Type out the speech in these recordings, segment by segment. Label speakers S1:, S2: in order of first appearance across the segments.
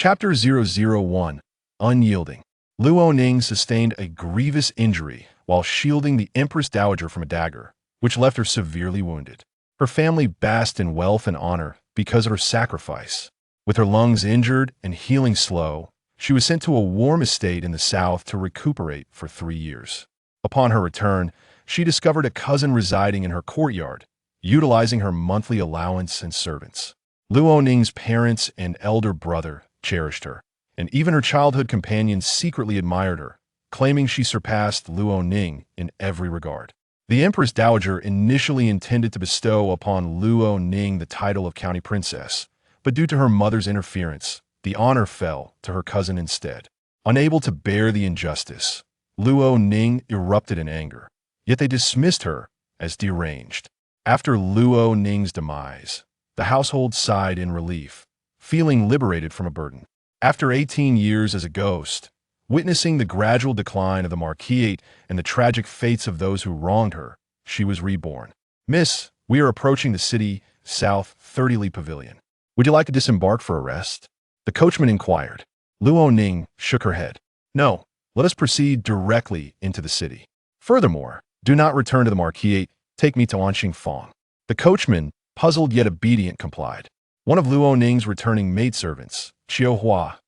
S1: Chapter 001 Unyielding. Luo Ning sustained a grievous injury while shielding the Empress Dowager from a dagger, which left her severely wounded. Her family basked in wealth and honor because of her sacrifice. With her lungs injured and healing slow, she was sent to a warm estate in the south to recuperate for 3 years. Upon her return, she discovered a cousin residing in her courtyard, utilizing her monthly allowance and servants. Luo Ning's parents and elder brother cherished her, and even her childhood companions secretly admired her, claiming she surpassed Luo Ning in every regard. The Empress Dowager initially intended to bestow upon Luo Ning the title of County Princess, but due to her mother's interference, the honor fell to her cousin instead. Unable to bear the injustice, Luo Ning erupted in anger, yet they dismissed her as deranged. After Luo Ning's demise, the household sighed in relief, feeling liberated from a burden. After 18 years as a ghost, witnessing the gradual decline of the Marquise and the tragic fates of those who wronged her, she was reborn. "Miss, we are approaching the city South 30 Li Pavilion. Would you like to disembark for a rest?" The coachman inquired. Luo Ning shook her head. "No, let us proceed directly into the city. Furthermore, do not return to the Marquise. Take me to Anxing Fong." The coachman, puzzled yet obedient, complied. One of Luo Ning's returning maidservants, Chiu Hua,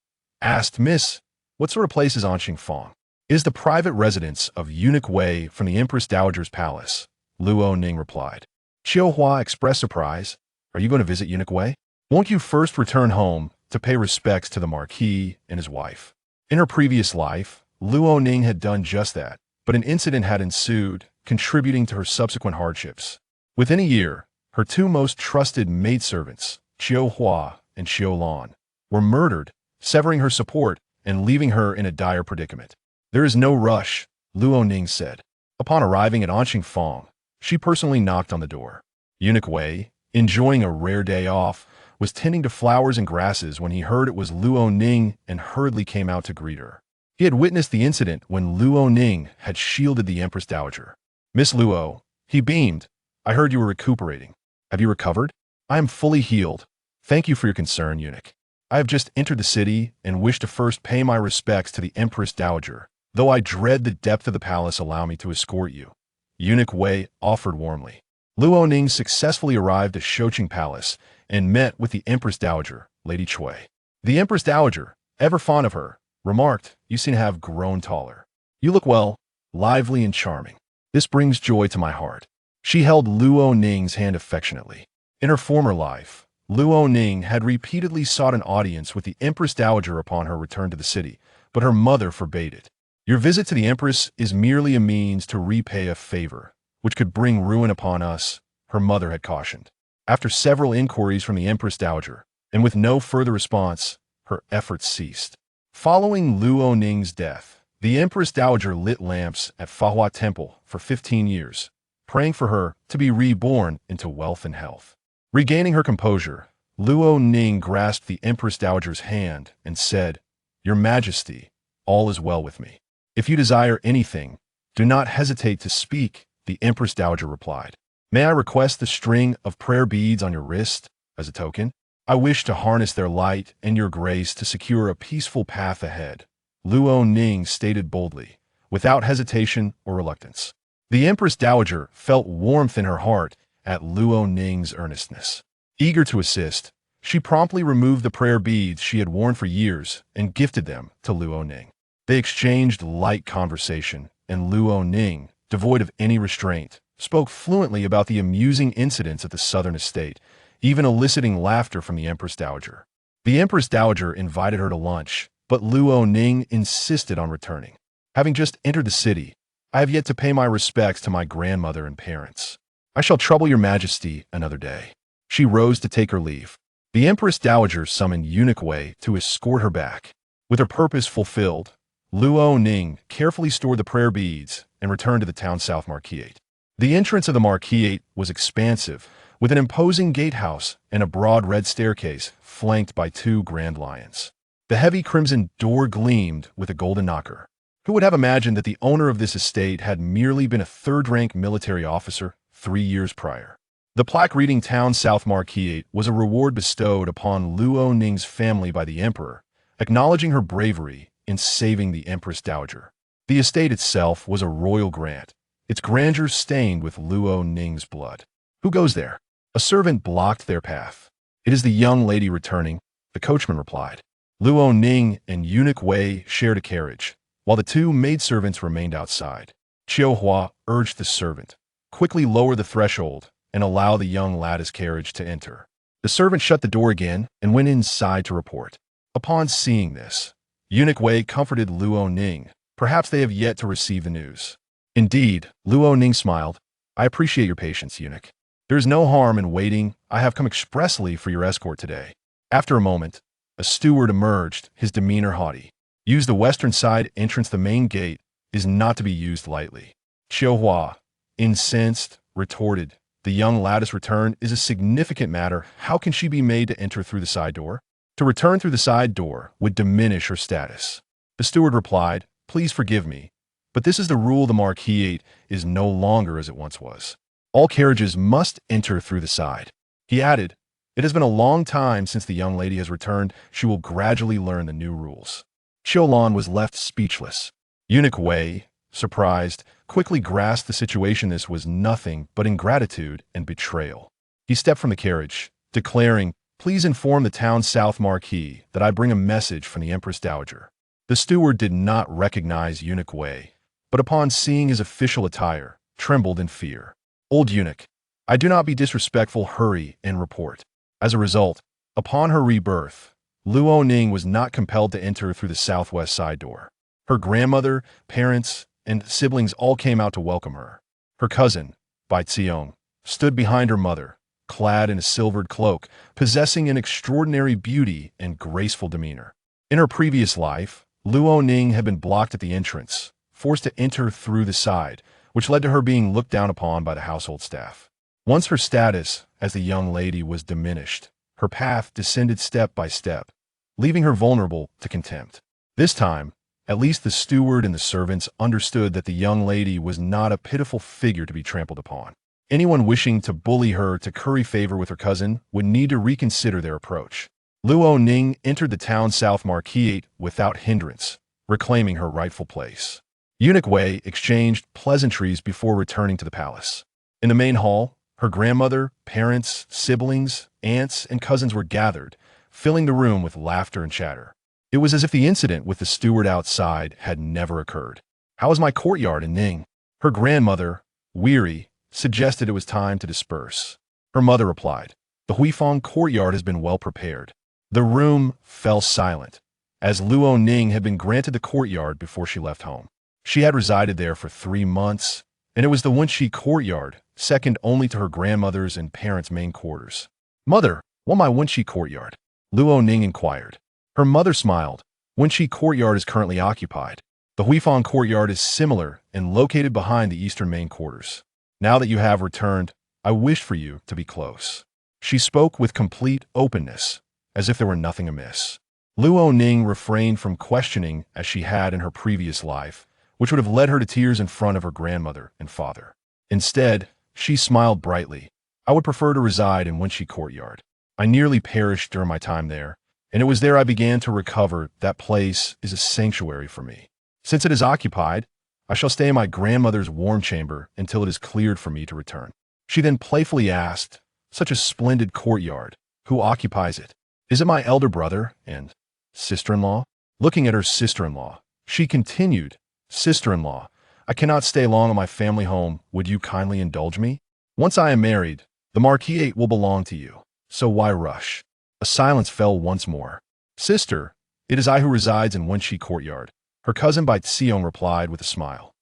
S1: asked, "Miss, what sort of place is Anxing Fong?" "It is the private residence of Eunuch Wei from the Empress Dowager's palace," Luo Ning replied. Chiu Hua expressed surprise. "Are you going to visit Eunuch Wei? Won't you first return home to pay respects to the Marquis and his wife?" In her previous life, Luo Ning had done just that, but an incident had ensued, contributing to her subsequent hardships. Within a year, her two most trusted maidservants, Chiu Hua and Chiu Lan, were murdered, severing her support and leaving her in a dire predicament. "There is no rush," Luo Ning said. Upon arriving at Anxing Fong, she personally knocked on the door. Eunuch Wei, enjoying a rare day off, was tending to flowers and grasses when he heard it was Luo Ning and hurriedly came out to greet her. He had witnessed the incident when Luo Ning had shielded the Empress Dowager. "Miss Luo," he beamed, "I heard you were recuperating. Have you recovered?" "I am fully healed. Thank you for your concern, Eunuch. I have just entered the city and wish to first pay my respects to the Empress Dowager, though I dread the depth of the palace. Allow me to escort you." Eunuch Wei offered warmly. Luo Ning successfully arrived at Shoqing Palace and met with the Empress Dowager, Lady Cui. The Empress Dowager, ever fond of her, remarked, "You seem to have grown taller. You look well, lively and charming. This brings joy to my heart." She held Luo Ning's hand affectionately. In her former life, Luo Ning had repeatedly sought an audience with the Empress Dowager upon her return to the city, but her mother forbade it. "Your visit to the Empress is merely a means to repay a favor, which could bring ruin upon us," her mother had cautioned. After several inquiries from the Empress Dowager, and with no further response, her efforts ceased. Following Luo Ning's death, the Empress Dowager lit lamps at Fahua Temple for 15 years, praying for her to be reborn into wealth and health. Regaining her composure, Luo Ning grasped the Empress Dowager's hand and said, "Your Majesty, all is well with me. If you desire anything, do not hesitate to speak," the Empress Dowager replied. "May I request the string of prayer beads on your wrist as a token? I wish to harness their light and your grace to secure a peaceful path ahead," Luo Ning stated boldly, without hesitation or reluctance. The Empress Dowager felt warmth in her heart at Luo Ning's earnestness. Eager to assist, she promptly removed the prayer beads she had worn for years and gifted them to Luo Ning. They exchanged light conversation, and Luo Ning, devoid of any restraint, spoke fluently about the amusing incidents at the southern estate, even eliciting laughter from the Empress Dowager. The Empress Dowager invited her to lunch, but Luo Ning insisted on returning. "Having just entered the city, I have yet to pay my respects to my grandmother and parents. I shall trouble your Majesty another day." She rose to take her leave. The Empress Dowager summoned Eunuch Wei to escort her back. With her purpose fulfilled, Luo Ning carefully stored the prayer beads and returned to the town South Marquise. The entrance of the Marquise was expansive, with an imposing gatehouse and a broad red staircase flanked by 2 grand lions. The heavy crimson door gleamed with a golden knocker. Who would have imagined that the owner of this estate had merely been a third-rank military officer 3 years prior? The plaque reading Town South Marquise was a reward bestowed upon Luo Ning's family by the emperor, acknowledging her bravery in saving the Empress Dowager. The estate itself was a royal grant, its grandeur stained with Luo Ning's blood. "Who goes there?" A servant blocked their path. "It is the young lady returning," the coachman replied. Luo Ning and Eunuch Wei shared a carriage, while the two maidservants remained outside. Qiu Hua urged the servant, "Quickly lower the threshold and allow the young lad's carriage to enter." The servant shut the door again and went inside to report. Upon seeing this, Eunuch Wei comforted Luo Ning. Perhaps they have yet to receive the news. Indeed, Luo Ning smiled. "I appreciate your patience, Eunuch. There is no harm in waiting. I have come expressly for your escort today." After a moment, a steward emerged, his demeanor haughty. "Use the western side entrance. The main gate is not to be used lightly." Qiu Hua, incensed, retorted, "The young lad's return is a significant matter. How can she be made to enter through the side door? To return through the side door would diminish her status." The steward replied, "Please forgive me, but this is the rule. The Marquis is no longer as it once was. All carriages must enter through the side." He added, "It has been a long time since the young lady has returned. She will gradually learn the new rules." Qiulan was left speechless. Eunuch Wei, surprised, quickly grasped the situation. This was nothing but ingratitude and betrayal. He stepped from the carriage, declaring, "Please inform the town South Marquis that I bring a message from the Empress Dowager." The steward did not recognize Eunuch Wei, but upon seeing his official attire, trembled in fear. "Old eunuch, I do not be disrespectful. Hurry and report." As a result, upon her rebirth, Luo Ning was not compelled to enter through the southwest side door. Her grandmother, parents, and siblings all came out to welcome her. Her cousin, Bai Xiong, stood behind her mother, clad in a silvered cloak, possessing an extraordinary beauty and graceful demeanor. In her previous life, Luo Ning had been blocked at the entrance, forced to enter through the side, which led to her being looked down upon by the household staff. Once her status as the young lady was diminished, her path descended step by step, leaving her vulnerable to contempt. This time, at least the steward and the servants understood that the young lady was not a pitiful figure to be trampled upon. Anyone wishing to bully her to curry favor with her cousin would need to reconsider their approach. Luo Ning entered the town South Marquis without hindrance, reclaiming her rightful place. Eunuch Wei exchanged pleasantries before returning to the palace. In the main hall, her grandmother, parents, siblings, aunts, and cousins were gathered, filling the room with laughter and chatter. It was as if the incident with the steward outside had never occurred. "How is my courtyard in Ning?" Her grandmother, weary, suggested it was time to disperse. Her mother replied, "The Huifeng courtyard has been well prepared." The room fell silent, as Luo Ning had been granted the courtyard before she left home. She had resided there for 3 months, and it was the Wenqi courtyard, second only to her grandmother's and parents' main quarters. "Mother, what my Wenqi courtyard?" Luo Ning inquired. Her mother smiled. "Wenqi courtyard is currently occupied. The Huifeng courtyard is similar and located behind the eastern main quarters. Now that you have returned, I wish for you to be close." She spoke with complete openness, as if there were nothing amiss. Luo Ning refrained from questioning as she had in her previous life, which would have led her to tears in front of her grandmother and father. Instead, she smiled brightly. "I would prefer to reside in Wenqi courtyard. I nearly perished during my time there, and it was there I began to recover. That place is a sanctuary for me. Since it is occupied, I shall stay in my grandmother's warm chamber until it is cleared for me to return." She then playfully asked, "Such a splendid courtyard. Who occupies it?" "Is it my elder brother and sister-in-law?" Looking at her sister-in-law, she continued, "Sister-in-law, I cannot stay long in my family home. Would you kindly indulge me? Once I am married, the Marquis will belong to you, so why rush?" A silence fell once more. "Sister, it is I who resides in Wenqi courtyard," her cousin Bai Xiong replied with a smile.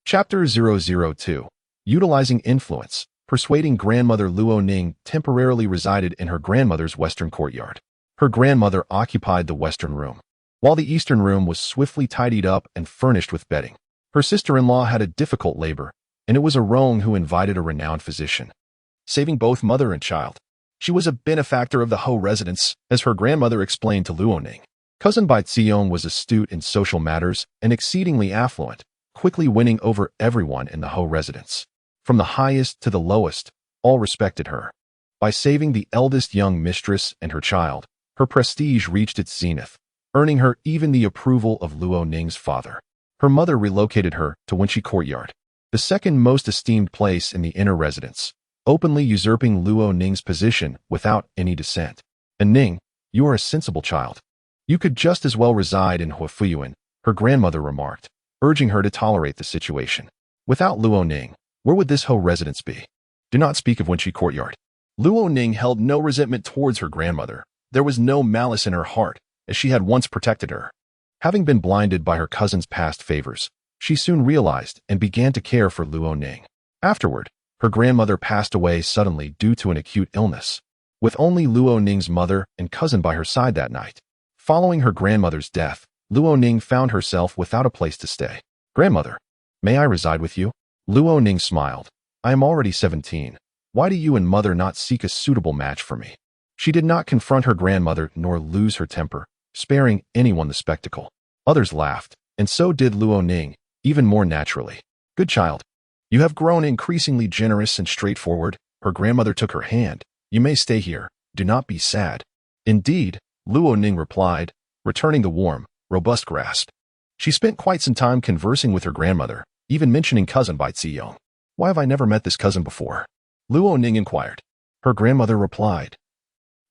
S1: Chapter 002. Utilizing Influence. Persuading grandmother. Luo Ning temporarily resided in her grandmother's western courtyard. Her grandmother occupied the western room, while the eastern room was swiftly tidied up and furnished with bedding. Her sister-in-law had a difficult labor, and it was Arong who invited a renowned physician, saving both mother and child. She was a benefactor of the Ho residence, as her grandmother explained to Luo Ning. Cousin Bai Xiong was astute in social matters and exceedingly affluent, quickly winning over everyone in the Ho residence. From the highest to the lowest, all respected her. By saving the eldest young mistress and her child, her prestige reached its zenith, earning her even the approval of Luo Ning's father. Her mother relocated her to Wenqi Courtyard, the second most esteemed place in the inner residence, openly usurping Luo Ning's position without any dissent. And Ning, you are a sensible child. You could just as well reside in Huifuyuan, her grandmother remarked, urging her to tolerate the situation. Without Luo Ning, where would this whole residence be? Do not speak of Wenqi Courtyard. Luo Ning held no resentment towards her grandmother. There was no malice in her heart, as she had once protected her. Having been blinded by her cousin's past favors, she soon realized and began to care for Luo Ning. Afterward, her grandmother passed away suddenly due to an acute illness. With only Luo Ning's mother and cousin by her side that night. Following her grandmother's death, Luo Ning found herself without a place to stay. Grandmother, may I reside with you? Luo Ning smiled. I am already 17. Why do you and mother not seek a suitable match for me? She did not confront her grandmother nor lose her temper, sparing anyone the spectacle. Others laughed, and so did Luo Ning, even more naturally. Good child. You have grown increasingly generous and straightforward. Her grandmother took her hand. You may stay here. Do not be sad. Indeed, Luo Ning replied, returning the warm, robust grasp. She spent quite some time conversing with her grandmother, even mentioning cousin Bai Ziyong. Why have I never met this cousin before? Luo Ning inquired. Her grandmother replied.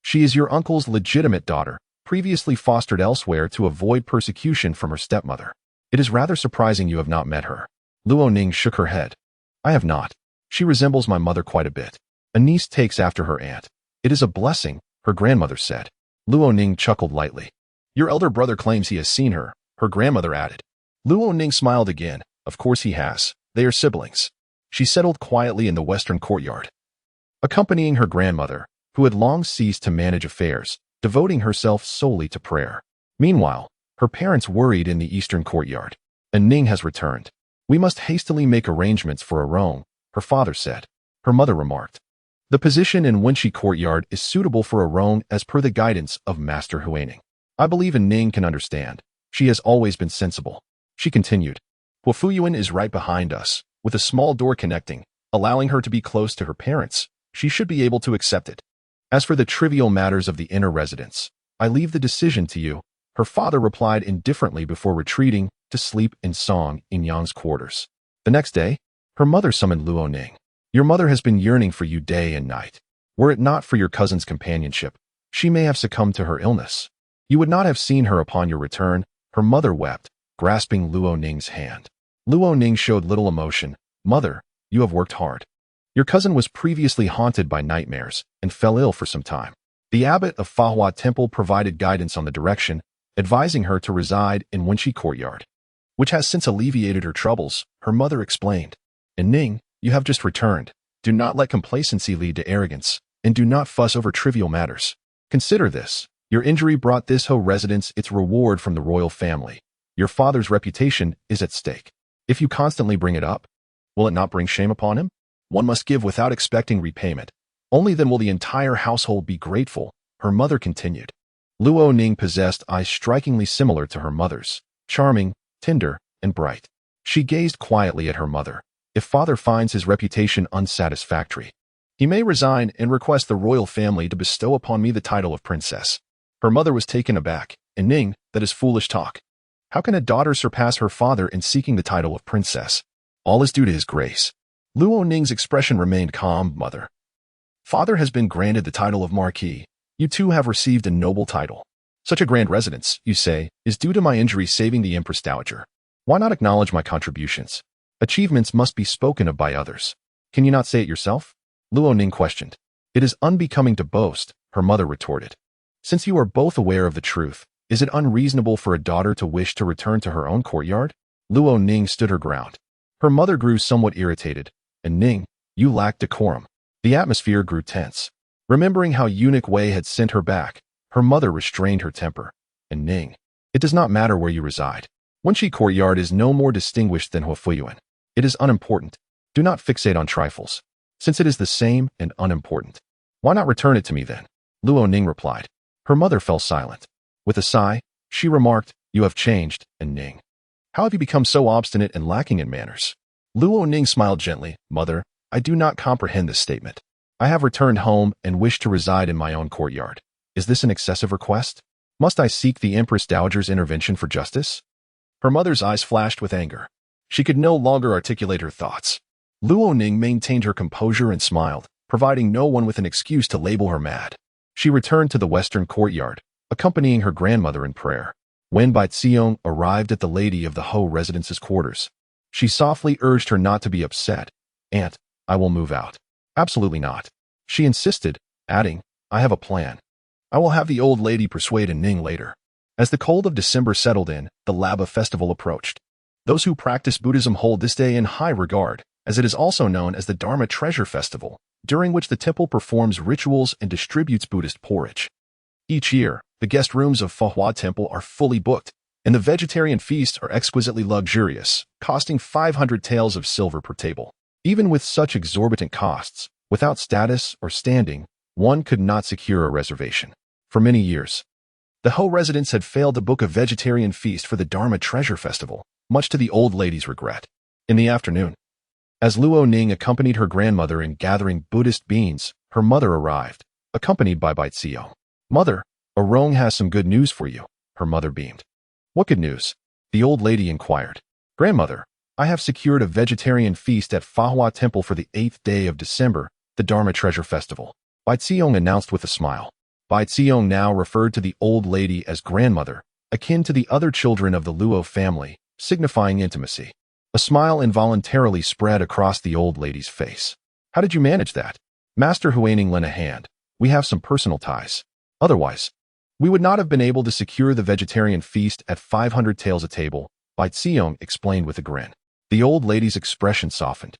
S1: She is your uncle's legitimate daughter, previously fostered elsewhere to avoid persecution from her stepmother. It is rather surprising you have not met her. Luo Ning shook her head. I have not. She resembles my mother quite a bit. A niece takes after her aunt. It is a blessing, her grandmother said. Luo Ning chuckled lightly. Your elder brother claims he has seen her, her grandmother added. Luo Ning smiled again. Of course he has. They are siblings. She settled quietly in the western courtyard, accompanying her grandmother, who had long ceased to manage affairs, devoting herself solely to prayer. Meanwhile, her parents worried in the eastern courtyard. And Ning has returned. We must hastily make arrangements for a rong, her father said. Her mother remarked. The position in Wenqi Courtyard is suitable for a rong as per the guidance of Master Huining. I believe in Ning can understand. She has always been sensible. She continued. Huifuyuan is right behind us, with a small door connecting, allowing her to be close to her parents. She should be able to accept it. As for the trivial matters of the inner residence, I leave the decision to you, her father replied indifferently before retreating to sleep in Song Inyang's quarters. The next day, her mother summoned Luo Ning. Your mother has been yearning for you day and night. Were it not for your cousin's companionship, she may have succumbed to her illness. You would not have seen her upon your return, her mother wept, grasping Luo Ning's hand. Luo Ning showed little emotion. Mother, you have worked hard. Your cousin was previously haunted by nightmares and fell ill for some time. The abbot of Fahua Temple provided guidance on the direction, advising her to reside in Wenqi Courtyard, which has since alleviated her troubles, her mother explained. And Ning, you have just returned. Do not let complacency lead to arrogance, and do not fuss over trivial matters. Consider this. Your injury brought this Ho residence its reward from the royal family. Your father's reputation is at stake. If you constantly bring it up, will it not bring shame upon him? One must give without expecting repayment. Only then will the entire household be grateful, her mother continued. Luo Ning possessed eyes strikingly similar to her mother's, charming, tender, and bright. She gazed quietly at her mother. If father finds his reputation unsatisfactory, he may resign and request the royal family to bestow upon me the title of princess. Her mother was taken aback. And Ning, that is foolish talk. How can a daughter surpass her father in seeking the title of princess? All is due to his grace. Luo Ning's expression remained calm. Mother, father has been granted the title of marquis. You too have received a noble title. Such a grand residence, you say, is due to my injury saving the Empress Dowager. Why not acknowledge my contributions? Achievements must be spoken of by others. Can you not say it yourself? Luo Ning questioned. It is unbecoming to boast, her mother retorted. Since you are both aware of the truth, is it unreasonable for a daughter to wish to return to her own courtyard? Luo Ning stood her ground. Her mother grew somewhat irritated. And Ning, you lack decorum. The atmosphere grew tense. Remembering how Eunuch Wei had sent her back, her mother restrained her temper. And Ning, it does not matter where you reside. Wenqi Courtyard is no more distinguished than Huifuyuan. It is unimportant. Do not fixate on trifles. Since it is the same and unimportant, why not return it to me then? Luo Ning replied. Her mother fell silent. With a sigh, she remarked, you have changed, and Ning, how have you become so obstinate and lacking in manners? Luo Ning smiled gently. Mother, I do not comprehend this statement. I have returned home and wish to reside in my own courtyard. Is this an excessive request? Must I seek the Empress Dowager's intervention for justice? Her mother's eyes flashed with anger. She could no longer articulate her thoughts. Luo Ning maintained her composure and smiled, providing no one with an excuse to label her mad. She returned to the western courtyard, accompanying her grandmother in prayer. When Bai Xiong arrived at the lady of the Ho residence's quarters, she softly urged her not to be upset. "Aunt, I will move out." "Absolutely not," she insisted, adding, "I have a plan. I will have the old lady persuade Ning later." As the cold of December settled in, the Laba festival approached. Those who practice Buddhism hold this day in high regard, as it is also known as the Dharma Treasure Festival, during which the temple performs rituals and distributes Buddhist porridge. Each year, the guest rooms of Fahua Temple are fully booked, and the vegetarian feasts are exquisitely luxurious, costing 500 taels of silver per table. Even with such exorbitant costs, without status or standing, one could not secure a reservation. For many years, the Ho residents had failed to book a vegetarian feast for the Dharma Treasure Festival, much to the old lady's regret. In the afternoon, as Luo Ning accompanied her grandmother in gathering Buddhist beans, her mother arrived, accompanied by Bai Xiong. "Mother, Arong has some good news for you," her mother beamed. "What good news?" the old lady inquired. "Grandmother, I have secured a vegetarian feast at Fahua Temple for the 8th day of December, the Dharma Treasure Festival," Bai Xiong announced with a smile. Bai Xiong now referred to the old lady as grandmother, akin to the other children of the Luo family, signifying intimacy. A smile involuntarily spread across the old lady's face. "How did you manage that?" Master Huaining lent a hand. "We have some personal ties. Otherwise, we would not have been able to secure the vegetarian feast at 500 taels a table," Bai Xiong explained with a grin. The old lady's expression softened.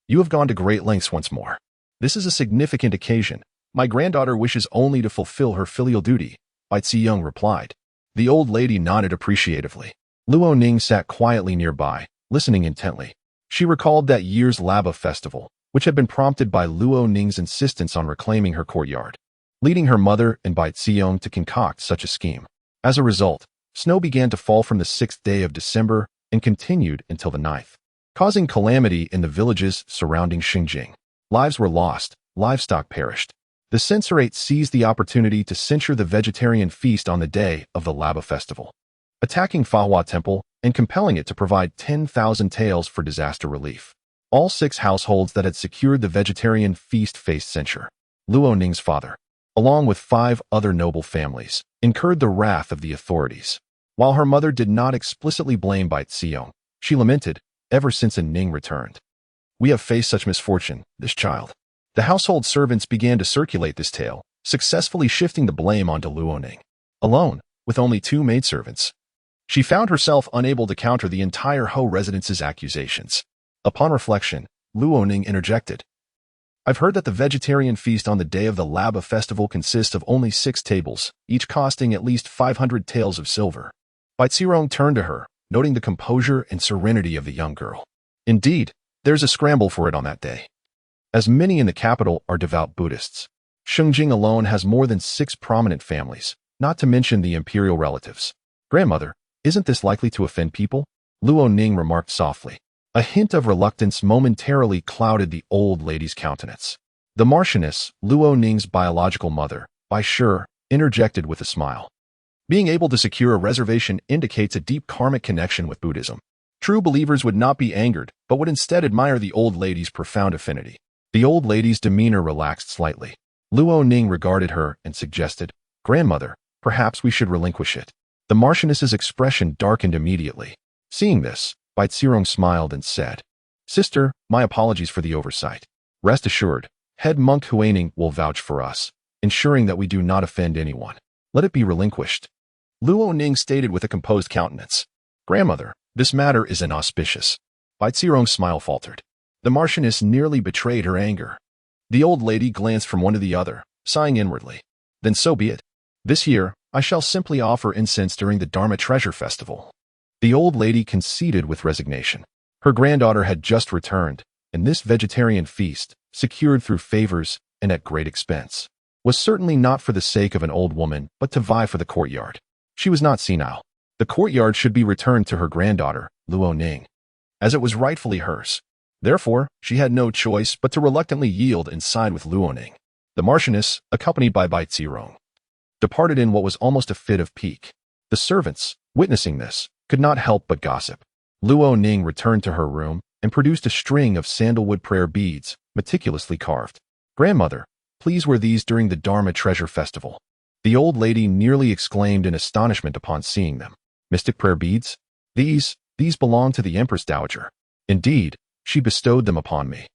S1: "You have gone to great lengths once more. This is a significant occasion. My granddaughter wishes only to fulfill her filial duty," Bai Xiong replied. The old lady nodded appreciatively. Luo Ning sat quietly nearby, listening intently. She recalled that year's Laba festival, which had been prompted by Luo Ning's insistence on reclaiming her courtyard, leading her mother and Bai Xiong to concoct such a scheme. As a result, snow began to fall from the 6th day of December and continued until the 9th, causing calamity in the villages surrounding Xinjing. Lives were lost, livestock perished. The censorate seized the opportunity to censure the vegetarian feast on the day of the Laba festival, attacking Fahua Temple and compelling it to provide 10,000 taels for disaster relief. All 6 households that had secured the vegetarian feast faced censure. Luo Ning's father, along with 5 other noble families, incurred the wrath of the authorities. While her mother did not explicitly blame Bai Xiong, she lamented, "Ever since Ning returned, we have faced such misfortune, this child." The household servants began to circulate this tale, successfully shifting the blame onto Luo Ning. Alone, with only 2 maidservants, she found herself unable to counter the entire Ho residence's accusations. Upon reflection, Luo Ning interjected, "I've heard that the vegetarian feast on the day of the Laba festival consists of only 6 tables, each costing at least 500 taels of silver." Bai Zirong turned to her, noting the composure and serenity of the young girl. "Indeed, there's a scramble for it on that day, as many in the capital are devout Buddhists. Xinjing alone has more than 6 prominent families, not to mention the imperial relatives." "Grandmother, isn't this likely to offend people?" Luo Ning remarked softly. A hint of reluctance momentarily clouded the old lady's countenance. The Marchioness, Luo Ning's biological mother, Bai Shi, interjected with a smile. "Being able to secure a reservation indicates a deep karmic connection with Buddhism. True believers would not be angered, but would instead admire the old lady's profound affinity." The old lady's demeanor relaxed slightly. Luo Ning regarded her and suggested, "Grandmother, perhaps we should relinquish it." The Marchioness's expression darkened immediately. Seeing this, Bai Zirong smiled and said, "Sister, my apologies for the oversight. Rest assured, head monk Huaining will vouch for us, ensuring that we do not offend anyone. Let it be relinquished." Luo Ning stated with a composed countenance, "Grandmother, this matter is inauspicious." Bai Zirong's smile faltered. The Marchioness nearly betrayed her anger. The old lady glanced from one to the other, sighing inwardly. "Then so be it. This year, I shall simply offer incense during the Dharma Treasure Festival." The old lady conceded with resignation. Her granddaughter had just returned, and this vegetarian feast, secured through favors and at great expense, was certainly not for the sake of an old woman, but to vie for the courtyard. She was not senile. The courtyard should be returned to her granddaughter, Luo Ning, as it was rightfully hers. Therefore, she had no choice but to reluctantly yield and side with Luo Ning. The Marchioness, accompanied by Bai Zirong, departed in what was almost a fit of pique. The servants, witnessing this, could not help but gossip. Luo Ning returned to her room and produced a string of sandalwood prayer beads, meticulously carved. "Grandmother, please wear these during the Dharma Treasure Festival." The old lady nearly exclaimed in astonishment upon seeing them. "Mystic prayer beads? These belong to the Empress Dowager. Indeed, she bestowed them upon me,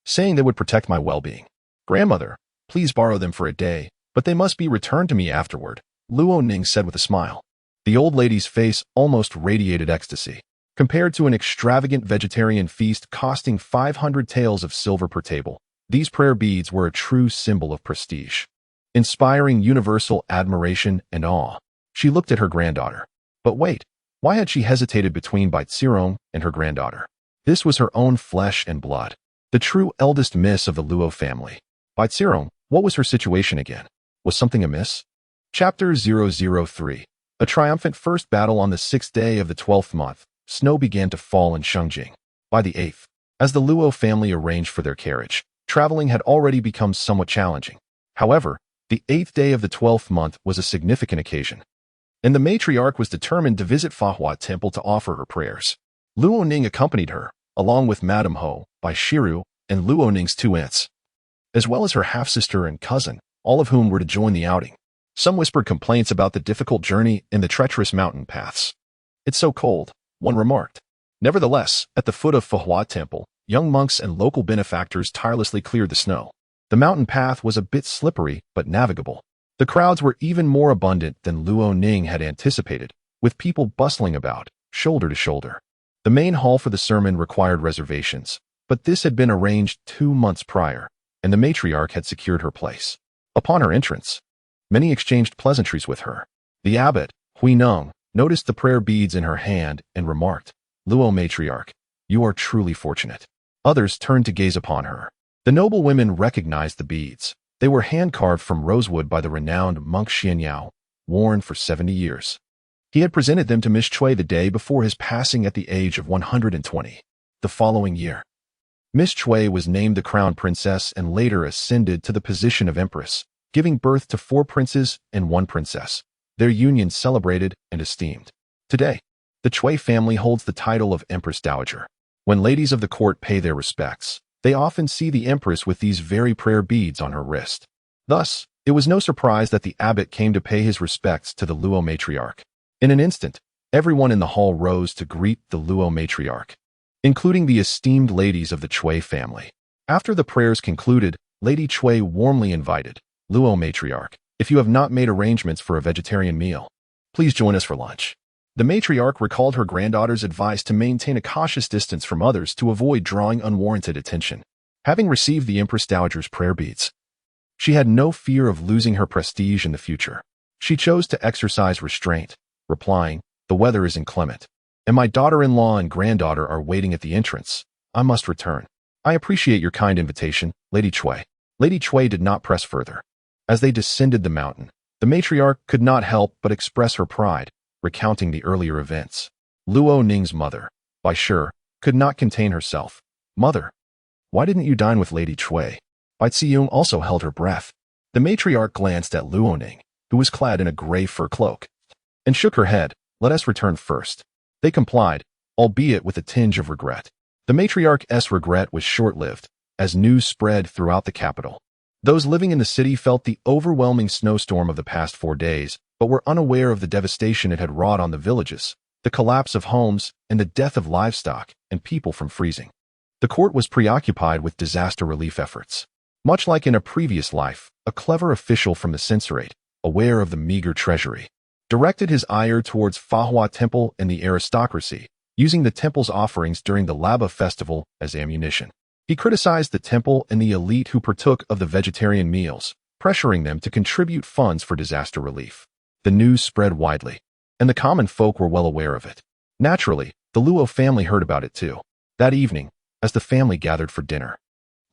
S1: saying they would protect my well-being. Grandmother, please borrow them for a day, but they must be returned to me afterward," Luo Ning said with a smile. The old lady's face almost radiated ecstasy. Compared to an extravagant vegetarian feast costing 500 taels of silver per table, these prayer beads were a true symbol of prestige, inspiring universal admiration and awe. She looked at her granddaughter. But wait, why had she hesitated between Bai Zirong and her granddaughter? This was her own flesh and blood, the true eldest miss of the Luo family. Bai Zirong, what was her situation again? Was something amiss? Chapter 003. A triumphant first battle on the 6th day of the 12th month. Snow began to fall in Shengjing. By the 8th, as the Luo family arranged for their carriage, traveling had already become somewhat challenging. However, the 8th day of the 12th month was a significant occasion, and the matriarch was determined to visit Fahua Temple to offer her prayers. Luo Ning accompanied her, along with Madame Ho, Bai Shiru, and Luo Ning's 2 aunts, as well as her half-sister and cousin, all of whom were to join the outing. Some whispered complaints about the difficult journey and the treacherous mountain paths. "It's so cold," one remarked. Nevertheless, at the foot of Fahua Temple, young monks and local benefactors tirelessly cleared the snow. The mountain path was a bit slippery, but navigable. The crowds were even more abundant than Luo Ning had anticipated, with people bustling about, shoulder to shoulder. The main hall for the sermon required reservations, but this had been arranged 2 months prior, and the matriarch had secured her place. Upon her entrance, many exchanged pleasantries with her. The abbot, Hui Neng, noticed the prayer beads in her hand and remarked, "Luo matriarch, you are truly fortunate." Others turned to gaze upon her. The noble women recognized the beads. They were hand-carved from rosewood by the renowned monk Xianyao, worn for 70 years. He had presented them to Miss Cui the day before his passing at the age of 120. The following year, Miss Cui was named the crown princess and later ascended to the position of empress, giving birth to 4 princes and 1 princess, their union celebrated and esteemed. Today, the Cui family holds the title of Empress Dowager. When ladies of the court pay their respects, they often see the empress with these very prayer beads on her wrist. Thus, it was no surprise that the abbot came to pay his respects to the Luo matriarch. In an instant, everyone in the hall rose to greet the Luo matriarch, including the esteemed ladies of the Cui family. After the prayers concluded, Lady Cui warmly invited, "Luo matriarch, if you have not made arrangements for a vegetarian meal, please join us for lunch." The matriarch recalled her granddaughter's advice to maintain a cautious distance from others to avoid drawing unwarranted attention. Having received the Empress Dowager's prayer beads, she had no fear of losing her prestige in the future. She chose to exercise restraint, replying, "The weather is inclement, and my daughter-in-law and granddaughter are waiting at the entrance. I must return. I appreciate your kind invitation, Lady Cui." Lady Cui did not press further. As they descended the mountain, the matriarch could not help but express her pride, recounting the earlier events. Luo Ning's mother, Bai Shi, could not contain herself. "Mother, why didn't you dine with Lady Cui?" Bai Ziyong also held her breath. The matriarch glanced at Luo Ning, who was clad in a gray fur cloak, and shook her head. "Let us return first." They complied, albeit with a tinge of regret. The matriarch's regret was short-lived, as news spread throughout the capital. Those living in the city felt the overwhelming snowstorm of the past 4 days, but were unaware of the devastation it had wrought on the villages, the collapse of homes, and the death of livestock and people from freezing. The court was preoccupied with disaster relief efforts. Much like in a previous life, a clever official from the censorate, aware of the meager treasury, directed his ire towards Fahua Temple and the aristocracy, using the temple's offerings during the Laba festival as ammunition. He criticized the temple and the elite who partook of the vegetarian meals, pressuring them to contribute funds for disaster relief. The news spread widely, and the common folk were well aware of it. Naturally, the Luo family heard about it too. That evening, as the family gathered for dinner,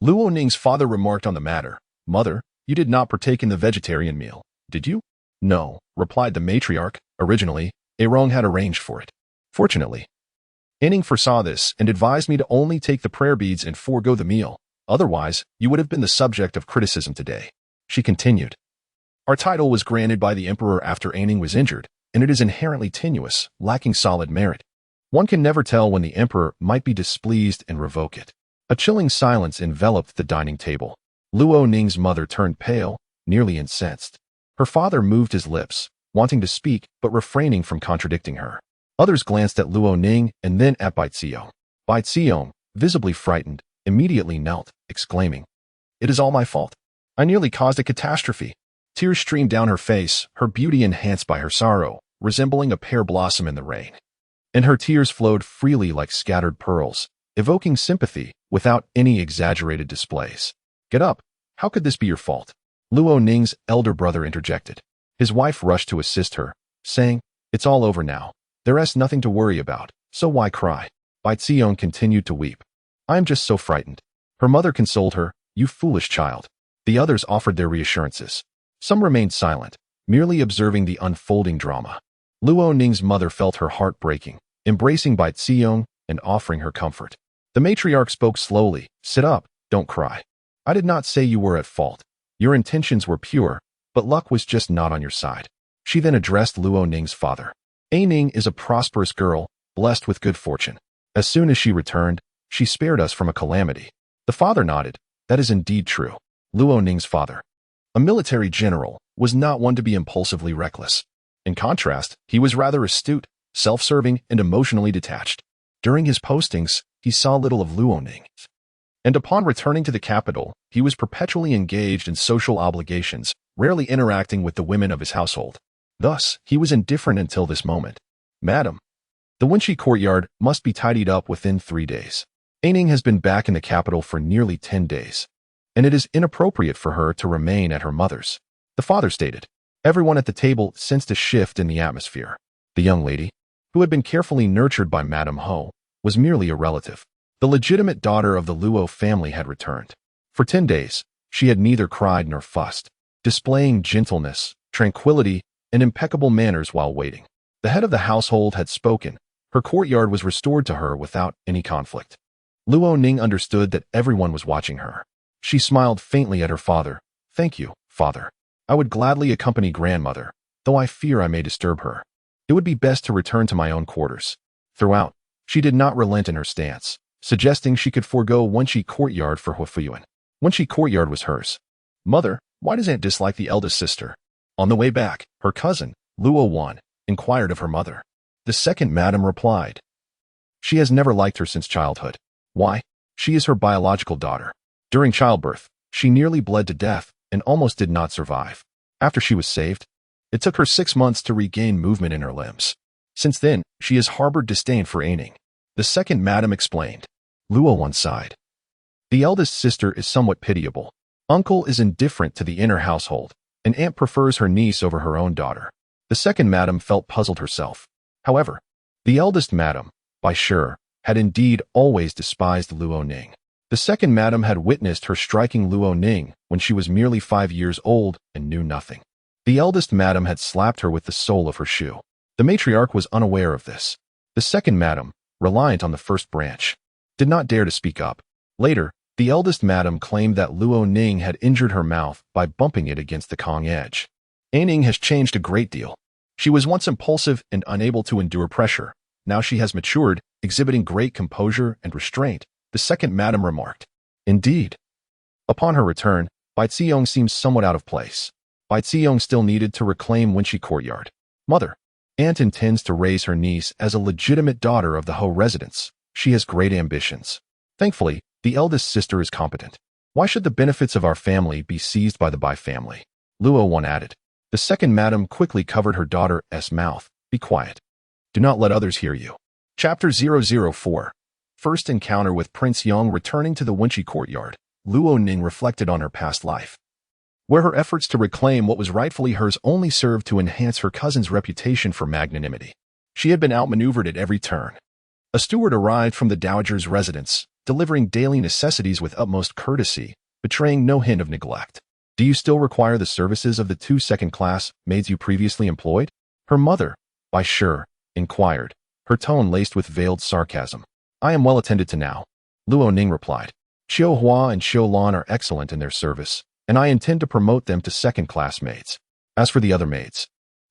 S1: Luo Ning's father remarked on the matter. "Mother, you did not partake in the vegetarian meal, did you?" "No," replied the matriarch. "Originally, Erong had arranged for it. Fortunately, Ning foresaw this and advised me to only take the prayer beads and forego the meal. Otherwise, you would have been the subject of criticism today." She continued, Our title was granted by the emperor after Aining was injured, and it is inherently tenuous, lacking solid merit. One can never tell when the emperor might be displeased and revoke it. A chilling silence enveloped the dining table. Luo Ning's mother turned pale, nearly incensed. Her father moved his lips, wanting to speak but refraining from contradicting her. Others glanced at Luo Ning and then at Bai Xiong. Bai Xiong, visibly frightened, immediately knelt, exclaiming, "It is all my fault. I nearly caused a catastrophe." Tears streamed down her face, her beauty enhanced by her sorrow, resembling a pear blossom in the rain. And her tears flowed freely like scattered pearls, evoking sympathy without any exaggerated displays. "Get up. How could this be your fault?" Luo Ning's elder brother interjected. His wife rushed to assist her, saying, "It's all over now. There is nothing to worry about, so why cry?" Bai Xiong continued to weep. "I am just so frightened." Her mother consoled her, "You foolish child." The others offered their reassurances. Some remained silent, merely observing the unfolding drama. Luo Ning's mother felt her heart breaking, embracing Bai Xiong and offering her comfort. The matriarch spoke slowly, "Sit up, don't cry. I did not say you were at fault. Your intentions were pure, but luck was just not on your side." She then addressed Luo Ning's father. "A Ning is a prosperous girl, blessed with good fortune. As soon as she returned, she spared us from a calamity." The father nodded. "That is indeed true." Luo Ning's father, a military general, was not one to be impulsively reckless. In contrast, he was rather astute, self-serving, and emotionally detached. During his postings, he saw little of Luo Ning. And upon returning to the capital, he was perpetually engaged in social obligations, rarely interacting with the women of his household. Thus, he was indifferent until this moment. "Madam, the Wenqi courtyard must be tidied up within 3 days. Aining has been back in the capital for nearly 10 days, and it is inappropriate for her to remain at her mother's," the father stated. Everyone at the table sensed a shift in the atmosphere. The young lady, who had been carefully nurtured by Madame Ho, was merely a relative. The legitimate daughter of the Luo family had returned. For 10 days, she had neither cried nor fussed, displaying gentleness, tranquility, and impeccable manners while waiting. The head of the household had spoken. Her courtyard was restored to her without any conflict. Luo Ning understood that everyone was watching her. She smiled faintly at her father. "Thank you, father. I would gladly accompany grandmother, though I fear I may disturb her. It would be best to return to my own quarters." Throughout, she did not relent in her stance, suggesting she could forego Wenqi courtyard for Huifuyuan. Wenqi courtyard was hers. "Mother, why does Aunt dislike the eldest sister?" On the way back, her cousin, Luo Wan, inquired of her mother. The second madam replied, "She has never liked her since childhood." "Why?" "She is her biological daughter. During childbirth, she nearly bled to death and almost did not survive. After she was saved, it took her 6 months to regain movement in her limbs. Since then, she has harbored disdain for Aining." The second madam explained. Luo Wan sighed. "The eldest sister is somewhat pitiable. Uncle is indifferent to the inner household, and aunt prefers her niece over her own daughter." The second madam felt puzzled herself. However, the eldest madam, by sure, had indeed always despised Luo Ning. The second madam had witnessed her striking Luo Ning when she was merely 5 years old and knew nothing. The eldest madam had slapped her with the sole of her shoe. The matriarch was unaware of this. The second madam, reliant on the first branch, did not dare to speak up. Later, the eldest madam claimed that Luo Ning had injured her mouth by bumping it against the Kong edge. Aining has changed a great deal. She was once impulsive and unable to endure pressure. Now she has matured, exhibiting great composure and restraint, the second madam remarked. Indeed. Upon her return, Bai Xiong seemed somewhat out of place. Bai Xiong still needed to reclaim Wenqi courtyard. "Mother, aunt intends to raise her niece as a legitimate daughter of the Ho residence. She has great ambitions. Thankfully, the eldest sister is competent. Why should the benefits of our family be seized by the Bai family?" Luo Wan added. The second madam quickly covered her daughter's mouth. "Be quiet. Do not let others hear you." Chapter 004. First encounter with Prince Yang. Returning to the Wenqi courtyard, Luo Ning reflected on her past life, where her efforts to reclaim what was rightfully hers only served to enhance her cousin's reputation for magnanimity. She had been outmaneuvered at every turn. A steward arrived from the dowager's residence, delivering daily necessities with utmost courtesy, betraying no hint of neglect. "Do you still require the services of the 2 second-class maids you previously employed?" her mother, by sure, inquired, her tone laced with veiled sarcasm. "I am well attended to now," Luo Ning replied. "Xiu Hua and Xiu Lan are excellent in their service, and I intend to promote them to second-class maids." As for the other maids,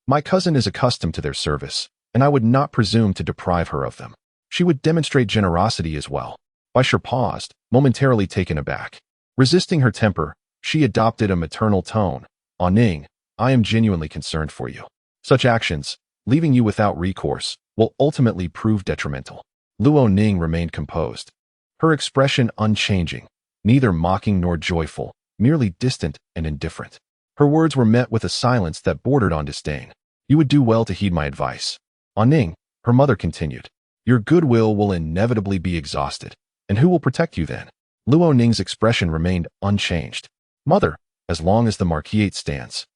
S1: my cousin is accustomed to their service, and I would not presume to deprive her of them. She would demonstrate generosity as well. Baisha paused, momentarily taken aback. Resisting her temper, she adopted a maternal tone. Ning, I am genuinely concerned for you. Such actions, leaving you without recourse, will ultimately prove detrimental. Luo Ning remained composed, her expression unchanging, neither mocking nor joyful, merely distant and indifferent. Her words were met with a silence that bordered on disdain. You would do well to heed my advice. Ning, her mother continued. Your goodwill will inevitably be exhausted, and who will protect you then? Luo Ning's expression remained unchanged. Mother, as long as the marquisate stands.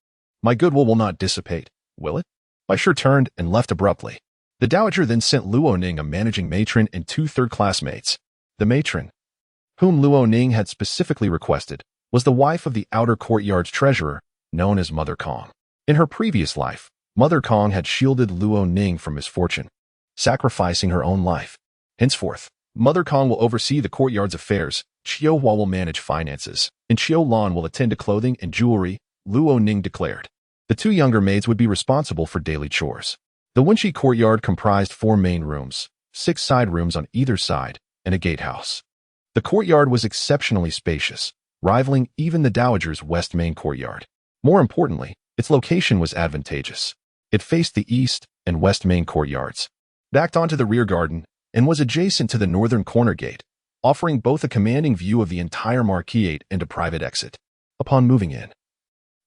S1: My goodwill will not dissipate, will it? Baisha turned and left abruptly. The dowager then sent Luo Ning a managing matron and 2 third-class maids. The matron, whom Luo Ning had specifically requested, was the wife of the outer courtyard's treasurer, known as Mother Kong. In her previous life, Mother Kong had shielded Luo Ning from misfortune, sacrificing her own life. Henceforth, Mother Kong will oversee the courtyard's affairs, Qiu Hua will manage finances, and Qiu Lan will attend to clothing and jewelry, Luo Ning declared. The 2 younger maids would be responsible for daily chores. The Wenqi courtyard comprised 4 main rooms, 6 side rooms on either side, and a gatehouse. The courtyard was exceptionally spacious, rivaling even the dowager's west main courtyard. More importantly, its location was advantageous. It faced the east and west main courtyards, backed onto the rear garden, and was adjacent to the northern corner gate, offering both a commanding view of the entire marquisate and a private exit. Upon moving in,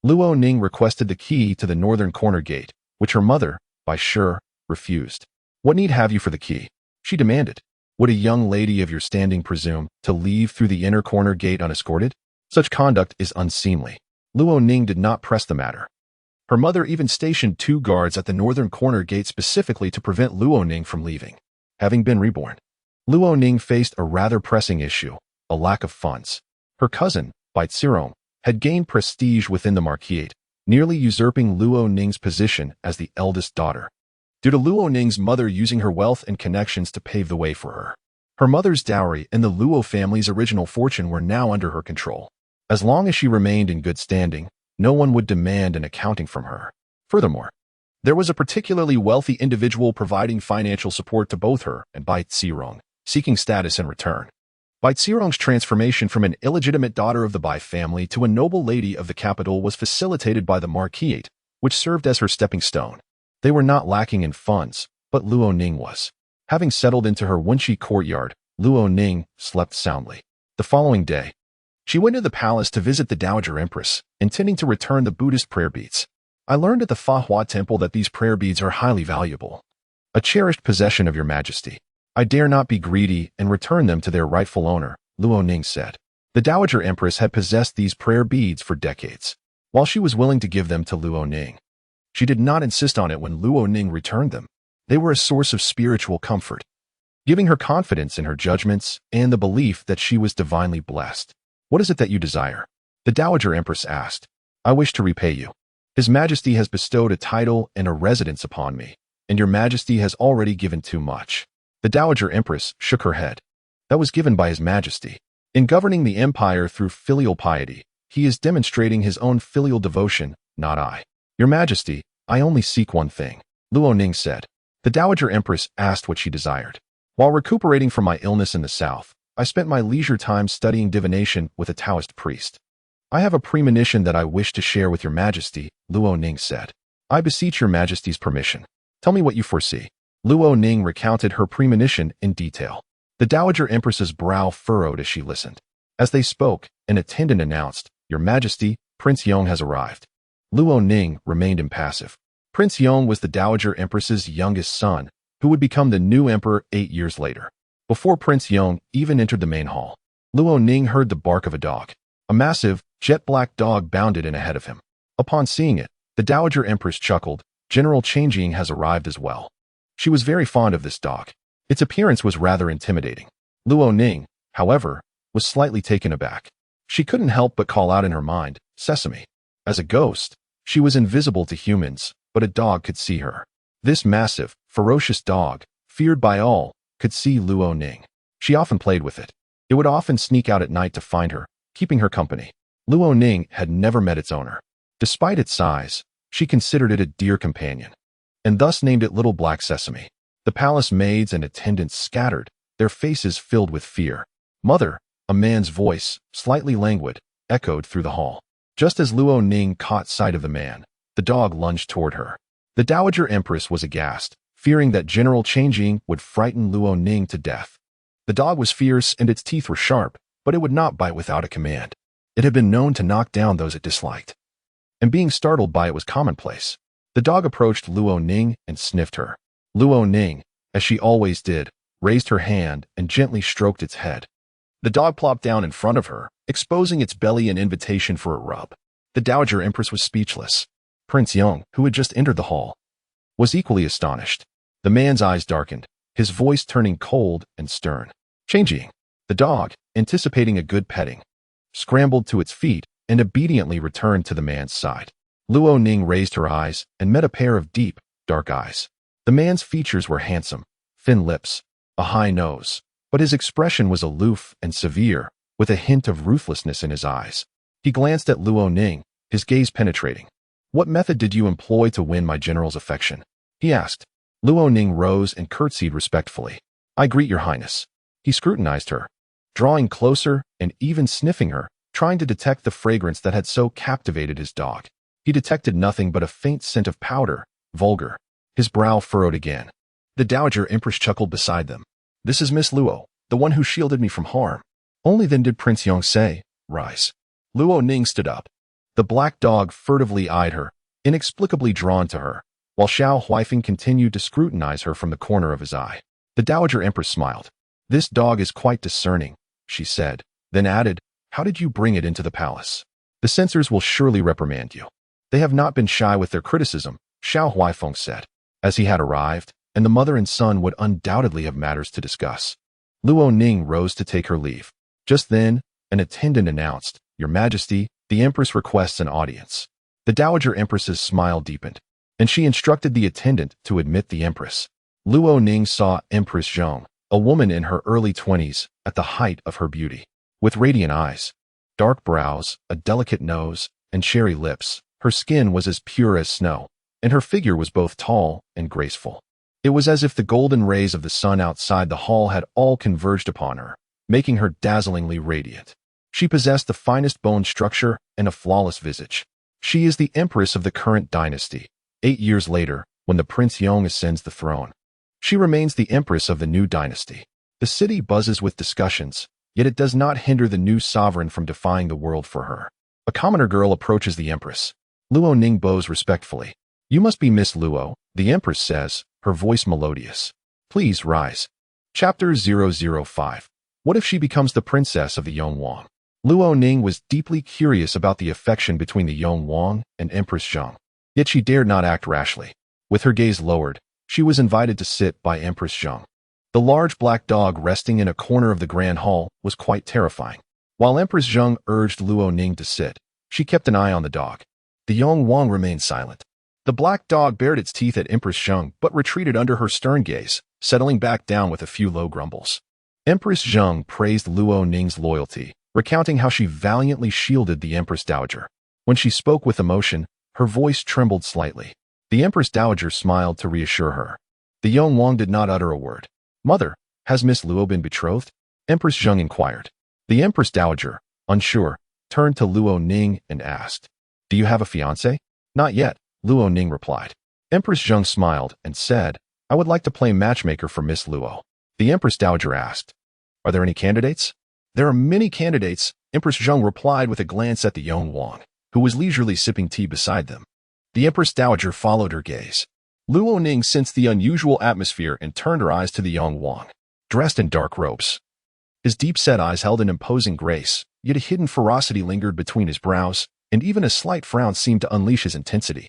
S1: Luo Ning requested the key to the northern corner gate, which her mother, Baisha, refused. What need have you for the key? She demanded. Would a young lady of your standing presume to leave through the inner corner gate unescorted? Such conduct is unseemly. Luo Ning did not press the matter. Her mother even stationed 2 guards at the northern corner gate specifically to prevent Luo Ning from leaving. Having been reborn, Luo Ning faced a rather pressing issue, a lack of funds. Her cousin, Bai Zirong, had gained prestige within the marquisate, nearly usurping Luo Ning's position as the eldest daughter, due to Luo Ning's mother using her wealth and connections to pave the way for her. Her mother's dowry and the Luo family's original fortune were now under her control. As long as she remained in good standing, no one would demand an accounting from her. Furthermore, there was a particularly wealthy individual providing financial support to both her and Bai Zirong, seeking status in return. Bai Zirong's transformation from an illegitimate daughter of the Bai family to a noble lady of the capital was facilitated by the marquisate, which served as her stepping stone. They were not lacking in funds, but Luo Ning was. Having settled into her Wenqi courtyard, Luo Ning slept soundly. The following day, she went to the palace to visit the Dowager Empress, intending to return the Buddhist prayer beads. I learned at the Fa Hua Temple that these prayer beads are highly valuable, a cherished possession of your majesty. I dare not be greedy and return them to their rightful owner, Luo Ning said. The Dowager Empress had possessed these prayer beads for decades. While she was willing to give them to Luo Ning, she did not insist on it when Luo Ning returned them. They were a source of spiritual comfort, giving her confidence in her judgments and the belief that she was divinely blessed. What is it that you desire? The Dowager Empress asked. I wish to repay you. His Majesty has bestowed a title and a residence upon me, and your Majesty has already given too much. The Dowager Empress shook her head. That was given by His Majesty. In governing the empire through filial piety, he is demonstrating his own filial devotion, not I. Your Majesty, I only seek one thing, Luo Ning said. The Dowager Empress asked what she desired. While recuperating from my illness in the south, I spent my leisure time studying divination with a Taoist priest. I have a premonition that I wish to share with your Majesty, Luo Ning said. I beseech your Majesty's permission. Tell me what you foresee. Luo Ning recounted her premonition in detail. The Dowager Empress's brow furrowed as she listened. As they spoke, an attendant announced, Your Majesty, Prince Yong has arrived. Luo Ning remained impassive. Prince Yong was the Dowager Empress's youngest son, who would become the new emperor 8 years later. Before Prince Yong even entered the main hall, Luo Ning heard the bark of a dog. A massive, jet-black dog bounded in ahead of him. Upon seeing it, the Dowager Empress chuckled. General Changjing has arrived as well. She was very fond of this dog. Its appearance was rather intimidating. Luo Ning, however, was slightly taken aback. She couldn't help but call out in her mind, Sesame. As a ghost, she was invisible to humans, but a dog could see her. This massive, ferocious dog, feared by all, could see Luo Ning. She often played with it. It would often sneak out at night to find her, keeping her company. Luo Ning had never met its owner. Despite its size, She considered it a dear companion, and thus named it Little Black Sesame. The palace maids and attendants scattered, their faces filled with fear. "Mother," a man's voice, slightly languid, echoed through the hall. Just as Luo Ning caught sight of the man, the dog lunged toward her. The Dowager Empress was aghast, fearing that General Changing would frighten Luo Ning to death. The dog was fierce and its teeth were sharp, but it would not bite without a command. It had been known to knock down those it disliked, and being startled by it was commonplace. The dog approached Luo Ning and sniffed her. Luo Ning, as she always did, raised her hand and gently stroked its head. The dog plopped down in front of her, exposing its belly in invitation for a rub. The Dowager Empress was speechless. Prince Yong, who had just entered the hall, was equally astonished. The man's eyes darkened, his voice turning cold and stern. Changing. The dog, anticipating a good petting, scrambled to its feet and obediently returned to the man's side. Luo Ning raised her eyes and met a pair of deep, dark eyes. The man's features were handsome, thin lips, a high nose, but his expression was aloof and severe, with a hint of ruthlessness in his eyes. He glanced at Luo Ning, his gaze penetrating. "What method did you employ to win my general's affection?" he asked. Luo Ning rose and curtsied respectfully. "I greet your highness." He scrutinized her, drawing closer and even sniffing her, trying to detect the fragrance that had so captivated his dog. He detected nothing but a faint scent of powder, vulgar. His brow furrowed again. The Dowager Empress chuckled beside them. "This is Miss Luo, the one who shielded me from harm." Only then did Prince Yong say, "Rise." Luo Ning stood up. The black dog furtively eyed her, inexplicably drawn to her, while Xiao Huifeng continued to scrutinize her from the corner of his eye. The Dowager Empress smiled. "This dog is quite discerning," she said, then added, "How did you bring it into the palace? The censors will surely reprimand you." "They have not been shy with their criticism," Xiao Huifeng said, as he had arrived, and the mother and son would undoubtedly have matters to discuss. Luo Ning rose to take her leave. Just then, an attendant announced, "Your Majesty, the Empress requests an audience." The Dowager Empress's smile deepened, and she instructed the attendant to admit the Empress. Luo Ning saw Empress Zheng, a woman in her early 20s, at the height of her beauty. With radiant eyes, dark brows, a delicate nose, and cherry lips, her skin was as pure as snow, and her figure was both tall and graceful. It was as if the golden rays of the sun outside the hall had all converged upon her, making her dazzlingly radiant. She possessed the finest bone structure and a flawless visage. She is the empress of the current dynasty. 8 years later, when the Prince Yong ascends the throne, she remains the empress of the new dynasty. The city buzzes with discussions, yet it does not hinder the new sovereign from defying the world for her. A commoner girl approaches the empress. Luo Ning bows respectfully. "You must be Miss Luo," the empress says, her voice melodious. "Please rise." Chapter 005. What if she becomes the princess of the Yongwang? Luo Ning was deeply curious about the affection between the Yongwang and Empress Zheng, yet she dared not act rashly. With her gaze lowered, she was invited to sit by Empress Zheng. The large black dog resting in a corner of the grand hall was quite terrifying. While Empress Zheng urged Luo Ning to sit, she kept an eye on the dog. The Yongwang remained silent. The black dog bared its teeth at Empress Zheng but retreated under her stern gaze, settling back down with a few low grumbles. Empress Zheng praised Luo Ning's loyalty, recounting how she valiantly shielded the Empress Dowager. When she spoke with emotion, her voice trembled slightly. The Empress Dowager smiled to reassure her. The Yongwang did not utter a word. "Mother, has Miss Luo been betrothed?" Empress Zheng inquired. The Empress Dowager, unsure, turned to Luo Ning and asked, "Do you have a fiancé?" "Not yet," Luo Ning replied. Empress Zheng smiled and said, "I would like to play matchmaker for Miss Luo." The Empress Dowager asked, "Are there any candidates?" "There are many candidates," Empress Zheng replied with a glance at the Yongwang, who was leisurely sipping tea beside them. The Empress Dowager followed her gaze. Luo Ning sensed the unusual atmosphere and turned her eyes to the Yongwang, dressed in dark robes. His deep-set eyes held an imposing grace, yet a hidden ferocity lingered between his brows, and even a slight frown seemed to unleash his intensity.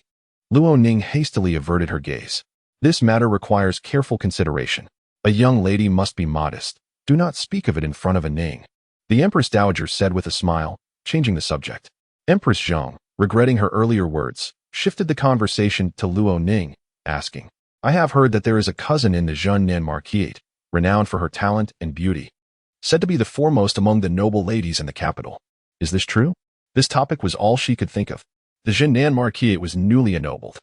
S1: Luo Ning hastily averted her gaze. This matter requires careful consideration. A young lady must be modest. Do not speak of it in front of a Ning. The Empress Dowager said with a smile, changing the subject. Empress Zheng, regretting her earlier words, shifted the conversation to Luo Ning, asking, "I have heard that there is a cousin in the Zhennan Marquise, renowned for her talent and beauty, said to be the foremost among the noble ladies in the capital. Is this true?" This topic was all she could think of. The Jinan Marquis was newly ennobled,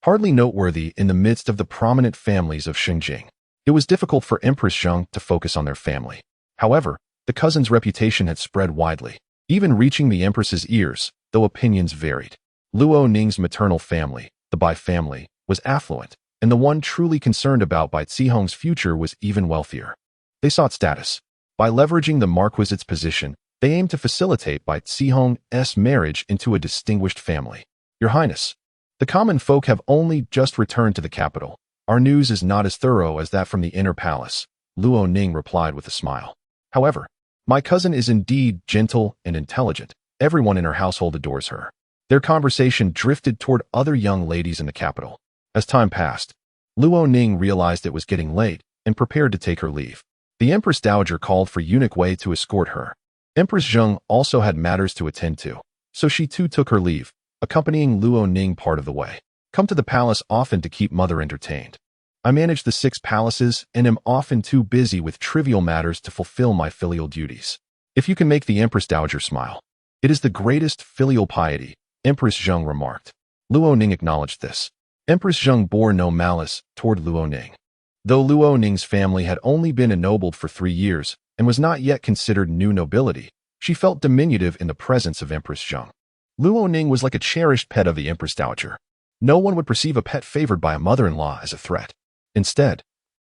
S1: hardly noteworthy in the midst of the prominent families of Xinjiang. It was difficult for Empress Zheng to focus on their family. However, the cousin's reputation had spread widely, even reaching the empress's ears, though opinions varied. Luo Ning's maternal family, the Bai family, was affluent, and the one truly concerned about Bai Zihong's future was even wealthier. They sought status. By leveraging the marquisate's position, they aimed to facilitate Bai Zihong's marriage into a distinguished family. Your Highness, the common folk have only just returned to the capital. Our news is not as thorough as that from the inner palace, Luo Ning replied with a smile. However, my cousin is indeed gentle and intelligent. Everyone in her household adores her. Their conversation drifted toward other young ladies in the capital. As time passed, Luo Ning realized it was getting late and prepared to take her leave. The Empress Dowager called for Eunuch Wei to escort her. Empress Zheng also had matters to attend to, so she too took her leave, accompanying Luo Ning part of the way. Come to the palace often to keep mother entertained. I manage the 6 palaces and am often too busy with trivial matters to fulfill my filial duties. If you can make the Empress Dowager smile, it is the greatest filial piety, Empress Zheng remarked. Luo Ning acknowledged this. Empress Zheng bore no malice toward Luo Ning. Though Luo Ning's family had only been ennobled for 3 years and was not yet considered new nobility, she felt diminutive in the presence of Empress Zheng. Luo Ning was like a cherished pet of the Empress Dowager. No one would perceive a pet favored by a mother-in-law as a threat. Instead,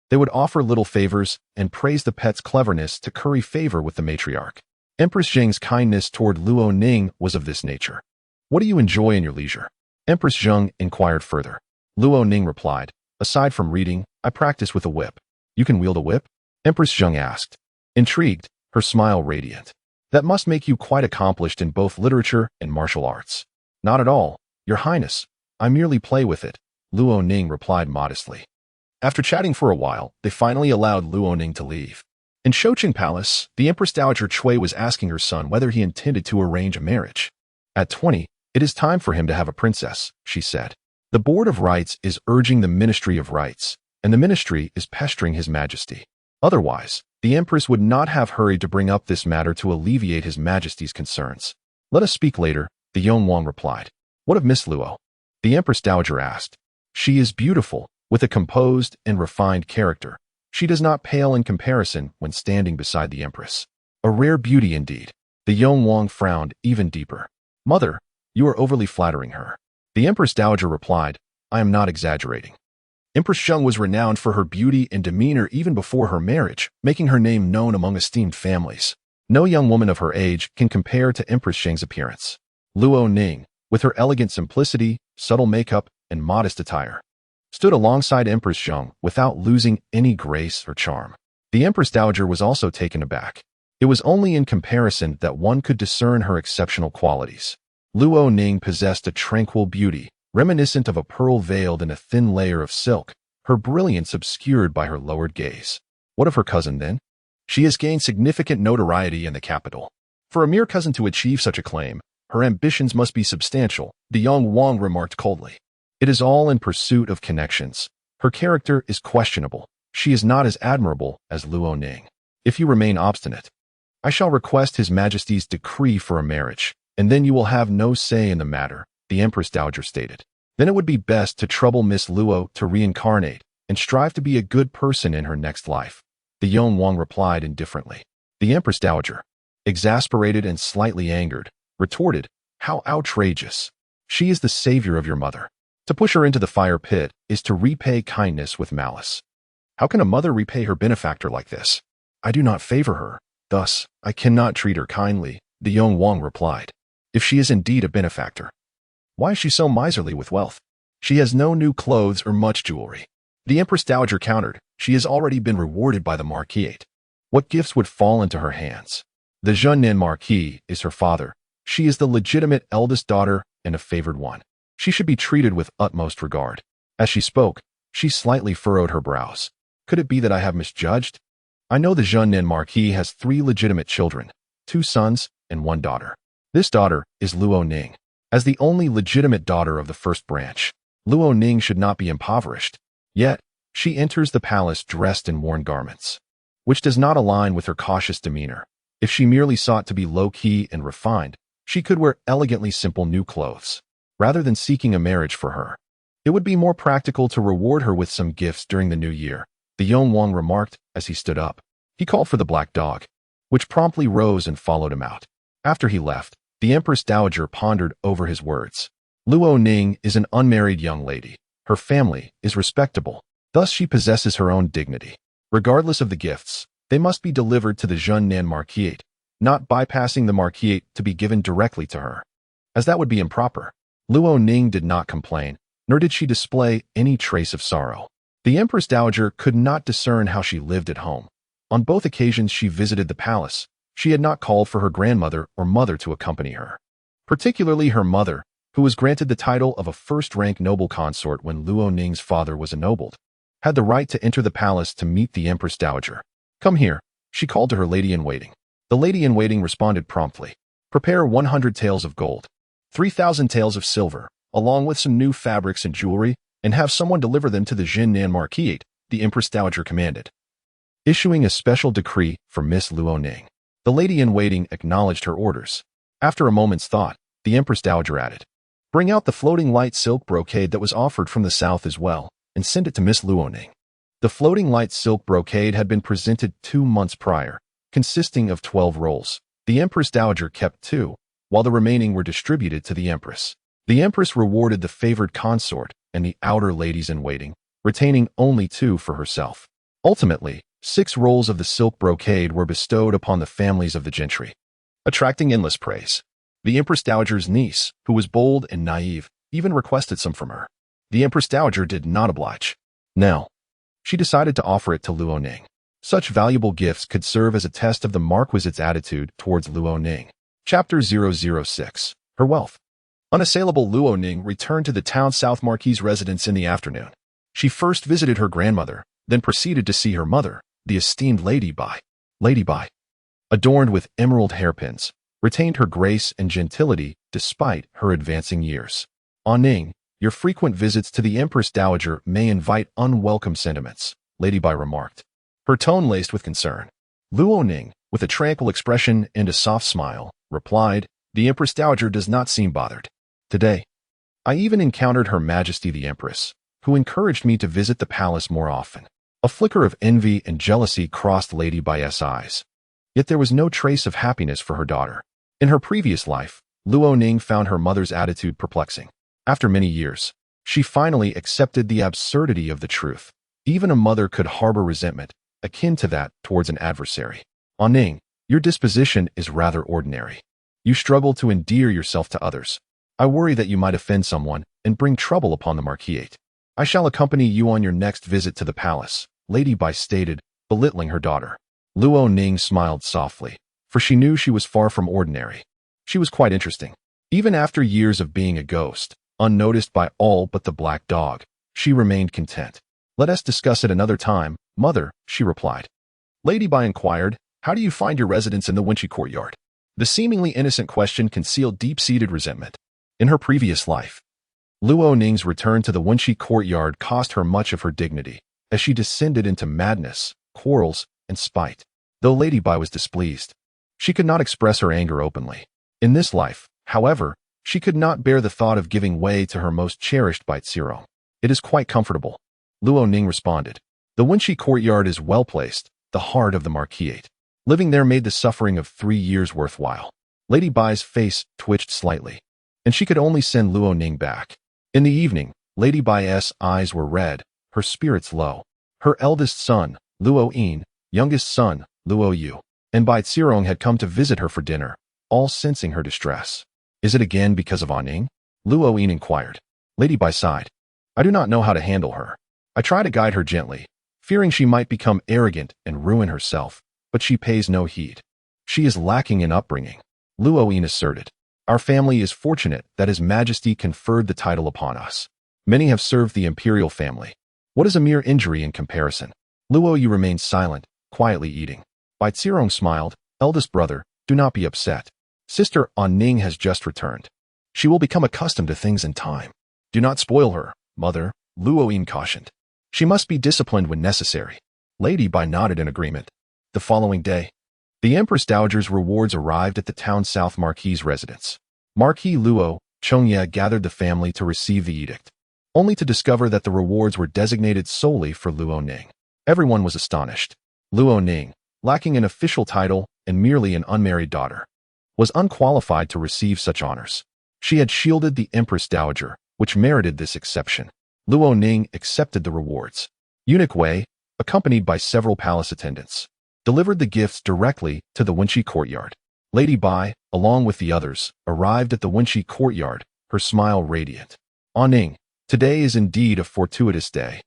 S1: they would offer little favors and praise the pet's cleverness to curry favor with the matriarch. Empress Zheng's kindness toward Luo Ning was of this nature. What do you enjoy in your leisure? Empress Zheng inquired further. Luo Ning replied, aside from reading, I practice with a whip. You can wield a whip? Empress Zheng asked. Intrigued, her smile radiant. That must make you quite accomplished in both literature and martial arts. Not at all, Your Highness. I merely play with it, Luo Ning replied modestly. After chatting for a while, they finally allowed Luo Ning to leave. In Shouqing Palace, the Empress Dowager Cui was asking her son whether he intended to arrange a marriage. At 20, it is time for him to have a princess, she said. The Board of Rites is urging the Ministry of Rites, and the ministry is pestering His Majesty. Otherwise, the Empress would not have hurried to bring up this matter to alleviate His Majesty's concerns. Let us speak later, the Yongwang replied. What of Miss Luo? The Empress Dowager asked. She is beautiful, with a composed and refined character. She does not pale in comparison when standing beside the Empress. A rare beauty indeed. The Yongwang frowned even deeper. Mother, you are overly flattering her. The Empress Dowager replied, I am not exaggerating. Empress Zheng was renowned for her beauty and demeanor even before her marriage, making her name known among esteemed families. No young woman of her age can compare to Empress Zheng's appearance. Luo Ning, with her elegant simplicity, subtle makeup, and modest attire, stood alongside Empress Zheng without losing any grace or charm. The Empress Dowager was also taken aback. It was only in comparison that one could discern her exceptional qualities. Luo Ning possessed a tranquil beauty, reminiscent of a pearl veiled in a thin layer of silk, her brilliance obscured by her lowered gaze. What of her cousin, then? She has gained significant notoriety in the capital. For a mere cousin to achieve such a claim, her ambitions must be substantial, the Yongwang remarked coldly. It is all in pursuit of connections. Her character is questionable. She is not as admirable as Luo Ning. If you remain obstinate, I shall request His Majesty's decree for a marriage, and then you will have no say in the matter, the Empress Dowager stated. Then it would be best to trouble Miss Luo to reincarnate and strive to be a good person in her next life. The Yongwang replied indifferently. The Empress Dowager, exasperated and slightly angered, retorted, How outrageous! She is the savior of your mother. To push her into the fire pit is to repay kindness with malice. How can a mother repay her benefactor like this? I do not favor her, thus I cannot treat her kindly, the Yongwang replied. If she is indeed a benefactor, why is she so miserly with wealth? She has no new clothes or much jewelry. The Empress Dowager countered, she has already been rewarded by the Marquis. What gifts would fall into her hands? The Jinan Marquis is her father. She is the legitimate eldest daughter and a favored one. She should be treated with utmost regard. As she spoke, she slightly furrowed her brows. Could it be that I have misjudged? I know the Jinan Marquis has 3 legitimate children, 2 sons and 1 daughter. This daughter is Luo Ning. As the only legitimate daughter of the first branch, Luo Ning should not be impoverished. Yet, she enters the palace dressed in worn garments, which does not align with her cautious demeanor. If she merely sought to be low-key and refined, she could wear elegantly simple new clothes. rather than seeking a marriage for her. It would be more practical to reward her with some gifts during the new year, the young Wang remarked as he stood up. He called for the black dog, which promptly rose and followed him out. After he left, the Empress Dowager pondered over his words. Luo Ning is an unmarried young lady. Her family is respectable. Thus she possesses her own dignity. Regardless of the gifts, they must be delivered to the Zhengnan Marquisate, not bypassing the Marquisate to be given directly to her, as that would be improper. Luo Ning did not complain, nor did she display any trace of sorrow. The Empress Dowager could not discern how she lived at home. On both occasions she visited the palace, she had not called for her grandmother or mother to accompany her. Particularly her mother, who was granted the title of a first-rank noble consort when Luo Ning's father was ennobled, had the right to enter the palace to meet the Empress Dowager. "Come here," she called to her lady-in-waiting. The lady-in-waiting responded promptly. "Prepare 100 taels of gold, 3,000 taels of silver, along with some new fabrics and jewelry, and have someone deliver them to the Zhengnan Marquisate," the Empress Dowager commanded, issuing a special decree for Miss Luo Ning. The lady-in-waiting acknowledged her orders. After a moment's thought, the Empress Dowager added, "Bring out the floating light silk brocade that was offered from the south as well, and send it to Miss Luo Ning." The floating light silk brocade had been presented 2 months prior, consisting of 12 rolls. The Empress Dowager kept 2, while the remaining were distributed to the Empress. The Empress rewarded the favored consort and the outer ladies-in-waiting, retaining only 2 for herself. Ultimately, 6 rolls of the silk brocade were bestowed upon the families of the gentry, attracting endless praise. The Empress Dowager's niece, who was bold and naive, even requested some from her. The Empress Dowager did not oblige. Now, she decided to offer it to Luo Ning. Such valuable gifts could serve as a test of the Marquisate's attitude towards Luo Ning. Chapter 006. Her wealth. Unassailable Luo Ning returned to the town South Marquis residence in the afternoon. She first visited her grandmother, then proceeded to see her mother, the esteemed Lady Bai. Lady Bai, adorned with emerald hairpins, retained her grace and gentility despite her advancing years. "Ah Ning, your frequent visits to the Empress Dowager may invite unwelcome sentiments," Lady Bai remarked, her tone laced with concern. Luo Ning, with a tranquil expression and a soft smile, replied, "The Empress Dowager does not seem bothered. Today, I even encountered Her Majesty the Empress, who encouraged me to visit the palace more often." A flicker of envy and jealousy crossed Lady Bai's eyes. Yet there was no trace of happiness for her daughter. In her previous life, Luo Ning found her mother's attitude perplexing. After many years, she finally accepted the absurdity of the truth. Even a mother could harbor resentment, akin to that towards an adversary. "Ah Ning, your disposition is rather ordinary. You struggle to endear yourself to others. I worry that you might offend someone and bring trouble upon the Marquisate. I shall accompany you on your next visit to the palace," Lady Bai stated, belittling her daughter. Luo Ning smiled softly, for she knew she was far from ordinary. She was quite interesting. Even after years of being a ghost, unnoticed by all but the black dog, she remained content. "Let us discuss it another time, mother," she replied. Lady Bai inquired, "How do you find your residence in the Wenqi courtyard?" The seemingly innocent question concealed deep-seated resentment. In her previous life, Luo Ning's return to the Wenqi courtyard cost her much of her dignity, as she descended into madness, quarrels, and spite. Though Lady Bai was displeased, she could not express her anger openly. In this life, however, she could not bear the thought of giving way to her most cherished Baitsiro. "It is quite comfortable," Luo Ning responded. "The Wenqi courtyard is well placed, the heart of the Marquisate. Living there made the suffering of 3 years worthwhile." Lady Bai's face twitched slightly, and she could only send Luo Ning back. In the evening, Lady Bai's eyes were red, her spirits low. Her eldest son, Luo Yin, youngest son, Luo Yu, and Baitsirong had come to visit her for dinner, all sensing her distress. "Is it again because of Ah Ning?" Luo Yin inquired. Lady Bai sighed. "I do not know how to handle her. I try to guide her gently, fearing she might become arrogant and ruin herself, but she pays no heed. She is lacking in upbringing," Luo Yin asserted. "Our family is fortunate that His Majesty conferred the title upon us. Many have served the imperial family. What is a mere injury in comparison?" Luo Yu remained silent, quietly eating. Baitsirong smiled. "Eldest brother, do not be upset. Sister Ah Ning has just returned. She will become accustomed to things in time. Do not spoil her, mother," Luo Yin cautioned. "She must be disciplined when necessary." Lady Bai nodded in agreement. The following day, the Empress Dowager's rewards arrived at the town South Marquis residence. Marquis Luo, Chongye gathered the family to receive the edict, only to discover that the rewards were designated solely for Luo Ning. Everyone was astonished. Luo Ning, lacking an official title and merely an unmarried daughter, was unqualified to receive such honors. She had shielded the Empress Dowager, which merited this exception. Luo Ning accepted the rewards. Eunuch Wei, accompanied by several palace attendants, delivered the gifts directly to the Wenqi courtyard. Lady Bai, along with the others, arrived at the Wenqi courtyard, her smile radiant. "Ah Ning, today is indeed a fortuitous day.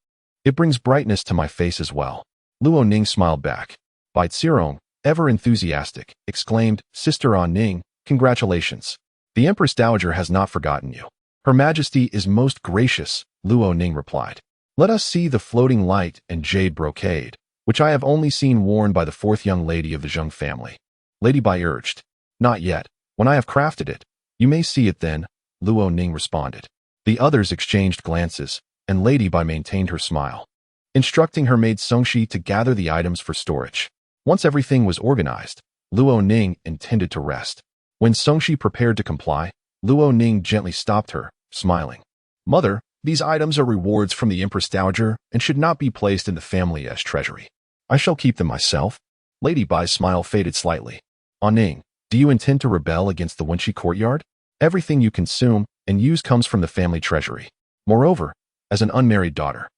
S1: It brings brightness to my face as well." Luo Ning smiled back. Bai Zirong, ever enthusiastic, exclaimed, "Sister Ah Ning, congratulations. The Empress Dowager has not forgotten you." "Her Majesty is most gracious," Luo Ning replied. "Let us see the floating light and jade brocade, which I have only seen worn by the fourth young lady of the Zheng family." Lady Bai urged. "Not yet. When I have crafted it, you may see it then," Luo Ning responded. The others exchanged glances, and Lady Bai maintained her smile, instructing her maid Songshi to gather the items for storage. Once everything was organized, Luo Ning intended to rest. When Songshi prepared to comply, Luo Ning gently stopped her, smiling. "Mother, these items are rewards from the Empress Dowager and should not be placed in the family as treasury. I shall keep them myself." Lady Bai's smile faded slightly. "Ah Ning, do you intend to rebel against the Wenqi courtyard? Everything you consume and use comes from the family treasury. Moreover, as an unmarried daughter,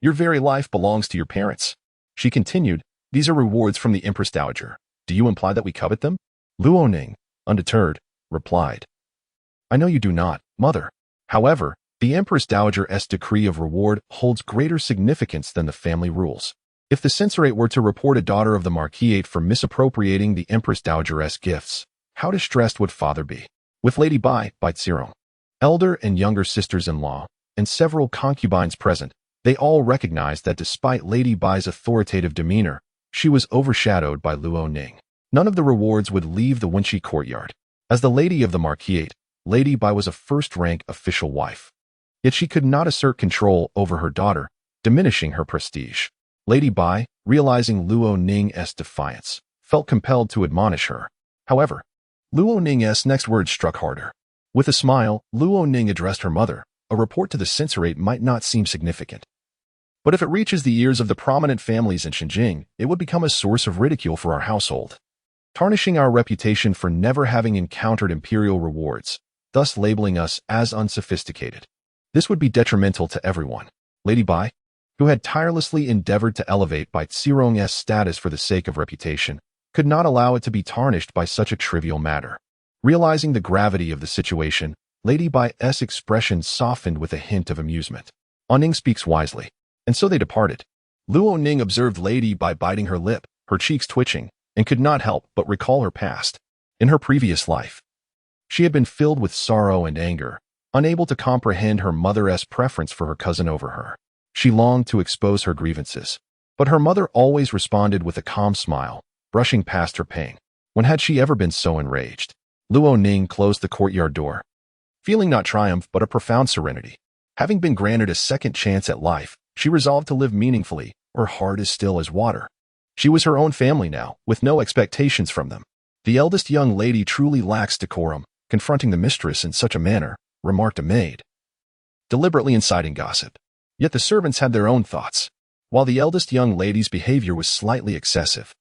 S1: your very life belongs to your parents." She continued, "These are rewards from the Empress Dowager. Do you imply that we covet them?" Luo Ning, undeterred, replied, "I know you do not, mother. However, the Empress Dowager's decree of reward holds greater significance than the family rules. If the censorate were to report a daughter of the Marquisate for misappropriating the Empress Dowager's gifts, how distressed would father be?" With Lady Bai Zirong, elder and younger sisters-in-law, and several concubines present, they all recognized that despite Lady Bai's authoritative demeanor, she was overshadowed by Luo Ning. None of the rewards would leave the Wenqi courtyard. As the lady of the Marquisate, Lady Bai was a first-rank official wife. Yet she could not assert control over her daughter, diminishing her prestige. Lady Bai, realizing Luo Ning's defiance, felt compelled to admonish her. However, Luo Ning's next words struck harder. With a smile, Luo Ning addressed her mother. "A report to the censorate might not seem significant, but if it reaches the ears of the prominent families in Xinjiang, it would become a source of ridicule for our household, tarnishing our reputation for never having encountered imperial rewards, thus labeling us as unsophisticated. This would be detrimental to everyone." Lady Bai, who had tirelessly endeavored to elevate Bai Zirong's status for the sake of reputation, could not allow it to be tarnished by such a trivial matter. Realizing the gravity of the situation, Lady Bai's expression softened with a hint of amusement. "Ah Ning speaks wisely." And so they departed. Luo Ning observed Lady Bai biting her lip, her cheeks twitching, and could not help but recall her past. In her previous life, she had been filled with sorrow and anger, unable to comprehend her mother's preference for her cousin over her. She longed to expose her grievances, but her mother always responded with a calm smile, brushing past her pain. When had she ever been so enraged? Luo Ning closed the courtyard door, feeling not triumph but a profound serenity. Having been granted a second chance at life, she resolved to live meaningfully, her heart as still as water. She was her own family now, with no expectations from them. "The eldest young lady truly lacks decorum, confronting the mistress in such a manner," remarked a maid, deliberately inciting gossip. Yet the servants had their own thoughts. While the eldest young lady's behavior was slightly excessive,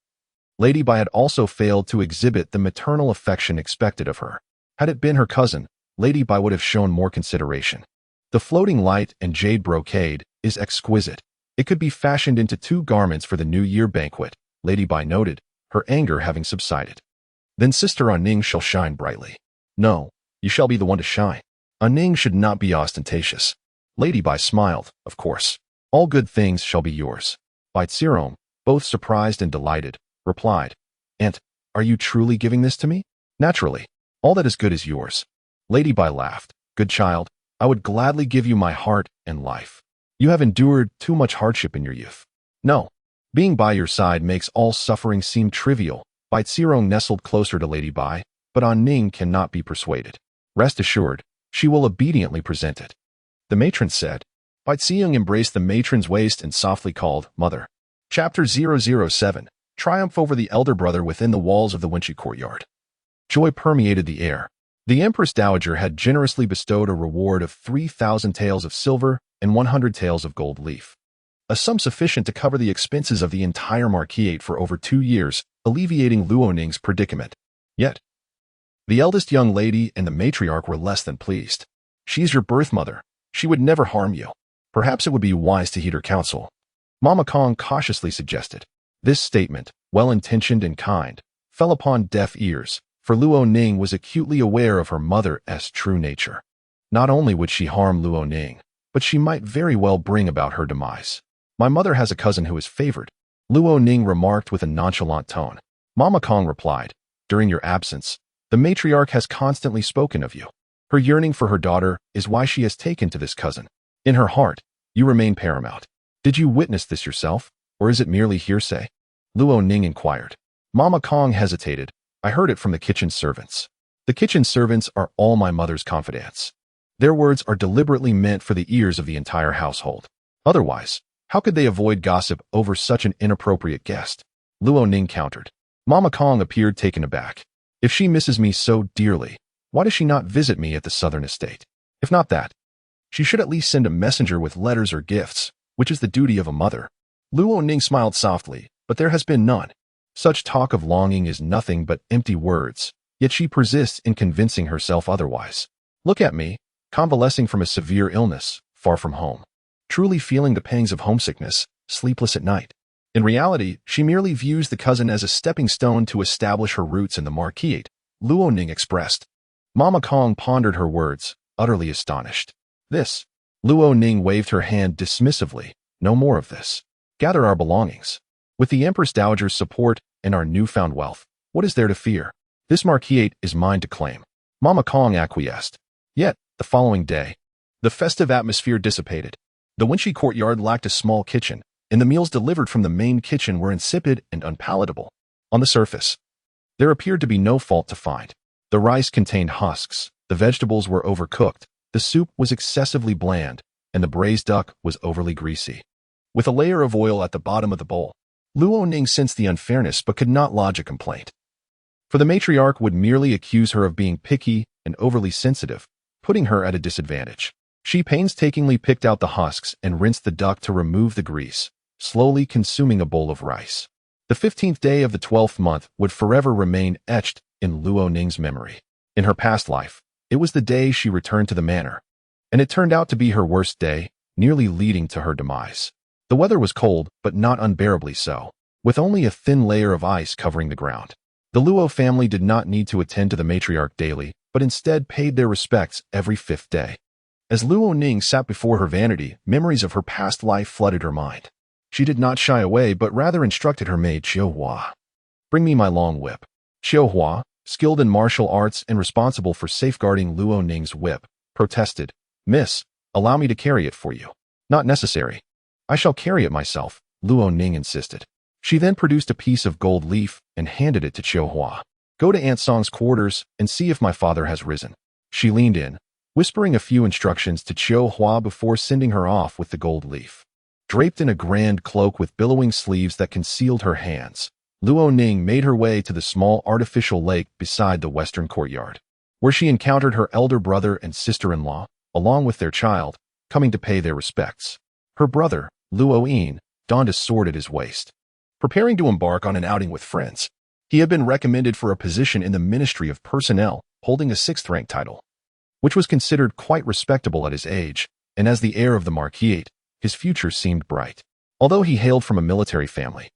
S1: Lady Bai had also failed to exhibit the maternal affection expected of her. Had it been her cousin, Lady Bai would have shown more consideration. The floating light and jade brocade is exquisite. It could be fashioned into 2 garments for the New Year banquet, Lady Bai noted, her anger having subsided. "Then Sister Ah Ning shall shine brightly." "No, you shall be the one to shine. Ah Ning should not be ostentatious." Lady Bai smiled, "Of course. All good things shall be yours." Bai Zirong, both surprised and delighted, replied, "Aunt, are you truly giving this to me?" "Naturally. All that is good is yours." Lady Bai laughed. "Good child, I would gladly give you my heart and life. You have endured too much hardship in your youth. No, being by your side makes all suffering seem trivial." Bai Zirong nestled closer to Lady Bai, but Ah Ning cannot be persuaded. Rest assured, she will obediently present it. The matron said. Bai Zirong embraced the matron's waist and softly called, "Mother." Chapter 007. Triumph over the elder brother within the walls of the Wenqi courtyard. Joy permeated the air. The Empress Dowager had generously bestowed a reward of 3,000 taels of silver and 100 taels of gold leaf, a sum sufficient to cover the expenses of the entire marquisate for over 2 years, alleviating Luo Ning's predicament. Yet, the eldest young lady and the matriarch were less than pleased. "She's your birth mother. She would never harm you. Perhaps it would be wise to heed her counsel," Mama Kong cautiously suggested. This statement, well-intentioned and kind, fell upon deaf ears, for Luo Ning was acutely aware of her mother's true nature. Not only would she harm Luo Ning, but she might very well bring about her demise. "My mother has a cousin who is favored," Luo Ning remarked with a nonchalant tone. Mama Kong replied, "During your absence, the matriarch has constantly spoken of you. Her yearning for her daughter is why she has taken to this cousin. In her heart, you remain paramount. Did you witness this yourself, or is it merely hearsay?" Luo Ning inquired. Mama Kong hesitated. "I heard it from the kitchen servants. The kitchen servants are all my mother's confidants. Their words are deliberately meant for the ears of the entire household. Otherwise, how could they avoid gossip over such an inappropriate guest?" Luo Ning countered. Mama Kong appeared taken aback. "If she misses me so dearly, why does she not visit me at the southern estate? If not that, she should at least send a messenger with letters or gifts, which is the duty of a mother." Luo Ning smiled softly, but there has been none. Such talk of longing is nothing but empty words, yet she persists in convincing herself otherwise. "Look at me, convalescing from a severe illness, far from home, truly feeling the pangs of homesickness, sleepless at night." In reality, she merely views the cousin as a stepping stone to establish her roots in the marquisate, Luo Ning expressed. Mama Kong pondered her words, utterly astonished. "This," Luo Ning waved her hand dismissively, "no more of this. Gather our belongings. With the Empress Dowager's support and our newfound wealth, what is there to fear? This marquisate is mine to claim." Mama Kong acquiesced. Yet, the following day, the festive atmosphere dissipated. The Wenchi courtyard lacked a small kitchen, and the meals delivered from the main kitchen were insipid and unpalatable. On the surface, there appeared to be no fault to find. The rice contained husks, the vegetables were overcooked, the soup was excessively bland, and the braised duck was overly greasy, with a layer of oil at the bottom of the bowl. Luo Ning sensed the unfairness but could not lodge a complaint, for the matriarch would merely accuse her of being picky and overly sensitive, putting her at a disadvantage. She painstakingly picked out the husks and rinsed the duck to remove the grease, slowly consuming a bowl of rice. The 15th day of the 12th month would forever remain etched in Luo Ning's memory. In her past life, it was the day she returned to the manor, and it turned out to be her worst day, nearly leading to her demise. The weather was cold, but not unbearably so, with only a thin layer of ice covering the ground. The Luo family did not need to attend to the matriarch daily, but instead paid their respects every 5th day. As Luo Ning sat before her vanity, memories of her past life flooded her mind. She did not shy away, but rather instructed her maid Qiu Hua. "Bring me my long whip." Qiu Hua, skilled in martial arts and responsible for safeguarding Luo Ning's whip, protested, "Miss, allow me to carry it for you." "Not necessary. I shall carry it myself," Luo Ning insisted. She then produced a piece of gold leaf and handed it to Qiu Hua. "Go to Aunt Song's quarters and see if my father has risen." She leaned in, whispering a few instructions to Qiu Hua before sending her off with the gold leaf. Draped in a grand cloak with billowing sleeves that concealed her hands, Luo Ning made her way to the small artificial lake beside the western courtyard, where she encountered her elder brother and sister-in-law, along with their child, coming to pay their respects. Her brother, Luo Yin, donned a sword at his waist, preparing to embark on an outing with friends. He had been recommended for a position in the Ministry of Personnel, holding a 6th rank title, which was considered quite respectable at his age, and as the heir of the marquisate, his future seemed bright. Although he hailed from a military family,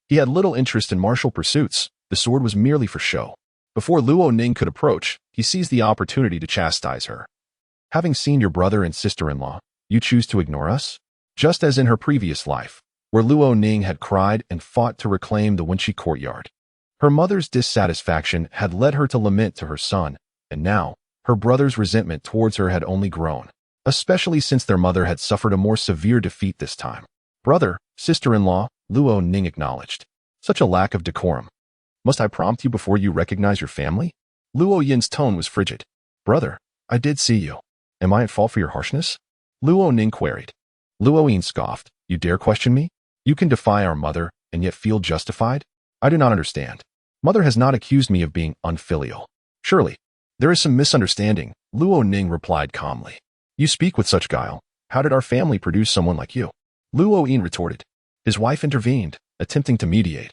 S1: he had little interest in martial pursuits. The sword was merely for show. Before Luo Ning could approach, he seized the opportunity to chastise her. "Having seen your brother and sister-in-law, you choose to ignore us?" Just as in her previous life, where Luo Ning had cried and fought to reclaim the Wenchi courtyard. Her mother's dissatisfaction had led her to lament to her son, and now, her brother's resentment towards her had only grown, especially since their mother had suffered a more severe defeat this time. "Brother, sister-in-law," Luo Ning acknowledged. "Such a lack of decorum. Must I prompt you before you recognize your family?" Luo Yin's tone was frigid. "Brother, I did see you. Am I at fault for your harshness?" Luo Ning queried. Luo Yin scoffed. "You dare question me? You can defy our mother and yet feel justified? I do not understand. Mother has not accused me of being unfilial. Surely, There is some misunderstanding, Luo Ning replied calmly. You speak with such guile. How did our family produce someone like you? Luo Yin retorted. His wife intervened, attempting to mediate.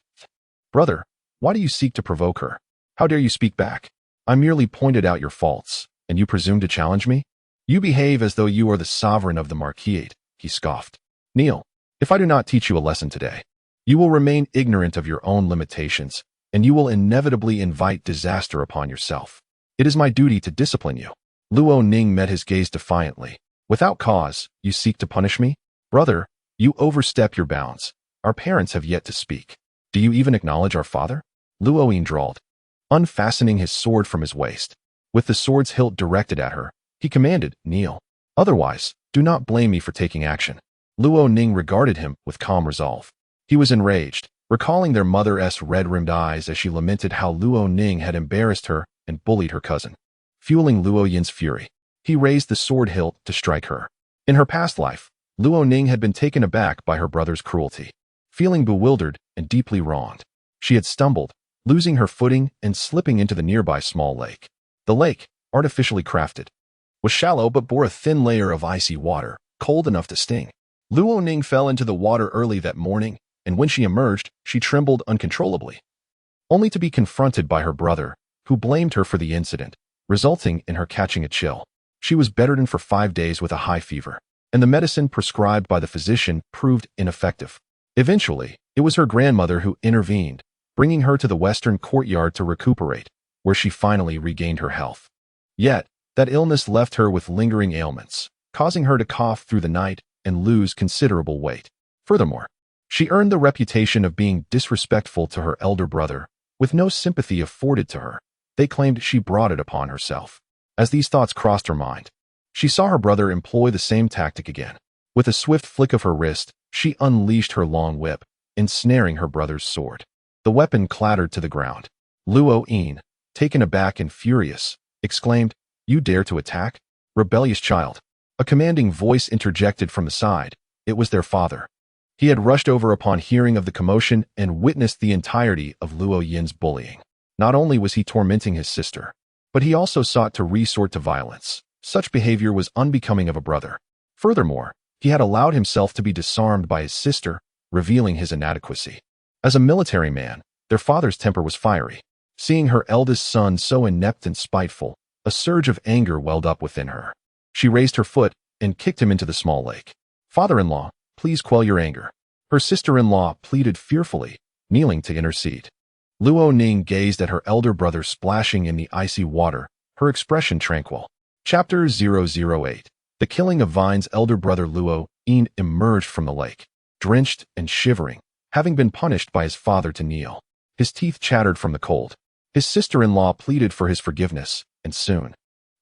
S1: Brother, why do you seek to provoke her? How dare you speak back? I merely pointed out your faults, and you presume to challenge me? You behave as though you are the sovereign of the Marquisate, he scoffed. Kneel. If I do not teach you a lesson today, you will remain ignorant of your own limitations, and you will inevitably invite disaster upon yourself. It is my duty to discipline you. Luo Ning met his gaze defiantly. Without cause, you seek to punish me? Brother, you overstep your bounds. Our parents have yet to speak. Do you even acknowledge our father? Luo Yin drawled, unfastening his sword from his waist. With the sword's hilt directed at her, he commanded, kneel. Otherwise, do not blame me for taking action. Luo Ning regarded him with calm resolve. He was enraged, recalling their mother's red-rimmed eyes as she lamented how Luo Ning had embarrassed her and bullied her cousin. Fueling Luo Yin's fury, he raised the sword hilt to strike her. In her past life, Luo Ning had been taken aback by her brother's cruelty. Feeling bewildered and deeply wronged, she had stumbled, losing her footing and slipping into the nearby small lake. The lake, artificially crafted, was shallow but bore a thin layer of icy water, cold enough to sting. Luo Ning fell into the water early that morning, and when she emerged, she trembled uncontrollably, only to be confronted by her brother, who blamed her for the incident, resulting in her catching a chill. She was bedridden for 5 days with a high fever, and the medicine prescribed by the physician proved ineffective. Eventually, it was her grandmother who intervened, bringing her to the western courtyard to recuperate, where she finally regained her health. Yet, that illness left her with lingering ailments, causing her to cough through the night and lose considerable weight. Furthermore, she earned the reputation of being disrespectful to her elder brother, with no sympathy afforded to her. They claimed she brought it upon herself. As these thoughts crossed her mind, she saw her brother employ the same tactic again. With a swift flick of her wrist, she unleashed her long whip, ensnaring her brother's sword. The weapon clattered to the ground. Luo Yin, taken aback and furious, exclaimed, You dare to attack? Rebellious child. A commanding voice interjected from the side. It was their father. He had rushed over upon hearing of the commotion and witnessed the entirety of Luo Yin's bullying. Not only was he tormenting his sister, but he also sought to resort to violence. Such behavior was unbecoming of a brother. Furthermore, he had allowed himself to be disarmed by his sister, revealing his inadequacy. As a military man, their father's temper was fiery. Seeing her eldest son so inept and spiteful, a surge of anger welled up within her. She raised her foot and kicked him into the small lake. Father-in-law, please quell your anger. Her sister-in-law pleaded fearfully, kneeling to intercede. Luo Ning gazed at her elder brother splashing in the icy water, her expression tranquil. Chapter 008. The killing of Vine's elder brother Luo Yin emerged from the lake, drenched and shivering, having been punished by his father to kneel. His teeth chattered from the cold. His sister-in-law pleaded for his forgiveness, and soon,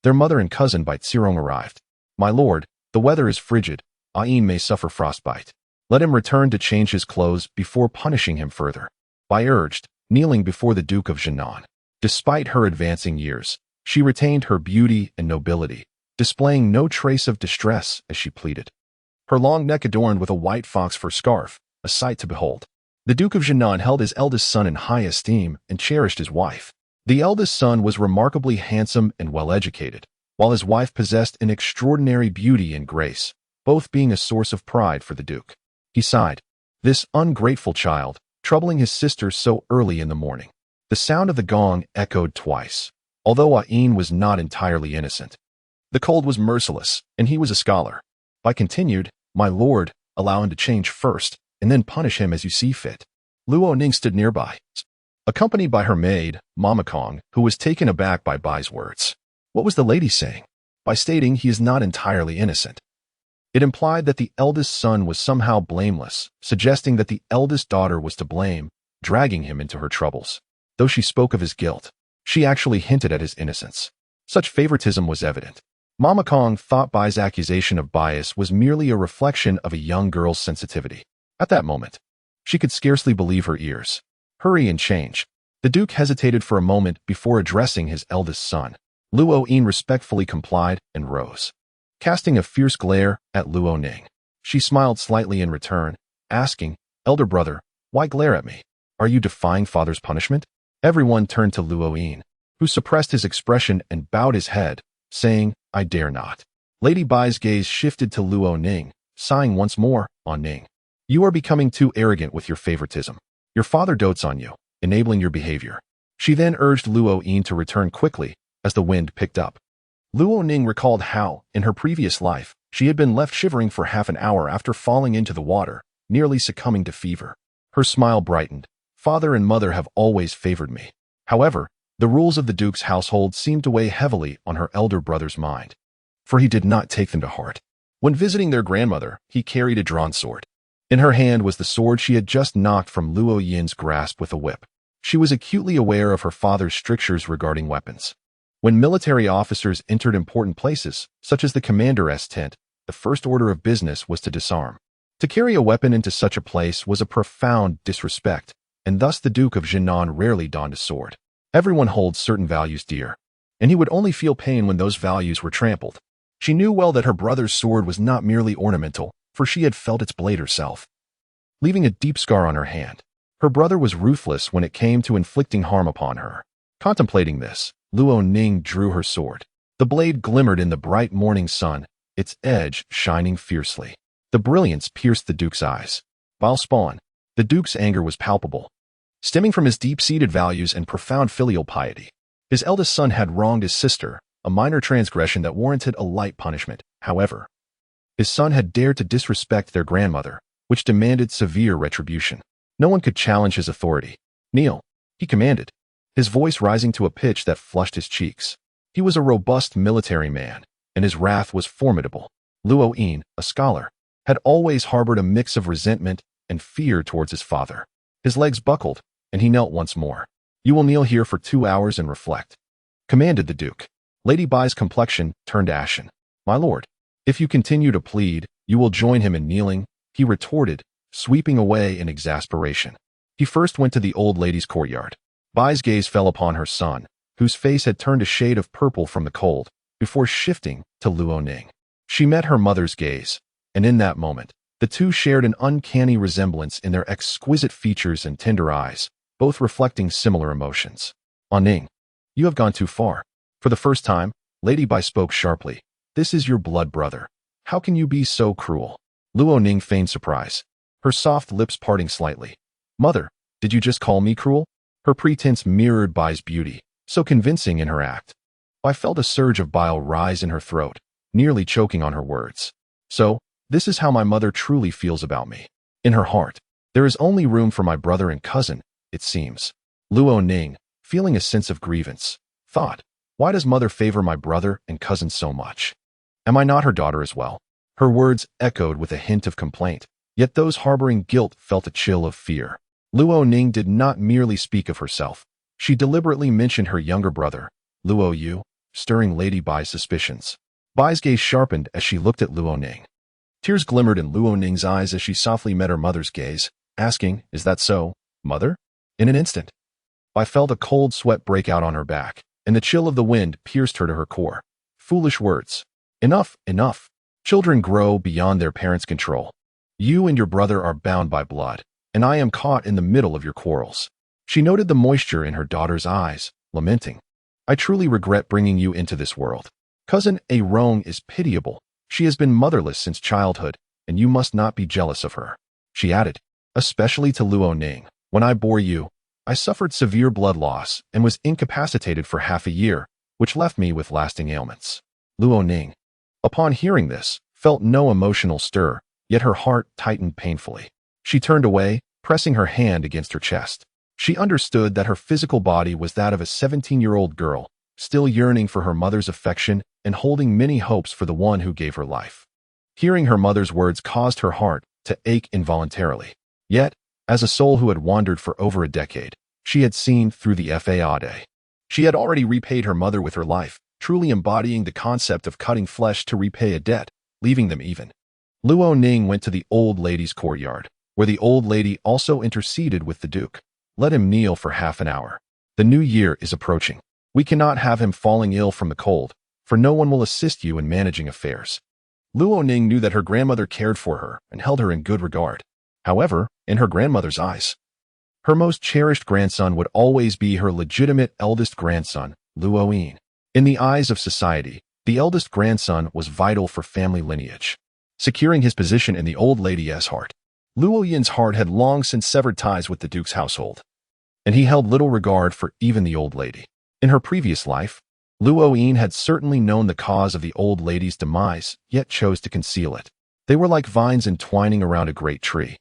S1: their mother and cousin Bai Zirong arrived. My lord, the weather is frigid. Yin may suffer frostbite. Let him return to change his clothes before punishing him further. Bai urged, kneeling before the Duke of Jinan. Despite her advancing years, she retained her beauty and nobility, displaying no trace of distress as she pleaded. Her long neck adorned with a white fox fur scarf, a sight to behold. The Duke of Jinan held his eldest son in high esteem and cherished his wife. The eldest son was remarkably handsome and well-educated, while his wife possessed an extraordinary beauty and grace, both being a source of pride for the Duke. He sighed. This ungrateful child, troubling his sister so early in the morning. The sound of the gong echoed twice, although Yin was not entirely innocent. The cold was merciless, and he was a scholar. Bai continued, My lord, allow him to change first, and then punish him as you see fit. Luo Ning stood nearby, accompanied by her maid, Mama Kong, who was taken aback by Bai's words. What was the lady saying? By stating he is not entirely innocent, it implied that the eldest son was somehow blameless, suggesting that the eldest daughter was to blame, dragging him into her troubles. Though she spoke of his guilt, she actually hinted at his innocence. Such favoritism was evident. Mama Kong thought Bai's accusation of bias was merely a reflection of a young girl's sensitivity. At that moment, she could scarcely believe her ears. Hurry and change. The Duke hesitated for a moment before addressing his eldest son. Luo Yin respectfully complied and rose, casting a fierce glare at Luo Ning. She smiled slightly in return, asking, Elder brother, why glare at me? Are you defying father's punishment? Everyone turned to Luo Yin, who who suppressed his expression and bowed his head, saying, "I dare not." Lady Bai's gaze shifted to Luo Ning, sighing once more, "On Ning. You are becoming too arrogant with your favoritism. Your father dotes on you, enabling your behavior." She then urged Luo Yin to return quickly as the wind picked up. Luo Ning recalled how, in her previous life, she had been left shivering for half an hour after falling into the water, nearly succumbing to fever. Her smile brightened. "Father and mother have always favored me." However, the rules of the Duke's household seemed to weigh heavily on her elder brother's mind, for he did not take them to heart. When visiting their grandmother, he carried a drawn sword. In her hand was the sword she had just knocked from Luo Yin's grasp with a whip. She was acutely aware of her father's strictures regarding weapons. When military officers entered important places, such as the commander's tent, the first order of business was to disarm. To carry a weapon into such a place was a profound disrespect, and thus the Duke of Jinan rarely donned a sword. Everyone holds certain values dear, and he would only feel pain when those values were trampled. She knew well that her brother's sword was not merely ornamental, for she had felt its blade herself, leaving a deep scar on her hand. Her brother was ruthless when it came to inflicting harm upon her. Contemplating this, Luo Ning drew her sword. The blade glimmered in the bright morning sun, its edge shining fiercely. The brilliance pierced the Duke's eyes. While spawn, the Duke's anger was palpable, stemming from his deep-seated values and profound filial piety. His eldest son had wronged his sister, a minor transgression that warranted a light punishment. However, his son had dared to disrespect their grandmother, which demanded severe retribution. No one could challenge his authority. "Kneel," he commanded, his voice rising to a pitch that flushed his cheeks. He was a robust military man, and his wrath was formidable. Luo Yin, a scholar, had always harbored a mix of resentment and fear towards his father. His legs buckled, and he knelt once more. "You will kneel here for 2 hours and reflect," commanded the Duke. Lady Bai's complexion turned ashen. "My lord, if you continue to plead, you will join him in kneeling," he retorted, sweeping away in exasperation. He first went to the old lady's courtyard. Bai's gaze fell upon her son, whose face had turned a shade of purple from the cold, before shifting to Luo Ning. She met her mother's gaze, and in that moment, the two shared an uncanny resemblance in their exquisite features and tender eyes, both reflecting similar emotions. "On Ning, you have gone too far." For the first time, Lady Bai spoke sharply. "This is your blood brother. How can you be so cruel?" Luo Ning feigned surprise, her soft lips parting slightly. "Mother, did you just call me cruel?" Her pretense mirrored Bai's beauty, so convincing in her act. Bai felt a surge of bile rise in her throat, nearly choking on her words. "So, this is how my mother truly feels about me. In her heart, there is only room for my brother and cousin, it seems." Luo Ning, feeling a sense of grievance, thought, "Why does mother favor my brother and cousin so much? Am I not her daughter as well?" Her words echoed with a hint of complaint, yet those harboring guilt felt a chill of fear. Luo Ning did not merely speak of herself. She deliberately mentioned her younger brother, Luo Yu, stirring Lady Bai's suspicions. Bai's gaze sharpened as she looked at Luo Ning. Tears glimmered in Luo Ning's eyes as she softly met her mother's gaze, asking, "Is that so, mother?" In an instant, Bai felt a cold sweat break out on her back, and the chill of the wind pierced her to her core. Foolish words. Enough, enough. Children grow beyond their parents' control. You and your brother are bound by blood, and I am caught in the middle of your quarrels. She noted the moisture in her daughter's eyes, lamenting. "I truly regret bringing you into this world. Cousin A Rong is pitiable. She has been motherless since childhood, and you must not be jealous of her." She added, "Especially to Luo Ning. When I bore you, I suffered severe blood loss and was incapacitated for half a year, which left me with lasting ailments." Luo Ning, upon hearing this, felt no emotional stir, yet her heart tightened painfully. She turned away, pressing her hand against her chest. She understood that her physical body was that of a 17-year-old girl, still yearning for her mother's affection and holding many hopes for the one who gave her life. Hearing her mother's words caused her heart to ache involuntarily. Yet, as a soul who had wandered for over a decade, she had seen through the facade. She had already repaid her mother with her life, truly embodying the concept of cutting flesh to repay a debt, leaving them even. Luo Ning went to the old lady's courtyard, where the old lady also interceded with the Duke. "Let him kneel for half an hour. The new year is approaching. We cannot have him falling ill from the cold, for no one will assist you in managing affairs." Luo Ning knew that her grandmother cared for her and held her in good regard. However, in her grandmother's eyes, her most cherished grandson would always be her legitimate eldest grandson, Luoyin. In the eyes of society, the eldest grandson was vital for family lineage, securing his position in the old lady's heart. Luoyin's heart had long since severed ties with the duke's household, and he held little regard for even the old lady. In her previous life, Luoyin had certainly known the cause of the old lady's demise, yet chose to conceal it. They were like vines entwining around a great tree,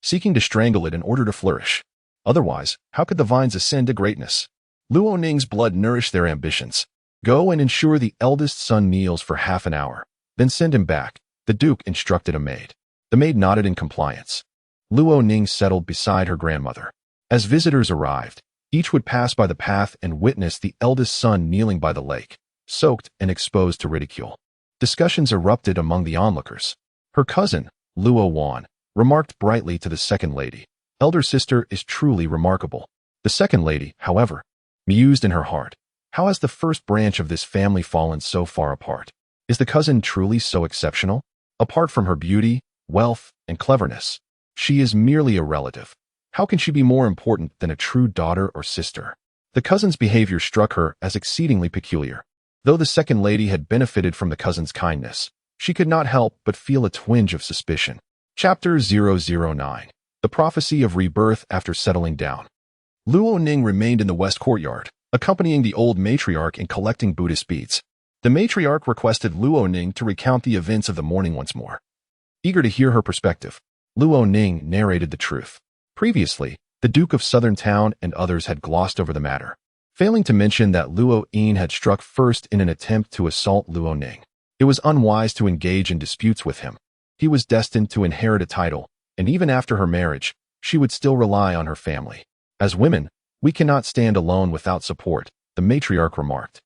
S1: seeking to strangle it in order to flourish. Otherwise, how could the vines ascend to greatness? Luo Ning's blood nourished their ambitions. Go and ensure the eldest son kneels for half an hour, then send him back, the duke instructed a maid. The maid nodded in compliance. Luo Ning settled beside her grandmother. As visitors arrived, each would pass by the path and witness the eldest son kneeling by the lake, soaked and exposed to ridicule. Discussions erupted among the onlookers. Her cousin, Luo Wan, remarked brightly to the second lady, "Elder sister is truly remarkable." The second lady, however, mused in her heart, "How has the first branch of this family fallen so far apart? Is the cousin truly so exceptional? Apart from her beauty, wealth, and cleverness, she is merely a relative. How can she be more important than a true daughter or sister?" The cousin's behavior struck her as exceedingly peculiar. Though the second lady had benefited from the cousin's kindness, she could not help but feel a twinge of suspicion. Chapter 009. The Prophecy of Rebirth After Settling Down. Luo Ning remained in the west courtyard, accompanying the old matriarch in collecting Buddhist beads. The matriarch requested Luo Ning to recount the events of the morning once more. Eager to hear her perspective, Luo Ning narrated the truth. Previously, the Duke of Southern Town and others had glossed over the matter, failing to mention that Luo Yin had struck first in an attempt to assault Luo Ning. It was unwise to engage in disputes with him. He was destined to inherit a title, and even after her marriage, she would still rely on her family. As women, we cannot stand alone without support, the matriarch remarked.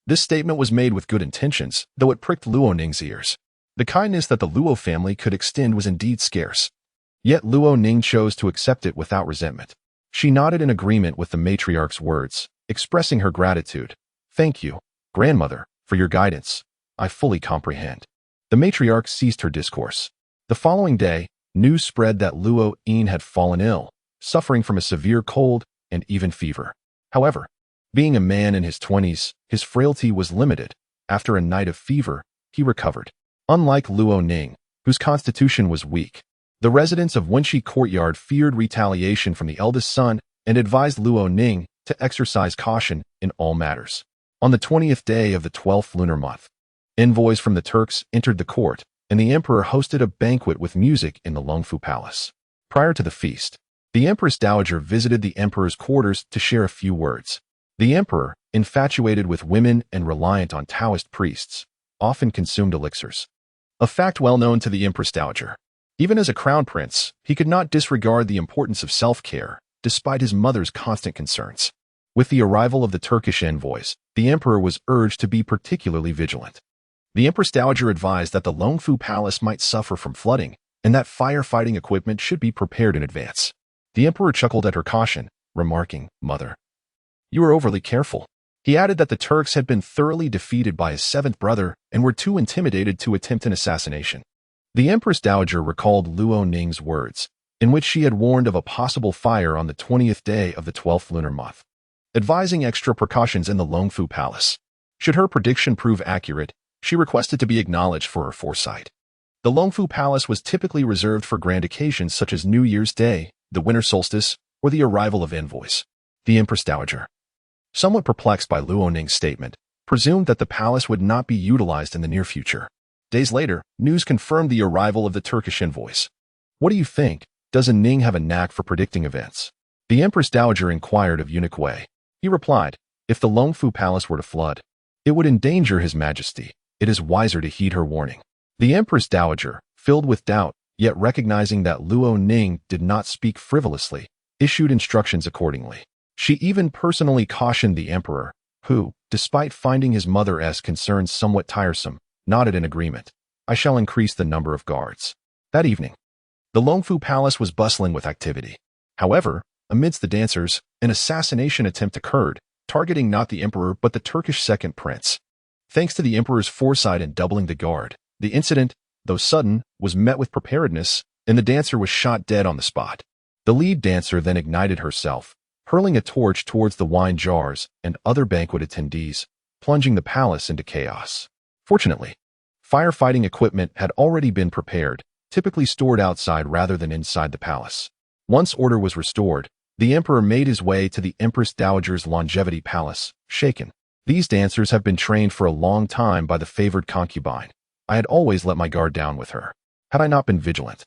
S1: This statement was made with good intentions, though it pricked Luo Ning's ears. The kindness that the Luo family could extend was indeed scarce. Yet Luo Ning chose to accept it without resentment. She nodded in agreement with the matriarch's words, expressing her gratitude. "Thank you, grandmother, for your guidance. I fully comprehend." The matriarch ceased her discourse. The following day, news spread that Luo Yin had fallen ill, suffering from a severe cold and even fever. However, being a man in his 20s, his frailty was limited. After a night of fever, he recovered. Unlike Luo Ning, whose constitution was weak, the residents of Wenxi Courtyard feared retaliation from the eldest son and advised Luo Ning to exercise caution in all matters. On the 20th day of the 12th lunar month, envoys from the Turks entered the court, and the emperor hosted a banquet with music in the Longfu Palace. Prior to the feast, the Empress Dowager visited the emperor's quarters to share a few words. The emperor, infatuated with women and reliant on Taoist priests, often consumed elixirs, a fact well known to the Empress Dowager. Even as a crown prince, he could not disregard the importance of self-care, despite his mother's constant concerns. With the arrival of the Turkish envoys, the emperor was urged to be particularly vigilant. The Empress Dowager advised that the Longfu Palace might suffer from flooding, and that firefighting equipment should be prepared in advance. The emperor chuckled at her caution, remarking, "Mother, you are overly careful." He added that the Turks had been thoroughly defeated by his seventh brother and were too intimidated to attempt an assassination. The Empress Dowager recalled Luo Ning's words, in which she had warned of a possible fire on the 20th day of the 12th lunar month, advising extra precautions in the Longfu Palace. Should her prediction prove accurate, she requested to be acknowledged for her foresight. The Longfu Palace was typically reserved for grand occasions such as New Year's Day, the winter solstice, or the arrival of envoys. The Empress Dowager, somewhat perplexed by Luo Ning's statement, presumed that the palace would not be utilized in the near future. Days later, news confirmed the arrival of the Turkish envoys. "What do you think? Doesn't Ning have a knack for predicting events?" The Empress Dowager inquired of eunuch Wei. He replied, "If the Longfu Palace were to flood, it would endanger His Majesty. It is wiser to heed her warning." The Empress Dowager, filled with doubt, yet recognizing that Luo Ning did not speak frivolously, issued instructions accordingly. She even personally cautioned the emperor, who, despite finding his mother's concerns somewhat tiresome, nodded in agreement. "I shall increase the number of guards." That evening, the Longfu Palace was bustling with activity. However, amidst the dancers, an assassination attempt occurred, targeting not the emperor but the Turkish second prince. Thanks to the emperor's foresight in doubling the guard, the incident, though sudden, was met with preparedness, and the dancer was shot dead on the spot. The lead dancer then ignited herself, hurling a torch towards the wine jars and other banquet attendees, plunging the palace into chaos. Fortunately, firefighting equipment had already been prepared, typically stored outside rather than inside the palace. Once order was restored, the emperor made his way to the Empress Dowager's longevity palace, shaken. These dancers have been trained for a long time by the favored concubine. I had always let my guard down with her. Had I not been vigilant?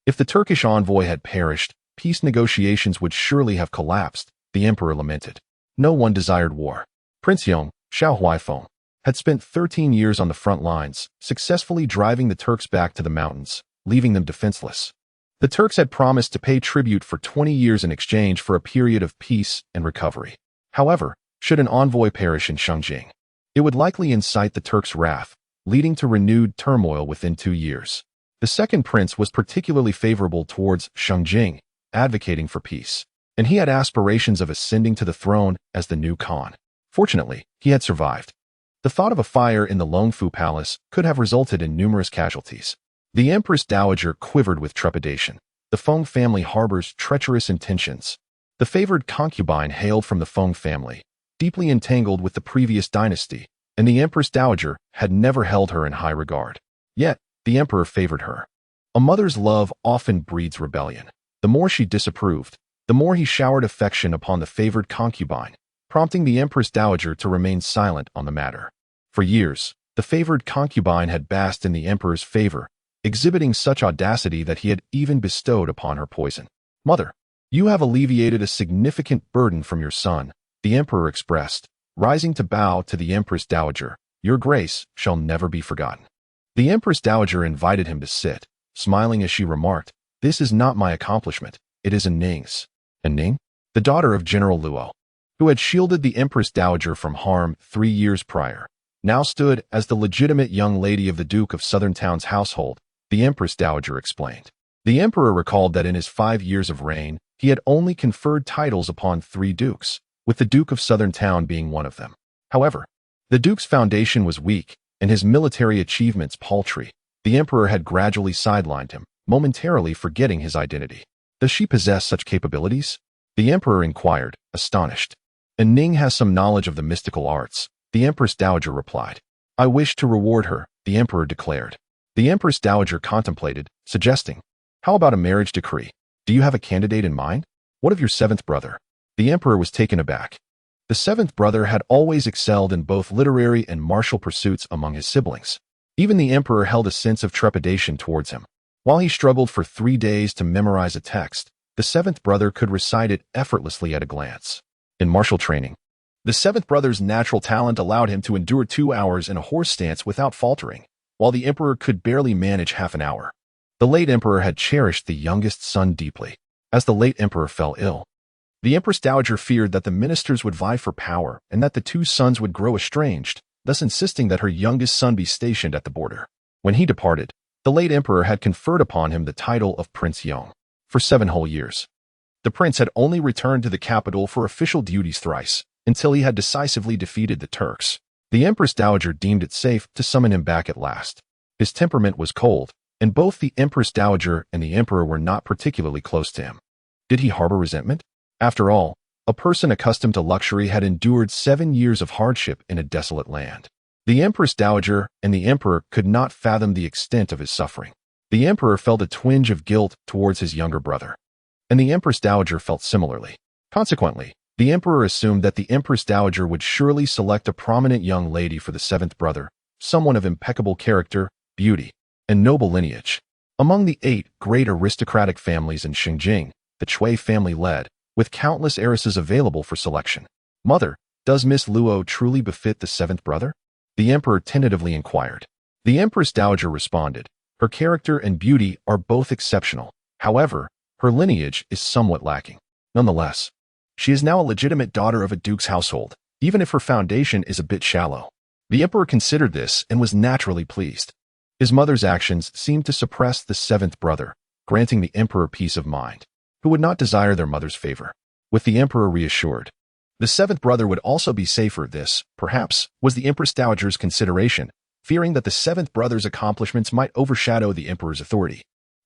S1: If the Turkish envoy had perished, peace negotiations would surely have collapsed, the emperor lamented. No one desired war. Prince Yong, Xiao Huaifeng, had spent 13 years on the front lines, successfully driving the Turks back to the mountains, leaving them defenseless. The Turks had promised to pay tribute for 20 years in exchange for a period of peace and recovery. However, should an envoy perish in Shengjing, it would likely incite the Turks' wrath, leading to renewed turmoil within 2 years. The second prince was particularly favorable towards Shengjing, advocating for peace, and he had aspirations of ascending to the throne as the new Khan. Fortunately, he had survived. The thought of a fire in the Longfu Palace could have resulted in numerous casualties. The Empress Dowager quivered with trepidation. The Feng family harbors treacherous intentions. The favored concubine hailed from the Feng family, deeply entangled with the previous dynasty, and the Empress Dowager had never held her in high regard. Yet, the emperor favored her. A mother's love often breeds rebellion. The more she disapproved, the more he showered affection upon the favored concubine, prompting the Empress Dowager to remain silent on the matter. For years, the favored concubine had basked in the emperor's favor, exhibiting such audacity that he had even bestowed upon her poison. "Mother, you have alleviated a significant burden from your son," the emperor expressed, rising to bow to the Empress Dowager. "Your grace shall never be forgotten." The Empress Dowager invited him to sit, smiling as she remarked, "This is not my accomplishment, it is Ning's." And Ning, the daughter of General Luo, who had shielded the Empress Dowager from harm 3 years prior, now stood as the legitimate young lady of the Duke of Southern Town's household, the Empress Dowager explained. The emperor recalled that in his 5 years of reign, he had only conferred titles upon 3 dukes, with the Duke of Southern Town being one of them. However, the duke's foundation was weak, and his military achievements paltry. The emperor had gradually sidelined him, momentarily forgetting his identity. "Does she possess such capabilities?" the emperor inquired, astonished. "And Ning has some knowledge of the mystical arts," the Empress Dowager replied. "I wish to reward her," the emperor declared. The Empress Dowager contemplated, suggesting, "How about a marriage decree? Do you have a candidate in mind? What of your 7th brother?" The emperor was taken aback. The 7th brother had always excelled in both literary and martial pursuits among his siblings. Even the emperor held a sense of trepidation towards him. While he struggled for 3 days to memorize a text, the 7th brother could recite it effortlessly at a glance. In martial training, the 7th brother's natural talent allowed him to endure 2 hours in a horse stance without faltering, while the emperor could barely manage half an hour. The late emperor had cherished the youngest son deeply. As the late emperor fell ill, the Empress Dowager feared that the ministers would vie for power and that the 2 sons would grow estranged, thus insisting that her youngest son be stationed at the border. When he departed, the late emperor had conferred upon him the title of Prince Yong. For 7 whole years, the prince had only returned to the capital for official duties thrice, until he had decisively defeated the Turks. The Empress Dowager deemed it safe to summon him back at last. His temperament was cold, and both the Empress Dowager and the emperor were not particularly close to him. Did he harbor resentment? After all, a person accustomed to luxury had endured 7 years of hardship in a desolate land. The Empress Dowager and the emperor could not fathom the extent of his suffering. The emperor felt a twinge of guilt towards his younger brother, and the Empress Dowager felt similarly. Consequently, the emperor assumed that the Empress Dowager would surely select a prominent young lady for the 7th brother, someone of impeccable character, beauty, and noble lineage. Among the 8 great aristocratic families in Shengjing, the Chui family led, with countless heiresses available for selection. "Mother, does Miss Luo truly befit the 7th brother?" the emperor tentatively inquired. The Empress Dowager responded, "Her character and beauty are both exceptional. However, her lineage is somewhat lacking. Nonetheless, she is now a legitimate daughter of a duke's household, even if her foundation is a bit shallow." The emperor considered this and was naturally pleased. His mother's actions seemed to suppress the 7th brother, granting the emperor peace of mind. Who would not desire their mother's favor? With the emperor reassured, the 7th brother would also be safer. This, perhaps, was the Empress Dowager's consideration, fearing that the 7th brother's accomplishments might overshadow the emperor's authority.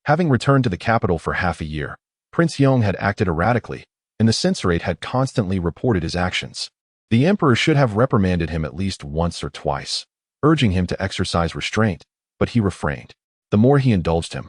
S1: Having returned to the capital for half a year, Prince Yong had acted erratically, and the censorate had constantly reported his actions. The emperor should have reprimanded him at least once or twice, urging him to exercise restraint, but he refrained. The more he indulged him,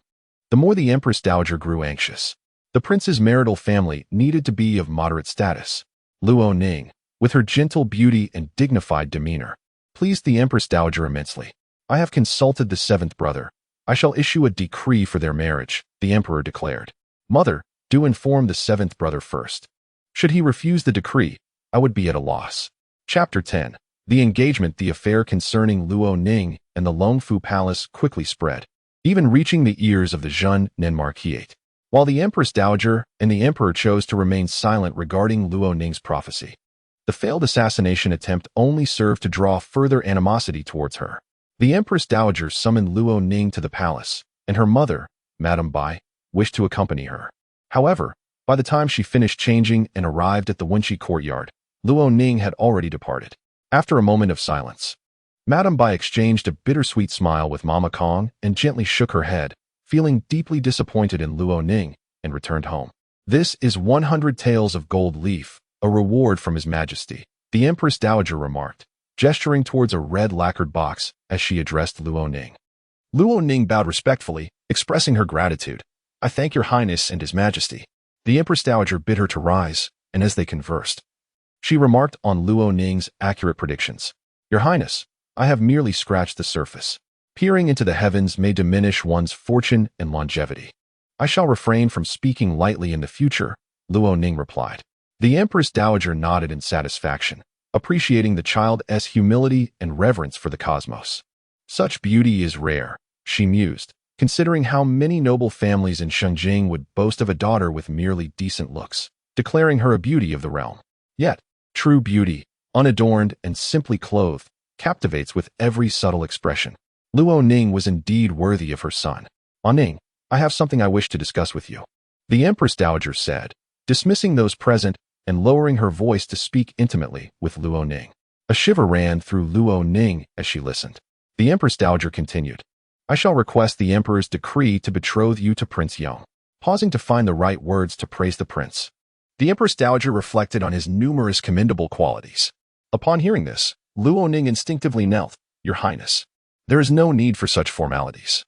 S1: the more the Empress Dowager grew anxious. The prince's marital family needed to be of moderate status. Luo Ning, with her gentle beauty and dignified demeanor, pleased the Empress Dowager immensely. I have consulted the seventh brother. I shall issue a decree for their marriage, the emperor declared. Mother, do inform the seventh brother first. Should he refuse the decree, I would be at a loss. Chapter 10. The engagement. The affair concerning Luo Ning and the Longfu Palace quickly spread, even reaching the ears of the Zhen Marquisate. While the Empress Dowager and the emperor chose to remain silent regarding Luo Ning's prophecy, the failed assassination attempt only served to draw further animosity towards her. The Empress Dowager summoned Luo Ning to the palace, and her mother, Madame Bai, wished to accompany her. However, by the time she finished changing and arrived at the Wenqi courtyard, Luo Ning had already departed. After a moment of silence, Madame Bai exchanged a bittersweet smile with Mama Kong and gently shook her head, feeling deeply disappointed in Luo Ning, and returned home. This is 100 taels of gold leaf, a reward from His Majesty, the Empress Dowager remarked, gesturing towards a red lacquered box as she addressed Luo Ning. Luo Ning bowed respectfully, expressing her gratitude. I thank Your Highness and His Majesty. The Empress Dowager bid her to rise, and as they conversed, she remarked on Luo Ning's accurate predictions. Your Highness, I have merely scratched the surface. Peering into the heavens may diminish one's fortune and longevity. I shall refrain from speaking lightly in the future, Luo Ning replied. The Empress Dowager nodded in satisfaction, appreciating the child's humility and reverence for the cosmos. Such beauty is rare, she mused, considering how many noble families in Shengjing would boast of a daughter with merely decent looks, declaring her a beauty of the realm. Yet, true beauty, unadorned and simply clothed, captivates with every subtle expression. Luo Ning was indeed worthy of her son. Ning, I have something I wish to discuss with you, the Empress Dowager said, dismissing those present and lowering her voice to speak intimately with Luo Ning. A shiver ran through Luo Ning as she listened. The Empress Dowager continued, I shall request the Emperor's decree to betroth you to Prince Yong. Pausing to find the right words to praise the prince, the Empress Dowager reflected on his numerous commendable qualities. Upon hearing this, Luo Ning instinctively knelt. Your Highness, there is no need for such formalities.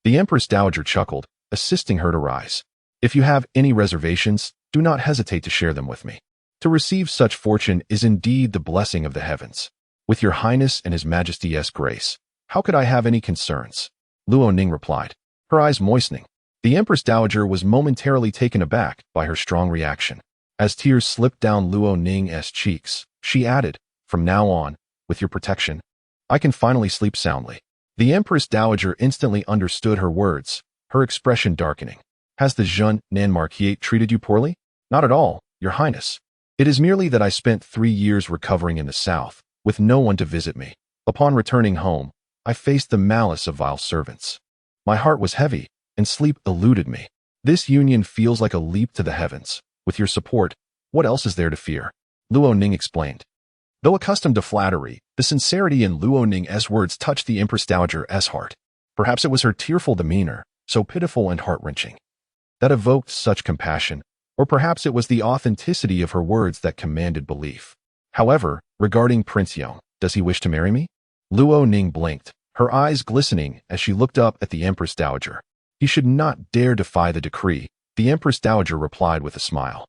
S1: The Empress Dowager chuckled, assisting her to rise. If you have any reservations, do not hesitate to share them with me. To receive such fortune is indeed the blessing of the heavens. With Your Highness and His Majesty's grace, how could I have any concerns? Luo Ning replied, her eyes moistening. The Empress Dowager was momentarily taken aback by her strong reaction. As tears slipped down Luo Ning's cheeks, she added, from now on, with your protection, I can finally sleep soundly. The Empress Dowager instantly understood her words, her expression darkening. Has the Zhen Marquisate treated you poorly? Not at all, Your Highness. It is merely that I spent 3 years recovering in the south, with no one to visit me. Upon returning home, I faced the malice of vile servants. My heart was heavy, and sleep eluded me. This union feels like a leap to the heavens. With your support, what else is there to fear? Luo Ning explained. Though accustomed to flattery, the sincerity in Luo Ning's words touched the Empress Dowager's heart. Perhaps it was her tearful demeanor, so pitiful and heart-wrenching, that evoked such compassion, or perhaps it was the authenticity of her words that commanded belief. However, regarding Prince Yong, does he wish to marry me? Luo Ning blinked, her eyes glistening as she looked up at the Empress Dowager. He should not dare defy the decree, the Empress Dowager replied with a smile.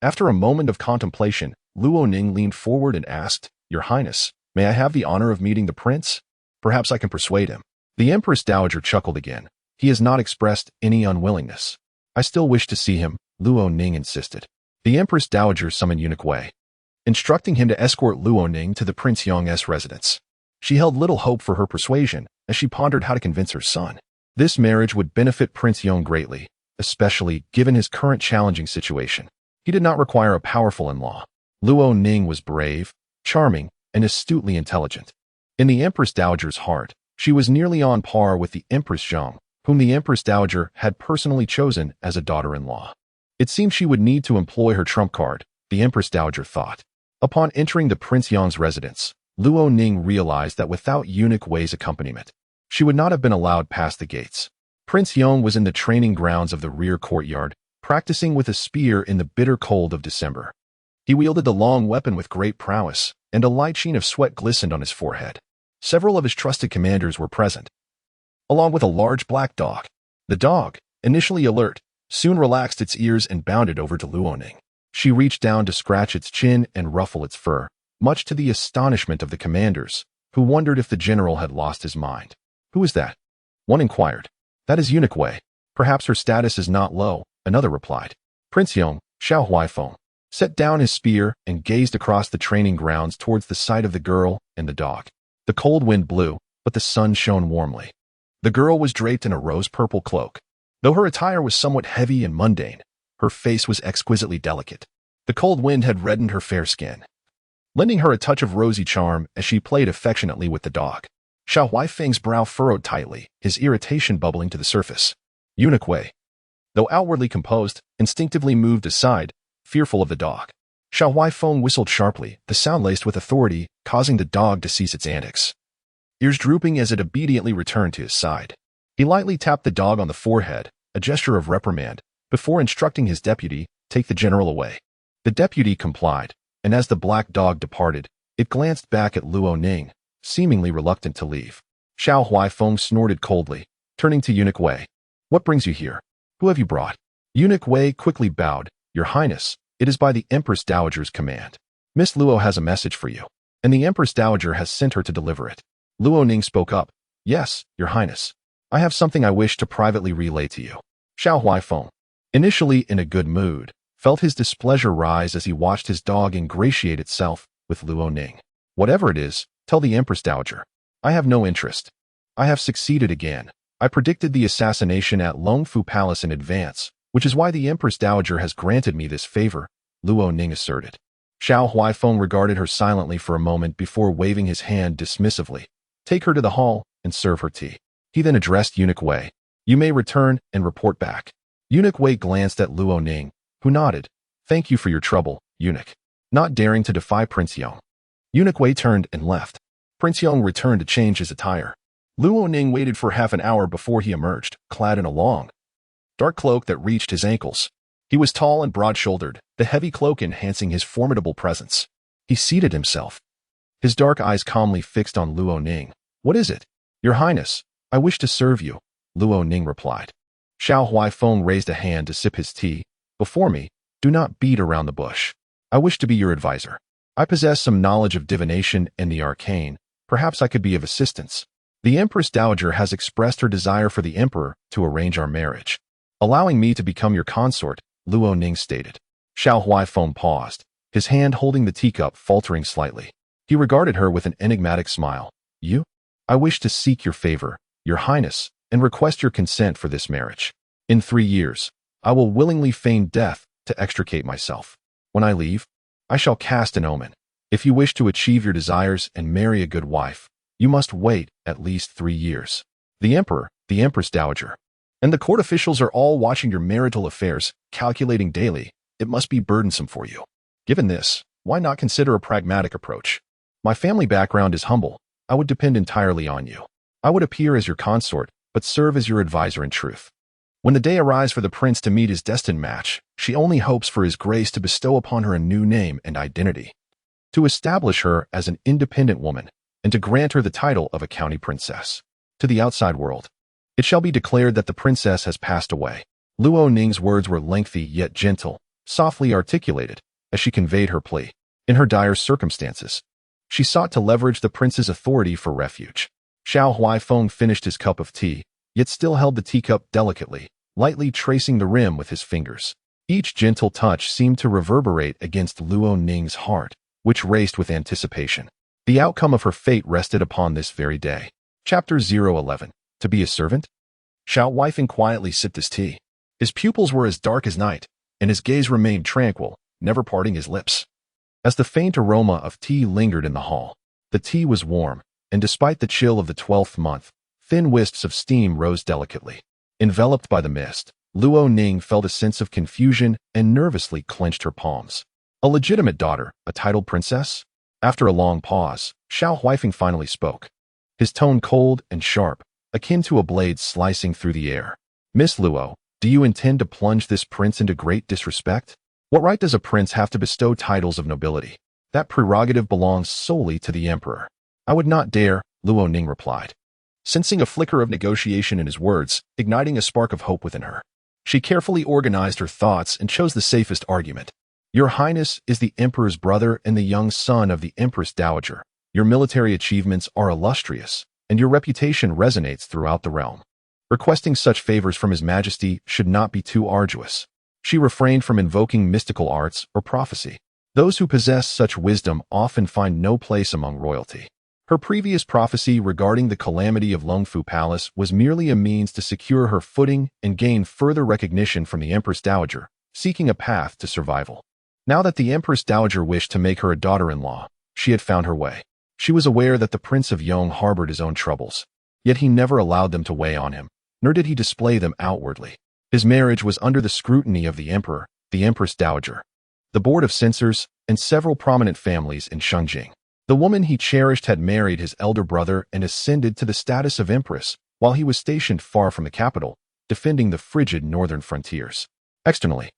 S1: After a moment of contemplation, Luo Ning leaned forward and asked, Your Highness, may I have the honor of meeting the prince? Perhaps I can persuade him. The Empress Dowager chuckled again. He has not expressed any unwillingness. I still wish to see him, Luo Ning insisted. The Empress Dowager summoned Eunuch Wei, instructing him to escort Luo Ning to the Prince Yong's residence. She held little hope for her persuasion as she pondered how to convince her son. This marriage would benefit Prince Yong greatly, especially given his current challenging situation. He did not require a powerful in-law. Luo Ning was brave, charming, and astutely intelligent. In the Empress Dowager's heart, she was nearly on par with the Empress Zhang, whom the Empress Dowager had personally chosen as a daughter-in-law. It seemed she would need to employ her trump card, the Empress Dowager thought. Upon entering the Prince Yong's residence, Luo Ning realized that without Eunuch Wei's accompaniment, she would not have been allowed past the gates. Prince Yong was in the training grounds of the rear courtyard, practicing with a spear in the bitter cold of December. He wielded the long weapon with great prowess, and a light sheen of sweat glistened on his forehead. Several of his trusted commanders were present, along with a large black dog. The dog, initially alert, soon relaxed its ears and bounded over to Luoning. She reached down to scratch its chin and ruffle its fur, much to the astonishment of the commanders, who wondered if the general had lost his mind. "Who is that?" one inquired. "That is Eunuch Wei. Perhaps her status is not low," another replied. Prince Yong, Xiao Huaifeng, set down his spear and gazed across the training grounds towards the sight of the girl and the dog. The cold wind blew, but the sun shone warmly. The girl was draped in a rose-purple cloak. Though her attire was somewhat heavy and mundane, her face was exquisitely delicate. The cold wind had reddened her fair skin, lending her a touch of rosy charm as she played affectionately with the dog. Xiao Huaifeng's brow furrowed tightly, his irritation bubbling to the surface. Eunuch Wei, though outwardly composed, instinctively moved aside, fearful of the dog. Xiao Huaifeng whistled sharply, the sound laced with authority, causing the dog to cease its antics. Ears drooping as it obediently returned to his side. He lightly tapped the dog on the forehead, a gesture of reprimand, before instructing his deputy, "Take the general away." The deputy complied, and as the black dog departed, it glanced back at Luoning, seemingly reluctant to leave. Xiao Huaifeng snorted coldly, turning to Eunuch Wei. "What brings you here? Who have you brought?" Eunuch Wei quickly bowed. "Your Highness, it is by the Empress Dowager's command. Miss Luo has a message for you, and the Empress Dowager has sent her to deliver it." Luoning spoke up. "Yes, Your Highness. I have something I wish to privately relay to you." Xiao Huaifeng, initially in a good mood, felt his displeasure rise as he watched his dog ingratiate itself with Luoning. "Whatever it is, tell the Empress Dowager. I have no interest. I have succeeded again. I predicted the assassination at Longfu Palace in advance, which is why the Empress Dowager has granted me this favor," Luoning asserted. Xiao Huaifeng regarded her silently for a moment before waving his hand dismissively. "Take her to the hall and serve her tea." He then addressed Eunuch Wei. "You may return and report back." Eunuch Wei glanced at Luoning, who nodded. "Thank you for your trouble, Eunuch." Not daring to defy Prince Yong, Eunuch Wei turned and left. Prince Yong returned to change his attire. Luoning waited for half an hour before he emerged, clad in a long, dark cloak that reached his ankles. He was tall and broad-shouldered, the heavy cloak enhancing his formidable presence. He seated himself, his dark eyes calmly fixed on Luoning. "What is it?" "Your Highness, I wish to serve you," Luoning replied. Xiao Huaifeng raised a hand to sip his tea. "Before me, do not beat around the bush. I wish to be your advisor. I possess some knowledge of divination and the arcane. Perhaps I could be of assistance. The Empress Dowager has expressed her desire for the Emperor to arrange our marriage, allowing me to become your consort," Luoning stated. Xiao Huaifeng paused, his hand holding the teacup faltering slightly. He regarded her with an enigmatic smile. "You? I wish to seek your favor, Your Highness, and request your consent for this marriage. In 3 years, I will willingly feign death to extricate myself. When I leave, I shall cast an omen. If you wish to achieve your desires and marry a good wife, you must wait at least 3 years. The Emperor, the Empress Dowager, and the court officials are all watching your marital affairs, calculating daily. It must be burdensome for you. Given this, why not consider a pragmatic approach? My family background is humble. I would depend entirely on you. I would appear as your consort, but serve as your advisor in truth. When the day arrives for the prince to meet his destined match, she only hopes for his grace to bestow upon her a new name and identity, to establish her as an independent woman, and to grant her the title of a county princess. To the outside world, it shall be declared that the princess has passed away." Luoning's words were lengthy yet gentle, softly articulated, as she conveyed her plea. In her dire circumstances, she sought to leverage the prince's authority for refuge. Xiao Huaifeng finished his cup of tea, yet still held the teacup delicately, lightly tracing the rim with his fingers. Each gentle touch seemed to reverberate against Luoning's heart, which raced with anticipation. The outcome of her fate rested upon this very day. Chapter 011. To be a servant? Xiao Huaifeng quietly sipped his tea. His pupils were as dark as night, and his gaze remained tranquil, never parting his lips. As the faint aroma of tea lingered in the hall, the tea was warm, and despite the chill of the 12th month, thin wisps of steam rose delicately. Enveloped by the mist, Luoning felt a sense of confusion and nervously clenched her palms. A legitimate daughter, a titled princess? After a long pause, Xiao Huaifeng finally spoke, his tone cold and sharp, akin to a blade slicing through the air. "Miss Luo, Do you intend to plunge this prince into great disrespect? What right does a prince have to bestow titles of nobility? That prerogative belongs solely to the emperor. I would not dare, Luo Ning replied, sensing a flicker of negotiation in his words, igniting a spark of hope within her. She carefully organized her thoughts and chose the safest argument. Your Highness is the emperor's brother and the young son of the Empress Dowager. Your military achievements are illustrious, and your reputation resonates throughout the realm. Requesting such favors from His Majesty should not be too arduous. She refrained from invoking mystical arts or prophecy. Those who possess such wisdom often find no place among royalty. Her previous prophecy regarding the calamity of Longfu Palace was merely a means to secure her footing and gain further recognition from the Empress Dowager, seeking a path to survival. Now that the Empress Dowager wished to make her a daughter-in-law, she had found her way. She was aware that the Prince of Yong harbored his own troubles, yet he never allowed them to weigh on him, nor did he display them outwardly. His marriage was under the scrutiny of the Emperor, the Empress Dowager, the Board of Censors, and several prominent families in Shengjing. The woman he cherished had married his elder brother and ascended to the status of empress, while he was stationed far from the capital, defending the frigid northern frontiers. Externally,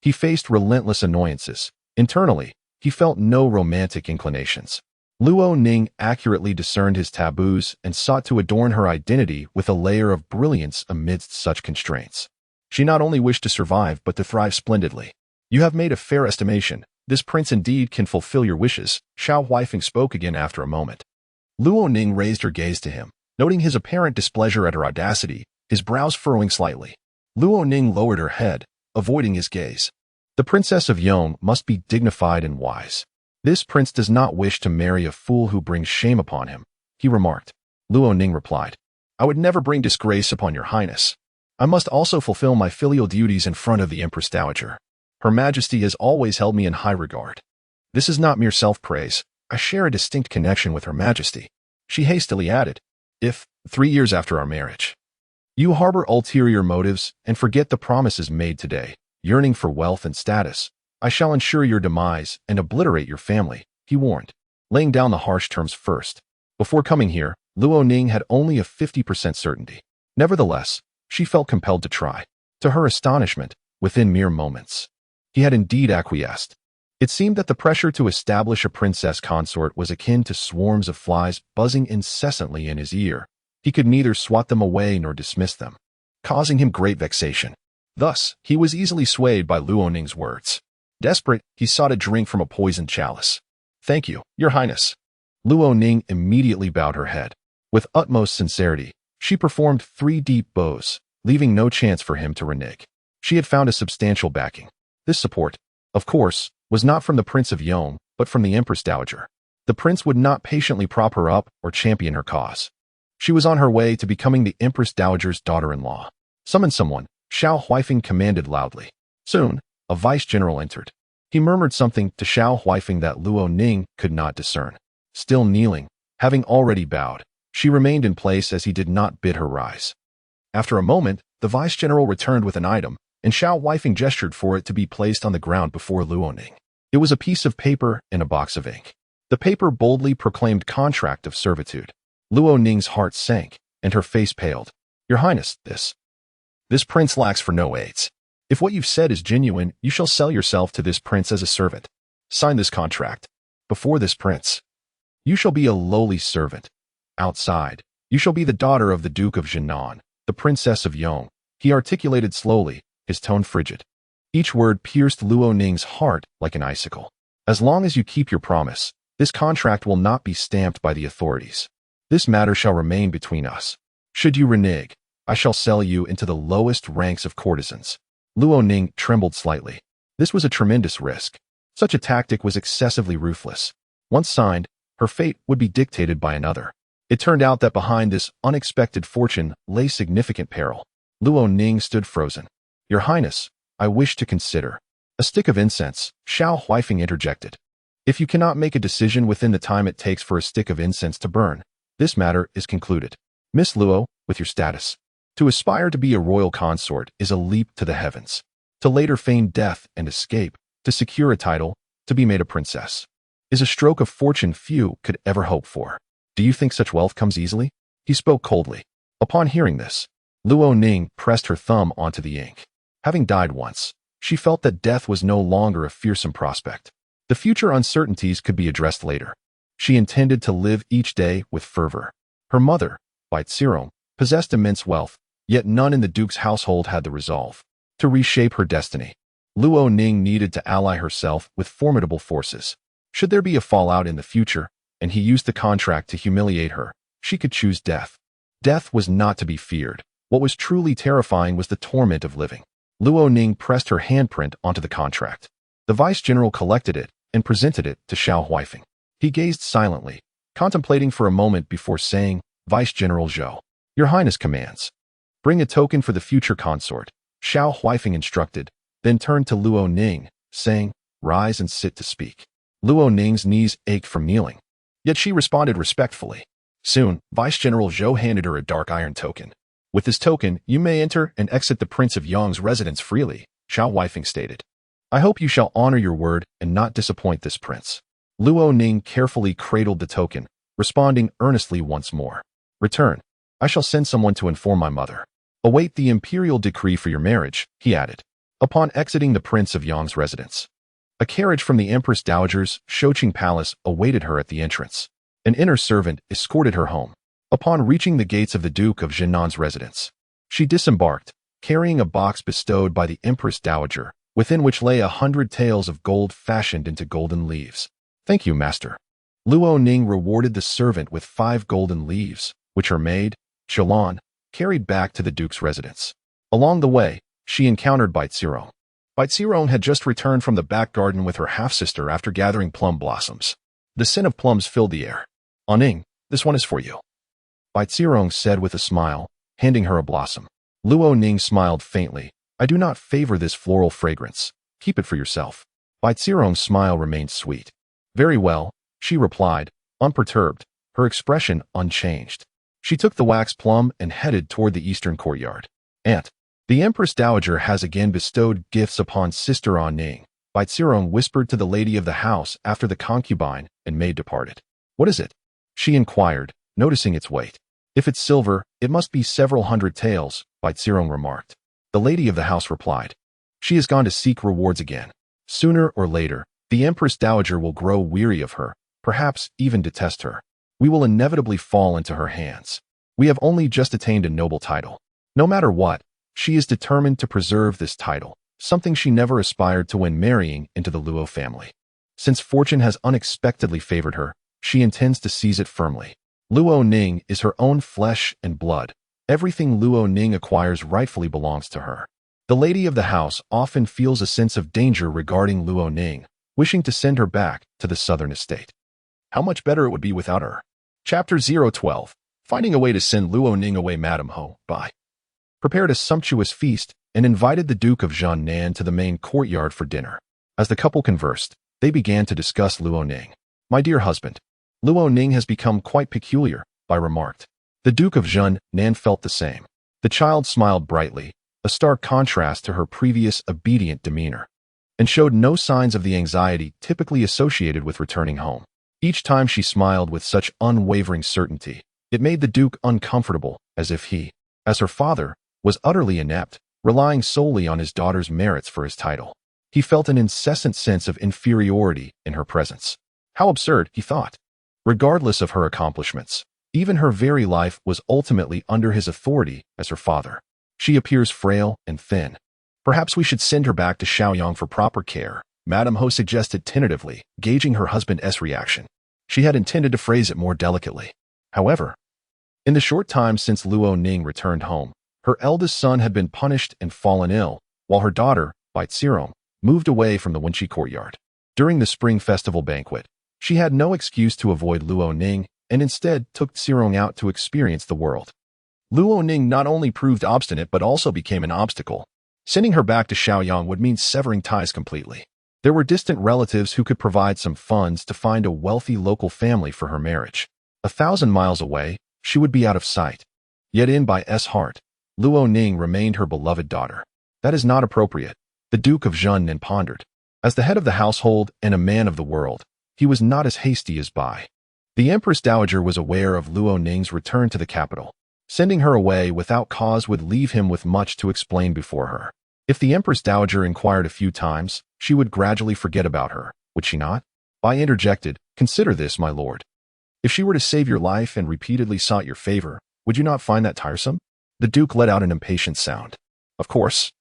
S1: he faced relentless annoyances. Internally, he felt no romantic inclinations. Luo Ning accurately discerned his taboos and sought to adorn her identity with a layer of brilliance amidst such constraints. She not only wished to survive but to thrive splendidly. You have made a fair estimation. This prince indeed can fulfill your wishes, Xiao Huifeng spoke again after a moment. Luo Ning raised her gaze to him, noting his apparent displeasure at her audacity, his brows furrowing slightly. Luo Ning lowered her head, avoiding his gaze. The Princess of Yong must be dignified and wise. This prince does not wish to marry a fool who brings shame upon him, he remarked. Luo Ning replied, I would never bring disgrace upon your highness. I must also fulfill my filial duties in front of the Empress Dowager. Her Majesty has always held me in high regard. This is not mere self-praise. I share a distinct connection with Her Majesty. She hastily added, if, 3 years after our marriage, you harbor ulterior motives and forget the promises made today, yearning for wealth and status, I shall ensure your demise and obliterate your family, he warned, laying down the harsh terms first. Before coming here, Luo Ning had only a 50% certainty. Nevertheless, she felt compelled to try. To her astonishment, within mere moments, he had indeed acquiesced. It seemed that the pressure to establish a princess consort was akin to swarms of flies buzzing incessantly in his ear. He could neither swat them away nor dismiss them, causing him great vexation. Thus, he was easily swayed by Luo Ning's words. Desperate, he sought a drink from a poisoned chalice. Thank you, Your Highness. Luo Ning immediately bowed her head. With utmost sincerity, she performed 3 deep bows, leaving no chance for him to renege. She had found a substantial backing. This support, of course, was not from the Prince of Yong, but from the Empress Dowager. The prince would not patiently prop her up or champion her cause. She was on her way to becoming the Empress Dowager's daughter-in-law. Summon someone, Xiao Huifeng commanded loudly. Soon, a vice-general entered. He murmured something to Xiao Huifeng that Luo Ning could not discern. Still kneeling, having already bowed, she remained in place as he did not bid her rise. After a moment, the vice-general returned with an item, and Xiao Huifeng gestured for it to be placed on the ground before Luo Ning. It was a piece of paper and a box of ink. The paper boldly proclaimed contract of servitude. Luo Ning's heart sank, and her face paled. Your Highness, this prince lacks for no aids. If what you've said is genuine, you shall sell yourself to this prince as a servant. Sign this contract. Before this prince, you shall be a lowly servant. Outside, you shall be the daughter of the Duke of Jinan, the Princess of Yong. He articulated slowly, his tone frigid. Each word pierced Luo Ning's heart like an icicle. As long as you keep your promise, this contract will not be stamped by the authorities. This matter shall remain between us. Should you renege, I shall sell you into the lowest ranks of courtesans. Luo Ning trembled slightly. This was a tremendous risk. Such a tactic was excessively ruthless. Once signed, her fate would be dictated by another. It turned out that behind this unexpected fortune lay significant peril. Luo Ning stood frozen. Your Highness, I wish to consider. A stick of incense, Xiao Huifeng interjected. If you cannot make a decision within the time it takes for a stick of incense to burn, this matter is concluded. Miss Luo, with your status, to aspire to be a royal consort is a leap to the heavens. To later feign death and escape, to secure a title, to be made a princess, is a stroke of fortune few could ever hope for. Do you think such wealth comes easily? He spoke coldly. Upon hearing this, Luo Ning pressed her thumb onto the ink. Having died once, she felt that death was no longer a fearsome prospect. The future uncertainties could be addressed later. She intended to live each day with fervor. Her mother, Baitsirong, possessed immense wealth, yet none in the duke's household had the resolve to reshape her destiny. Luo Ning needed to ally herself with formidable forces. Should there be a fallout in the future, and he used the contract to humiliate her, she could choose death. Death was not to be feared. What was truly terrifying was the torment of living. Luo Ning pressed her handprint onto the contract. The vice-general collected it and presented it to Xiao Huifeng. He gazed silently, contemplating for a moment before saying, "Vice-General Zhou, Your Highness commands. Bring a token for the future consort," Xiao Huifeng instructed, then turned to Luo Ning, saying, "Rise and sit to speak." Luo Ning's knees ached from kneeling, yet she responded respectfully. Soon, Vice-General Zhou handed her a dark iron token. "With this token, you may enter and exit the Prince of Yang's residence freely," Xiao Huifeng stated. "I hope you shall honor your word and not disappoint this prince." Luo Ning carefully cradled the token, responding earnestly once more. "Return. I shall send someone to inform my mother. Await the imperial decree for your marriage," he added. Upon exiting the Prince of Yang's residence, a carriage from the Empress Dowager's Shoqing Palace awaited her at the entrance. An inner servant escorted her home. Upon reaching the gates of the Duke of Jinnan's residence, she disembarked, carrying a box bestowed by the Empress Dowager, within which lay 100 taels of gold fashioned into golden leaves. "Thank you, master." Luo Ning rewarded the servant with 5 golden leaves, which her maid, Chilan, carried back to the duke's residence. Along the way, she encountered Baitsirong. Baitsirong had just returned from the back garden with her half-sister after gathering plum blossoms. The scent of plums filled the air. "Ning, this one is for you," Baitsirong said with a smile, handing her a blossom. Luo Ning smiled faintly. "I do not favor this floral fragrance. Keep it for yourself." Baitsirong's smile remained sweet. "Very well," she replied, unperturbed, her expression unchanged. She took the wax plum and headed toward the eastern courtyard. "Aunt, the Empress Dowager has again bestowed gifts upon Sister Ning," Baitsirong whispered to the lady of the house after the concubine and maid departed. "What is it?" she inquired, noticing its weight. "If it's silver, it must be several hundred taels," Baitsirong remarked. The lady of the house replied, "She has gone to seek rewards again. Sooner or later, the Empress Dowager will grow weary of her, perhaps even detest her. We will inevitably fall into her hands. We have only just attained a noble title. No matter what, she is determined to preserve this title, something she never aspired to when marrying into the Luo family. Since fortune has unexpectedly favored her, she intends to seize it firmly. Luo Ning is her own flesh and blood. Everything Luo Ning acquires rightfully belongs to her." The lady of the house often feels a sense of danger regarding Luo Ning, wishing to send her back to the southern estate. How much better it would be without her. Chapter 012. Finding a way to send Luo Ning away. Madame Ho, Bai prepared a sumptuous feast and invited the Duke of Jiannan to the main courtyard for dinner. As the couple conversed, they began to discuss Luo Ning. "My dear husband, Luo Ning has become quite peculiar," Bai remarked. The Duke of Jiannan felt the same. The child smiled brightly, a stark contrast to her previous obedient demeanor, and showed no signs of the anxiety typically associated with returning home. Each time she smiled with such unwavering certainty, it made the Duke uncomfortable, as if he, as her father, was utterly inept, relying solely on his daughter's merits for his title. He felt an incessant sense of inferiority in her presence. How absurd, he thought. Regardless of her accomplishments, even her very life was ultimately under his authority as her father. She appears frail and thin. "Perhaps we should send her back to Shaoyang for proper care," Madame Ho suggested tentatively, gauging her husband's reaction. She had intended to phrase it more delicately. However, in the short time since Luo Ning returned home, her eldest son had been punished and fallen ill, while her daughter, Baitsirong, moved away from the Wenqi courtyard. During the spring festival banquet, she had no excuse to avoid Luo Ning and instead took Tsirong out to experience the world. Luo Ning not only proved obstinate but also became an obstacle. Sending her back to Shaoyang would mean severing ties completely. There were distant relatives who could provide some funds to find a wealthy local family for her marriage. 1,000 miles away, she would be out of sight. Yet in Bai's heart, Luo Ning remained her beloved daughter. That is not appropriate, the Duke of Jiannan pondered. As the head of the household and a man of the world, he was not as hasty as Bai. The Empress Dowager was aware of Luo Ning's return to the capital. Sending her away without cause would leave him with much to explain before her. If the Empress Dowager inquired a few times, she would gradually forget about her, would she not? Bai interjected, "Consider this, my lord. If she were to save your life and repeatedly sought your favor, would you not find that tiresome?" The Duke let out an impatient sound. "Of course.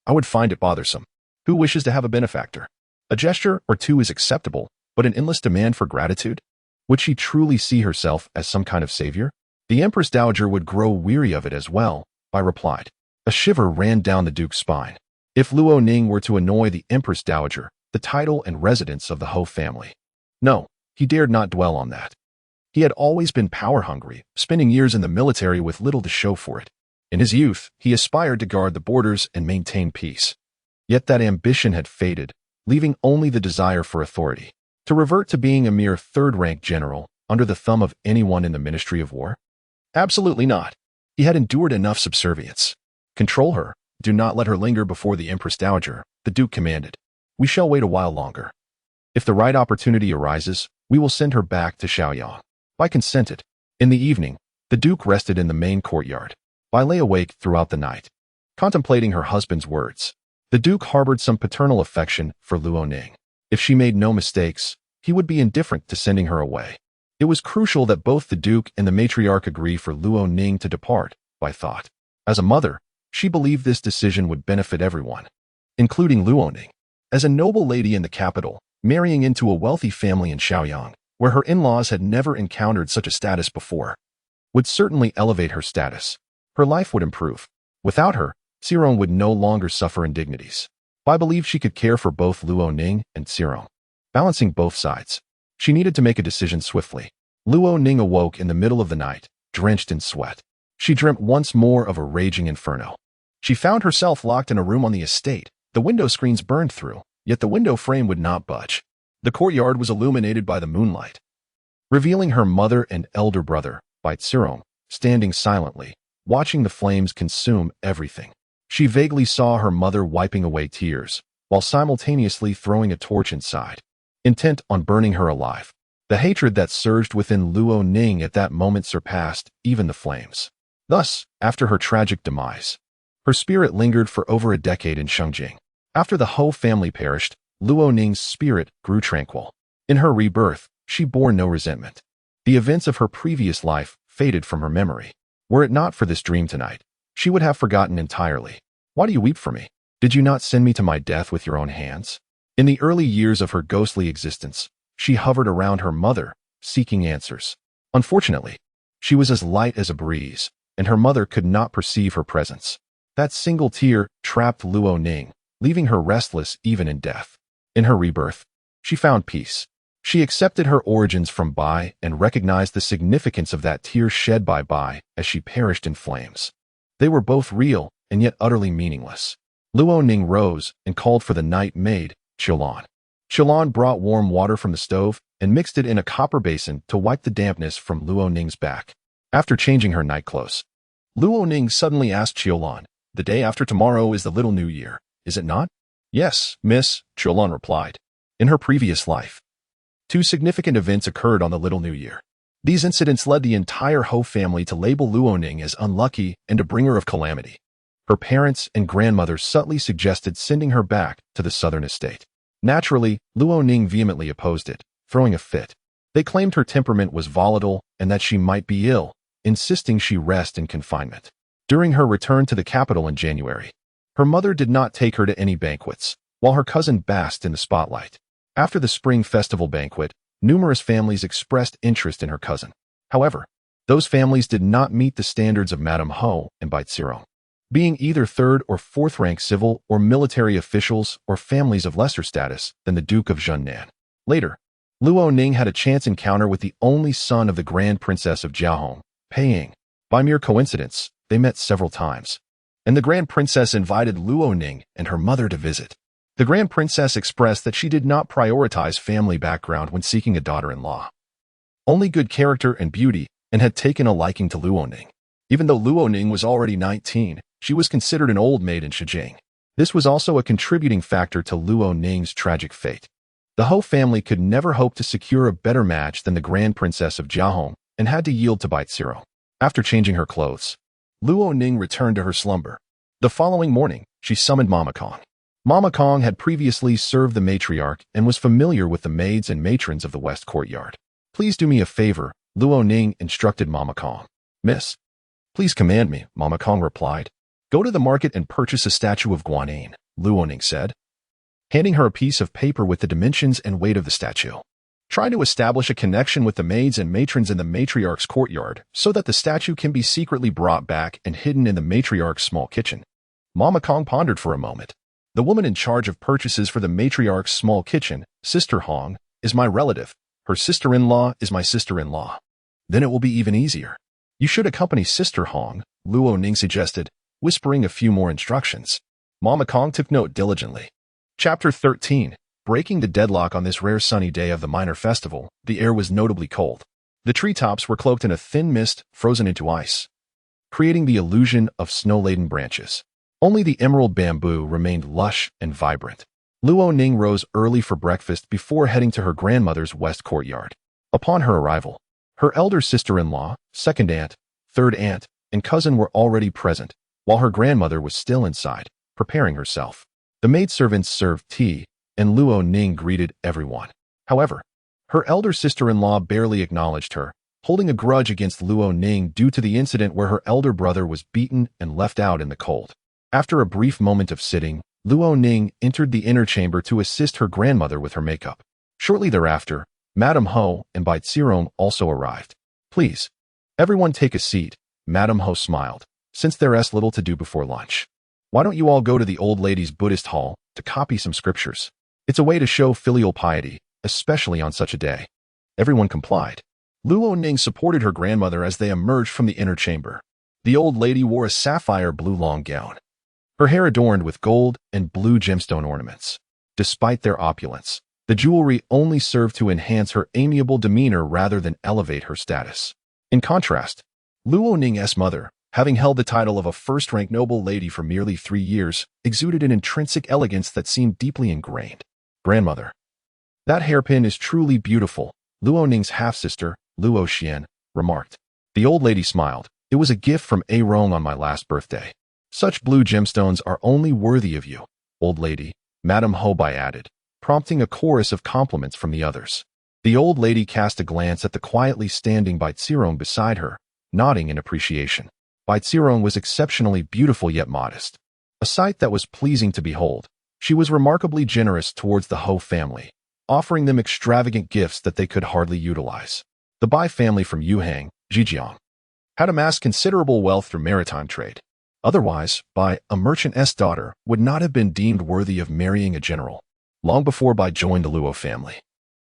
S1: I would find it bothersome. Who wishes to have a benefactor? A gesture or two is acceptable, but an endless demand for gratitude? Would she truly see herself as some kind of savior?" The Empress Dowager would grow weary of it as well, Bai replied. A shiver ran down the Duke's spine. If Luo Ning were to annoy the Empress Dowager, the title and residence of the Ho family. No, he dared not dwell on that. He had always been power-hungry, spending years in the military with little to show for it. In his youth, he aspired to guard the borders and maintain peace. Yet that ambition had faded, leaving only the desire for authority. To revert to being a mere third-rank general under the thumb of anyone in the Ministry of War? Absolutely not. He had endured enough subservience. "Control her. Do not let her linger before the Empress Dowager," the Duke commanded. "We shall wait a while longer. If the right opportunity arises, we will send her back to Shaoyang." Bai consented. In the evening, the Duke rested in the main courtyard. Bai lay awake throughout the night, contemplating her husband's words. The Duke harbored some paternal affection for Luo Ning. If she made no mistakes, he would be indifferent to sending her away. It was crucial that both the Duke and the matriarch agree for Luo Ning to depart, Bai thought. As a mother, she believed this decision would benefit everyone, including Luo Ning. As a noble lady in the capital, marrying into a wealthy family in Shaoyang, where her in-laws had never encountered such a status before, would certainly elevate her status. Her life would improve. Without her, Xirong would no longer suffer indignities. Bai believed she could care for both Luo Ning and Xirong, balancing both sides. She needed to make a decision swiftly. Luo Ning awoke in the middle of the night, drenched in sweat. She dreamt once more of a raging inferno. She found herself locked in a room on the estate. The window screens burned through, yet the window frame would not budge. The courtyard was illuminated by the moonlight, revealing her mother and elder brother, Bai Xirong, standing silently, watching the flames consume everything. She vaguely saw her mother wiping away tears, while simultaneously throwing a torch inside, intent on burning her alive. The hatred that surged within Luo Ning at that moment surpassed even the flames. Thus, after her tragic demise, her spirit lingered for over a decade in Shengjing. After the Ho family perished, Luo Ning's spirit grew tranquil. In her rebirth, she bore no resentment. The events of her previous life faded from her memory. Were it not for this dream tonight, she would have forgotten entirely. "Why do you weep for me? Did you not send me to my death with your own hands?" In the early years of her ghostly existence, she hovered around her mother, seeking answers. Unfortunately, she was as light as a breeze, and her mother could not perceive her presence. That single tear trapped Luo Ning, leaving her restless even in death. In her rebirth, she found peace. She accepted her origins from Bai and recognized the significance of that tear shed by Bai as she perished in flames. They were both real and yet utterly meaningless. Luo Ning rose and called for the night maid, Qilan. Qilan brought warm water from the stove and mixed it in a copper basin to wipe the dampness from Luo Ning's back. After changing her nightclothes, Luo Ning suddenly asked Qilan, "The day after tomorrow is the Little New Year, is it not?" "Yes, miss," Qilan replied. In her previous life, 2 significant events occurred on the Little New Year. These incidents led the entire Ho family to label Luo Ning as unlucky and a bringer of calamity. Her parents and grandmother subtly suggested sending her back to the southern estate. Naturally, Luo Ning vehemently opposed it, throwing a fit. They claimed her temperament was volatile and that she might be ill, insisting she rest in confinement. During her return to the capital in January, her mother did not take her to any banquets, while her cousin basked in the spotlight. After the spring festival banquet, numerous families expressed interest in her cousin. However, those families did not meet the standards of Madame Ho and Bai Xirong, being either 3rd or 4th rank civil or military officials or families of lesser status than the Duke of Zhennan. Later, Luo Ning had a chance encounter with the only son of the Grand Princess of Jiahong, Pei Ying. By mere coincidence, they met several times, and the Grand Princess invited Luo Ning and her mother to visit. The Grand Princess expressed that she did not prioritize family background when seeking a daughter-in-law, only good character and beauty, and had taken a liking to Luo Ning. Even though Luo Ning was already 19, she was considered an old maid in Shijing. This was also a contributing factor to Luo Ning's tragic fate. The Ho family could never hope to secure a better match than the Grand Princess of Jiahong and had to yield to Bai Xirong. After changing her clothes, Luo Ning returned to her slumber. The following morning, she summoned Mama Kong. Mama Kong had previously served the matriarch and was familiar with the maids and matrons of the West Courtyard. "Please do me a favor," Luo Ning instructed Mama Kong. "Miss, please command me," Mama Kong replied. "Go to the market and purchase a statue of Guanyin," Luo Ning said, handing her a piece of paper with the dimensions and weight of the statue. "Try to establish a connection with the maids and matrons in the matriarch's courtyard so that the statue can be secretly brought back and hidden in the matriarch's small kitchen." Mama Kong pondered for a moment. "The woman in charge of purchases for the matriarch's small kitchen, Sister Hong, is my relative. Her sister-in-law is my sister-in-law. Then it will be even easier." "You should accompany Sister Hong," Luo Ning suggested, whispering a few more instructions. Mama Kong took note diligently. Chapter 13. Breaking the deadlock. On this rare sunny day of the minor festival, the air was notably cold. The treetops were cloaked in a thin mist frozen into ice, creating the illusion of snow-laden branches. Only the emerald bamboo remained lush and vibrant. Luo Ning rose early for breakfast before heading to her grandmother's west courtyard. Upon her arrival, her elder sister-in-law, second aunt, third aunt, and cousin were already present, while her grandmother was still inside, preparing herself. The maidservants served tea, and Luo Ning greeted everyone. However, her elder sister-in-law barely acknowledged her, holding a grudge against Luo Ning due to the incident where her elder brother was beaten and left out in the cold. After a brief moment of sitting, Luo Ning entered the inner chamber to assist her grandmother with her makeup. Shortly thereafter, Madame Ho and Bai Zirong also arrived. "Please, everyone take a seat," Madame Ho smiled, "since there's little to do before lunch. Why don't you all go to the old lady's Buddhist hall to copy some scriptures? It's a way to show filial piety, especially on such a day." Everyone complied. Luo Ning supported her grandmother as they emerged from the inner chamber. The old lady wore a sapphire blue long gown, her hair adorned with gold and blue gemstone ornaments. Despite their opulence, the jewelry only served to enhance her amiable demeanor rather than elevate her status. In contrast, Luo Ning's mother, having held the title of a first-rank noble lady for merely 3 years, exuded an intrinsic elegance that seemed deeply ingrained. "Grandmother, that hairpin is truly beautiful," Luo Ning's half-sister, Luo Xian, remarked. The old lady smiled. "It was a gift from A Rong on my last birthday. Such blue gemstones are only worthy of you, old lady," Madame Hobai added, prompting a chorus of compliments from the others. The old lady cast a glance at the quietly standing Bai Zirong beside her, nodding in appreciation. Bai Zirong was exceptionally beautiful yet modest, a sight that was pleasing to behold. She was remarkably generous towards the Ho family, offering them extravagant gifts that they could hardly utilize. The Bai family from Yuhang, Zhejiang, had amassed considerable wealth through maritime trade. Otherwise, Bai, a merchant's daughter, would not have been deemed worthy of marrying a general. Long before Bai joined the Luo family,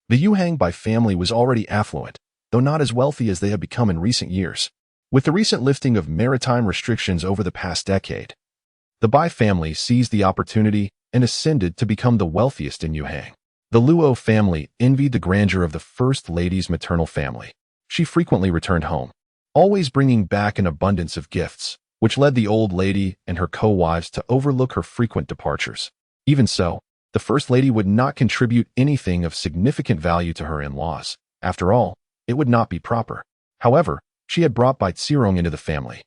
S1: the Yuhang Bai family was already affluent, though not as wealthy as they had become in recent years. With the recent lifting of maritime restrictions over the past decade, the Bai family seized the opportunity and ascended to become the wealthiest in Yuhang. The Luo family envied the grandeur of the First Lady's maternal family. She frequently returned home, always bringing back an abundance of gifts, which led the old lady and her co-wives to overlook her frequent departures. Even so, the First Lady would not contribute anything of significant value to her in-laws. After all, it would not be proper. However, she had brought Bai Zirong into the family,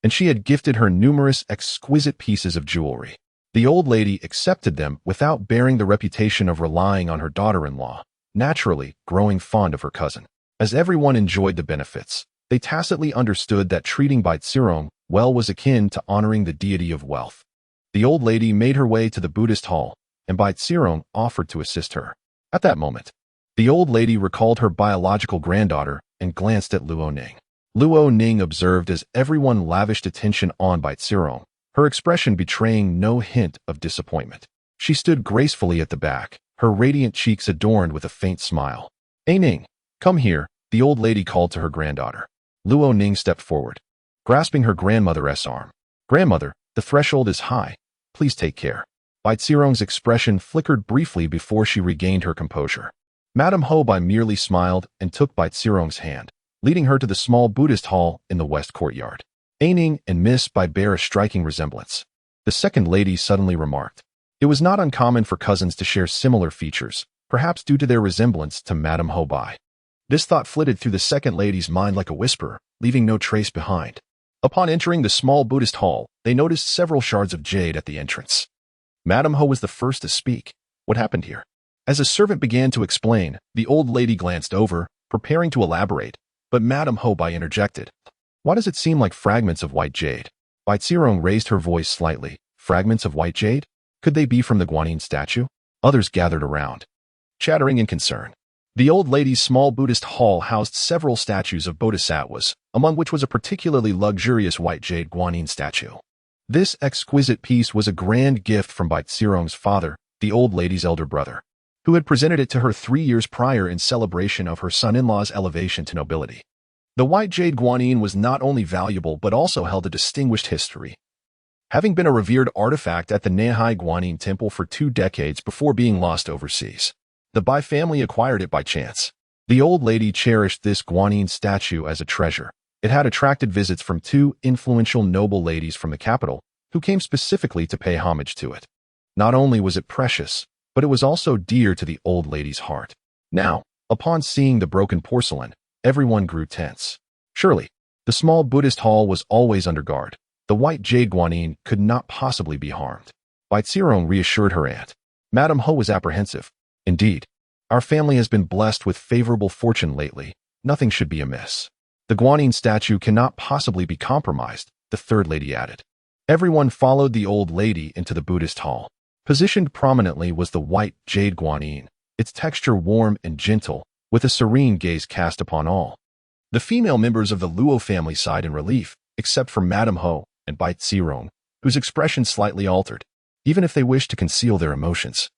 S1: and she had gifted her numerous exquisite pieces of jewelry. The old lady accepted them without bearing the reputation of relying on her daughter-in-law, naturally growing fond of her cousin. As everyone enjoyed the benefits, they tacitly understood that treating Bai Zirong well was akin to honoring the deity of wealth. The old lady made her way to the Buddhist hall, and Bai Zirong offered to assist her. At that moment, the old lady recalled her biological granddaughter and glanced at Luo Ning. Luo Ning observed as everyone lavished attention on Bai Zirong, her expression betraying no hint of disappointment. She stood gracefully at the back, her radiant cheeks adorned with a faint smile. "Hey Ning, come here," the old lady called to her granddaughter. Luo Ning stepped forward, grasping her grandmother's arm. "Grandmother, the threshold is high. Please take care." Bai Zirong's expression flickered briefly before she regained her composure. Madame Hobai merely smiled and took Bai Zirong's hand, leading her to the small Buddhist hall in the west courtyard. "A Ning and Miss Bai bear a striking resemblance," the second lady suddenly remarked. It was not uncommon for cousins to share similar features, perhaps due to their resemblance to Madame Hobai. This thought flitted through the second lady's mind like a whisper, leaving no trace behind. Upon entering the small Buddhist hall, they noticed several shards of jade at the entrance. Madame Ho was the first to speak. What happened here? As a servant began to explain, the old lady glanced over, preparing to elaborate, but Madame Ho interjected. Why does it seem like fragments of white jade? Bai Zirong raised her voice slightly. Fragments of white jade? Could they be from the Guanyin statue? Others gathered around, chattering in concern. The old lady's small Buddhist hall housed several statues of bodhisattvas, among which was a particularly luxurious white jade Guanyin statue. This exquisite piece was a grand gift from Bai Zirong's father, the old lady's elder brother, who had presented it to her 3 years prior in celebration of her son-in-law's elevation to nobility. The white jade Guanyin was not only valuable but also held a distinguished history, having been a revered artifact at the Nehai Guanyin Temple for 2 decades before being lost overseas. The Bai family acquired it by chance. The old lady cherished this Guanyin statue as a treasure. It had attracted visits from 2 influential noble ladies from the capital, who came specifically to pay homage to it. Not only was it precious, but it was also dear to the old lady's heart. Now, upon seeing the broken porcelain, everyone grew tense. Surely, the small Buddhist hall was always under guard. The white jade Guanyin could not possibly be harmed. Bai Zirong reassured her aunt. Madame Ho was apprehensive. Indeed, our family has been blessed with favorable fortune lately. Nothing should be amiss. The Guanyin statue cannot possibly be compromised, the third lady added. Everyone followed the old lady into the Buddhist hall. Positioned prominently was the white jade Guanyin, its texture warm and gentle, with a serene gaze cast upon all. The female members of the Luo family sighed in relief, except for Madame Ho and Bai Zirong, whose expression slightly altered, even if they wished to conceal their emotions.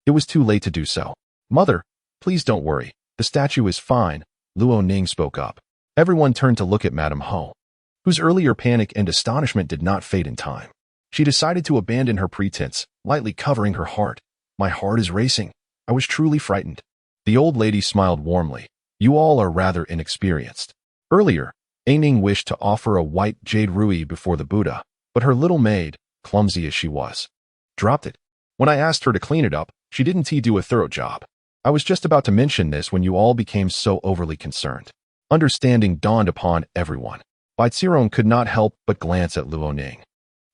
S1: It was too late to do so. Mother, please don't worry. The statue is fine, Luo Ning spoke up. Everyone turned to look at Madame Ho, whose earlier panic and astonishment did not fade in time. She decided to abandon her pretense, lightly covering her heart. My heart is racing. I was truly frightened. The old lady smiled warmly. You all are rather inexperienced. Earlier, Aining wished to offer a white jade rui before the Buddha, but her little maid, clumsy as she was, dropped it. When I asked her to clean it up, she didn't do a thorough job. I was just about to mention this when you all became so overly concerned. Understanding dawned upon everyone. Bai Zirong could not help but glance at Luo Ning,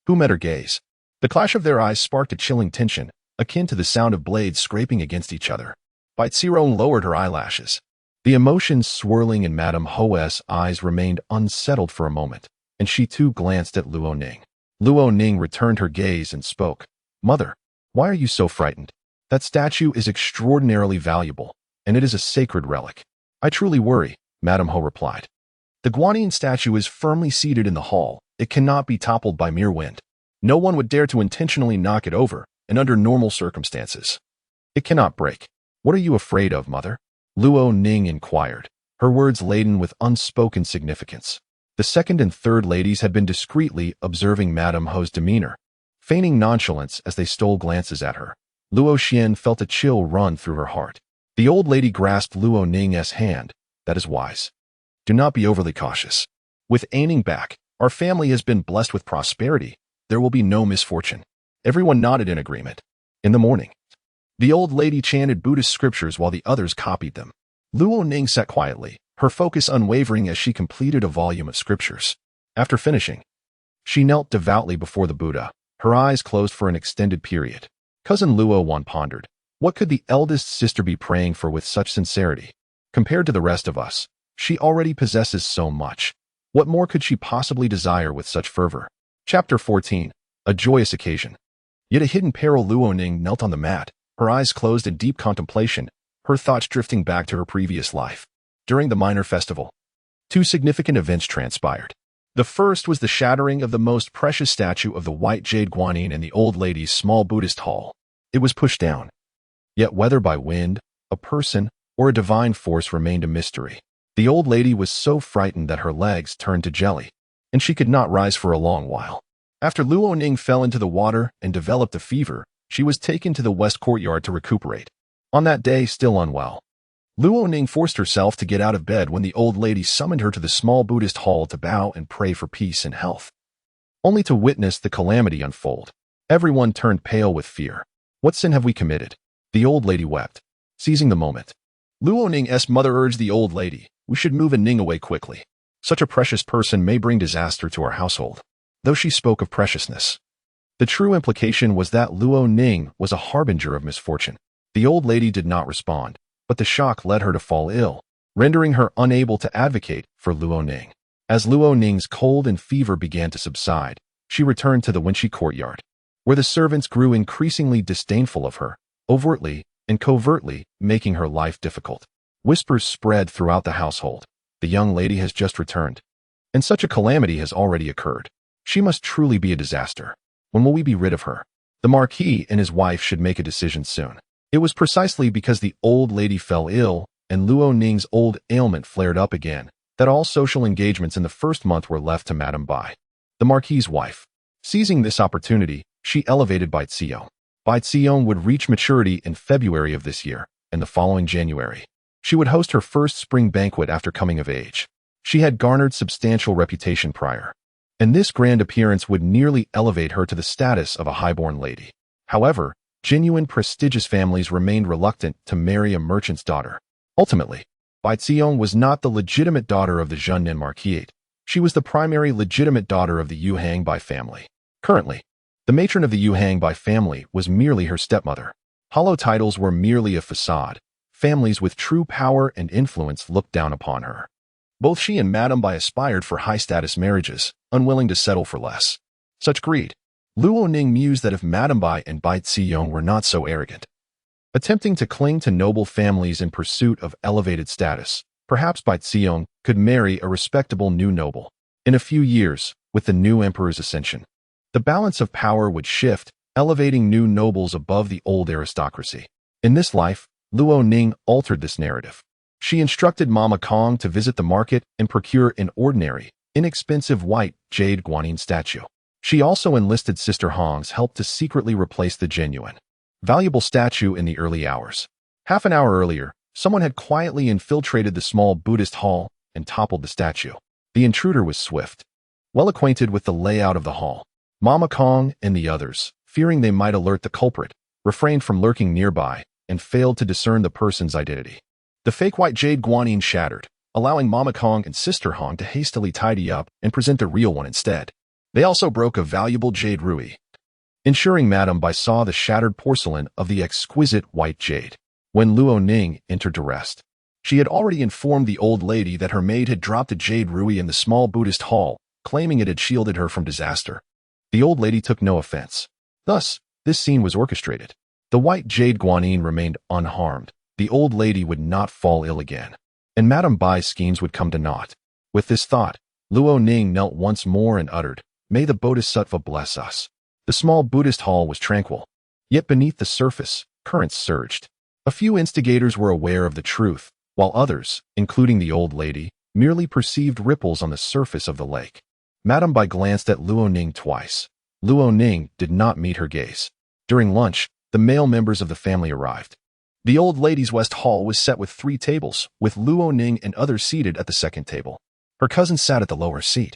S1: who met her gaze. The clash of their eyes sparked a chilling tension, akin to the sound of blades scraping against each other. Bai Zirong lowered her eyelashes. The emotions swirling in Madame Ho's eyes remained unsettled for a moment, and she too glanced at Luo Ning. Luo Ning returned her gaze and spoke. Mother, why are you so frightened? That statue is extraordinarily valuable, and it is a sacred relic. I truly worry, Madame Ho replied. The Guanyin statue is firmly seated in the hall. It cannot be toppled by mere wind. No one would dare to intentionally knock it over, and under normal circumstances. It cannot break. What are you afraid of, mother? Luo Ning inquired, her words laden with unspoken significance. The second and third ladies had been discreetly observing Madame Ho's demeanor, feigning nonchalance as they stole glances at her. Luo Xian felt a chill run through her heart. The old lady grasped Luo Ning's hand. That is wise. Do not be overly cautious. With Aining back, our family has been blessed with prosperity. There will be no misfortune. Everyone nodded in agreement. In the morning, the old lady chanted Buddhist scriptures while the others copied them. Luo Ning sat quietly, her focus unwavering as she completed a volume of scriptures. After finishing, she knelt devoutly before the Buddha, her eyes closed for an extended period. Cousin Luo Wan pondered. What could the eldest sister be praying for with such sincerity? Compared to the rest of us, she already possesses so much. What more could she possibly desire with such fervor? Chapter 14. A joyous occasion. Yet a hidden peril. Luo Ning knelt on the mat, her eyes closed in deep contemplation, her thoughts drifting back to her previous life. During the minor festival, 2 significant events transpired. The first was the shattering of the most precious statue of the white jade Guanyin in the old lady's small Buddhist hall. It was pushed down. Yet whether by wind, a person, or a divine force remained a mystery. The old lady was so frightened that her legs turned to jelly, and she could not rise for a long while. After Luo Ning fell into the water and developed a fever, she was taken to the west courtyard to recuperate. On that day, still unwell, Luo Ning forced herself to get out of bed when the old lady summoned her to the small Buddhist hall to bow and pray for peace and health, only to witness the calamity unfold. Everyone turned pale with fear. What sin have we committed? The old lady wept. Seizing the moment, Luo Ning's mother urged the old lady, we should move Ning away quickly. Such a precious person may bring disaster to our household. Though she spoke of preciousness, the true implication was that Luo Ning was a harbinger of misfortune. The old lady did not respond, but the shock led her to fall ill, rendering her unable to advocate for Luo Ning. As Luo Ning's cold and fever began to subside, she returned to the Wenqi courtyard, where the servants grew increasingly disdainful of her, overtly and covertly making her life difficult. Whispers spread throughout the household. The young lady has just returned, and such a calamity has already occurred. She must truly be a disaster. When will we be rid of her? The Marquis and his wife should make a decision soon. It was precisely because the old lady fell ill and Luo Ning's old ailment flared up again that all social engagements in the first month were left to Madame Bai, the Marquis's wife. Seizing this opportunity, she elevated Bai Xiong. Bai Xiong would reach maturity in February of this year, and the following January, she would host her first spring banquet after coming of age. She had garnered substantial reputation prior, and this grand appearance would nearly elevate her to the status of a highborn lady. However, genuine prestigious families remained reluctant to marry a merchant's daughter. Ultimately, Bai Xiong was not the legitimate daughter of the Zhennin Marquis. She was the primary legitimate daughter of the Yu Hang Bai family. Currently, the matron of the Yu Hang Bai family was merely her stepmother. Hollow titles were merely a facade. Families with true power and influence looked down upon her. Both she and Madame Bai aspired for high-status marriages, unwilling to settle for less. Such greed. Luo Ning mused that if Madame Bai and Bai Xiong were not so arrogant, attempting to cling to noble families in pursuit of elevated status, perhaps Bai Xiong could marry a respectable new noble. In a few years, with the new emperor's ascension, the balance of power would shift, elevating new nobles above the old aristocracy. In this life, Luo Ning altered this narrative. She instructed Mama Kong to visit the market and procure an ordinary, inexpensive white jade guanyin statue. She also enlisted Sister Hong's help to secretly replace the genuine, valuable statue in the early hours. Half an hour earlier, someone had quietly infiltrated the small Buddhist hall and toppled the statue. The intruder was swift, well acquainted with the layout of the hall. Mama Kong and the others, fearing they might alert the culprit, refrained from lurking nearby and failed to discern the person's identity. The fake white jade guanyin shattered, allowing Mama Kong and Sister Hong to hastily tidy up and present the real one instead. They also broke a valuable jade ruby, ensuring Madame Bai saw the shattered porcelain of the exquisite white jade. When Luo Ning entered to rest, she had already informed the old lady that her maid had dropped a jade ruby in the small Buddhist hall, claiming it had shielded her from disaster. The old lady took no offense. Thus, this scene was orchestrated. The white jade guanyin remained unharmed. The old lady would not fall ill again, and Madame Bai's schemes would come to naught. With this thought, Luo Ning knelt once more and uttered, "May the Bodhisattva bless us." The small Buddhist hall was tranquil, yet beneath the surface, currents surged. A few instigators were aware of the truth, while others, including the old lady, merely perceived ripples on the surface of the lake. Madame Bai glanced at Luo Ning twice. Luo Ning did not meet her gaze. During lunch, the male members of the family arrived. The old lady's west hall was set with 3 tables, with Luo Ning and others seated at the second table. Her cousin sat at the lower seat,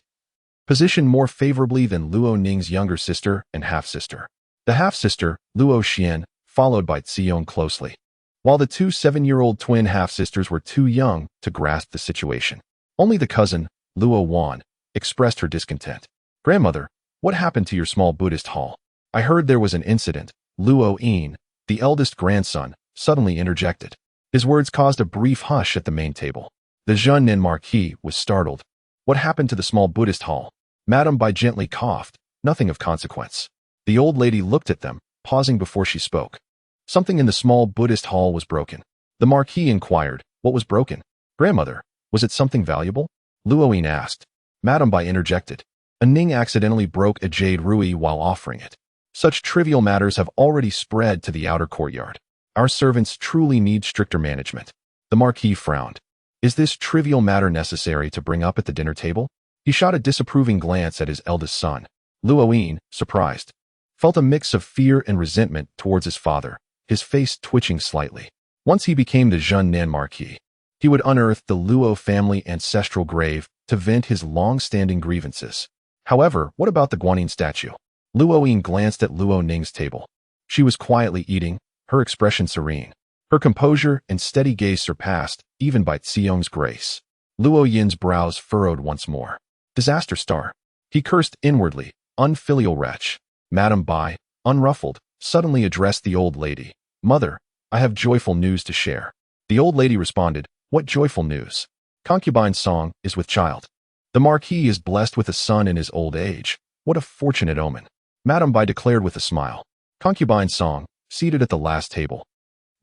S1: positioned more favorably than Luo Ning's younger sister and half-sister. The half-sister, Luo Xian, followed by Xiong closely, while the 2 7-year-old twin half-sisters were too young to grasp the situation. Only the cousin, Luo Wan, expressed her discontent. "Grandmother, what happened to your small Buddhist hall? I heard there was an incident." Luo Yin, the eldest grandson, suddenly interjected. His words caused a brief hush at the main table. The Zhennin Marquis was startled. "What happened to the small Buddhist hall?" Madame Bai gently coughed. "Nothing of consequence." The old lady looked at them, pausing before she spoke. "Something in the small Buddhist hall was broken." The Marquis inquired, "What was broken?" "Grandmother, was it something valuable?" Luo Yin asked. Madame Bai interjected. "A Ning accidentally broke a jade ruby while offering it." Such trivial matters have already spread to the outer courtyard. Our servants truly need stricter management. The Marquis frowned. "Is this trivial matter necessary to bring up at the dinner table?" He shot a disapproving glance at his eldest son. Luo Yin, surprised, felt a mix of fear and resentment towards his father, his face twitching slightly. Once he became the Zhennin Marquis, he would unearth the Luo family ancestral grave to vent his long-standing grievances. However, what about the guanyin statue? Luo Yin glanced at Luo Ning's table. She was quietly eating, her expression serene. Her composure and steady gaze surpassed even Bai Xiong's grace. Luo Yin's brows furrowed once more. Disaster star. He cursed inwardly, unfilial wretch. Madame Bai, unruffled, suddenly addressed the old lady. Mother, I have joyful news to share. The old lady responded, What joyful news? Concubine Song is with child. The Marquis is blessed with a son in his old age. What a fortunate omen. Madame Bai declared with a smile. Concubine Song, seated at the last table,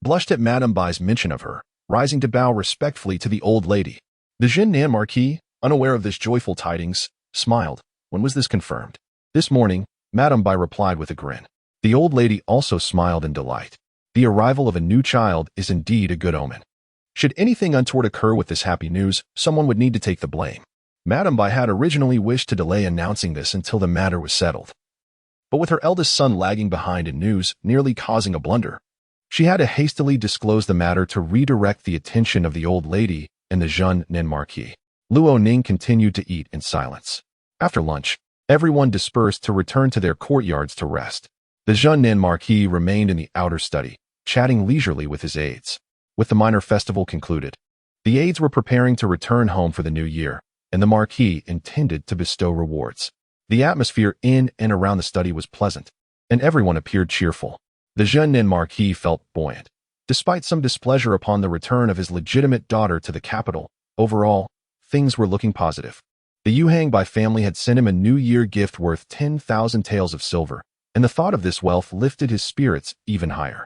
S1: blushed at Madame Bai's mention of her, rising to bow respectfully to the old lady. The Jinnan Marquis, unaware of this joyful tidings, smiled. When was this confirmed? This morning, Madame Bai replied with a grin. The old lady also smiled in delight. The arrival of a new child is indeed a good omen. Should anything untoward occur with this happy news, someone would need to take the blame. Madame Bai had originally wished to delay announcing this until the matter was settled. But with her eldest son lagging behind in news, nearly causing a blunder, she had to hastily disclose the matter to redirect the attention of the old lady and the Jinnan Marquis. Luo Ning continued to eat in silence. After lunch, everyone dispersed to return to their courtyards to rest. The Jinnan Marquis remained in the outer study, chatting leisurely with his aides. With the minor festival concluded, the aides were preparing to return home for the new year, and the Marquis intended to bestow rewards. The atmosphere in and around the study was pleasant, and everyone appeared cheerful. The Jinnan Marquis felt buoyant. Despite some displeasure upon the return of his legitimate daughter to the capital, overall, things were looking positive. The Yuhang Bai family had sent him a New Year gift worth 10,000 taels of silver, and the thought of this wealth lifted his spirits even higher.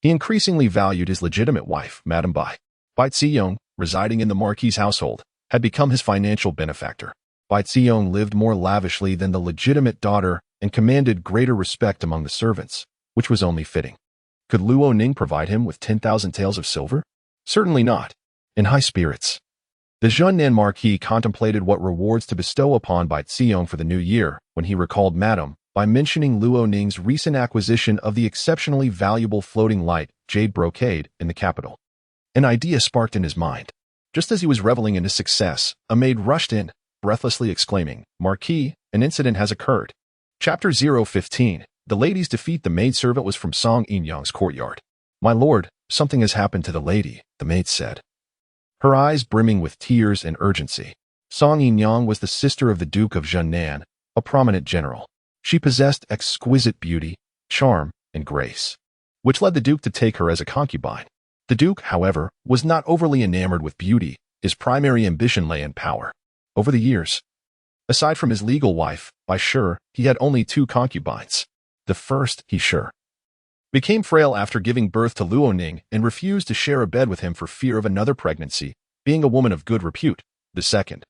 S1: He increasingly valued his legitimate wife, Madame Bai. Bai Ziyong, residing in the Marquis's household, had become his financial benefactor. Bai Ziyong lived more lavishly than the legitimate daughter and commanded greater respect among the servants, which was only fitting. Could Luo Ning provide him with 10,000 taels of silver? Certainly not. In high spirits, the Jinnan Marquis contemplated what rewards to bestow upon Bai Ziyong for the new year when he recalled Madame by mentioning Luo Ning's recent acquisition of the exceptionally valuable floating light jade brocade in the capital. An idea sparked in his mind. Just as he was reveling in his success, a maid rushed in, breathlessly exclaiming, Marquis, an incident has occurred. Chapter 015. The ladies defeat the maidservant was from Song Yinyang's courtyard. My lord, something has happened to the lady, the maid said, her eyes brimming with tears and urgency. Song Yinyang was the sister of the Duke of Jinnan, a prominent general. She possessed exquisite beauty, charm, and grace, which led the Duke to take her as a concubine. The Duke, however, was not overly enamored with beauty. His primary ambition lay in power. Over the years, aside from his legal wife, Bai Shi, he had only 2 concubines. The first, He Shi, became frail after giving birth to Luo Ning and refused to share a bed with him for fear of another pregnancy, being a woman of good repute. The second,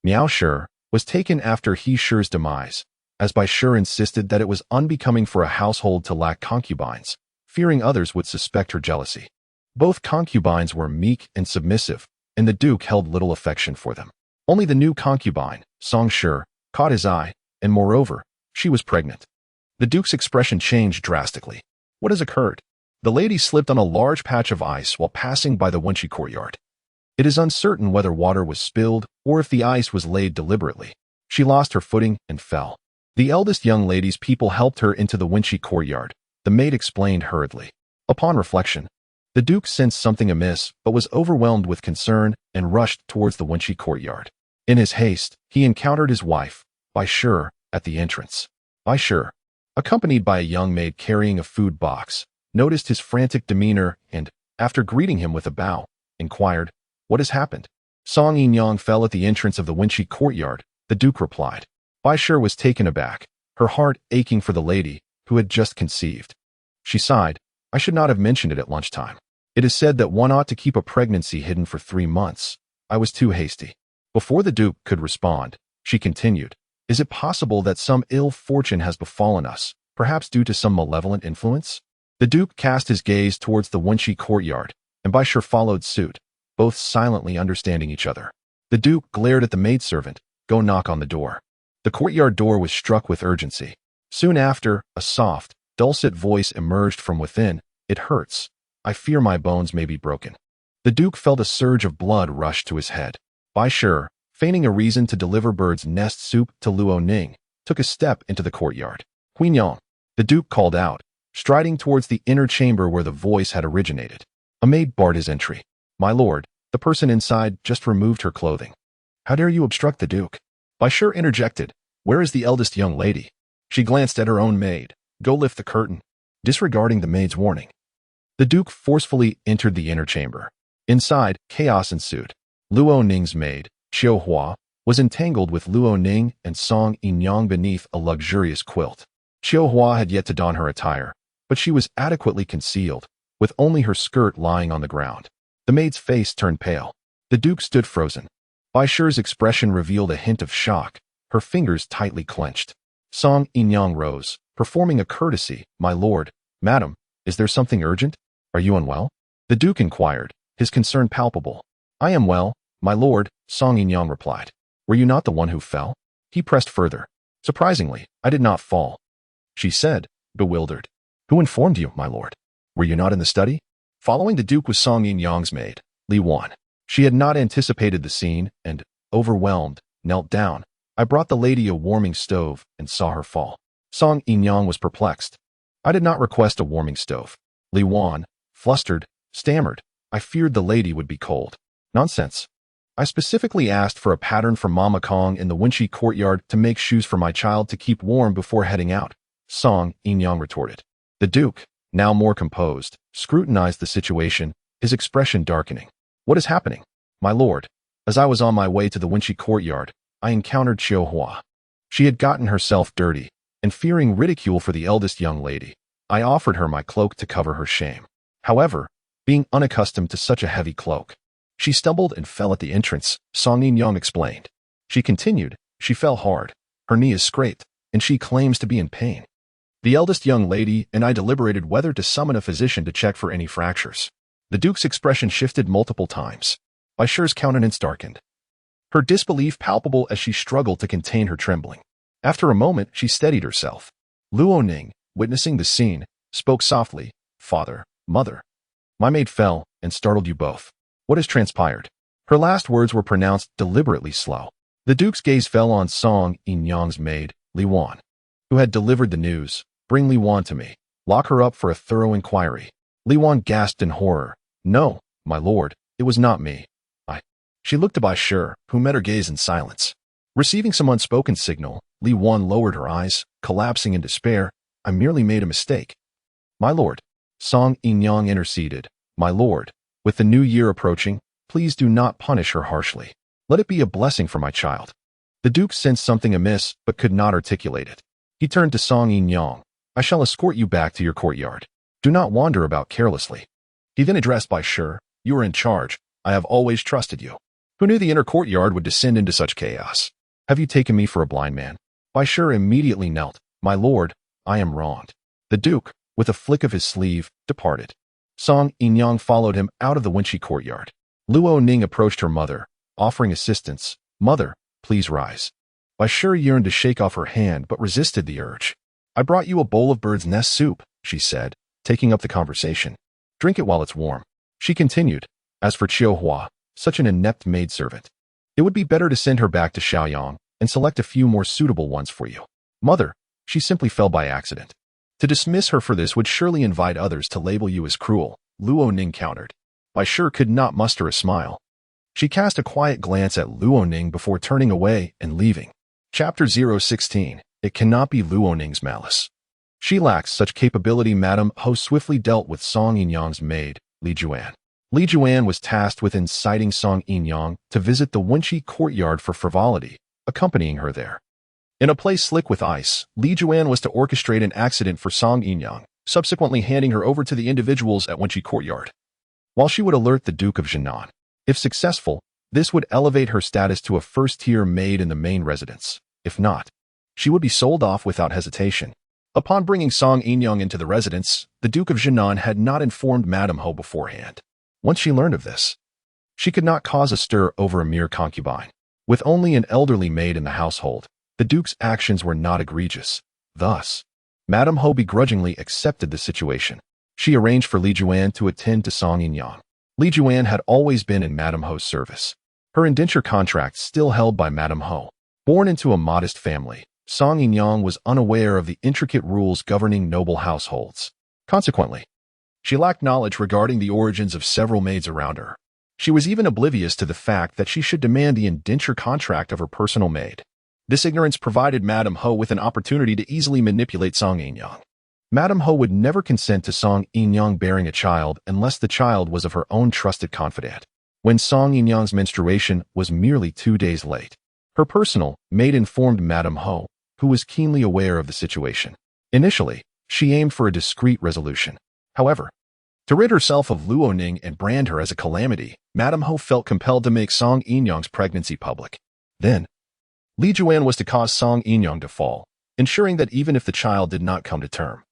S1: Miao Shi, was taken after He Shi's demise, as Bai Shi insisted that it was unbecoming for a household to lack concubines, fearing others would suspect her jealousy. Both concubines were meek and submissive, and the Duke held little affection for them. Only the new concubine, Song Shi, caught his eye, and moreover, she was pregnant. The Duke's expression changed drastically. What has occurred? The lady slipped on a large patch of ice while passing by the Wenqi courtyard. It is uncertain whether water was spilled or if the ice was laid deliberately. She lost her footing and fell. The eldest young lady's people helped her into the Wenqi courtyard. The maid explained hurriedly. Upon reflection, the Duke sensed something amiss but was overwhelmed with concern and rushed towards the Wenqi courtyard. In his haste, he encountered his wife, Bai Shi, at the entrance. Bai Shi, accompanied by a young maid carrying a food box, noticed his frantic demeanor and, after greeting him with a bow, inquired, What has happened? Song Yinyang fell at the entrance of the Wenqi courtyard, the Duke replied. Bai Shi was taken aback, her heart aching for the lady, who had just conceived. She sighed, I should not have mentioned it at lunchtime. It is said that one ought to keep a pregnancy hidden for 3 months. I was too hasty. Before the Duke could respond, she continued, Is it possible that some ill fortune has befallen us, perhaps due to some malevolent influence? The Duke cast his gaze towards the Wenqi courtyard, and Bai Shi followed suit, both silently understanding each other. The Duke glared at the maidservant, Go knock on the door. The courtyard door was struck with urgency. Soon after, a soft, dulcet voice emerged from within. It hurts. I fear my bones may be broken. The Duke felt a surge of blood rush to his head. Bai Shi, feigning a reason to deliver bird's nest soup to Luo Ning, took a step into the courtyard. Huinyang, the Duke called out, striding towards the inner chamber where the voice had originated. A maid barred his entry. My lord, The person inside just removed her clothing. How dare you obstruct the Duke? Baishar interjected. Where is the eldest young lady? She glanced at her own maid. Go lift the curtain. Disregarding the maid's warning, the Duke forcefully entered the inner chamber. Inside, chaos ensued. Luo Ning's maid, Qiu Hua, was entangled with Luo Ning and Song Yinyang beneath a luxurious quilt. Qiu Hua had yet to don her attire, but she was adequately concealed, with only her skirt lying on the ground. The maid's face turned pale. The Duke stood frozen. Baishar's expression revealed a hint of shock, her fingers tightly clenched. Song Yinyang rose, performing a courtesy. My lord, madam, is there something urgent? Are you unwell? The Duke inquired, his concern palpable. I am well, my lord, Song Yinyang replied. Were you not the one who fell? He pressed further. Surprisingly, I did not fall, she said, bewildered. Who informed you, my lord? Were you not in the study? Following the Duke was Song Yinyang's maid, Li Wan. She had not anticipated the scene and, overwhelmed, knelt down. I brought the lady a warming stove and saw her fall. Song Yinyang was perplexed. I did not request a warming stove. Li Wan, flustered, stammered. I feared the lady would be cold. Nonsense. I specifically asked for a pattern from Mama Kong in the Wenqi courtyard to make shoes for my child to keep warm before heading out, Song Yinyang retorted. The Duke, now more composed, scrutinized the situation, his expression darkening. What is happening? My lord, as I was on my way to the Wenqi courtyard, I encountered Qiu Hua. She had gotten herself dirty, and fearing ridicule for the eldest young lady, I offered her my cloak to cover her shame. However, being unaccustomed to such a heavy cloak, she stumbled and fell at the entrance, Song Yinyang explained. She continued, she fell hard, her knee is scraped, and she claims to be in pain. The eldest young lady and I deliberated whether to summon a physician to check for any fractures. The Duke's expression shifted multiple times. Baishar's countenance darkened, her disbelief palpable as she struggled to contain her trembling. After a moment, she steadied herself. Luo Ning, witnessing the scene, spoke softly. Father, mother, my maid fell and startled you both. What has transpired? Her last words were pronounced deliberately slow. The Duke's gaze fell on Song Yinyang's maid, Li Wan, who had delivered the news. Bring Li Wan to me. Lock her up for a thorough inquiry. Li Wan gasped in horror. No, my lord, it was not me. She looked to Baishar, who met her gaze in silence. Receiving some unspoken signal, Li Wan lowered her eyes, collapsing in despair. I merely made a mistake. My lord, Song Yinyang interceded. My lord, with the new year approaching, please do not punish her harshly. Let it be a blessing for my child. The Duke sensed something amiss, but could not articulate it. He turned to Song Yinyang. I shall escort you back to your courtyard. Do not wander about carelessly. He then addressed Baishar. You are in charge. I have always trusted you. Who knew the inner courtyard would descend into such chaos? Have you taken me for a blind man? Baishar immediately knelt. My lord, I am wronged. The Duke, with a flick of his sleeve, departed. Song Yinyang followed him out of the Wenqi courtyard. Luo Ning approached her mother, offering assistance. Mother, please rise. Baishar yearned to shake off her hand but resisted the urge. I brought you a bowl of bird's nest soup, she said, taking up the conversation. Drink it while it's warm. She continued. As for Qiu Hua, such an inept maidservant, it would be better to send her back to Shaoyang and select a few more suitable ones for you. Mother, she simply fell by accident. To dismiss her for this would surely invite others to label you as cruel, Luo Ning countered. Baishar could not muster a smile. She cast a quiet glance at Luo Ning before turning away and leaving. Chapter 016. It cannot be Luo Ning's malice. She lacks such capability. Madame Ho swiftly dealt with Song Yinyang's maid, Li Juan. Li Juan was tasked with inciting Song Yinyang to visit the Wenqi courtyard for frivolity, accompanying her there. In a place slick with ice, Li Juan was to orchestrate an accident for Song Yinyang, subsequently handing her over to the individuals at Wenqi courtyard. While she would alert the Duke of Jinan, if successful, this would elevate her status to a first-tier maid in the main residence. If not, she would be sold off without hesitation. Upon bringing Song Yinyang into the residence, the Duke of Jinan had not informed Madame Ho beforehand. Once she learned of this, she could not cause a stir over a mere concubine. With only an elderly maid in the household, the Duke's actions were not egregious. Thus, Madame Ho begrudgingly accepted the situation. She arranged for Li Juan to attend to Song Yinyang. Li Juan had always been in Madame Ho's service. Her indenture contract still held by Madame Ho. Born into a modest family, Song Yinyang was unaware of the intricate rules governing noble households. Consequently, she lacked knowledge regarding the origins of several maids around her. She was even oblivious to the fact that she should demand the indenture contract of her personal maid. This ignorance provided Madame Ho with an opportunity to easily manipulate Song Yinyang. Madame Ho would never consent to Song Yinyang bearing a child unless the child was of her own trusted confidant. When Song Yinyang's menstruation was merely 2 days late, her personal maid informed Madame Ho, who was keenly aware of the situation. Initially, she aimed for a discreet resolution. However, to rid herself of Luo Ning and brand her as a calamity, Madame Ho felt compelled to make Song Yinyang's pregnancy public. Then, Li Juan was to cause Song Yinyang to fall, ensuring that even if the child did not come to term,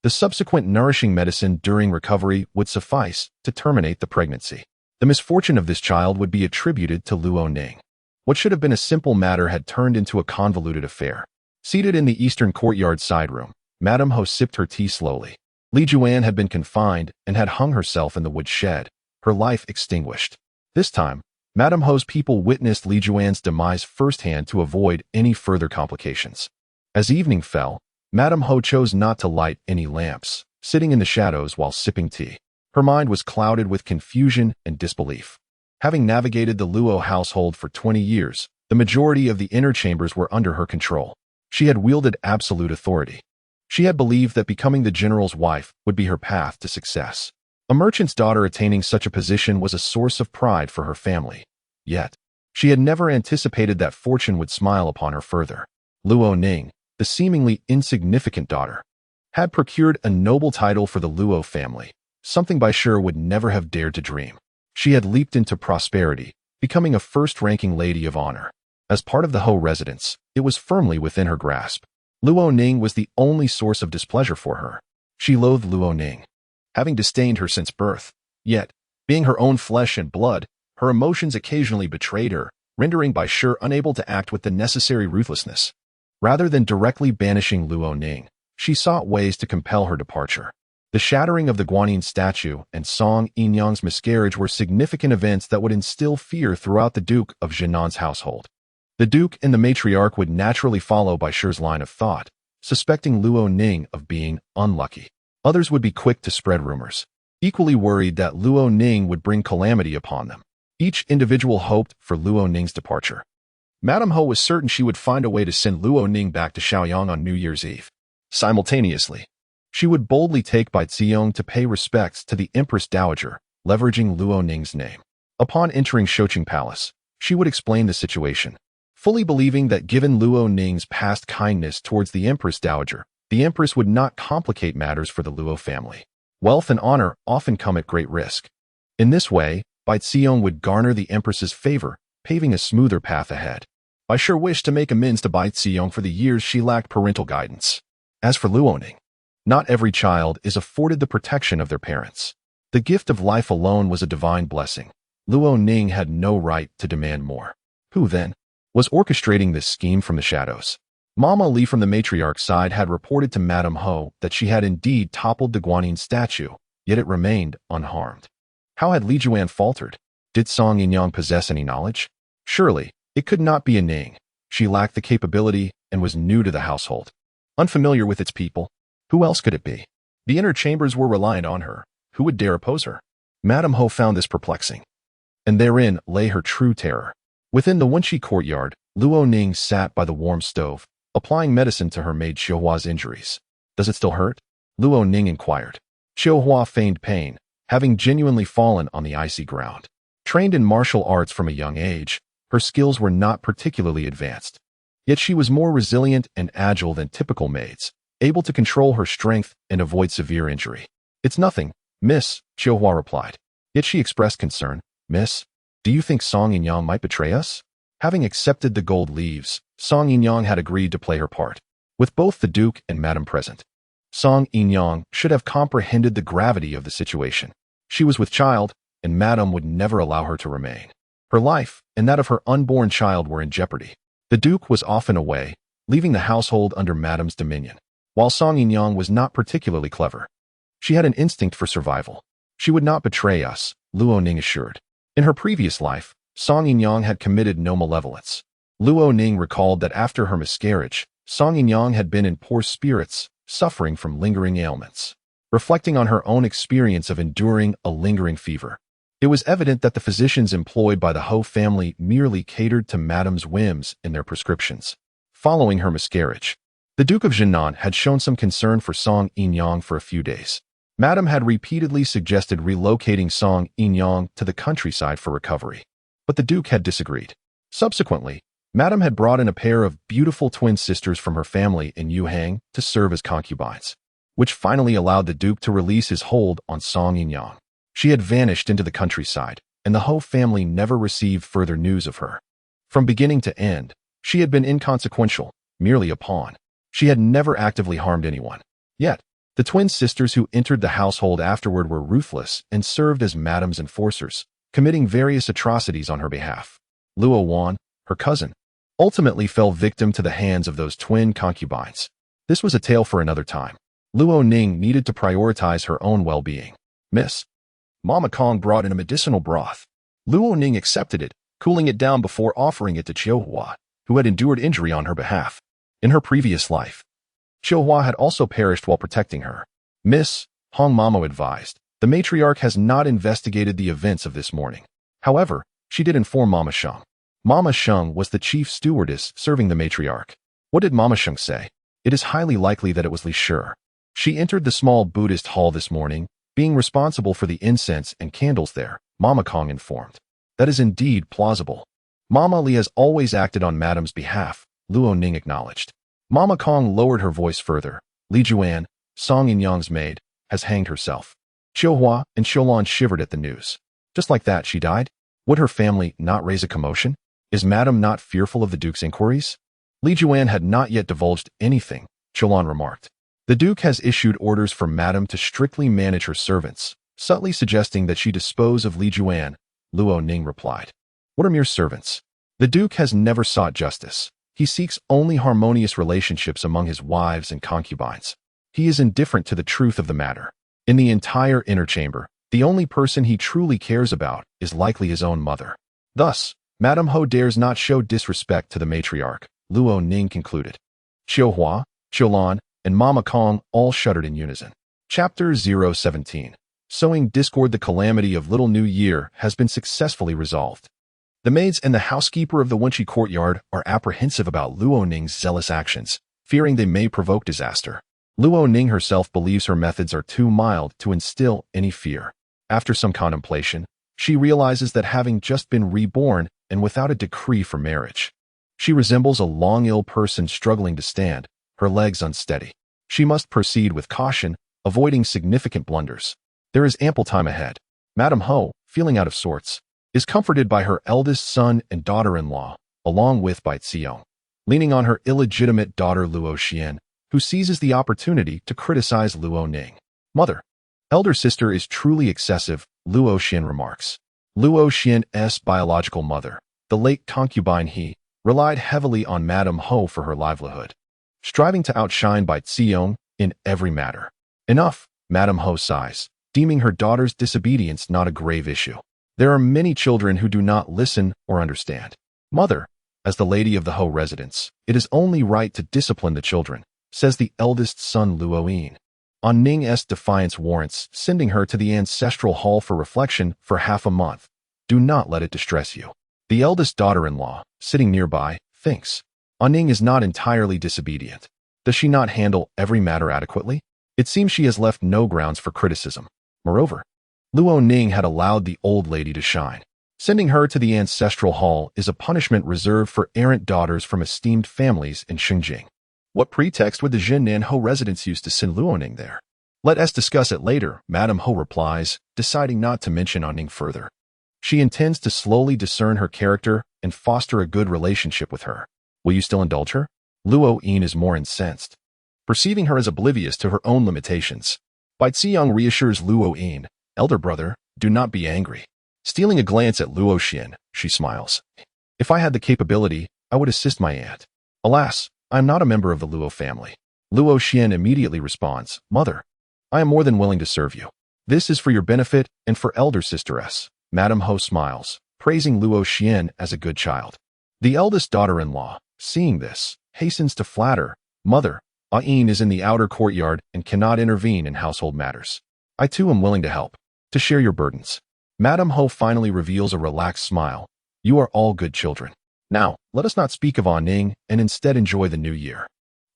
S1: the subsequent nourishing medicine during recovery would suffice to terminate the pregnancy. The misfortune of this child would be attributed to Luo Ning. What should have been a simple matter had turned into a convoluted affair. Seated in the eastern courtyard side room, Madame Ho sipped her tea slowly. Li Juan had been confined and had hung herself in the wood shed, her life extinguished. This time, Madame Ho's people witnessed Li Juan's demise firsthand to avoid any further complications. As evening fell, Madame Ho chose not to light any lamps, sitting in the shadows while sipping tea. Her mind was clouded with confusion and disbelief. Having navigated the Luo household for 20 years, the majority of the inner chambers were under her control. She had wielded absolute authority. She had believed that becoming the general's wife would be her path to success. A merchant's daughter attaining such a position was a source of pride for her family. Yet, she had never anticipated that fortune would smile upon her further. Luo Ning, the seemingly insignificant daughter, had procured a noble title for the Luo family, something Bai Shi would never have dared to dream. She had leaped into prosperity, becoming a first-ranking lady of honor. As part of the Ho residence, it was firmly within her grasp. Luo Ning was the only source of displeasure for her. She loathed Luo Ning, having disdained her since birth. Yet, being her own flesh and blood, her emotions occasionally betrayed her, rendering Bai Shi unable to act with the necessary ruthlessness. Rather than directly banishing Luo Ning, she sought ways to compel her departure. The shattering of the Guanyin statue and Song Yinyang's miscarriage were significant events that would instill fear throughout the Duke of Jinnan's household. The Duke and the matriarch would naturally follow Bai Shi's line of thought, suspecting Luo Ning of being unlucky. Others would be quick to spread rumors, equally worried that Luo Ning would bring calamity upon them. Each individual hoped for Luo Ning's departure. Madame Ho was certain she would find a way to send Luo Ning back to Shaoyang on New Year's Eve. Simultaneously, she would boldly take Bai Ziyong to pay respects to the Empress Dowager, leveraging Luo Ning's name. Upon entering Shoqing Palace, she would explain the situation, fully believing that given Luo Ning's past kindness towards the Empress Dowager, the Empress would not complicate matters for the Luo family. Wealth and honor often come at great risk. In this way, Bai Ziyong would garner the Empress's favor, paving a smoother path ahead. Bai Shi wished to make amends to Bai Ziyong for the years she lacked parental guidance. As for Luo Ning, not every child is afforded the protection of their parents. The gift of life alone was a divine blessing. Luo Ning had no right to demand more. Who, then, was orchestrating this scheme from the shadows? Mama Li from the matriarch's side had reported to Madame Ho that she had indeed toppled the Guanyin statue, yet it remained unharmed. How had Li Juan faltered? Did Song Yinyang possess any knowledge? Surely, it could not be a Ning. She lacked the capability and was new to the household. Unfamiliar with its people, who else could it be? The inner chambers were reliant on her. Who would dare oppose her? Madame Ho found this perplexing. And therein lay her true terror. Within the Wenqi courtyard, Luo Ning sat by the warm stove, applying medicine to her maid Xiuhua's injuries. Does it still hurt? Luo Ning inquired. Xiuhua feigned pain, having genuinely fallen on the icy ground. Trained in martial arts from a young age, her skills were not particularly advanced. Yet she was more resilient and agile than typical maids, able to control her strength and avoid severe injury. It's nothing, miss, Xiuhua replied. Yet she expressed concern. Miss, do you think Song Yinyang might betray us? Having accepted the gold leaves, Song Yinyang had agreed to play her part. With both the Duke and Madame present, Song Yinyang should have comprehended the gravity of the situation. She was with child, and Madame would never allow her to remain. Her life and that of her unborn child were in jeopardy. The Duke was often away, leaving the household under Madame's dominion. While Song Yinyang was not particularly clever, she had an instinct for survival. She would not betray us, Luo Ning assured. In her previous life, Song Yinyang had committed no malevolence. Luo Ning recalled that after her miscarriage, Song Yinyang had been in poor spirits, suffering from lingering ailments. Reflecting on her own experience of enduring a lingering fever, It was evident that the physicians employed by the Ho family merely catered to Madame's whims in their prescriptions. Following her miscarriage, the Duke of Jinan had shown some concern for Song Yinyang for a few days. Madame had repeatedly suggested relocating Song Yinyang to the countryside for recovery, but the Duke had disagreed. Subsequently, Madame had brought in a pair of beautiful twin sisters from her family in Yuhang to serve as concubines, which finally allowed the Duke to release his hold on Song Yinyang. She had vanished into the countryside, and the Ho family never received further news of her. From beginning to end, she had been inconsequential, merely a pawn. She had never actively harmed anyone. Yet, the twin sisters who entered the household afterward were ruthless and served as Madame's enforcers, committing various atrocities on her behalf. Luo Wan, her cousin, ultimately fell victim to the hands of those twin concubines. This was a tale for another time. Luo Ning needed to prioritize her own well-being. Miss Mama Kong brought in a medicinal broth. Luo Ning accepted it, cooling it down before offering it to Chiuhua, who had endured injury on her behalf. In her previous life, Chiuhua had also perished while protecting her. Miss Hong Mamo advised, the matriarch has not investigated the events of this morning. However, she did inform Mama Sheng. Mama Sheng was the chief stewardess serving the matriarch. What did Mama Sheng say? It is highly likely that it was Li Shi. She entered the small Buddhist hall this morning, being responsible for the incense and candles there, Mama Kong informed. That is indeed plausible. Mama Li has always acted on Madame's behalf, Luo Ning acknowledged. Mama Kong lowered her voice further. Li Juan, Song Yinyang's maid, has hanged herself. Chiuhua and Xiulan shivered at the news. Just like that, she died? Would her family not raise a commotion? Is Madame not fearful of the Duke's inquiries? Li Juan had not yet divulged anything, Xiulan remarked. The Duke has issued orders for Madame to strictly manage her servants, subtly suggesting that she dispose of Li Juan, Luo Ning replied. What are mere servants? The Duke has never sought justice. He seeks only harmonious relationships among his wives and concubines. He is indifferent to the truth of the matter. In the entire inner chamber, the only person he truly cares about is likely his own mother. Thus, Madame Ho dares not show disrespect to the matriarch, Luo Ning concluded. Chiuhua, Xiulan, and Mama Kong all shuddered in unison. Chapter 017. Sowing discord. The calamity of Little New Year has been successfully resolved. The maids and the housekeeper of the Wenqi courtyard are apprehensive about Luo Ning's zealous actions, fearing they may provoke disaster. Luo Ning herself believes her methods are too mild to instill any fear. After some contemplation, she realizes that having just been reborn and without a decree for marriage, she resembles a long-ill person struggling to stand, her legs unsteady. She must proceed with caution, avoiding significant blunders. There is ample time ahead. Madame Ho, feeling out of sorts, is comforted by her eldest son and daughter-in-law, along with Bai Xiong, leaning on her illegitimate daughter Luo Xian, who seizes the opportunity to criticize Luo Ning. Mother, elder sister is truly excessive, Luo Xian remarks. Luo Xian's biological mother, the late concubine He, relied heavily on Madame Ho for her livelihood, striving to outshine Bai Xiong in every matter. Enough, Madame Ho sighs, deeming her daughter's disobedience not a grave issue. There are many children who do not listen or understand. Mother, as the lady of the Ho residence, it is only right to discipline the children, says the eldest son Luo Yin. On Ning's defiance warrants sending her to the ancestral hall for reflection for half a month. Do not let it distress you. The eldest daughter-in-law, sitting nearby, thinks. Ning is not entirely disobedient. Does she not handle every matter adequately? It seems she has left no grounds for criticism. Moreover, Luo Ning had allowed the old lady to shine. Sending her to the ancestral hall is a punishment reserved for errant daughters from esteemed families in Xinjiang. What pretext would the Jinnan Ho residents use to send Luo Ning there? Let us discuss it later, Madame Ho replies, deciding not to mention Ning further. She intends to slowly discern her character and foster a good relationship with her. Will you still indulge her? Luo Yin is more incensed, perceiving her as oblivious to her own limitations. Bai Xiong reassures Luo Yin, elder brother, do not be angry. Stealing a glance at Luo Xian, she smiles. If I had the capability, I would assist my aunt. Alas, I am not a member of the Luo family. Luo Xian immediately responds, Mother, I am more than willing to serve you. This is for your benefit and for elder sisteress. Madame Ho smiles, praising Luo Xian as a good child. The eldest daughter-in-law, seeing this, hastens to flatter, Mother, Yin is in the outer courtyard and cannot intervene in household matters. I too am willing to help, to share your burdens. Madame Ho finally reveals a relaxed smile. You are all good children. Now, let us not speak of Ning and instead enjoy the new year.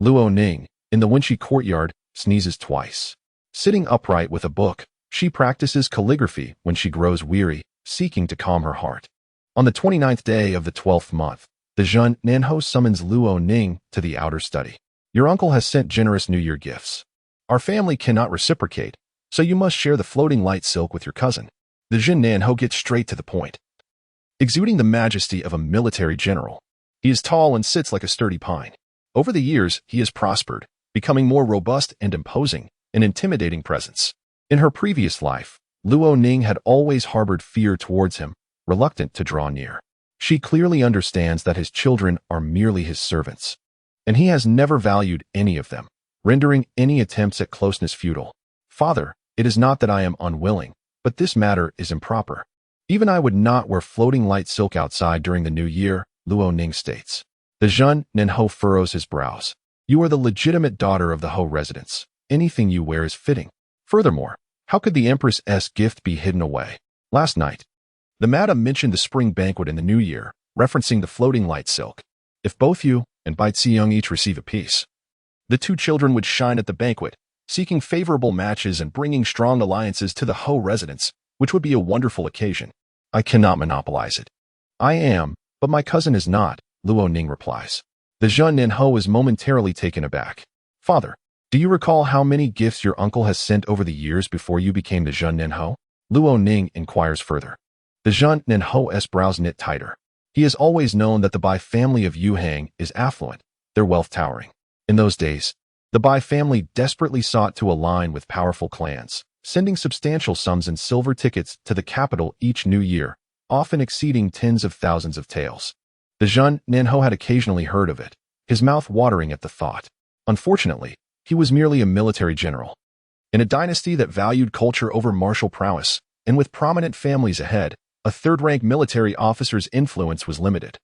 S1: Luo Ning, in the Wenqi courtyard, sneezes twice. Sitting upright with a book, she practices calligraphy when she grows weary, seeking to calm her heart. On the 29th day of the 12th month, the Zhen Nanho summons Luo Ning to the outer study. Your uncle has sent generous New Year gifts. Our family cannot reciprocate, so you must share the floating light silk with your cousin. The Zhen Nanho gets straight to the point, exuding the majesty of a military general. He is tall and sits like a sturdy pine. Over the years, he has prospered, becoming more robust and imposing, an intimidating presence. In her previous life, Luo Ning had always harbored fear towards him, reluctant to draw near. She clearly understands that his children are merely his servants, and he has never valued any of them, rendering any attempts at closeness futile. Father, it is not that I am unwilling, but this matter is improper. Even I would not wear floating light silk outside during the new year, Luo Ning states. The Zhen Nanho furrows his brows. You are the legitimate daughter of the Ho residence. Anything you wear is fitting. Furthermore, how could the Empress's gift be hidden away? Last night, the madam mentioned the spring banquet in the new year, referencing the floating light silk. If both you and Bai Xiong each receive a piece, the two children would shine at the banquet, seeking favorable matches and bringing strong alliances to the Ho residence, which would be a wonderful occasion. I cannot monopolize it. I am, but my cousin is not, Luo Ning replies. The Zhen Nanho is momentarily taken aback. Father, do you recall how many gifts your uncle has sent over the years before you became the Zhen Nanho? Luo Ning inquires further. The Zhen Nanho's brows knit tighter. He has always known that the Bai family of Yuhang is affluent, their wealth towering. In those days, the Bai family desperately sought to align with powerful clans, sending substantial sums in silver tickets to the capital each new year, often exceeding tens of thousands of taels. The Zhen Nanho had occasionally heard of it, his mouth watering at the thought. Unfortunately, he was merely a military general. In a dynasty that valued culture over martial prowess, and with prominent families ahead, a third-rank military officer's influence was limited,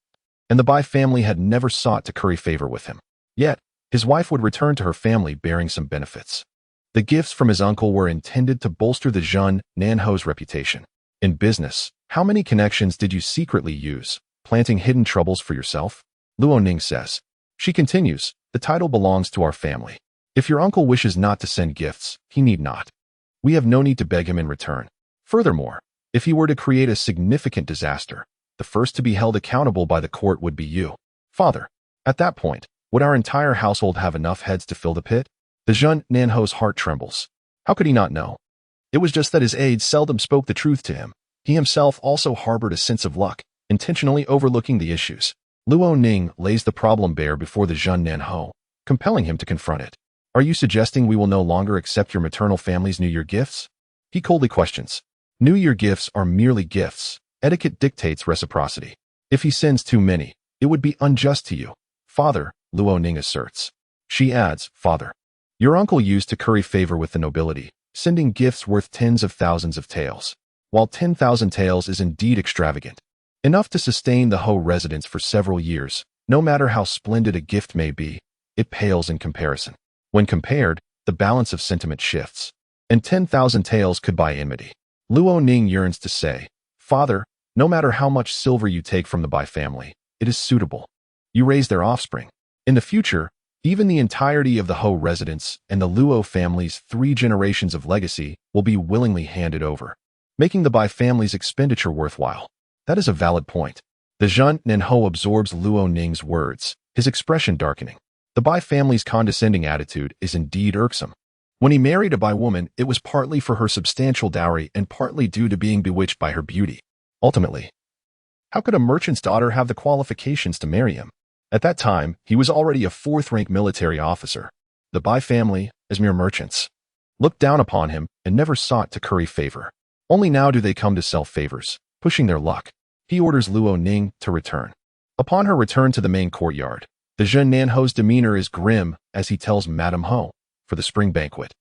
S1: and the Bai family had never sought to curry favor with him. Yet, his wife would return to her family bearing some benefits. The gifts from his uncle were intended to bolster the Zhen Nanho's reputation. In business, how many connections did you secretly use, planting hidden troubles for yourself? Luo Ning says. She continues, the title belongs to our family. If your uncle wishes not to send gifts, he need not. We have no need to beg him in return. Furthermore, if he were to create a significant disaster, the first to be held accountable by the court would be you. Father, at that point, would our entire household have enough heads to fill the pit? The Zhen Nanho's heart trembles. How could he not know? It was just that his aides seldom spoke the truth to him. He himself also harbored a sense of luck, intentionally overlooking the issues. Luo Ning lays the problem bare before the Zhen Nanho, compelling him to confront it. Are you suggesting we will no longer accept your maternal family's New Year gifts? He coldly questions. New Year gifts are merely gifts. Etiquette dictates reciprocity. If he sends too many, it would be unjust to you. Father, Luo Ning asserts. She adds, Father, your uncle used to curry favor with the nobility, sending gifts worth tens of thousands of taels. While 10,000 taels is indeed extravagant, enough to sustain the Ho residence for several years, no matter how splendid a gift may be, it pales in comparison. When compared, the balance of sentiment shifts, and 10,000 taels could buy enmity. Luo Ning yearns to say, Father, no matter how much silver you take from the Bai family, it is suitable. You raise their offspring. In the future, even the entirety of the Ho residence and the Luo family's 3 generations of legacy will be willingly handed over, making the Bai family's expenditure worthwhile. That is a valid point. The Zhen Nanho absorbs Luo Ning's words, his expression darkening. The Bai family's condescending attitude is indeed irksome. When he married a Bai woman, it was partly for her substantial dowry and partly due to being bewitched by her beauty. Ultimately, how could a merchant's daughter have the qualifications to marry him? At that time, he was already a 4th-rank military officer. The Bai family, as mere merchants, looked down upon him and never sought to curry favor. Only now do they come to sell favors, pushing their luck. He orders Luo Ning to return. Upon her return to the main courtyard, the Zhen Nanho's demeanor is grim as he tells Madame Ho, for the spring banquet,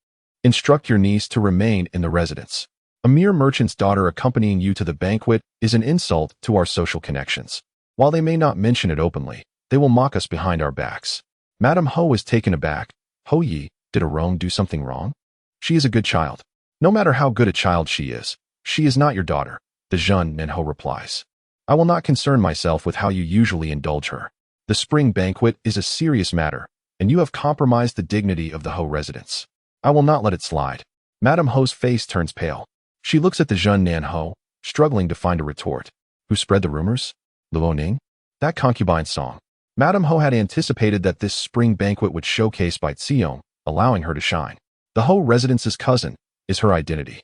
S1: instruct your niece to remain in the residence. A mere merchant's daughter accompanying you to the banquet is an insult to our social connections. While they may not mention it openly, they will mock us behind our backs. Madame Ho is taken aback. Ho Yi, did Arong do something wrong? She is a good child. No matter how good a child she is, She is not your daughter, the Zhen Nanhou replies. I will not concern myself with how you usually indulge her. The spring banquet is a serious matter, and you have compromised the dignity of the Hou residence. I will not let it slide. Madame Hou's face turns pale. She looks at the Zhen Nanhou, struggling to find a retort. Who spread the rumors? Luo Ning? That concubine song. Madame Hou had anticipated that this spring banquet would showcase Bai Xiong, allowing her to shine. The Hou residence's cousin is her identity.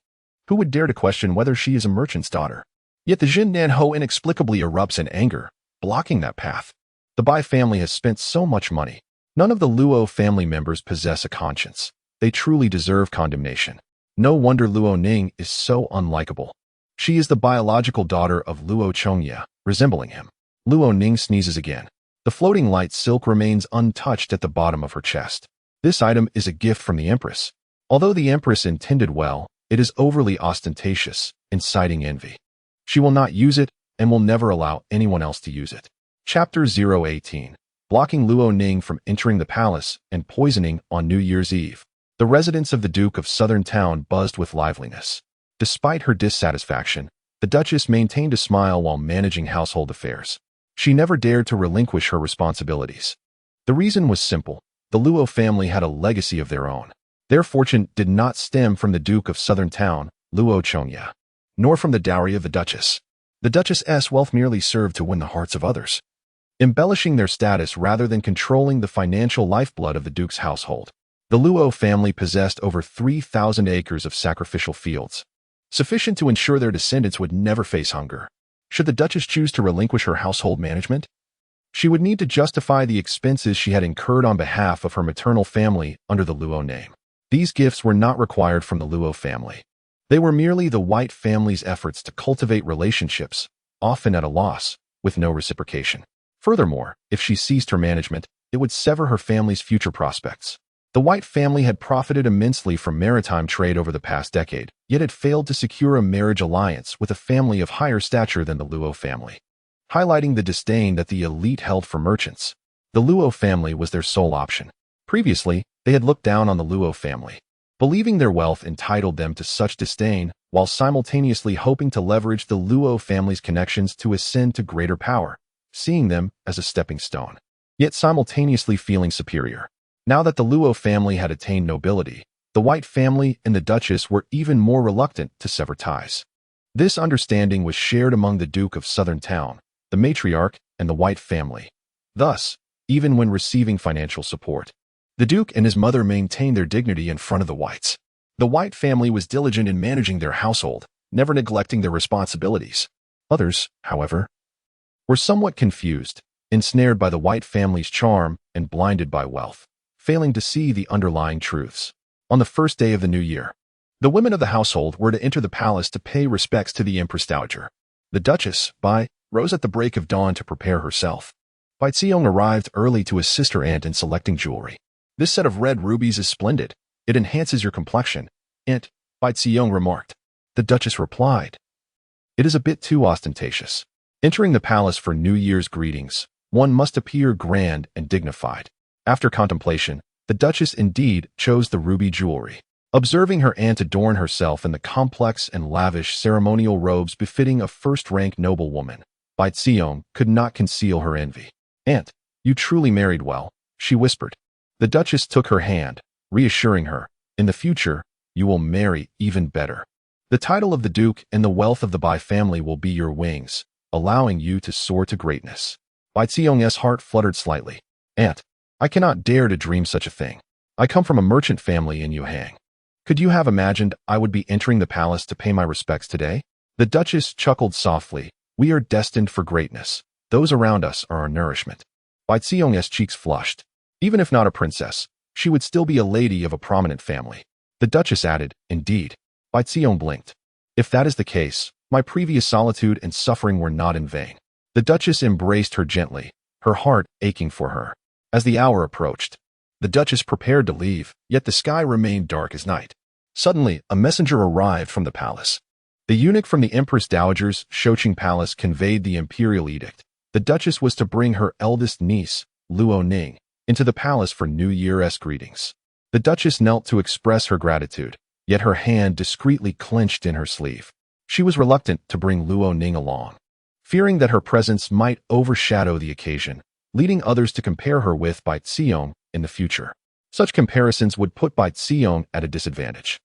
S1: Who would dare to question whether she is a merchant's daughter? Yet the Zhen Nanhou inexplicably erupts in anger, blocking that path. The Bai family has spent so much money. None of the Luo family members possess a conscience. They truly deserve condemnation. No wonder Luo Ning is so unlikable. She is the biological daughter of Luo Chongye, resembling him. Luo Ning sneezes again. The floating light silk remains untouched at the bottom of her chest. This item is a gift from the Empress. Although the Empress intended well, it is overly ostentatious, inciting envy. She will not use it and will never allow anyone else to use it. Chapter 018. Blocking Luo Ning from entering the palace and poisoning on New Year's Eve. The residence of the Duke of Southern Town buzzed with liveliness. Despite her dissatisfaction, the Duchess maintained a smile while managing household affairs. She never dared to relinquish her responsibilities. The reason was simple. The Luo family had a legacy of their own. Their fortune did not stem from the Duke of Southern Town, Luo Chongye, nor from the dowry of the Duchess. The Duchess's wealth merely served to win the hearts of others, embellishing their status rather than controlling the financial lifeblood of the Duke's household. The Luo family possessed over 3,000 acres of sacrificial fields, sufficient to ensure their descendants would never face hunger. Should the Duchess choose to relinquish her household management, she would need to justify the expenses she had incurred on behalf of her maternal family under the Luo name. These gifts were not required from the Luo family. They were merely the White family's efforts to cultivate relationships, often at a loss, with no reciprocation. Furthermore, if she ceased her management, it would sever her family's future prospects. The White family had profited immensely from maritime trade over the past decade, yet had failed to secure a marriage alliance with a family of higher stature than the Luo family, highlighting the disdain that the elite held for merchants. The Luo family was their sole option. Previously, they had looked down on the Luo family, believing their wealth entitled them to such disdain, while simultaneously hoping to leverage the Luo family's connections to ascend to greater power, seeing them as a stepping stone, yet simultaneously feeling superior. Now that the Luo family had attained nobility, the White family and the Duchess were even more reluctant to sever ties. This understanding was shared among the Duke of Southern Town, the matriarch, and the White family. Thus, even when receiving financial support, the Duke and his mother maintained their dignity in front of the Whites. The White family was diligent in managing their household, never neglecting their responsibilities. Others, however, were somewhat confused, ensnared by the White family's charm and blinded by wealth, failing to see the underlying truths. On the first day of the new year, the women of the household were to enter the palace to pay respects to the Empress Dowager. The Duchess, Bai, rose at the break of dawn to prepare herself. Bai Xiong arrived early to assist her aunt in selecting jewelry. This set of red rubies is splendid. It enhances your complexion, Aunt, Bai Xiong remarked. The Duchess replied, it is a bit too ostentatious. Entering the palace for New Year's greetings, one must appear grand and dignified. After contemplation, the Duchess indeed chose the ruby jewelry. Observing her aunt adorn herself in the complex and lavish ceremonial robes befitting a first-rank noblewoman, Bai Xiong could not conceal her envy. Aunt, you truly married well, she whispered. The Duchess took her hand, reassuring her, in the future, you will marry even better. The title of the Duke and the wealth of the Bai family will be your wings, allowing you to soar to greatness. Bai Xiong's heart fluttered slightly. Aunt, I cannot dare to dream such a thing. I come from a merchant family in Yuhang. Could you have imagined I would be entering the palace to pay my respects today? The Duchess chuckled softly. We are destined for greatness. Those around us are our nourishment. Bai Xiong's cheeks flushed. Even if not a princess, she would still be a lady of a prominent family. The Duchess added, indeed. Bai Xiong blinked. If that is the case, my previous solitude and suffering were not in vain. The Duchess embraced her gently, her heart aching for her. As the hour approached, the Duchess prepared to leave, yet the sky remained dark as night. Suddenly, a messenger arrived from the palace. The eunuch from the Empress Dowager's Shoqing Palace conveyed the imperial edict. The Duchess was to bring her eldest niece, Luo Ning, into the palace for New Year's greetings. The Duchess knelt to express her gratitude, yet her hand discreetly clenched in her sleeve. She was reluctant to bring Luo Ning along, fearing that her presence might overshadow the occasion, leading others to compare her with Bai Xiong in the future. Such comparisons would put Bai Xiong at a disadvantage.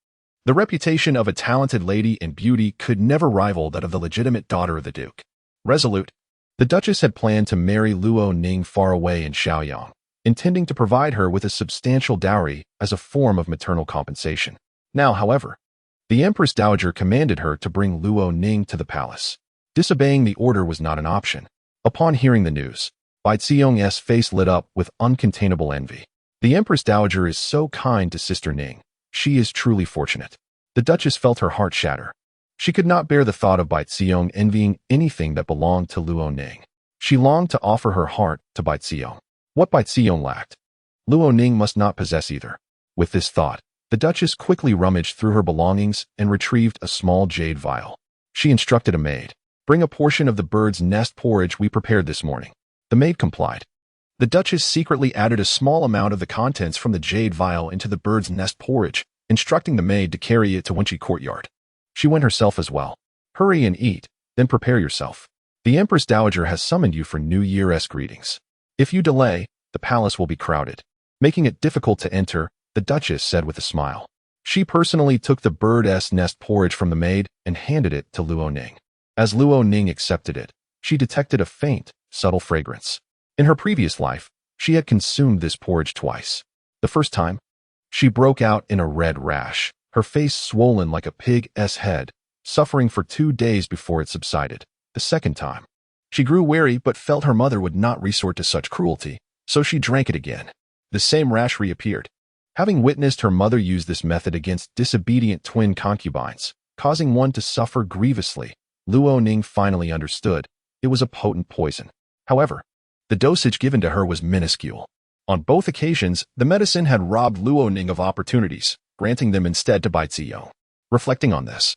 S1: The reputation of a talented lady in beauty could never rival that of the legitimate daughter of the Duke. Resolute, the Duchess had planned to marry Luo Ning far away in Shaoyang, intending to provide her with a substantial dowry as a form of maternal compensation. Now, however, the Empress Dowager commanded her to bring Luo Ning to the palace. Disobeying the order was not an option. Upon hearing the news, Bai Xiong's face lit up with uncontainable envy. The Empress Dowager is so kind to Sister Ning. She is truly fortunate. The Duchess felt her heart shatter. She could not bear the thought of Bai Xiong envying anything that belonged to Luo Ning. She longed to offer her heart to Bai Xiong. What Bai Xiong lacked, Luo Ning must not possess either. With this thought, the Duchess quickly rummaged through her belongings and retrieved a small jade vial. She instructed a maid, "Bring a portion of the bird's nest porridge we prepared this morning." The maid complied. The Duchess secretly added a small amount of the contents from the jade vial into the bird's nest porridge, instructing the maid to carry it to Wenqi Courtyard. She went herself as well. "Hurry and eat, then prepare yourself. The Empress Dowager has summoned you for New Year's greetings. If you delay, the palace will be crowded." Making it difficult to enter, the Duchess said with a smile. She personally took the bird's nest porridge from the maid and handed it to Luo Ning. As Luo Ning accepted it, she detected a faint, subtle fragrance. In her previous life, she had consumed this porridge twice. The first time, she broke out in a red rash, her face swollen like a pig's head, suffering for 2 days before it subsided. The second time, she grew wary but felt her mother would not resort to such cruelty, so she drank it again. The same rash reappeared. Having witnessed her mother use this method against disobedient twin concubines, causing one to suffer grievously, Luo Ning finally understood it was a potent poison. However, the dosage given to her was minuscule. On both occasions, the medicine had robbed Luo Ning of opportunities, granting them instead to Bai Xiong. Reflecting on this,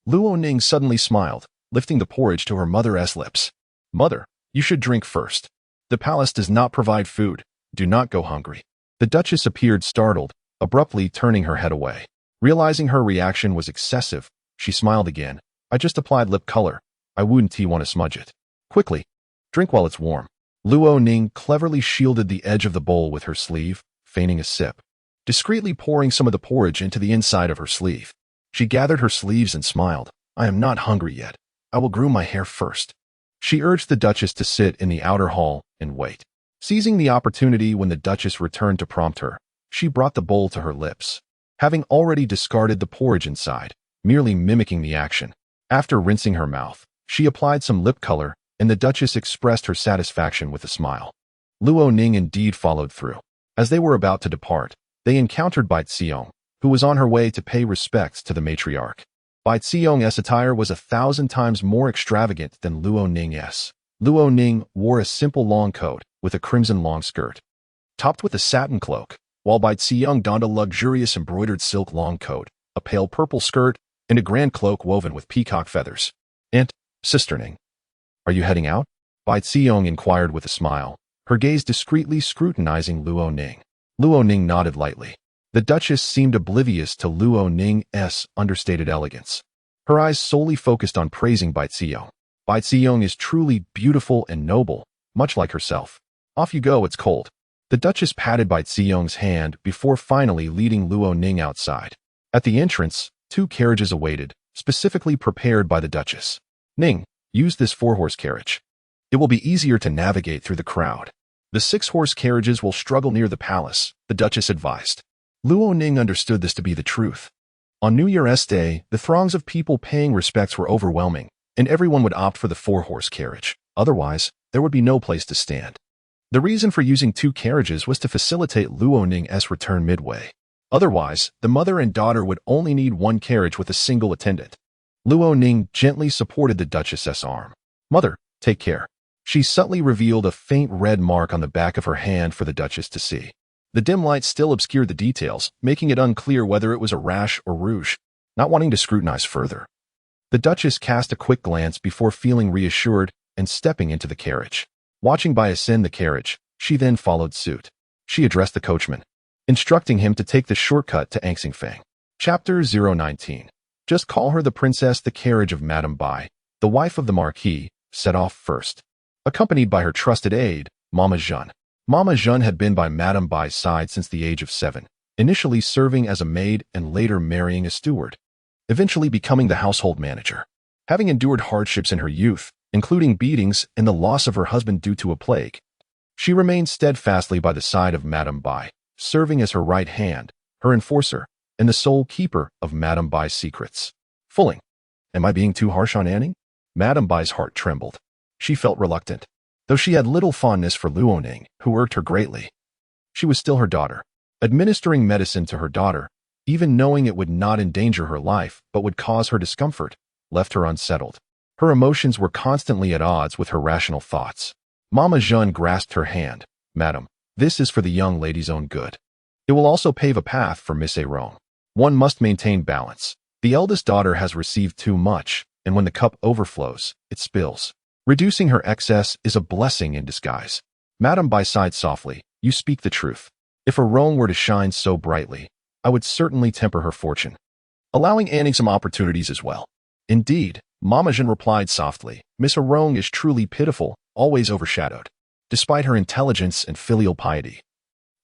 S1: Luo Ning suddenly smiled, lifting the porridge to her mother's lips. "Mother, you should drink first. The palace does not provide food. Do not go hungry." The Duchess appeared startled, abruptly turning her head away. Realizing her reaction was excessive, she smiled again. "I just applied lip color. I wouldn't want to smudge it." "Quickly, drink while it's warm." Luo Ning cleverly shielded the edge of the bowl with her sleeve, feigning a sip, discreetly pouring some of the porridge into the inside of her sleeve. She gathered her sleeves and smiled. "I am not hungry yet. I will groom my hair first." She urged the Duchess to sit in the outer hall and wait. Seizing the opportunity when the Duchess returned to prompt her, she brought the bowl to her lips, having already discarded the porridge inside, merely mimicking the action. After rinsing her mouth, she applied some lip color, and the Duchess expressed her satisfaction with a smile. Luo Ning indeed followed through. As they were about to depart, they encountered Bai Xiong, who was on her way to pay respects to the matriarch. Bai Xiong's attire was 1,000 times more extravagant than Luo Ning's. Luo Ning wore a simple long coat with a crimson long skirt, topped with a satin cloak, while Bai Xiong donned a luxurious embroidered silk long coat, a pale purple skirt, and a grand cloak woven with peacock feathers. "And, Sister Ning, are you heading out?" Bai Xiong inquired with a smile, her gaze discreetly scrutinizing Luo Ning. Luo Ning nodded lightly. The Duchess seemed oblivious to Luo Ning's understated elegance. Her eyes solely focused on praising Bai Xiong. Bai Xiong is truly beautiful and noble, much like herself. "Off you go, it's cold." The Duchess patted Bai Xiong's hand before finally leading Luo Ning outside. At the entrance, 2 carriages awaited, specifically prepared by the Duchess. "Ning, use this 4-horse carriage. It will be easier to navigate through the crowd. The 6-horse carriages will struggle near the palace," the Duchess advised. Luo Ning understood this to be the truth. On New Year's Day, the throngs of people paying respects were overwhelming, and everyone would opt for the 4-horse carriage. Otherwise, there would be no place to stand. The reason for using 2 carriages was to facilitate Luo Ning's return midway. Otherwise, the mother and daughter would only need 1 carriage with a single attendant. Luo Ning gently supported the Duchess's arm. "Mother, take care." She subtly revealed a faint red mark on the back of her hand for the Duchess to see. The dim light still obscured the details, making it unclear whether it was a rash or rouge. Not wanting to scrutinize further, the Duchess cast a quick glance before feeling reassured and stepping into the carriage. Watching Bai ascend the carriage, she then followed suit. She addressed the coachman, instructing him to take the shortcut to Angsingfang. Chapter 019. Just call her the princess. The carriage of Madame Bai, the wife of the Marquis, set off first, accompanied by her trusted aide, Mama Jeanne. Mama Jeanne had been by Madame Bai's side since the age of 7, initially serving as a maid and later marrying a steward, eventually becoming the household manager. Having endured hardships in her youth, including beatings and the loss of her husband due to a plague, she remained steadfastly by the side of Madame Bai, serving as her right hand, her enforcer, and the sole keeper of Madame Bai's secrets. Fulling. Am I being too harsh on Anning? Madame Bai's heart trembled. She felt reluctant. Though she had little fondness for Luoning, who irked her greatly, she was still her daughter. Administering medicine to her daughter, even knowing it would not endanger her life but would cause her discomfort, left her unsettled. Her emotions were constantly at odds with her rational thoughts. Mama Jeanne grasped her hand. Madam, this is for the young lady's own good. It will also pave a path for Miss Aron. One must maintain balance. The eldest daughter has received too much, and when the cup overflows, it spills. Reducing her excess is a blessing in disguise. Madame Bai sighed softly. You speak the truth. If Aron were to shine so brightly, I would certainly temper her fortune, allowing Anning some opportunities as well. Indeed, Mama Jeanne replied softly. Miss Aron is truly pitiful, always overshadowed, despite her intelligence and filial piety.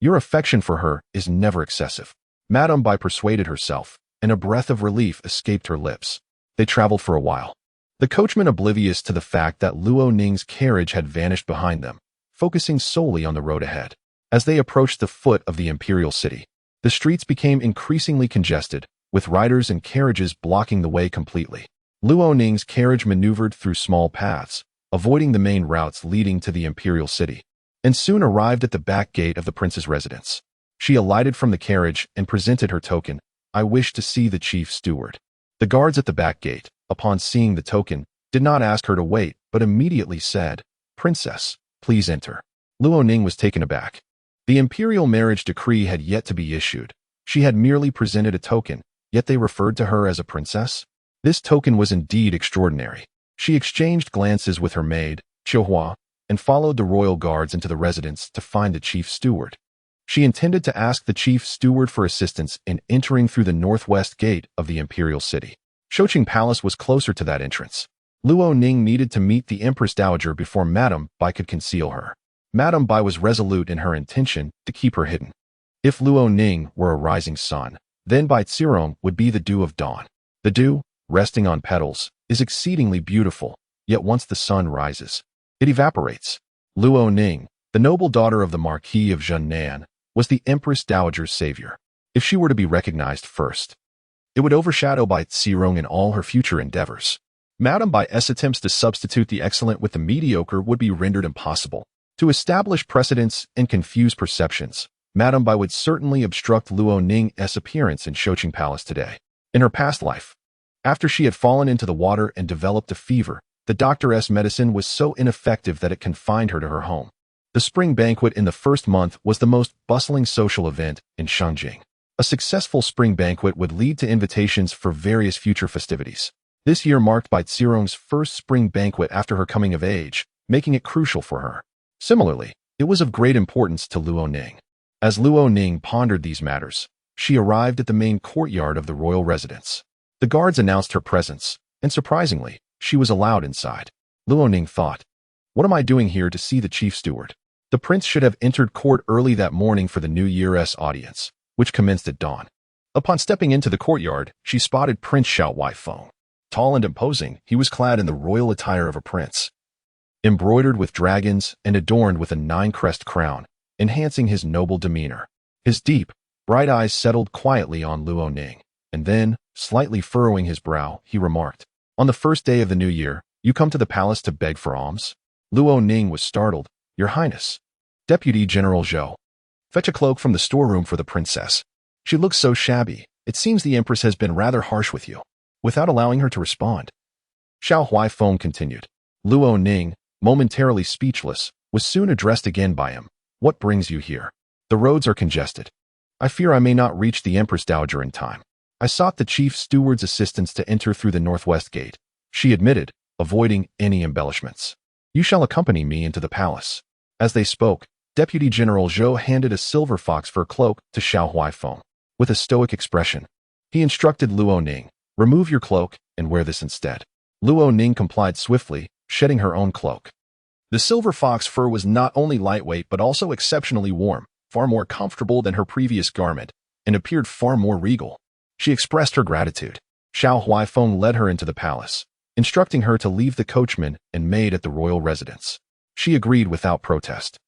S1: Your affection for her is never excessive. Madame Bai persuaded herself, and a breath of relief escaped her lips. They traveled for a while. The coachman oblivious to the fact that Luo Ning's carriage had vanished behind them, focusing solely on the road ahead. As they approached the foot of the imperial city, the streets became increasingly congested, with riders and carriages blocking the way completely. Luo Ning's carriage maneuvered through small paths, avoiding the main routes leading to the imperial city, and soon arrived at the back gate of the prince's residence. She alighted from the carriage and presented her token. I wish to see the chief steward. The guards at the back gate, upon seeing the token, did not ask her to wait, but immediately said, Princess, please enter. Luo Ning was taken aback. The imperial marriage decree had yet to be issued. She had merely presented a token, yet they referred to her as a princess. This token was indeed extraordinary. She exchanged glances with her maid, Qiuhua, and followed the royal guards into the residence to find the chief steward. She intended to ask the chief steward for assistance in entering through the northwest gate of the imperial city. Shoqing Palace was closer to that entrance. Luo Ning needed to meet the Empress Dowager before Madame Bai could conceal her. Madame Bai was resolute in her intention to keep her hidden. If Luo Ning were a rising sun, then Bai Zirong would be the dew of dawn. The dew, resting on petals, is exceedingly beautiful, yet once the sun rises, it evaporates. Luo Ning, the noble daughter of the Marquis of Zhennan, was the Empress Dowager's savior. If she were to be recognized first, it would overshadow Bai Zirong in all her future endeavors. Madame Bai's attempts to substitute the excellent with the mediocre would be rendered impossible. To establish precedents and confuse perceptions, Madame Bai would certainly obstruct Luo Ning's appearance in Shoqing Palace today. In her past life, after she had fallen into the water and developed a fever, the doctor's medicine was so ineffective that it confined her to her home. The spring banquet in the first month was the most bustling social event in Shangjing. A successful spring banquet would lead to invitations for various future festivities. This year marked Bai Zirong's first spring banquet after her coming of age, making it crucial for her. Similarly, it was of great importance to Luo Ning. As Luo Ning pondered these matters, she arrived at the main courtyard of the royal residence. The guards announced her presence, and surprisingly, she was allowed inside. Luo Ning thought, what am I doing here to see the chief steward? The prince should have entered court early that morning for the New Year's audience, which commenced at dawn. Upon stepping into the courtyard, she spotted Prince Xiao Huaifeng. Tall and imposing, he was clad in the royal attire of a prince, embroidered with dragons and adorned with a 9-crest crown, enhancing his noble demeanor. His deep, bright eyes settled quietly on Luo Ning, and then, slightly furrowing his brow, he remarked, on the first day of the new year, you come to the palace to beg for alms? Luo Ning was startled. Your Highness. Deputy General Zhou. Fetch a cloak from the storeroom for the princess. She looks so shabby. It seems the Empress has been rather harsh with you. Without allowing her to respond, Xiao Huaifeng continued. Luo Ning, momentarily speechless, was soon addressed again by him. What brings you here? The roads are congested. I fear I may not reach the Empress Dowager in time. I sought the chief steward's assistance to enter through the northwest gate, she admitted, avoiding any embellishments. You shall accompany me into the palace. As they spoke, Deputy General Zhou handed a silver fox fur cloak to Xiao Huaifeng. With a stoic expression, he instructed Luo Ning, Remove your cloak and wear this instead. Luo Ning complied swiftly, shedding her own cloak. The silver fox fur was not only lightweight but also exceptionally warm, far more comfortable than her previous garment, and appeared far more regal. She expressed her gratitude. Xiao Huaifeng led her into the palace, instructing her to leave the coachman and maid at the royal residence. She agreed without protest,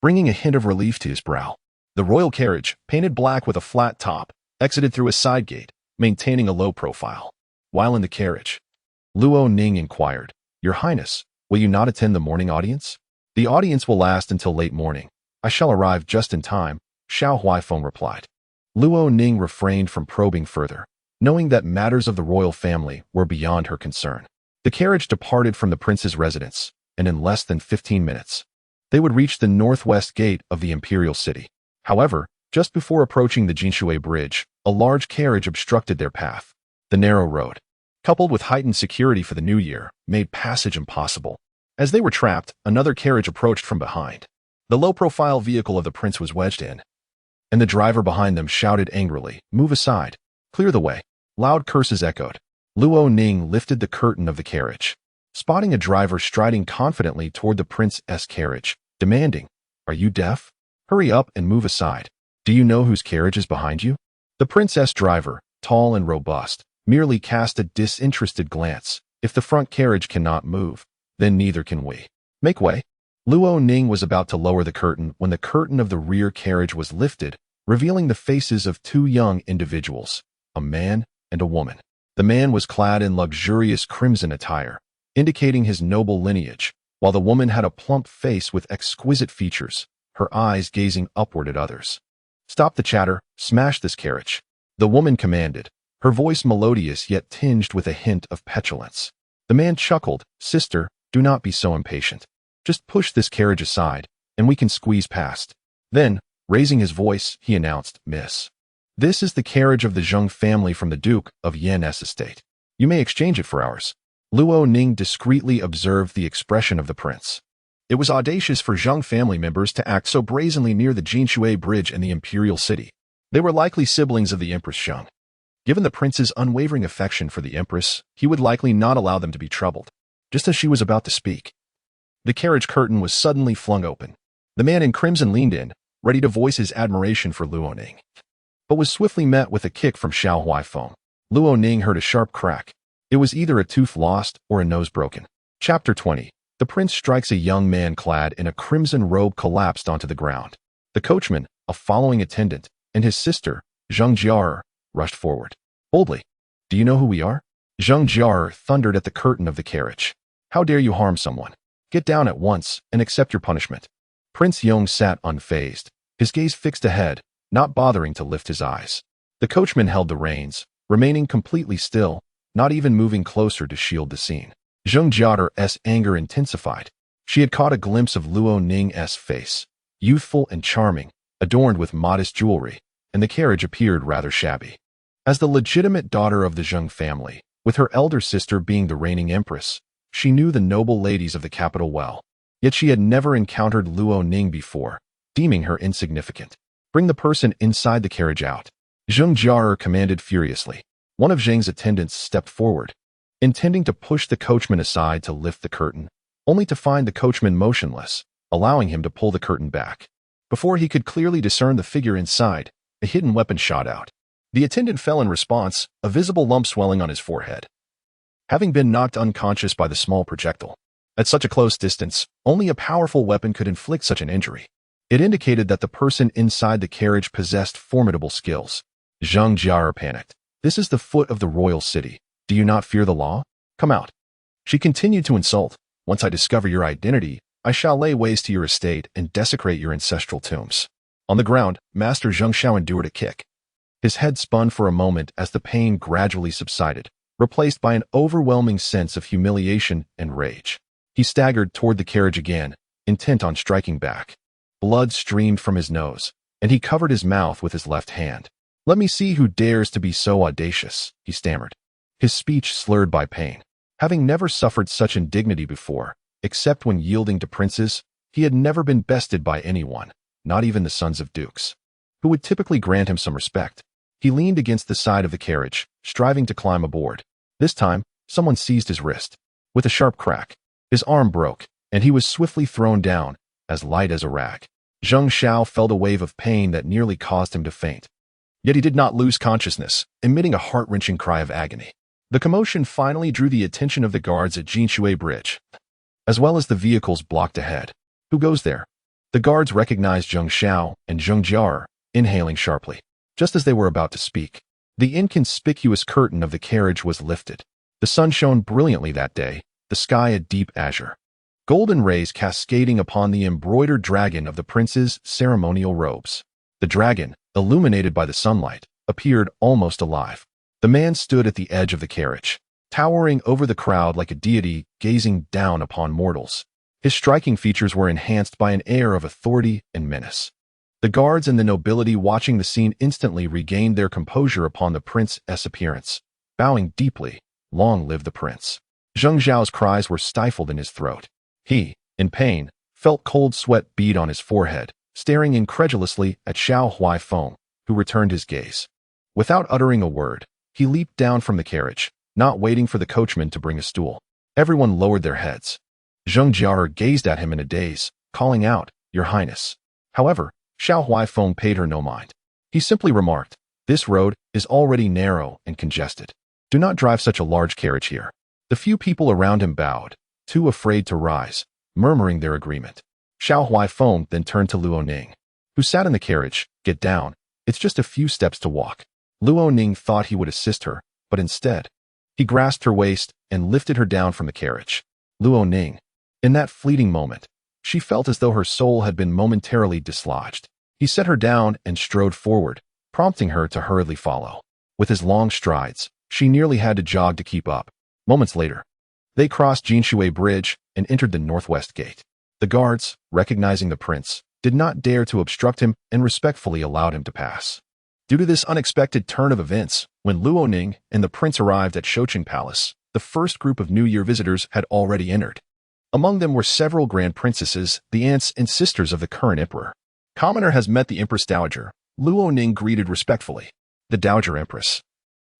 S1: bringing a hint of relief to his brow. The royal carriage, painted black with a flat top, exited through a side gate, maintaining a low profile. While in the carriage, Luo Ning inquired, "Your Highness, will you not attend the morning audience?" "The audience will last until late morning. I shall arrive just in time," Xiao Huaifeng replied. Luo Ning refrained from probing further, knowing that matters of the royal family were beyond her concern. The carriage departed from the prince's residence, and in less than 15 minutes, they would reach the northwest gate of the imperial city. However, just before approaching the Jinshui Bridge, a large carriage obstructed their path. The narrow road, coupled with heightened security for the new year, made passage impossible. As they were trapped, another carriage approached from behind. The low-profile vehicle of the prince was wedged in, and the driver behind them shouted angrily, "Move aside! Clear the way!" Loud curses echoed. Luo Ning lifted the curtain of the carriage, spotting a driver striding confidently toward the prince's carriage, demanding, "Are you deaf? Hurry up and move aside. Do you know whose carriage is behind you?" The prince's driver, tall and robust, merely cast a disinterested glance. "If the front carriage cannot move, then neither can we. Make way." Luo Ning was about to lower the curtain when the curtain of the rear carriage was lifted, revealing the faces of two young individuals, a man and a woman. The man was clad in luxurious crimson attire, indicating his noble lineage, while the woman had a plump face with exquisite features, her eyes gazing upward at others. "Stop the chatter, smash this carriage," the woman commanded, her voice melodious yet tinged with a hint of petulance. The man chuckled, "Sister, do not be so impatient. Just push this carriage aside, and we can squeeze past." Then, raising his voice, he announced, "Miss, this is the carriage of the Zheng family from the Duke of Yan's estate. You may exchange it for ours." Luo Ning discreetly observed the expression of the prince. It was audacious for Zheng family members to act so brazenly near the Jinshui Bridge in the imperial city. They were likely siblings of the Empress Zheng. Given the prince's unwavering affection for the empress, he would likely not allow them to be troubled. Just as she was about to speak, the carriage curtain was suddenly flung open. The man in crimson leaned in, ready to voice his admiration for Luo Ning, but was swiftly met with a kick from Xiao Huaifeng. Luo Ning heard a sharp crack. It was either a tooth lost or a nose broken. Chapter 20. The prince strikes. A young man clad in a crimson robe collapsed onto the ground. The coachman, a following attendant, and his sister, Zheng Jiaer, rushed forward. Boldly, "Do you know who we are?" Zheng Jiaer thundered at the curtain of the carriage. "How dare you harm someone? Get down at once and accept your punishment." Prince Yong sat unfazed, his gaze fixed ahead, not bothering to lift his eyes. The coachman held the reins, remaining completely still, not even moving closer to shield the scene. Zheng Jiaer's anger intensified. She had caught a glimpse of Luo Ning's face, youthful and charming, adorned with modest jewelry, and the carriage appeared rather shabby. As the legitimate daughter of the Zheng family, with her elder sister being the reigning empress, she knew the noble ladies of the capital well. Yet she had never encountered Luo Ning before, deeming her insignificant. "Bring the person inside the carriage out," Zheng Jiaer commanded furiously. One of Zheng's attendants stepped forward, intending to push the coachman aside to lift the curtain, only to find the coachman motionless, allowing him to pull the curtain back. Before he could clearly discern the figure inside, a hidden weapon shot out. The attendant fell in response, a visible lump swelling on his forehead, having been knocked unconscious by the small projectile. At such a close distance, only a powerful weapon could inflict such an injury. It indicated that the person inside the carriage possessed formidable skills. Zheng Jiaer panicked. "This is the foot of the royal city. Do you not fear the law? Come out." She continued to insult. "Once I discover your identity, I shall lay waste to your estate and desecrate your ancestral tombs." On the ground, Master Zheng Xiao endured a kick. His head spun for a moment as the pain gradually subsided, replaced by an overwhelming sense of humiliation and rage. He staggered toward the carriage again, intent on striking back. Blood streamed from his nose, and he covered his mouth with his left hand. "Let me see who dares to be so audacious," he stammered, his speech slurred by pain. Having never suffered such indignity before, except when yielding to princes, he had never been bested by anyone, not even the sons of dukes, who would typically grant him some respect. He leaned against the side of the carriage, striving to climb aboard. This time, someone seized his wrist. With a sharp crack, his arm broke, and he was swiftly thrown down, as light as a rag. Zheng Xiao felt a wave of pain that nearly caused him to faint. Yet he did not lose consciousness, emitting a heart-wrenching cry of agony. The commotion finally drew the attention of the guards at Jinshui Bridge, as well as the vehicles blocked ahead. Who goes there? The guards recognized Zheng Xiao and Zheng Jiar, inhaling sharply. Just as they were about to speak, the inconspicuous curtain of the carriage was lifted. The sun shone brilliantly that day, the sky a deep azure. Golden rays cascading upon the embroidered dragon of the prince's ceremonial robes. The dragon, illuminated by the sunlight, appeared almost alive. The man stood at the edge of the carriage, towering over the crowd like a deity gazing down upon mortals. His striking features were enhanced by an air of authority and menace. The guards and the nobility watching the scene instantly regained their composure upon the prince's appearance. Bowing deeply, long live the prince. Zheng Zhao's cries were stifled in his throat. He, in pain, felt cold sweat bead on his forehead, staring incredulously at Xiao Huaifeng, who returned his gaze. Without uttering a word, he leaped down from the carriage, not waiting for the coachman to bring a stool. Everyone lowered their heads. Zheng Jiar gazed at him in a daze, calling out, "Your Highness." However, Xiao Huaifeng paid her no mind. He simply remarked, "This road is already narrow and congested. Do not drive such a large carriage here." The few people around him bowed, too afraid to rise, murmuring their agreement. Xiao Huaifeng then turned to Luo Ning, who sat in the carriage. "Get down. It's just a few steps to walk." Luo Ning thought he would assist her, but instead, he grasped her waist and lifted her down from the carriage. Luo Ning. In that fleeting moment, she felt as though her soul had been momentarily dislodged. He set her down and strode forward, prompting her to hurriedly follow. With his long strides, she nearly had to jog to keep up. Moments later, they crossed Jinshui Bridge and entered the northwest gate. The guards, recognizing the prince, did not dare to obstruct him and respectfully allowed him to pass. Due to this unexpected turn of events, when Luo Ning and the prince arrived at Shouqing Palace, the first group of New Year visitors had already entered. Among them were several grand princesses, the aunts and sisters of the current emperor. "Commoner has met the Empress Dowager," Luo Ning greeted respectfully. The Dowager Empress,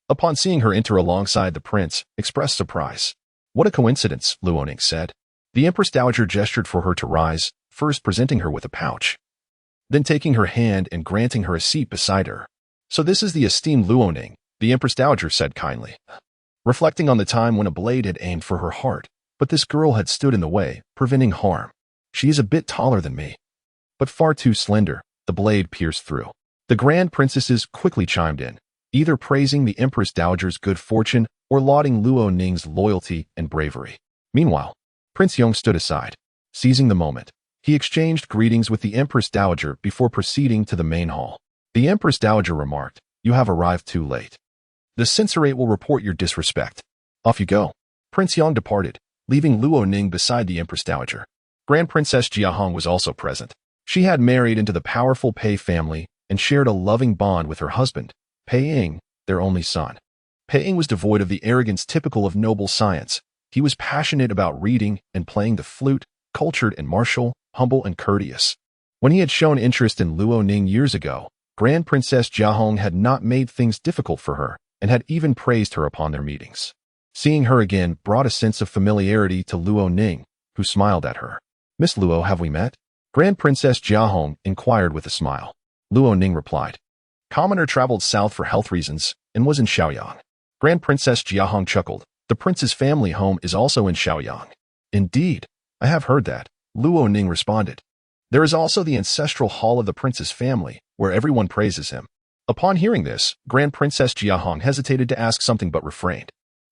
S1: upon seeing her enter alongside the prince, expressed surprise. "What a coincidence," Luo Ning said. The Empress Dowager gestured for her to rise, first presenting her with a pouch, then taking her hand and granting her a seat beside her. "So this is the esteemed Luo Ning," the Empress Dowager said kindly, reflecting on the time when a blade had aimed for her heart, but this girl had stood in the way, preventing harm. "She is a bit taller than me, but far too slender," the blade pierced through. The grand princesses quickly chimed in, either praising the Empress Dowager's good fortune or lauding Luo Ning's loyalty and bravery. Meanwhile, Prince Yong stood aside. Seizing the moment, he exchanged greetings with the Empress Dowager before proceeding to the main hall. The Empress Dowager remarked, "You have arrived too late. The censorate will report your disrespect. Off you go." Prince Yong departed, leaving Luo Ning beside the Empress Dowager. Grand Princess Jiahong was also present. She had married into the powerful Pei family and shared a loving bond with her husband, Pei Ying, their only son. Pei Ying was devoid of the arrogance typical of noble science. He was passionate about reading and playing the flute, cultured and martial, humble and courteous. When he had shown interest in Luo Ning years ago, Grand Princess Jiahong had not made things difficult for her and had even praised her upon their meetings. Seeing her again brought a sense of familiarity to Luo Ning, who smiled at her. "Miss Luo, have we met?" Grand Princess Jiahong inquired with a smile. Luo Ning replied, "Commoner traveled south for health reasons and was in Shaoyang." Grand Princess Jiahong chuckled. "The prince's family home is also in Shaoyang." "Indeed, I have heard that," Luo Ning responded. "There is also the ancestral hall of the prince's family, where everyone praises him." Upon hearing this, Grand Princess Jiahong hesitated to ask something but refrained.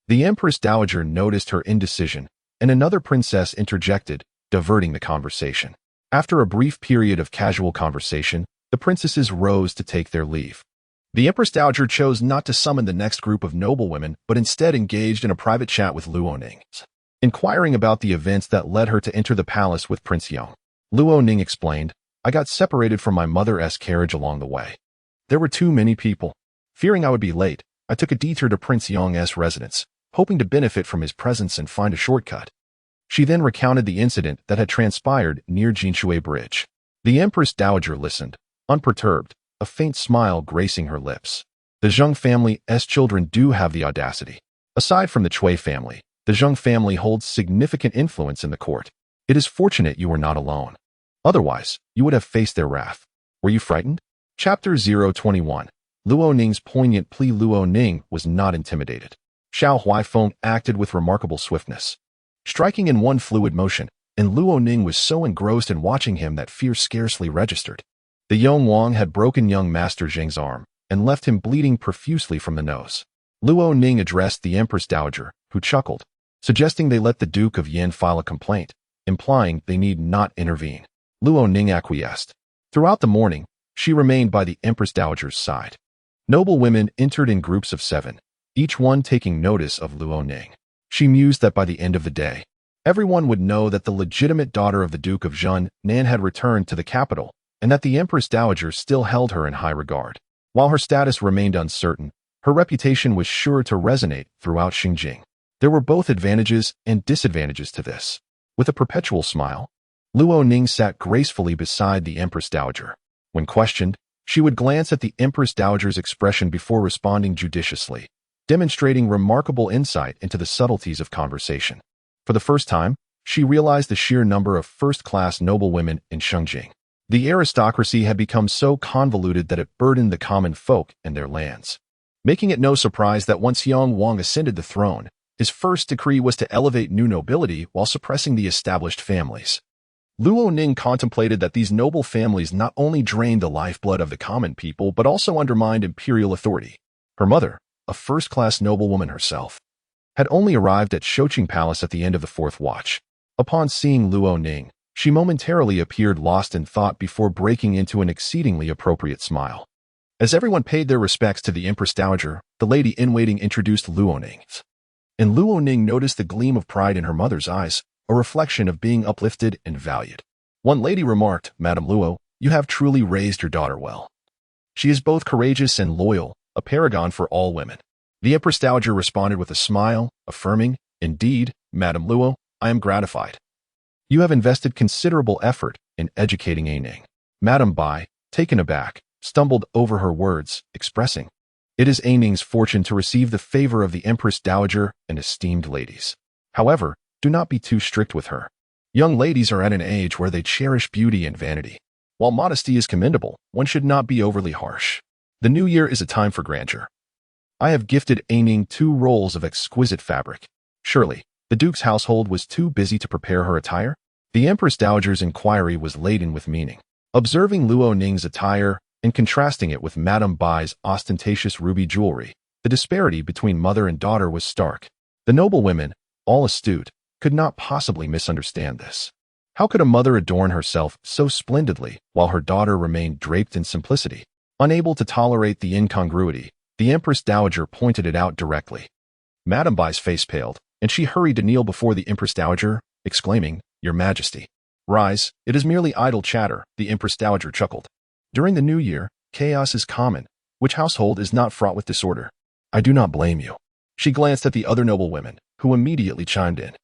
S1: The Empress Dowager noticed her indecision, and another princess interjected, diverting the conversation. After a brief period of casual conversation, the princesses rose to take their leave. The Empress Dowager chose not to summon the next group of noblewomen, but instead engaged in a private chat with Luo Ning, inquiring about the events that led her to enter the palace with Prince Yong. Luo Ning explained, "I got separated from my mother's carriage along the way. There were too many people. Fearing I would be late, I took a detour to Prince Yong's residence, hoping to benefit from his presence and find a shortcut." She then recounted the incident that had transpired near Jinshui Bridge. The Empress Dowager listened, unperturbed, a faint smile gracing her lips. The Zheng family's children do have the audacity. Aside from the Cui family, the Zheng family holds significant influence in the court. It is fortunate you are not alone. Otherwise, you would have faced their wrath. Were you frightened? Chapter 021. Luo Ning's poignant plea. Luo Ning was not intimidated. Xiao Huaifeng acted with remarkable swiftness, striking in one fluid motion, and Luo Ning was so engrossed in watching him that fear scarcely registered. The Yong Wang had broken young Master Zheng's arm and left him bleeding profusely from the nose. Luo Ning addressed the Empress Dowager, who chuckled, suggesting they let the Duke of Yin file a complaint, implying they need not intervene. Luo Ning acquiesced. Throughout the morning, she remained by the Empress Dowager's side. Noble women entered in groups of 7, each one taking notice of Luo Ning. She mused that by the end of the day, everyone would know that the legitimate daughter of the Duke of Zhun Nan had returned to the capital, and that the Empress Dowager still held her in high regard. While her status remained uncertain, her reputation was sure to resonate throughout Xinjiang. There were both advantages and disadvantages to this. With a perpetual smile, Luo Ning sat gracefully beside the Empress Dowager. When questioned, she would glance at the Empress Dowager's expression before responding judiciously, demonstrating remarkable insight into the subtleties of conversation. For the first time, she realized the sheer number of first-class noble women in Xinjiang. The aristocracy had become so convoluted that it burdened the common folk and their lands, making it no surprise that once Yong Wang ascended the throne, his first decree was to elevate new nobility while suppressing the established families. Luo Ning contemplated that these noble families not only drained the lifeblood of the common people but also undermined imperial authority. Her mother, a first-class noblewoman herself, had only arrived at Shouqing Palace at the end of the 4th watch. Upon seeing Luo Ning, she momentarily appeared lost in thought before breaking into an exceedingly appropriate smile. As everyone paid their respects to the Empress Dowager, the lady-in-waiting introduced Luo Ning. And Luo Ning noticed the gleam of pride in her mother's eyes, a reflection of being uplifted and valued. One lady remarked, "Madame Luo, you have truly raised your daughter well. She is both courageous and loyal, a paragon for all women." The Empress Dowager responded with a smile, affirming, "Indeed, Madame Luo, I am gratified. You have invested considerable effort in educating A Ning." Madame Bai, taken aback, stumbled over her words, expressing, "It is A Ning's fortune to receive the favor of the Empress Dowager and esteemed ladies. However, do not be too strict with her. Young ladies are at an age where they cherish beauty and vanity. While modesty is commendable, one should not be overly harsh. The new year is a time for grandeur. I have gifted A Ning 2 rolls of exquisite fabric." Surely, the Duke's household was too busy to prepare her attire? The Empress Dowager's inquiry was laden with meaning. Observing Luo Ning's attire and contrasting it with Madame Bai's ostentatious ruby jewelry, the disparity between mother and daughter was stark. The noble women, all astute, could not possibly misunderstand this. How could a mother adorn herself so splendidly while her daughter remained draped in simplicity? Unable to tolerate the incongruity, the Empress Dowager pointed it out directly. Madame Bai's face paled, and she hurried to kneel before the Empress Dowager, exclaiming, "Your Majesty, rise, it is merely idle chatter," the Empress Dowager chuckled. "During the new year, chaos is common. Which household is not fraught with disorder? I do not blame you." She glanced at the other noble women, who immediately chimed in,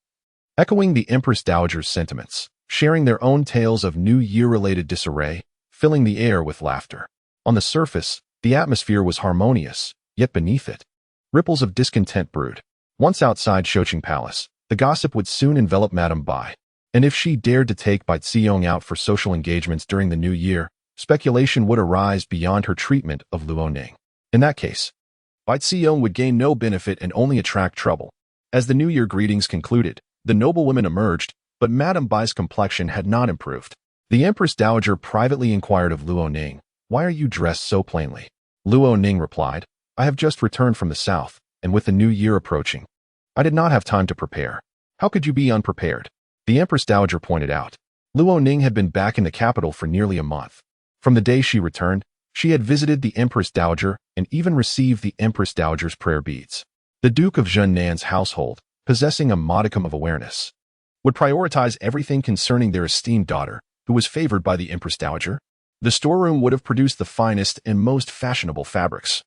S1: echoing the Empress Dowager's sentiments, sharing their own tales of New Year-related disarray, filling the air with laughter. On the surface, the atmosphere was harmonious, yet beneath it, ripples of discontent brewed. Once outside Shouqing Palace, the gossip would soon envelop Madame Bai, and if she dared to take Bai Ziyong out for social engagements during the new year, speculation would arise beyond her treatment of Luo Ning. In that case, Bai Ziyong would gain no benefit and only attract trouble. As the New Year greetings concluded, the noble women emerged, but Madame Bai's complexion had not improved. The Empress Dowager privately inquired of Luo Ning, "Why are you dressed so plainly?" Luo Ning replied, "I have just returned from the south, and with the new year approaching, I did not have time to prepare." "How could you be unprepared?" the Empress Dowager pointed out. Luo Ning had been back in the capital for nearly a month. From the day she returned, she had visited the Empress Dowager and even received the Empress Dowager's prayer beads. The Duke of Zhunnan's household, possessing a modicum of awareness, would prioritize everything concerning their esteemed daughter, who was favored by the Empress Dowager. The storeroom would have produced the finest and most fashionable fabrics,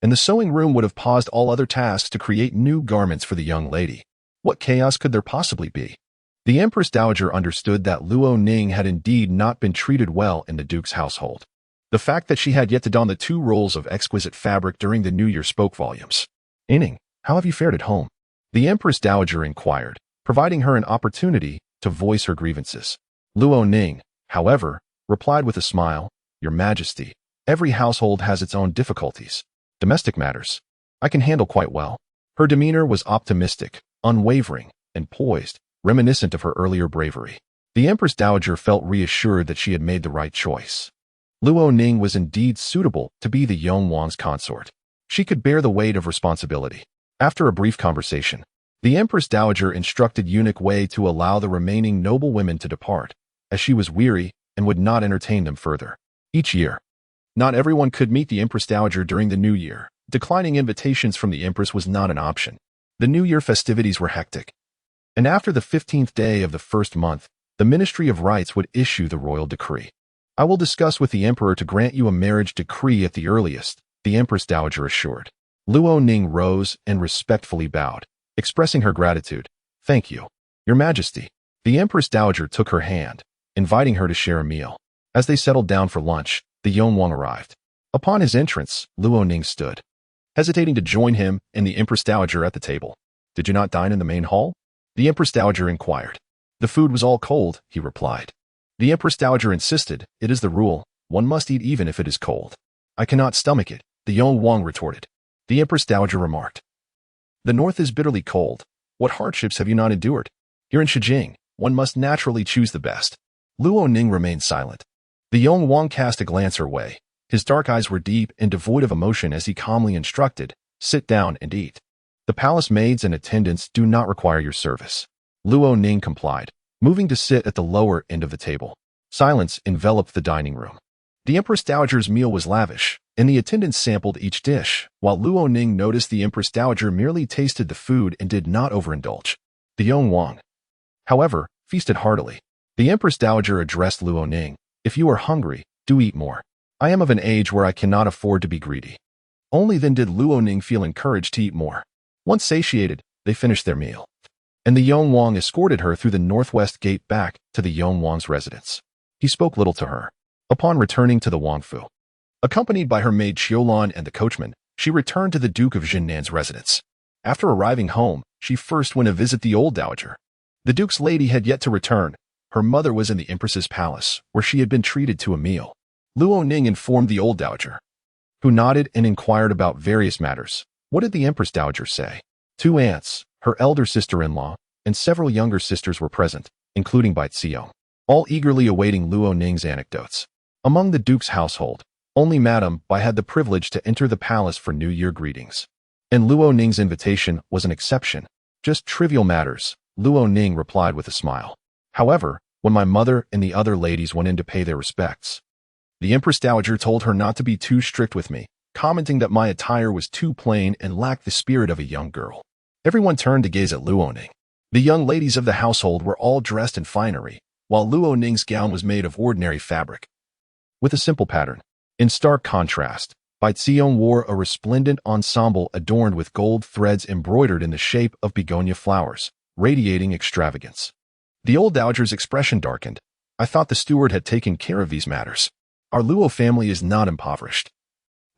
S1: and the sewing room would have paused all other tasks to create new garments for the young lady. What chaos could there possibly be? The Empress Dowager understood that Luo Ning had indeed not been treated well in the Duke's household. The fact that she had yet to don the 2 rolls of exquisite fabric during the new year spoke volumes. "Ning, how have you fared at home?" the Empress Dowager inquired, providing her an opportunity to voice her grievances. Luo Ning, however, replied with a smile, "Your Majesty, every household has its own difficulties. Domestic matters I can handle quite well." Her demeanor was optimistic, unwavering, and poised, reminiscent of her earlier bravery. The Empress Dowager felt reassured that she had made the right choice. Luo Ning was indeed suitable to be the Yong Wang's consort. She could bear the weight of responsibility. After a brief conversation, the Empress Dowager instructed Eunuch Wei to allow the remaining noble women to depart, as she was weary and would not entertain them further. Each year, not everyone could meet the Empress Dowager during the New Year. Declining invitations from the Empress was not an option. The New Year festivities were hectic, and after the 15th day of the first month, the Ministry of Rites would issue the royal decree. "I will discuss with the Emperor to grant you a marriage decree at the earliest," the Empress Dowager assured. Luo Ning rose and respectfully bowed, expressing her gratitude. "Thank you, Your Majesty." The Empress Dowager took her hand, inviting her to share a meal. As they settled down for lunch, the Yongwang arrived. Upon his entrance, Luo Ning stood, hesitating to join him and the Empress Dowager at the table. "Did you not dine in the main hall?" the Empress Dowager inquired. "The food was all cold," he replied. The Empress Dowager insisted, "It is the rule. One must eat even if it is cold." "I cannot stomach it," the Yongwang retorted. The Empress Dowager remarked, "The north is bitterly cold. What hardships have you not endured? Here in Shijing, one must naturally choose the best." Luo Ning remained silent. The Yongwang cast a glance her way. His dark eyes were deep and devoid of emotion as he calmly instructed, "Sit down and eat. The palace maids and attendants do not require your service." Luo Ning complied, moving to sit at the lower end of the table. Silence enveloped the dining room. The Empress Dowager's meal was lavish, and the attendants sampled each dish, while Luo Ning noticed the Empress Dowager merely tasted the food and did not overindulge. The Yongwang, however, feasted heartily. The Empress Dowager addressed Luo Ning, "If you are hungry, do eat more. I am of an age where I cannot afford to be greedy." Only then did Luo Ning feel encouraged to eat more. Once satiated, they finished their meal, and the Yongwang escorted her through the northwest gate back to the Yongwang's residence. He spoke little to her. Upon returning to the Wangfu, accompanied by her maid Qiulan and the coachman, she returned to the Duke of Jinnan's residence. After arriving home, she first went to visit the old dowager. The Duke's lady had yet to return. Her mother was in the Empress's palace, where she had been treated to a meal. Luo Ning informed the old dowager, who nodded and inquired about various matters. What did the Empress Dowager say? 2 aunts, her elder sister-in-law, and several younger sisters were present, including Bai Xiong, all eagerly awaiting Luo Ning's anecdotes. Among the Duke's household, only Madame Bai had the privilege to enter the palace for New Year greetings. And Luo Ning's invitation was an exception. "Just trivial matters," Luo Ning replied with a smile. "However, when my mother and the other ladies went in to pay their respects, the Empress Dowager told her not to be too strict with me, commenting that my attire was too plain and lacked the spirit of a young girl." Everyone turned to gaze at Luo Ning. The young ladies of the household were all dressed in finery, while Luo Ning's gown was made of ordinary fabric, with a simple pattern. In stark contrast, Bai Xiong wore a resplendent ensemble adorned with gold threads embroidered in the shape of begonia flowers, radiating extravagance. The old dowager's expression darkened. "I thought the steward had taken care of these matters. Our Luo family is not impoverished.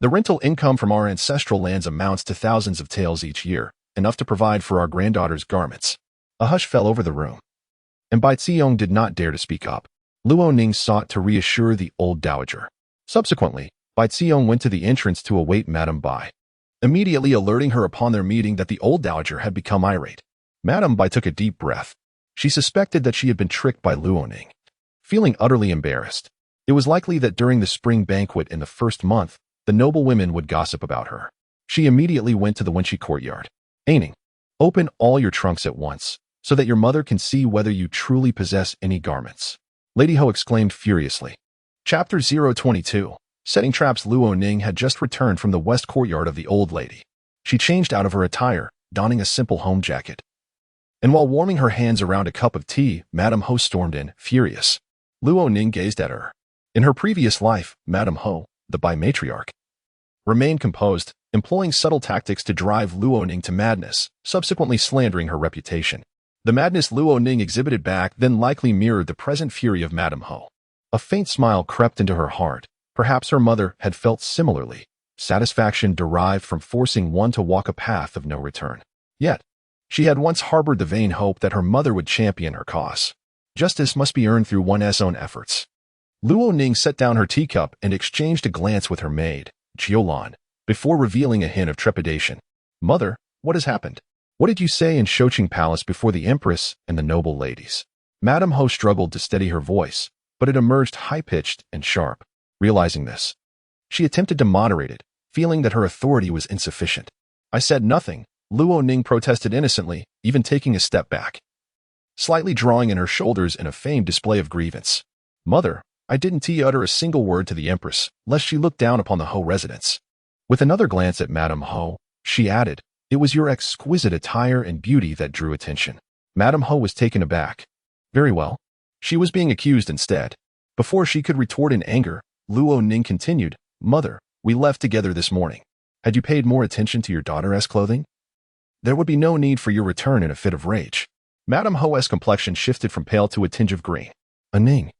S1: The rental income from our ancestral lands amounts to thousands of taels each year, enough to provide for our granddaughter's garments." A hush fell over the room, and Bai Xiong did not dare to speak up. Luo Ning sought to reassure the old dowager. Subsequently, Bai Xiong went to the entrance to await Madame Bai, immediately alerting her upon their meeting that the old dowager had become irate. Madame Bai took a deep breath. She suspected that she had been tricked by Luo Ning. Feeling utterly embarrassed, it was likely that during the spring banquet in the first month, the noble women would gossip about her. She immediately went to the Wenqi courtyard. "Aining, open all your trunks at once, so that your mother can see whether you truly possess any garments." Lady Ho exclaimed furiously. Chapter 022. Setting traps. Luo Ning had just returned from the west courtyard of the old lady. She changed out of her attire, donning a simple home jacket. And while warming her hands around a cup of tea, Madame Ho stormed in, furious. Luo Ning gazed at her. In her previous life, Madame Ho, the Bai matriarch, remained composed, employing subtle tactics to drive Luo Ning to madness, subsequently slandering her reputation. The madness Luo Ning exhibited back then likely mirrored the present fury of Madame Ho. A faint smile crept into her heart, Perhaps her mother had felt similarly, satisfaction derived from forcing one to walk a path of no return. Yet, she had once harbored the vain hope that her mother would champion her cause. Justice must be earned through one's own efforts. Luo Ning set down her teacup and exchanged a glance with her maid, Jiulan, before revealing a hint of trepidation. Mother, what has happened? What did you say in Shoqing Palace before the Empress and the noble ladies? Madame Ho struggled to steady her voice, but it emerged high-pitched and sharp. Realizing this, she attempted to moderate it, feeling that her authority was insufficient. I said nothing, Luo Ning protested innocently, even taking a step back, slightly drawing in her shoulders in a feigned display of grievance. Mother, I didn't utter a single word to the Empress, lest she look down upon the Ho residence. With another glance at Madame Ho, she added, it was your exquisite attire and beauty that drew attention. Madame Ho was taken aback. Very well. She was being accused instead. Before she could retort in anger, Luo Ning continued, Mother, we left together this morning. Had you paid more attention to your daughter's clothing, there would be no need for your return in a fit of rage. Madame Ho's complexion shifted from pale to a tinge of green. Ning,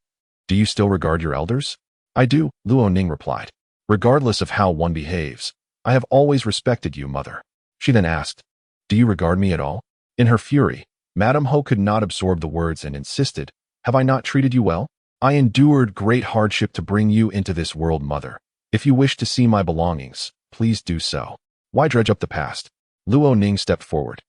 S1: do you still regard your elders? I do, Luo Ning replied. Regardless of how one behaves, I have always respected you, mother. She then asked, do you regard me at all? In her fury, Madame Ho could not absorb the words and insisted, have I not treated you well? I endured great hardship to bring you into this world, mother. If you wish to see my belongings, please do so. Why dredge up the past? Luo Ning stepped forward.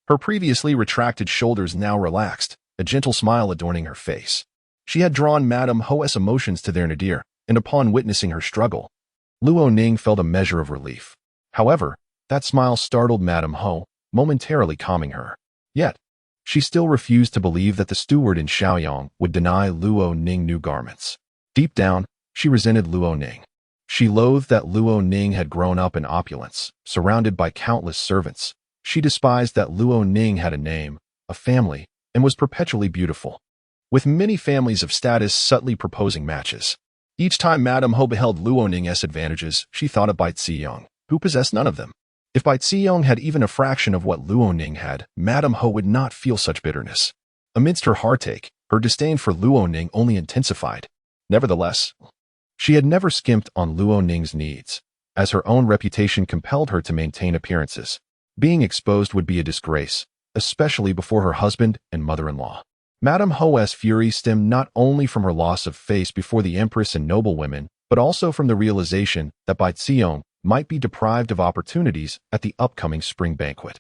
S1: Her previously retracted shoulders now relaxed, a gentle smile adorning her face. She had drawn Madame Ho's emotions to their nadir, and upon witnessing her struggle, Luo Ning felt a measure of relief. However, that smile startled Madame Ho, momentarily calming her. Yet, she still refused to believe that the steward in Shaoyang would deny Luo Ning new garments. Deep down, she resented Luo Ning. She loathed that Luo Ning had grown up in opulence, surrounded by countless servants. She despised that Luo Ning had a name, a family, and was perpetually beautiful, with many families of status subtly proposing matches. Each time Madame Ho beheld Luo Ning's advantages, she thought of Bai Ziyong, who possessed none of them. If Bai Ziyong had even a fraction of what Luo Ning had, Madame Ho would not feel such bitterness. Amidst her heartache, her disdain for Luo Ning only intensified. Nevertheless, she had never skimped on Luo Ning's needs, as her own reputation compelled her to maintain appearances. Being exposed would be a disgrace, especially before her husband and mother-in-law. Madame Ho's fury stemmed not only from her loss of face before the Empress and noblewomen, but also from the realization that Bai Ziyong might be deprived of opportunities at the upcoming spring banquet.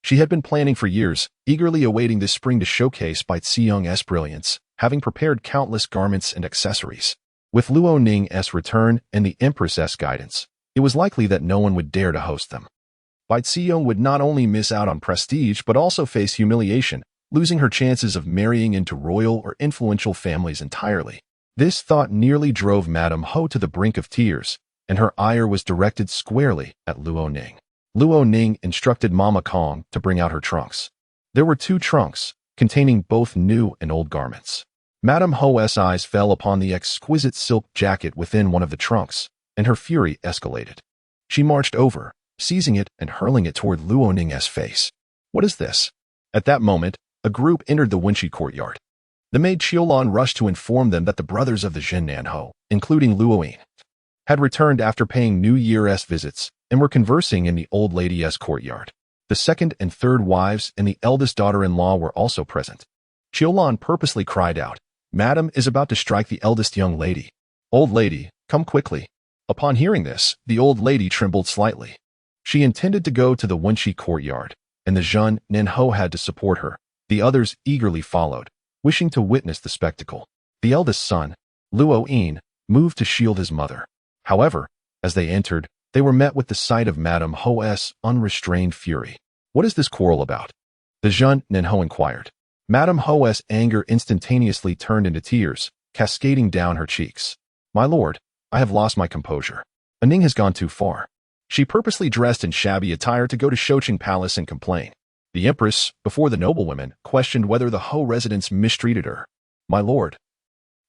S1: She had been planning for years, eagerly awaiting this spring to showcase Bai Ziyong's brilliance, having prepared countless garments and accessories. With Luo Ning's return and the Empress's guidance, it was likely that no one would dare to host them. Bai Ziyong would not only miss out on prestige but also face humiliation, losing her chances of marrying into royal or influential families entirely. This thought nearly drove Madame Ho to the brink of tears, and her ire was directed squarely at Luo Ning. Luo Ning instructed Mama Kong to bring out her trunks. There were 2 trunks, containing both new and old garments. Madame Ho's eyes fell upon the exquisite silk jacket within one of the trunks, and her fury escalated. She marched over, seizing it and hurling it toward Luo Ning's face. What is this? At that moment, a group entered the Wenqi courtyard. The maid Qiulan rushed to inform them that the brothers of the Zhennan Ho, including Luo Yin, had returned after paying New Year's visits and were conversing in the old lady's courtyard. The second and third wives and the eldest daughter-in-law were also present. Qiulan purposely cried out, Madam is about to strike the eldest young lady. Old lady, come quickly. Upon hearing this, the old lady trembled slightly. She intended to go to the Wenqi courtyard, and the Zhennan Ho had to support her. The others eagerly followed, wishing to witness the spectacle. The eldest son, Luo Yin, moved to shield his mother. However, as they entered, they were met with the sight of Madame Ho's unrestrained fury. What is this quarrel about? The Zhennan Ho inquired. Madame Ho's anger instantaneously turned into tears, cascading down her cheeks. My lord, I have lost my composure. Ning has gone too far. She purposely dressed in shabby attire to go to Shoqing Palace and complain. The Empress, before the noblewomen, questioned whether the Ho residents mistreated her. My lord,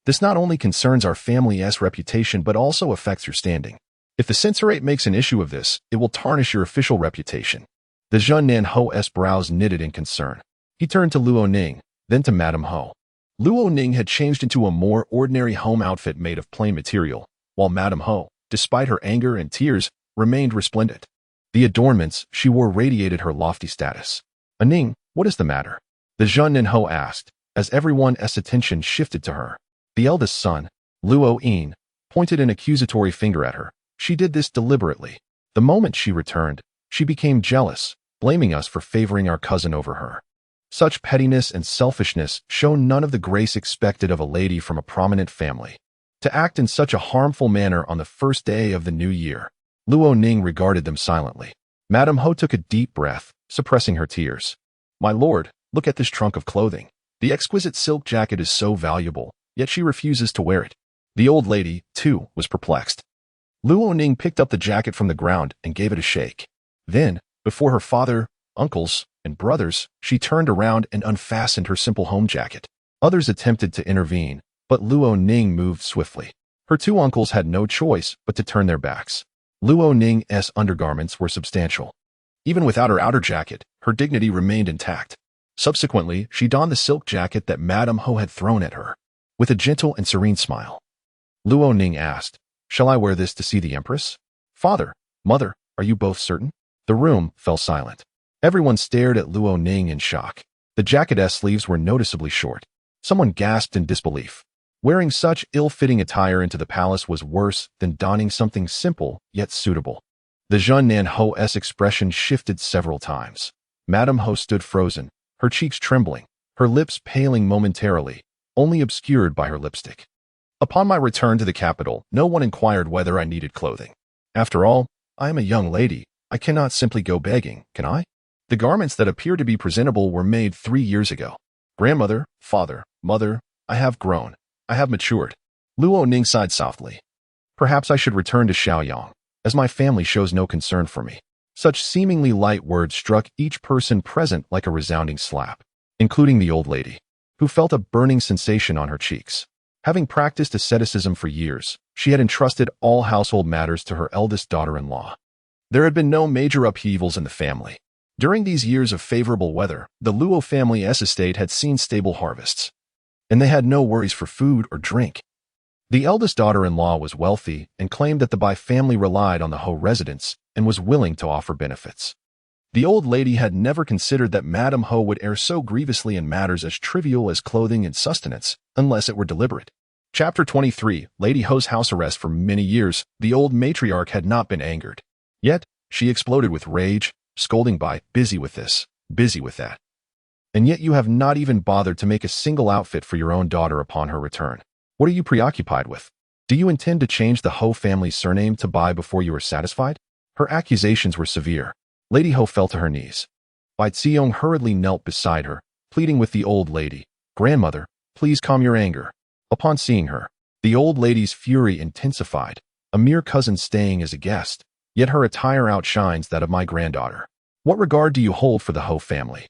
S1: this not only concerns our family's reputation but also affects your standing. If the censorate makes an issue of this, it will tarnish your official reputation. The Zhennan Ho's brows knitted in concern. He turned to Luo Ning, then to Madame Ho. Luo Ning had changed into a more ordinary home outfit made of plain material, while Madame Ho, despite her anger and tears, remained resplendent. The adornments she wore radiated her lofty status. "Ning, what is the matter?" the Zhen Ho asked, as everyone's attention shifted to her. The eldest son, Luo Yin, pointed an accusatory finger at her. She did this deliberately. The moment she returned, she became jealous, blaming us for favoring our cousin over her. Such pettiness and selfishness show none of the grace expected of a lady from a prominent family. To act in such a harmful manner on the first day of the new year. Luo Ning regarded them silently. Madame Ho took a deep breath, suppressing her tears. "My lord, look at this trunk of clothing. The exquisite silk jacket is so valuable, yet she refuses to wear it." The old lady, too, was perplexed. Luo Ning picked up the jacket from the ground and gave it a shake. Then, before her father, uncles, and brothers, she turned around and unfastened her simple home jacket. Others attempted to intervene, but Luo Ning moved swiftly. Her two uncles had no choice but to turn their backs. Luo Ning's undergarments were substantial. Even without her outer jacket, her dignity remained intact. Subsequently, she donned the silk jacket that Madame Ho had thrown at her. With a gentle and serene smile, Luo Ning asked, "Shall I wear this to see the Empress?" "Father, mother, are you both certain?" The room fell silent. Everyone stared at Luo Ning in shock. The jacket's sleeves were noticeably short. Someone gasped in disbelief. Wearing such ill-fitting attire into the palace was worse than donning something simple yet suitable. The Zhen Ho's expression shifted several times. Madame Ho stood frozen, her cheeks trembling, her lips paling momentarily, only obscured by her lipstick. Upon my return to the capital, no one inquired whether I needed clothing. After all, I am a young lady. I cannot simply go begging, can I? The garments that appear to be presentable were made 3 years ago. Grandmother, father, mother, I have grown. I have matured. Luo Ning sighed softly. Perhaps I should return to Shaoyang, as my family shows no concern for me. Such seemingly light words struck each person present like a resounding slap, including the old lady, who felt a burning sensation on her cheeks. Having practiced asceticism for years, she had entrusted all household matters to her eldest daughter-in-law. There had been no major upheavals in the family. During these years of favorable weather, the Luo family's estate had seen stable harvests, and they had no worries for food or drink. The eldest daughter-in-law was wealthy and claimed that the Bai family relied on the Ho residence and was willing to offer benefits. The old lady had never considered that Madame Ho would err so grievously in matters as trivial as clothing and sustenance, unless it were deliberate. Chapter 23, Lady Ho's house arrest. For many years, the old matriarch had not been angered. Yet, she exploded with rage, scolding Bai, busy with this, busy with that. And yet you have not even bothered to make a single outfit for your own daughter upon her return. What are you preoccupied with? Do you intend to change the Ho family's surname to Bai before you are satisfied? Her accusations were severe. Lady Ho fell to her knees. Bai Xiong hurriedly knelt beside her, pleading with the old lady, "Grandmother, please calm your anger." Upon seeing her, the old lady's fury intensified. A mere cousin staying as a guest, yet her attire outshines that of my granddaughter. What regard do you hold for the Ho family?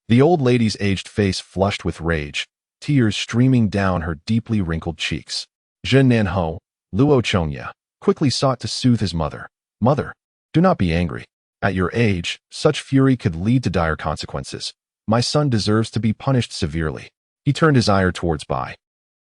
S1: The old lady's aged face flushed with rage, tears streaming down her deeply wrinkled cheeks. Zhen Nanho, Luo Chongya, quickly sought to soothe his mother. "Mother, do not be angry. At your age, such fury could lead to dire consequences. My son deserves to be punished severely." He turned his ire towards Bai,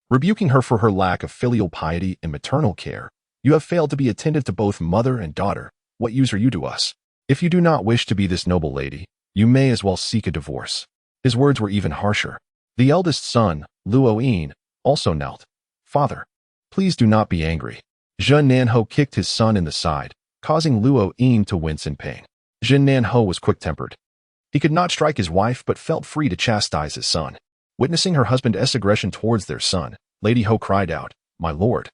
S1: rebuking her for her lack of filial piety and maternal care. "You have failed to be attentive to both mother and daughter. What use are you to us? If you do not wish to be this noble lady, you may as well seek a divorce." His words were even harsher. The eldest son, Luo Yin, also knelt. "Father, please do not be angry." Zhen Nanho kicked his son in the side, causing Luo Yin to wince in pain. Zhen Nanho was quick-tempered. He could not strike his wife but felt free to chastise his son. Witnessing her husband's aggression towards their son, Lady Ho cried out, "My lord,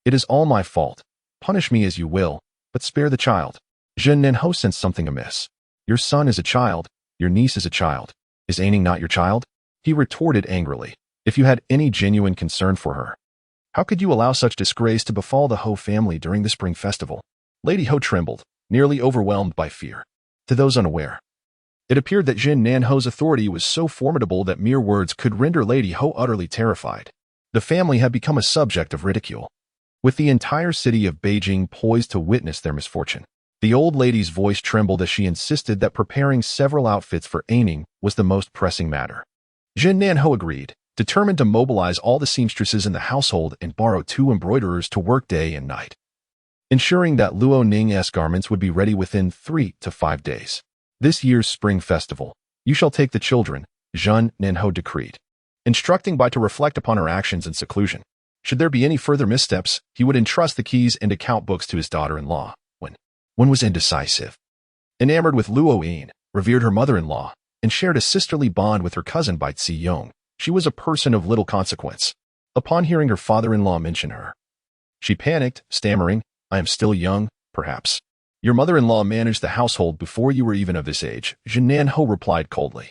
S1: it is all my fault. Punish me as you will, but spare the child." Zhen Nanho sensed something amiss. "Your son is a child, your niece is a child. Is Aining not your child?" He retorted angrily. "If you had any genuine concern for her, how could you allow such disgrace to befall the Ho family during the spring festival?" Lady Ho trembled, nearly overwhelmed by fear. To those unaware, it appeared that Zhen Nanho's authority was so formidable that mere words could render Lady Ho utterly terrified. The family had become a subject of ridicule, with the entire city of Beijing poised to witness their misfortune. The old lady's voice trembled as she insisted that preparing several outfits for Aining was the most pressing matter. Zhen Nanho agreed, determined to mobilize all the seamstresses in the household and borrow 2 embroiderers to work day and night, ensuring that Luo Ning's garments would be ready within 3 to 5 days. This year's spring festival, you shall take the children, Zhen Nanho decreed, instructing Bai to reflect upon her actions in seclusion. Should there be any further missteps, he would entrust the keys and account books to his daughter-in-law. Wen was indecisive. Enamored with Luo Yin, revered her mother-in-law, and shared a sisterly bond with her cousin Bai Ziyong, she was a person of little consequence. Upon hearing her father-in-law mention her, she panicked, stammering, "I am still young, perhaps. Your mother-in-law managed the household before you were even of this age," Zhen Nanho replied coldly.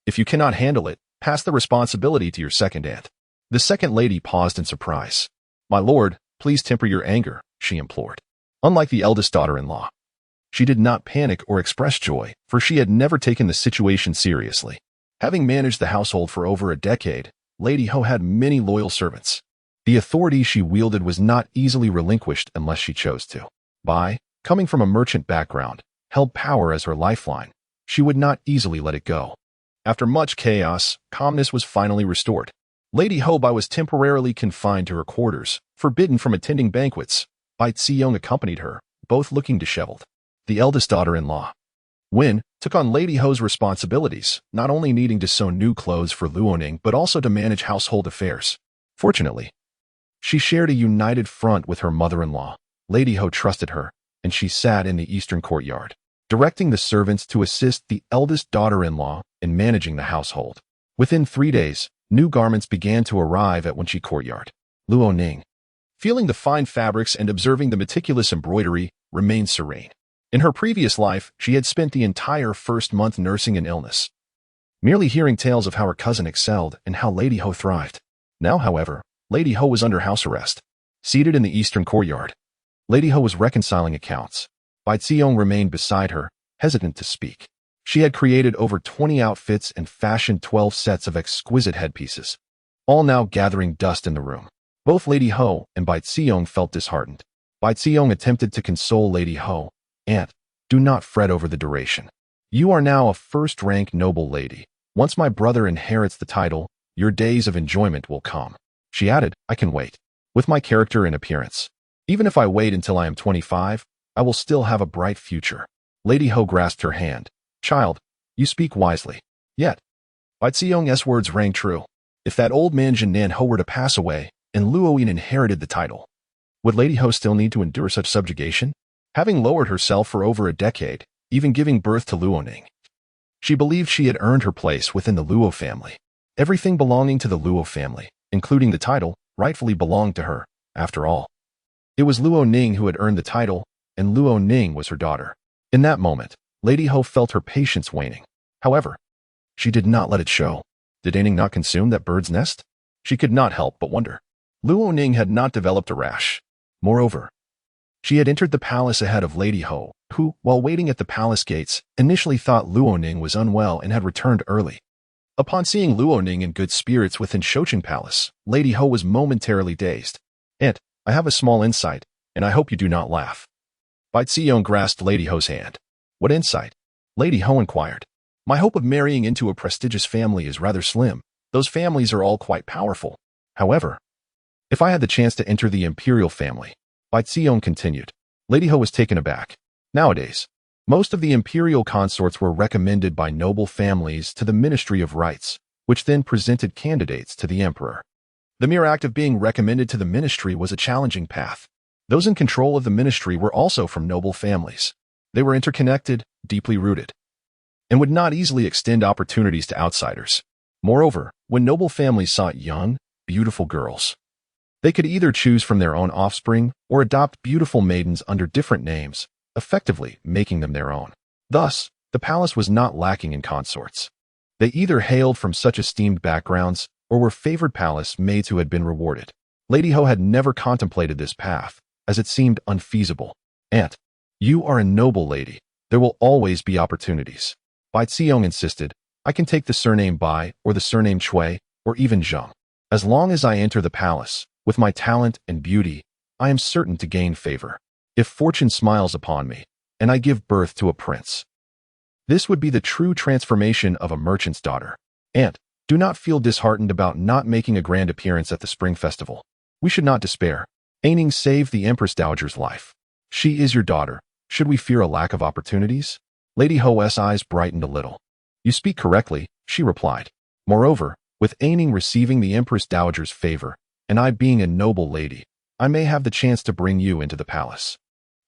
S1: "If you cannot handle it, pass the responsibility to your second aunt." The second lady paused in surprise. "My lord, please temper your anger," she implored. Unlike the eldest daughter-in-law, she did not panic or express joy, for she had never taken the situation seriously. Having managed the household for over a decade, Lady Ho had many loyal servants. The authority she wielded was not easily relinquished unless she chose to. Bai, coming from a merchant background, held power as her lifeline. She would not easily let it go. After much chaos, calmness was finally restored. Lady Ho Bai was temporarily confined to her quarters, forbidden from attending banquets. Bai Ziyong accompanied her, both looking disheveled. The eldest daughter-in-law, Wen, took on Lady Ho's responsibilities, not only needing to sew new clothes for Luoning but also to manage household affairs. Fortunately, she shared a united front with her mother-in-law. Lady Ho trusted her, and she sat in the eastern courtyard, directing the servants to assist the eldest daughter-in-law in managing the household. Within 3 days, new garments began to arrive at Wenqi courtyard. Luoning, feeling the fine fabrics and observing the meticulous embroidery, remained serene. In her previous life, she had spent the entire first month nursing an illness, merely hearing tales of how her cousin excelled and how Lady Ho thrived. Now, however, Lady Ho was under house arrest. Seated in the eastern courtyard, Lady Ho was reconciling accounts. Bai Ziyong remained beside her, hesitant to speak. She had created over 20 outfits and fashioned 12 sets of exquisite headpieces, all now gathering dust in the room. Both Lady Ho and Bai Ziyong felt disheartened. Bai Ziyong attempted to console Lady Ho. "Aunt, do not fret over the duration. You are now a first-rank noble lady. Once my brother inherits the title, your days of enjoyment will come." She added, "I can wait. With my character and appearance, even if I wait until I am 25, I will still have a bright future." Lady Ho grasped her hand. "Child, you speak wisely." Yet, Bai Ziyong's words rang true. If that old man Zhen Nanho were to pass away, and Luo Yin inherited the title, would Lady Ho still need to endure such subjugation? Having lowered herself for over a decade, even giving birth to Luoning, she believed she had earned her place within the Luo family. Everything belonging to the Luo family, including the title, rightfully belonged to her. After all, it was Luo Ning who had earned the title, and Luo Ning was her daughter. In that moment, Lady Ho felt her patience waning. However, she did not let it show. Did Ning not consume that bird's nest? She could not help but wonder. Luo Ning had not developed a rash. Moreover, she had entered the palace ahead of Lady Ho, who, while waiting at the palace gates, initially thought Luo Ning was unwell and had returned early. Upon seeing Luo Ning in good spirits within Shoucheng Palace, Lady Ho was momentarily dazed. "Aunt, I have a small insight, and I hope you do not laugh." Bai Ziyong grasped Lady Ho's hand. "What insight?" Lady Ho inquired. "My hope of marrying into a prestigious family is rather slim. Those families are all quite powerful. However, if I had the chance to enter the imperial family," Bai Ziyong continued. Lady Ho was taken aback. Nowadays, most of the imperial consorts were recommended by noble families to the Ministry of Rights, which then presented candidates to the emperor. The mere act of being recommended to the ministry was a challenging path. Those in control of the ministry were also from noble families. They were interconnected, deeply rooted, and would not easily extend opportunities to outsiders. Moreover, when noble families sought young, beautiful girls, they could either choose from their own offspring or adopt beautiful maidens under different names, effectively making them their own. Thus, the palace was not lacking in consorts. They either hailed from such esteemed backgrounds or were favored palace maids who had been rewarded. Lady Ho had never contemplated this path, as it seemed unfeasible. "Aunt, you are a noble lady. There will always be opportunities." Bai Ziyong insisted, "I can take the surname Bai or the surname Chui or even Zheng. As long as I enter the palace, with my talent and beauty, I am certain to gain favor. If fortune smiles upon me, and I give birth to a prince, this would be the true transformation of a merchant's daughter." "Aunt, Do not feel disheartened about not making a grand appearance at the Spring Festival. We should not despair. Aining saved the Empress Dowager's life. She is your daughter. Should we fear a lack of opportunities? Lady Ho's eyes brightened a little. You speak correctly, she replied. Moreover, with Aining receiving the Empress Dowager's favor, and I being a noble lady, I may have the chance to bring you into the palace.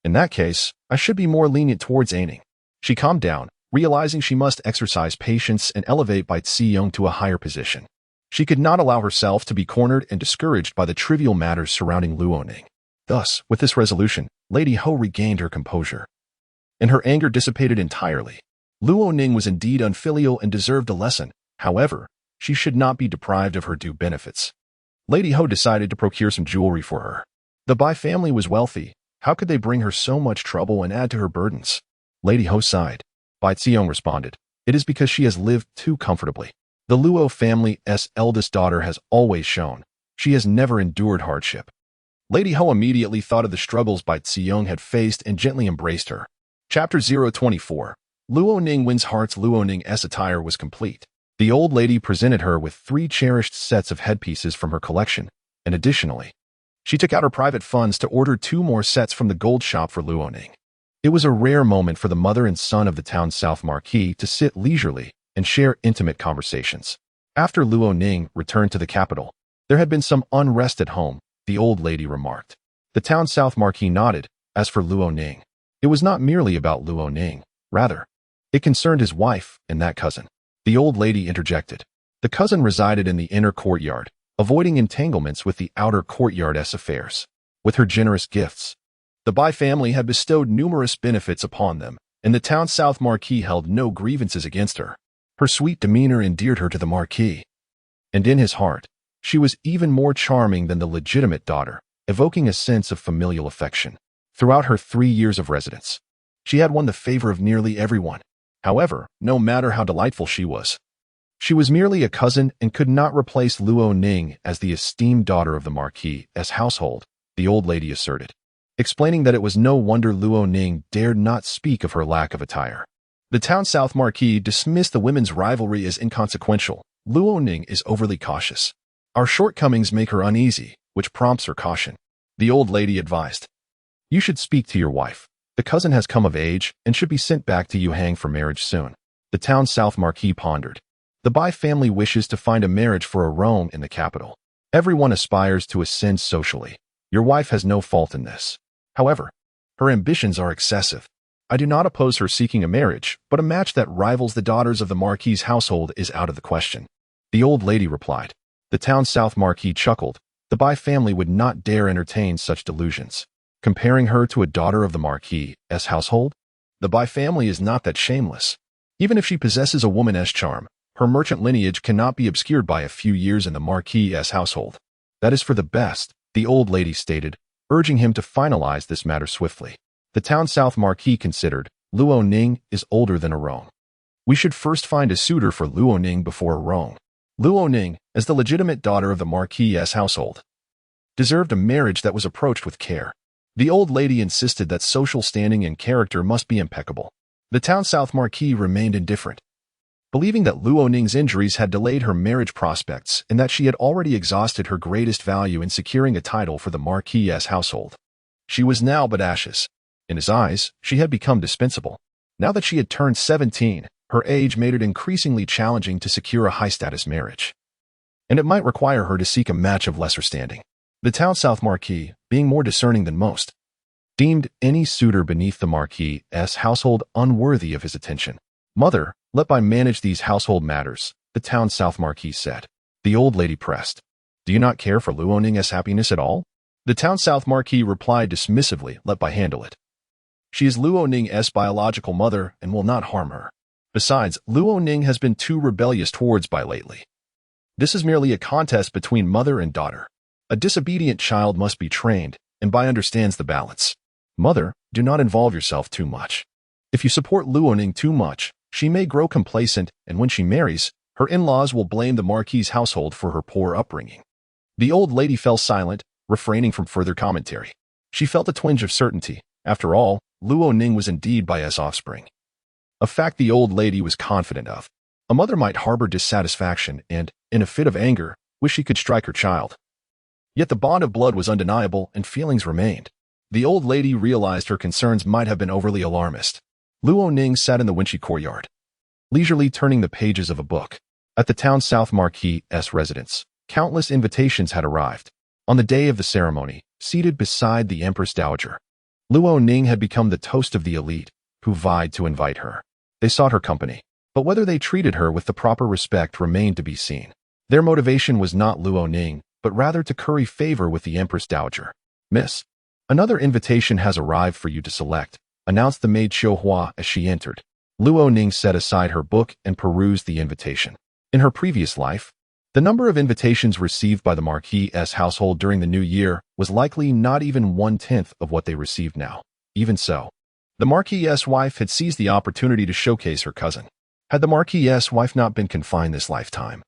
S1: In that case, I should be more lenient towards Aining. She calmed down, realizing she must exercise patience and elevate Bai Ziyong to a higher position. She could not allow herself to be cornered and discouraged by the trivial matters surrounding Luoning. Thus, with this resolution, Lady Ho regained her composure, and her anger dissipated entirely. Luoning was indeed unfilial and deserved a lesson. However, she should not be deprived of her due benefits. Lady Ho decided to procure some jewelry for her. The Bai family was wealthy. How could they bring her so much trouble and add to her burdens? Lady Ho sighed. Bai Ziyong responded, It is because she has lived too comfortably. The Luo family's eldest daughter has always shown. She has never endured hardship. Lady Ho immediately thought of the struggles Bai Ziyong had faced and gently embraced her. Chapter 024. Luoning wins hearts. Luoning's attire was complete. The old lady presented her with 3 cherished sets of headpieces from her collection, and additionally, she took out her private funds to order 2 more sets from the gold shop for Luoning. It was a rare moment for the mother and son of the town's South Marquis to sit leisurely and share intimate conversations. After Luoning returned to the capital, there had been some unrest at home, the old lady remarked. The town's South Marquis nodded. As for Luoning, it was not merely about Luoning. Rather, it concerned his wife and that cousin. The old lady interjected. The cousin resided in the inner courtyard, avoiding entanglements with the outer courtyard's affairs. With her generous gifts, the Bai family had bestowed numerous benefits upon them, and the town's South Marquis held no grievances against her. Her sweet demeanor endeared her to the Marquis, and in his heart, she was even more charming than the legitimate daughter, evoking a sense of familial affection. Throughout her 3 years of residence, she had won the favor of nearly everyone. However, no matter how delightful she was merely a cousin and could not replace Luoning as the esteemed daughter of the Marquis' household, the old lady asserted, explaining that it was no wonder Luoning dared not speak of her lack of attire. The town South Marquis dismissed the women's rivalry as inconsequential. Luoning is overly cautious. Our shortcomings make her uneasy, which prompts her caution. The old lady advised. You should speak to your wife. The cousin has come of age and should be sent back to Yuhang for marriage soon. The town's South Marquis pondered. The Bai family wishes to find a marriage for a Rome in the capital. Everyone aspires to ascend socially. Your wife has no fault in this. However, her ambitions are excessive. I do not oppose her seeking a marriage, but a match that rivals the daughters of the Marquis' household is out of the question. The old lady replied. The town's South Marquis chuckled. The Bai family would not dare entertain such delusions. Comparing her to a daughter of the Marquis' household? The Bai family is not that shameless. Even if she possesses a woman's charm, her merchant lineage cannot be obscured by a few years in the Marquis' household. That is for the best, the old lady stated, urging him to finalize this matter swiftly. The town South Marquis considered, Luoning is older than Arong. We should first find a suitor for Luoning before Arong. Luoning, as the legitimate daughter of the Marquis' household, deserved a marriage that was approached with care. The old lady insisted that social standing and character must be impeccable. The town South Marquis remained indifferent, believing that Luoning's injuries had delayed her marriage prospects and that she had already exhausted her greatest value in securing a title for the Marquis' household. She was now but ashes. In his eyes, she had become dispensable. Now that she had turned 17, her age made it increasingly challenging to secure a high-status marriage, and it might require her to seek a match of lesser standing. The town South Marquis, being more discerning than most, deemed any suitor beneath the Marquis' household unworthy of his attention. Mother, let Bai manage these household matters, the town South Marquis said. The old lady pressed. Do you not care for Luoning's happiness at all? The town South Marquis replied dismissively, let Bai handle it. She is Luoning's biological mother and will not harm her. Besides, Luoning has been too rebellious towards Bai lately. This is merely a contest between mother and daughter. A disobedient child must be trained, and Bai understands the balance. Mother, do not involve yourself too much. If you support Luoning too much, she may grow complacent, and when she marries, her in-laws will blame the Marquis' household for her poor upbringing. The old lady fell silent, refraining from further commentary. She felt a twinge of certainty. After all, Luoning was indeed Bai's offspring, a fact the old lady was confident of. A mother might harbor dissatisfaction and, in a fit of anger, wish she could strike her child. Yet the bond of blood was undeniable and feelings remained. The old lady realized her concerns might have been overly alarmist. Luo Ning sat in the Winchi courtyard, leisurely turning the pages of a book. At the town's South Marquis' residence, countless invitations had arrived. On the day of the ceremony, seated beside the Empress Dowager, Luo Ning had become the toast of the elite, who vied to invite her. They sought her company, but whether they treated her with the proper respect remained to be seen. Their motivation was not Luo Ning, but rather to curry favor with the Empress Dowager. "Miss, another invitation has arrived for you to select," announced the maid Xiuhua as she entered. Luo Ning set aside her book and perused the invitation. In her previous life, the number of invitations received by the Marquis' household during the new year was likely not even 1/10 of what they received now. Even so, the Marquis' wife had seized the opportunity to showcase her cousin. Had the Marquis' wife not been confined this lifetime,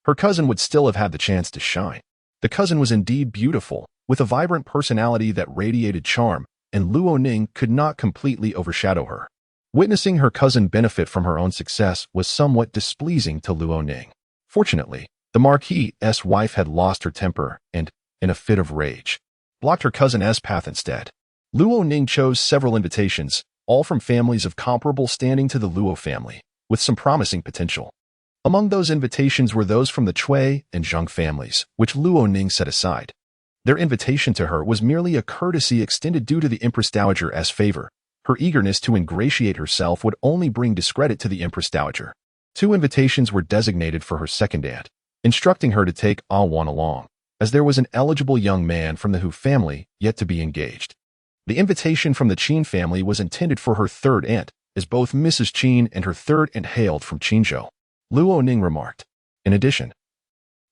S1: her cousin would still have had the chance to shine. The cousin was indeed beautiful, with a vibrant personality that radiated charm, and Luo Ning could not completely overshadow her. Witnessing her cousin benefit from her own success was somewhat displeasing to Luo Ning. Fortunately, the Marquis' wife had lost her temper and, in a fit of rage, blocked her cousin's path instead. Luo Ning chose several invitations, all from families of comparable standing to the Luo family, with some promising potential. Among those invitations were those from the Cui and Zheng families, which Luo Ning set aside. Their invitation to her was merely a courtesy extended due to the Empress Dowager's favor. Her eagerness to ingratiate herself would only bring discredit to the Empress Dowager. 2 invitations were designated for her second aunt, instructing her to take Wan along, as there was an eligible young man from the Hu family yet to be engaged. The invitation from the Qin family was intended for her third aunt, as both Mrs. Qin and her third aunt hailed from Qinzhou. Luo Ning remarked. In addition,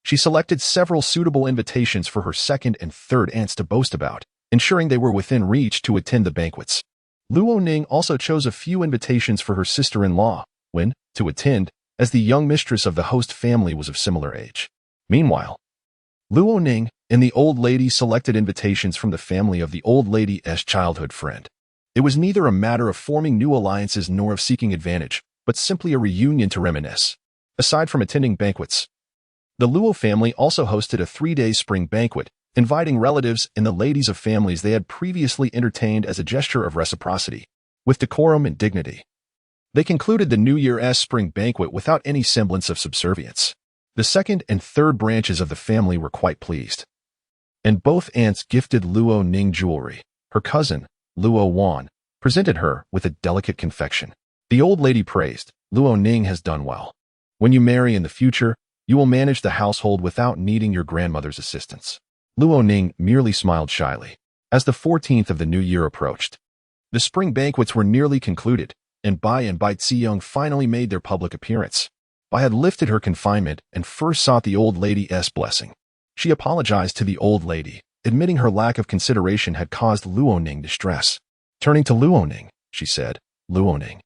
S1: she selected several suitable invitations for her second and third aunts to boast about, ensuring they were within reach to attend the banquets. Luo Ning also chose a few invitations for her sister-in-law, to attend, as the young mistress of the host family was of similar age. Meanwhile, Luo Ning and the old lady selected invitations from the family of the old lady's childhood friend. It was neither a matter of forming new alliances nor of seeking advantage, but simply a reunion to reminisce. Aside from attending banquets, the Luo family also hosted a 3-day spring banquet, inviting relatives and the ladies of families they had previously entertained as a gesture of reciprocity, with decorum and dignity. They concluded the New Year's spring banquet without any semblance of subservience. The second and third branches of the family were quite pleased, and both aunts gifted Luo Ning jewelry. Her cousin, Luo Wan, presented her with a delicate confection. The old lady praised, "Luo Ning has done well. When you marry in the future, you will manage the household without needing your grandmother's assistance." Luo Ning merely smiled shyly. As the 14th of the new year approached, the spring banquets were nearly concluded, and Bai and Bai Ziyong finally made their public appearance. Bai had lifted her confinement and first sought the old lady's blessing. She apologized to the old lady, admitting her lack of consideration had caused Luo Ning distress. Turning to Luo Ning, she said, "Luo Ning,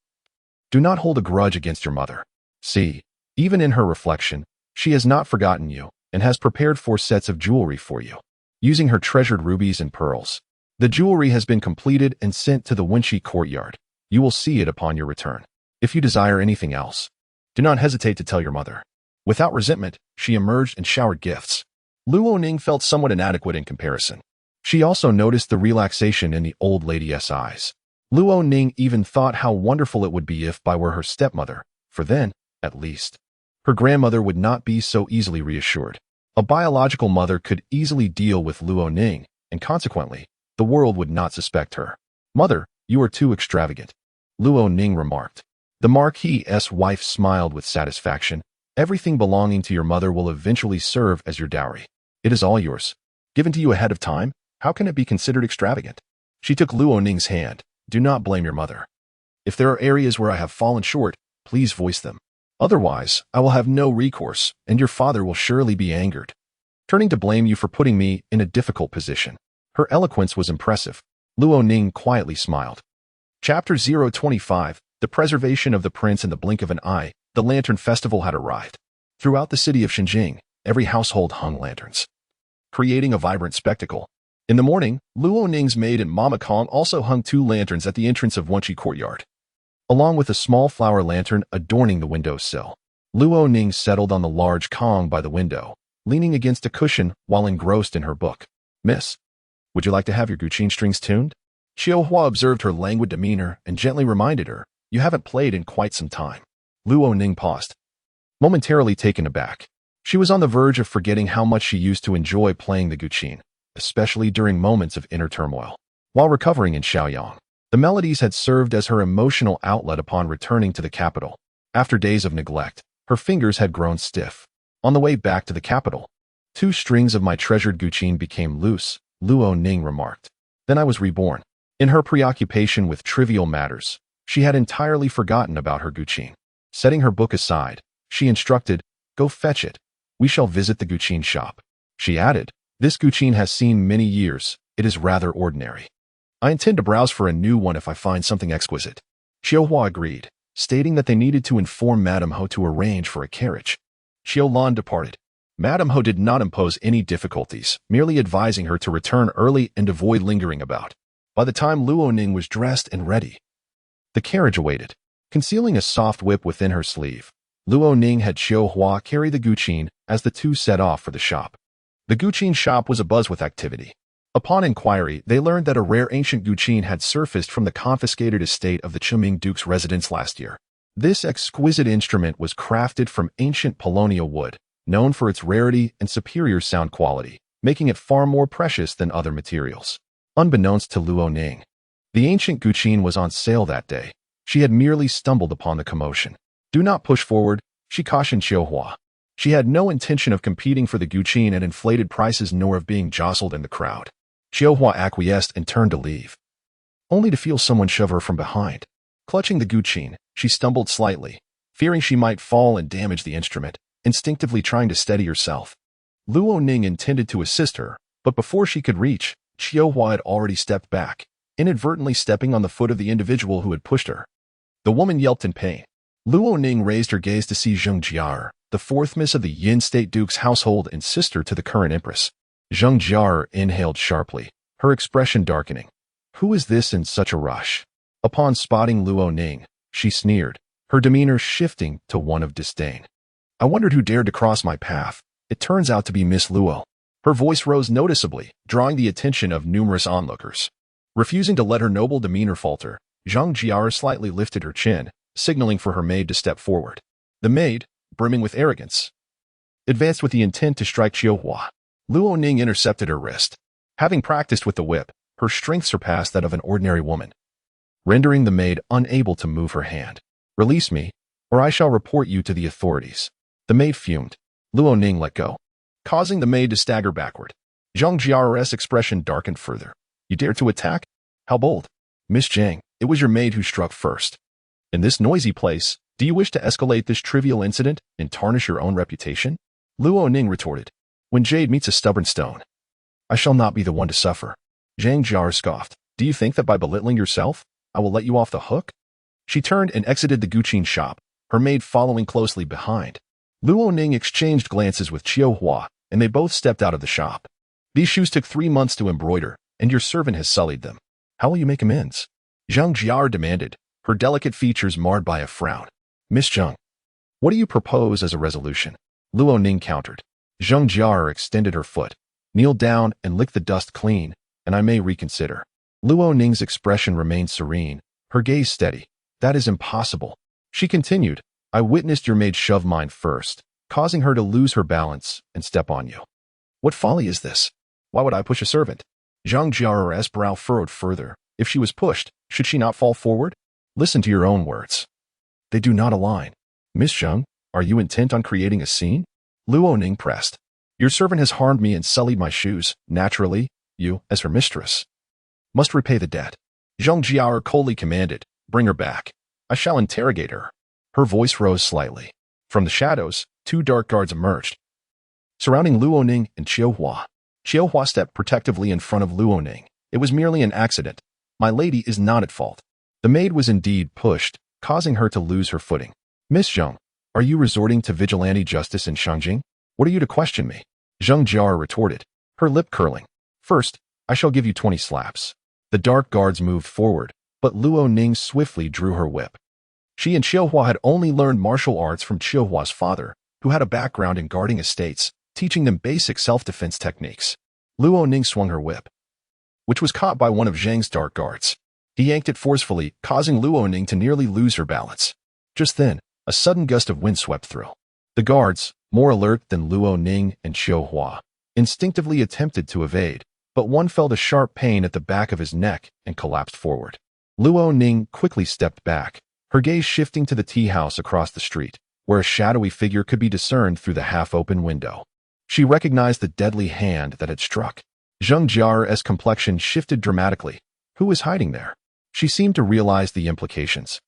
S1: do not hold a grudge against your mother. See, even in her reflection, she has not forgotten you and has prepared 4 sets of jewelry for you, using her treasured rubies and pearls. The jewelry has been completed and sent to the Winchi courtyard. You will see it upon your return. If you desire anything else, do not hesitate to tell your mother." Without resentment, she emerged and showered gifts. Luo Ning felt somewhat inadequate in comparison. She also noticed the relaxation in the old lady's eyes. Luo Ning even thought how wonderful it would be if Bai were her stepmother, for then, at least, her grandmother would not be so easily reassured. A biological mother could easily deal with Luo Ning, and consequently, the world would not suspect her. "Mother, you are too extravagant," Luo Ning remarked. The Marquis' wife smiled with satisfaction. "Everything belonging to your mother will eventually serve as your dowry. It is all yours. Given to you ahead of time, how can it be considered extravagant?" She took Luo Ning's hand. "Do not blame your mother. If there are areas where I have fallen short, please voice them. Otherwise, I will have no recourse, and your father will surely be angered." Turning to blame you for putting me in a difficult position. Her eloquence was impressive. Luo Ning quietly smiled. Chapter 025, The Preservation of the Prince in the Blink of an Eye. The Lantern Festival had arrived. Throughout the city of Xinjing, every household hung lanterns, creating a vibrant spectacle. In the morning, Luo Ning's maid and Mama Kong also hung 2 lanterns at the entrance of Wenchi courtyard, along with a small flower lantern adorning the windowsill. Luo Ning settled on the large Kong by the window, leaning against a cushion while engrossed in her book. Miss, would you like to have your guqin strings tuned? Xiao Hua observed her languid demeanor and gently reminded her, you haven't played in quite some time. Luo Ning paused, momentarily taken aback. She was on the verge of forgetting how much she used to enjoy playing the guqin, especially during moments of inner turmoil. While recovering in Shaoyang, the melodies had served as her emotional outlet upon returning to the capital. After days of neglect, her fingers had grown stiff. On the way back to the capital, 2 strings of my treasured guqin became loose, Luo Ning remarked. Then I was reborn. In her preoccupation with trivial matters, she had entirely forgotten about her guqin. Setting her book aside, she instructed, go fetch it. We shall visit the guqin shop. She added, this guqin has seen many years. It is rather ordinary. I intend to browse for a new one if I find something exquisite. Xiao Hua agreed, stating that they needed to inform Madame Ho to arrange for a carriage. Xiao Lan departed. Madame Ho did not impose any difficulties, merely advising her to return early and avoid lingering about. By the time Luo Ning was dressed and ready, the carriage awaited. Concealing a soft whip within her sleeve, Luo Ning had Xiao Hua carry the guqin as the two set off for the shop. The guqin shop was abuzz with activity. Upon inquiry, they learned that a rare ancient guqin had surfaced from the confiscated estate of the Chuming Duke's residence last year. This exquisite instrument was crafted from ancient paulownia wood, known for its rarity and superior sound quality, making it far more precious than other materials. Unbeknownst to Luo Ning, the ancient guqin was on sale that day. She had merely stumbled upon the commotion. Do not push forward, she cautioned Xiao Hua. She had no intention of competing for the guqin at inflated prices nor of being jostled in the crowd. Xiao Hua acquiesced and turned to leave, only to feel someone shove her from behind. Clutching the guqin, she stumbled slightly, fearing she might fall and damage the instrument, instinctively trying to steady herself. Luo Ning intended to assist her, but before she could reach, Xiao Hua had already stepped back, inadvertently stepping on the foot of the individual who had pushed her. The woman yelped in pain. Luo Ning raised her gaze to see Zheng Jiar, the 4th miss of the Yin State Duke's household and sister to the current empress. Zheng Jiar inhaled sharply, her expression darkening. Who is this in such a rush? Upon spotting Luo Ning, she sneered, her demeanor shifting to one of disdain. I wondered who dared to cross my path. It turns out to be Miss Luo. Her voice rose noticeably, drawing the attention of numerous onlookers. Refusing to let her noble demeanor falter, Zhang Jiar slightly lifted her chin, signaling for her maid to step forward. The maid, brimming with arrogance, advanced with the intent to strike Xiao Hua. Luo Ning intercepted her wrist. Having practiced with the whip, her strength surpassed that of an ordinary woman, rendering the maid unable to move her hand. Release me, or I shall report you to the authorities. The maid fumed. Luo Ning let go, causing the maid to stagger backward. Zhang Jiar's expression darkened further. You dare to attack? How bold. Miss Zhang, it was your maid who struck first. In this noisy place, do you wish to escalate this trivial incident and tarnish your own reputation? Luo Ning retorted. When jade meets a stubborn stone, I shall not be the one to suffer. Zhang Jiar scoffed. Do you think that by belittling yourself, I will let you off the hook? She turned and exited the guqin shop, her maid following closely behind. Luo Ning exchanged glances with Xiao Hua, and they both stepped out of the shop. These shoes took 3 months to embroider, and your servant has sullied them. How will you make amends? Zhang Jiar demanded, her delicate features marred by a frown. Miss Zhang, what do you propose as a resolution? Luo Ning countered. Zhang Jiar extended her foot. Kneel down and lick the dust clean, and I may reconsider. Luo Ning's expression remained serene, her gaze steady. That is impossible. She continued, I witnessed your maid shove mine first, causing her to lose her balance and step on you. What folly is this? Why would I push a servant? Zhang Jiar's brow furrowed further. If she was pushed, should she not fall forward? Listen to your own words. They do not align. Miss Zhang, are you intent on creating a scene? Luo Ning pressed. Your servant has harmed me and sullied my shoes. Naturally, you, as her mistress, must repay the debt. Zhang Jiar coldly commanded, bring her back. I shall interrogate her. Her voice rose slightly. From the shadows, 2 dark guards emerged, surrounding Luo Ning and Xiao Hua. Xiao Hua stepped protectively in front of Luo Ning. It was merely an accident. My lady is not at fault. The maid was indeed pushed, causing her to lose her footing. Miss Zhang, are you resorting to vigilante justice in Shangjing? What are you to question me? Zhang Jiar retorted, her lip curling. First, I shall give you 20 slaps. The dark guards moved forward, but Luo Ning swiftly drew her whip. She and Xiaohua had only learned martial arts from Xiaohua's father, who had a background in guarding estates, teaching them basic self-defense techniques. Luo Ning swung her whip, which was caught by one of Zhang's dark guards. He yanked it forcefully, causing Luo Ning to nearly lose her balance. Just then, a sudden gust of wind swept through. The guards, more alert than Luo Ning and Xiaohua, instinctively attempted to evade, but one felt a sharp pain at the back of his neck and collapsed forward. Luo Ning quickly stepped back, her gaze shifting to the tea house across the street, where a shadowy figure could be discerned through the half-open window. She recognized the deadly hand that had struck. Zheng Jia's complexion shifted dramatically. Who was hiding there? She seemed to realize the implications.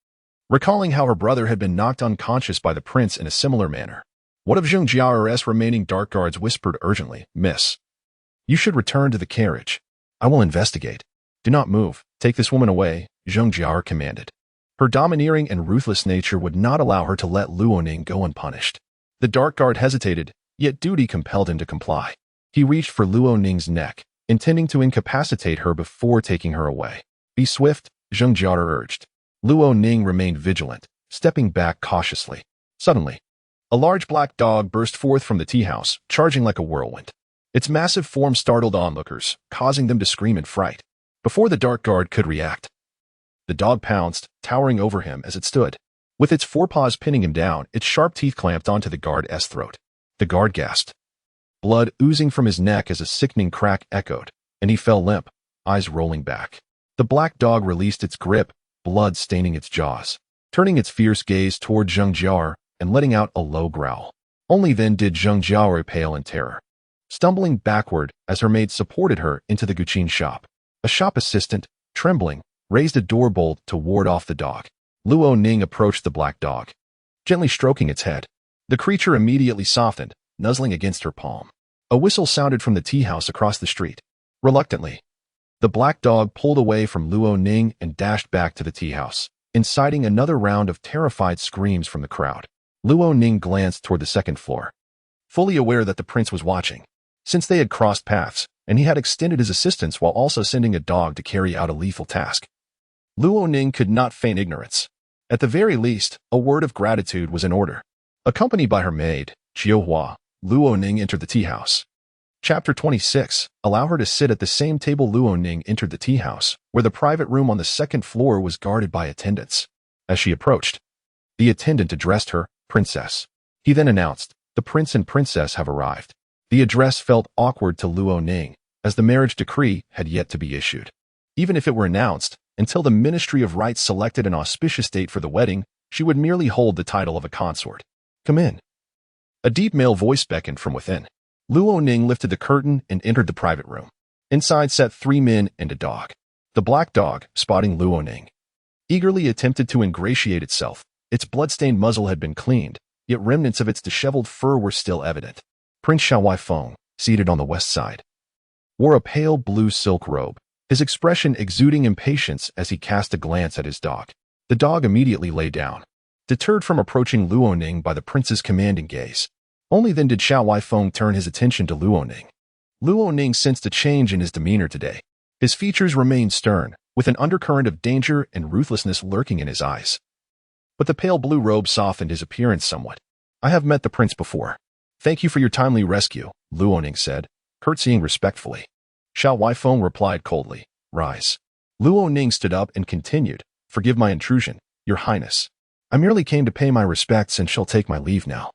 S1: Recalling how her brother had been knocked unconscious by the prince in a similar manner. One of Zheng Jia's remaining dark guards whispered urgently, "Miss, you should return to the carriage. I will investigate. Do not move. Take this woman away," Zheng Jia commanded. Her domineering and ruthless nature would not allow her to let Luo Ning go unpunished. The dark guard hesitated, yet duty compelled him to comply. He reached for Luo Ning's neck, intending to incapacitate her before taking her away. "Be swift," Zheng Jia urged. Luo Ning remained vigilant, stepping back cautiously. Suddenly, a large black dog burst forth from the tea house, charging like a whirlwind. Its massive form startled onlookers, causing them to scream in fright. Before the dark guard could react, the dog pounced, towering over him as it stood. With its forepaws pinning him down, its sharp teeth clamped onto the guard's throat. The guard gasped, blood oozing from his neck as a sickening crack echoed, and he fell limp, eyes rolling back. The black dog released its grip, blood staining its jaws, turning its fierce gaze toward Zheng Jia and letting out a low growl. Only then did Zheng Jia pale in terror, stumbling backward as her maid supported her into the Guqin shop. A shop assistant, trembling, raised a door bolt to ward off the dog. Luo Ning approached the black dog, gently stroking its head. The creature immediately softened, nuzzling against her palm. A whistle sounded from the tea house across the street. Reluctantly, the black dog pulled away from Luo Ning and dashed back to the tea house, inciting another round of terrified screams from the crowd. Luo Ning glanced toward the second floor, fully aware that the prince was watching. Since they had crossed paths, and he had extended his assistance while also sending a dog to carry out a lethal task, Luo Ning could not feign ignorance. At the very least, a word of gratitude was in order. Accompanied by her maid, Xiaohua, Luo Ning entered the tea house. Chapter 26. Allow her to sit at the same table. Luo Ning entered the tea house, where the private room on the second floor was guarded by attendants. As she approached, the attendant addressed her, "Princess." He then announced, "The prince and princess have arrived." The address felt awkward to Luo Ning, as the marriage decree had yet to be issued. Even if it were announced, until the Ministry of Rites selected an auspicious date for the wedding, she would merely hold the title of a consort. "Come in." A deep male voice beckoned from within. Luo Ning lifted the curtain and entered the private room. Inside sat 3 men and a dog. The black dog, spotting Luo Ning, eagerly attempted to ingratiate itself. Its blood-stained muzzle had been cleaned, yet remnants of its disheveled fur were still evident. Prince Xiao Feng, seated on the west side, wore a pale blue silk robe, his expression exuding impatience as he cast a glance at his dog. The dog immediately lay down, deterred from approaching Luo Ning by the prince's commanding gaze. Only then did Xiao Feng turn his attention to Luo Ning. Luo Ning sensed a change in his demeanor today. His features remained stern, with an undercurrent of danger and ruthlessness lurking in his eyes. But the pale blue robe softened his appearance somewhat. "I have met the prince before. Thank you for your timely rescue," Luo Ning said, curtsying respectfully. Xiao Feng replied coldly, "Rise." Luo Ning stood up and continued, "Forgive my intrusion, Your Highness. I merely came to pay my respects and shall take my leave now."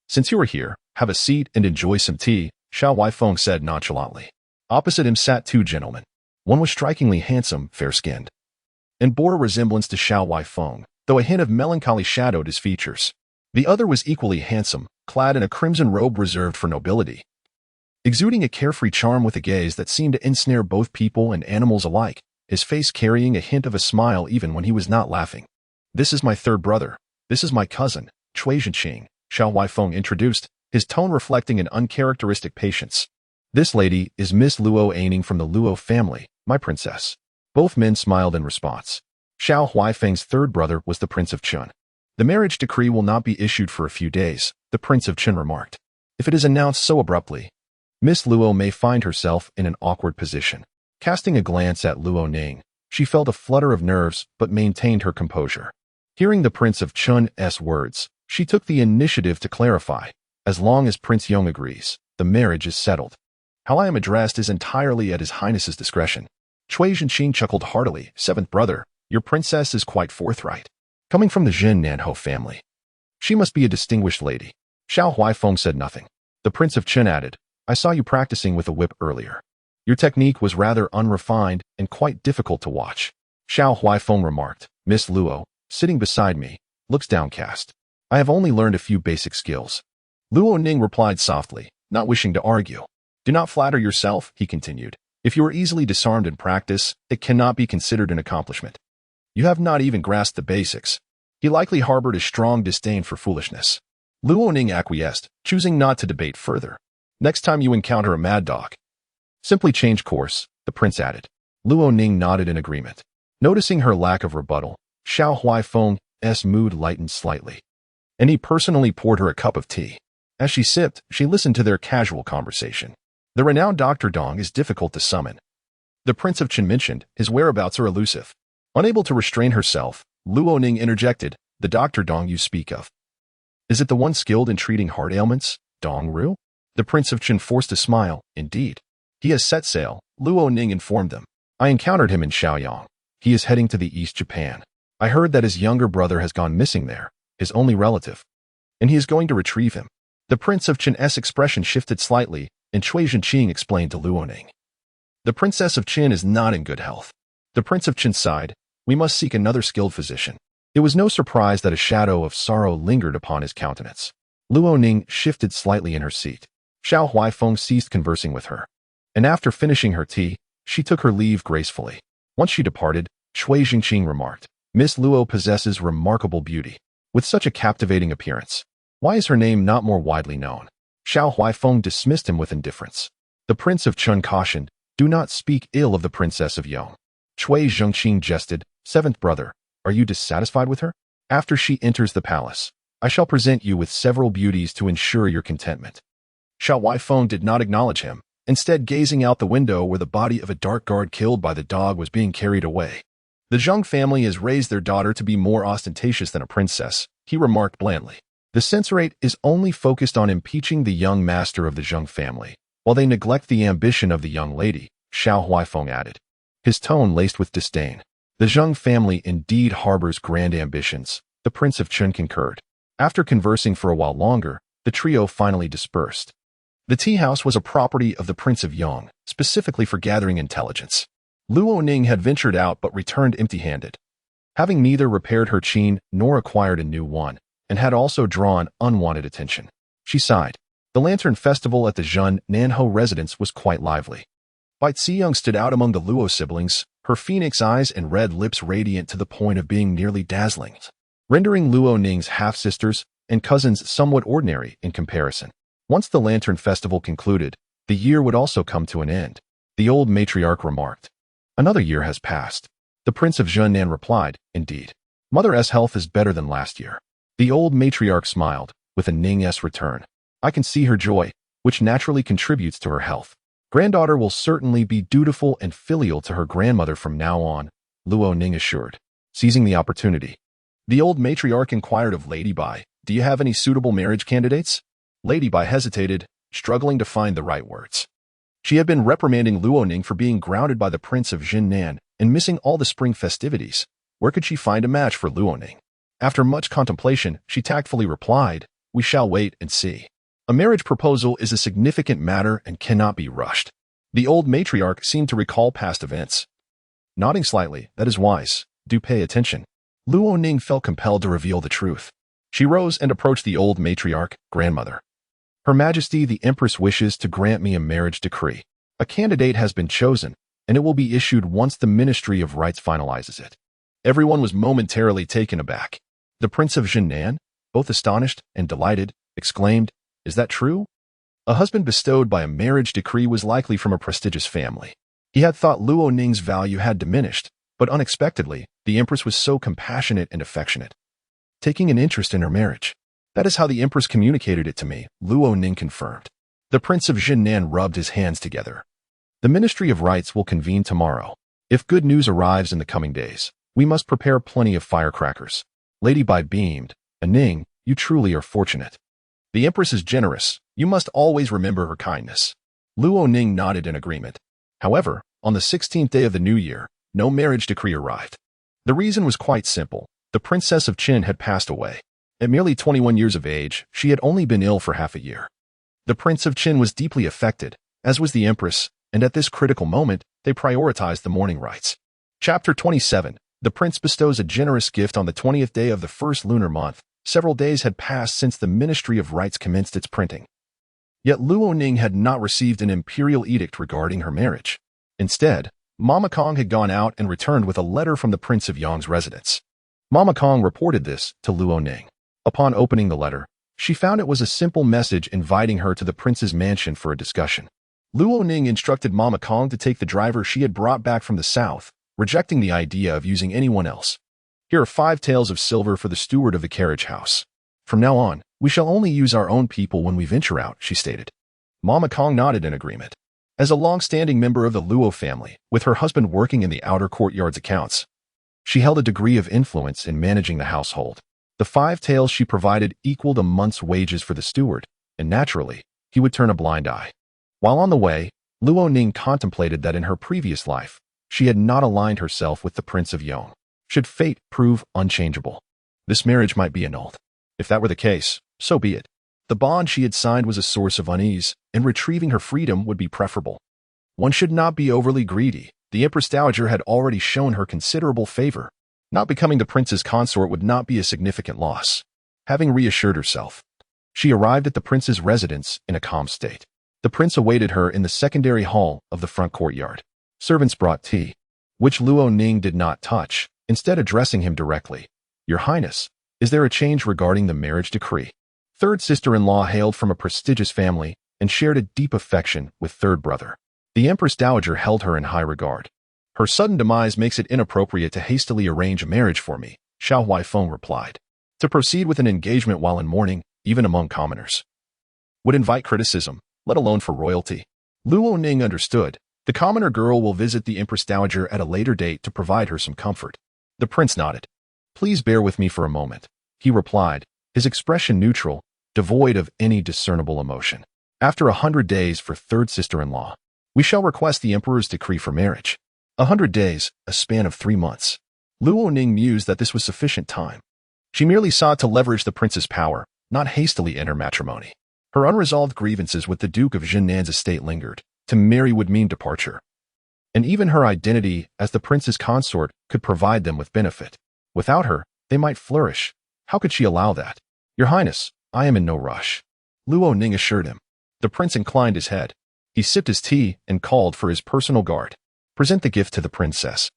S1: "Since you are here, have a seat and enjoy some tea," Xiao Feng said nonchalantly. Opposite him sat 2 gentlemen. One was strikingly handsome, fair-skinned, and bore a resemblance to Xiao Feng, though a hint of melancholy shadowed his features. The other was equally handsome, clad in a crimson robe reserved for nobility, exuding a carefree charm with a gaze that seemed to ensnare both people and animals alike, his face carrying a hint of a smile even when he was not laughing. "This is my third brother. This is my cousin, Cui Zhenqing," Xiao Feng introduced, his tone reflecting an uncharacteristic patience. "This lady is Miss Luo Aning from the Luo family, my princess." Both men smiled in response. Xiao Feng's third brother was the Prince of Chun. "The marriage decree will not be issued for a few days," the Prince of Chun remarked. "If it is announced so abruptly, Miss Luo may find herself in an awkward position." Casting a glance at Luo Ning, she felt a flutter of nerves but maintained her composure. Hearing the Prince of Chun's words, she took the initiative to clarify. As long as Prince Yong agrees, the marriage is settled. How I am addressed is entirely at His Highness's discretion. Cui Zhenqing chuckled heartily. Seventh brother, your princess is quite forthright. Coming from the Jin Nanhou family, she must be a distinguished lady. Xiao Huaifeng said nothing. The Prince of Qin added, I saw you practicing with a whip earlier. Your technique was rather unrefined and quite difficult to watch. Xiao Huaifeng remarked. Miss Luo, sitting beside me, looks downcast. I have only learned a few basic skills. Luo Ning replied softly, not wishing to argue. Do not flatter yourself, he continued. If you are easily disarmed in practice, it cannot be considered an accomplishment. You have not even grasped the basics. He likely harbored a strong disdain for foolishness. Luo Ning acquiesced, choosing not to debate further. Next time you encounter a mad dog, simply change course, the prince added. Luo Ning nodded in agreement. Noticing her lack of rebuttal, Xiao Huaifeng's mood lightened slightly, and he personally poured her a cup of tea. As she sipped, she listened to their casual conversation. The renowned Dr. Dong is difficult to summon. The Prince of Qin mentioned his whereabouts are elusive. Unable to restrain herself, Luo Ning interjected, the Dr. Dong you speak of. Is it the one skilled in treating heart ailments, Dong Ru? The Prince of Qin forced a smile. Indeed. He has set sail, Luo Ning informed them. I encountered him in Shaoyang. He is heading to the East Japan. I heard that his younger brother has gone missing there, his only relative, and he is going to retrieve him. The Prince of Qin's expression shifted slightly, and Cui Zhenqing explained to Luo Ning. The Princess of Qin is not in good health. The Prince of Qin sighed. We must seek another skilled physician. It was no surprise that a shadow of sorrow lingered upon his countenance. Luo Ning shifted slightly in her seat. Xiao Huaifeng ceased conversing with her, and after finishing her tea, she took her leave gracefully. Once she departed, Cui Zhenqing remarked, Miss Luo possesses remarkable beauty. With such a captivating appearance, why is her name not more widely known? Xiao Huaifeng dismissed him with indifference. The Prince of Qin cautioned, do not speak ill of the Princess of Yong. Cui Zhenqing jested, seventh brother, are you dissatisfied with her? After she enters the palace, I shall present you with several beauties to ensure your contentment. Xiao Huaifeng did not acknowledge him, instead gazing out the window where the body of a dark guard killed by the dog was being carried away. The Zheng family has raised their daughter to be more ostentatious than a princess, he remarked blandly. The censorate is only focused on impeaching the young master of the Zheng family, while they neglect the ambition of the young lady, Xiao Huaifeng added, his tone laced with disdain. The Zheng family indeed harbors grand ambitions, the Prince of Qin concurred. After conversing for a while longer, the trio finally dispersed. The tea house was a property of the Prince of Yong, specifically for gathering intelligence. Luo Ning had ventured out but returned empty-handed, having neither repaired her qin nor acquired a new one, and had also drawn unwanted attention. She sighed. The Lantern Festival at the Jin Nanhou residence was quite lively. Bai Ziyang stood out among the Luo siblings, her phoenix eyes and red lips radiant to the point of being nearly dazzling, rendering Luo Ning's half-sisters and cousins somewhat ordinary in comparison. Once the Lantern Festival concluded, the year would also come to an end. The old matriarch remarked. Another year has passed. The Prince of Zhennan replied, indeed. Mother's health is better than last year. The old matriarch smiled, with a Ning's return. I can see her joy, which naturally contributes to her health. Granddaughter will certainly be dutiful and filial to her grandmother from now on, Luo Ning assured, seizing the opportunity. The old matriarch inquired of Lady Bai, do you have any suitable marriage candidates? Lady Bai hesitated, struggling to find the right words. She had been reprimanding Luo Ning for being grounded by the Prince of Jinnan and missing all the spring festivities. Where could she find a match for Luo Ning? After much contemplation, she tactfully replied, we shall wait and see. A marriage proposal is a significant matter and cannot be rushed. The old matriarch seemed to recall past events. Nodding slightly, that is wise. Do pay attention. Luo Ning felt compelled to reveal the truth. She rose and approached the old matriarch, grandmother. Her Majesty the Empress wishes to grant me a marriage decree. A candidate has been chosen, and it will be issued once the Ministry of Rites finalizes it. Everyone was momentarily taken aback. The Prince of Jinnan, both astonished and delighted, exclaimed, is that true? A husband bestowed by a marriage decree was likely from a prestigious family. He had thought Luo Ning's value had diminished, but unexpectedly, the Empress was so compassionate and affectionate, taking an interest in her marriage. That is how the Empress communicated it to me, Luo Ning confirmed. The Prince of Jinnan rubbed his hands together. The Ministry of Rites will convene tomorrow. If good news arrives in the coming days, we must prepare plenty of firecrackers. Lady Bai beamed. Ning, you truly are fortunate. The Empress is generous. You must always remember her kindness. Luo Ning nodded in agreement. However, on the 16th day of the new year, no marriage decree arrived. The reason was quite simple. The Princess of Qin had passed away. At merely 21 years of age, she had only been ill for half a year. The Prince of Qin was deeply affected, as was the Empress, and at this critical moment, they prioritized the mourning rites. Chapter 27. The prince bestows a generous gift on the 20th day of the first lunar month. Several days had passed since the Ministry of Rites commenced its printing. Yet Luo Ning had not received an imperial edict regarding her marriage. Instead, Mama Kong had gone out and returned with a letter from the Prince of Yang's residence. Mama Kong reported this to Luo Ning. Upon opening the letter, she found it was a simple message inviting her to the prince's mansion for a discussion. Luo Ning instructed Mama Kong to take the driver she had brought back from the south, rejecting the idea of using anyone else. Here are 5 taels of silver for the steward of the carriage house. From now on, we shall only use our own people when we venture out, she stated. Mama Kong nodded in agreement. As a long-standing member of the Luo family, with her husband working in the outer courtyard's accounts, she held a degree of influence in managing the household. The 5 taels she provided equaled a month's wages for the steward, and naturally, he would turn a blind eye. While on the way, Luo Ning contemplated that in her previous life, she had not aligned herself with the Prince of Yong. Should fate prove unchangeable, this marriage might be annulled. If that were the case, so be it. The bond she had signed was a source of unease, and retrieving her freedom would be preferable. One should not be overly greedy. The Empress Dowager had already shown her considerable favor. Not becoming the prince's consort would not be a significant loss. Having reassured herself, she arrived at the prince's residence in a calm state. The prince awaited her in the secondary hall of the front courtyard. Servants brought tea, which Luo Ning did not touch, instead addressing him directly. Your Highness, is there a change regarding the marriage decree? Third sister-in-law hailed from a prestigious family and shared a deep affection with third brother. The Empress Dowager held her in high regard. Her sudden demise makes it inappropriate to hastily arrange a marriage for me, Xiao Huaifeng replied. To proceed with an engagement while in mourning, even among commoners, would invite criticism, let alone for royalty. Luo Ning understood. The commoner girl will visit the Empress Dowager at a later date to provide her some comfort. The prince nodded. Please bear with me for a moment, he replied, his expression neutral, devoid of any discernible emotion. After 100 days for third sister-in-law, we shall request the emperor's decree for marriage. 100 days, a span of 3 months. Luo Ning mused that this was sufficient time. She merely sought to leverage the prince's power, not hastily enter matrimony. Her unresolved grievances with the Duke of Jinnan's estate lingered. To marry would mean departure. And even her identity as the prince's consort could provide them with benefit. Without her, they might flourish. How could she allow that? Your Highness, I am in no rush, Luo Ning assured him. The prince inclined his head. He sipped his tea and called for his personal guard. Present the gift to the princess.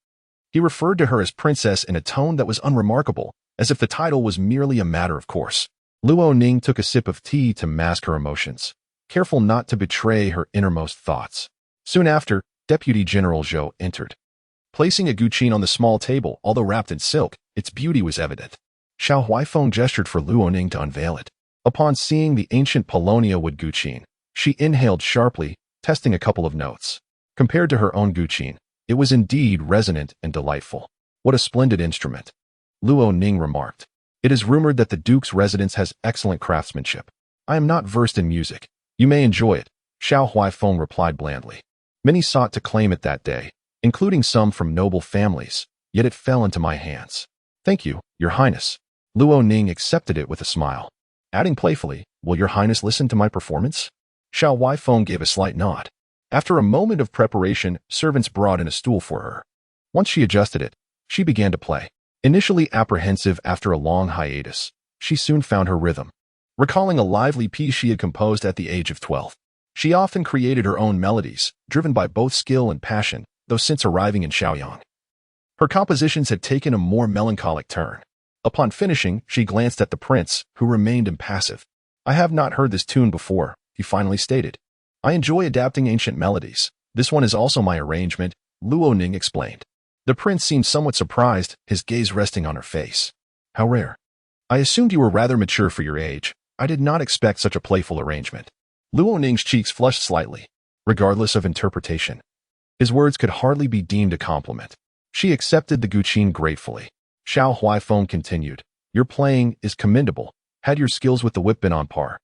S1: He referred to her as princess in a tone that was unremarkable, as if the title was merely a matter of course. Luo Ning took a sip of tea to mask her emotions, careful not to betray her innermost thoughts. Soon after, Deputy General Zhou entered. Placing a guqin on the small table, although wrapped in silk, its beauty was evident. Xiao Huaifeng gestured for Luo Ning to unveil it. Upon seeing the ancient Polonia wood guqin, she inhaled sharply, testing a couple of notes. Compared to her own guqin, it was indeed resonant and delightful. What a splendid instrument, Luo Ning remarked. It is rumored that the Duke's residence has excellent craftsmanship. I am not versed in music. You may enjoy it, Xiao Huaifeng replied blandly. Many sought to claim it that day, including some from noble families, yet it fell into my hands. Thank you, Your Highness. Luo Ning accepted it with a smile. Adding playfully, will Your Highness listen to my performance? Xiao Huaifeng gave a slight nod. After a moment of preparation, servants brought in a stool for her. Once she adjusted it, she began to play. Initially apprehensive after a long hiatus, she soon found her rhythm. Recalling a lively piece she had composed at the age of 12, she often created her own melodies, driven by both skill and passion, though since arriving in Shaoyang, her compositions had taken a more melancholic turn. Upon finishing, she glanced at the prince, who remained impassive. I have not heard this tune before, he finally stated. I enjoy adapting ancient melodies. This one is also my arrangement, Luo Ning explained. The prince seemed somewhat surprised, his gaze resting on her face. How rare. I assumed you were rather mature for your age. I did not expect such a playful arrangement. Luo Ning's cheeks flushed slightly, regardless of interpretation. His words could hardly be deemed a compliment. She accepted the guqin gratefully. Xiao Huaifeng continued. Your playing is commendable. Had your skills with the whip been on par,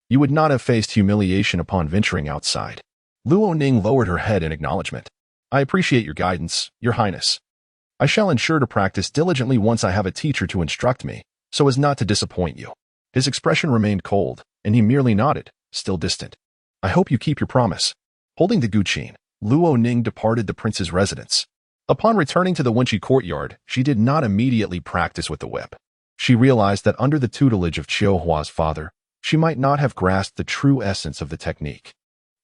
S1: you would not have faced humiliation upon venturing outside. Luo Ning lowered her head in acknowledgement. I appreciate your guidance, Your Highness. I shall ensure to practice diligently once I have a teacher to instruct me, so as not to disappoint you. His expression remained cold, and he merely nodded, still distant. I hope you keep your promise. Holding the guqin, Luo Ning departed the prince's residence. Upon returning to the Wenqi courtyard, she did not immediately practice with the whip. She realized that under the tutelage of Qiu Hua's father, she might not have grasped the true essence of the technique.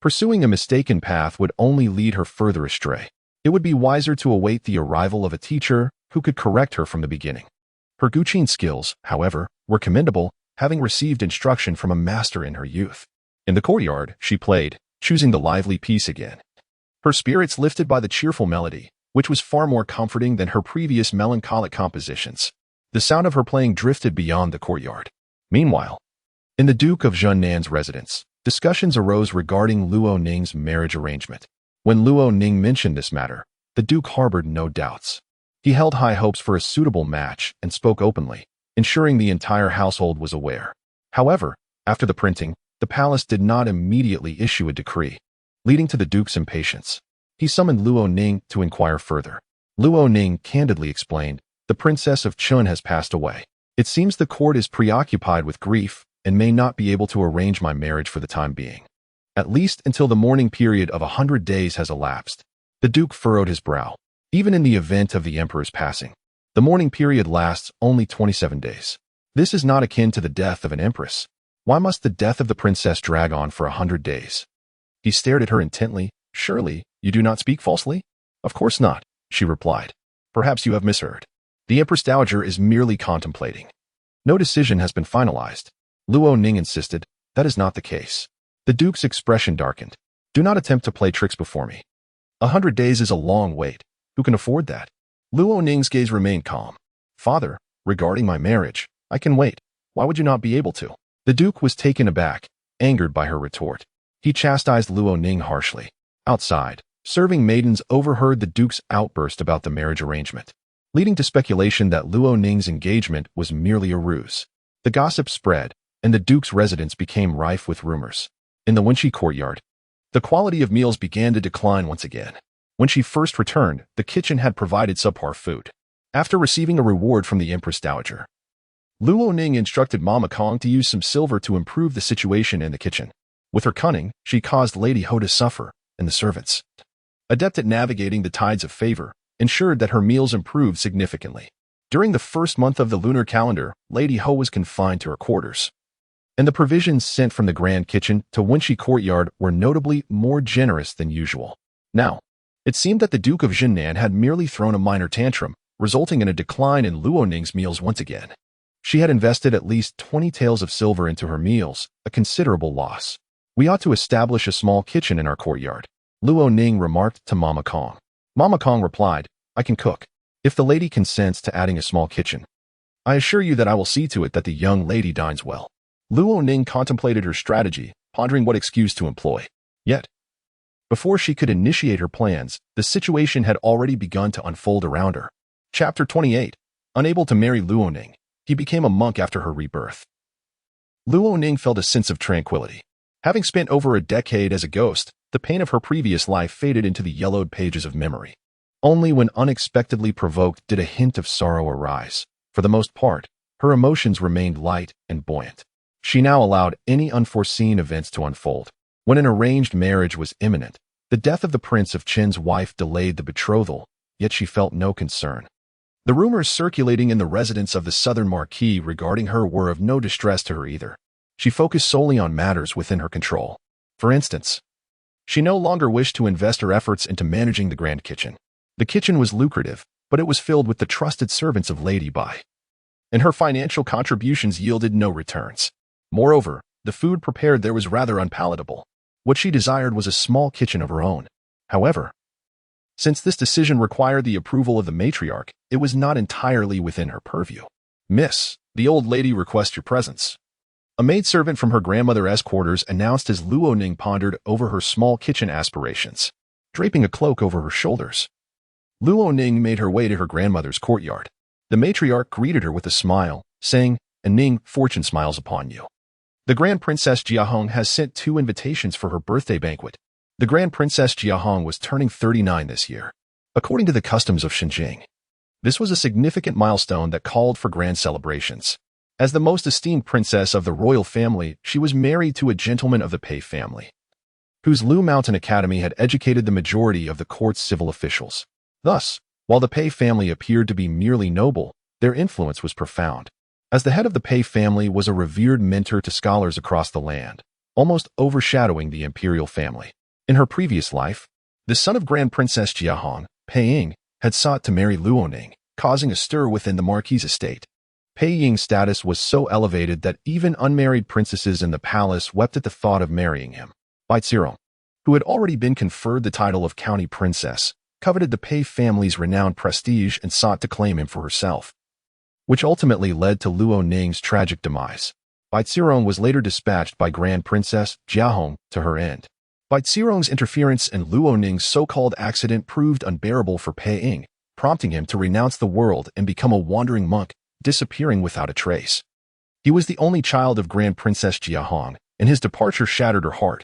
S1: Pursuing a mistaken path would only lead her further astray. It would be wiser to await the arrival of a teacher who could correct her from the beginning. Her guqin skills, however, were commendable, having received instruction from a master in her youth. In the courtyard, she played, choosing the lively piece again. Her spirits lifted by the cheerful melody, which was far more comforting than her previous melancholic compositions. The sound of her playing drifted beyond the courtyard. Meanwhile, in the Duke of Junnan's residence, discussions arose regarding Luo Ning's marriage arrangement. When Luo Ning mentioned this matter, the Duke harbored no doubts. He held high hopes for a suitable match and spoke openly, ensuring the entire household was aware. However, after the printing, the palace did not immediately issue a decree, leading to the Duke's impatience. He summoned Luo Ning to inquire further. Luo Ning candidly explained, the Princess of Chun has passed away. It seems the court is preoccupied with grief and may not be able to arrange my marriage for the time being. At least until the mourning period of 100 days has elapsed. The Duke furrowed his brow. Even in the event of the Emperor's passing, the mourning period lasts only 27 days. This is not akin to the death of an empress. Why must the death of the princess drag on for 100 days? He stared at her intently. Surely, you do not speak falsely? Of course not, she replied. Perhaps you have misheard. The Empress Dowager is merely contemplating. No decision has been finalized. Luo Ning insisted, that is not the case. The Duke's expression darkened. Do not attempt to play tricks before me. 100 days is a long wait. Who can afford that? Luo Ning's gaze remained calm. Father, regarding my marriage, I can wait. Why would you not be able to? The Duke was taken aback, angered by her retort. He chastised Luo Ning harshly. Outside, serving maidens overheard the Duke's outburst about the marriage arrangement, leading to speculation that Luo Ning's engagement was merely a ruse. The gossip spread, and the Duke's residence became rife with rumors. In the Wenqi courtyard, the quality of meals began to decline once again. When she first returned, the kitchen had provided subpar food. After receiving a reward from the Empress Dowager, Luo Ning instructed Mama Kong to use some silver to improve the situation in the kitchen. With her cunning, she caused Lady Ho to suffer, and the servants, adept at navigating the tides of favor, ensured that her meals improved significantly. During the first month of the lunar calendar, Lady Ho was confined to her quarters, and the provisions sent from the grand kitchen to Wenqi courtyard were notably more generous than usual. Now, it seemed that the Duke of Junnan had merely thrown a minor tantrum, resulting in a decline in Luo Ning's meals once again. She had invested at least 20 taels of silver into her meals, a considerable loss. We ought to establish a small kitchen in our courtyard, Luo Ning remarked to Mama Kong. Mama Kong replied, I can cook. If the lady consents to adding a small kitchen, I assure you that I will see to it that the young lady dines well. Luo Ning contemplated her strategy, pondering what excuse to employ. Yet, before she could initiate her plans, the situation had already begun to unfold around her. Chapter 28. Unable to marry Luo Ning, he became a monk after her rebirth. Luo Ning felt a sense of tranquility. Having spent over a decade as a ghost, the pain of her previous life faded into the yellowed pages of memory. Only when unexpectedly provoked did a hint of sorrow arise. For the most part, her emotions remained light and buoyant. She now allowed any unforeseen events to unfold. When an arranged marriage was imminent, the death of the Prince of Qin's wife delayed the betrothal, yet she felt no concern. The rumors circulating in the residence of the Southern Marquis regarding her were of no distress to her either. She focused solely on matters within her control. For instance, she no longer wished to invest her efforts into managing the grand kitchen. The kitchen was lucrative, but it was filled with the trusted servants of Lady Bai, and her financial contributions yielded no returns. Moreover, the food prepared there was rather unpalatable. What she desired was a small kitchen of her own. However, since this decision required the approval of the matriarch, it was not entirely within her purview. Miss, the old lady requests your presence. A maidservant from her grandmother's quarters announced as Luo Ning pondered over her small kitchen aspirations, draping a cloak over her shoulders. Luo Ning made her way to her grandmother's courtyard. The matriarch greeted her with a smile, saying, "And Ning, fortune smiles upon you. The Grand Princess Jiahong has sent 2 invitations for her birthday banquet." The Grand Princess Jiahong was turning 39 this year. According to the customs of Xinjiang, this was a significant milestone that called for grand celebrations. As the most esteemed princess of the royal family, she was married to a gentleman of the Pei family, whose Lu Mountain Academy had educated the majority of the court's civil officials. Thus, while the Pei family appeared to be merely noble, their influence was profound. As the head of the Pei family was a revered mentor to scholars across the land, almost overshadowing the imperial family. In her previous life, the son of Grand Princess Jiahong, Pei Ying, had sought to marry Luoning, causing a stir within the Marquis estate. Pei Ying's status was so elevated that even unmarried princesses in the palace wept at the thought of marrying him. Bai Zirong, who had already been conferred the title of county princess, coveted the Pei family's renowned prestige and sought to claim him for herself, which ultimately led to Luoning's tragic demise. Bai Zirong was later dispatched by Grand Princess Jiahong to her end. Bai Zirong's interference and Luoning's so-called accident proved unbearable for Pei Ying, prompting him to renounce the world and become a wandering monk, disappearing without a trace. He was the only child of Grand Princess Jiahong, and his departure shattered her heart,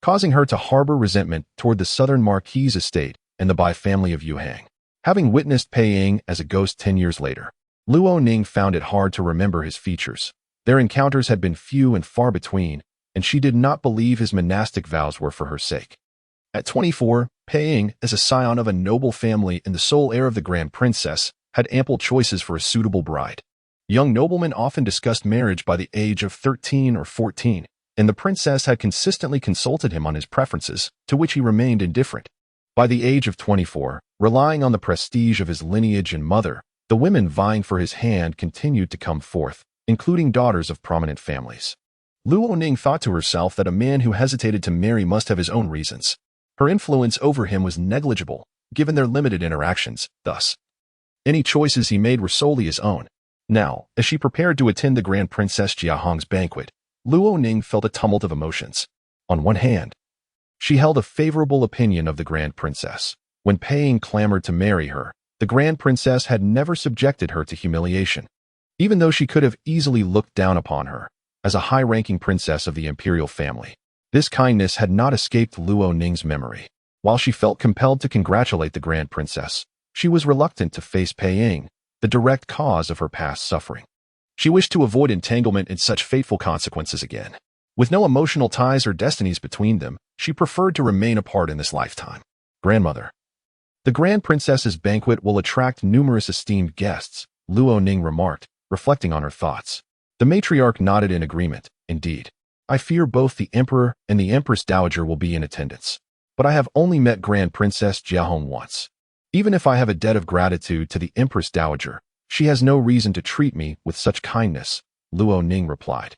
S1: causing her to harbor resentment toward the southern Marquis estate and the Bai family of Yuhang. Having witnessed Pei Ying as a ghost 10 years later, Luoning found it hard to remember his features. Their encounters had been few and far between, and she did not believe his monastic vows were for her sake. At 24, Pei Ying, as a scion of a noble family and the sole heir of the Grand Princess, had ample choices for a suitable bride. Young noblemen often discussed marriage by the age of 13 or 14, and the princess had consistently consulted him on his preferences, to which he remained indifferent. By the age of 24, relying on the prestige of his lineage and mother, the women vying for his hand continued to come forth, including daughters of prominent families. Luoning thought to herself that a man who hesitated to marry must have his own reasons. Her influence over him was negligible, given their limited interactions, thus, any choices he made were solely his own. Now, as she prepared to attend the Grand Princess Jiahong's banquet, Luoning felt a tumult of emotions. On one hand, she held a favorable opinion of the Grand Princess. When Pei Ying clamored to marry her, the Grand Princess had never subjected her to humiliation. Even though she could have easily looked down upon her as a high-ranking princess of the imperial family, this kindness had not escaped Luoning's memory. While she felt compelled to congratulate the Grand Princess, she was reluctant to face Pei Ying, the direct cause of her past suffering. She wished to avoid entanglement in such fateful consequences again. With no emotional ties or destinies between them, she preferred to remain apart in this lifetime. Grandmother. The Grand Princess's banquet will attract numerous esteemed guests, Luoning remarked, reflecting on her thoughts. The matriarch nodded in agreement. Indeed, I fear both the Emperor and the Empress Dowager will be in attendance. But I have only met Grand Princess Jiahong once. Even if I have a debt of gratitude to the Empress Dowager, she has no reason to treat me with such kindness, Luoning replied.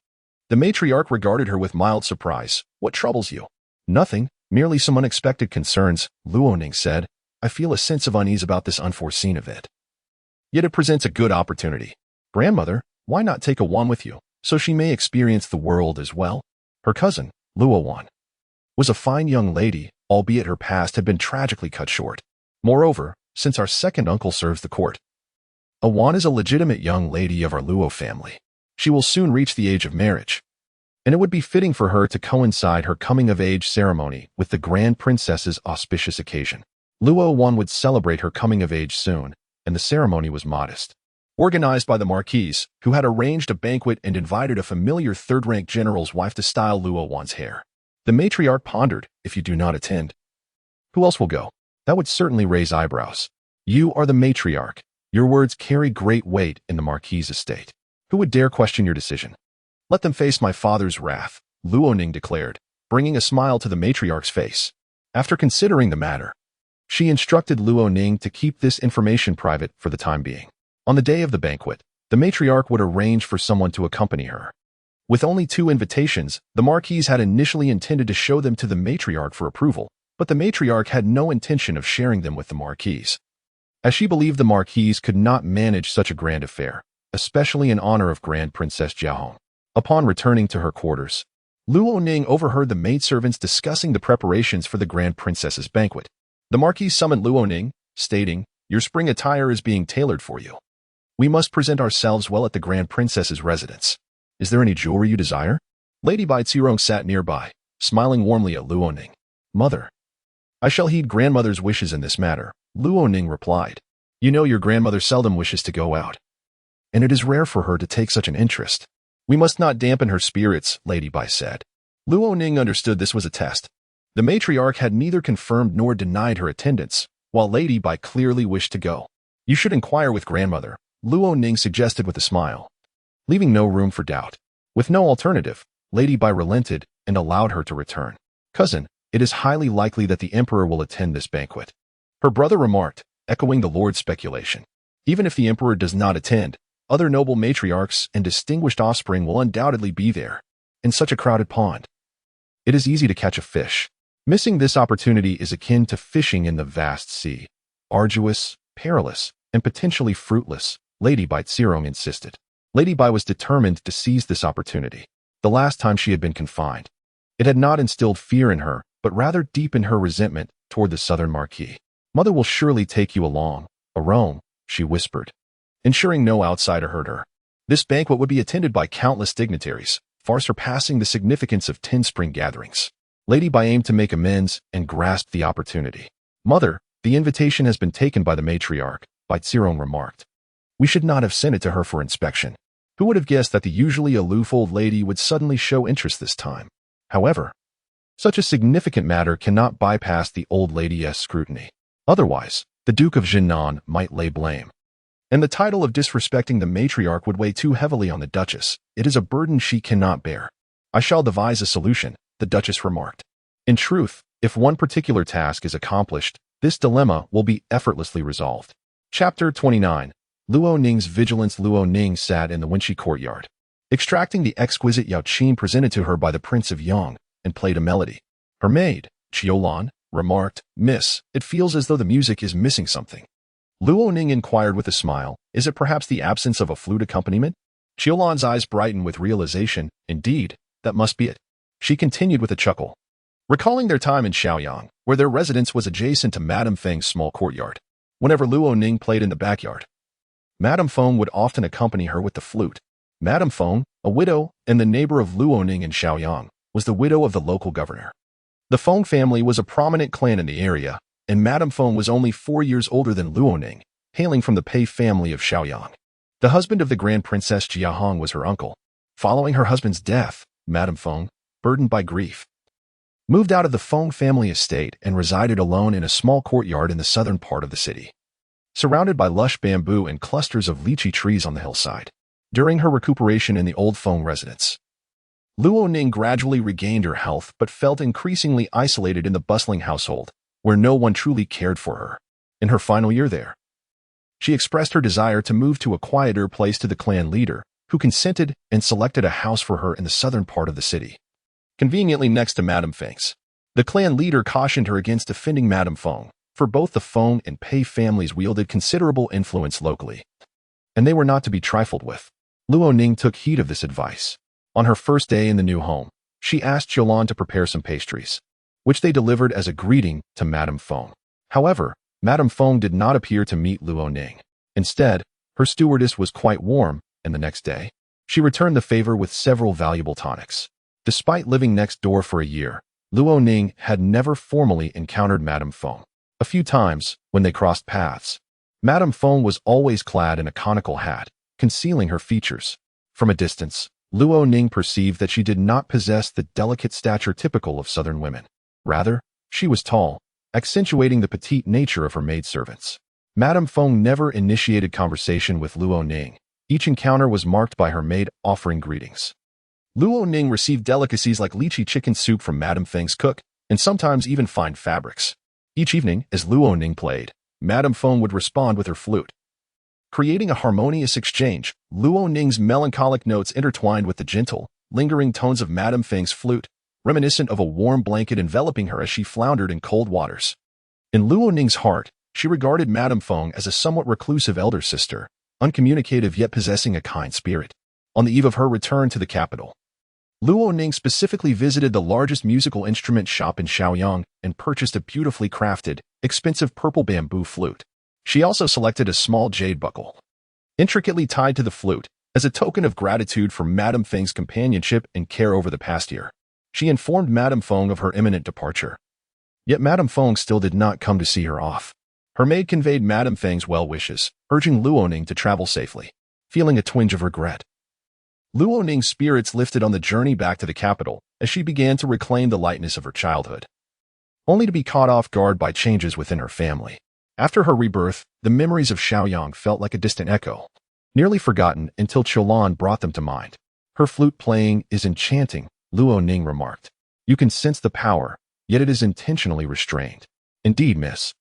S1: The matriarch regarded her with mild surprise. What troubles you? Nothing, merely some unexpected concerns, Luoning said. I feel a sense of unease about this unforeseen event. Yet it presents a good opportunity. Grandmother, why not take Awan with you, so she may experience the world as well? Her cousin, Luowan, was a fine young lady, albeit her past had been tragically cut short. Moreover, since our second uncle serves the court, Awan is a legitimate young lady of our Luo family. She will soon reach the age of marriage, and it would be fitting for her to coincide her coming-of-age ceremony with the Grand Princess's auspicious occasion. Luowan would celebrate her coming of age soon, and the ceremony was modest. Organized by the Marquis, who had arranged a banquet and invited a familiar third-rank general's wife to style Luowan's hair. The matriarch pondered, if you do not attend, who else will go? That would certainly raise eyebrows. You are the matriarch. Your words carry great weight in the Marquis' estate. Who would dare question your decision? Let them face my father's wrath, Luoning declared, bringing a smile to the matriarch's face. After considering the matter, she instructed Luoning to keep this information private for the time being. On the day of the banquet, the matriarch would arrange for someone to accompany her. With only 2 invitations, the Marquis had initially intended to show them to the matriarch for approval, but the matriarch had no intention of sharing them with the Marquis, as she believed the Marquis could not manage such a grand affair, especially in honor of Grand Princess Jiahong. Upon returning to her quarters, Luoning overheard the maidservants discussing the preparations for the Grand Princess's banquet. The Marquis summoned Luoning, stating, "Your spring attire is being tailored for you." We must present ourselves well at the Grand Princess's residence. Is there any jewelry you desire? Lady Bai Zirong sat nearby, smiling warmly at Luo Ning. Mother, I shall heed grandmother's wishes in this matter, Luo Ning replied. You know your grandmother seldom wishes to go out, and it is rare for her to take such an interest. We must not dampen her spirits, Lady Bai said. Luo Ning understood this was a test. The matriarch had neither confirmed nor denied her attendance, while Lady Bai clearly wished to go. You should inquire with grandmother, Luo Ning suggested with a smile, leaving no room for doubt. With no alternative, Lady Bai relented and allowed her to return. Cousin, it is highly likely that the emperor will attend this banquet, her brother remarked, echoing the lord's speculation. Even if the emperor does not attend, other noble matriarchs and distinguished offspring will undoubtedly be there. In such a crowded pond, it is easy to catch a fish. Missing this opportunity is akin to fishing in the vast sea. Arduous, perilous, and potentially fruitless, Lady Bai Zirong insisted. Lady Bai was determined to seize this opportunity. The last time she had been confined, it had not instilled fear in her, but rather deepened her resentment toward the southern marquis. Mother will surely take you along, Arome, she whispered, ensuring no outsider heard her. This banquet would be attended by countless dignitaries, far surpassing the significance of 10 spring gatherings. Lady Bai aimed to make amends and grasped the opportunity. Mother, the invitation has been taken by the matriarch, Bai Zirong remarked. We should not have sent it to her for inspection. Who would have guessed that the usually aloof old lady would suddenly show interest this time? However, such a significant matter cannot bypass the old lady's scrutiny. Otherwise, the Duke of Jinan might lay blame, and the title of disrespecting the matriarch would weigh too heavily on the Duchess. It is a burden she cannot bear. I shall devise a solution, the Duchess remarked. In truth, if one particular task is accomplished, this dilemma will be effortlessly resolved. Chapter 29. Luo Ning's Vigilance. Luo Ning sat in the Wenqi courtyard, extracting the exquisite Yao Qin presented to her by the Prince of Yang, and played a melody. Her maid, Qiulan, remarked, Miss, it feels as though the music is missing something. Luo Ning inquired with a smile, is it perhaps the absence of a flute accompaniment? Qiulan's eyes brightened with realization. Indeed, that must be it. She continued with a chuckle, recalling their time in Shaoyang, where their residence was adjacent to Madame Feng's small courtyard. Whenever Luo Ning played in the backyard, Madame Feng would often accompany her with the flute. Madame Feng, a widow and the neighbor of Luo Ning in Shaoyang, was the widow of the local governor. The Feng family was a prominent clan in the area, and Madame Feng was only 4 years older than Luo Ning, hailing from the Pei family of Shaoyang. The husband of the Grand Princess Jiahong was her uncle. Following her husband's death, Madame Feng, burdened by grief, moved out of the Feng family estate and resided alone in a small courtyard in the southern part of the city, surrounded by lush bamboo and clusters of lychee trees on the hillside. During her recuperation in the old Feng residence, Luo Ning gradually regained her health but felt increasingly isolated in the bustling household, where no one truly cared for her. In her final year there, she expressed her desire to move to a quieter place to the clan leader, who consented and selected a house for her in the southern part of the city, conveniently next to Madame Feng's. The clan leader cautioned her against offending Madame Feng, for both the Feng and Pei families wielded considerable influence locally, and they were not to be trifled with. Luo Ning took heed of this advice. On her first day in the new home, she asked Qiulan to prepare some pastries, which they delivered as a greeting to Madame Feng. However, Madame Feng did not appear to meet Luo Ning. Instead, her stewardess was quite warm, and the next day, she returned the favor with several valuable tonics. Despite living next door for a year, Luo Ning had never formally encountered Madame Feng. A few times, when they crossed paths, Madame Feng was always clad in a conical hat, concealing her features. From a distance, Luo Ning perceived that she did not possess the delicate stature typical of southern women. Rather, she was tall, accentuating the petite nature of her maidservants. Madame Feng never initiated conversation with Luo Ning. Each encounter was marked by her maid offering greetings. Luo Ning received delicacies like lychee chicken soup from Madame Feng's cook, and sometimes even fine fabrics. Each evening, as Luo Ning played, Madame Feng would respond with her flute, creating a harmonious exchange. Luo Ning's melancholic notes intertwined with the gentle, lingering tones of Madame Feng's flute, reminiscent of a warm blanket enveloping her as she floundered in cold waters. In Luo Ning's heart, she regarded Madame Feng as a somewhat reclusive elder sister, uncommunicative yet possessing a kind spirit. On the eve of her return to the capital, Luo Ning specifically visited the largest musical instrument shop in Shaoyang and purchased a beautifully crafted, expensive purple bamboo flute. She also selected a small jade buckle, intricately tied to the flute, as a token of gratitude for Madame Feng's companionship and care over the past year. She informed Madame Feng of her imminent departure. Yet Madame Feng still did not come to see her off. Her maid conveyed Madame Feng's well wishes, urging Luoning to travel safely, feeling a twinge of regret. Luoning's spirits lifted on the journey back to the capital as she began to reclaim the lightness of her childhood, only to be caught off guard by changes within her family. After her rebirth, the memories of Xiaoyang felt like a distant echo, nearly forgotten until Qiulan brought them to mind. Her flute playing is enchanting, Luoning remarked. You can sense the power, yet it is intentionally restrained. Indeed, miss.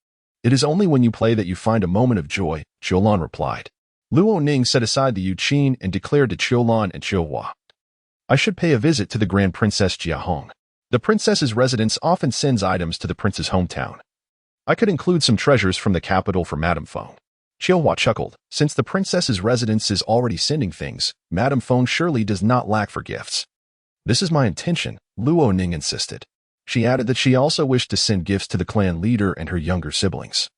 S1: It is only when you play that you find a moment of joy, Qiulan replied. Luoning set aside the Yuqin and declared to Qiulan and Qiuhua, I should pay a visit to the Grand Princess Jiahong. The princess's residence often sends items to the prince's hometown. I could include some treasures from the capital for Madame Feng. Qiuhua chuckled. Since the princess's residence is already sending things, Madame Feng surely does not lack for gifts. This is my intention, Luoning insisted. She added that she also wished to send gifts to the clan leader and her younger siblings,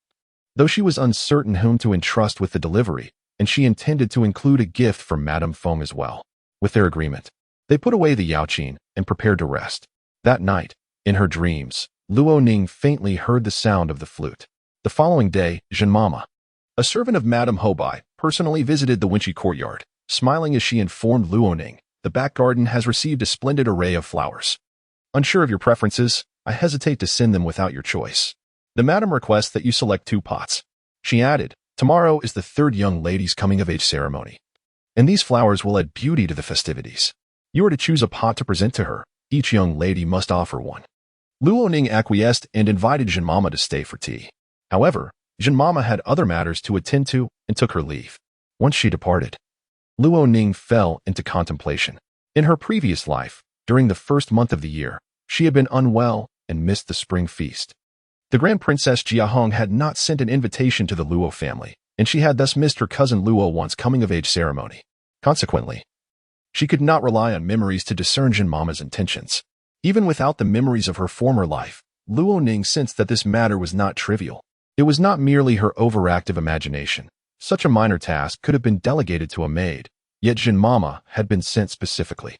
S1: though she was uncertain whom to entrust with the delivery, and she intended to include a gift for Madame Feng as well. With their agreement, they put away the Yaoqin and prepared to rest. That night, in her dreams, Luoning faintly heard the sound of the flute. The following day, Zhenmama, a servant of Madame Hobai, personally visited the Winchi courtyard, smiling as she informed Luoning, the back garden has received a splendid array of flowers. Unsure of your preferences, I hesitate to send them without your choice. The madam requests that you select 2 pots. She added, tomorrow is the 3rd young lady's coming-of-age ceremony, and these flowers will add beauty to the festivities. You are to choose a pot to present to her. Each young lady must offer one. Luoning acquiesced and invited Zhenmama to stay for tea. However, Zhenmama had other matters to attend to and took her leave. Once she departed, Luoning fell into contemplation. In her previous life, during the first month of the year, she had been unwell and missed the spring feast. The Grand Princess Jiahong had not sent an invitation to the Luo family, and she had thus missed her cousin Luo Wan's coming-of-age ceremony. Consequently, she could not rely on memories to discern Zhenmama's intentions. Even without the memories of her former life, Luoning sensed that this matter was not trivial. It was not merely her overactive imagination. Such a minor task could have been delegated to a maid, yet Zhenmama had been sent specifically.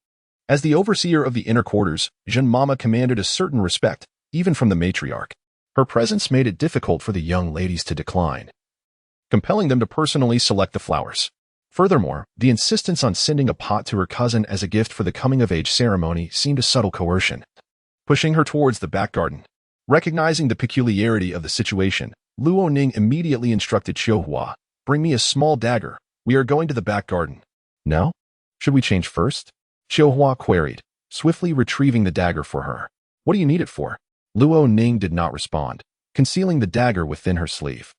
S1: As the overseer of the inner quarters, Zhenmama commanded a certain respect, even from the matriarch. Her presence made it difficult for the young ladies to decline, compelling them to personally select the flowers. Furthermore, the insistence on sending a pot to her cousin as a gift for the coming-of-age ceremony seemed a subtle coercion, pushing her towards the back garden. Recognizing the peculiarity of the situation, Luoning immediately instructed Qiuhua, bring me a small dagger. We are going to the back garden. Now? Should we change first? Qiuhua queried, swiftly retrieving the dagger for her. What do you need it for? Luoning did not respond, concealing the dagger within her sleeve.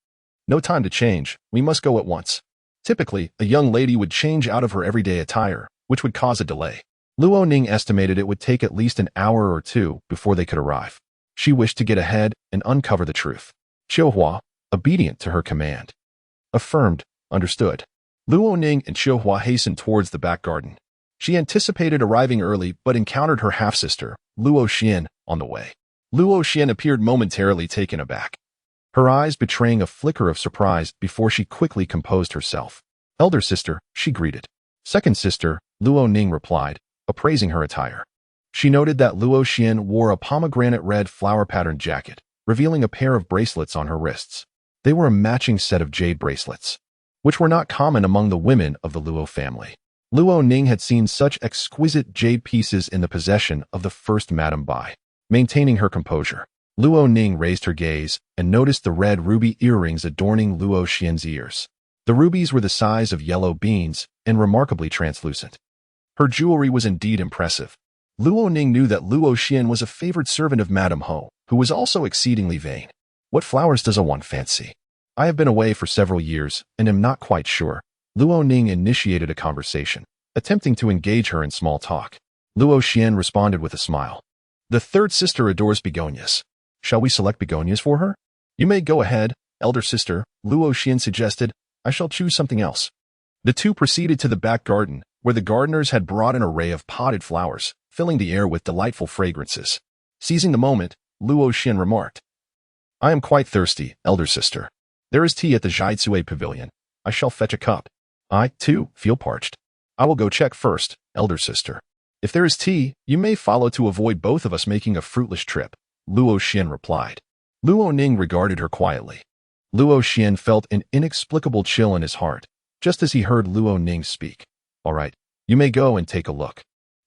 S1: No time to change, we must go at once. Typically, a young lady would change out of her everyday attire, which would cause a delay. Luoning estimated it would take at least an hour or 2 before they could arrive. She wished to get ahead and uncover the truth. Qiuhua, obedient to her command, affirmed, understood. Luoning and Qiuhua hastened towards the back garden. She anticipated arriving early but encountered her half-sister, Luo Xian, on the way. Luo Xian appeared momentarily taken aback, her eyes betraying a flicker of surprise before she quickly composed herself. Elder sister, she greeted. Second sister, Luoning replied, appraising her attire. She noted that Luo Xian wore a pomegranate red flower-patterned jacket, revealing a pair of bracelets on her wrists. They were a matching set of jade bracelets, which were not common among the women of the Luo family. Luoning had seen such exquisite jade pieces in the possession of the first Madame Bai. Maintaining her composure, Luoning raised her gaze and noticed the red ruby earrings adorning Luo Xian's ears. The rubies were the size of yellow beans and remarkably translucent. Her jewelry was indeed impressive. Luoning knew that Luo Xian was a favored servant of Madame Ho, who was also exceedingly vain. What flowers does one fancy? I have been away for several years and am not quite sure. Luoning initiated a conversation, attempting to engage her in small talk. Luo Xian responded with a smile. The third sister adores begonias. Shall we select begonias for her? You may go ahead, elder sister, Luo Xian suggested. I shall choose something else. The two proceeded to the back garden, where the gardeners had brought an array of potted flowers, filling the air with delightful fragrances. Seizing the moment, Luo Xian remarked, I am quite thirsty, elder sister. There is tea at the Zhaitsue pavilion. I shall fetch a cup. I, too, feel parched. I will go check first, elder sister. If there is tea, you may follow to avoid both of us making a fruitless trip, Luo Xian replied. Luo Ning regarded her quietly. Luo Xian felt an inexplicable chill in his heart, just as he heard Luo Ning speak. All right, you may go and take a look.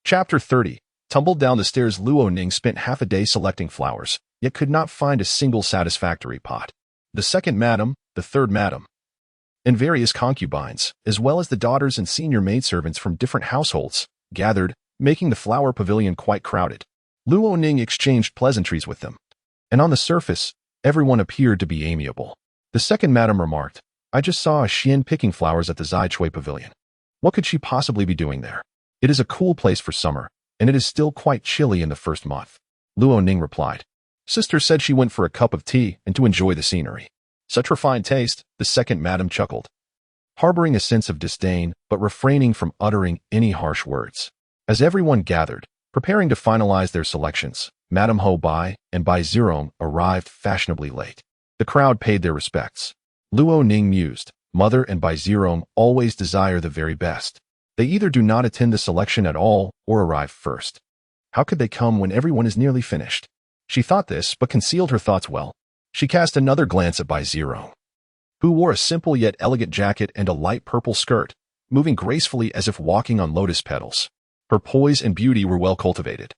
S1: Chapter 30. Tumbled down the stairs, Luo Ning spent half a day selecting flowers, yet could not find a single satisfactory pot. The second madam, the third madam, and various concubines, as well as the daughters and senior maidservants from different households, gathered, making the flower pavilion quite crowded. Luo Ning exchanged pleasantries with them, and on the surface, everyone appeared to be amiable. The second madam remarked, I just saw a Xian picking flowers at the Zai Chui pavilion. What could she possibly be doing there? It is a cool place for summer, and it is still quite chilly in the first month. Luo Ning replied. Sister said she went for a cup of tea and to enjoy the scenery. Such refined taste, the second madam chuckled, harboring a sense of disdain but refraining from uttering any harsh words. As everyone gathered, preparing to finalize their selections, Madame Ho Bai and Bai Zirong arrived fashionably late. The crowd paid their respects. Luo Ning mused, Mother and Bai Zirong always desire the very best. They either do not attend the selection at all or arrive first. How could they come when everyone is nearly finished? She thought this, but concealed her thoughts well. She cast another glance at Bai Zirong, who wore a simple yet elegant jacket and a light purple skirt, moving gracefully as if walking on lotus petals. Her poise and beauty were well cultivated,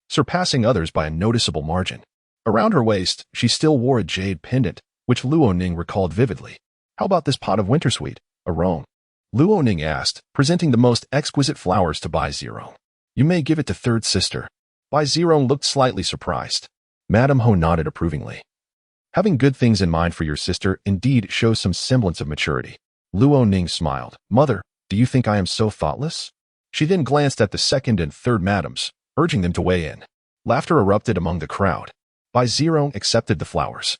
S1: surpassing others by a noticeable margin. Around her waist, she still wore a jade pendant, which Luo Ning recalled vividly. How about this pot of wintersweet, a rose? Luo Ning asked, presenting the most exquisite flowers to Bai Zirong. You may give it to third sister. Bai Zirong looked slightly surprised. Madame Ho nodded approvingly. Having good things in mind for your sister indeed shows some semblance of maturity. Luo Ning smiled. Mother, do you think I am so thoughtless? She then glanced at the second and third madams, urging them to weigh in. Laughter erupted among the crowd. Bai Zirong accepted the flowers,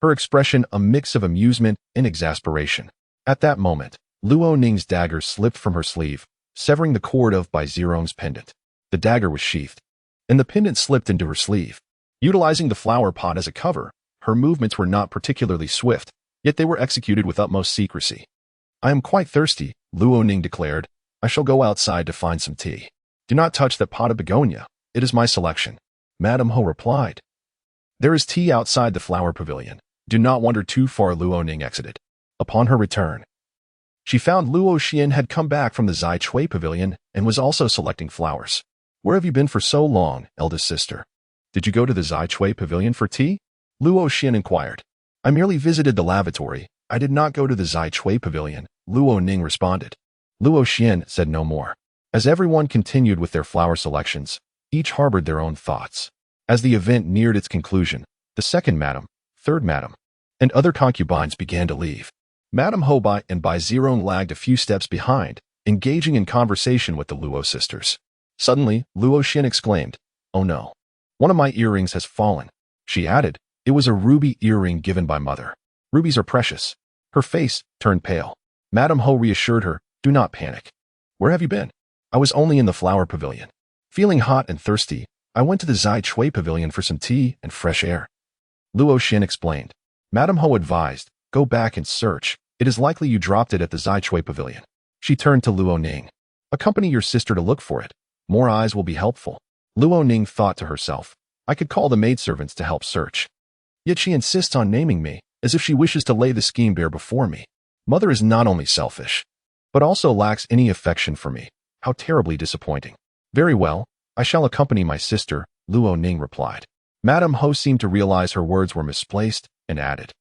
S1: her expression a mix of amusement and exasperation. At that moment, Luo Ning's dagger slipped from her sleeve, severing the cord of Bai Zirong's pendant. The dagger was sheathed, and the pendant slipped into her sleeve. Utilizing the flower pot as a cover, her movements were not particularly swift, yet they were executed with utmost secrecy. I am quite thirsty, Luo Ning declared. I shall go outside to find some tea. Do not touch that pot of begonia. It is my selection. Madame Ho replied. There is tea outside the flower pavilion. Do not wander too far, Luo Ning exited. Upon her return, she found Luo Xian had come back from the Zai Chui pavilion and was also selecting flowers. Where have you been for so long, eldest sister? Did you go to the Zai Chui pavilion for tea? Luo Xian inquired. I merely visited the lavatory. I did not go to the Zai Chui pavilion, Luo Ning responded. Luo Xian said no more. As everyone continued with their flower selections, each harbored their own thoughts. As the event neared its conclusion, the second madam, third madam, and other concubines began to leave. Madame Ho Bai and Bai Zirong lagged a few steps behind, engaging in conversation with the Luo sisters. Suddenly, Luo Xian exclaimed, Oh no! One of my earrings has fallen. She added, It was a ruby earring given by mother. Rubies are precious. Her face turned pale. Madame Ho reassured her, Do not panic. Where have you been? I was only in the flower pavilion. Feeling hot and thirsty, I went to the Zai Chui pavilion for some tea and fresh air. Luo Xian explained. Madame Ho advised, Go back and search. It is likely you dropped it at the Zai Chui pavilion. She turned to Luo Ning. Accompany your sister to look for it. More eyes will be helpful. Luo Ning thought to herself. I could call the maidservants to help search. Yet she insists on naming me, as if she wishes to lay the scheme bare before me. Mother is not only selfish, but also lacks any affection for me. How terribly disappointing. Very well, I shall accompany my sister, Luo Ning replied. Madame Ho seemed to realize her words were misplaced and added.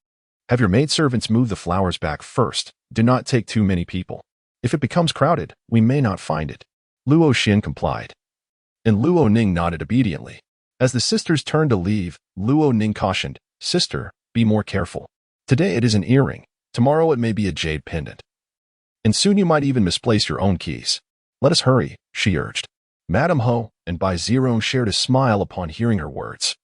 S1: Have your maidservants move the flowers back first. Do not take too many people. If it becomes crowded, we may not find it. Luo Xian complied, and Luo Ning nodded obediently. As the sisters turned to leave, Luo Ning cautioned, Sister, be more careful. Today it is an earring, tomorrow it may be a jade pendant. And soon you might even misplace your own keys. Let us hurry, she urged. Madame Ho and Bai Zirong shared a smile upon hearing her words,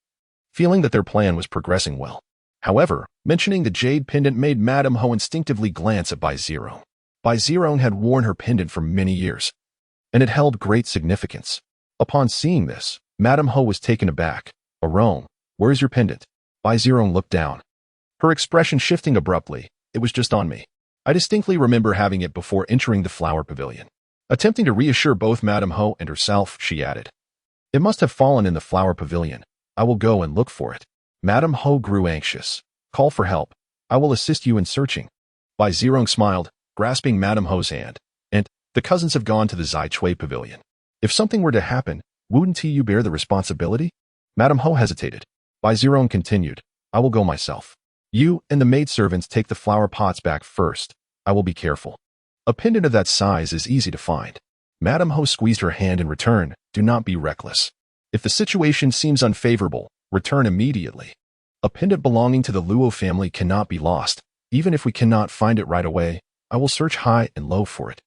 S1: feeling that their plan was progressing well. However, mentioning the jade pendant made Madame Ho instinctively glance at Bai Zirong. Bai Zirong had worn her pendant for many years, and it held great significance. Upon seeing this, Madame Ho was taken aback. Arone, where is your pendant? Bai Zirong looked down, her expression shifting abruptly. It was just on me. I distinctly remember having it before entering the flower pavilion. Attempting to reassure both Madame Ho and herself, she added, "It must have fallen in the flower pavilion. I will go and look for it." Madame Ho grew anxious. "Call for help. I will assist you in searching." Bai Zirong smiled, grasping Madame Ho's hand. "And the cousins have gone to the Zai Chui pavilion. If something were to happen, wouldn't you bear the responsibility?" Madame Ho hesitated. Bai Zirong continued, "I will go myself. You and the maidservants take the flower pots back first. I will be careful. A pendant of that size is easy to find." Madame Ho squeezed her hand in return. "Do not be reckless. If the situation seems unfavorable, return immediately. A pendant belonging to the Luo family cannot be lost. Even if we cannot find it right away, I will search high and low for it."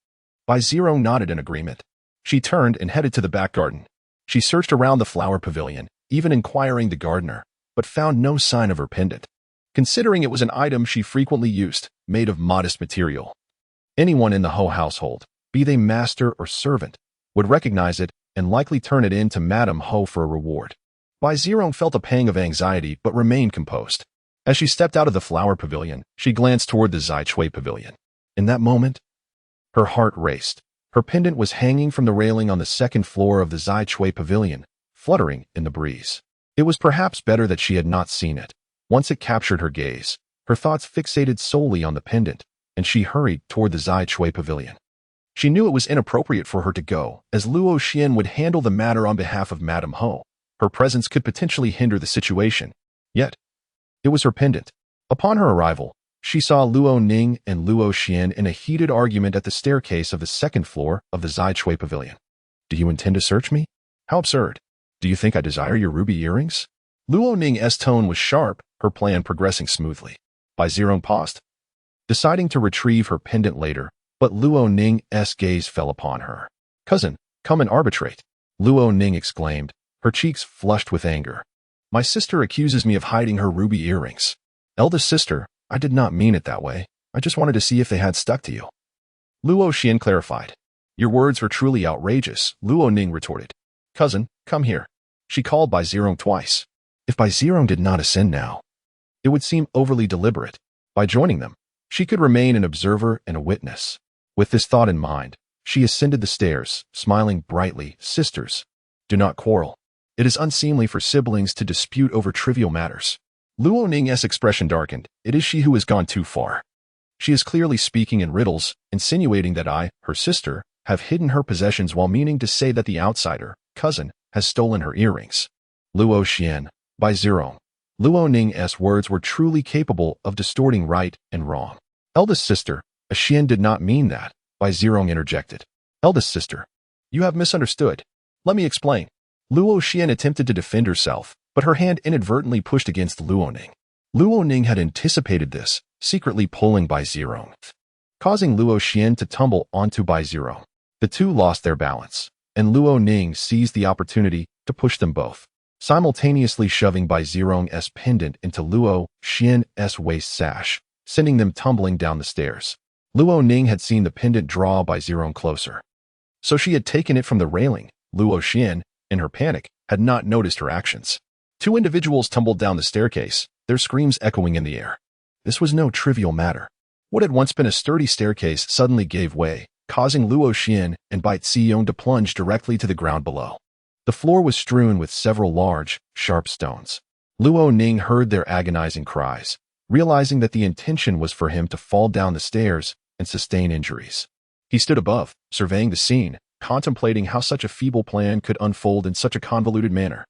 S1: Bai Zirong nodded in agreement. She turned and headed to the back garden. She searched around the flower pavilion, even inquiring the gardener, but found no sign of her pendant. Considering it was an item she frequently used, made of modest material, anyone in the Ho household, be they master or servant, would recognize it and likely turn it in to Madame Ho for a reward. Bai Zirong felt a pang of anxiety but remained composed. As she stepped out of the flower pavilion, she glanced toward the Zai Chui pavilion. In that moment, her heart raced. Her pendant was hanging from the railing on the second floor of the Zai Chui pavilion, fluttering in the breeze. It was perhaps better that she had not seen it. Once it captured her gaze, her thoughts fixated solely on the pendant, and she hurried toward the Zai Chui pavilion. She knew it was inappropriate for her to go, as Luo Xian would handle the matter on behalf of Madame Ho. Her presence could potentially hinder the situation. Yet, it was her pendant. Upon her arrival, she saw Luo Ning and Luo Xian in a heated argument at the staircase of the second floor of the Zai Chui pavilion. "Do you intend to search me? How absurd. Do you think I desire your ruby earrings?" Luo Ning's tone was sharp, her plan progressing smoothly. Bai Zirong paused, deciding to retrieve her pendant later, but Luo Ning's gaze fell upon her. "Cousin, come and arbitrate," Luo Ning exclaimed, her cheeks flushed with anger. "My sister accuses me of hiding her ruby earrings." "Eldest sister, I did not mean it that way. I just wanted to see if they had stuck to you." Luo Xian clarified. "Your words are truly outrageous," Luo Ning retorted. "Cousin, come here." She called Bai Zirong twice. If Bai Zirong did not ascend now, it would seem overly deliberate. By joining them, she could remain an observer and a witness. With this thought in mind, she ascended the stairs, smiling brightly. "Sisters, do not quarrel. It is unseemly for siblings to dispute over trivial matters." Luo Ning's expression darkened. It is she who has gone too far. She is clearly speaking in riddles, insinuating that I, her sister, have hidden her possessions while meaning to say that the outsider, cousin, has stolen her earrings. Luo Xian, Bai Zirong. Luo Ning's words were truly capable of distorting right and wrong. "Eldest sister, a Xian did not mean that," Bai Zirong interjected. "Eldest sister, you have misunderstood. Let me explain." Luo Xian attempted to defend herself, but her hand inadvertently pushed against Luo Ning. Luo Ning had anticipated this, secretly pulling Bai Zirong, causing Luo Xian to tumble onto Bai Zirong. The two lost their balance, and Luo Ning seized the opportunity to push them both, simultaneously shoving Bai Zirong's pendant into Luo Xian's waist sash, sending them tumbling down the stairs. Luo Ning had seen the pendant draw Bai Zirong closer, so she had taken it from the railing. Luo Xian, in her panic, had not noticed her actions. Two individuals tumbled down the staircase, their screams echoing in the air. This was no trivial matter. What had once been a sturdy staircase suddenly gave way, causing Luo Xian and Bai Ziyong to plunge directly to the ground below. The floor was strewn with several large, sharp stones. Luo Ning heard their agonizing cries, realizing that the intention was for him to fall down the stairs and sustain injuries. He stood above, surveying the scene, contemplating how such a feeble plan could unfold in such a convoluted manner.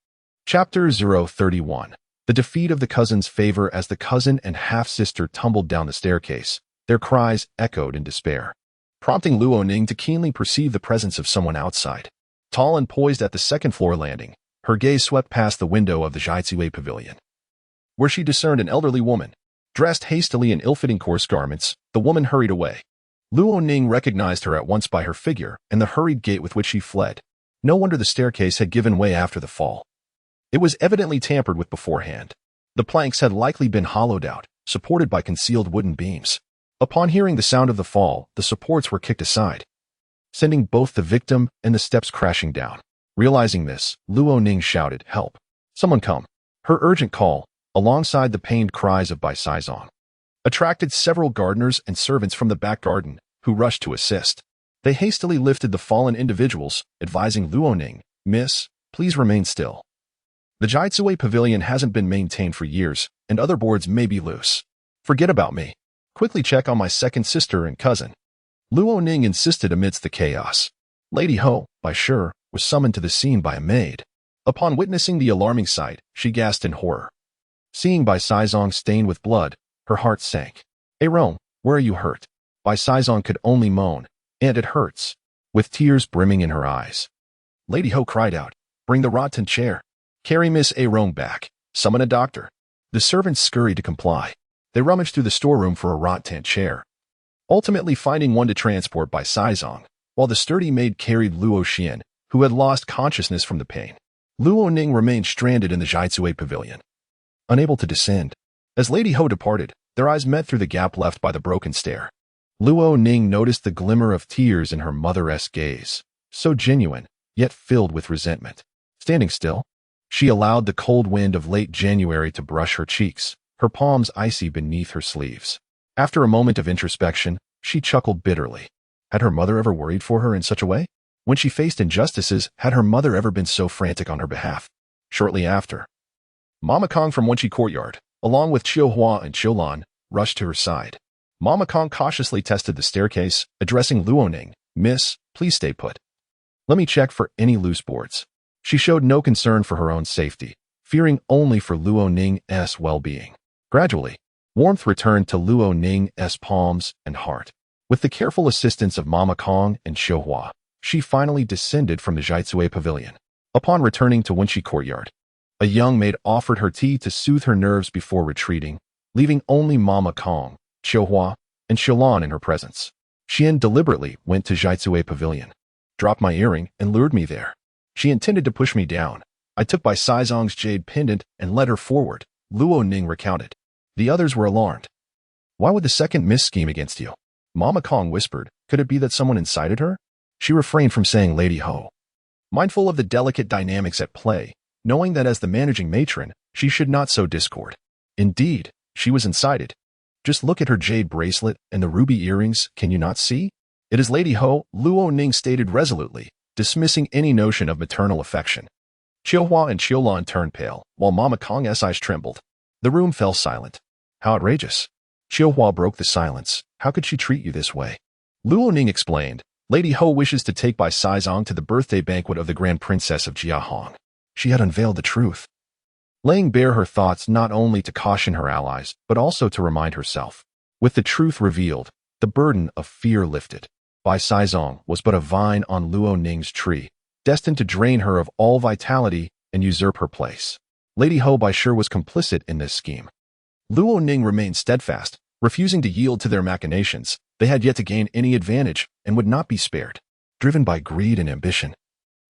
S1: Chapter 031. The defeat of the cousins' favor. As the cousin and half-sister tumbled down the staircase, their cries echoed in despair, prompting Luo Ning to keenly perceive the presence of someone outside. Tall and poised at the second-floor landing, her gaze swept past the window of the Zhaizui pavilion, where she discerned an elderly woman. Dressed hastily in ill-fitting coarse garments, the woman hurried away. Luo Ning recognized her at once by her figure and the hurried gait with which she fled. No wonder the staircase had given way after the fall. It was evidently tampered with beforehand. The planks had likely been hollowed out, supported by concealed wooden beams. Upon hearing the sound of the fall, the supports were kicked aside, sending both the victim and the steps crashing down. Realizing this, Luo Ning shouted, "Help! Someone come!" Her urgent call, alongside the pained cries of Bai Zizong, attracted several gardeners and servants from the back garden, who rushed to assist. They hastily lifted the fallen individuals, advising Luoning, "Miss, please remain still. The Jaitsue Pavilion hasn't been maintained for years, and other boards may be loose. Forget about me. Quickly check on my second sister and cousin." Luoning insisted amidst the chaos. Lady Ho, by sure, was summoned to the scene by a maid. Upon witnessing the alarming sight, she gasped in horror. Seeing Bai Saizong stained with blood, her heart sank. "Rome, where are you hurt?" Bai Saizong could only moan, "And it hurts," with tears brimming in her eyes. Lady Ho cried out, "Bring the rotten chair. Carry Miss Rome back. Summon a doctor." The servants scurried to comply. They rummaged through the storeroom for a rotten chair, ultimately finding one to transport Bai Saizong, while the sturdy maid carried Luo Xian, who had lost consciousness from the pain. Luo Ning remained stranded in the Jaitsue Pavilion, unable to descend. As Lady Ho departed, their eyes met through the gap left by the broken stair. Luo Ning noticed the glimmer of tears in her mother-esque gaze, so genuine, yet filled with resentment. Standing still, she allowed the cold wind of late January to brush her cheeks, her palms icy beneath her sleeves. After a moment of introspection, she chuckled bitterly. Had her mother ever worried for her in such a way? When she faced injustices, had her mother ever been so frantic on her behalf? Shortly after, Mama Kong from Wenqi Courtyard, along with Chiu Hua and Chiu Lan, rushed to her side. Mama Kong cautiously tested the staircase, addressing Luoning, "Miss, please stay put. Let me check for any loose boards." She showed no concern for her own safety, fearing only for Luoning's well-being. Gradually, warmth returned to Luoning's palms and heart. With the careful assistance of Mama Kong and Chiu Hua, she finally descended from the Jaitsue Pavilion. Upon returning to Wenqi Courtyard, a young maid offered her tea to soothe her nerves before retreating, leaving only Mama Kong, Chiu Hua, and Chiu Lan in her presence. Xian deliberately went to Jaitsue Pavilion, dropped my earring, and lured me there. She intended to push me down. I took Bai Saizong's jade pendant and led her forward, Luo Ning recounted. The others were alarmed. "Why would the second miss scheme against you?" Mama Kong whispered. Could it be that someone incited her? She refrained from saying Lady Ho, mindful of the delicate dynamics at play, knowing that as the managing matron, she should not sow discord. Indeed, she was incited. Just look at her jade bracelet and the ruby earrings, can you not see? It is Lady Ho, Luo Ning stated resolutely, dismissing any notion of maternal affection. Chiu Hua and Chiu Lan turned pale, while Mama Kong's eyes trembled. The room fell silent. How outrageous. Chiu Hua broke the silence. How could she treat you this way? Luo Ning explained. Lady Ho wishes to take Bai Saizong to the birthday banquet of the Grand Princess of Jiahong. She had unveiled the truth, laying bare her thoughts not only to caution her allies, but also to remind herself. With the truth revealed, the burden of fear lifted. Bai Saizong was but a vine on Luo Ning's tree, destined to drain her of all vitality and usurp her place. Lady Ho by sure was complicit in this scheme. Luo Ning remained steadfast, refusing to yield to their machinations. They had yet to gain any advantage and would not be spared. Driven by greed and ambition,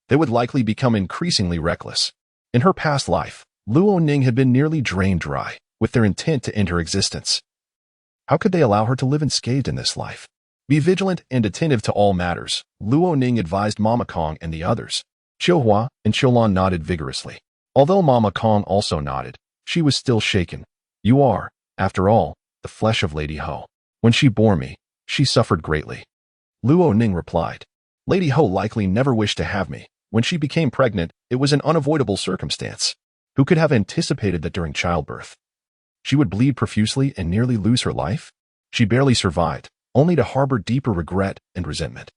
S1: they would likely become increasingly reckless. In her past life, Luo Ning had been nearly drained dry, with their intent to end her existence. How could they allow her to live unscathed in this life? Be vigilant and attentive to all matters, Luo Ning advised Mama Kong and the others. Chiu Hua and Chiu Lan nodded vigorously. Although Mama Kong also nodded, she was still shaken. You are, after all, the flesh of Lady Ho. When she bore me, she suffered greatly. Luo Ning replied. Lady Ho likely never wished to have me. When she became pregnant, it was an unavoidable circumstance. Who could have anticipated that during childbirth she would bleed profusely and nearly lose her life? She barely survived, only to harbor deeper regret and resentment.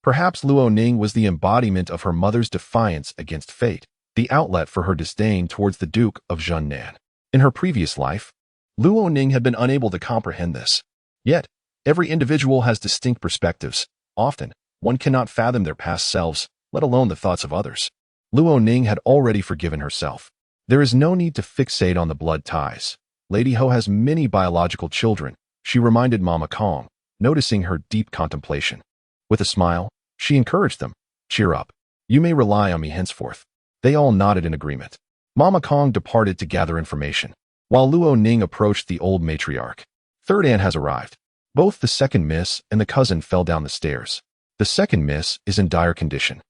S1: Perhaps Luo Ning was the embodiment of her mother's defiance against fate, the outlet for her disdain towards the Duke of Zhengnan. In her previous life, Luo Ning had been unable to comprehend this. Yet, every individual has distinct perspectives. Often, one cannot fathom their past selves, let alone the thoughts of others. Luo Ning had already forgiven herself. There is no need to fixate on the blood ties. Lady Ho has many biological children, she reminded Mama Kong, noticing her deep contemplation. With a smile, she encouraged them. Cheer up. You may rely on me henceforth. They all nodded in agreement. Mama Kong departed to gather information, while Luo Ning approached the old matriarch. Third aunt has arrived. Both the second miss and the cousin fell down the stairs. The second miss is in dire condition.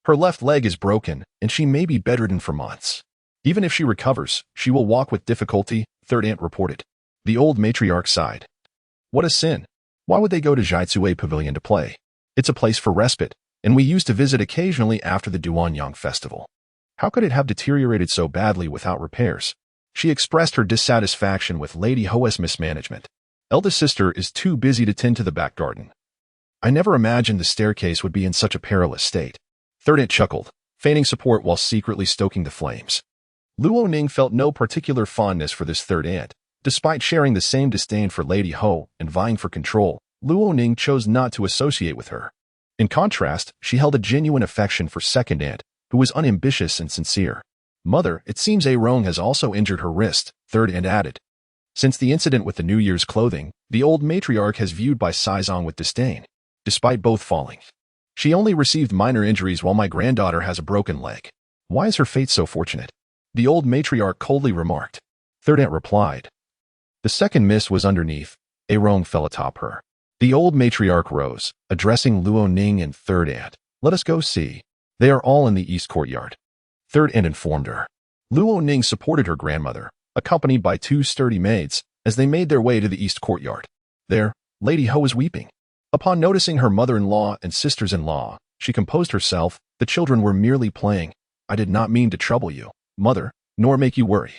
S1: Her left leg is broken, and she may be bedridden for months. Even if she recovers, she will walk with difficulty, third aunt reported. The old matriarch sighed. What a sin. Why would they go to Jiaitsui Pavilion to play? It's a place for respite, and we used to visit occasionally after the Duanyang festival. How could it have deteriorated so badly without repairs? She expressed her dissatisfaction with Lady Ho's mismanagement. Eldest sister is too busy to tend to the back garden. I never imagined the staircase would be in such a perilous state. Third aunt chuckled, feigning support while secretly stoking the flames. Luo Ning felt no particular fondness for this third aunt. Despite sharing the same disdain for Lady Ho and vying for control, Luo Ning chose not to associate with her. In contrast, she held a genuine affection for second aunt, who was unambitious and sincere. Mother, it seems A Rong has also injured her wrist, third aunt added. Since the incident with the New Year's clothing, the old matriarch has viewed Bai Saizong with disdain, despite both falling. She only received minor injuries while my granddaughter has a broken leg. Why is her fate so fortunate? The old matriarch coldly remarked. Third aunt replied. The second miss was underneath. A Rong fell atop her. The old matriarch rose, addressing Luo Ning and third aunt. Let us go see. They are all in the east courtyard. Third aunt informed her. Luo Ning supported her grandmother, accompanied by two sturdy maids, as they made their way to the east courtyard. There, Lady Ho was weeping. Upon noticing her mother-in-law and sisters-in-law, she composed herself. The children were merely playing. I did not mean to trouble you, mother, nor make you worry.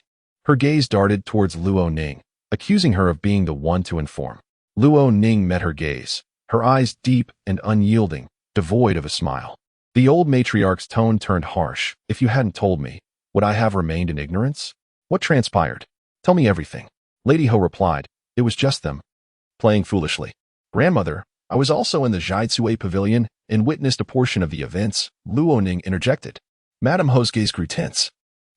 S1: Her gaze darted towards Luo Ning, accusing her of being the one to inform. Luo Ning met her gaze, her eyes deep and unyielding, devoid of a smile. The old matriarch's tone turned harsh. If you hadn't told me, would I have remained in ignorance? What transpired? Tell me everything. Lady Ho replied. It was just them. Playing foolishly. Grandmother, I was also in the Jiaitsui Pavilion and witnessed a portion of the events. Luo Ning interjected. Madame Ho's gaze grew tense.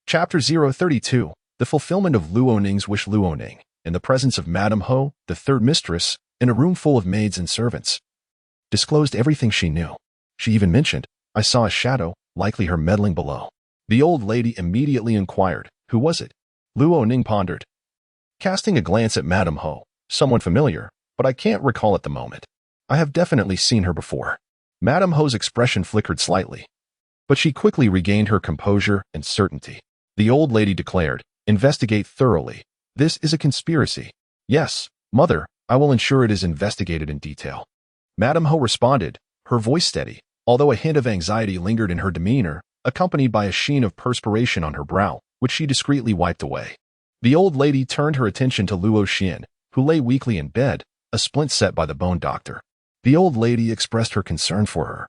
S1: Chapter 032. The fulfillment of Luo Ning's wish. Luo Ning, in the presence of Madame Ho, the third mistress, in a room full of maids and servants, disclosed everything she knew. She even mentioned, I saw a shadow, likely her meddling below. The old lady immediately inquired, who was it? Luo Ning pondered, casting a glance at Madame Ho, someone familiar, but I can't recall at the moment. I have definitely seen her before. Madame Ho's expression flickered slightly, but she quickly regained her composure and certainty. The old lady declared, investigate thoroughly. This is a conspiracy. Yes, mother, I will ensure it is investigated in detail. Madame Ho responded, her voice steady, although a hint of anxiety lingered in her demeanor, accompanied by a sheen of perspiration on her brow, which she discreetly wiped away. The old lady turned her attention to Luo Xian, who lay weakly in bed, a splint set by the bone doctor. The old lady expressed her concern for her,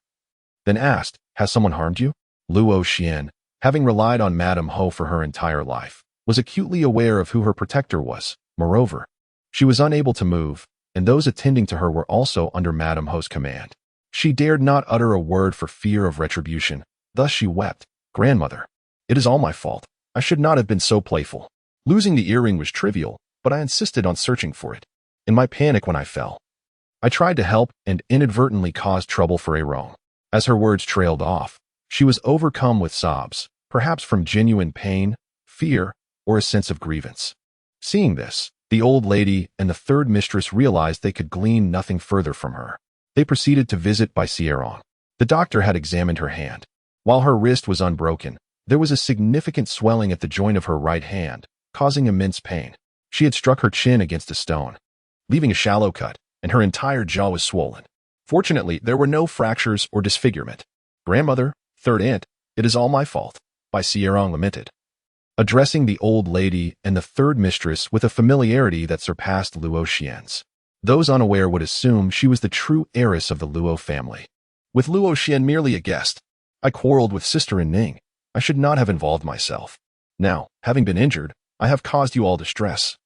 S1: then asked, has someone harmed you? Luo Xian, having relied on Madame Ho for her entire life, was acutely aware of who her protector was. Moreover, she was unable to move, and those attending to her were also under Madame Ho's command. She dared not utter a word for fear of retribution. Thus she wept. Grandmother, it is all my fault. I should not have been so playful. Losing the earring was trivial, but I insisted on searching for it. In my panic when I fell, I tried to help and inadvertently caused trouble for A Rong. As her words trailed off, she was overcome with sobs, perhaps from genuine pain, fear, or a sense of grievance. Seeing this, the old lady and the third mistress realized they could glean nothing further from her. They proceeded to visit Bai Sierong. The doctor had examined her hand. While her wrist was unbroken, there was a significant swelling at the joint of her right hand, causing immense pain. She had struck her chin against a stone, leaving a shallow cut, and her entire jaw was swollen. Fortunately, there were no fractures or disfigurement. Grandmother, third aunt, it is all my fault, Bai Sierong lamented, addressing the old lady and the third mistress with a familiarity that surpassed Luo Xian's. Those unaware would assume she was the true heiress of the Luo family, with Luo Xian merely a guest. I quarreled with sister and Ning. I should not have involved myself. Now, having been injured, I have caused you all distress,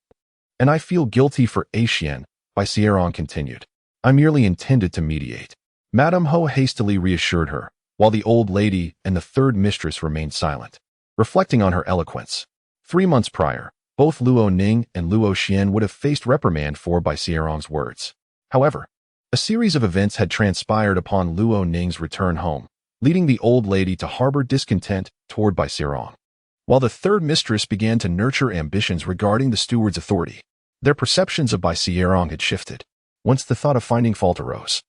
S1: and I feel guilty for A Xian, Bai Sierong continued. I merely intended to mediate. Madame Ho hastily reassured her, while the old lady and the third mistress remained silent, reflecting on her eloquence. 3 months prior, both Luo Ning and Luo Xian would have faced reprimand for Bai Sierong's words. However, a series of events had transpired upon Luo Ning's return home, leading the old lady to harbor discontent toward Bai Sierong, while the third mistress began to nurture ambitions regarding the steward's authority. Their perceptions of Bai Sierong had shifted. Once the thought of finding fault arose,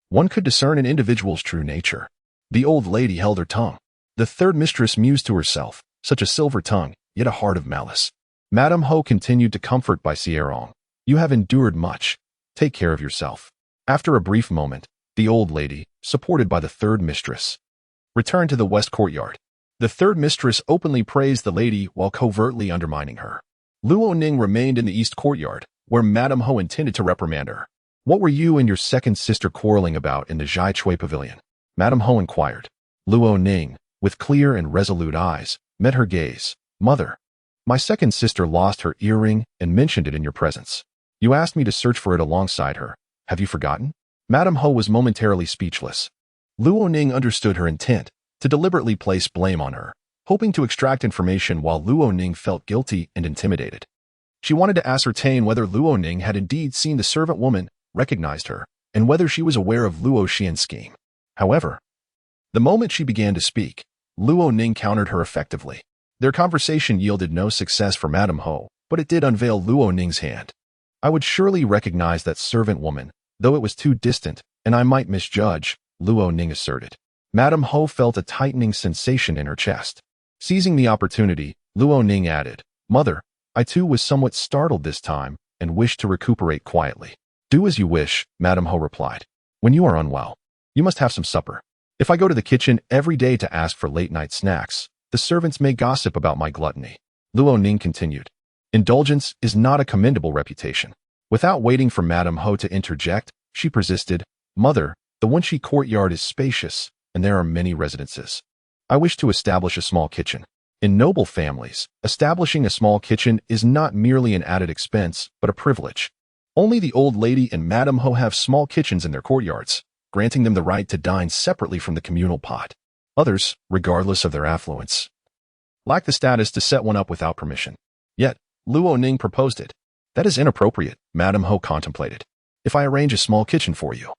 S1: one could discern an individual's true nature. The old lady held her tongue. The third mistress mused to herself, such a silver tongue, yet a heart of malice. Madame Ho continued to comfort Bai Sierong. You have endured much. Take care of yourself." After a brief moment, the old lady, supported by the third mistress, returned to the west courtyard. The third mistress openly praised the lady while covertly undermining her. Luo Ning remained in the east courtyard, where Madame Ho intended to reprimand her. "What were you and your second sister quarreling about in the Zhai Chui pavilion?" Madame Ho inquired. Luo Ning, with clear and resolute eyes, met her gaze. "Mother, my second sister lost her earring and mentioned it in your presence. You asked me to search for it alongside her. Have you forgotten?" Madame Ho was momentarily speechless. Luo Ning understood her intent to deliberately place blame on her, hoping to extract information while Luo Ning felt guilty and intimidated. She wanted to ascertain whether Luo Ning had indeed seen the servant woman, recognized her, and whether she was aware of Luo Xian's scheme. However, the moment she began to speak, Luo Ning countered her effectively. Their conversation yielded no success for Madame Ho, but it did unveil Luo Ning's hand. "I would surely recognize that servant woman, though it was too distant, and I might misjudge," Luo Ning asserted. Madame Ho felt a tightening sensation in her chest. Seizing the opportunity, Luo Ning added, "Mother, I too was somewhat startled this time and wished to recuperate quietly." "Do as you wish," Madame Ho replied. "When you are unwell, you must have some supper. If I go to the kitchen every day to ask for late-night snacks, the servants may gossip about my gluttony." Luo Ning continued. "Indulgence is not a commendable reputation." Without waiting for Madame Ho to interject, she persisted, "Mother, the Wenxi courtyard is spacious, and there are many residences. I wish to establish a small kitchen. In noble families, establishing a small kitchen is not merely an added expense, but a privilege. Only the old lady and Madame Ho have small kitchens in their courtyards, granting them the right to dine separately from the communal pot. Others, regardless of their affluence, lack the status to set one up without permission. Yet, Luo Ning proposed it. That is inappropriate, Madame Ho contemplated. If I arrange a small kitchen for you,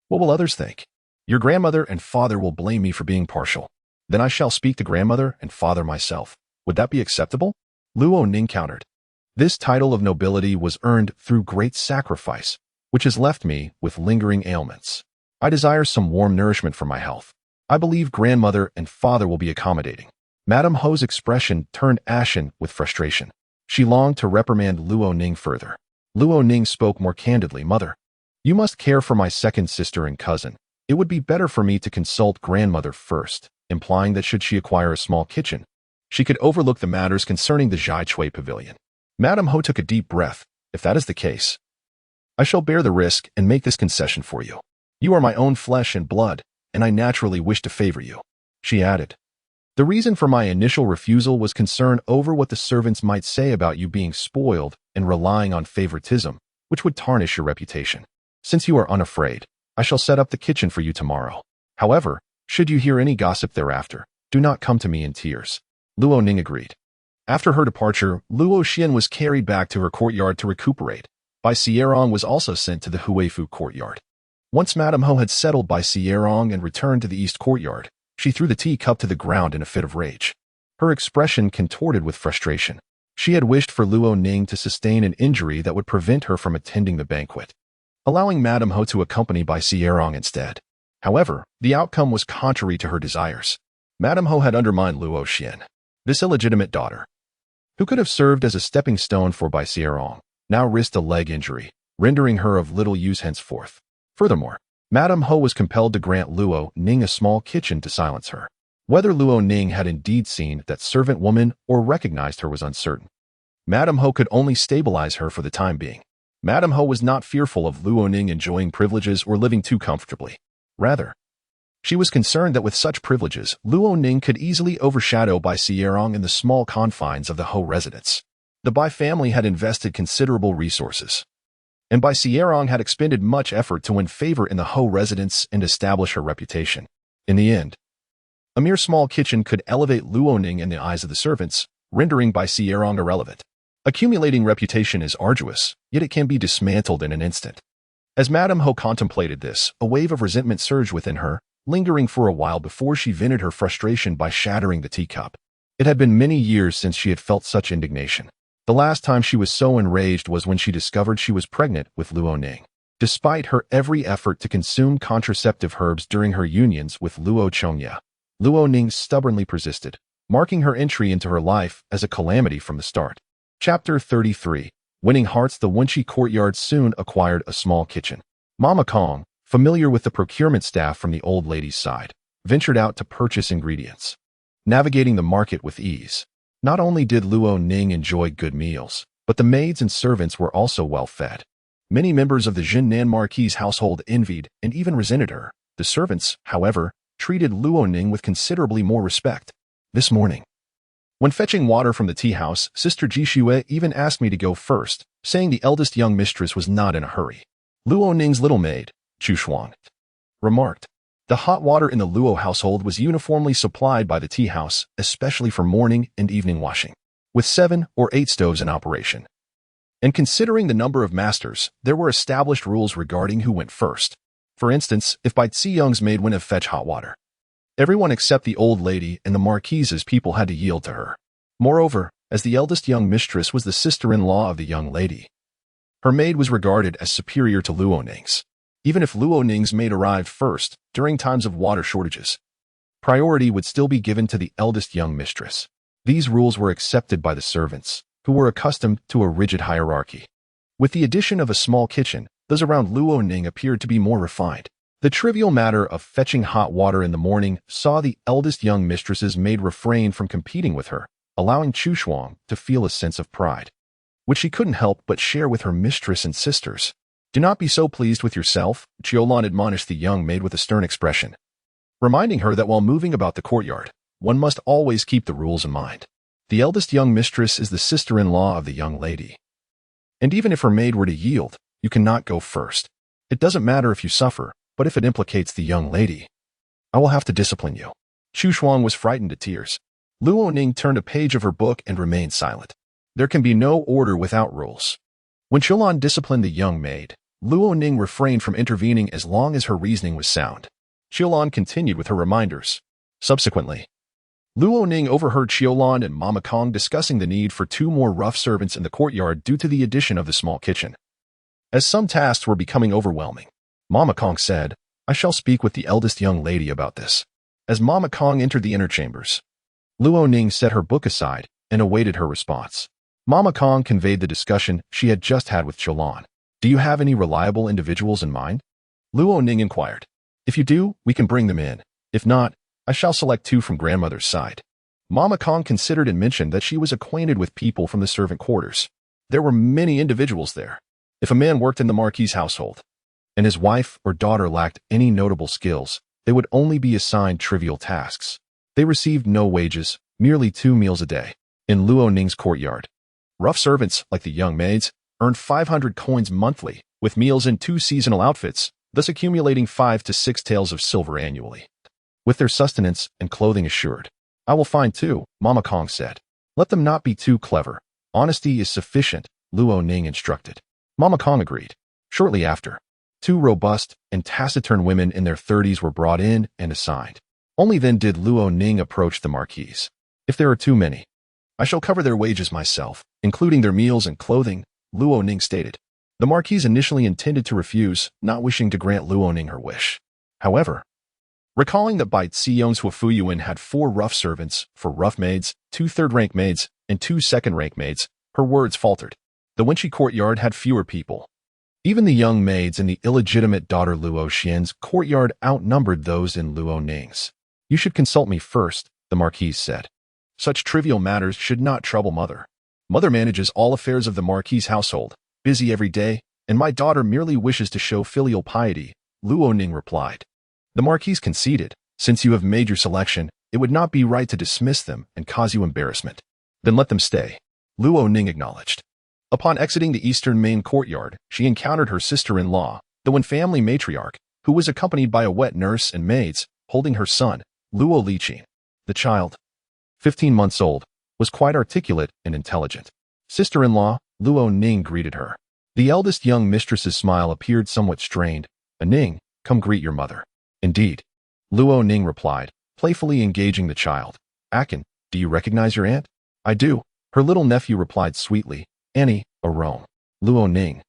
S1: what will others think? Your grandmother and father will blame me for being partial. Then I shall speak to grandmother and father myself. Would that be acceptable?" Luo Ning countered. "This title of nobility was earned through great sacrifice, which has left me with lingering ailments. I desire some warm nourishment for my health. I believe grandmother and father will be accommodating." Madame Ho's expression turned ashen with frustration. She longed to reprimand Luo Ning further. Luo Ning spoke more candidly. "Mother, you must care for my second sister and cousin. It would be better for me to consult grandmother first," implying that should she acquire a small kitchen, she could overlook the matters concerning the Zhai Chui pavilion. Madame Ho took a deep breath. "If that is the case, I shall bear the risk and make this concession for you. You are my own flesh and blood, and I naturally wish to favor you," she added. "The reason for my initial refusal was concern over what the servants might say about you being spoiled and relying on favoritism, which would tarnish your reputation. Since you are unafraid, I shall set up the kitchen for you tomorrow. However, should you hear any gossip thereafter, do not come to me in tears." Luo Ning agreed. After her departure, Luo Xian was carried back to her courtyard to recuperate. Bai Sierong was also sent to the Huifu courtyard. Once Madame Ho had settled Bai Sierong and returned to the east courtyard, she threw the teacup to the ground in a fit of rage. Her expression contorted with frustration. She had wished for Luo Ning to sustain an injury that would prevent her from attending the banquet, allowing Madame Ho to accompany Bai Sierong instead. However, the outcome was contrary to her desires. Madame Ho had undermined Luo Xian. This illegitimate daughter, who could have served as a stepping stone for Bai Sierong, now risked a leg injury, rendering her of little use henceforth. Furthermore, Madame Ho was compelled to grant Luo Ning a small kitchen to silence her. Whether Luo Ning had indeed seen that servant woman or recognized her was uncertain. Madame Ho could only stabilize her for the time being. Madame Ho was not fearful of Luo Ning enjoying privileges or living too comfortably. Rather, she was concerned that with such privileges, Luo Ning could easily overshadow Bai Sierong in the small confines of the Ho residence. The Bai family had invested considerable resources, and Bai Sierong had expended much effort to win favor in the Ho residence and establish her reputation. In the end, a mere small kitchen could elevate Luo Ning in the eyes of the servants, rendering Bai Sierong irrelevant. Accumulating reputation is arduous, yet it can be dismantled in an instant. As Madame Ho contemplated this, a wave of resentment surged within her, lingering for a while before she vented her frustration by shattering the teacup. It had been many years since she had felt such indignation. The last time she was so enraged was when she discovered she was pregnant with Luo Ning. Despite her every effort to consume contraceptive herbs during her unions with Luo Chongya, Luo Ning stubbornly persisted, marking her entry into her life as a calamity from the start. Chapter 33. Winning hearts, the Wenchi courtyard soon acquired a small kitchen. Mama Kong, familiar with the procurement staff from the old lady's side, ventured out to purchase ingredients, navigating the market with ease. Not only did Luo Ning enjoy good meals, but the maids and servants were also well fed. Many members of the Jinnan Marquis's household envied and even resented her. The servants, however, treated Luo Ning with considerably more respect. This morning, when fetching water from the tea house, Sister Jishue even asked me to go first, saying the eldest young mistress was not in a hurry. Luo Ning's little maid, Chu Shuang, remarked. The hot water in the Luo household was uniformly supplied by the tea house, especially for morning and evening washing, with 7 or 8 stoves in operation. And considering the number of masters, there were established rules regarding who went first. For instance, if Bai Ziyang's maid went to fetch hot water, everyone except the old lady and the marquise's people had to yield to her. Moreover, as the eldest young mistress was the sister-in-law of the young lady, her maid was regarded as superior to Luo Ning's. Even if Luo Ning's maid arrived first, during times of water shortages, priority would still be given to the eldest young mistress. These rules were accepted by the servants, who were accustomed to a rigid hierarchy. With the addition of a small kitchen, those around Luo Ning appeared to be more refined. The trivial matter of fetching hot water in the morning saw the eldest young mistress's maid refrain from competing with her, allowing Chu Shuang to feel a sense of pride, which she couldn't help but share with her mistress and sisters. Do not be so pleased with yourself, Chiolan admonished the young maid with a stern expression, reminding her that while moving about the courtyard, one must always keep the rules in mind. The eldest young mistress is the sister-in-law of the young lady, and even if her maid were to yield, you cannot go first. It doesn't matter if you suffer, but if it implicates the young lady, I will have to discipline you. Chu Shuang was frightened to tears. Luo Ning turned a page of her book and remained silent. There can be no order without rules. When Chiolan disciplined the young maid, Luo Ning refrained from intervening as long as her reasoning was sound. Chiolan continued with her reminders. Subsequently, Luo Ning overheard Chiolan and Mama Kong discussing the need for 2 more rough servants in the courtyard due to the addition of the small kitchen. As some tasks were becoming overwhelming, Mama Kong said, I shall speak with the eldest young lady about this. As Mama Kong entered the inner chambers, Luo Ning set her book aside and awaited her response. Mama Kong conveyed the discussion she had just had with Chiolan. Do you have any reliable individuals in mind? Luo Ning inquired. If you do, we can bring them in. If not, I shall select 2 from grandmother's side. Mama Kong considered and mentioned that she was acquainted with people from the servant quarters. There were many individuals there. If a man worked in the Marquis's household, and his wife or daughter lacked any notable skills, they would only be assigned trivial tasks. They received no wages, merely 2 meals a day. In Luo Ning's courtyard, rough servants, like the young maids, earned 500 coins monthly, with meals and 2 seasonal outfits, thus accumulating 5 to 6 taels of silver annually. With their sustenance and clothing assured, I will find 2, Mama Kong said. Let them not be too clever. Honesty is sufficient, Luo Ning instructed. Mama Kong agreed. Shortly after, 2 robust and taciturn women in their 30s were brought in and assigned. Only then did Luo Ning approach the Marquise. If there are too many, I shall cover their wages myself, including their meals and clothing, Luo Ning stated. The Marquise initially intended to refuse, not wishing to grant Luo Ning her wish. However, recalling that Bai Ziyang's Huafuyuan had 4 rough servants for rough maids, 2 third-rank maids, and 2 second-rank maids, her words faltered. The Wenchi courtyard had fewer people. Even the young maids in the illegitimate daughter Luo Xian's courtyard outnumbered those in Luo Ning's. You should consult me first, the Marquise said. Such trivial matters should not trouble Mother. Mother manages all affairs of the Marquis's household, busy every day, and my daughter merely wishes to show filial piety, Luo Ning replied. The Marquise conceded, since you have made your selection, it would not be right to dismiss them and cause you embarrassment. Then let them stay, Luo Ning acknowledged. Upon exiting the eastern main courtyard, she encountered her sister-in-law, the Wen family matriarch, who was accompanied by a wet nurse and maids, holding her son, Luo Liqin. The child, 15 months old, was quite articulate and intelligent. Sister-in-law, Luo Ning greeted her. The eldest young mistress's smile appeared somewhat strained. Ning, come greet your mother. Indeed, Luo Ning replied, playfully engaging the child. Akin, do you recognize your aunt? I do, her little nephew replied sweetly. Annie, a Rome. Luo Ning.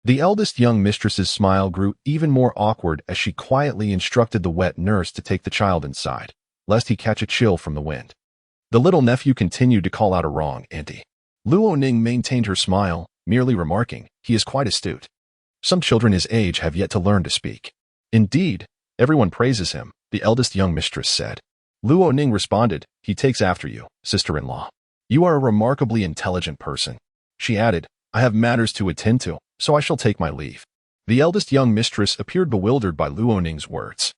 S1: The eldest young mistress's smile grew even more awkward as she quietly instructed the wet nurse to take the child inside, lest he catch a chill from the wind. The little nephew continued to call out a wrong, Auntie. Luo Ning maintained her smile, merely remarking, "He is quite astute. Some children his age have yet to learn to speak." "Indeed, everyone praises him," the eldest young mistress said. Luo Ning responded, "He takes after you, sister-in-law. You are a remarkably intelligent person." She added, "I have matters to attend to, so I shall take my leave." The eldest young mistress appeared bewildered by Luo Ning's words.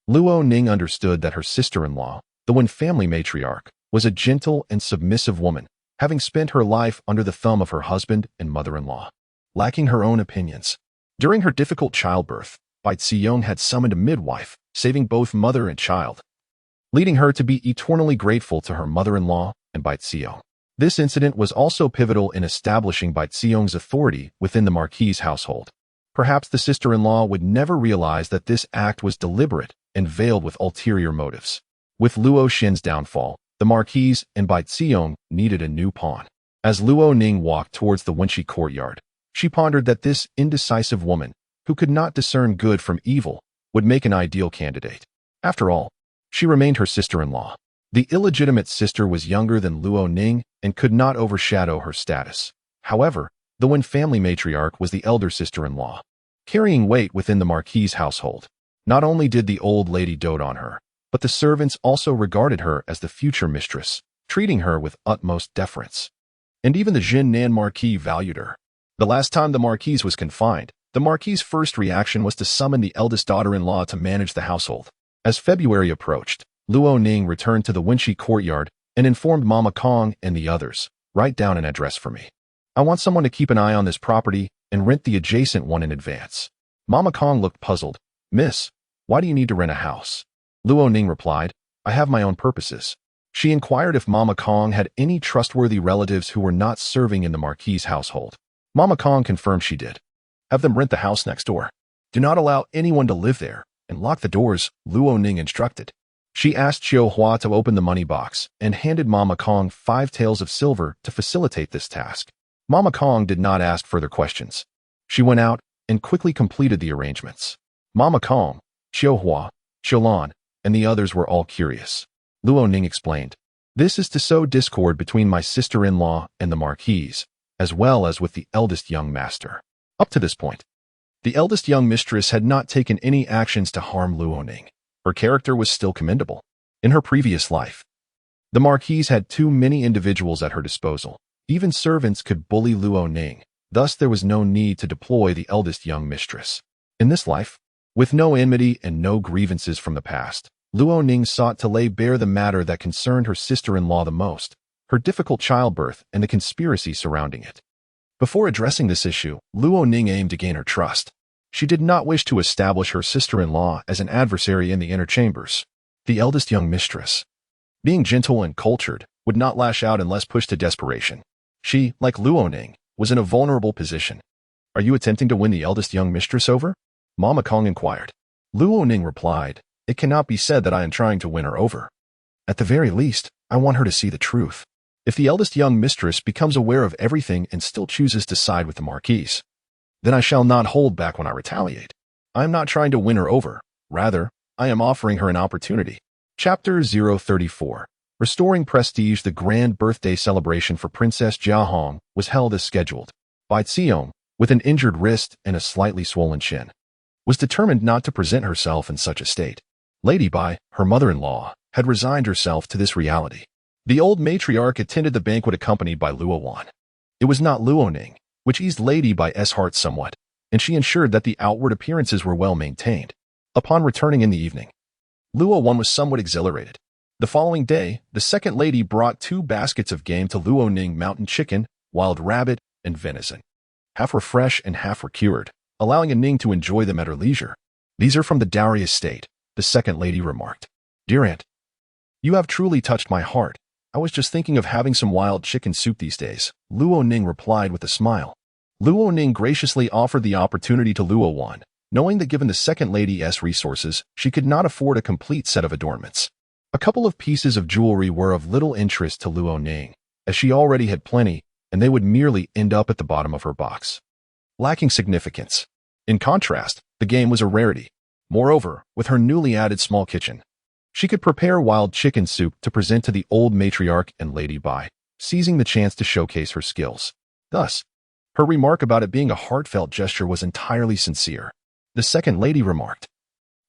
S1: Luo Ning understood that her sister-in-law, the Wen family matriarch, was a gentle and submissive woman, having spent her life under the thumb of her husband and mother-in-law, lacking her own opinions. During her difficult childbirth, Bai Ziyong had summoned a midwife, saving both mother and child, leading her to be eternally grateful to her mother-in-law and Bai Ziyong. This incident was also pivotal in establishing Bai Ziyong's authority within the Marquis' household. Perhaps the sister-in-law would never realize that this act was deliberate and veiled with ulterior motives. With Luo Xin's downfall, the Marquis and Bai Ziyong needed a new pawn. As Luo Ning walked towards the Wenqi courtyard, she pondered that this indecisive woman, who could not discern good from evil, would make an ideal candidate. After all, she remained her sister-in-law. The illegitimate sister was younger than Luo Ning and could not overshadow her status. However, the Wen family matriarch was the elder sister-in-law, carrying weight within the Marquis' household. Not only did the old lady dote on her, but the servants also regarded her as the future mistress, treating her with utmost deference. And even the Jinnan Marquis valued her. The last time the Marquis was confined, the Marquis' first reaction was to summon the eldest daughter-in-law to manage the household. As February approached, Luo Ning returned to the Wenqi courtyard and informed Mama Kong and the others, "Write down an address for me. I want someone to keep an eye on this property and rent the adjacent one in advance." Mama Kong looked puzzled. "Miss, why do you need to rent a house?" Luo Ning replied, "I have my own purposes." She inquired if Mama Kong had any trustworthy relatives who were not serving in the Marquis' household. Mama Kong confirmed she did. "Have them rent the house next door. Do not allow anyone to live there, and lock the doors," Luo Ning instructed. She asked Qiu Hua to open the money box and handed Mama Kong 5 taels of silver to facilitate this task. Mama Kong did not ask further questions. She went out and quickly completed the arrangements. Mama Kong, Qiu Hua, Qiulan, and the others were all curious. Luo Ning explained, "This is to sow discord between my sister-in-law and the Marquis, as well as with the eldest young master." Up to this point, the eldest young mistress had not taken any actions to harm Luo Ning. Her character was still commendable. In her previous life, the Marquis had too many individuals at her disposal. Even servants could bully Luo Ning, thus there was no need to deploy the eldest young mistress. In this life, with no enmity and no grievances from the past, Luo Ning sought to lay bare the matter that concerned her sister-in-law the most, her difficult childbirth and the conspiracy surrounding it. Before addressing this issue, Luo Ning aimed to gain her trust. She did not wish to establish her sister-in-law as an adversary in the inner chambers. The eldest young mistress, being gentle and cultured, would not lash out unless pushed to desperation. She, like Luo Ning, was in a vulnerable position. "Are you attempting to win the eldest young mistress over?" Mama Kong inquired. Luo Ning replied, "It cannot be said that I am trying to win her over. At the very least, I want her to see the truth. If the eldest young mistress becomes aware of everything and still chooses to side with the Marquis, then I shall not hold back when I retaliate. I am not trying to win her over. Rather, I am offering her an opportunity." Chapter 034. Restoring prestige. The grand birthday celebration for Princess Jiahong was held as scheduled. Bai Ziyong, with an injured wrist and a slightly swollen chin, was determined not to present herself in such a state. Lady Bai, her mother-in-law, had resigned herself to this reality. The old matriarch attended the banquet accompanied by Luo Wan. It was not Luo Ning, which eased Lady Bai's heart somewhat, and she ensured that the outward appearances were well maintained. Upon returning in the evening, Luo Wan was somewhat exhilarated. The following day, the second lady brought 2 baskets of game to Luo Ning: mountain chicken, wild rabbit, and venison. Half were fresh and half were cured, allowing Ning to enjoy them at her leisure. "These are from the dowry estate," the second lady remarked. "Dear aunt, you have truly touched my heart. I was just thinking of having some wild chicken soup these days," Luo Ning replied with a smile. Luo Ning graciously offered the opportunity to Luo Wan, knowing that given the second lady's resources, she could not afford a complete set of adornments. A couple of pieces of jewelry were of little interest to Luo Ning, as she already had plenty, and they would merely end up at the bottom of her box, lacking significance. In contrast, the game was a rarity. Moreover, with her newly added small kitchen, she could prepare wild chicken soup to present to the old matriarch and Lady Bai, seizing the chance to showcase her skills. Thus, Her remark about it being a heartfelt gesture was entirely sincere. The second lady remarked,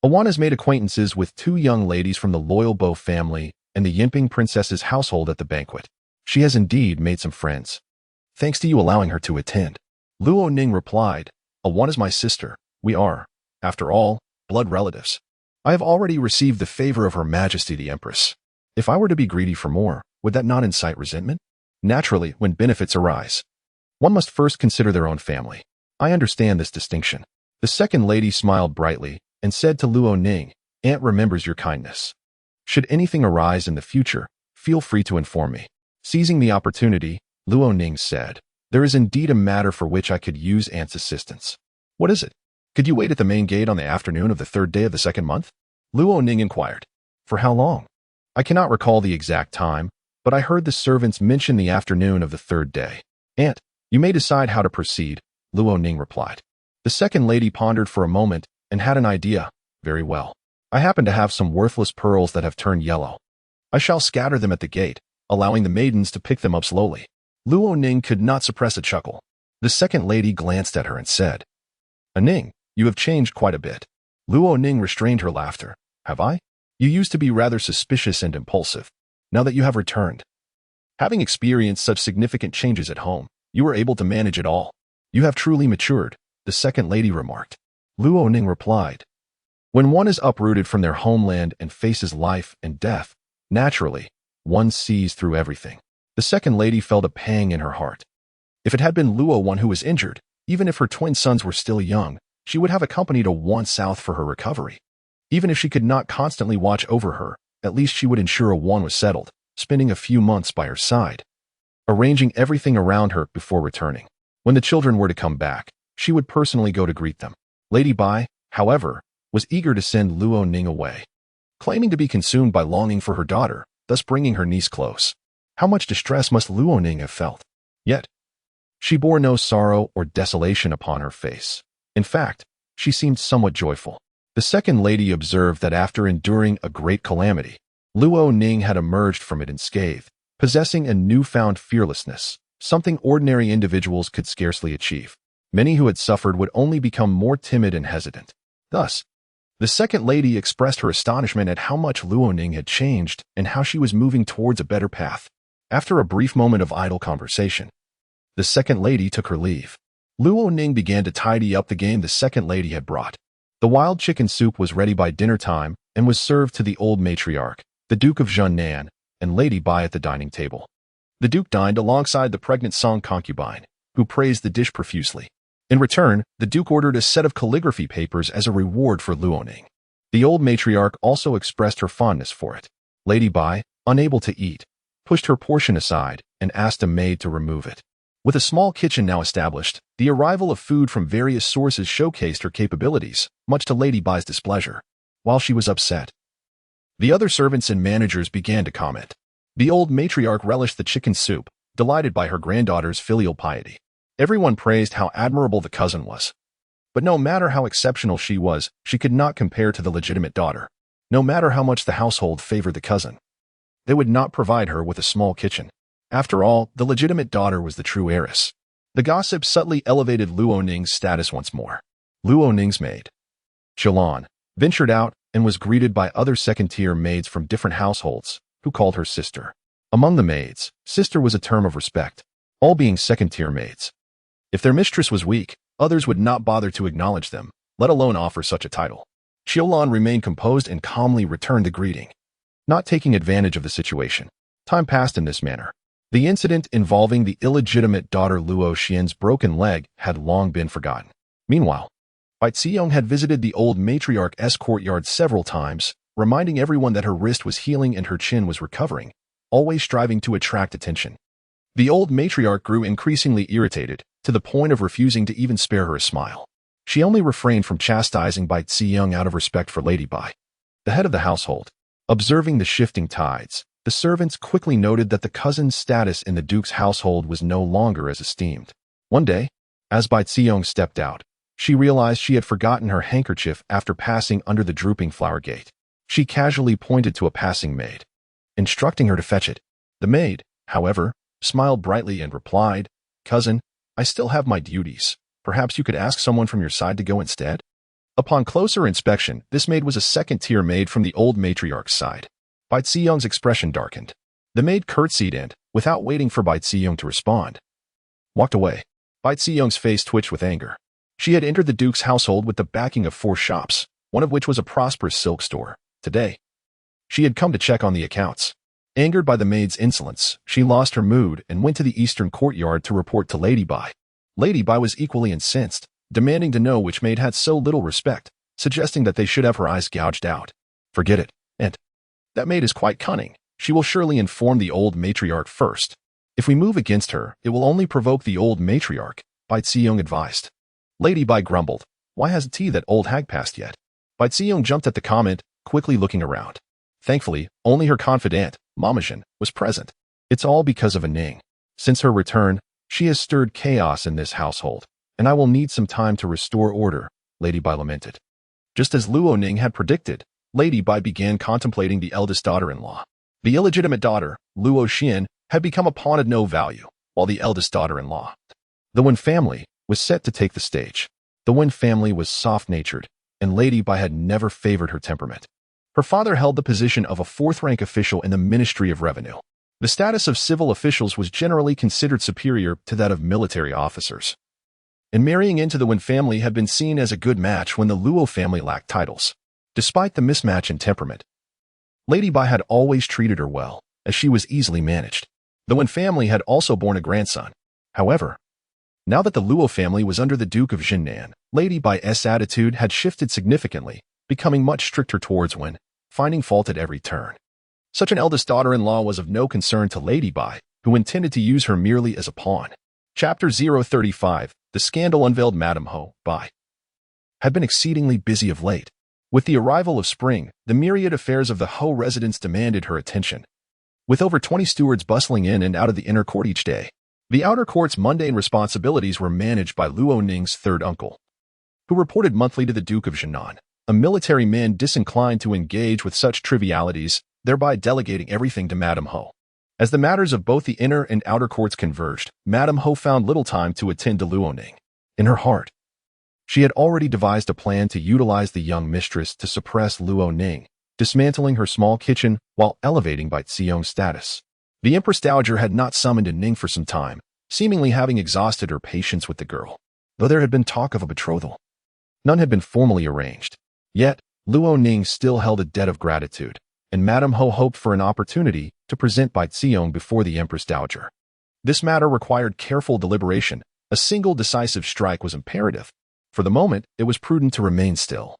S1: Awan has made acquaintances with two young ladies from the loyal Bo family and the Yinping princess's household at the banquet. She has indeed made some friends. Thanks to you allowing her to attend. Luo Ning replied, Awan is my sister. We are, after all, blood relatives. I have already received the favor of Her Majesty the Empress. If I were to be greedy for more, would that not incite resentment? Naturally, when benefits arise, one must first consider their own family. I understand this distinction. The second lady smiled brightly and said to Luo Ning, Aunt remembers your kindness. Should anything arise in the future, feel free to inform me. Seizing the opportunity, Luo Ning said, There is indeed a matter for which I could use Aunt's assistance. What is it? Could you wait at the main gate on the afternoon of the third day of the second month? Luo Ning inquired. For how long? I cannot recall the exact time, but I heard the servants mention the afternoon of the third day. Aunt, you may decide how to proceed, Luo Ning replied. The second lady pondered for a moment and had an idea. Very well. I happen to have some worthless pearls that have turned yellow. I shall scatter them at the gate, allowing the maidens to pick them up slowly. Luo Ning could not suppress a chuckle. The second lady glanced at her and said, Ning, you have changed quite a bit. Luo Ning restrained her laughter. Have I? You used to be rather suspicious and impulsive. Now that you have returned, having experienced such significant changes at home, you were able to manage it all. You have truly matured, the second lady remarked. Luo Ning replied, When one is uprooted from their homeland and faces life and death, naturally, one sees through everything. The second lady felt a pang in her heart. If it had been Luo Wan who was injured, even if her twin sons were still young, she would have accompanied Awan south for her recovery. Even if she could not constantly watch over her, at least she would ensure Awan was settled, spending a few months by her side, arranging everything around her before returning. When the children were to come back, she would personally go to greet them. Lady Bai, however, was eager to send Luo Ning away, claiming to be consumed by longing for her daughter, thus bringing her niece close. How much distress must Luo Ning have felt? Yet, she bore no sorrow or desolation upon her face. In fact, she seemed somewhat joyful. The second lady observed that after enduring a great calamity, Luo Ning had emerged from it unscathed, possessing a newfound fearlessness, something ordinary individuals could scarcely achieve. Many who had suffered would only become more timid and hesitant. Thus, the second lady expressed her astonishment at how much Luo Ning had changed and how she was moving towards a better path. After a brief moment of idle conversation, the second lady took her leave. Luo Ning began to tidy up the game the second lady had brought. The wild chicken soup was ready by dinner time and was served to the old matriarch, the Duke of Zhennan, and Lady Bai at the dining table. The Duke dined alongside the pregnant Song concubine, who praised the dish profusely. In return, the Duke ordered a set of calligraphy papers as a reward for Luo Ning. The old matriarch also expressed her fondness for it. Lady Bai, unable to eat, pushed her portion aside and asked a maid to remove it. With a small kitchen now established, the arrival of food from various sources showcased her capabilities, much to Lady Bai's displeasure. While she was upset, the other servants and managers began to comment. The old matriarch relished the chicken soup, delighted by her granddaughter's filial piety. Everyone praised how admirable the cousin was. But no matter how exceptional she was, she could not compare to the legitimate daughter. No matter how much the household favored the cousin, they would not provide her with a small kitchen. After all, the legitimate daughter was the true heiress. The gossip subtly elevated Luo Ning's status once more. Luo Ning's maid, Chilan, ventured out and was greeted by other second-tier maids from different households, who called her sister. Among the maids, sister was a term of respect, all being second-tier maids. If their mistress was weak, others would not bother to acknowledge them, let alone offer such a title. Chilan remained composed and calmly returned the greeting, not taking advantage of the situation. Time passed in this manner. The incident involving the illegitimate daughter Luo Xian's broken leg had long been forgotten. Meanwhile, Bai Ziyong had visited the old matriarch's courtyard several times, reminding everyone that her wrist was healing and her chin was recovering, always striving to attract attention. The old matriarch grew increasingly irritated, to the point of refusing to even spare her a smile. She only refrained from chastising Bai Ziyong out of respect for Lady Bai, the head of the household. Observing the shifting tides, the servants quickly noted that the cousin's status in the Duke's household was no longer as esteemed. One day, as Bai Ziyong stepped out, she realized she had forgotten her handkerchief after passing under the drooping flower gate. She casually pointed to a passing maid, instructing her to fetch it. The maid, however, smiled brightly and replied, "Cousin, I still have my duties. Perhaps you could ask someone from your side to go instead? Upon closer inspection, this maid was a second-tier maid from the old matriarch's side. Bai Ziyong's expression darkened. The maid curtsied and, without waiting for Bai Ziyong to respond, walked away. Bai Ziyong's face twitched with anger. She had entered the duke's household with the backing of 4 shops, one of which was a prosperous silk store. Today, she had come to check on the accounts. Angered by the maid's insolence, she lost her mood and went to the eastern courtyard to report to Lady Bai. Lady Bai was equally incensed, demanding to know which maid had so little respect, suggesting that they should have her eyes gouged out. Forget it, and that maid is quite cunning. She will surely inform the old matriarch first. If we move against her, it will only provoke the old matriarch, Bai Ziyong advised. Lady Bai grumbled. Why hasn't that old hag passed yet? Bai Ziyong jumped at the comment, quickly looking around. Thankfully, only her confidant, Mama Jin, was present. It's all because of Ning. Since her return, she has stirred chaos in this household, and I will need some time to restore order, Lady Bai lamented. Just as Luo Ning had predicted, Lady Bai began contemplating the eldest daughter-in-law. The illegitimate daughter, Luo Xian, had become a pawn of no value, while the eldest daughter-in-law, the Wen family, was set to take the stage. The Wen family was soft-natured, and Lady Bai had never favored her temperament. Her father held the position of a 4th-rank official in the Ministry of Revenue. The status of civil officials was generally considered superior to that of military officers. And marrying into the Wen family had been seen as a good match when the Luo family lacked titles. Despite the mismatch in temperament, Lady Bai had always treated her well, as she was easily managed. The Wen family had also borne a grandson. However, now that the Luo family was under the Duke of Jinnan, Lady Bai's attitude had shifted significantly, becoming much stricter towards Wen, finding fault at every turn. Such an eldest daughter-in-law was of no concern to Lady Bai, who intended to use her merely as a pawn. Chapter 035, The Scandal Unveiled. Madame Ho Bai had been exceedingly busy of late. With the arrival of spring, the myriad affairs of the Ho residence demanded her attention. With over 20 stewards bustling in and out of the inner court each day, the outer court's mundane responsibilities were managed by Luo Ning's third uncle, who reported monthly to the Duke of Jinan, a military man disinclined to engage with such trivialities, thereby delegating everything to Madame Ho. As the matters of both the inner and outer courts converged, Madame Ho found little time to attend to Luo Ning. In her heart, she had already devised a plan to utilize the young mistress to suppress Luo Ning, dismantling her small kitchen while elevating Bai Ziyong's status. The Empress Dowager had not summoned Ning for some time, seemingly having exhausted her patience with the girl. Though there had been talk of a betrothal, none had been formally arranged. Yet, Luo Ning still held a debt of gratitude, and Madame Ho hoped for an opportunity to present Bai Ziyong before the Empress Dowager. This matter required careful deliberation. A single decisive strike was imperative. For the moment, it was prudent to remain still.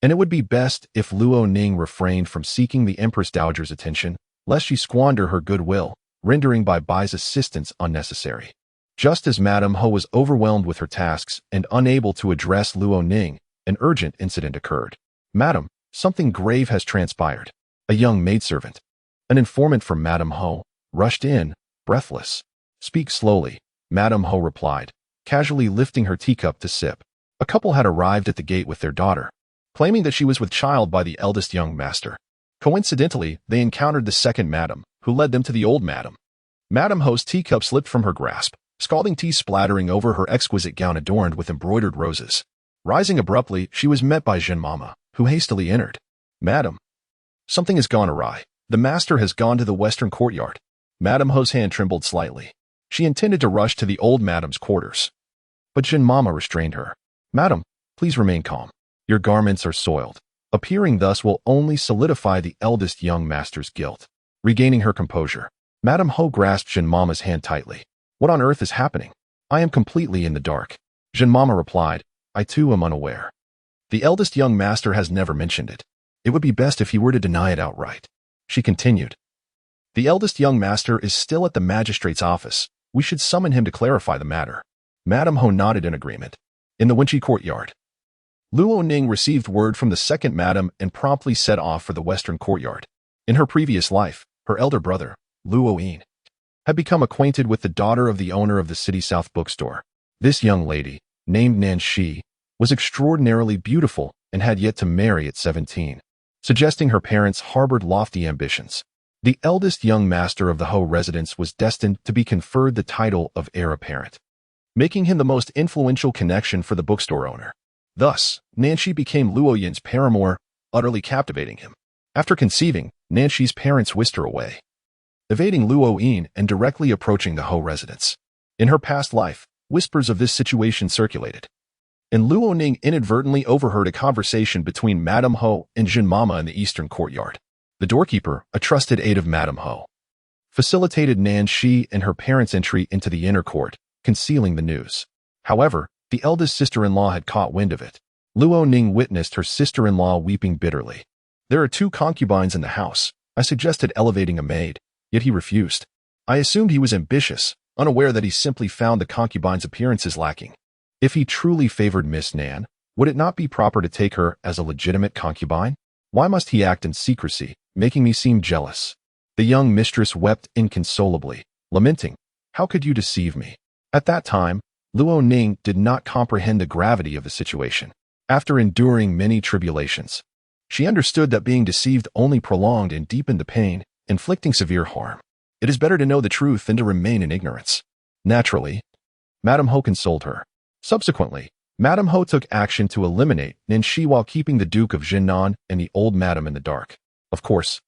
S1: And it would be best if Luo Ning refrained from seeking the Empress Dowager's attention, lest she squander her goodwill, rendering Bai's assistance unnecessary. Just as Madame Ho was overwhelmed with her tasks and unable to address Luo Ning, an urgent incident occurred. Madam, something grave has transpired. A young maidservant, an informant from Madame Ho, rushed in, breathless. Speak slowly, Madame Ho replied, casually lifting her teacup to sip. A couple had arrived at the gate with their daughter, claiming that she was with child by the eldest young master. Coincidentally, they encountered the second madam, who led them to the old madam. Madame Ho's teacup slipped from her grasp, scalding tea splattering over her exquisite gown adorned with embroidered roses. Rising abruptly, she was met by Jin Mama, who hastily entered. Madam, something has gone awry. The master has gone to the western courtyard. Madame Ho's hand trembled slightly. She intended to rush to the old madam's quarters, but Jin Mama restrained her. Madam, please remain calm. Your garments are soiled. Appearing thus will only solidify the eldest young master's guilt. Regaining her composure, Madame Ho grasped Jin Mama's hand tightly. What on earth is happening? I am completely in the dark. Jin Mama replied, I too am unaware. The eldest young master has never mentioned it. It would be best if he were to deny it outright. She continued. The eldest young master is still at the magistrate's office. We should summon him to clarify the matter. Madame Ho nodded in agreement. In the Wenqi courtyard, Luo Ning received word from the second madam and promptly set off for the western courtyard. In her previous life, her elder brother, Luo Yin, had become acquainted with the daughter of the owner of the City South bookstore. This young lady, named Nan Shi, was extraordinarily beautiful and had yet to marry at 17, suggesting her parents harbored lofty ambitions. The eldest young master of the Ho residence was destined to be conferred the title of heir apparent. making him the most influential connection for the bookstore owner. Thus, Nanshi became Luo Yin's paramour, utterly captivating him. After conceiving, Nanshi's parents whisked her away, evading Luo Yin and directly approaching the Ho residence. In her past life, whispers of this situation circulated, and Luo Ning inadvertently overheard a conversation between Madame Ho and Jin Mama in the eastern courtyard. The doorkeeper, a trusted aide of Madame Ho, facilitated Nanshi and her parents' entry into the inner court, concealing the news. However, the eldest sister-in-law had caught wind of it. Luo Ning witnessed her sister-in-law weeping bitterly. "There are 2 concubines in the house. I suggested elevating a maid, yet he refused. I assumed he was ambitious, unaware that he simply found the concubines' appearances lacking. If he truly favored Miss Nan, would it not be proper to take her as a legitimate concubine? Why must he act in secrecy, making me seem jealous?" The young mistress wept inconsolably, lamenting, "How could you deceive me?" At that time, Luo Ning did not comprehend the gravity of the situation. After enduring many tribulations, she understood that being deceived only prolonged and deepened the pain, inflicting severe harm. It is better to know the truth than to remain in ignorance. Naturally, Madame Ho consoled her. Subsequently, Madame Ho took action to eliminate Nanshi while keeping the Duke of Jinnan and the old madam in the dark. Of course,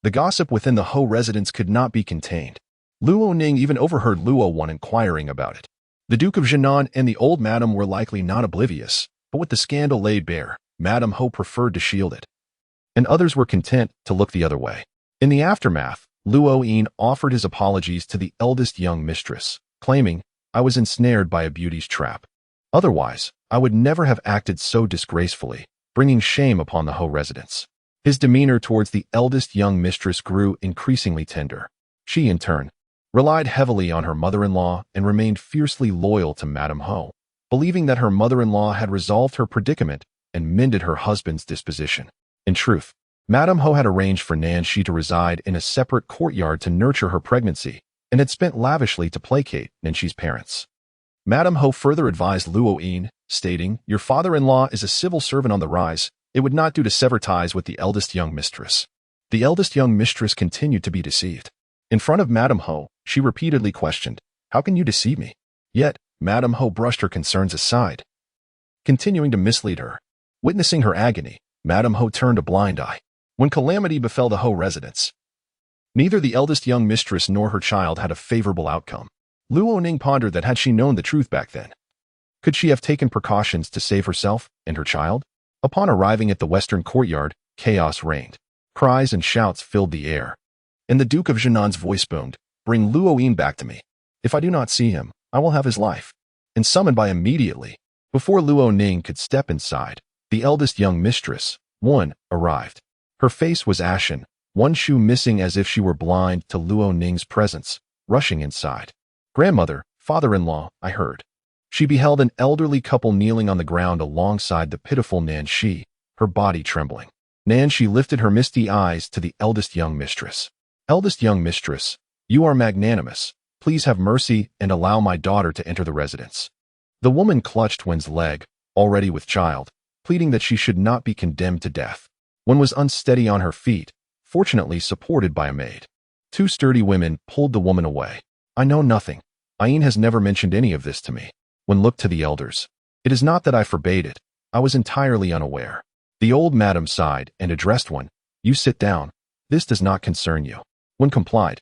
S1: the gossip within the Ho residence could not be contained. Luo Ning even overheard Luo Wan inquiring about it. The Duke of Jinnan and the old madam were likely not oblivious, but with the scandal laid bare, Madame Ho preferred to shield it, and others were content to look the other way. In the aftermath, Luo Yin offered his apologies to the eldest young mistress, claiming, "I was ensnared by a beauty's trap. Otherwise, I would never have acted so disgracefully, bringing shame upon the Ho residence." His demeanor towards the eldest young mistress grew increasingly tender. She, in turn, relied heavily on her mother-in-law and remained fiercely loyal to Madame Ho, believing that her mother-in-law had resolved her predicament and mended her husband's disposition. In truth, Madame Ho had arranged for Nanshi to reside in a separate courtyard to nurture her pregnancy and had spent lavishly to placate Nanshi's parents. Madame Ho further advised Luo Yin, stating, "Your father-in-law is a civil servant on the rise. It would not do to sever ties with the eldest young mistress." The eldest young mistress continued to be deceived. In front of Madame Ho, she repeatedly questioned, "How can you deceive me?" Yet, Madame Ho brushed her concerns aside, continuing to mislead her. Witnessing her agony, Madame Ho turned a blind eye. When calamity befell the Ho residence, neither the eldest young mistress nor her child had a favorable outcome. Luo Ning pondered that had she known the truth back then, could she have taken precautions to save herself and her child? Upon arriving at the western courtyard, chaos reigned. Cries and shouts filled the air, and the Duke of Jinnan's voice boomed, "Bring Luo Yin back to me. If I do not see him, I will have his life." And summoned by immediately. Before Luo Ning could step inside, the eldest young mistress, Wan, arrived. Her face was ashen, one shoe missing as if she were blind to Luo Ning's presence, rushing inside. "Grandmother, father-in-law," I heard. She beheld an elderly couple kneeling on the ground alongside the pitiful Nanshi, her body trembling. Nanshi lifted her misty eyes to the eldest young mistress. "Eldest young mistress, you are magnanimous. Please have mercy and allow my daughter to enter the residence." The woman clutched Wen's leg, already with child, pleading that she should not be condemned to death. Wen was unsteady on her feet, fortunately supported by a maid. 2 sturdy women pulled the woman away. "I know nothing. Ayin has never mentioned any of this to me." Wen looked to the elders. "It is not that I forbade it. I was entirely unaware." The old madam sighed and addressed Wen. "You sit down. This does not concern you." Wen complied,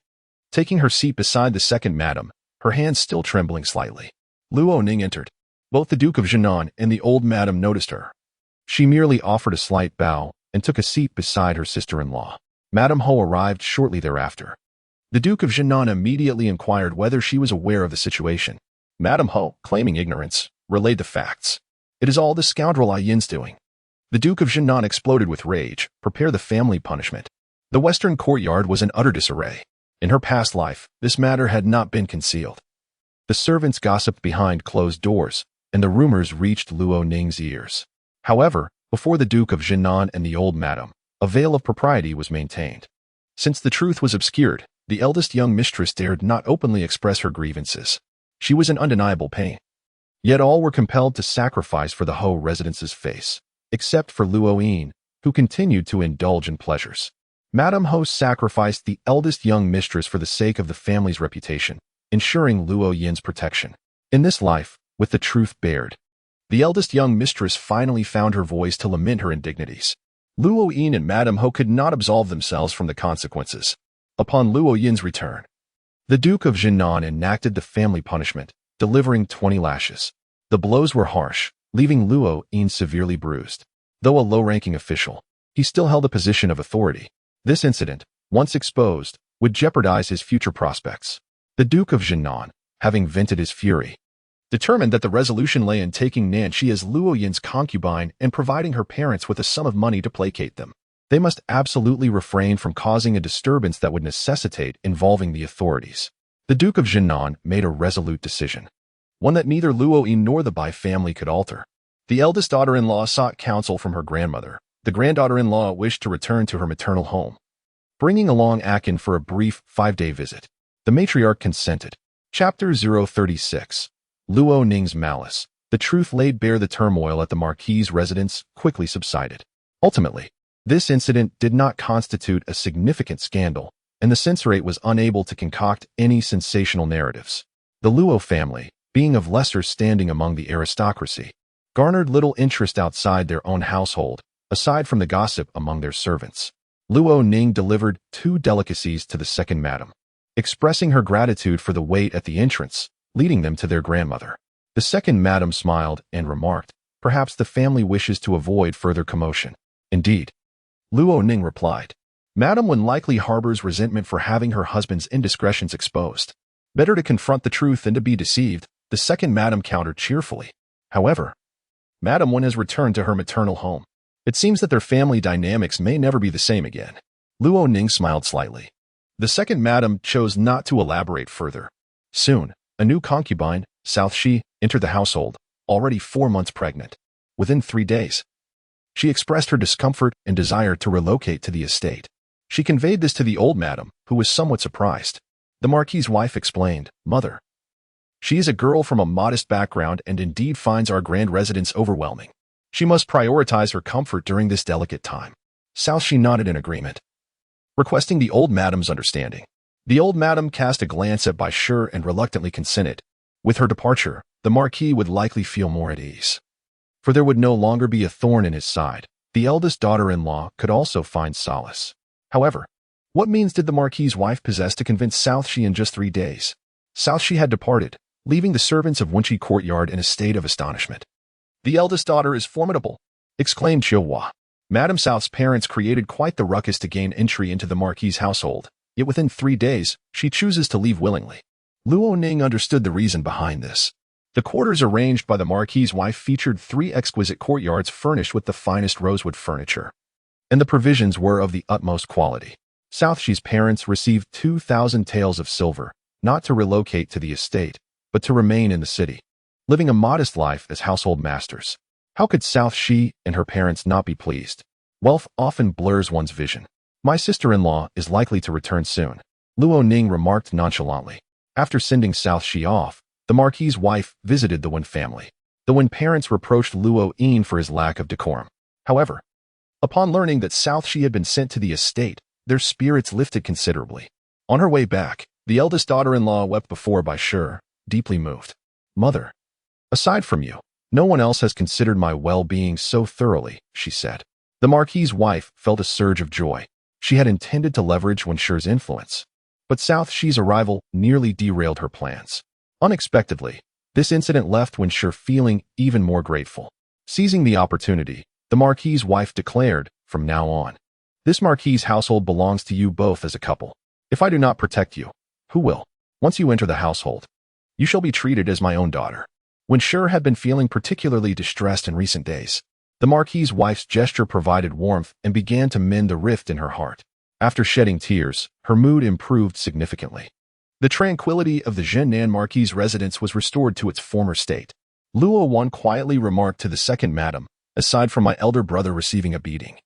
S1: taking her seat beside the second madam, her hands still trembling slightly. Luo Ning entered. Both the Duke of Jinnan and the old madam noticed her. She merely offered a slight bow and took a seat beside her sister-in-law. Madame Ho arrived shortly thereafter. The Duke of Jinnan immediately inquired whether she was aware of the situation. Madame Ho, claiming ignorance, relayed the facts. "It is all this scoundrel Ayin's doing." The Duke of Jinnan exploded with rage. "Prepare the family punishment." The western courtyard was in utter disarray. In her past life, this matter had not been concealed. The servants gossiped behind closed doors, and the rumors reached Luo Ning's ears. However, before the Duke of Jinnan and the old madam, a veil of propriety was maintained. Since the truth was obscured, the eldest young mistress dared not openly express her grievances. She was in undeniable pain. Yet all were compelled to sacrifice for the Ho residence's face, except for Luo Yin, who continued to indulge in pleasures. Madame Ho sacrificed the eldest young mistress for the sake of the family's reputation, ensuring Luo Yin's protection. In this life, with the truth bared, the eldest young mistress finally found her voice to lament her indignities. Luo Yin and Madame Ho could not absolve themselves from the consequences. Upon Luo Yin's return, the Duke of Jinan enacted the family punishment, delivering 20 lashes. The blows were harsh, leaving Luo Yin severely bruised. Though a low-ranking official, he still held a position of authority. This incident, once exposed, would jeopardize his future prospects. The Duke of Jinan, having vented his fury, determined that the resolution lay in taking Nanxi as Luo Yin's concubine and providing her parents with a sum of money to placate them. They must absolutely refrain from causing a disturbance that would necessitate involving the authorities. The Duke of Jinan made a resolute decision, one that neither Luo Yin nor the Bai family could alter. The eldest daughter-in-law sought counsel from her grandmother. The granddaughter-in-law wished to return to her maternal home, bringing along Akin for a brief 5-day visit. The matriarch consented. Chapter 036. Luo Ning's Malice. The truth laid bare. The turmoil at the Marquis's residence quickly subsided. Ultimately, this incident did not constitute a significant scandal, and the censorate was unable to concoct any sensational narratives. The Luo family, being of lesser standing among the aristocracy, garnered little interest outside their own household, aside from the gossip among their servants. Luo Ning delivered 2 delicacies to the second madam, expressing her gratitude for the wait at the entrance, leading them to their grandmother. The second madam smiled and remarked, "Perhaps the family wishes to avoid further commotion." "Indeed," Luo Ning replied. "Madam Wen likely harbors resentment for having her husband's indiscretions exposed. Better to confront the truth than to be deceived," the second madam countered cheerfully. However, Madam Wen has returned to her maternal home. It seems that their family dynamics may never be the same again. Luo Ning smiled slightly. The second madam chose not to elaborate further. Soon, a new concubine, South Shi, entered the household, already 4 months pregnant. Within 3 days, she expressed her discomfort and desire to relocate to the estate. She conveyed this to the old madam, who was somewhat surprised. The Marquis's wife explained, "Mother, she is a girl from a modest background and indeed finds our grand residence overwhelming. She must prioritize her comfort during this delicate time." South Shi nodded in agreement, requesting the old madam's understanding. The old madam cast a glance at Bai Shi and reluctantly consented. With her departure, the Marquis would likely feel more at ease, for there would no longer be a thorn in his side. The eldest daughter-in-law could also find solace. However, what means did the Marquis's wife possess to convince South Shi in just 3 days? South Shi had departed, leaving the servants of Wenqi Courtyard in a state of astonishment. "The eldest daughter is formidable," exclaimed Qiuhua. Madame South's parents created quite the ruckus to gain entry into the Marquis's household, yet within 3 days, she chooses to leave willingly. Luo Ning understood the reason behind this. The quarters arranged by the Marquis's wife featured 3 exquisite courtyards furnished with the finest rosewood furniture, and the provisions were of the utmost quality. South Shi's parents received 2,000 taels of silver, not to relocate to the estate, but to remain in the city, living a modest life as household masters. How could South Shi and her parents not be pleased? Wealth often blurs one's vision. "My sister-in-law is likely to return soon," Luo Ning remarked nonchalantly. After sending South Shi off, the Marquis's wife visited the Wen family. The Wen parents reproached Luo Yin for his lack of decorum. However, upon learning that South Shi had been sent to the estate, their spirits lifted considerably. On her way back, the eldest daughter-in-law wept before Bai Shi, deeply moved. "Mother, aside from you, no one else has considered my well-being so thoroughly," she said. The Marquis's wife felt a surge of joy. She had intended to leverage Wen Shi's influence, but South Shi's arrival nearly derailed her plans. Unexpectedly, this incident left Wen Shi feeling even more grateful. Seizing the opportunity, the Marquis's wife declared, "From now on, this Marquis's household belongs to you both as a couple. If I do not protect you, who will? Once you enter the household, you shall be treated as my own daughter." Wen Shi had been feeling particularly distressed in recent days. The Marquis's wife's gesture provided warmth and began to mend the rift in her heart. After shedding tears, her mood improved significantly. The tranquility of the Zhennan Marquis's residence was restored to its former state. Luo Wan quietly remarked to the second madam, "Aside from my elder brother receiving a beating,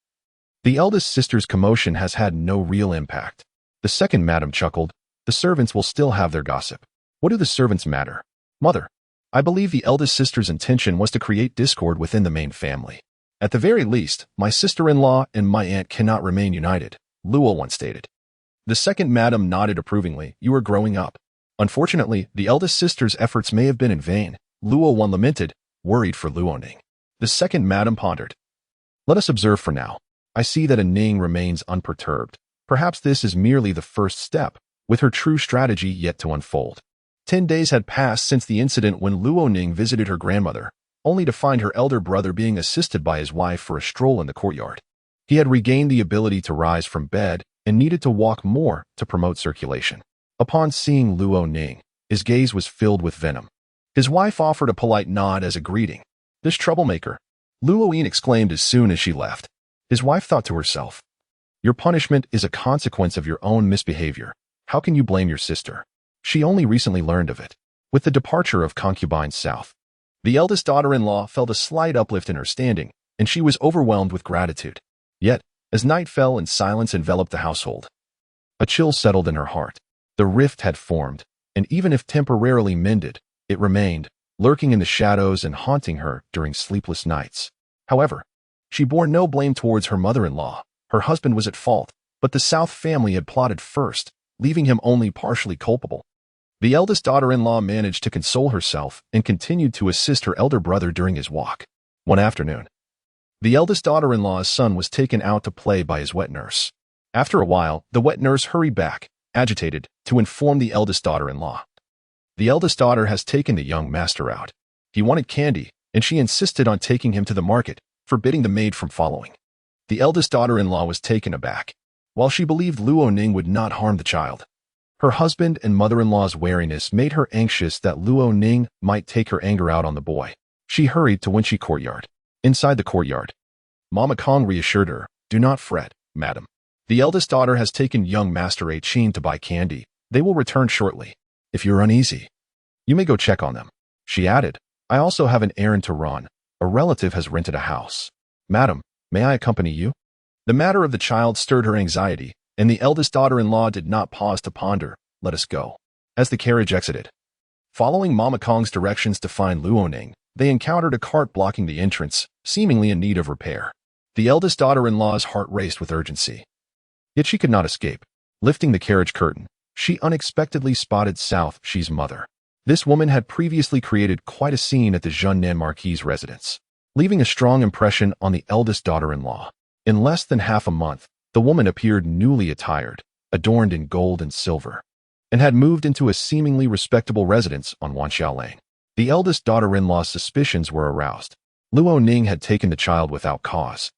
S1: the eldest sister's commotion has had no real impact." The second madam chuckled, "The servants will still have their gossip. What do the servants matter? Mother, I believe the eldest sister's intention was to create discord within the main family. At the very least, my sister-in-law and my aunt cannot remain united," Luo once stated. The second madam nodded approvingly. "You are growing up. Unfortunately, the eldest sister's efforts may have been in vain, Luo Wan lamented, worried for Luo Ning. The second madam pondered. Let us observe for now. I see that Ning remains unperturbed. Perhaps this is merely the first step, with her true strategy yet to unfold. 10 days had passed since the incident when Luo Ning visited her grandmother, only to find her elder brother being assisted by his wife for a stroll in the courtyard. He had regained the ability to rise from bed and needed to walk more to promote circulation. Upon seeing Luo Ning, his gaze was filled with venom. His wife offered a polite nod as a greeting. This troublemaker, Luo Yin exclaimed as soon as she left. His wife thought to herself, your punishment is a consequence of your own misbehavior. How can you blame your sister? She only recently learned of it. With the departure of concubine South, the eldest daughter-in-law felt a slight uplift in her standing, and she was overwhelmed with gratitude. Yet, as night fell and silence enveloped the household, a chill settled in her heart. The rift had formed, and even if temporarily mended, it remained, lurking in the shadows and haunting her during sleepless nights. However, she bore no blame towards her mother-in-law. Her husband was at fault, but the South family had plotted first, leaving him only partially culpable. The eldest daughter-in-law managed to console herself and continued to assist her elder brother during his walk. One afternoon, the eldest daughter-in-law's son was taken out to play by his wet nurse. After a while, the wet nurse hurried back, agitated, to inform the eldest daughter-in-law. The eldest daughter has taken the young master out. He wanted candy, and she insisted on taking him to the market, forbidding the maid from following. The eldest daughter-in-law was taken aback. While she believed Luo Ning would not harm the child, her husband and mother-in-law's wariness made her anxious that Luo Ning might take her anger out on the boy. She hurried to Wenqi courtyard. Inside the courtyard, Mama Kong reassured her, do not fret, madam. The eldest daughter has taken young Master A Chin to buy candy. They will return shortly. If you're uneasy, you may go check on them. She added, I also have an errand to run. A relative has rented a house. Madam, may I accompany you? The matter of the child stirred her anxiety, and the eldest daughter-in-law did not pause to ponder. Let us go. As the carriage exited, following Mama Kong's directions to find Luo Ning, they encountered a cart blocking the entrance, seemingly in need of repair. The eldest daughter-in-law's heart raced with urgency. Yet she could not escape. Lifting the carriage curtain, she unexpectedly spotted South Shi's mother. This woman had previously created quite a scene at the Zhengnan Marquis' residence, leaving a strong impression on the eldest daughter-in-law. In less than half a month, the woman appeared newly attired, adorned in gold and silver, and had moved into a seemingly respectable residence on Wanxiao Lane. The eldest daughter-in-law's suspicions were aroused. Luo Ning had taken the child without cause,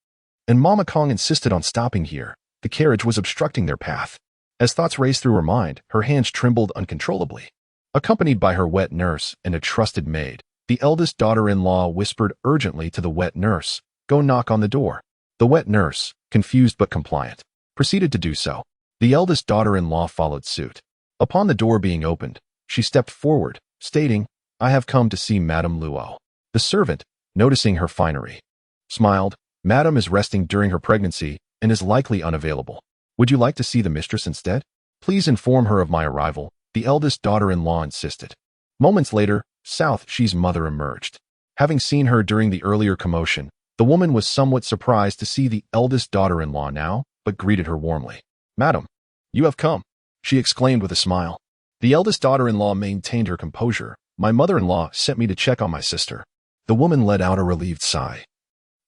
S1: and Mama Kong insisted on stopping here. The carriage was obstructing their path. As thoughts raced through her mind, her hands trembled uncontrollably. Accompanied by her wet nurse and a trusted maid, the eldest daughter-in-law whispered urgently to the wet nurse, go knock on the door. The wet nurse, confused but compliant, proceeded to do so. The eldest daughter-in-law followed suit. Upon the door being opened, she stepped forward, stating, I have come to see Madame Luo. The servant, noticing her finery, smiled. Madame is resting during her pregnancy and is likely unavailable. Would you like to see the mistress instead? Please inform her of my arrival, the eldest daughter-in-law insisted. Moments later, South Shi's mother emerged. Having seen her during the earlier commotion, the woman was somewhat surprised to see the eldest daughter-in-law now, but greeted her warmly. Madam, you have come, she exclaimed with a smile. The eldest daughter-in-law maintained her composure. My mother-in-law sent me to check on my sister. The woman let out a relieved sigh.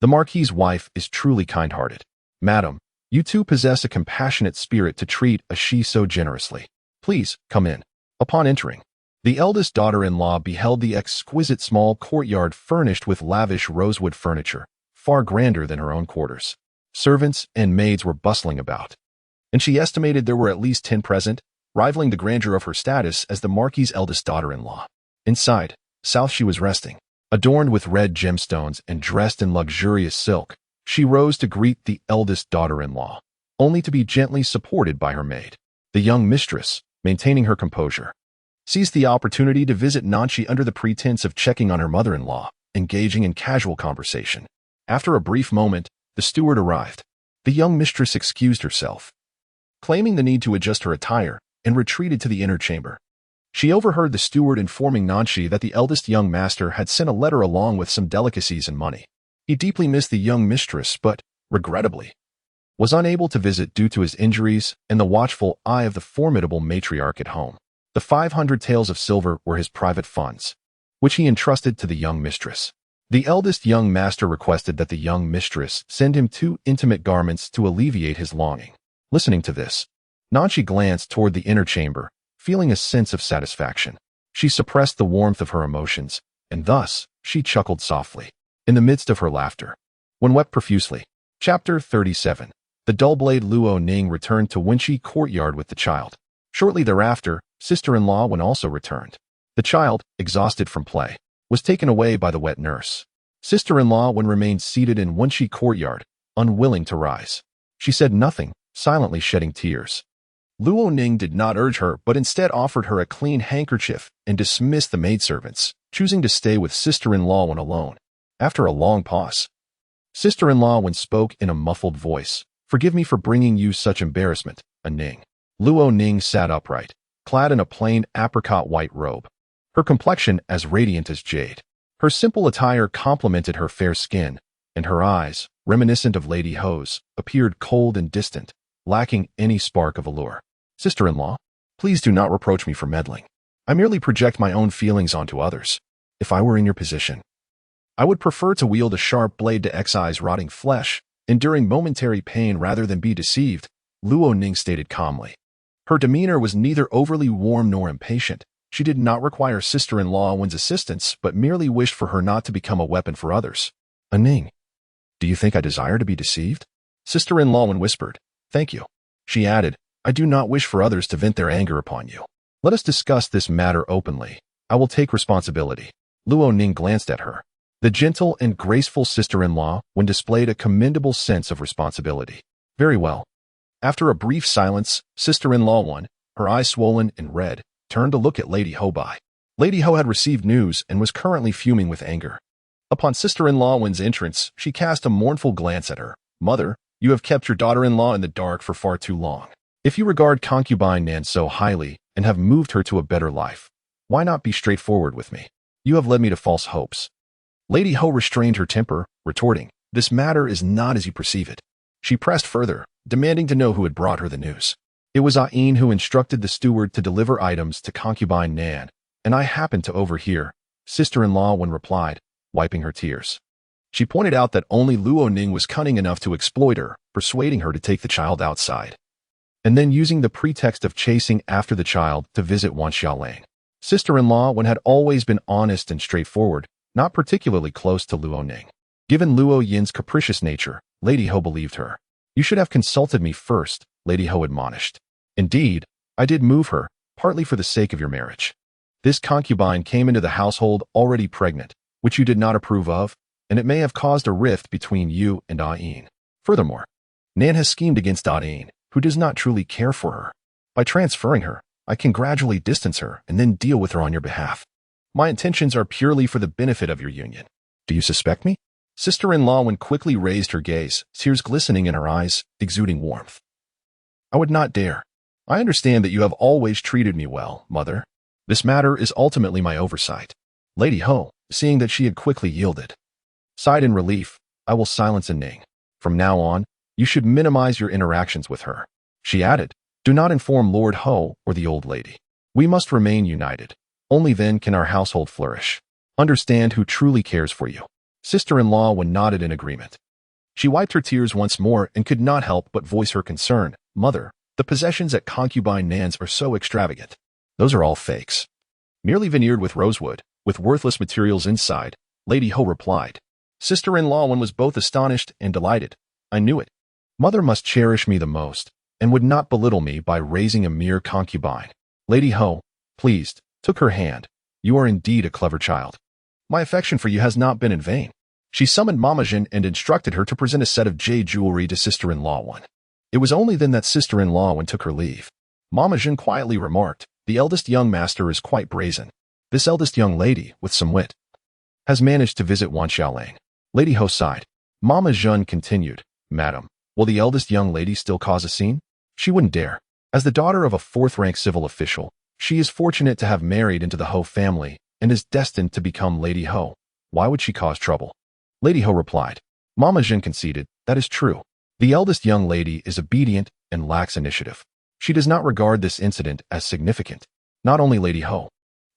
S1: The Marquis's wife is truly kind-hearted. Madam, you two possess a compassionate spirit to treat a she so generously. Please, come in. Upon entering, the eldest daughter-in-law beheld the exquisite small courtyard furnished with lavish rosewood furniture, far grander than her own quarters. Servants and maids were bustling about, and she estimated there were at least 10 present, rivaling the grandeur of her status as the Marquis's eldest daughter-in-law. Inside, South Shi was resting. Adorned with red gemstones and dressed in luxurious silk, she rose to greet the eldest daughter-in-law, only to be gently supported by her maid. The young mistress, maintaining her composure, seized the opportunity to visit Nanshi under the pretense of checking on her mother-in-law, engaging in casual conversation. After a brief moment, the steward arrived. The young mistress excused herself, claiming the need to adjust her attire, and retreated to the inner chamber. She overheard the steward informing Nanshi that the eldest young master had sent a letter along with some delicacies and money. He deeply missed the young mistress but, regrettably, was unable to visit due to his injuries and the watchful eye of the formidable matriarch at home. The 500 taels of silver were his private funds, which he entrusted to the young mistress. The eldest young master requested that the young mistress send him 2 intimate garments to alleviate his longing. Listening to this, Nanshi glanced toward the inner chamber, feeling a sense of satisfaction. She suppressed the warmth of her emotions, and thus she chuckled softly, in the midst of her laughter, when wept profusely. Chapter 37. The dull-blade Luo Ning returned to Wenqi courtyard with the child. Shortly thereafter, sister-in-law Wen also returned. The child, exhausted from play, was taken away by the wet nurse. Sister-in-law Wen remained seated in Wenqi courtyard, unwilling to rise. She said nothing, silently shedding tears. Luo Ning did not urge her, but instead offered her a clean handkerchief and dismissed the maidservants, choosing to stay with sister-in-law Wen alone. After a long pause, sister-in-law Wen spoke in a muffled voice. "Forgive me for bringing you such embarrassment, Ning." Luo Ning sat upright, clad in a plain apricot white robe, her complexion as radiant as jade. Her simple attire complemented her fair skin, and her eyes, reminiscent of Lady Ho's, appeared cold and distant, lacking any spark of allure. "Sister-in-law, please do not reproach me for meddling. I merely project my own feelings onto others. If I were in your position, I would prefer to wield a sharp blade to excise rotting flesh, enduring momentary pain rather than be deceived," Luo Ning stated calmly. Her demeanor was neither overly warm nor impatient. She did not require sister-in-law Wen's assistance, but merely wished for her not to become a weapon for others. "Ning, do you think I desire to be deceived?" Sister-in-law Wen whispered. "Thank you." She added, "I do not wish for others to vent their anger upon you. Let us discuss this matter openly. I will take responsibility." Luo Ning glanced at her. The gentle and graceful sister-in-law Wen displayed a commendable sense of responsibility. "Very well." After a brief silence, sister-in-law Wen, her eyes swollen and red, turned to look at Lady Ho Bai. Lady Ho had received news and was currently fuming with anger. Upon sister-in-law Wen's entrance, she cast a mournful glance at her. "Mother, you have kept your daughter-in-law in the dark for far too long. If you regard concubine Nan so highly and have moved her to a better life, why not be straightforward with me? You have led me to false hopes." Lady Ho restrained her temper, retorting, "This matter is not as you perceive it." She pressed further, demanding to know who had brought her the news. "It was Ain who instructed the steward to deliver items to concubine Nan, and I happened to overhear," sister-in-law Wen replied, wiping her tears. She pointed out that only Luo Ning was cunning enough to exploit her, persuading her to take the child outside, and then using the pretext of chasing after the child to visit Wan Xiaolang. Sister-in-law Wen had always been honest and straightforward, not particularly close to Luo Ning. Given Luo Yin's capricious nature, Lady Ho believed her. "You should have consulted me first," Lady Ho admonished. "Indeed, I did move her, partly for the sake of your marriage. This concubine came into the household already pregnant, which you did not approve of, and it may have caused a rift between you and Ain. Furthermore, Nan has schemed against Ain, who does not truly care for her. By transferring her, I can gradually distance her and then deal with her on your behalf. My intentions are purely for the benefit of your union. Do you suspect me?" Sister-in-law Wen quickly raised her gaze, tears glistening in her eyes, exuding warmth. "I would not dare. I understand that you have always treated me well, mother. This matter is ultimately my oversight." Lady Ho, seeing that she had quickly yielded, sighed in relief. "I will silence Ning. From now on, you should minimize your interactions with her." She added, "Do not inform Lord Ho or the old lady. We must remain united. Only then can our household flourish. Understand who truly cares for you." Sister-in-law Wen nodded in agreement. She wiped her tears once more and could not help but voice her concern. "Mother, the possessions at concubine Nan's are so extravagant. Those are all fakes. Merely veneered with rosewood, with worthless materials inside," Lady Ho replied. Sister-in-law Wen was both astonished and delighted. "I knew it. Mother must cherish me the most, and would not belittle me by raising a mere concubine." Lady Ho, pleased, took her hand. "You are indeed a clever child. My affection for you has not been in vain." She summoned Mama Jin and instructed her to present a set of jade jewelry to sister-in-law Wen. It was only then that sister-in-law Wen took her leave. Mama Jin quietly remarked, "The eldest young master is quite brazen. This eldest young lady, with some wit, has managed to visit Wan Xiaolang." Lady Ho sighed. Mama Jin continued, "Madam, will the eldest young lady still cause a scene?" "She wouldn't dare. As the daughter of a fourth-rank civil official, she is fortunate to have married into the Ho family and is destined to become Lady Ho. Why would she cause trouble?" Lady Ho replied. Mama Jin conceded, "That is true. The eldest young lady is obedient and lacks initiative. She does not regard this incident as significant. Not only Lady Ho,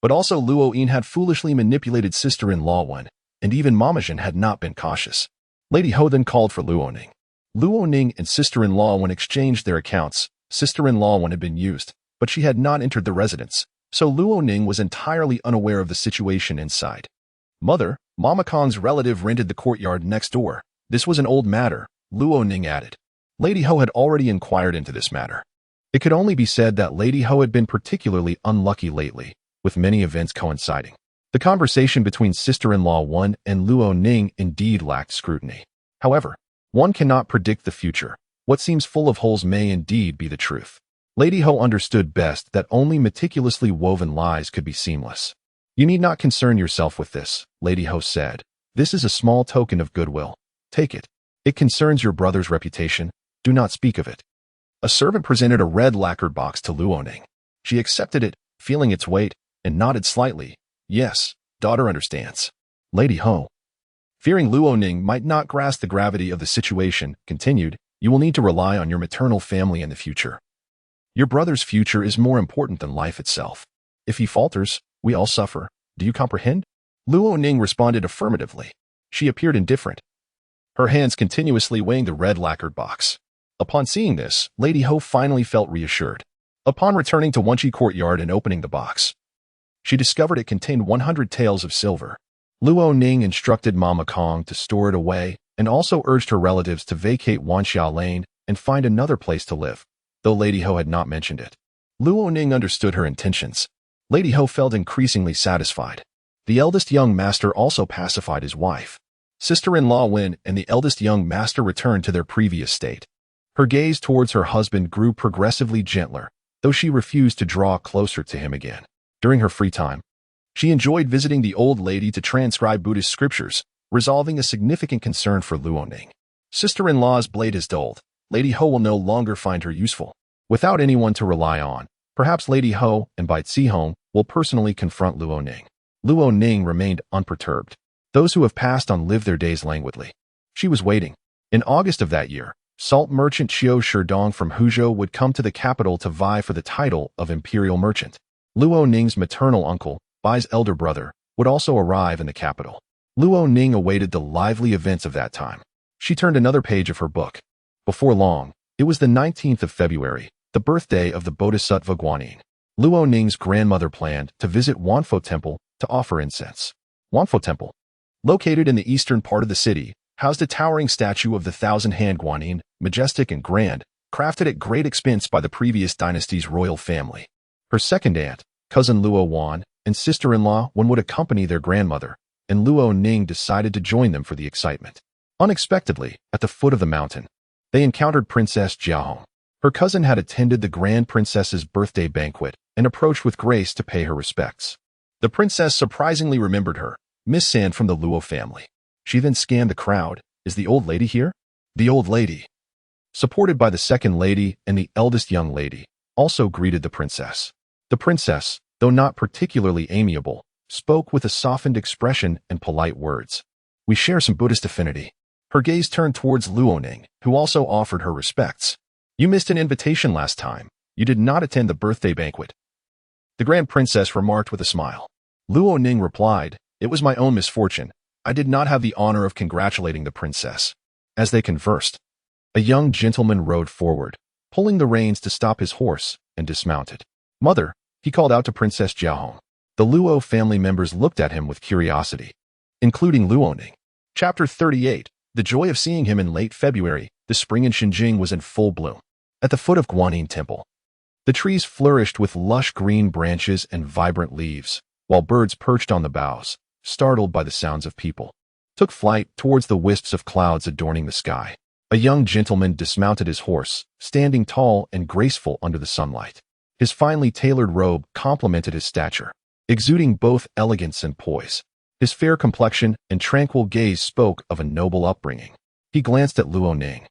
S1: but also Luo Yin had foolishly manipulated sister-in-law Wen, and even Mama Jin had not been cautious. Lady Ho then called for Luo Ning. Luo Ning and sister-in-law Wen exchanged their accounts. Sister-in-law Wen had been used, but she had not entered the residence, so Luo Ning was entirely unaware of the situation inside. Mother, Mama Kong's relative rented the courtyard next door. This was an old matter, Luo Ning added. Lady Ho had already inquired into this matter. It could only be said that Lady Ho had been particularly unlucky lately, with many events coinciding. The conversation between sister-in-law Wen and Luo Ning indeed lacked scrutiny. However, one cannot predict the future. What seems full of holes may indeed be the truth. Lady Ho understood best that only meticulously woven lies could be seamless. You need not concern yourself with this, Lady Ho said. This is a small token of goodwill. Take it. It concerns your brother's reputation. Do not speak of it. A servant presented a red lacquered box to Luo Ning. She accepted it, feeling its weight, and nodded slightly. Yes, daughter understands. Lady Ho, fearing Luo Ning might not grasp the gravity of the situation, continued, you will need to rely on your maternal family in the future. Your brother's future is more important than life itself. If he falters, we all suffer. Do you comprehend? Luo Ning responded affirmatively. She appeared indifferent, her hands continuously weighing the red lacquered box. Upon seeing this, Lady Ho finally felt reassured. Upon returning to Wenchi Courtyard and opening the box, she discovered it contained 100 taels of silver. Luo Ning instructed Mama Kong to store it away and also urged her relatives to vacate Wanxia Lane and find another place to live, though Lady Ho had not mentioned it. Luo Ning understood her intentions. Lady Ho felt increasingly satisfied. The eldest young master also pacified his wife. Sister-in-law Wen and the eldest young master returned to their previous state. Her gaze towards her husband grew progressively gentler, though she refused to draw closer to him again. During her free time, she enjoyed visiting the old lady to transcribe Buddhist scriptures, resolving a significant concern for Luo Ning. Sister-in-law's blade is dulled. Lady Ho will no longer find her useful. Without anyone to rely on, perhaps Lady Ho and Bai Zihong will personally confront Luo Ning. Luo Ning remained unperturbed. Those who have passed on live their days languidly. She was waiting. In August of that year, salt merchant Qiu Shidong from Huzhou would come to the capital to vie for the title of imperial merchant. Luo Ning's maternal uncle, Bai's elder brother, would also arrive in the capital. Luo Ning awaited the lively events of that time. She turned another page of her book. Before long, it was the 19th of February, the birthday of the Bodhisattva Guanyin. Luo Ning's grandmother planned to visit Wanfo Temple to offer incense. Wanfo Temple, located in the eastern part of the city, housed a towering statue of the thousand-hand Guanyin, majestic and grand, crafted at great expense by the previous dynasty's royal family. Her second aunt, cousin Luo Wan, and sister-in-law Wen would accompany their grandmother, and Luo Ning decided to join them for the excitement. Unexpectedly, at the foot of the mountain, they encountered Princess Jiahong. Her cousin had attended the Grand Princess's birthday banquet and approached with grace to pay her respects. The princess surprisingly remembered her, Miss San from the Luo family. She then scanned the crowd. Is the old lady here? The old lady, supported by the second lady and the eldest young lady, also greeted the princess. The princess, though not particularly amiable, spoke with a softened expression and polite words. We share some Buddhist affinity. Her gaze turned towards Luo Ning, who also offered her respects. You missed an invitation last time. You did not attend the birthday banquet, the Grand Princess remarked with a smile. Luo Ning replied, it was my own misfortune. I did not have the honor of congratulating the princess. As they conversed, a young gentleman rode forward, pulling the reins to stop his horse, and dismounted. Mother, he called out to Princess Jiahong. The Luo family members looked at him with curiosity, including Luo Ning. Chapter 38. The joy of seeing him in late February. The spring in Xinjing was in full bloom. At the foot of Guanyin Temple, the trees flourished with lush green branches and vibrant leaves, while birds perched on the boughs, startled by the sounds of people, took flight towards the wisps of clouds adorning the sky. A young gentleman dismounted his horse, standing tall and graceful under the sunlight. His finely tailored robe complemented his stature, exuding both elegance and poise. His fair complexion and tranquil gaze spoke of a noble upbringing. He glanced at Luo Ning,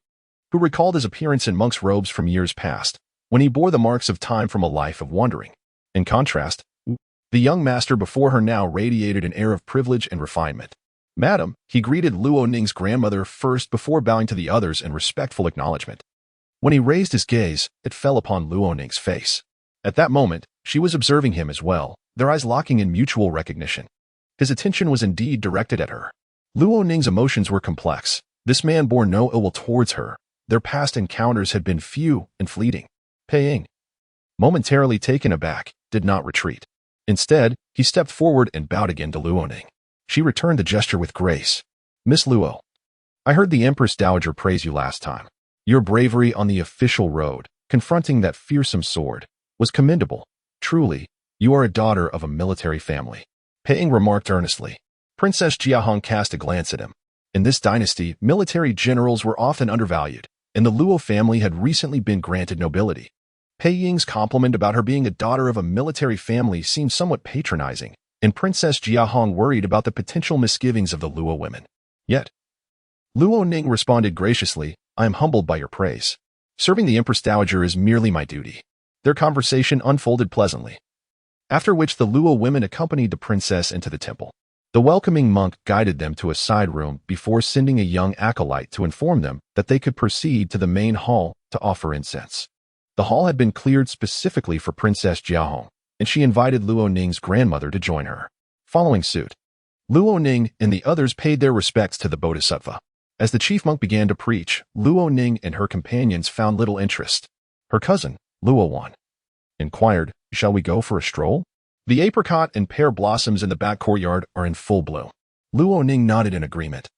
S1: who recalled his appearance in monk's robes from years past, when he bore the marks of time from a life of wandering. In contrast, the young master before her now radiated an air of privilege and refinement. Madam, he greeted Luo Ning's grandmother first before bowing to the others in respectful acknowledgement. When he raised his gaze, it fell upon Luo Ning's face. At that moment, she was observing him as well, their eyes locking in mutual recognition. His attention was indeed directed at her. Luo Ning's emotions were complex. This man bore no ill will towards her. Their past encounters had been few and fleeting. Pei Ying, momentarily taken aback, did not retreat. Instead, he stepped forward and bowed again to Luo Ning. She returned the gesture with grace. Miss Luo, I heard the Empress Dowager praise you last time. Your bravery on the official road, confronting that fearsome sword, was commendable. Truly, you are a daughter of a military family. Pei Ying remarked earnestly. Princess Jiahong cast a glance at him. In this dynasty, military generals were often undervalued, and the Luo family had recently been granted nobility. Pei Ying's compliment about her being a daughter of a military family seemed somewhat patronizing, and Princess Jiahong worried about the potential misgivings of the Luo women. Yet, Luo Ning responded graciously, I am humbled by your praise. Serving the Empress Dowager is merely my duty. Their conversation unfolded pleasantly. After which the Luo women accompanied the princess into the temple. The welcoming monk guided them to a side room before sending a young acolyte to inform them that they could proceed to the main hall to offer incense. The hall had been cleared specifically for Princess Jiahong, and she invited Luo Ning's grandmother to join her. Following suit, Luo Ning and the others paid their respects to the Bodhisattva. As the chief monk began to preach, Luo Ning and her companions found little interest. Her cousin, Luo Wan, inquired, Shall we go for a stroll? The apricot and pear blossoms in the back courtyard are in full bloom. Luo Ning nodded in agreement,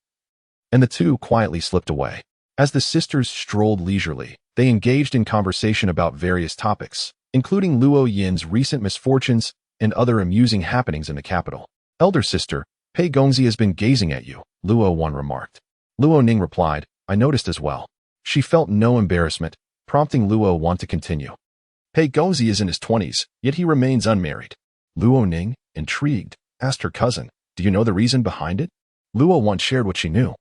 S1: and the two quietly slipped away. As the sisters strolled leisurely, they engaged in conversation about various topics, including Luo Yin's recent misfortunes and other amusing happenings in the capital. Elder sister, Pei Gongzi has been gazing at you, Luo Wan remarked. Luo Ning replied, I noticed as well. She felt no embarrassment, prompting Luo Wan to continue. Pei Gongzi is in his 20s, yet he remains unmarried. Luo Ning, intrigued, asked her cousin, Do you know the reason behind it? Luo Wan shared what she knew,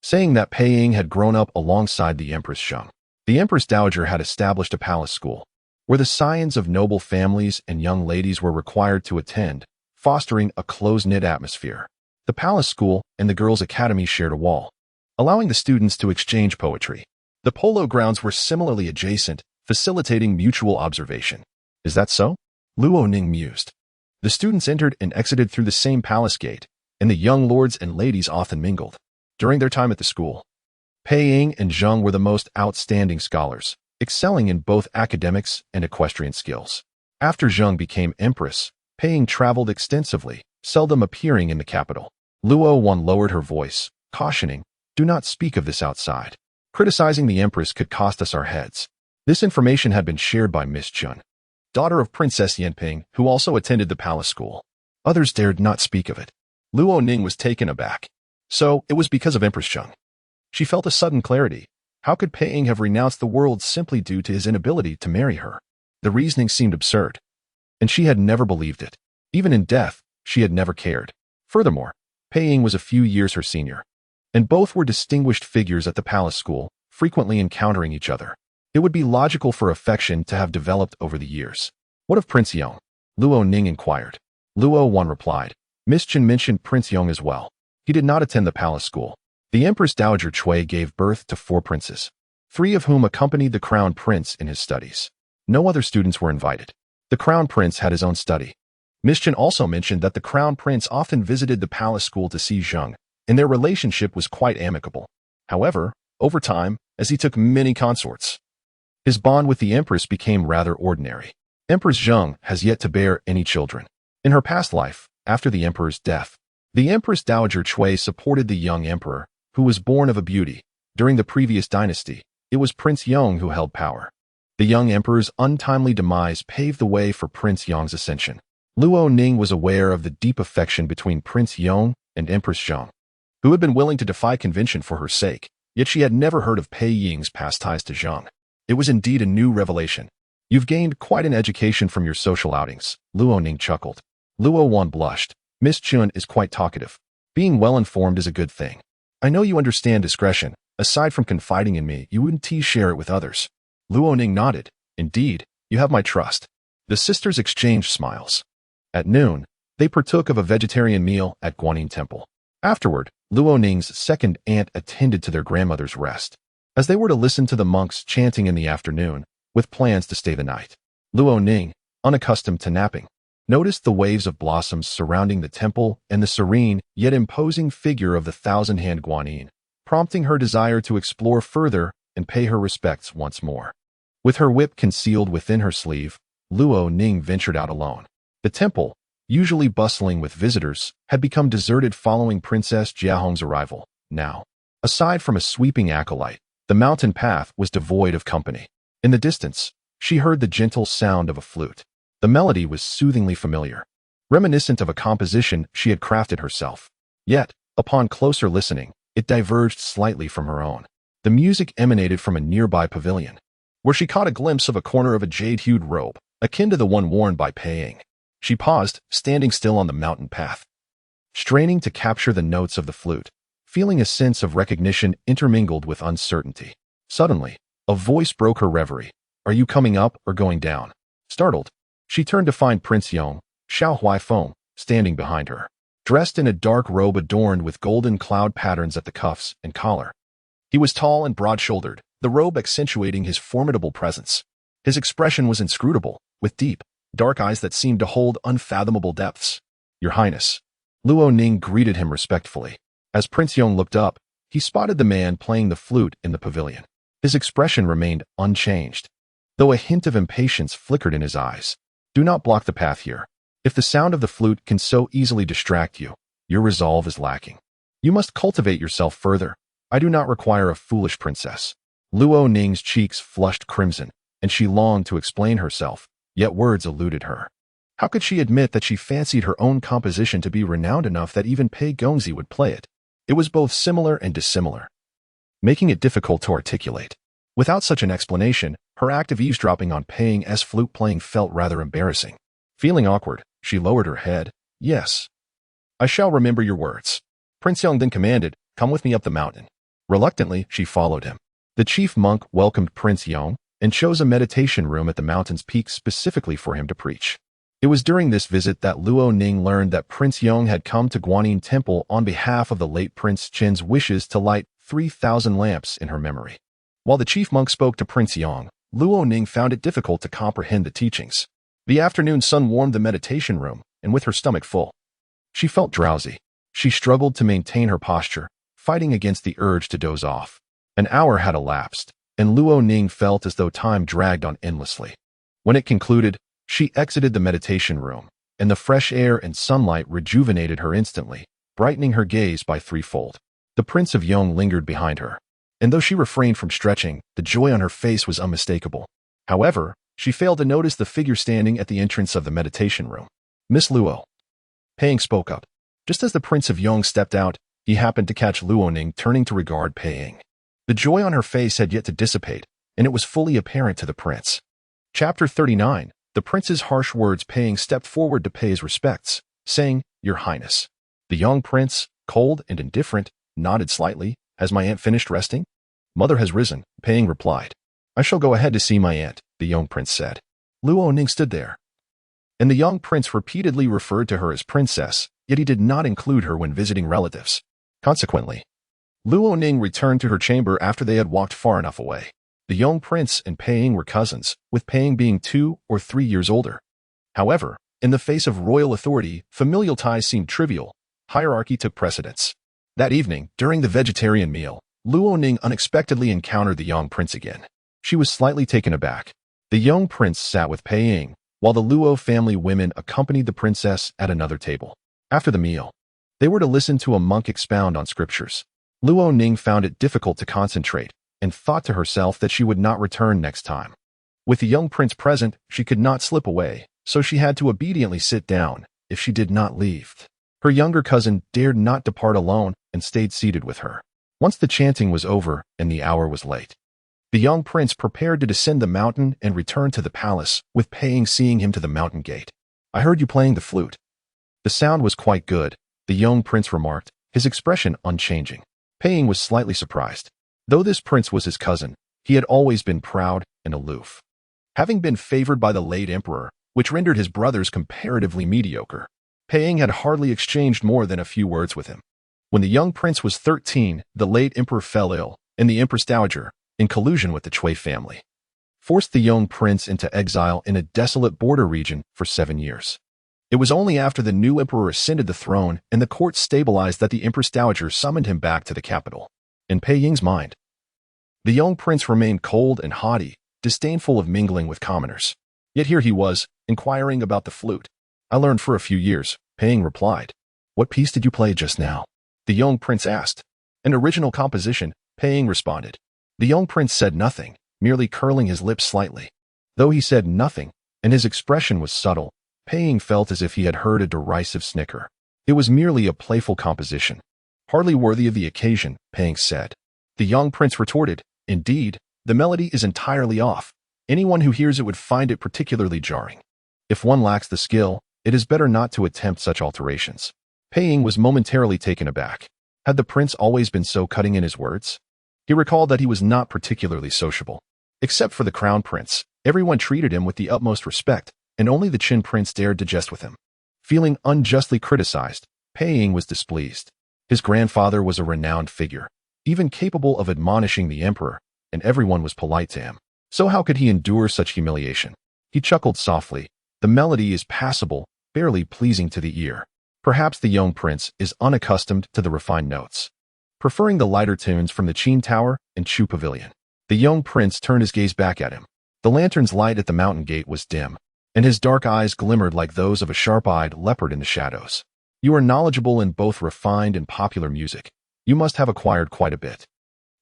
S1: saying that Pei Ying had grown up alongside the Empress Sheng. The Empress Dowager had established a palace school, where the scions of noble families and young ladies were required to attend, fostering a close-knit atmosphere. The palace school and the girls' academy shared a wall, allowing the students to exchange poetry. The polo grounds were similarly adjacent, facilitating mutual observation. Is that so? Luo Ning mused. The students entered and exited through the same palace gate, and the young lords and ladies often mingled. During their time at the school, Pei Ying and Zheng were the most outstanding scholars, excelling in both academics and equestrian skills. After Zheng became empress, Pei Ying traveled extensively, seldom appearing in the capital. Luo Wan lowered her voice, cautioning, Do not speak of this outside. Criticizing the empress could cost us our heads. This information had been shared by Miss Chun, daughter of Princess Yanping, who also attended the palace school. Others dared not speak of it. Luo Ning was taken aback. So, it was because of Empress Cheng. She felt a sudden clarity. How could Pei Ying have renounced the world simply due to his inability to marry her? The reasoning seemed absurd, and she had never believed it. Even in death, she had never cared. Furthermore, Pei Ying was a few years her senior, and both were distinguished figures at the palace school, frequently encountering each other. It would be logical for affection to have developed over the years. What of Prince Yong? Luo Ning inquired. Luo Wan replied. Miss Chen mentioned Prince Yong as well. He did not attend the palace school. The Empress Dowager Cui gave birth to 4 princes, 3 of whom accompanied the crown prince in his studies. No other students were invited. The crown prince had his own study. Miss Chen also mentioned that the crown prince often visited the palace school to see Zheng, and their relationship was quite amicable. However, over time, as he took many consorts, his bond with the empress became rather ordinary. Empress Zheng has yet to bear any children. In her past life, after the emperor's death, the Empress Dowager Cui supported the young emperor, who was born of a beauty. During the previous dynasty, it was Prince Yong who held power. The young emperor's untimely demise paved the way for Prince Yong's ascension. Luo Ning was aware of the deep affection between Prince Yong and Empress Zheng, who had been willing to defy convention for her sake, yet she had never heard of Pei Ying's past ties to Zheng. It was indeed a new revelation. You've gained quite an education from your social outings, Luo Ning chuckled. Luo Wan blushed. Miss Chun is quite talkative. Being well-informed is a good thing. I know you understand discretion. Aside from confiding in me, you wouldn't share it with others. Luo Ning nodded. Indeed, you have my trust. The sisters exchanged smiles. At noon, they partook of a vegetarian meal at Guanyin Temple. Afterward, Luo Ning's second aunt attended to their grandmother's rest, as they were to listen to the monks chanting in the afternoon, with plans to stay the night. Luo Ning, unaccustomed to napping, noticed the waves of blossoms surrounding the temple and the serene yet imposing figure of the thousand-hand Guanyin, prompting her desire to explore further and pay her respects once more. With her whip concealed within her sleeve, Luo Ning ventured out alone. The temple, usually bustling with visitors, had become deserted following Princess Jiahong's arrival. Now, aside from a sweeping acolyte, the mountain path was devoid of company. In the distance, she heard the gentle sound of a flute. The melody was soothingly familiar, reminiscent of a composition she had crafted herself. Yet, upon closer listening, it diverged slightly from her own. The music emanated from a nearby pavilion, where she caught a glimpse of a corner of a jade-hued robe, akin to the one worn by Pei Ying. She paused, standing still on the mountain path, straining to capture the notes of the flute, feeling a sense of recognition intermingled with uncertainty. Suddenly, a voice broke her reverie. "Are you coming up or going down?" Startled, she turned to find Prince Yong, Xiao Huaifeng, standing behind her, dressed in a dark robe adorned with golden cloud patterns at the cuffs and collar. He was tall and broad-shouldered, the robe accentuating his formidable presence. His expression was inscrutable, with deep, dark eyes that seemed to hold unfathomable depths. "Your Highness." Luo Ning greeted him respectfully. As Prince Yong looked up, he spotted the man playing the flute in the pavilion. His expression remained unchanged, though a hint of impatience flickered in his eyes. "Do not block the path here. If the sound of the flute can so easily distract you, your resolve is lacking. You must cultivate yourself further. I do not require a foolish princess." Luo Ning's cheeks flushed crimson, and she longed to explain herself, yet words eluded her. How could she admit that she fancied her own composition to be renowned enough that even Pei Gongzi would play it? It was both similar and dissimilar, making it difficult to articulate. Without such an explanation, her act of eavesdropping on Pei Ying's flute playing felt rather embarrassing. Feeling awkward, she lowered her head. "Yes, I shall remember your words." Prince Yong then commanded, "Come with me up the mountain." Reluctantly, she followed him. The chief monk welcomed Prince Yong and chose a meditation room at the mountain's peak specifically for him to preach. It was during this visit that Luo Ning learned that Prince Yong had come to Guanyin Temple on behalf of the late Prince Chen's wishes to light 3,000 lamps in her memory. While the chief monk spoke to Prince Yong, Luo Ning found it difficult to comprehend the teachings. The afternoon sun warmed the meditation room, and with her stomach full, she felt drowsy. She struggled to maintain her posture, fighting against the urge to doze off. An hour had elapsed, and Luo Ning felt as though time dragged on endlessly. When it concluded, she exited the meditation room, and the fresh air and sunlight rejuvenated her instantly, brightening her gaze by threefold. The Prince of Yong lingered behind her, and though she refrained from stretching, the joy on her face was unmistakable. However, she failed to notice the figure standing at the entrance of the meditation room. "Miss Luo." Pei Ying spoke up. Just as the Prince of Yong stepped out, he happened to catch Luo Ning turning to regard Pei Ying. The joy on her face had yet to dissipate, and it was fully apparent to the prince. Chapter 39. The prince's harsh words. Pei Ying stepped forward to pay his respects, saying, "Your Highness." The young prince, cold and indifferent, nodded slightly. "Has my aunt finished resting?" "Mother has risen," Pei Ying replied. "I shall go ahead to see my aunt," the young prince said. Luo Ning stood there, and the young prince repeatedly referred to her as princess, yet he did not include her when visiting relatives. Consequently, Luo Ning returned to her chamber after they had walked far enough away. The young prince and Pei Ying were cousins, with Pei Ying being 2 or 3 years older. However, in the face of royal authority, familial ties seemed trivial. Hierarchy took precedence. That evening, during the vegetarian meal, Luo Ning unexpectedly encountered the young prince again. She was slightly taken aback. The young prince sat with Pei Ying, while the Luo family women accompanied the princess at another table. After the meal, they were to listen to a monk expound on scriptures. Luo Ning found it difficult to concentrate, and thought to herself that she would not return next time. With the young prince present, she could not slip away, so she had to obediently sit down if she did not leave. Her younger cousin dared not depart alone and stayed seated with her. Once the chanting was over and the hour was late, the young prince prepared to descend the mountain and return to the palace, with Pei Ying seeing him to the mountain gate. "I heard you playing the flute." "The sound was quite good," the young prince remarked, his expression unchanging. Pei Ying was slightly surprised. Though this prince was his cousin, he had always been proud and aloof, having been favored by the late emperor, which rendered his brothers comparatively mediocre. Pei Ying had hardly exchanged more than a few words with him. When the young prince was 13, the late emperor fell ill, and the empress dowager, in collusion with the Cui family, forced the young prince into exile in a desolate border region for 7 years. It was only after the new emperor ascended the throne and the court stabilized that the Empress Dowager summoned him back to the capital. In Pei Ying's mind, the young prince remained cold and haughty, disdainful of mingling with commoners. Yet here he was, inquiring about the flute. I learned for a few years, Pei Ying replied. What piece did you play just now? The young prince asked. An original composition, Pei Ying responded. The young prince said nothing, merely curling his lips slightly. Though he said nothing, and his expression was subtle, Pei Ying felt as if he had heard a derisive snicker. It was merely a playful composition. Hardly worthy of the occasion, Pei Ying said. The young prince retorted, Indeed, the melody is entirely off. Anyone who hears it would find it particularly jarring. If one lacks the skill, it is better not to attempt such alterations. Pei Ying was momentarily taken aback. Had the prince always been so cutting in his words? He recalled that he was not particularly sociable. Except for the crown prince, everyone treated him with the utmost respect, and only the Qin prince dared to jest with him. Feeling unjustly criticized, Pei Ying was displeased. His grandfather was a renowned figure, even capable of admonishing the emperor, and everyone was polite to him. So how could he endure such humiliation? He chuckled softly. The melody is passable, barely pleasing to the ear. Perhaps the young prince is unaccustomed to the refined notes, preferring the lighter tunes from the Qin Tower and Chu Pavilion. The young prince turned his gaze back at him. The lantern's light at the mountain gate was dim, and his dark eyes glimmered like those of a sharp-eyed leopard in the shadows. You are knowledgeable in both refined and popular music. You must have acquired quite a bit.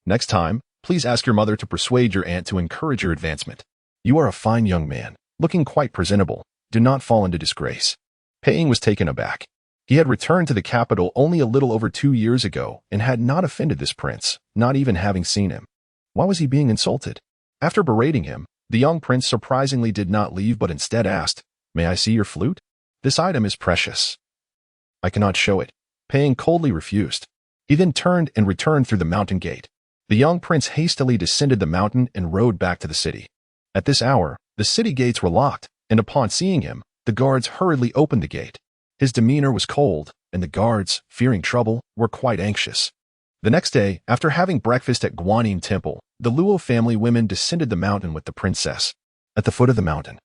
S1: Next time, please ask your mother to persuade your aunt to encourage your advancement. You are a fine young man, looking quite presentable. Do not fall into disgrace. Pei Ying was taken aback. He had returned to the capital only a little over 2 years ago and had not offended this prince, not even having seen him. Why was he being insulted? After berating him, the young prince surprisingly did not leave but instead asked, May I see your flute? This item is precious. I cannot show it. Pei Ying coldly refused. He then turned and returned through the mountain gate. The young prince hastily descended the mountain and rode back to the city. At this hour, the city gates were locked, and upon seeing him, the guards hurriedly opened the gate. His demeanor was cold, and the guards, fearing trouble, were quite anxious. The next day, after having breakfast at Guanyin Temple, the Luo family women descended the mountain with the princess. At the foot of the mountain,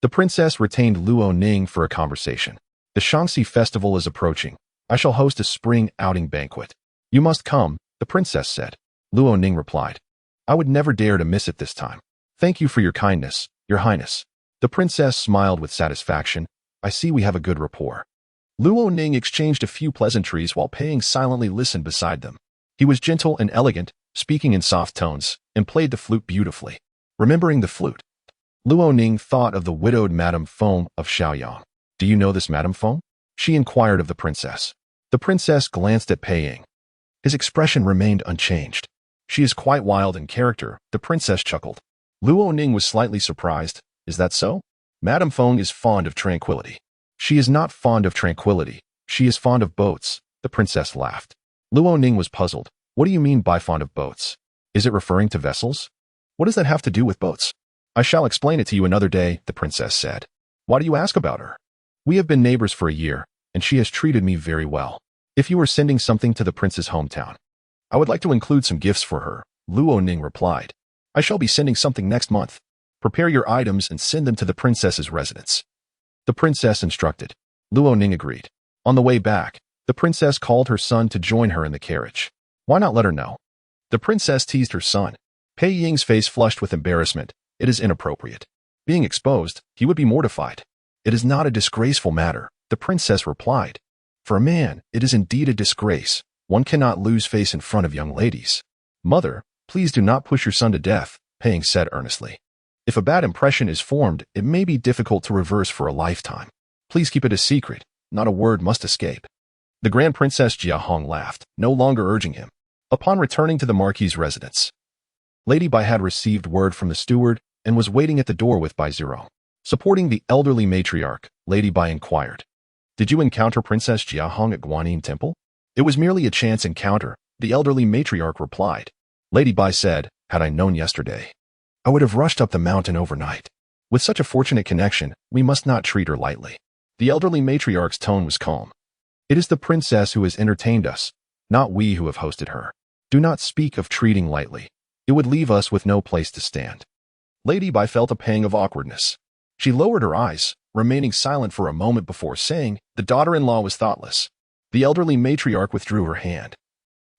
S1: the princess retained Luo Ning for a conversation. The Shangxi festival is approaching. I shall host a spring outing banquet. You must come, the princess said. Luo Ning replied. I would never dare to miss it this time. Thank you for your kindness, your highness. The princess smiled with satisfaction. I see we have a good rapport. Luo Ning exchanged a few pleasantries while Pei Ying silently listened beside them. He was gentle and elegant, speaking in soft tones, and played the flute beautifully. Remembering the flute, Luo Ning thought of the widowed Madame Feng of Shaoyang. Do you know this Madame Feng? She inquired of the princess. The princess glanced at Pei Ying. His expression remained unchanged. She is quite wild in character, the princess chuckled. Luo Ning was slightly surprised. Is that so? Madame Feng is fond of tranquility. She is not fond of tranquility. She is fond of boats, the princess laughed. Luo Ning was puzzled. What do you mean by fond of boats? Is it referring to vessels? What does that have to do with boats? I shall explain it to you another day, the princess said. Why do you ask about her? We have been neighbors for a year, and she has treated me very well. If you are sending something to the prince's hometown, I would like to include some gifts for her, Luo Ning replied. I shall be sending something next month. Prepare your items and send them to the princess's residence. The princess instructed. Luo Ning agreed. On the way back, the princess called her son to join her in the carriage. Why not let her know? The princess teased her son. Pei Ying's face flushed with embarrassment. It is inappropriate. Being exposed, he would be mortified. It is not a disgraceful matter, the princess replied. For a man, it is indeed a disgrace. One cannot lose face in front of young ladies. Mother, please do not push your son to death, Pei Ying said earnestly. If a bad impression is formed, it may be difficult to reverse for a lifetime. Please keep it a secret. Not a word must escape. The Grand Princess Jia Hong laughed, no longer urging him. Upon returning to the Marquis's residence, Lady Bai had received word from the steward and was waiting at the door with Bai Zero. Supporting the elderly matriarch, Lady Bai inquired, Did you encounter Princess Jia Hong at Guanyin Temple? It was merely a chance encounter, the elderly matriarch replied. Lady Bai said, Had I known yesterday, I would have rushed up the mountain overnight. With such a fortunate connection, we must not treat her lightly. The elderly matriarch's tone was calm. It is the princess who has entertained us, not we who have hosted her. Do not speak of treating lightly. It would leave us with no place to stand. Lady Bai felt a pang of awkwardness. She lowered her eyes, remaining silent for a moment before saying, "The daughter-in-law was thoughtless." The elderly matriarch withdrew her hand.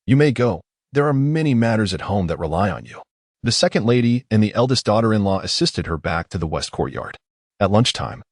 S1: "You may go. There are many matters at home that rely on you." The second lady and the eldest daughter-in-law assisted her back to the west courtyard. At lunchtime,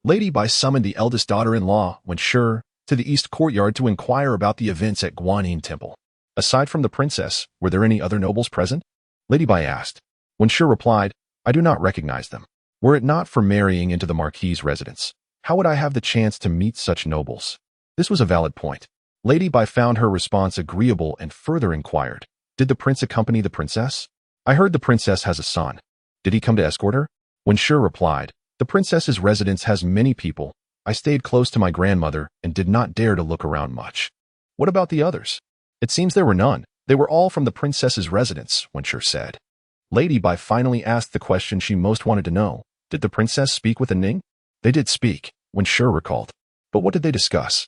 S1: Lady Bai summoned the eldest daughter-in-law, Wenshi, to the east courtyard to inquire about the events at Guanyin Temple. "Aside from the princess, were there any other nobles present?" Lady Bai asked. Wenshi replied, "I do not recognize them. Were it not for marrying into the Marquis's residence, how would I have the chance to meet such nobles?" This was a valid point. Lady Bai found her response agreeable and further inquired, "Did the prince accompany the princess? I heard the princess has a son. Did he come to escort her?" Wenshi replied, "The princess's residence has many people. I stayed close to my grandmother and did not dare to look around much." "What about the others?" "It seems there were none. They were all from the princess's residence," Wenshi said. Lady Bai finally asked the question she most wanted to know. "Did the princess speak with a Ning?" "They did speak," Wenshi recalled. "But what did they discuss?"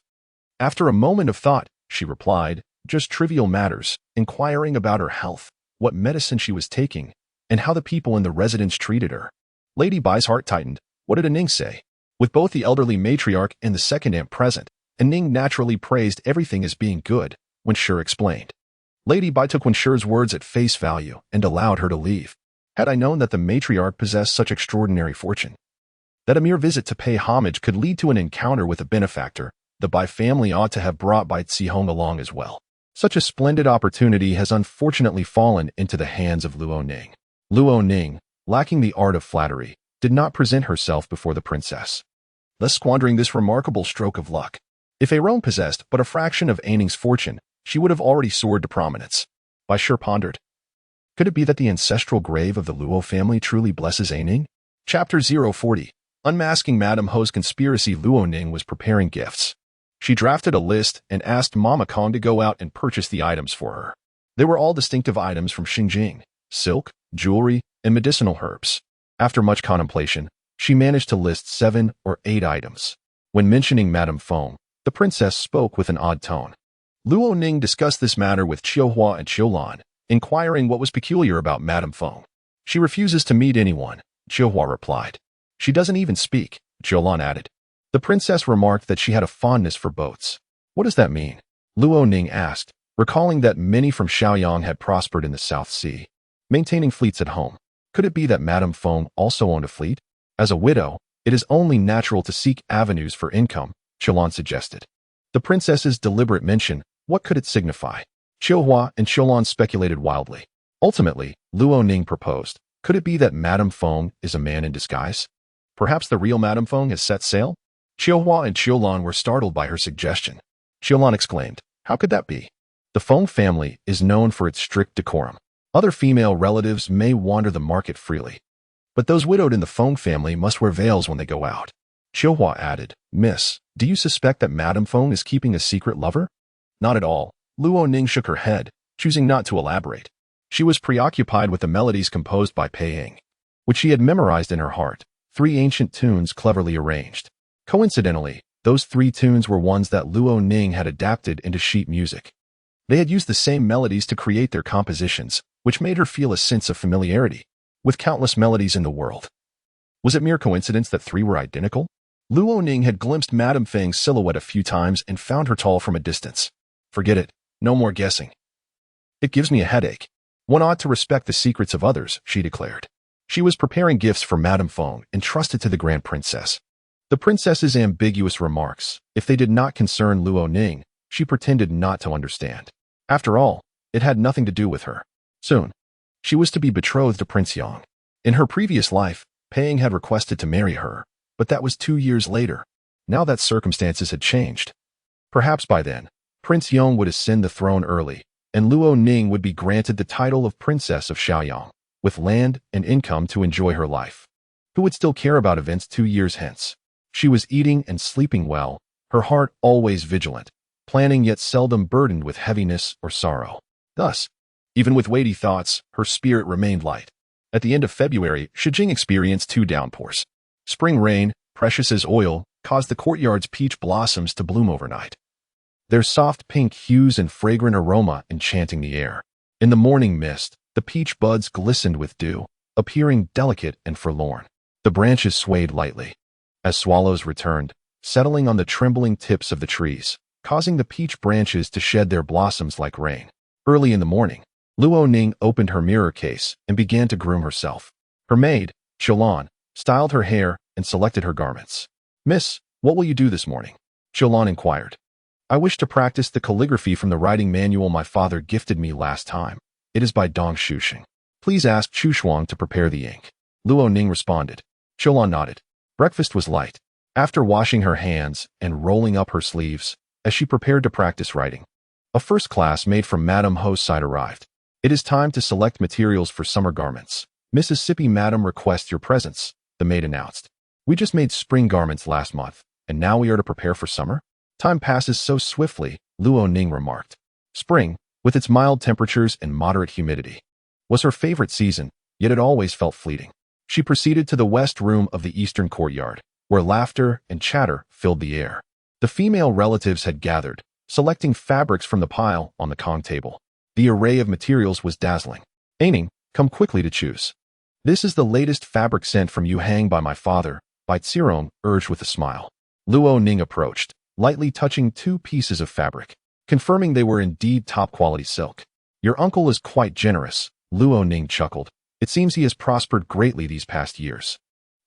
S1: After a moment of thought, she replied, "Just trivial matters, inquiring about her health, what medicine she was taking, and how the people in the residence treated her." Lady Bai's heart tightened. What did a Ning say? With both the elderly matriarch and the second aunt present, a Ning naturally praised everything as being good, Wenshi explained. Lady Bai took Wenshi's words at face value and allowed her to leave. Had I known that the matriarch possessed such extraordinary fortune, that a mere visit to pay homage could lead to an encounter with a benefactor, the Bai family ought to have brought Bai Zihong along as well. Such a splendid opportunity has unfortunately fallen into the hands of Luo Ning. Luo Ning, lacking the art of flattery, did not present herself before the princess, thus squandering this remarkable stroke of luck. If Aaron possessed but a fraction of Aining's fortune, she would have already soared to prominence. Bai Shi pondered. Could it be that the ancestral grave of the Luo family truly blesses Aining? Chapter 040. Unmasking Madame Ho's conspiracy. Luo Ning was preparing gifts. She drafted a list and asked Mama Kong to go out and purchase the items for her. They were all distinctive items from Xinjiang: silk, jewelry, and medicinal herbs. After much contemplation, she managed to list 7 or 8 items. When mentioning Madame Feng, the princess spoke with an odd tone. Luo Ning discussed this matter with Qiuhua and Qiulan, inquiring what was peculiar about Madame Feng. "She refuses to meet anyone," Qiuhua replied. "She doesn't even speak," Qiulan added. The princess remarked that she had a fondness for boats. "What does that mean?" Luo Ning asked, recalling that many from Shaoyang had prospered in the South Sea, maintaining fleets at home. Could it be that Madame Feng also owned a fleet? As a widow, it is only natural to seek avenues for income, Qiulan suggested. The princess's deliberate mention, what could it signify? Qiuhua and Qiulan speculated wildly. Ultimately, Luo Ning proposed, could it be that Madame Feng is a man in disguise? Perhaps the real Madame Feng has set sail? Qiuhua and Qiulan were startled by her suggestion. Qiulan exclaimed, "How could that be? The Feng family is known for its strict decorum. Other female relatives may wander the market freely, but those widowed in the Feng family must wear veils when they go out." Qiuhua added, "Miss, do you suspect that Madame Feng is keeping a secret lover?" "Not at all." Luo Ning shook her head, choosing not to elaborate. She was preoccupied with the melodies composed by Pei Ying, which she had memorized in her heart, 3 ancient tunes cleverly arranged. Coincidentally, those 3 tunes were ones that Luo Ning had adapted into sheet music. They had used the same melodies to create their compositions, which made her feel a sense of familiarity with countless melodies in the world. Was it mere coincidence that 3 were identical? Luo Ning had glimpsed Madame Feng's silhouette a few times and found her tall from a distance. "Forget it. No more guessing. It gives me a headache. One ought to respect the secrets of others," she declared. She was preparing gifts for Madame Feng entrusted to the Grand Princess. The princess's ambiguous remarks, if they did not concern Luo Ning, she pretended not to understand. After all, it had nothing to do with her. Soon, she was to be betrothed to Prince Yang. In her previous life, Pei Ying had requested to marry her, but that was 2 years later. Now that circumstances had changed. Perhaps by then, Prince Yang would ascend the throne early, and Luo Ning would be granted the title of Princess of Shaoyang, with land and income to enjoy her life. Who would still care about events 2 years hence? She was eating and sleeping well, her heart always vigilant, planning yet seldom burdened with heaviness or sorrow. Thus, even with weighty thoughts, her spirit remained light. At the end of February, Shijing experienced 2 downpours. Spring rain, precious as oil, caused the courtyard's peach blossoms to bloom overnight, their soft pink hues and fragrant aroma enchanting the air. In the morning mist, the peach buds glistened with dew, appearing delicate and forlorn. The branches swayed lightly as swallows returned, settling on the trembling tips of the trees, causing the peach branches to shed their blossoms like rain. Early in the morning, Luo Ning opened her mirror case and began to groom herself. Her maid, Qiulan, styled her hair and selected her garments. "Miss, what will you do this morning?" Qiulan inquired. "I wish to practice the calligraphy from the writing manual my father gifted me last time. It is by Dong Shuxing. Please ask Chu Shuang to prepare the ink." Luo Ning responded. Qiulan nodded. Breakfast was light. After washing her hands and rolling up her sleeves, as she prepared to practice writing, a first class made from Madame Ho's side arrived. "It is time to select materials for summer garments. Mississippi Madam requests your presence," the maid announced. "We just made spring garments last month, and now we are to prepare for summer? Time passes so swiftly," Luo Ning remarked. Spring, with its mild temperatures and moderate humidity, was her favorite season, yet it always felt fleeting. She proceeded to the west room of the eastern courtyard, where laughter and chatter filled the air. The female relatives had gathered, selecting fabrics from the pile on the Kong table. The array of materials was dazzling. "Aining, come quickly to choose. This is the latest fabric sent from Yuhang by my father," Bai Zirong urged with a smile. Luo Ning approached, lightly touching 2 pieces of fabric, confirming they were indeed top-quality silk. "Your uncle is quite generous," Luo Ning chuckled. "It seems he has prospered greatly these past years."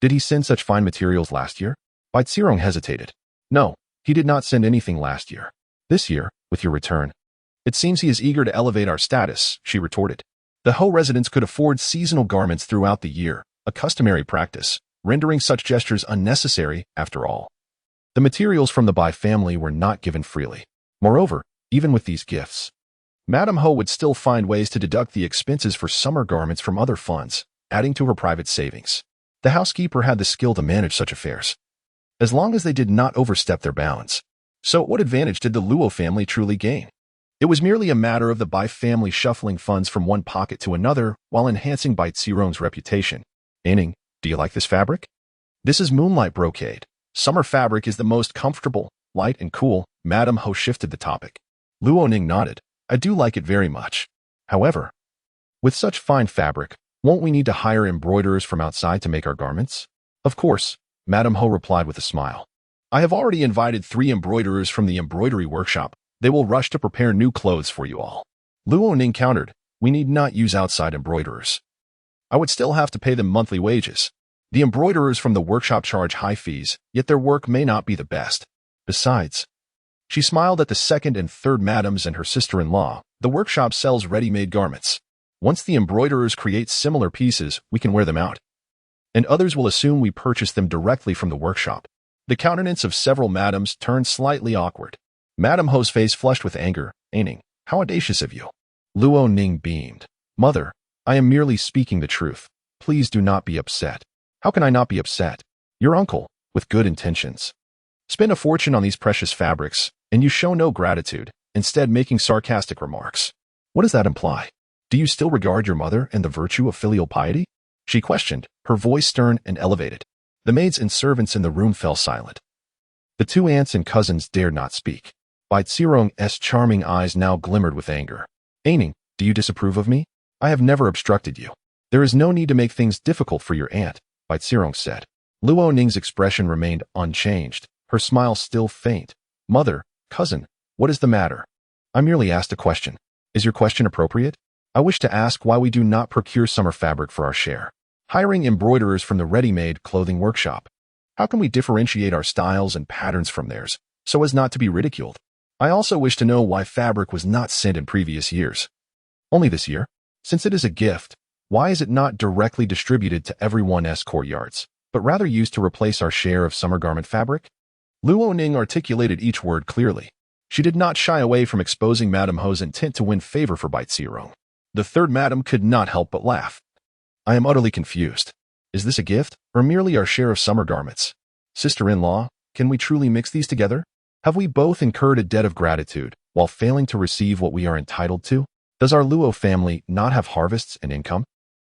S1: "Did he send such fine materials last year?" Bai Zirong hesitated. "No, he did not send anything last year. This year, with your return, it seems he is eager to elevate our status," she retorted. The Ho residents could afford seasonal garments throughout the year, a customary practice, rendering such gestures unnecessary after all. The materials from the Bai family were not given freely. Moreover, even with these gifts, Madame Ho would still find ways to deduct the expenses for summer garments from other funds, adding to her private savings. The housekeeper had the skill to manage such affairs, as long as they did not overstep their bounds. So what advantage did the Luo family truly gain? It was merely a matter of the Bai family shuffling funds from one pocket to another while enhancing Bai Zirong's reputation. "Aining, do you like this fabric? This is moonlight brocade. Summer fabric is the most comfortable, light and cool." Madame Ho shifted the topic. Luo Ning nodded. "I do like it very much. However, with such fine fabric, won't we need to hire embroiderers from outside to make our garments?" "Of course," Madame Ho replied with a smile. "I have already invited 3 embroiderers from the embroidery workshop. They will rush to prepare new clothes for you all." Luo Ning countered, "We need not use outside embroiderers. I would still have to pay them monthly wages. The embroiderers from the workshop charge high fees, yet their work may not be the best. Besides," she smiled at the second and third madams and her sister-in-law, "the workshop sells ready-made garments. Once the embroiderers create similar pieces, we can wear them out, and others will assume we purchased them directly from the workshop." The countenance of several madams turned slightly awkward. Madame Ho's face flushed with anger. "Aining, how audacious of you." Luo Ning beamed. "Mother, I am merely speaking the truth. Please do not be upset." "How can I not be upset? Your uncle, with good intentions, spent a fortune on these precious fabrics, and you show no gratitude, instead making sarcastic remarks. What does that imply? Do you still regard your mother and the virtue of filial piety?" she questioned, her voice stern and elevated. The maids and servants in the room fell silent. The 2 aunts and cousins dared not speak. Bai Zirong's charming eyes now glimmered with anger. "Aining, do you disapprove of me? I have never obstructed you." "There is no need to make things difficult for your aunt," Bai Zirong said. Luo Ning's expression remained unchanged, her smile still faint. "Mother, cousin, what is the matter? I merely asked a question. Is your question appropriate? I wish to ask why we do not procure summer fabric for our share, hiring embroiderers from the ready-made clothing workshop. How can we differentiate our styles and patterns from theirs, so as not to be ridiculed? I also wish to know why fabric was not sent in previous years. Only this year? Since it is a gift, why is it not directly distributed to everyone's courtyards, but rather used to replace our share of summer garment fabric?" Luo Ning articulated each word clearly. She did not shy away from exposing Madame Ho's intent to win favor for Bai Zirong. The third madam could not help but laugh. "I am utterly confused. Is this a gift, or merely our share of summer garments? Sister-in-law, can we truly mix these together? Have we both incurred a debt of gratitude, while failing to receive what we are entitled to? Does our Luo family not have harvests and income?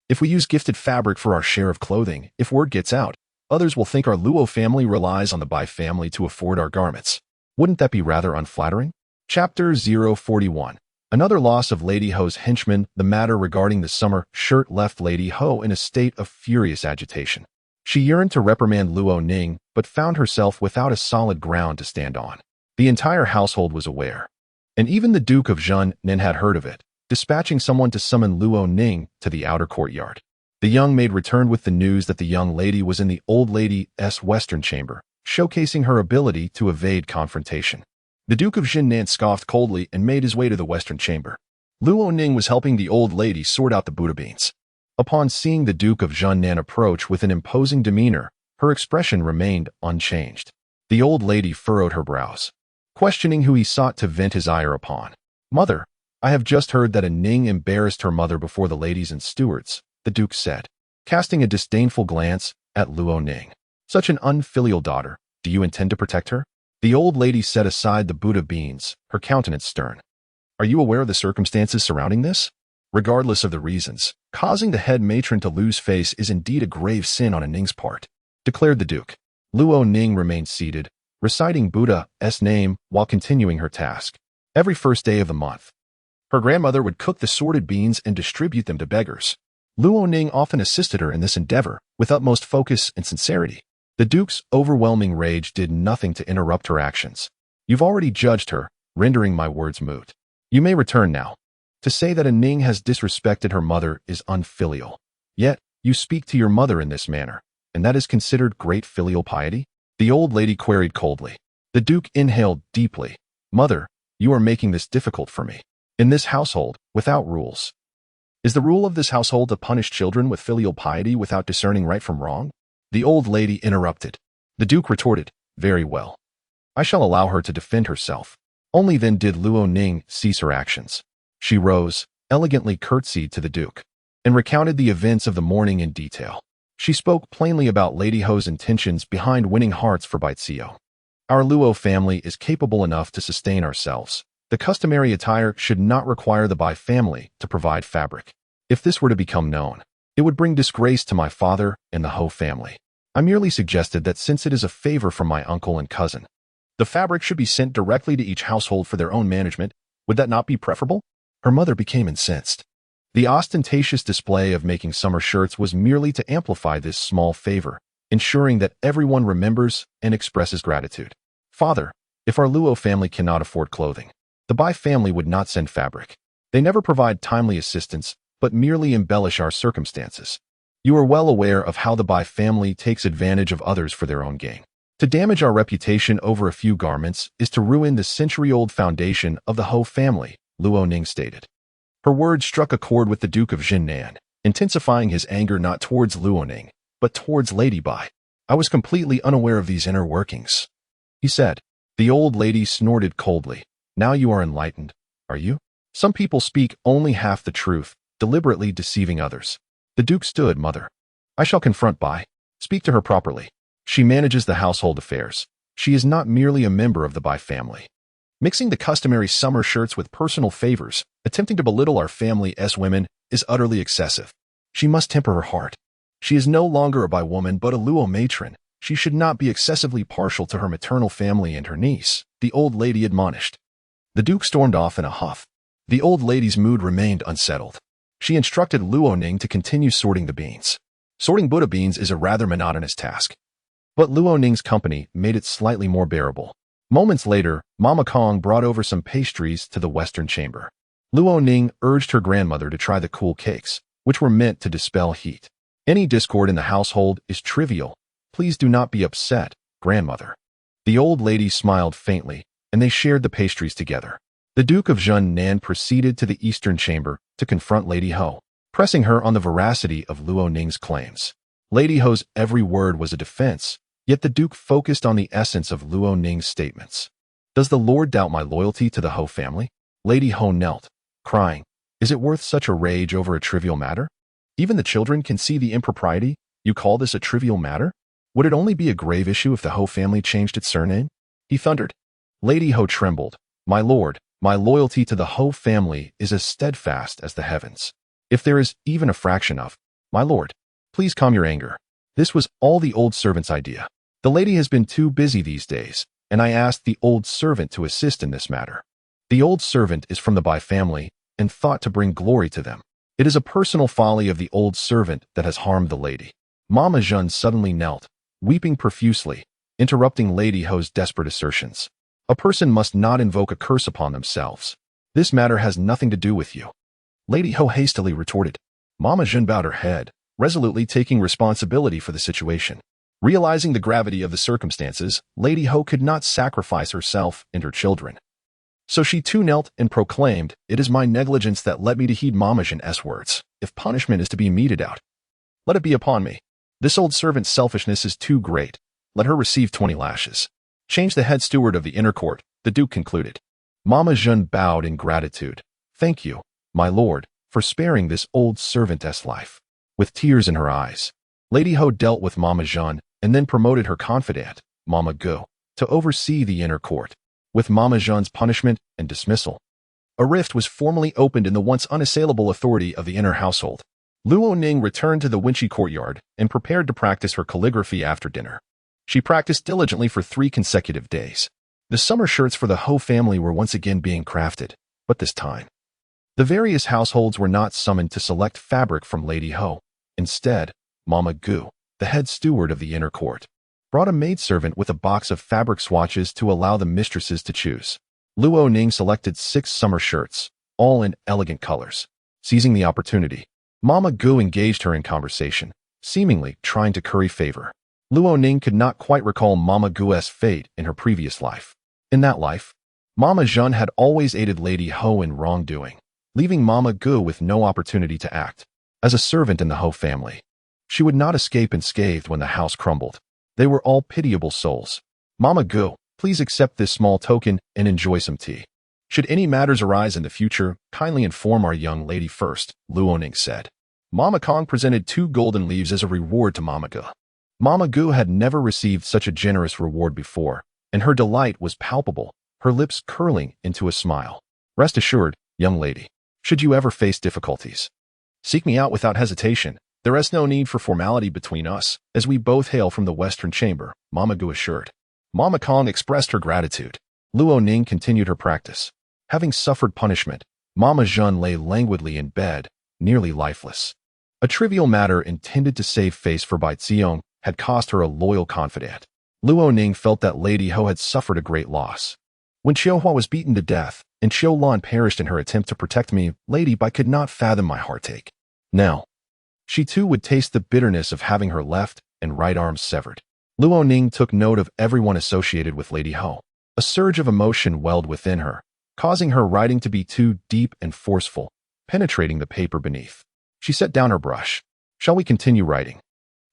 S1: If we use gifted fabric for our share of clothing, if word gets out, others will think our Luo family relies on the Bai family to afford our garments. Wouldn't that be rather unflattering?" Chapter 041. Another loss of Lady Ho's henchman. The matter regarding the summer shirt left Lady Ho in a state of furious agitation. She yearned to reprimand Luo Ning, but found herself without a solid ground to stand on. The entire household was aware, and even the Duke of Zhennan had heard of it, dispatching someone to summon Luo Ning to the outer courtyard. The young maid returned with the news that the young lady was in the old lady's western chamber, showcasing her ability to evade confrontation. The Duke of Zhennan scoffed coldly and made his way to the western chamber. Luo Ning was helping the old lady sort out the Buddha beans. Upon seeing the Duke of Zhennan approach with an imposing demeanor, her expression remained unchanged. The old lady furrowed her brows, questioning who he sought to vent his ire upon. "Mother, I have just heard that a Ning embarrassed her mother before the ladies and stewards," the Duke said, casting a disdainful glance at Luo Ning. "Such an unfilial daughter, do you intend to protect her?" The old lady set aside the Buddha beans, her countenance stern. "Are you aware of the circumstances surrounding this? Regardless of the reasons, causing the head matron to lose face is indeed a grave sin on a Ning's part," declared the Duke. Luo Ning remained seated, reciting Buddha's name while continuing her task. Every first day of the month, her grandmother would cook the sorted beans and distribute them to beggars. Luo Ning often assisted her in this endeavor with utmost focus and sincerity. The Duke's overwhelming rage did nothing to interrupt her actions. "You've already judged her, rendering my words moot. You may return now. To say that a Ning has disrespected her mother is unfilial. Yet, you speak to your mother in this manner, and that is considered great filial piety?" the old lady queried coldly. The Duke inhaled deeply. "Mother, you are making this difficult for me. In this household, without rules. Is the rule of this household to punish children with filial piety without discerning right from wrong?" The old lady interrupted. The Duke retorted, "Very well. I shall allow her to defend herself." Only then did Luo Ning cease her actions. She rose, elegantly curtsied to the Duke, and recounted the events of the morning in detail. She spoke plainly about Lady Ho's intentions behind winning hearts for Baitzio. "Our Luo family is capable enough to sustain ourselves. The customary attire should not require the Bai family to provide fabric. If this were to become known, it would bring disgrace to my father and the Ho family. I merely suggested that since it is a favor from my uncle and cousin, the fabric should be sent directly to each household for their own management. Would that not be preferable?" Her mother became incensed. The ostentatious display of making summer shirts was merely to amplify this small favor, ensuring that everyone remembers and expresses gratitude. "Father, if our Luo family cannot afford clothing, the Bai family would not send fabric. They never provide timely assistance, but merely embellish our circumstances. You are well aware of how the Bai family takes advantage of others for their own gain. To damage our reputation over a few garments is to ruin the century-old foundation of the Ho family," Luo Ning stated. Her words struck a chord with the Duke of Zhennan, intensifying his anger not towards Luo Ning, but towards Lady Bai. "I was completely unaware of these inner workings," he said. The old lady snorted coldly. "Now you are enlightened, are you? Some people speak only half the truth, deliberately deceiving others." The Duke stood. "Mother, I shall confront Bai. Speak to her properly. She manages the household affairs. She is not merely a member of the Bai family. Mixing the customary summer shirts with personal favors, attempting to belittle our family's women, is utterly excessive. She must temper her heart. She is no longer a Bai woman but a Luo matron. She should not be excessively partial to her maternal family and her niece," the old lady admonished. The Duke stormed off in a huff. The old lady's mood remained unsettled. She instructed Luo Ning to continue sorting the beans. Sorting Buddha beans is a rather monotonous task, but Luo Ning's company made it slightly more bearable. Moments later, Mama Kong brought over some pastries to the western chamber. Luo Ning urged her grandmother to try the cool cakes, which were meant to dispel heat. "Any discord in the household is trivial. Please do not be upset, grandmother." The old lady smiled faintly, and they shared the pastries together. The Duke of Zhennan proceeded to the eastern chamber to confront Lady Ho, pressing her on the veracity of Luo Ning's claims. Lady Ho's every word was a defense, yet the Duke focused on the essence of Luo Ning's statements. "Does the Lord doubt my loyalty to the Ho family?" Lady Ho knelt, crying, "Is it worth such a rage over a trivial matter? Even the children can see the impropriety. You call this a trivial matter? Would it only be a grave issue if the Ho family changed its surname?" he thundered. Lady Ho trembled. "My lord, my loyalty to the Ho family is as steadfast as the heavens. If there is even a fraction of, my lord, please calm your anger. This was all the old servant's idea. The lady has been too busy these days, and I asked the old servant to assist in this matter." The old servant is from the Bai family and thought to bring glory to them. It is a personal folly of the old servant that has harmed the lady. Mama Jeanne suddenly knelt, weeping profusely, interrupting Lady Ho's desperate assertions. A person must not invoke a curse upon themselves. This matter has nothing to do with you. Lady Ho hastily retorted. Mama Jeanne bowed her head, resolutely taking responsibility for the situation. Realizing the gravity of the circumstances, Lady Ho could not sacrifice herself and her children. So she too knelt and proclaimed, "It is my negligence that led me to heed Mama Jeanne's words. If punishment is to be meted out, let it be upon me. This old servant's selfishness is too great. Let her receive 20 lashes. Change the head steward of the inner court," the Duke concluded. Mama Jeanne bowed in gratitude. "Thank you, my lord, for sparing this old servantess life." With tears in her eyes, Lady Ho dealt with Mama Jeanne and then promoted her confidant, Mama Gu, to oversee the inner court. With Mama Jeanne's punishment and dismissal, a rift was formally opened in the once unassailable authority of the inner household. Luo Ning returned to the Winchi courtyard and prepared to practice her calligraphy after dinner. She practiced diligently for 3 consecutive days. The summer shirts for the Ho family were once again being crafted, but this time, the various households were not summoned to select fabric from Lady Ho. Instead, Mama Gu, the head steward of the inner court, brought a maidservant with a box of fabric swatches to allow the mistresses to choose. Luo Ning selected 6 summer shirts, all in elegant colors. Seizing the opportunity, Mama Gu engaged her in conversation, seemingly trying to curry favor. Luo Ning could not quite recall Mama Gu's fate in her previous life. In that life, Mama Jeanne had always aided Lady Ho in wrongdoing, leaving Mama Gu with no opportunity to act. As a servant in the Ho family, she would not escape unscathed when the house crumbled. They were all pitiable souls. Mama Gu, please accept this small token and enjoy some tea. Should any matters arise in the future, kindly inform our young lady first, Luo Ning said. Mama Kong presented 2 golden leaves as a reward to Mama Gu. Mama Gu had never received such a generous reward before, and her delight was palpable, her lips curling into a smile. Rest assured, young lady, should you ever face difficulties, seek me out without hesitation. There is no need for formality between us, as we both hail from the Western Chamber, Mama Gu assured. Mama Kong expressed her gratitude. Luo Ning continued her practice. Having suffered punishment, Mama Jeanne lay languidly in bed, nearly lifeless. A trivial matter intended to save face for Bai Xiong had cost her a loyal confidant. Luo Ning felt that Lady Ho had suffered a great loss. When Qiu Hua was beaten to death, and Qiu Lan perished in her attempt to protect me, Lady Bai could not fathom my heartache. Now, she too would taste the bitterness of having her left and right arms severed. Luo Ning took note of everyone associated with Lady Ho. A surge of emotion welled within her, causing her writing to be too deep and forceful, penetrating the paper beneath. She set down her brush. Shall we continue writing?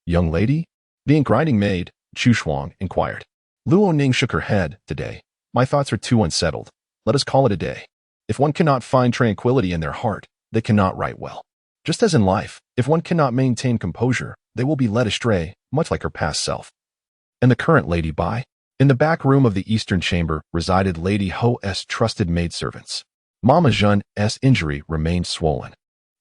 S1: Young lady? The ink grinding maid, Chu Shuang, inquired. Luo Ning shook her head. Today, my thoughts are too unsettled. Let us call it a day. If one cannot find tranquility in their heart, they cannot write well. Just as in life, if one cannot maintain composure, they will be led astray, much like her past self. And the current Lady Bai? In the back room of the Eastern Chamber resided Lady Ho's trusted maidservants. Mama Jeanne's injury remained swollen.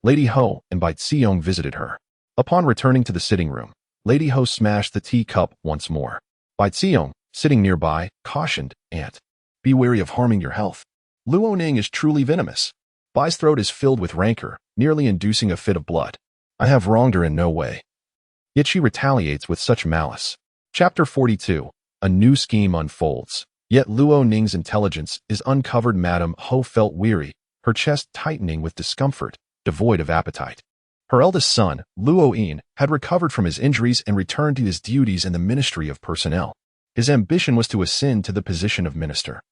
S1: Lady Ho and Bai Xiong visited her. Upon returning to the sitting room, Lady Ho smashed the teacup once more. Bai Xiong, sitting nearby, cautioned, "Aunt, be wary of harming your health. Luo Ning is truly venomous. Bai's throat is filled with rancor, nearly inducing a fit of blood. I have wronged her in no way. Yet she retaliates with such malice." Chapter 42. A new scheme unfolds. Yet Luo Ning's intelligence is uncovered. Madame Ho felt weary, her chest tightening with discomfort, devoid of appetite. Her eldest son, Luo Yin, had recovered from his injuries and returned to his duties in the Ministry of Personnel. His ambition was to ascend to the position of minister,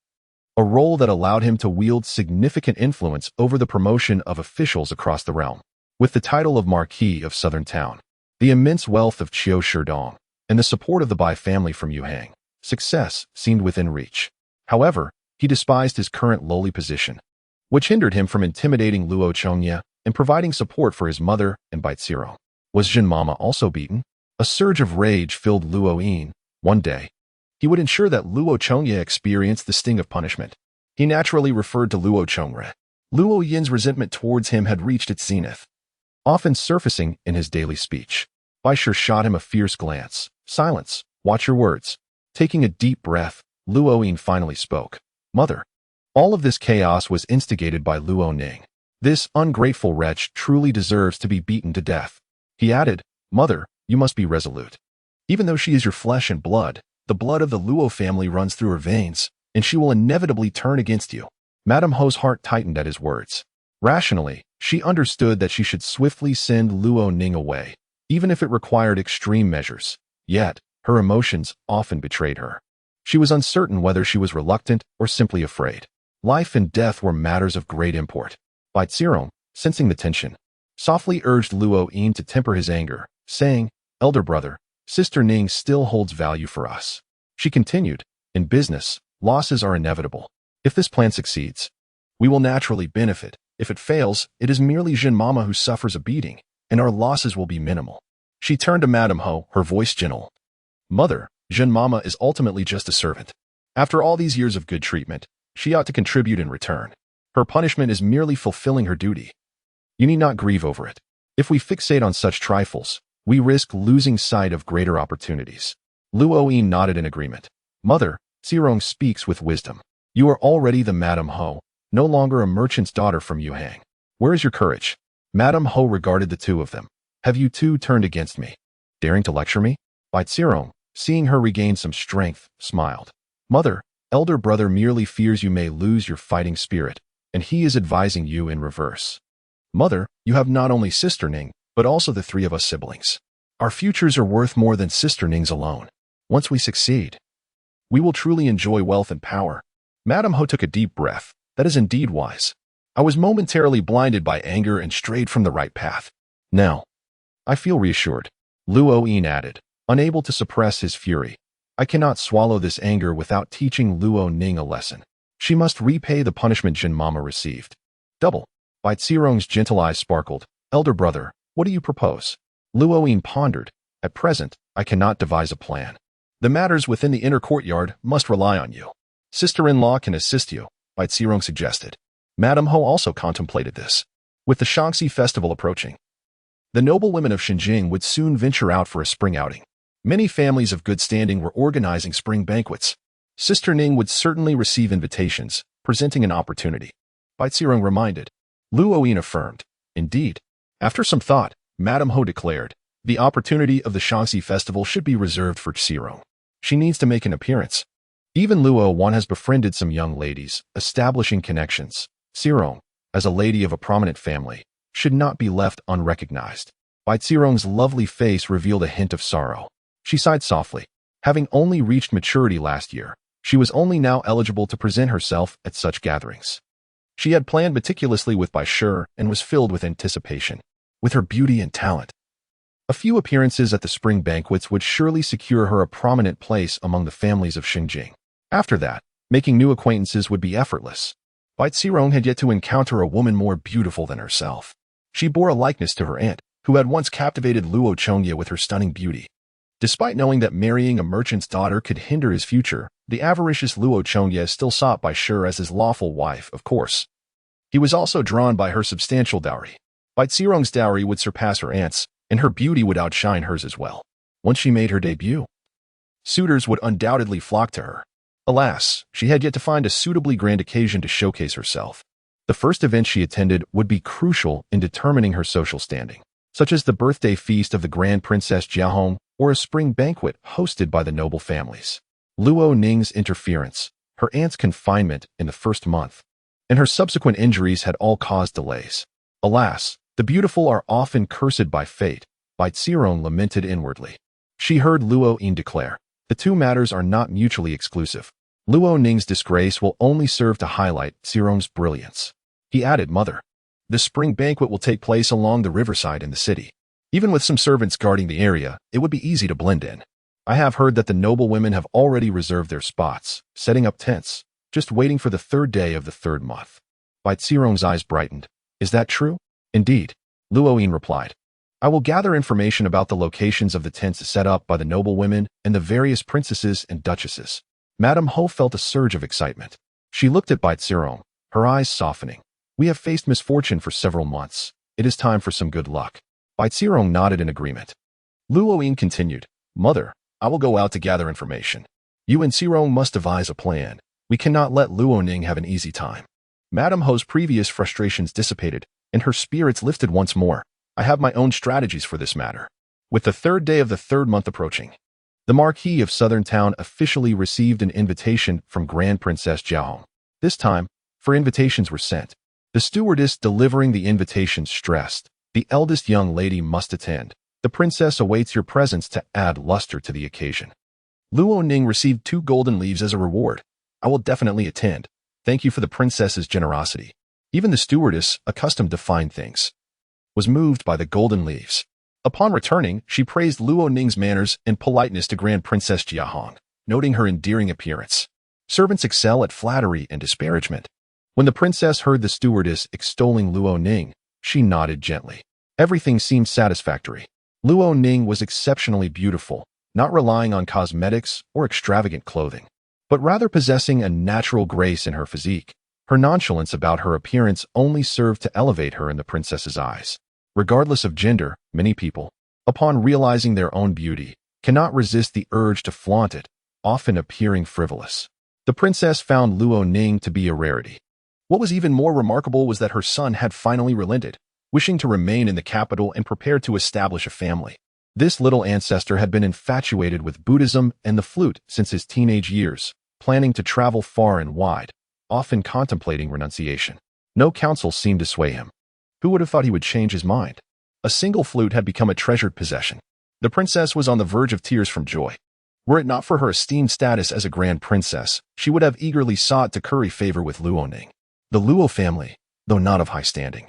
S1: a role that allowed him to wield significant influence over the promotion of officials across the realm. With the title of Marquis of Southern Town, the immense wealth of Qiu Shidong, and the support of the Bai family from Yuhang, success seemed within reach. However, he despised his current lowly position, which hindered him from intimidating Luo Chongye and providing support for his mother and Bai Zero. Was Jin Mama also beaten? A surge of rage filled Luo Yin. One day, he would ensure that Luo Chongye experienced the sting of punishment. He naturally referred to Luo Chongre. Luo Yin's resentment towards him had reached its zenith, often surfacing in his daily speech. Bai Shi shot him a fierce glance. "Silence. Watch your words." Taking a deep breath, Luo Yin finally spoke. "Mother, All of this chaos was instigated by Luo Ning. This ungrateful wretch truly deserves to be beaten to death. He added, Mother, you must be resolute. Even though she is your flesh and blood, the blood of the Luo family runs through her veins, and she will inevitably turn against you. Madame Ho's heart tightened at his words. Rationally, she understood that she should swiftly send Luo Ning away, even if it required extreme measures. Yet, her emotions often betrayed her. She was uncertain whether she was reluctant or simply afraid. Life and death were matters of great import. Bai Zirong, sensing the tension, softly urged Luo Yin to temper his anger, saying, Elder brother, Sister Ning still holds value for us. She continued, in business, losses are inevitable. If this plan succeeds, we will naturally benefit. If it fails, it is merely Jin Mama who suffers a beating, and our losses will be minimal. She turned to Madame Ho, her voice gentle. Mother, Jin Mama is ultimately just a servant. After all these years of good treatment, she ought to contribute in return. Her punishment is merely fulfilling her duty. You need not grieve over it. If we fixate on such trifles, we risk losing sight of greater opportunities. Luo Yin nodded in agreement. Mother, Zirong speaks with wisdom. You are already the Madame Ho, no longer a merchant's daughter from Yuhang. Where is your courage? Madame Ho regarded the two of them. Have you two turned against me? Daring to lecture me? Bai Zirong, seeing her regain some strength, smiled. Mother, elder brother merely fears you may lose your fighting spirit, and he is advising you in reverse. Mother, you have not only Sister Ning, but also the three of us siblings. Our futures are worth more than Sister Ning's alone. Once we succeed, we will truly enjoy wealth and power. Madame Ho took a deep breath. That is indeed wise. I was momentarily blinded by anger and strayed from the right path. Now, I feel reassured. Luo Yin added, unable to suppress his fury. I cannot swallow this anger without teaching Luo Ning a lesson. She must repay the punishment Jin Mama received. Double. Bai Zirong's gentle eyes sparkled. Elder brother, what do you propose? Luo Yin pondered. At present, I cannot devise a plan. The matters within the inner courtyard must rely on you. Sister-in-law can assist you, Bai Zirong suggested. Madame Ho also contemplated this. With the Shaanxi festival approaching, the noble women of Xinjiang would soon venture out for a spring outing. Many families of good standing were organizing spring banquets. Sister Ning would certainly receive invitations, presenting an opportunity. Bai Zirong reminded. Luo Yin affirmed. Indeed. After some thought, Madame Ho declared, the opportunity of the Shaanxi festival should be reserved for Zirong. She needs to make an appearance. Even Luo Wan has befriended some young ladies, establishing connections. Zirong, as a lady of a prominent family, should not be left unrecognized. Bai Zirong's lovely face revealed a hint of sorrow. She sighed softly. Having only reached maturity last year, she was only now eligible to present herself at such gatherings. She had planned meticulously with Bai Shi and was filled with anticipation. With her beauty and talent, a few appearances at the spring banquets would surely secure her a prominent place among the families of Xinjiang. After that, making new acquaintances would be effortless. Bai Zirong had yet to encounter a woman more beautiful than herself. She bore a likeness to her aunt, who had once captivated Luo Chongye with her stunning beauty. Despite knowing that marrying a merchant's daughter could hinder his future, the avaricious Luo Chongye still sought Bai Shi as his lawful wife, of course. He was also drawn by her substantial dowry. Bai Zirong's dowry would surpass her aunt's, and her beauty would outshine hers as well. Once she made her debut, suitors would undoubtedly flock to her. Alas, she had yet to find a suitably grand occasion to showcase herself. The first event she attended would be crucial in determining her social standing, such as the birthday feast of the Grand Princess Jiahong or a spring banquet hosted by the noble families. Luo Ning's interference, her aunt's confinement in the first month, and her subsequent injuries had all caused delays. Alas, the beautiful are often cursed by fate, Bai Zirong lamented inwardly. She heard Luo Yin declare, the two matters are not mutually exclusive. Luo Ning's disgrace will only serve to highlight Zirong's brilliance. He added, Mother, the spring banquet will take place along the riverside in the city. Even with some servants guarding the area, it would be easy to blend in. I have heard that the noble women have already reserved their spots, setting up tents, just waiting for the third day of the third month. Bai Zirong's eyes brightened. Is that true? Indeed, Luo Yin replied. I will gather information about the locations of the tents set up by the noble women and the various princesses and duchesses. Madame Ho felt a surge of excitement. She looked at Bai Zirong, her eyes softening. We have faced misfortune for several months. It is time for some good luck. Bai Zirong nodded in agreement. Luo Yin continued, Mother, I will go out to gather information. You and Zirong must devise a plan, We cannot let Luo Ning have an easy time. Madame Ho's previous frustrations dissipated, and her spirits lifted once more. I have my own strategies for this matter. With the third day of the third month approaching, the Marquis of Southern Town officially received an invitation from Grand Princess Jiahong. This time, 4 invitations were sent. The stewardess delivering the invitations stressed, "The eldest young lady must attend. The princess awaits your presence to add luster to the occasion." Luo Ning received 2 golden leaves as a reward. "I will definitely attend. Thank you for the princess's generosity." Even the stewardess, accustomed to fine things, was moved by the golden leaves. Upon returning, she praised Luo Ning's manners and politeness to Grand Princess Jiahong, noting her endearing appearance. Servants excel at flattery and disparagement. When the princess heard the stewardess extolling Luo Ning, she nodded gently. Everything seemed satisfactory. Luo Ning was exceptionally beautiful, not relying on cosmetics or extravagant clothing, but rather possessing a natural grace in her physique. Her nonchalance about her appearance only served to elevate her in the princess's eyes. Regardless of gender, many people, upon realizing their own beauty, cannot resist the urge to flaunt it, often appearing frivolous. The princess found Luo Ning to be a rarity. What was even more remarkable was that her son had finally relented, wishing to remain in the capital and prepared to establish a family. This little ancestor had been infatuated with Buddhism and the flute since his teenage years, planning to travel far and wide, often contemplating renunciation. No counsel seemed to sway him. Who would have thought he would change his mind? A single flute had become a treasured possession. The princess was on the verge of tears from joy. Were it not for her esteemed status as a grand princess, she would have eagerly sought to curry favor with Luo Ning. The Luo family, though not of high standing,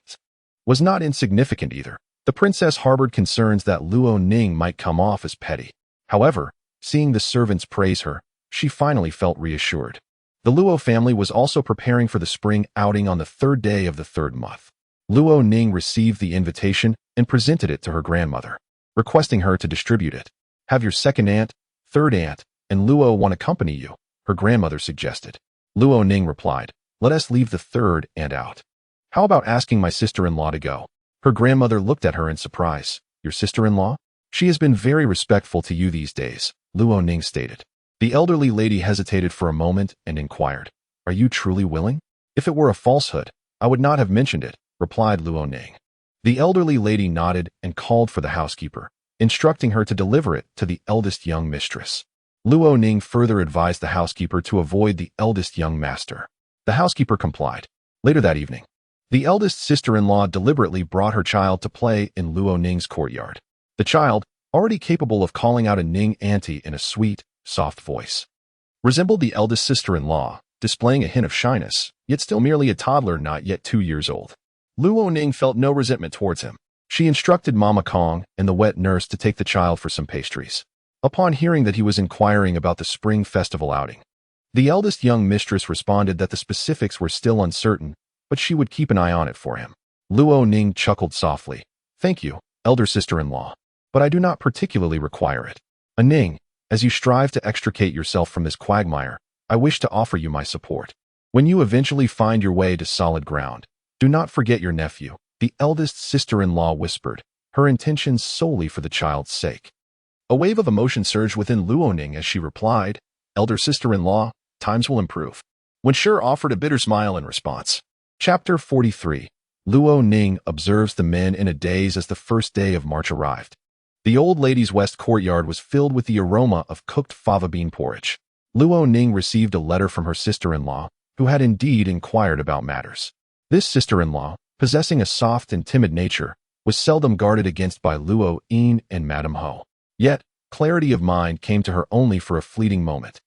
S1: was not insignificant either. The princess harbored concerns that Luo Ning might come off as petty. However, seeing the servants praise her, she finally felt reassured. The Luo family was also preparing for the spring outing on the 3rd day of the 3rd month. Luo Ning received the invitation and presented it to her grandmother, requesting her to distribute it. "Have your second aunt, third aunt, and Luo one accompany you," her grandmother suggested. Luo Ning replied, "Let us leave the third aunt out. How about asking my sister-in-law to go?" Her grandmother looked at her in surprise. "Your sister-in-law? She has been very respectful to you these days," Luo Ning stated. The elderly lady hesitated for a moment and inquired, "Are you truly willing?" "If it were a falsehood, I would not have mentioned it," replied Luo Ning. The elderly lady nodded and called for the housekeeper, instructing her to deliver it to the eldest young mistress. Luo Ning further advised the housekeeper to avoid the eldest young master. The housekeeper complied. Later that evening, the eldest sister-in-law deliberately brought her child to play in Luo Ning's courtyard. The child, already capable of calling out a Ning auntie in a sweet, soft voice, resembled the eldest sister-in-law, displaying a hint of shyness, yet still merely a toddler not yet 2 years old. Luo Ning felt no resentment towards him. She instructed Mama Kong and the wet nurse to take the child for some pastries. Upon hearing that he was inquiring about the spring festival outing, the eldest young mistress responded that the specifics were still uncertain, but she would keep an eye on it for him. Luo Ning chuckled softly. "Thank you, elder sister-in-law, but I do not particularly require it. Ning, as you strive to extricate yourself from this quagmire, I wish to offer you my support. When you eventually find your way to solid ground, do not forget your nephew," the eldest sister-in-law whispered, her intentions solely for the child's sake. A wave of emotion surged within Luo Ning as she replied, "Elder sister-in-law, times will improve." When Sher offered a bitter smile in response. Chapter 43. Luo Ning observes the men in a daze as the first day of March arrived. The old lady's west courtyard was filled with the aroma of cooked fava bean porridge. Luo Ning received a letter from her sister-in-law, who had indeed inquired about matters. This sister-in-law, possessing a soft and timid nature, was seldom guarded against by Luo Yin and Madame Ho. Yet, clarity of mind came to her only for a fleeting moment.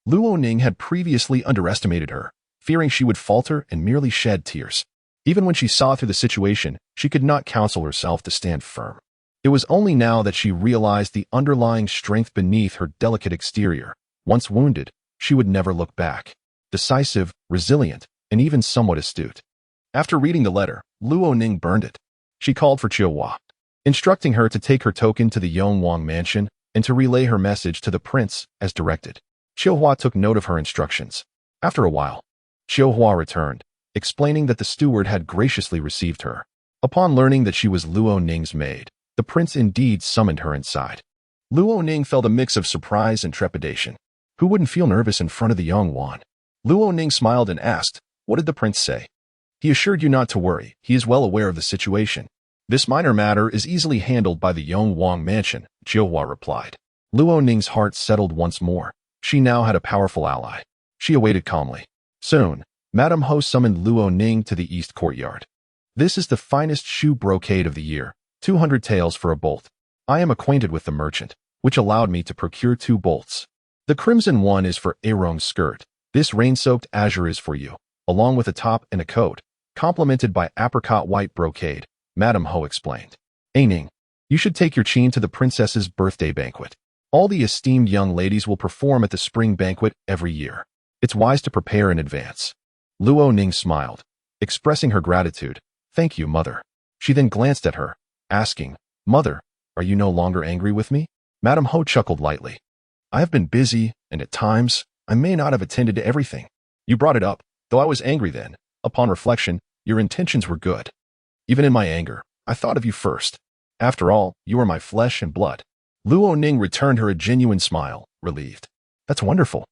S1: Luo Ning had previously underestimated her, fearing she would falter and merely shed tears. Even when she saw through the situation, she could not counsel herself to stand firm. It was only now that she realized the underlying strength beneath her delicate exterior. Once wounded, she would never look back. Decisive, resilient, and even somewhat astute. After reading the letter, Luo Ning burned it. She called for Chihuahua, instructing her to take her token to the Yongwang mansion and to relay her message to the prince as directed. Chihuahua took note of her instructions. After a while, Chihuahua returned, explaining that the steward had graciously received her. Upon learning that she was Luo Ning's maid, the prince indeed summoned her inside. Luo Ning felt a mix of surprise and trepidation. Who wouldn't feel nervous in front of the Yongwan? Luo Ning smiled and asked, "What did the prince say?" "He assured you not to worry. He is well aware of the situation. This minor matter is easily handled by the Yongwang mansion," Jiuhua replied. Luo Ning's heart settled once more. She now had a powerful ally. She awaited calmly. Soon, Madame Ho summoned Luo Ning to the east courtyard. "This is the finest shoe brocade of the year, 200 taels for a bolt. I am acquainted with the merchant, which allowed me to procure 2 bolts. The crimson one is for Arong's skirt. This rain-soaked azure is for you, along with a top and a coat, complemented by apricot white brocade," Madame Ho explained. "Ning, you should take your Qin to the princess's birthday banquet. All the esteemed young ladies will perform at the spring banquet every year. It's wise to prepare in advance." Luo Ning smiled, expressing her gratitude. "Thank you, mother." She then glanced at her, asking, "Mother, are you no longer angry with me?" Madame Ho chuckled lightly. "I have been busy, and at times, I may not have attended to everything. You brought it up, though I was angry then. Upon reflection, your intentions were good. Even in my anger, I thought of you first. After all, you are my flesh and blood." Luo Ning returned her a genuine smile, relieved. "That's wonderful.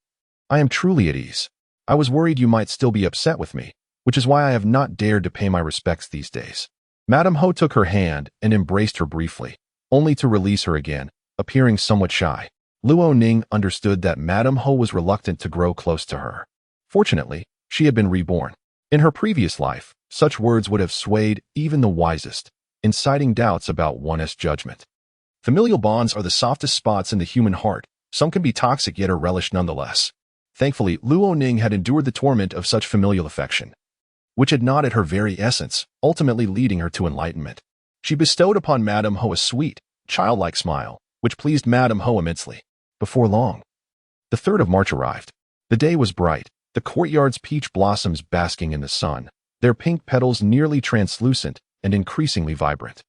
S1: I am truly at ease. I was worried you might still be upset with me, which is why I have not dared to pay my respects these days." Madame Ho took her hand and embraced her briefly, only to release her again, appearing somewhat shy. Luo Ning understood that Madame Ho was reluctant to grow close to her. Fortunately, she had been reborn. In her previous life, such words would have swayed even the wisest, inciting doubts about one's judgment. Familial bonds are the softest spots in the human heart. Some can be toxic yet are relished nonetheless. Thankfully, Luo Ning had endured the torment of such familial affection, which had gnawed at her very essence, ultimately leading her to enlightenment. She bestowed upon Madame Ho a sweet, childlike smile, which pleased Madame Ho immensely. Before long, the 3rd of March arrived. The day was bright, the courtyard's peach blossoms basking in the sun, their pink petals nearly translucent and increasingly vibrant.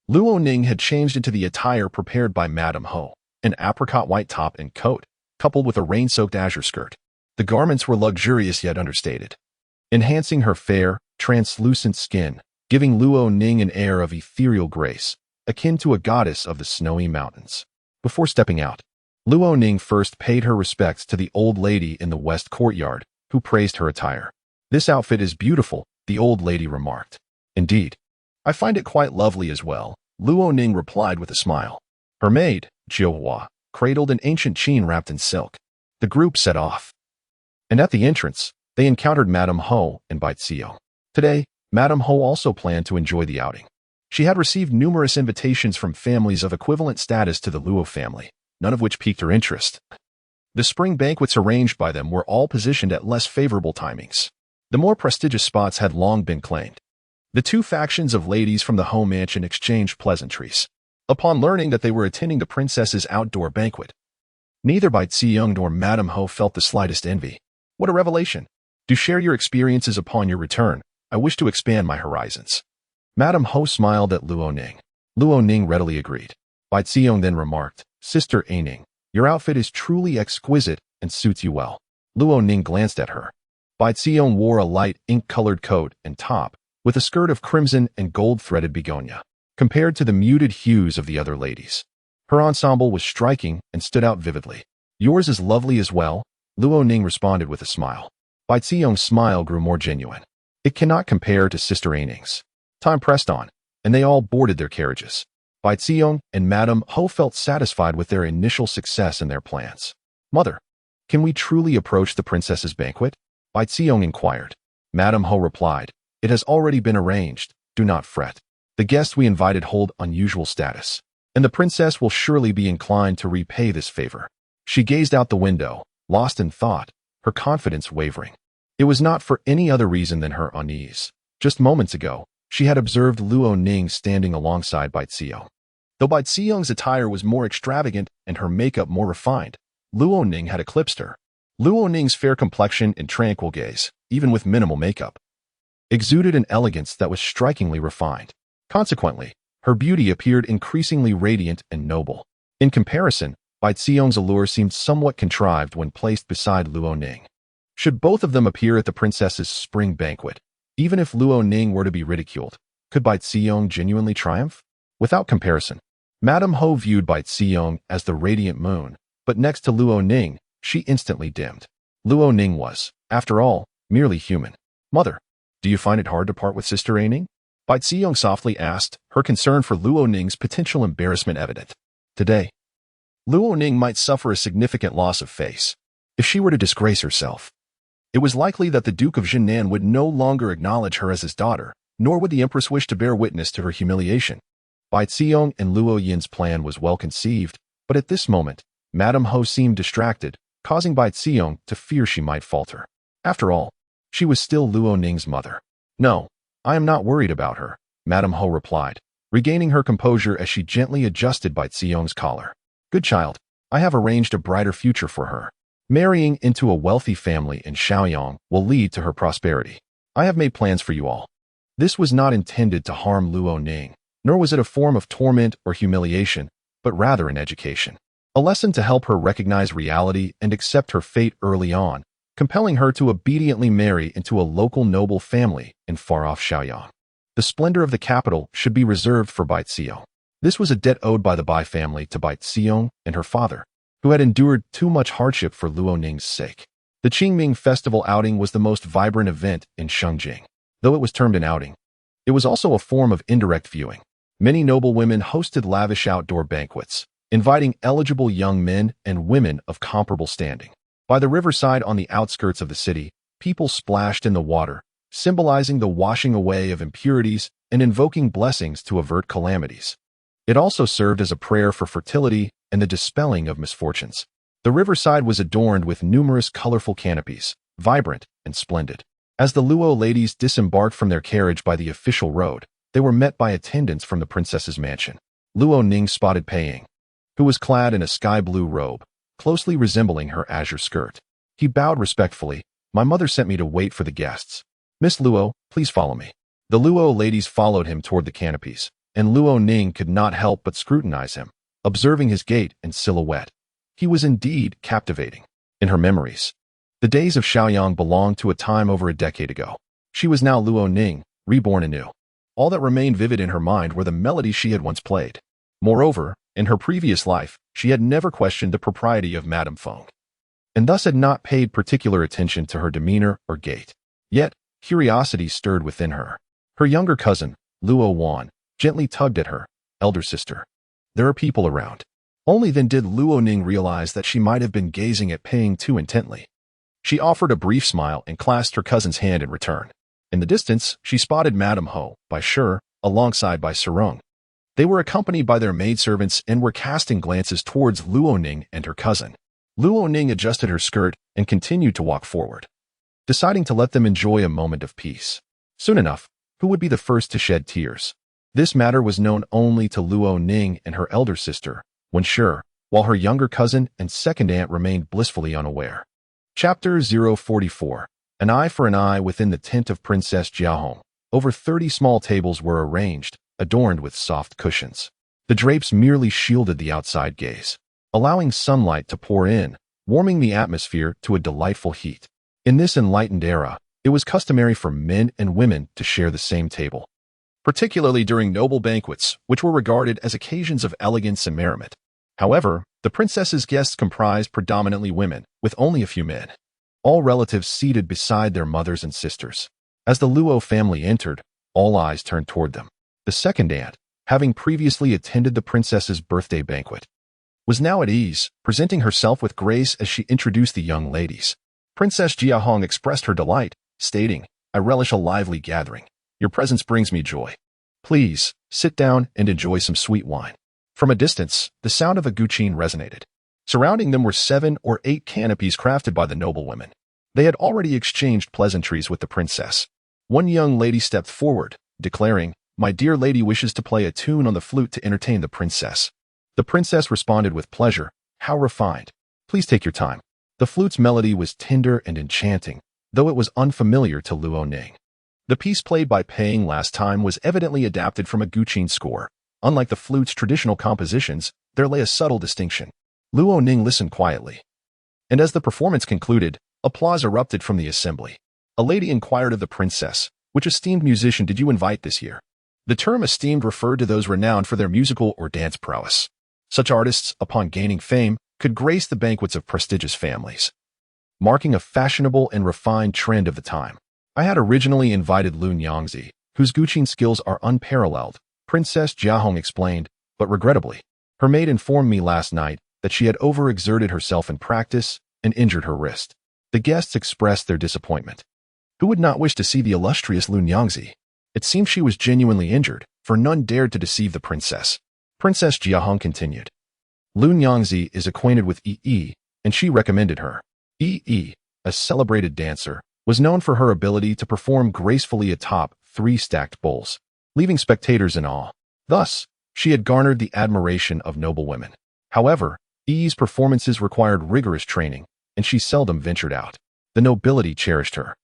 S1: Luo Ning had changed into the attire prepared by Madame Ho, an apricot white top and coat, coupled with a rain-soaked azure skirt. The garments were luxurious yet understated, enhancing her fair, translucent skin, giving Luo Ning an air of ethereal grace, akin to a goddess of the snowy mountains. Before stepping out, Luo Ning first paid her respects to the old lady in the west courtyard, who praised her attire. "This outfit is beautiful," the old lady remarked. "Indeed, I find it quite lovely as well," Luo Ning replied with a smile. Her maid, Jiuhua, cradled an ancient Qin wrapped in silk. The group set off, and at the entrance, they encountered Madame Ho and Baixiu. Today, Madame Ho also planned to enjoy the outing. She had received numerous invitations from families of equivalent status to the Luo family, none of which piqued her interest. The spring banquets arranged by them were all positioned at less favorable timings. The more prestigious spots had long been claimed. The 2 factions of ladies from the Ho mansion exchanged pleasantries. Upon learning that they were attending the princess's outdoor banquet, neither Baixiu nor Madame Ho felt the slightest envy. "What a revelation! Do share your experiences upon your return. I wish to expand my horizons." Madame Ho smiled at Luo Ning. Luo Ning readily agreed. Baixiu then remarked, "Sister Ning, your outfit is truly exquisite and suits you well." Luo Ning glanced at her. Baixiu wore a light ink-colored coat and top, with a skirt of crimson and gold-threaded begonia, compared to the muted hues of the other ladies. Her ensemble was striking and stood out vividly. "Yours is lovely as well," Luo Ning responded with a smile. Baixiu's smile grew more genuine. "It cannot compare to Sister Ning's." Time pressed on, and they all boarded their carriages. Baixiu and Madame Ho felt satisfied with their initial success in their plans. "Mother, can we truly approach the princess's banquet?" Baixiu inquired. Madame Ho replied, "It has already been arranged. Do not fret. The guests we invited hold unusual status, and the princess will surely be inclined to repay this favor." She gazed out the window, lost in thought, her confidence wavering. It was not for any other reason than her unease. Just moments ago, she had observed Luo Ning standing alongside Baixiu. Though Baixiu's attire was more extravagant and her makeup more refined, Luo Ning had eclipsed her. Luo Ning's fair complexion and tranquil gaze, even with minimal makeup, exuded an elegance that was strikingly refined. Consequently, her beauty appeared increasingly radiant and noble. In comparison, Baixiu's allure seemed somewhat contrived when placed beside Luo Ning. Should both of them appear at the princess's spring banquet, even if Luo Ning were to be ridiculed, could Baixiu genuinely triumph? Without comparison, Madame Ho viewed Baixiu as the radiant moon, but next to Luo Ning, she instantly dimmed. Luo Ning was, After all, merely human. Mother, do you find it hard to part with Sister Aining? Bai Ziyong softly asked, her concern for Luo Ning's potential embarrassment evident. Today, Luo Ning might suffer a significant loss of face. If she were to disgrace herself, it was likely that the Duke of Jinnan would no longer acknowledge her as his daughter, nor would the Empress wish to bear witness to her humiliation. Bai Ziyong and Luo Yin's plan was well conceived, but at this moment, Madame Ho seemed distracted, causing Bai Ziyong to fear she might falter. After all, she was still Luo Ning's mother. No, I am not worried about her, Madame Ho replied, regaining her composure as she gently adjusted Bai Ziyong's collar. Good child, I have arranged a brighter future for her. Marrying into a wealthy family in Shaoyang will lead to her prosperity. I have made plans for you all. This was not intended to harm Luo Ning, nor was it a form of torment or humiliation, but rather an education. A lesson to help her recognize reality and accept her fate early on, compelling her to obediently marry into a local noble family in far-off Shaoyang. The splendor of the capital should be reserved for Bai Ziyong. This was a debt owed by the Bai family to Bai Ziyong and her father, who had endured too much hardship for Luo Ning's sake. The Qingming Festival outing was the most vibrant event in Shengjing. Though it was termed an outing, it was also a form of indirect viewing. Many noble women hosted lavish outdoor banquets, inviting eligible young men and women of comparable standing. By the riverside on the outskirts of the city, people splashed in the water, symbolizing the washing away of impurities and invoking blessings to avert calamities. It also served as a prayer for fertility and the dispelling of misfortunes. The riverside was adorned with numerous colorful canopies, vibrant and splendid. As the Luo ladies disembarked from their carriage by the official road, they were met by attendants from the princess's mansion. Luo Ning spotted Peiying, who was clad in a sky-blue robe, closely resembling her azure skirt. He bowed respectfully. My mother sent me to wait for the guests. Miss Luo, please follow me. The Luo ladies followed him toward the canopies, and Luo Ning could not help but scrutinize him, observing his gait and silhouette. He was indeed captivating. In her memories, the days of Shaoyang belonged to a time over a decade ago. She was now Luo Ning, reborn anew. All that remained vivid in her mind were the melodies she had once played. Moreover, in her previous life, she had never questioned the propriety of Madame Feng, and thus had not paid particular attention to her demeanor or gait. Yet, curiosity stirred within her. Her younger cousin, Luo Wan, gently tugged at her elder sister. There are people around. Only then did Luo Ning realize that she might have been gazing at Peiying too intently. She offered a brief smile and clasped her cousin's hand in return. In the distance, she spotted Madame Ho, Bai Shi, alongside Bai Serong. They were accompanied by their maidservants and were casting glances towards Luo Ning and her cousin. Luo Ning adjusted her skirt and continued to walk forward, deciding to let them enjoy a moment of peace. Soon enough, who would be the first to shed tears? This matter was known only to Luo Ning and her elder sister, Wen Shi, while her younger cousin and second aunt remained blissfully unaware. Chapter 044. An eye for an eye. Within the tent of Princess Jiahong, over 30 small tables were arranged, adorned with soft cushions. The drapes merely shielded the outside gaze, allowing sunlight to pour in, warming the atmosphere to a delightful heat. In this enlightened era, it was customary for men and women to share the same table, particularly during noble banquets, which were regarded as occasions of elegance and merriment. However, the princess's guests comprised predominantly women, with only a few men, all relatives seated beside their mothers and sisters. As the Luo family entered, all eyes turned toward them. The second aunt, having previously attended the princess's birthday banquet, was now at ease, presenting herself with grace as she introduced the young ladies. Princess Jiahong expressed her delight, stating, I relish a lively gathering. Your presence brings me joy. Please, sit down and enjoy some sweet wine. From a distance, the sound of a guqin resonated. Surrounding them were 7 or 8 canopies crafted by the noblewomen. They had already exchanged pleasantries with the princess. One young lady stepped forward, declaring, My dear lady wishes to play a tune on the flute to entertain the princess. The princess responded with pleasure, How refined. Please take your time. The flute's melody was tender and enchanting, though it was unfamiliar to Luo Ning. The piece played by Peiying last time was evidently adapted from a guqin score. Unlike the flute's traditional compositions, there lay a subtle distinction. Luo Ning listened quietly, and as the performance concluded, applause erupted from the assembly. A lady inquired of the princess, Which esteemed musician did you invite this year? The term esteemed referred to those renowned for their musical or dance prowess. Such artists, upon gaining fame, could grace the banquets of prestigious families. marking a fashionable and refined trend of the time. I had originally invited Lu Nyangzi, whose Guqin skills are unparalleled, Princess Jiahong explained, but regrettably, her maid informed me last night that she had overexerted herself in practice and injured her wrist. The guests expressed their disappointment. Who would not wish to see the illustrious Lu Nyangzi? It seemed she was genuinely injured, for none dared to deceive the princess. Princess Jiahong continued. Lu Nyangzi is acquainted with Yi, and she recommended her. Yi, a celebrated dancer, was known for her ability to perform gracefully atop 3 stacked bowls, leaving spectators in awe. Thus, she had garnered the admiration of noble women. However, Yi's performances required rigorous training, and she seldom ventured out. The nobility cherished her,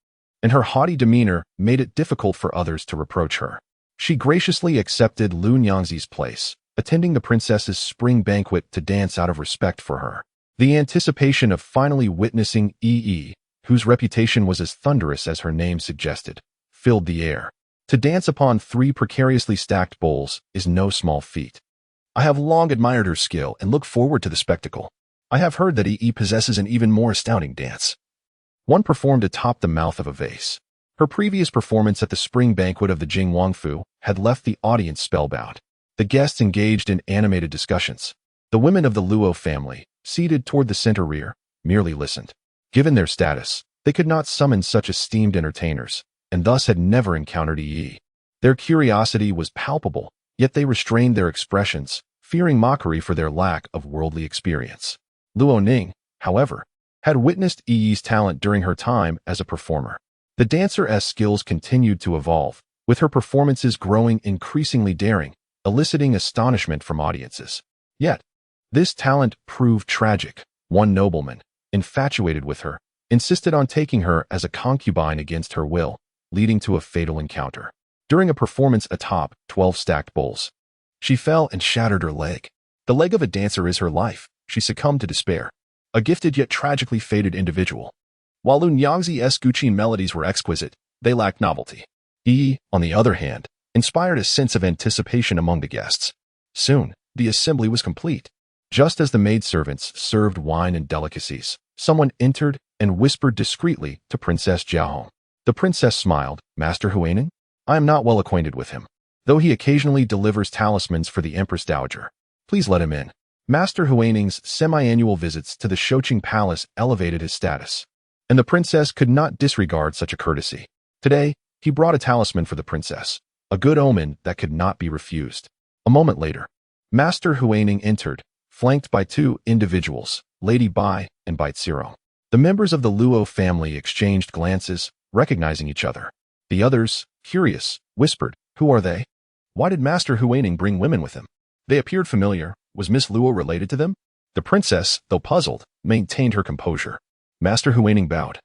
S1: and her haughty demeanor made it difficult for others to reproach her. She graciously accepted Lu Nyangzi's place, attending the princess's spring banquet to dance out of respect for her. The anticipation of finally witnessing Yi, whose reputation was as thunderous as her name suggested, filled the air. To dance upon 3 precariously stacked bowls is no small feat. I have long admired her skill and look forward to the spectacle. I have heard that Yi possesses an even more astounding dance. One performed atop the mouth of a vase. Her previous performance at the spring banquet of the Jing Wangfu had left the audience spellbound. The guests engaged in animated discussions. The women of the Luo family, seated toward the center rear, merely listened. Given their status, they could not summon such esteemed entertainers, and thus had never encountered Yi. Their curiosity was palpable, yet they restrained their expressions, fearing mockery for their lack of worldly experience. Luo Ning, however, had witnessed Yi's talent during her time as a performer. The dancer's skills continued to evolve, with her performances growing increasingly daring, eliciting astonishment from audiences. Yet, this talent proved tragic. One nobleman, infatuated with her, insisted on taking her as a concubine against her will, leading to a fatal encounter. During a performance atop 12 stacked bowls, she fell and shattered her leg. The leg of a dancer is her life. She succumbed to despair. A gifted yet tragically fated individual. While Lu Nyangzi's Guqin melodies were exquisite, they lacked novelty. Yi, on the other hand, inspired a sense of anticipation among the guests. Soon, the assembly was complete. Just as the maidservants served wine and delicacies, someone entered and whispered discreetly to Princess Jiahong. The princess smiled. Master Huaining? I am not well acquainted with him, though he occasionally delivers talismans for the Empress Dowager. Please let him in. Master Huaining's semi-annual visits to the Shoqing Palace elevated his status, and the princess could not disregard such a courtesy. Today, he brought a talisman for the princess, a good omen that could not be refused. A moment later, Master Huaining entered, flanked by 2 individuals, Lady Bai and Bai Zero. The members of the Luo family exchanged glances, recognizing each other. The others, curious, whispered, "Who are they? Why did Master Huaining bring women with him? They appeared familiar. Was Miss Luo related to them?" The princess, though puzzled, maintained her composure. Master Huaining bowed,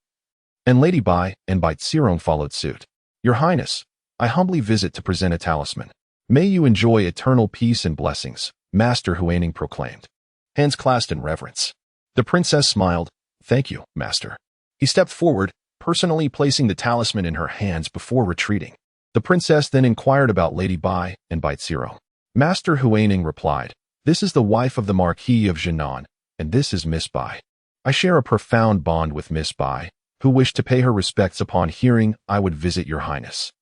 S1: and Lady Bai and Bai Zero followed suit. Your Highness, I humbly visit to present a talisman. May you enjoy eternal peace and blessings, Master Huaining proclaimed, hands clasped in reverence. The princess smiled. Thank you, Master. He stepped forward, personally placing the talisman in her hands before retreating. The princess then inquired about Lady Bai and Bai Zero. Master Huaining replied, This is the wife of the Marquis of Jinan, and this is Miss Bai. I share a profound bond with Miss Bai, who wished to pay her respects upon hearing I would visit your Highness.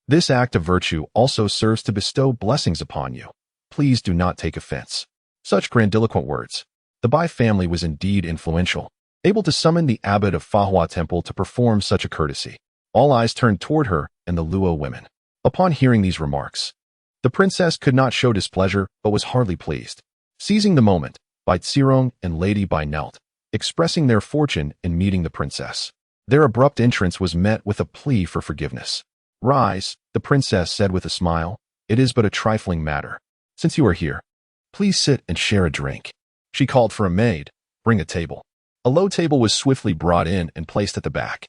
S1: This act of virtue also serves to bestow blessings upon you. Please do not take offense. Such grandiloquent words. The Bai family was indeed influential, able to summon the abbot of Fahua Temple to perform such a courtesy. All eyes turned toward her and the Luo women. Upon hearing these remarks, the princess could not show displeasure but was hardly pleased. Seizing the moment, Bai Zirong and Lady Bai knelt, expressing their fortune in meeting the princess. Their abrupt entrance was met with a plea for forgiveness. Rise, the princess said with a smile. It is but a trifling matter. Since you are here, please sit and share a drink. She called for a maid. Bring a table. A low table was swiftly brought in and placed at the back.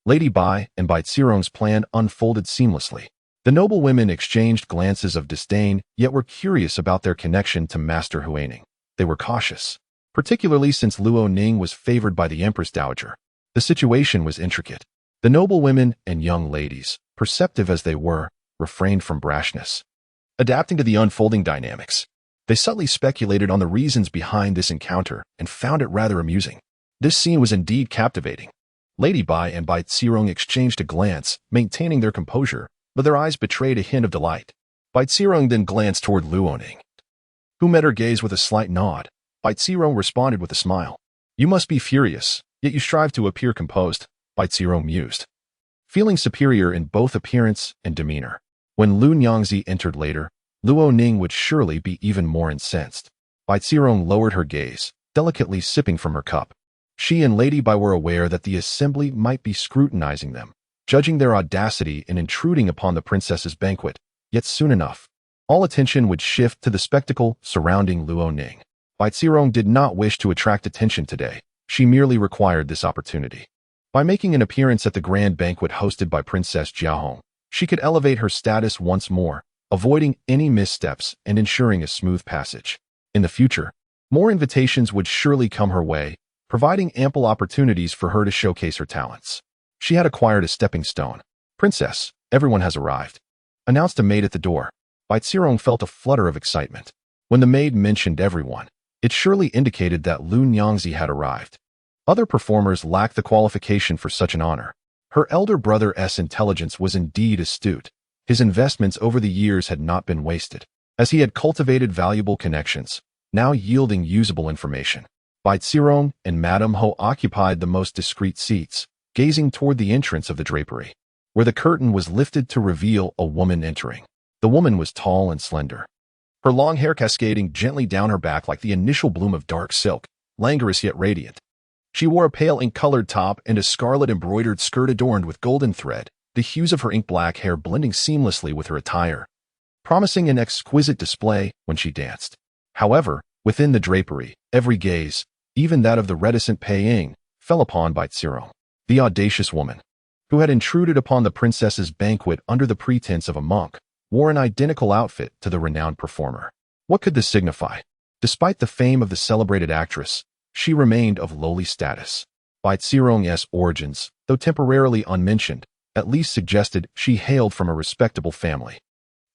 S1: Lady Bai and Bai Zirong's plan unfolded seamlessly. The noble women exchanged glances of disdain, yet were curious about their connection to Master Huaining. They were cautious, particularly since Luo Ning was favored by the Empress Dowager. The situation was intricate. The noble women and young ladies, perceptive as they were, refrained from brashness. Adapting to the unfolding dynamics, they subtly speculated on the reasons behind this encounter and found it rather amusing. This scene was indeed captivating. Lady Bai and Bai Zirong exchanged a glance, maintaining their composure, but their eyes betrayed a hint of delight. Bai Zirong then glanced toward Luoning, who met her gaze with a slight nod. Bai Zirong responded with a smile. You must be furious, yet you strive to appear composed, Bai Zirong mused, feeling superior in both appearance and demeanor. When Lu Nyangzi entered later, Luoning would surely be even more incensed. Bai Zirong lowered her gaze, delicately sipping from her cup. She and Lady Bai were aware that the assembly might be scrutinizing them, judging their audacity in intruding upon the princess's banquet, yet soon enough, all attention would shift to the spectacle surrounding Luoning. Bai Zirong did not wish to attract attention today. She merely required this opportunity. By making an appearance at the grand banquet hosted by Princess Jiahong, she could elevate her status once more, avoiding any missteps and ensuring a smooth passage. In the future, more invitations would surely come her way, providing ample opportunities for her to showcase her talents. She had acquired a stepping stone. Princess, everyone has arrived, announced a maid at the door. Bai Zirong felt a flutter of excitement. When the maid mentioned everyone, it surely indicated that Lu Nyangzi had arrived. Other performers lacked the qualification for such an honor. Her elder brother's intelligence was indeed astute. His investments over the years had not been wasted, as he had cultivated valuable connections, now yielding usable information. Bai Zirong and Madame Ho occupied the most discreet seats, gazing toward the entrance of the drapery, where the curtain was lifted to reveal a woman entering. The woman was tall and slender, her long hair cascading gently down her back like the initial bloom of dark silk, languorous yet radiant. She wore a pale ink-colored top and a scarlet embroidered skirt adorned with golden thread, the hues of her ink-black hair blending seamlessly with her attire, promising an exquisite display when she danced. However, within the drapery, every gaze, even that of the reticent Pei Ying, fell upon Bai Zirong, the audacious woman, who had intruded upon the princess's banquet under the pretense of a monk, wore an identical outfit to the renowned performer. What could this signify? Despite the fame of the celebrated actress, she remained of lowly status. Bai Zirong's origins, though temporarily unmentioned, at least suggested she hailed from a respectable family.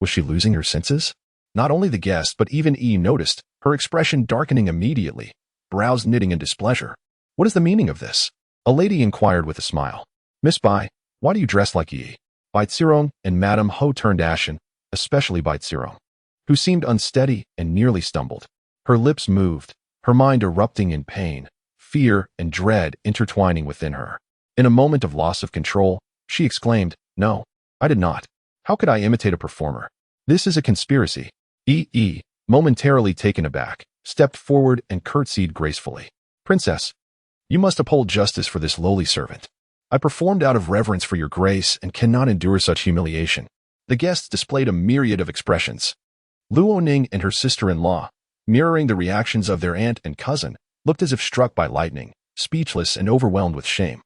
S1: Was she losing her senses? Not only the guest but even Yi noticed, her expression darkening immediately, brows knitting in displeasure. What is the meaning of this? A lady inquired with a smile. Miss Bai, why do you dress like Yi? Bai Zirong and Madame Ho turned ashen, especially Bai Zirong, who seemed unsteady and nearly stumbled. Her lips moved, her mind erupting in pain, fear and dread intertwining within her. In a moment of loss of control, she exclaimed, No, I did not. How could I imitate a performer? This is a conspiracy. Yi, momentarily taken aback, stepped forward and curtsied gracefully. Princess, you must uphold justice for this lowly servant. I performed out of reverence for your grace and cannot endure such humiliation. The guests displayed a myriad of expressions. Luoning and her sister-in-law, mirroring the reactions of their aunt and cousin, looked as if struck by lightning, speechless and overwhelmed with shame,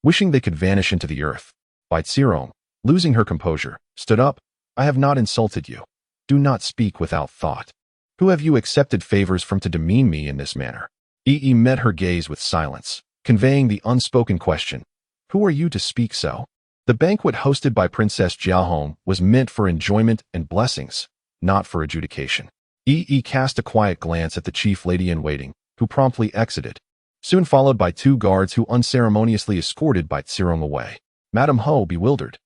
S1: wishing they could vanish into the earth. Bai Zirong, losing her composure, stood up. I have not insulted you. Do not speak without thought. Who have you accepted favors from to demean me in this manner? Yi met her gaze with silence, conveying the unspoken question. Who are you to speak so? The banquet hosted by Princess Jiahong was meant for enjoyment and blessings, not for adjudication. Yi cast a quiet glance at the chief lady-in-waiting, who promptly exited, soon followed by two guards who unceremoniously escorted Bai Zirong away. Madame Ho, bewildered,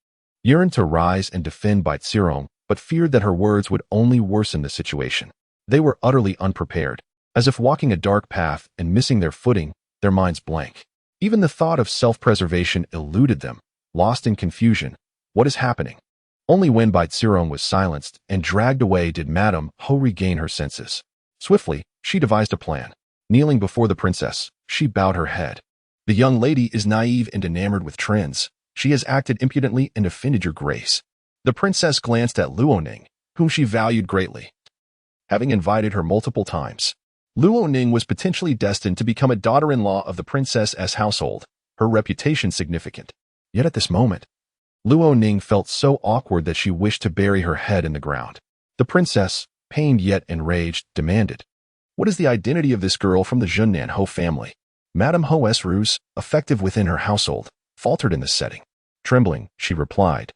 S1: yearned to rise and defend Bai Zirong, but feared that her words would only worsen the situation. They were utterly unprepared, as if walking a dark path and missing their footing, their minds blank. Even the thought of self-preservation eluded them, lost in confusion. What is happening? Only when Bai Zirong was silenced and dragged away did Madame Ho regain her senses. Swiftly, she devised a plan. Kneeling before the princess, she bowed her head. The young lady is naive and enamored with trends. She has acted impudently and offended your grace. The princess glanced at Luoning, whom she valued greatly, having invited her multiple times. Luoning was potentially destined to become a daughter-in-law of the princess's household, her reputation significant. Yet at this moment, Luoning felt so awkward that she wished to bury her head in the ground. The princess, pained yet enraged, demanded, What is the identity of this girl from the Zhunnan Ho family? Madame Ho's ruse, effective within her household, faltered in this setting. Trembling, she replied,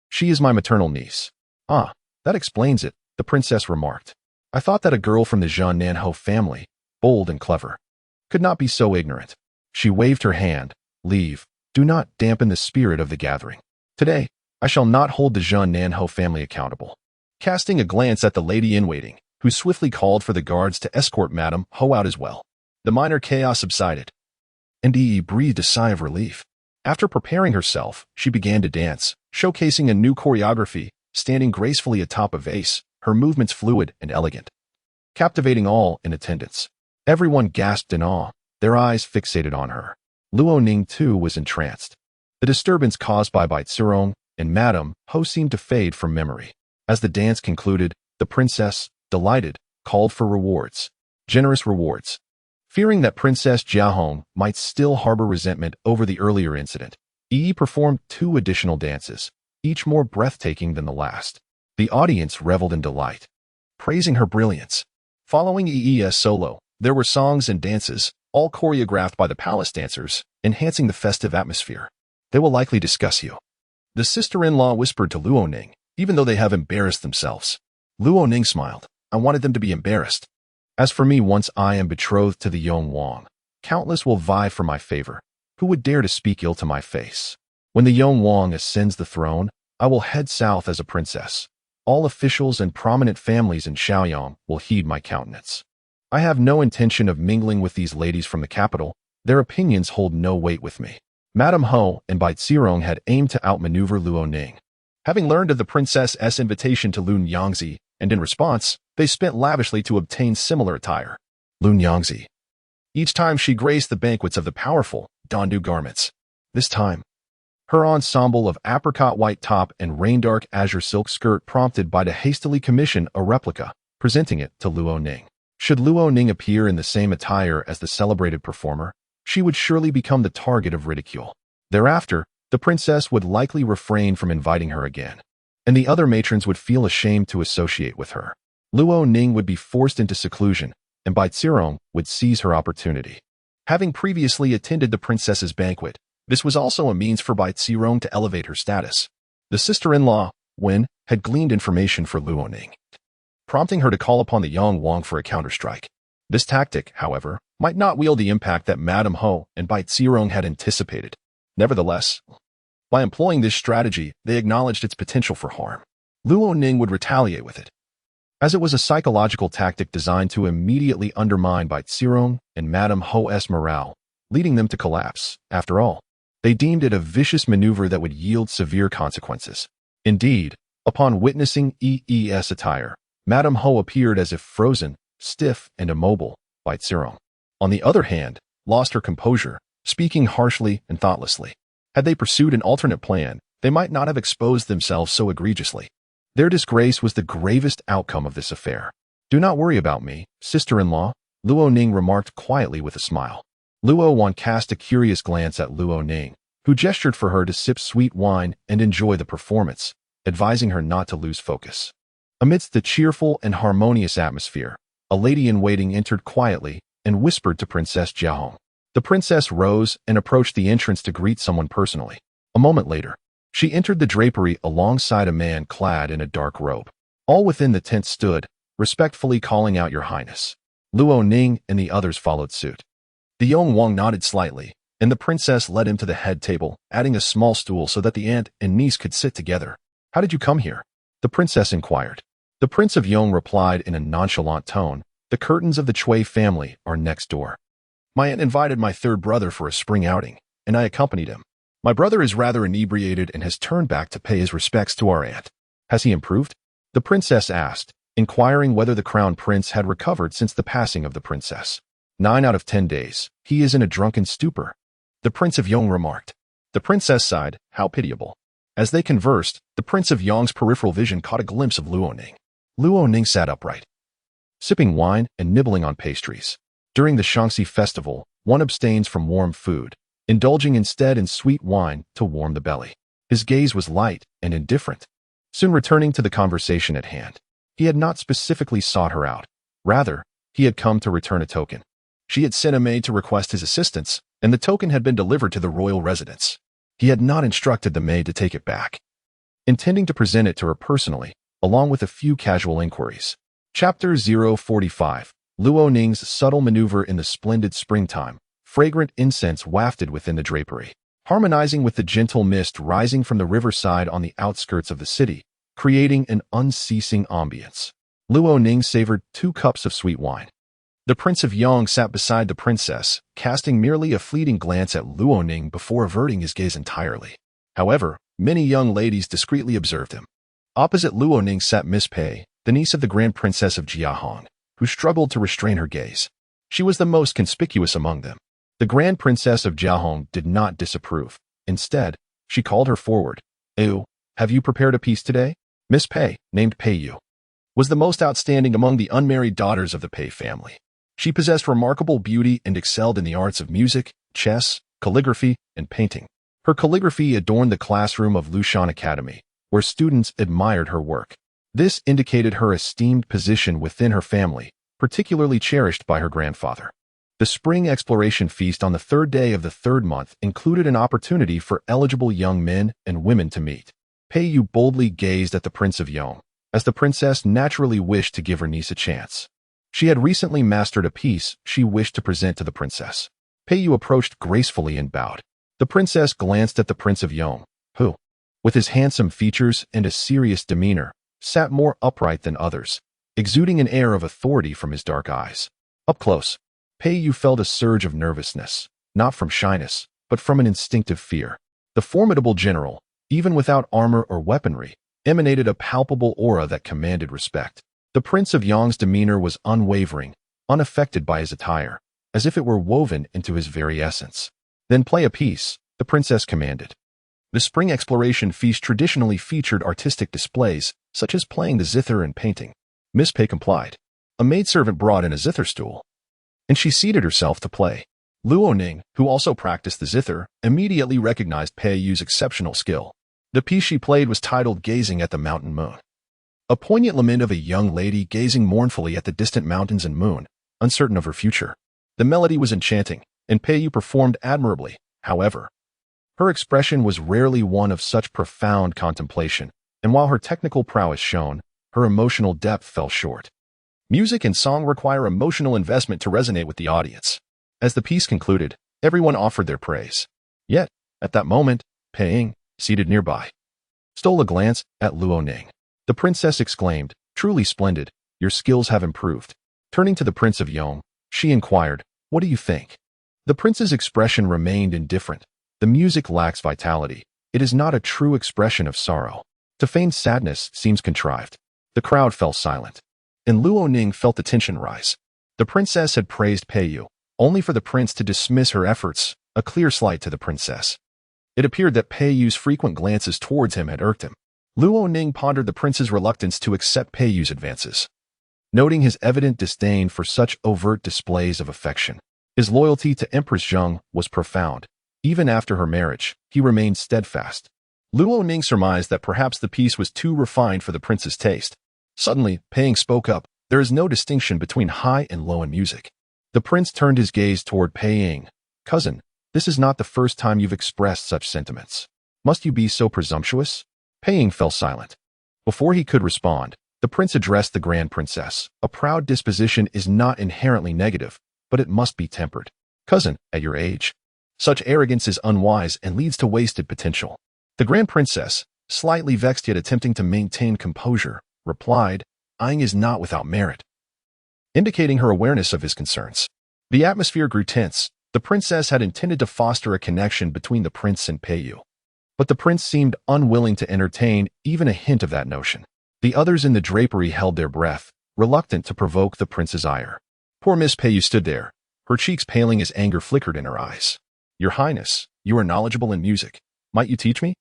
S1: She is my maternal niece. Ah, that explains it, the princess remarked. I thought that a girl from the Zhunnan Ho family, bold and clever, could not be so ignorant. She waved her hand. Leave. Do not dampen the spirit of the gathering. Today, I shall not hold the Zhen Nanhou family accountable. Casting a glance at the lady-in-waiting, who swiftly called for the guards to escort Madame Ho out as well. The minor chaos subsided, and Yi breathed a sigh of relief. After preparing herself, she began to dance, showcasing a new choreography, standing gracefully atop a vase, her movements fluid and elegant, captivating all in attendance. Everyone gasped in awe, their eyes fixated on her. Luo Ning, too, was entranced. The disturbance caused by Bai Zirong and Madame Ho seemed to fade from memory. As the dance concluded, the princess, delighted, called for rewards. Generous rewards. Fearing that Princess Jiahong might still harbor resentment over the earlier incident, Yi performed 2 additional dances, each more breathtaking than the last. The audience reveled in delight, praising her brilliance. Following Yi's solo, there were songs and dances, all choreographed by the palace dancers, enhancing the festive atmosphere. They will likely discuss you. The sister-in-law whispered to Luo Ning, even though they have embarrassed themselves. Luo Ning smiled. I wanted them to be embarrassed. As for me, once I am betrothed to the Yong Wang, countless will vie for my favor. Who would dare to speak ill to my face? When the Yong Wang ascends the throne, I will head south as a princess. All officials and prominent families in Shaoyang will heed my countenance. I have no intention of mingling with these ladies from the capital. Their opinions hold no weight with me. Madame Ho and Bai Zirong had aimed to outmaneuver Luo Ning. Having learned of the princess's invitation to Lun Yangzi, and in response, they spent lavishly to obtain similar attire. Lun Yangzi. Each time she graced the banquets of the powerful Dondu garments. This time, her ensemble of apricot white top and rain-dark azure silk skirt prompted Bai to hastily commission a replica, presenting it to Luo Ning. Should Luo Ning appear in the same attire as the celebrated performer, she would surely become the target of ridicule. Thereafter, the princess would likely refrain from inviting her again, and the other matrons would feel ashamed to associate with her. Luo Ning would be forced into seclusion, and Bai Zirong would seize her opportunity. Having previously attended the princess's banquet, this was also a means for Bai Zirong to elevate her status. The sister-in-law, Wen, had gleaned information for Luo Ning, prompting her to call upon the Yong Wang for a counterstrike. This tactic, however, might not wield the impact that Madame Ho and Bai Zirong had anticipated. Nevertheless, by employing this strategy, they acknowledged its potential for harm. Luo Ning would retaliate with it, as it was a psychological tactic designed to immediately undermine Bai Zirong and Madame Ho's morale, leading them to collapse. After all, they deemed it a vicious maneuver that would yield severe consequences. Indeed, upon witnessing Yi's attire, Madame Ho appeared as if frozen, stiff, and immobile. Bai Zirong, on the other hand, lost her composure, speaking harshly and thoughtlessly. Had they pursued an alternate plan, they might not have exposed themselves so egregiously. Their disgrace was the gravest outcome of this affair. Do not worry about me, sister-in-law, Luo Ning remarked quietly with a smile. Luo Wan cast a curious glance at Luo Ning, who gestured for her to sip sweet wine and enjoy the performance, advising her not to lose focus. Amidst the cheerful and harmonious atmosphere, a lady-in-waiting entered quietly and whispered to Princess Jiahong. The princess rose and approached the entrance to greet someone personally. A moment later, she entered the drapery alongside a man clad in a dark robe. All within the tent stood, respectfully calling out Your Highness. Luo Ning and the others followed suit. The Yong Wang nodded slightly, and the princess led him to the head table, adding a small stool so that the aunt and niece could sit together. How did you come here? The princess inquired. The Prince of Yong replied in a nonchalant tone, The curtains of the Cui family are next door. My aunt invited my third brother for a spring outing, and I accompanied him. My brother is rather inebriated and has turned back to pay his respects to our aunt. Has he improved? The princess asked, inquiring whether the crown prince had recovered since the passing of the princess. 9 out of 10 days. He is in a drunken stupor. The Prince of Yong remarked. The princess sighed. How pitiable. As they conversed, the Prince of Yong's peripheral vision caught a glimpse of Luo Ning. Luo Ning sat upright, sipping wine and nibbling on pastries. During the Shaanxi festival, one abstains from warm food, indulging instead in sweet wine to warm the belly. His gaze was light and indifferent, soon returning to the conversation at hand. He had not specifically sought her out. Rather, he had come to return a token. She had sent a maid to request his assistance, and the token had been delivered to the royal residence. He had not instructed the maid to take it back, intending to present it to her personally, along with a few casual inquiries. Chapter 045. Luo Ning's subtle maneuver in the splendid springtime. Fragrant incense wafted within the drapery, harmonizing with the gentle mist rising from the riverside on the outskirts of the city, creating an unceasing ambience. Luo Ning savored 2 cups of sweet wine. The Prince of Yong sat beside the princess, casting merely a fleeting glance at Luo Ning before averting his gaze entirely. However, many young ladies discreetly observed him. Opposite Luo Ning sat Miss Pei, the niece of the Grand Princess of Jiahong, who struggled to restrain her gaze. She was the most conspicuous among them. The Grand Princess of Jiahong did not disapprove. Instead, she called her forward. "Ew, have you prepared a piece today?" Miss Pei, named Pei Yu, was the most outstanding among the unmarried daughters of the Pei family. She possessed remarkable beauty and excelled in the arts of music, chess, calligraphy, and painting. Her calligraphy adorned the classroom of Lushan Academy, where students admired her work. This indicated her esteemed position within her family, particularly cherished by her grandfather. The spring exploration feast on the 3rd day of the 3rd month included an opportunity for eligible young men and women to meet. Pei Yu boldly gazed at the Prince of Yong, as the princess naturally wished to give her niece a chance. She had recently mastered a piece she wished to present to the princess. Pei Yu approached gracefully and bowed. The princess glanced at the Prince of Yong, who, with his handsome features and a serious demeanor, sat more upright than others, exuding an air of authority from his dark eyes. Up close, Pei Yu felt a surge of nervousness, not from shyness, but from an instinctive fear. The formidable general, even without armor or weaponry, emanated a palpable aura that commanded respect. The Prince of Yong's demeanor was unwavering, unaffected by his attire, as if it were woven into his very essence. "Then play a piece," the princess commanded. The spring exploration feast traditionally featured artistic displays, such as playing the zither and painting. Miss Pei complied. A maidservant brought in a zither stool, and she seated herself to play. Luo Ning, who also practiced the zither, immediately recognized Pei Yu's exceptional skill. The piece she played was titled Gazing at the Mountain Moon. A poignant lament of a young lady gazing mournfully at the distant mountains and moon, uncertain of her future. The melody was enchanting, and Pei Yu performed admirably. However, her expression was rarely one of such profound contemplation, and while her technical prowess shone, her emotional depth fell short. Music and song require emotional investment to resonate with the audience. As the piece concluded, everyone offered their praise. Yet, at that moment, Pei Ying, seated nearby, stole a glance at Luo Ning. The princess exclaimed, "Truly splendid, your skills have improved." Turning to the Prince of Yong, she inquired, "What do you think?" The prince's expression remained indifferent. The music lacks vitality. It is not a true expression of sorrow. To feign sadness seems contrived. The crowd fell silent, and Luo Ning felt the tension rise. The princess had praised Pei Yu, only for the prince to dismiss her efforts, a clear slight to the princess. It appeared that Pei Yu's frequent glances towards him had irked him. Luo Ning pondered the prince's reluctance to accept Pei Yu's advances, noting his evident disdain for such overt displays of affection. His loyalty to Empress Zheng was profound. Even after her marriage, he remained steadfast. Luo Ning surmised that perhaps the piece was too refined for the prince's taste. Suddenly, Pei Ying spoke up, "There is no distinction between high and low in music." The prince turned his gaze toward Pei Ying. "Cousin, this is not the first time you've expressed such sentiments. Must you be so presumptuous?" Pei Ying fell silent. Before he could respond, the prince addressed the Grand Princess. "A proud disposition is not inherently negative, but it must be tempered. Cousin, at your age, such arrogance is unwise and leads to wasted potential." The Grand Princess, slightly vexed yet attempting to maintain composure, replied, "Ying is not without merit," indicating her awareness of his concerns. The atmosphere grew tense. The princess had intended to foster a connection between the prince and Pei Yu, but the prince seemed unwilling to entertain even a hint of that notion. The others in the drapery held their breath, reluctant to provoke the prince's ire. Poor Miss Pei Yu stood there, her cheeks paling as anger flickered in her eyes. "Your Highness, you are knowledgeable in music. Might you teach me?"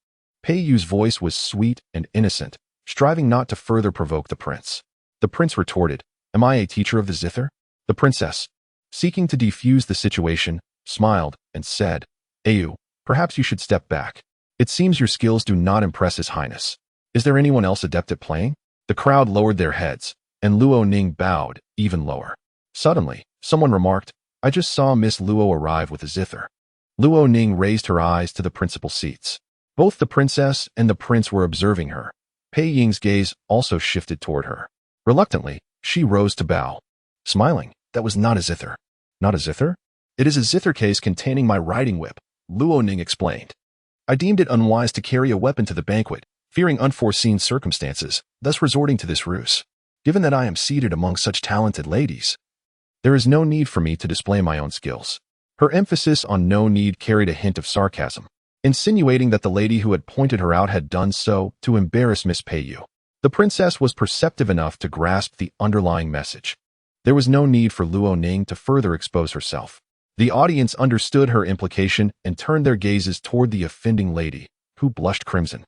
S1: Pei Yu's voice was sweet and innocent, striving not to further provoke the prince. The prince retorted, "Am I a teacher of the zither?" The princess, seeking to defuse the situation, smiled and said, "Ayu, perhaps you should step back. It seems your skills do not impress His Highness. Is there anyone else adept at playing?" The crowd lowered their heads, and Luo Ning bowed even lower. Suddenly, someone remarked, "I just saw Miss Luo arrive with a zither." Luo Ning raised her eyes to the principal seats. Both the princess and the prince were observing her. Pei Ying's gaze also shifted toward her. Reluctantly, she rose to bow. Smiling, "That was not a zither." "Not a zither?" It is a zither case containing my riding whip, Luo Ning explained. I deemed it unwise to carry a weapon to the banquet, fearing unforeseen circumstances, thus resorting to this ruse. Given that I am seated among such talented ladies, there is no need for me to display my own skills. Her emphasis on no need carried a hint of sarcasm, insinuating that the lady who had pointed her out had done so to embarrass Miss Peiyu. The princess was perceptive enough to grasp the underlying message. There was no need for Luo Ning to further expose herself. The audience understood her implication and turned their gazes toward the offending lady, who blushed crimson.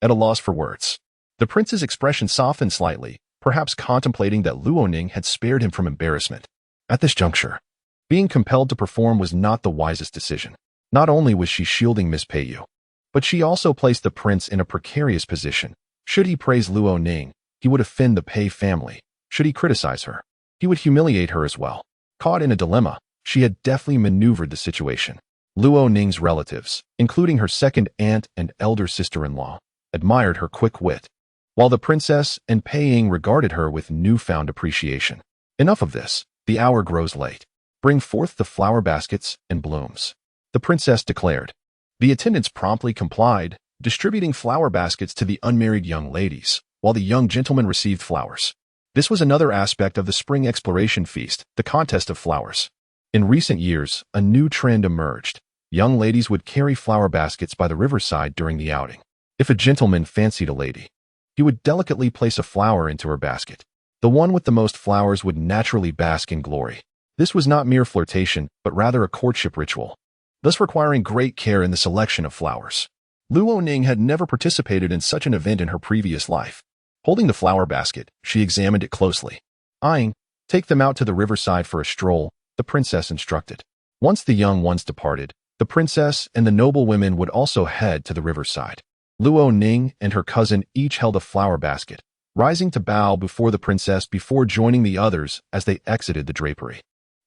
S1: At a loss for words, the prince's expression softened slightly, perhaps contemplating that Luo Ning had spared him from embarrassment. At this juncture, being compelled to perform was not the wisest decision. Not only was she shielding Miss Peiyu, but she also placed the prince in a precarious position. Should he praise Luo Ning, he would offend the Pei family. Should he criticize her, he would humiliate her as well. Caught in a dilemma, she had deftly maneuvered the situation. Luo Ning's relatives, including her second aunt and elder sister-in-law, admired her quick wit, while the princess and Pei Ying regarded her with newfound appreciation. Enough of this, the hour grows late. Bring forth the flower baskets and blooms, the princess declared. The attendants promptly complied, distributing flower baskets to the unmarried young ladies, while the young gentlemen received flowers. This was another aspect of the spring exploration feast, the contest of flowers. In recent years, a new trend emerged. Young ladies would carry flower baskets by the riverside during the outing. If a gentleman fancied a lady, he would delicately place a flower into her basket. The one with the most flowers would naturally bask in glory. This was not mere flirtation, but rather a courtship ritual, thus requiring great care in the selection of flowers. Luo Ning had never participated in such an event in her previous life. Holding the flower basket, she examined it closely. Eyeing, take them out to the riverside for a stroll, the princess instructed. Once the young ones departed, the princess and the noble women would also head to the riverside. Luo Ning and her cousin each held a flower basket, rising to bow before the princess before joining the others as they exited the drapery.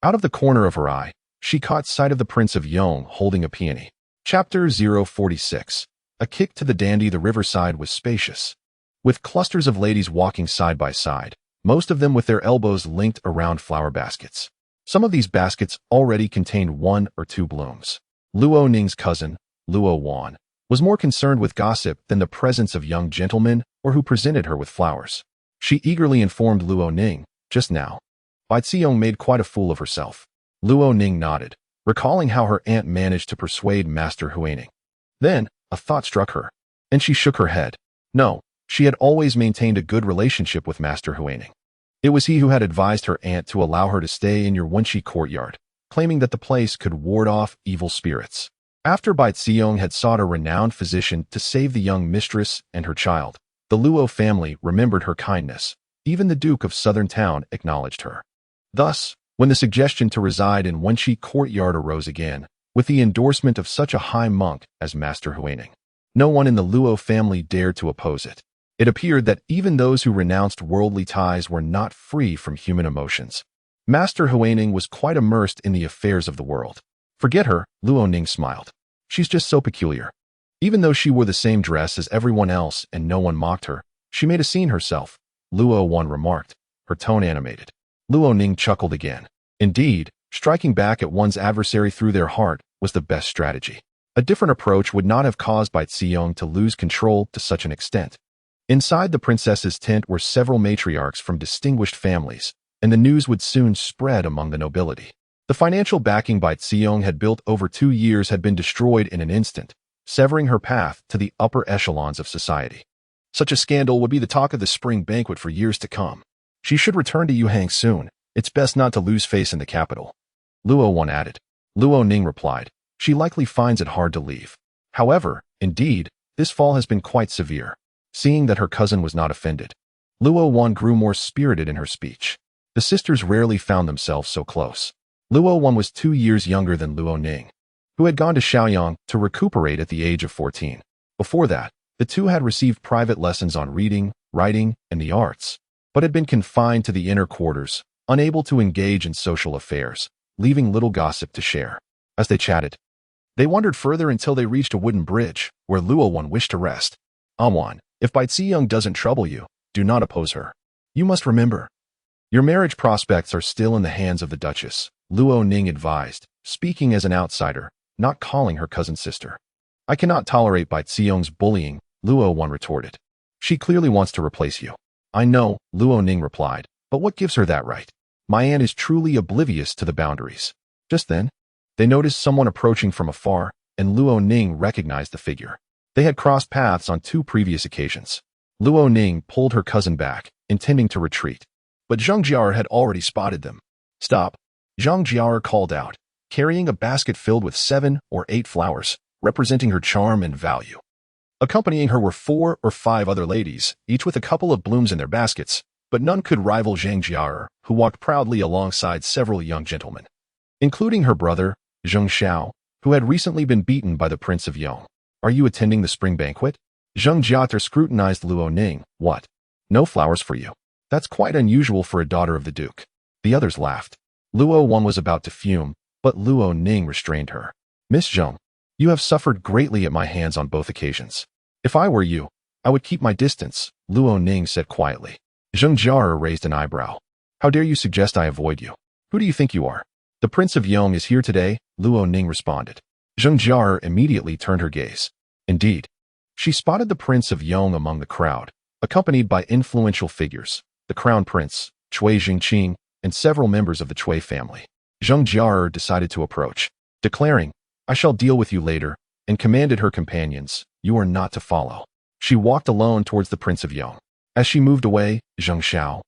S1: Out of the corner of her eye, she caught sight of the Prince of Yong holding a peony. Chapter 046. A kick to the dandy. The riverside was spacious, with clusters of ladies walking side by side, most of them with their elbows linked around flower baskets. Some of these baskets already contained one or two blooms. Luo Ning's cousin, Luo Wan, was more concerned with gossip than the presence of young gentlemen or who presented her with flowers. She eagerly informed Luo Ning, just now, Bai Xiong made quite a fool of herself. Luo Ning nodded, recalling how her aunt managed to persuade Master Huining. Then, a thought struck her, and she shook her head. No, she had always maintained a good relationship with Master Huining. It was he who had advised her aunt to allow her to stay in your Wenqi courtyard, claiming that the place could ward off evil spirits. After Bai Xiong had sought a renowned physician to save the young mistress and her child, the Luo family remembered her kindness. Even the Duke of Southern Town acknowledged her. Thus, when the suggestion to reside in Wenqi courtyard arose again, with the endorsement of such a high monk as Master Huining, no one in the Luo family dared to oppose it. It appeared that even those who renounced worldly ties were not free from human emotions. Master Huining was quite immersed in the affairs of the world. Forget her, Luo Ning smiled. She's just so peculiar. Even though she wore the same dress as everyone else and no one mocked her, she made a scene herself, Luo Wan remarked, her tone animated. Luo Ning chuckled again. Indeed, striking back at one's adversary through their heart was the best strategy. A different approach would not have caused Bai Xiong to lose control to such an extent. Inside the princess's tent were several matriarchs from distinguished families, and the news would soon spread among the nobility. The financial backing Bai Xiong had built over 2 years had been destroyed in an instant, severing her path to the upper echelons of society. Such a scandal would be the talk of the spring banquet for years to come. She should return to Yuhang soon. It's best not to lose face in the capital. Luo Wan added. Luo Ning replied. She likely finds it hard to leave. However, indeed, this fall has been quite severe. Seeing that her cousin was not offended, Luo Wan grew more spirited in her speech. The sisters rarely found themselves so close. Luo Wan was 2 years younger than Luo Ning, who had gone to Shaoyang to recuperate at the age of 14. Before that, the two had received private lessons on reading, writing, and the arts, but had been confined to the inner quarters, unable to engage in social affairs, leaving little gossip to share. As they chatted, they wandered further until they reached a wooden bridge, where Luo Wan wished to rest. Amwan, if Bai Xiong doesn't trouble you, do not oppose her. You must remember, your marriage prospects are still in the hands of the Duchess, Luo Ning advised, speaking as an outsider, not calling her cousin sister. I cannot tolerate Bai Xiong's bullying, Luo Wan retorted. She clearly wants to replace you. I know, Luo Ning replied, but what gives her that right? My aunt is truly oblivious to the boundaries. Just then, they noticed someone approaching from afar, and Luo Ning recognized the figure. They had crossed paths on 2 previous occasions. Luo Ning pulled her cousin back, intending to retreat. But Zhang Jiao had already spotted them. Stop, Zhang Jiao called out, carrying a basket filled with 7 or 8 flowers, representing her charm and value. Accompanying her were 4 or 5 other ladies, each with a couple of blooms in their baskets, but none could rival Zhang Jiao, who walked proudly alongside several young gentlemen, including her brother, Zheng Xiao, who had recently been beaten by the Prince of Yong. Are you attending the spring banquet? Zheng Jiao scrutinized Luo Ning. What? No flowers for you. That's quite unusual for a daughter of the Duke. The others laughed. Luo Wan was about to fume, but Luo Ning restrained her. Miss Zheng, you have suffered greatly at my hands on both occasions. If I were you, I would keep my distance, Luo Ning said quietly. Zheng Jiao raised an eyebrow. How dare you suggest I avoid you? Who do you think you are? The Prince of Yong is here today, Luo Ning responded. Zheng Jiao immediately turned her gaze. Indeed, she spotted the Prince of Yong among the crowd, accompanied by influential figures, the Crown Prince, Cui Jingqing, and several members of the Cui family. Zheng Jiao decided to approach, declaring, I shall deal with you later, and commanded her companions, you are not to follow. She walked alone towards the Prince of Yong. As she moved away, Zheng Xiao,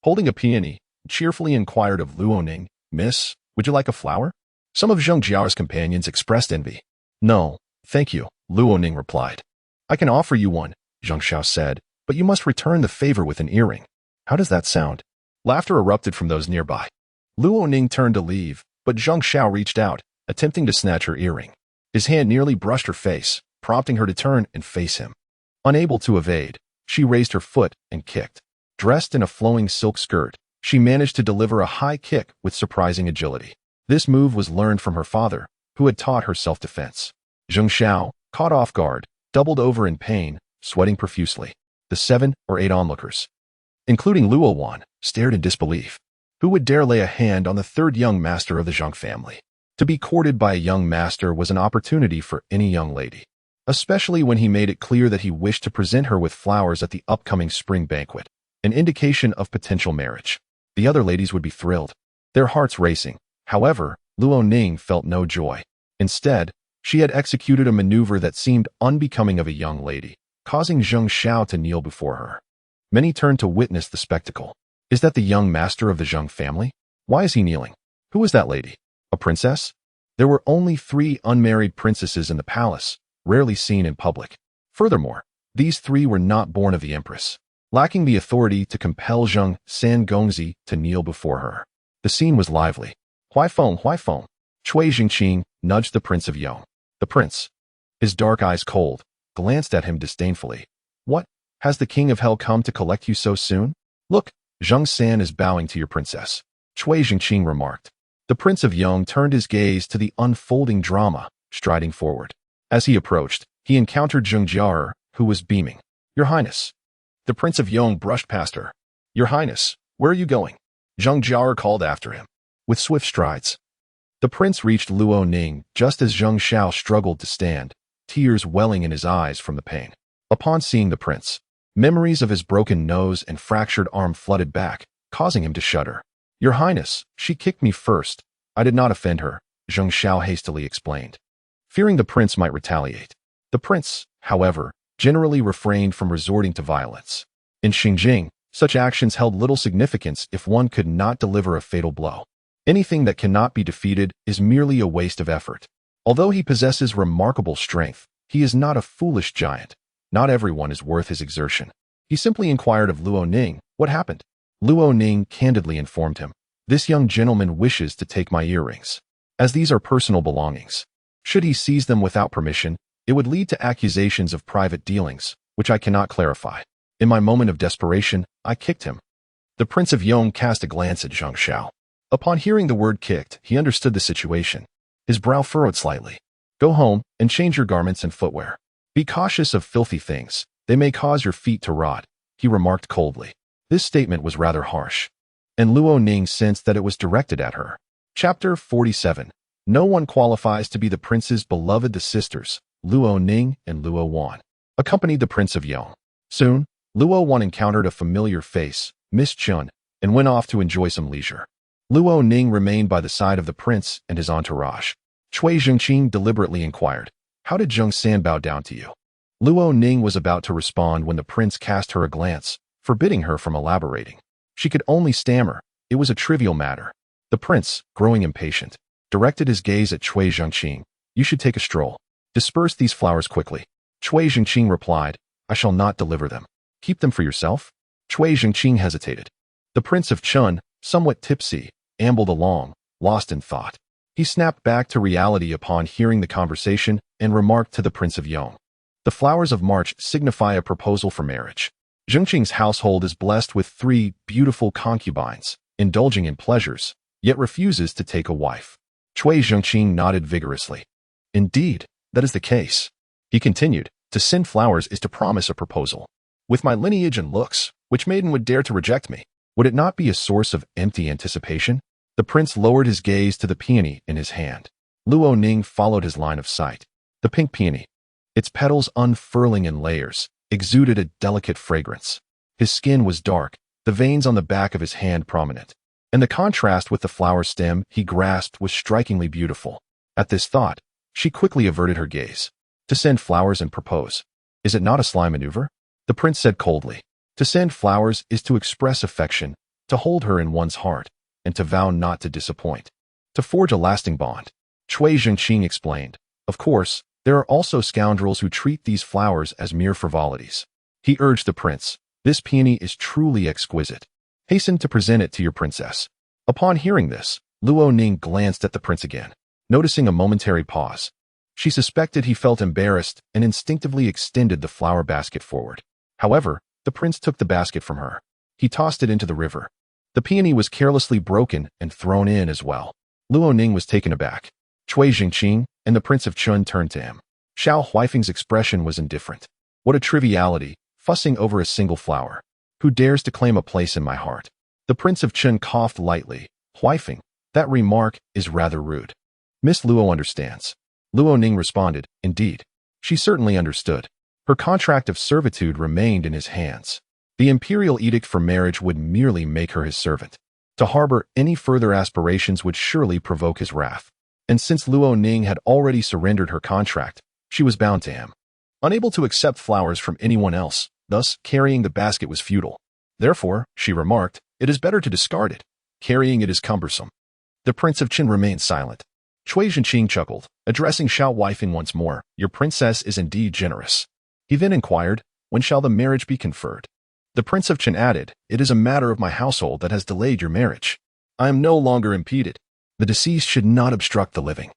S1: holding a peony, cheerfully inquired of Luo Ning, Miss, would you like a flower? Some of Zheng Jiao's companions expressed envy. No, thank you, Luo Ning replied. I can offer you one, Zheng Xiao said, but you must return the favor with an earring. How does that sound? Laughter erupted from those nearby. Luo Ning turned to leave, but Zheng Xiao reached out, attempting to snatch her earring. His hand nearly brushed her face, prompting her to turn and face him. Unable to evade, she raised her foot and kicked. Dressed in a flowing silk skirt, she managed to deliver a high kick with surprising agility. This move was learned from her father, who had taught her self-defense. Zheng Xiao, caught off guard, doubled over in pain, sweating profusely. The 7 or 8 onlookers, including Luo Wan, stared in disbelief. Who would dare lay a hand on the 3rd young master of the Zhang family? To be courted by a young master was an opportunity for any young lady, especially when he made it clear that he wished to present her with flowers at the upcoming spring banquet, an indication of potential marriage. The other ladies would be thrilled, their hearts racing. However, Luo Ning felt no joy. Instead, she had executed a maneuver that seemed unbecoming of a young lady, causing Zheng Xiao to kneel before her. Many turned to witness the spectacle. Is that the young master of the Zheng family? Why is he kneeling? Who is that lady? A princess? There were only 3 unmarried princesses in the palace, rarely seen in public. Furthermore, these 3 were not born of the empress, lacking the authority to compel Zheng San Gongzi to kneel before her. The scene was lively. Huai Feng, Cui Jingqing nudged the Prince of Yong. The prince, his dark eyes cold, glanced at him disdainfully. What? Has the king of hell come to collect you so soon? Look, Zheng San is bowing to your princess, Cui Jingqing remarked. The Prince of Yong turned his gaze to the unfolding drama, striding forward. As he approached, he encountered Zheng Jiao, who was beaming. Your Highness. The Prince of Yong brushed past her. Your Highness, where are you going? Zheng Jiao called after him. With swift strides, the prince reached Luo Ning just as Zheng Xiao struggled to stand, tears welling in his eyes from the pain. Upon seeing the prince, memories of his broken nose and fractured arm flooded back, causing him to shudder. Your Highness, she kicked me first. I did not offend her, Zheng Xiao hastily explained, fearing the prince might retaliate. The prince, however, generally refrained from resorting to violence. In Xinjiang, such actions held little significance if one could not deliver a fatal blow. Anything that cannot be defeated is merely a waste of effort. Although he possesses remarkable strength, he is not a foolish giant. Not everyone is worth his exertion. He simply inquired of Luo Ning, what happened? Luo Ning candidly informed him. This young gentleman wishes to take my earrings, as these are personal belongings. Should he seize them without permission, it would lead to accusations of private dealings, which I cannot clarify. In my moment of desperation, I kicked him. The Prince of Yong cast a glance at Zheng Xiao. Upon hearing the word kicked, he understood the situation. His brow furrowed slightly. Go home and change your garments and footwear. Be cautious of filthy things. They may cause your feet to rot, he remarked coldly. This statement was rather harsh, and Luo Ning sensed that it was directed at her. Chapter 47. No one qualifies to be the prince's beloved. The sisters, Luo Ning and Luo Wan, accompanied the Prince of Yong. Soon, Luo Wan encountered a familiar face, Miss Chun, and went off to enjoy some leisure. Luo Ning remained by the side of the prince and his entourage. Cui Zhengqing deliberately inquired, "How did Zheng San bow down to you?" Luo Ning was about to respond when the prince cast her a glance, forbidding her from elaborating. She could only stammer. It was a trivial matter. The prince, growing impatient, directed his gaze at Cui Zhengqing. "You should take a stroll. Disperse these flowers quickly." Cui Zhengqing replied, "I shall not deliver them. Keep them for yourself?" Cui Zhengqing hesitated. The Prince of Chun, somewhat tipsy, ambled along, lost in thought. He snapped back to reality upon hearing the conversation and remarked to the Prince of Yong, "The flowers of March signify a proposal for marriage. Zhengqing's household is blessed with 3 beautiful concubines, indulging in pleasures, yet refuses to take a wife." Cui Zhengqing nodded vigorously. "Indeed, that is the case." He continued, "To send flowers is to promise a proposal. With my lineage and looks, which maiden would dare to reject me? Would it not be a source of empty anticipation?" The prince lowered his gaze to the peony in his hand. Luo Ning followed his line of sight. The pink peony, its petals unfurling in layers, exuded a delicate fragrance. His skin was dark, the veins on the back of his hand prominent, and the contrast with the flower stem he grasped was strikingly beautiful. At this thought, she quickly averted her gaze. To send flowers and propose. Is it not a sly maneuver? The prince said coldly. To send flowers is to express affection, to hold her in one's heart, and to vow not to disappoint. To forge a lasting bond. Cui Zhengqing explained. Of course, there are also scoundrels who treat these flowers as mere frivolities. He urged the prince, "This peony is truly exquisite. Hasten to present it to your princess." Upon hearing this, Luo Ning glanced at the prince again, noticing a momentary pause. She suspected he felt embarrassed and instinctively extended the flower basket forward. However, the prince took the basket from her. He tossed it into the river. The peony was carelessly broken and thrown in as well. Luo Ning was taken aback. Cui Zhengqing and the Prince of Chun turned to him. Xiao Huifeng's expression was indifferent. "What a triviality, fussing over a single flower. Who dares to claim a place in my heart?" The Prince of Chun coughed lightly. "Huifeng, that remark is rather rude." "Miss Luo understands." Luo Ning responded, "Indeed." She certainly understood. Her contract of servitude remained in his hands. The imperial edict for marriage would merely make her his servant. To harbor any further aspirations would surely provoke his wrath. And since Luo Ning had already surrendered her contract, she was bound to him. Unable to accept flowers from anyone else, thus carrying the basket was futile. Therefore, she remarked, "It is better to discard it. Carrying it is cumbersome." The Prince of Qin remained silent. Cui Zhengqing chuckled, addressing Xiao Huifeng once more, "Your princess is indeed generous." He then inquired, "When shall the marriage be conferred?" The Prince of Qin added, "It is a matter of my household that has delayed your marriage. I am no longer impeded. The deceased should not obstruct the living.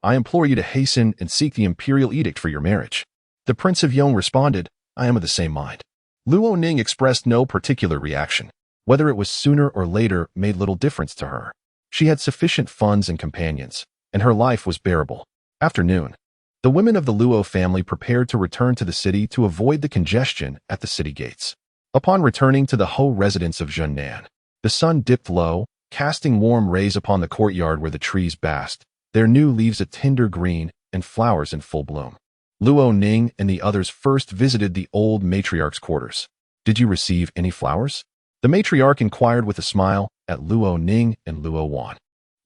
S1: I implore you to hasten and seek the imperial edict for your marriage." The Prince of Yong responded, "I am of the same mind." Luo Ning expressed no particular reaction. Whether it was sooner or later made little difference to her. She had sufficient funds and companions, and her life was bearable. After noon, the women of the Luo family prepared to return to the city to avoid the congestion at the city gates. Upon returning to the Ho residence of Zhennan, the sun dipped low, casting warm rays upon the courtyard where the trees basked, their new leaves a tender green and flowers in full bloom. Luo Ning and the others first visited the old matriarch's quarters. "Did you receive any flowers?" The matriarch inquired with a smile at Luo Ning and Luo Wan.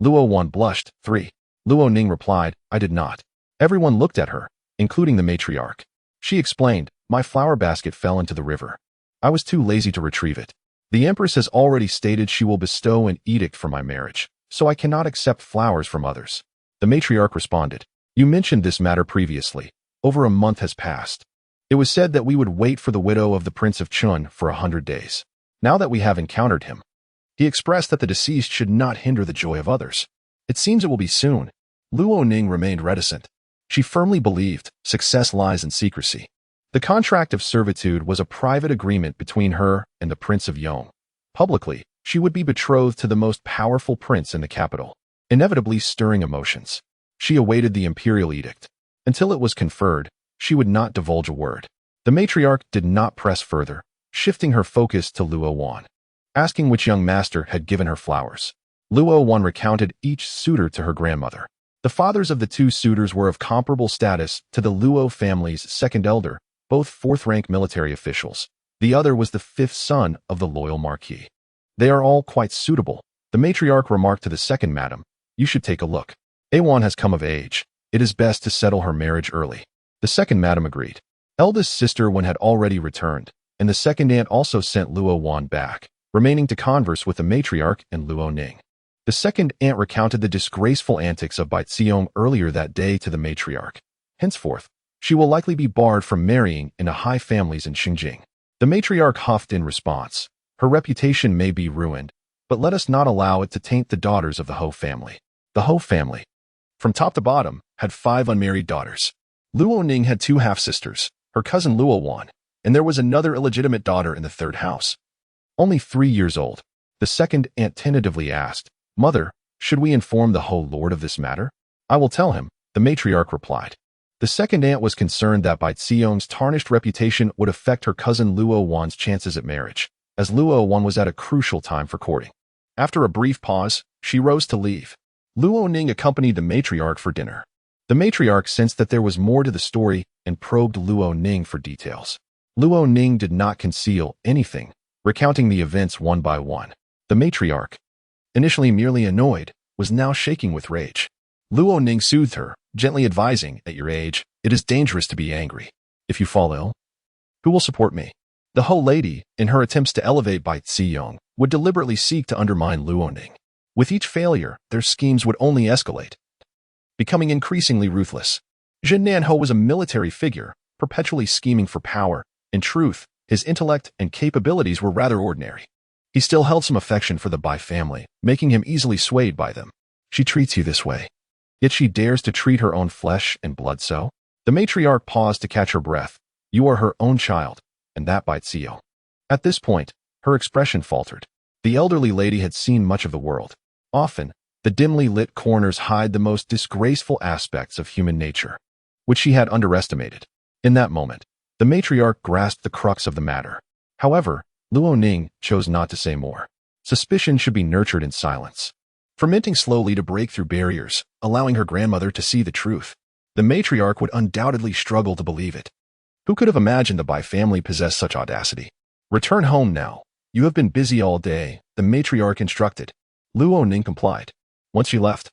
S1: Luo Wan blushed. 3. Luo Ning replied, "I did not." Everyone looked at her, including the matriarch. She explained, "My flower basket fell into the river. I was too lazy to retrieve it. The Empress has already stated she will bestow an edict for my marriage, so I cannot accept flowers from others." The matriarch responded, "You mentioned this matter previously. Over a month has passed. It was said that we would wait for the widow of the Prince of Chun for 100 days. Now that we have encountered him, he expressed that the deceased should not hinder the joy of others. It seems it will be soon." Luo Ning remained reticent. She firmly believed success lies in secrecy. The contract of servitude was a private agreement between her and the Prince of Yong. Publicly, she would be betrothed to the most powerful prince in the capital, inevitably stirring emotions. She awaited the imperial edict. Until it was conferred, she would not divulge a word. The matriarch did not press further, shifting her focus to Luo Wan, asking which young master had given her flowers. Luo Wan recounted each suitor to her grandmother. The fathers of the two suitors were of comparable status to the Luo family's second elder, both fourth-rank military officials. The other was the fifth son of the loyal marquis. They are all quite suitable, the matriarch remarked to the second madam. You should take a look. Awan has come of age. It is best to settle her marriage early. The second madam agreed. Eldest sister Wen had already returned, and the second aunt also sent Luo Wan back, remaining to converse with the matriarch and Luo Ning. The second aunt recounted the disgraceful antics of Bai Xiong earlier that day to the matriarch. Henceforth, she will likely be barred from marrying into high families in Xinjiang. The matriarch huffed in response. Her reputation may be ruined, but let us not allow it to taint the daughters of the Ho family. The Ho family, from top to bottom, had 5 unmarried daughters. Luo Ning had 2 half-sisters, her cousin Luo Wan, and there was another illegitimate daughter in the third house. Only 3 years old, the second aunt tentatively asked, Mother, should we inform the Ho lord of this matter? I will tell him, the matriarch replied. The second aunt was concerned that Bai Xiong's tarnished reputation would affect her cousin Luo Wan's chances at marriage, as Luo Wan was at a crucial time for courting. After a brief pause, she rose to leave. Luo Ning accompanied the matriarch for dinner. The matriarch sensed that there was more to the story and probed Luo Ning for details. Luo Ning did not conceal anything, recounting the events one by one. The matriarch, initially merely annoyed, was now shaking with rage. Luo Ning soothed her, gently advising, at your age, it is dangerous to be angry. If you fall ill, who will support me? The Ho lady, in her attempts to elevate Bai Xiong, would deliberately seek to undermine Luo Ning. With each failure, their schemes would only escalate, becoming increasingly ruthless. Jin Nanho was a military figure, perpetually scheming for power. In truth, his intellect and capabilities were rather ordinary. He still held some affection for the Bai family, making him easily swayed by them. She treats you this way, yet she dares to treat her own flesh and blood so? The matriarch paused to catch her breath. You are her own child, and that Bai Xiong. At this point, her expression faltered. The elderly lady had seen much of the world. Often, the dimly lit corners hide the most disgraceful aspects of human nature, which she had underestimated. In that moment, the matriarch grasped the crux of the matter. However, Luo Ning chose not to say more. Suspicion should be nurtured in silence, fermenting slowly to break through barriers, allowing her grandmother to see the truth. The matriarch would undoubtedly struggle to believe it. Who could have imagined the Bai family possessed such audacity? Return home now. You have been busy all day, the matriarch instructed. Luo Ning complied. Once she left,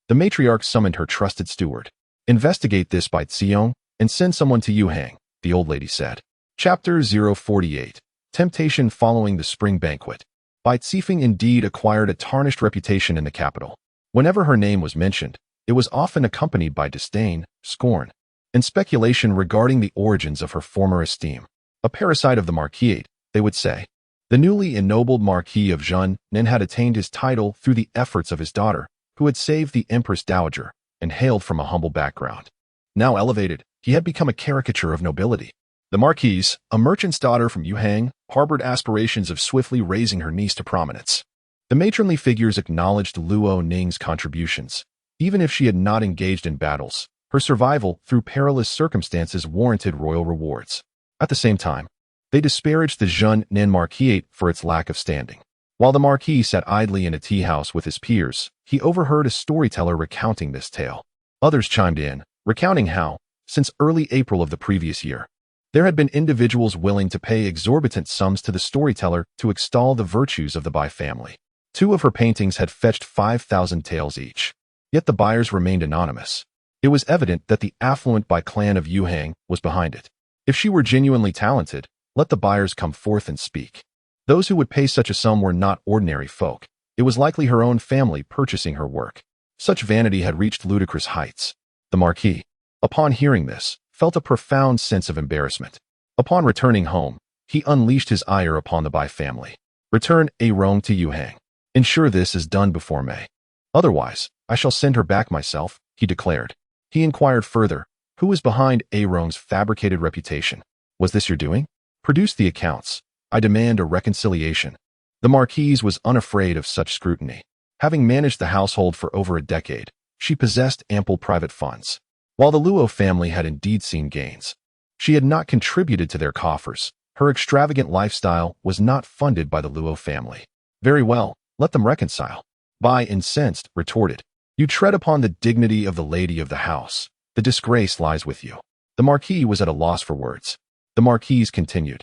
S1: the matriarch summoned her trusted steward. Investigate this Bai Xiong and send someone to Yuhang, the old lady said. Chapter 048. Temptation following the spring banquet. Bai Xifeng indeed acquired a tarnished reputation in the capital. Whenever her name was mentioned, it was often accompanied by disdain, scorn, and speculation regarding the origins of her former esteem. A parasite of the marquisate, they would say. The newly ennobled Marquis of Zhen Nen had attained his title through the efforts of his daughter, who had saved the Empress Dowager and hailed from a humble background. Now elevated, he had become a caricature of nobility. The Marquise, a merchant's daughter from Yuhang, harbored aspirations of swiftly raising her niece to prominence. The matronly figures acknowledged Luo Ning's contributions. Even if she had not engaged in battles, her survival through perilous circumstances warranted royal rewards. At the same time, they disparaged the Zhen Nen Marquisate for its lack of standing. While the Marquis sat idly in a tea-house with his peers, he overheard a storyteller recounting this tale. Others chimed in, recounting how, since early April of the previous year, there had been individuals willing to pay exorbitant sums to the storyteller to extol the virtues of the Bai family. 2 of her paintings had fetched 5,000 taels each. Yet the buyers remained anonymous. It was evident that the affluent Bai clan of Yuhang was behind it. If she were genuinely talented, let the buyers come forth and speak. Those who would pay such a sum were not ordinary folk. It was likely her own family purchasing her work. Such vanity had reached ludicrous heights. The Marquis, upon hearing this, felt a profound sense of embarrassment. Upon returning home, he unleashed his ire upon the Bai family. Return A Rong to Yuhang. Ensure this is done before May. Otherwise, I shall send her back myself, he declared. He inquired further, who was behind A Rong's fabricated reputation? Was this your doing? Produce the accounts. I demand a reconciliation. The Marquise was unafraid of such scrutiny. Having managed the household for over a decade, she possessed ample private funds. While the Luo family had indeed seen gains, she had not contributed to their coffers. Her extravagant lifestyle was not funded by the Luo family. Very well, let them reconcile. Bai, incensed, retorted. You tread upon the dignity of the lady of the house. The disgrace lies with you." The Marquis was at a loss for words. The Marquise continued,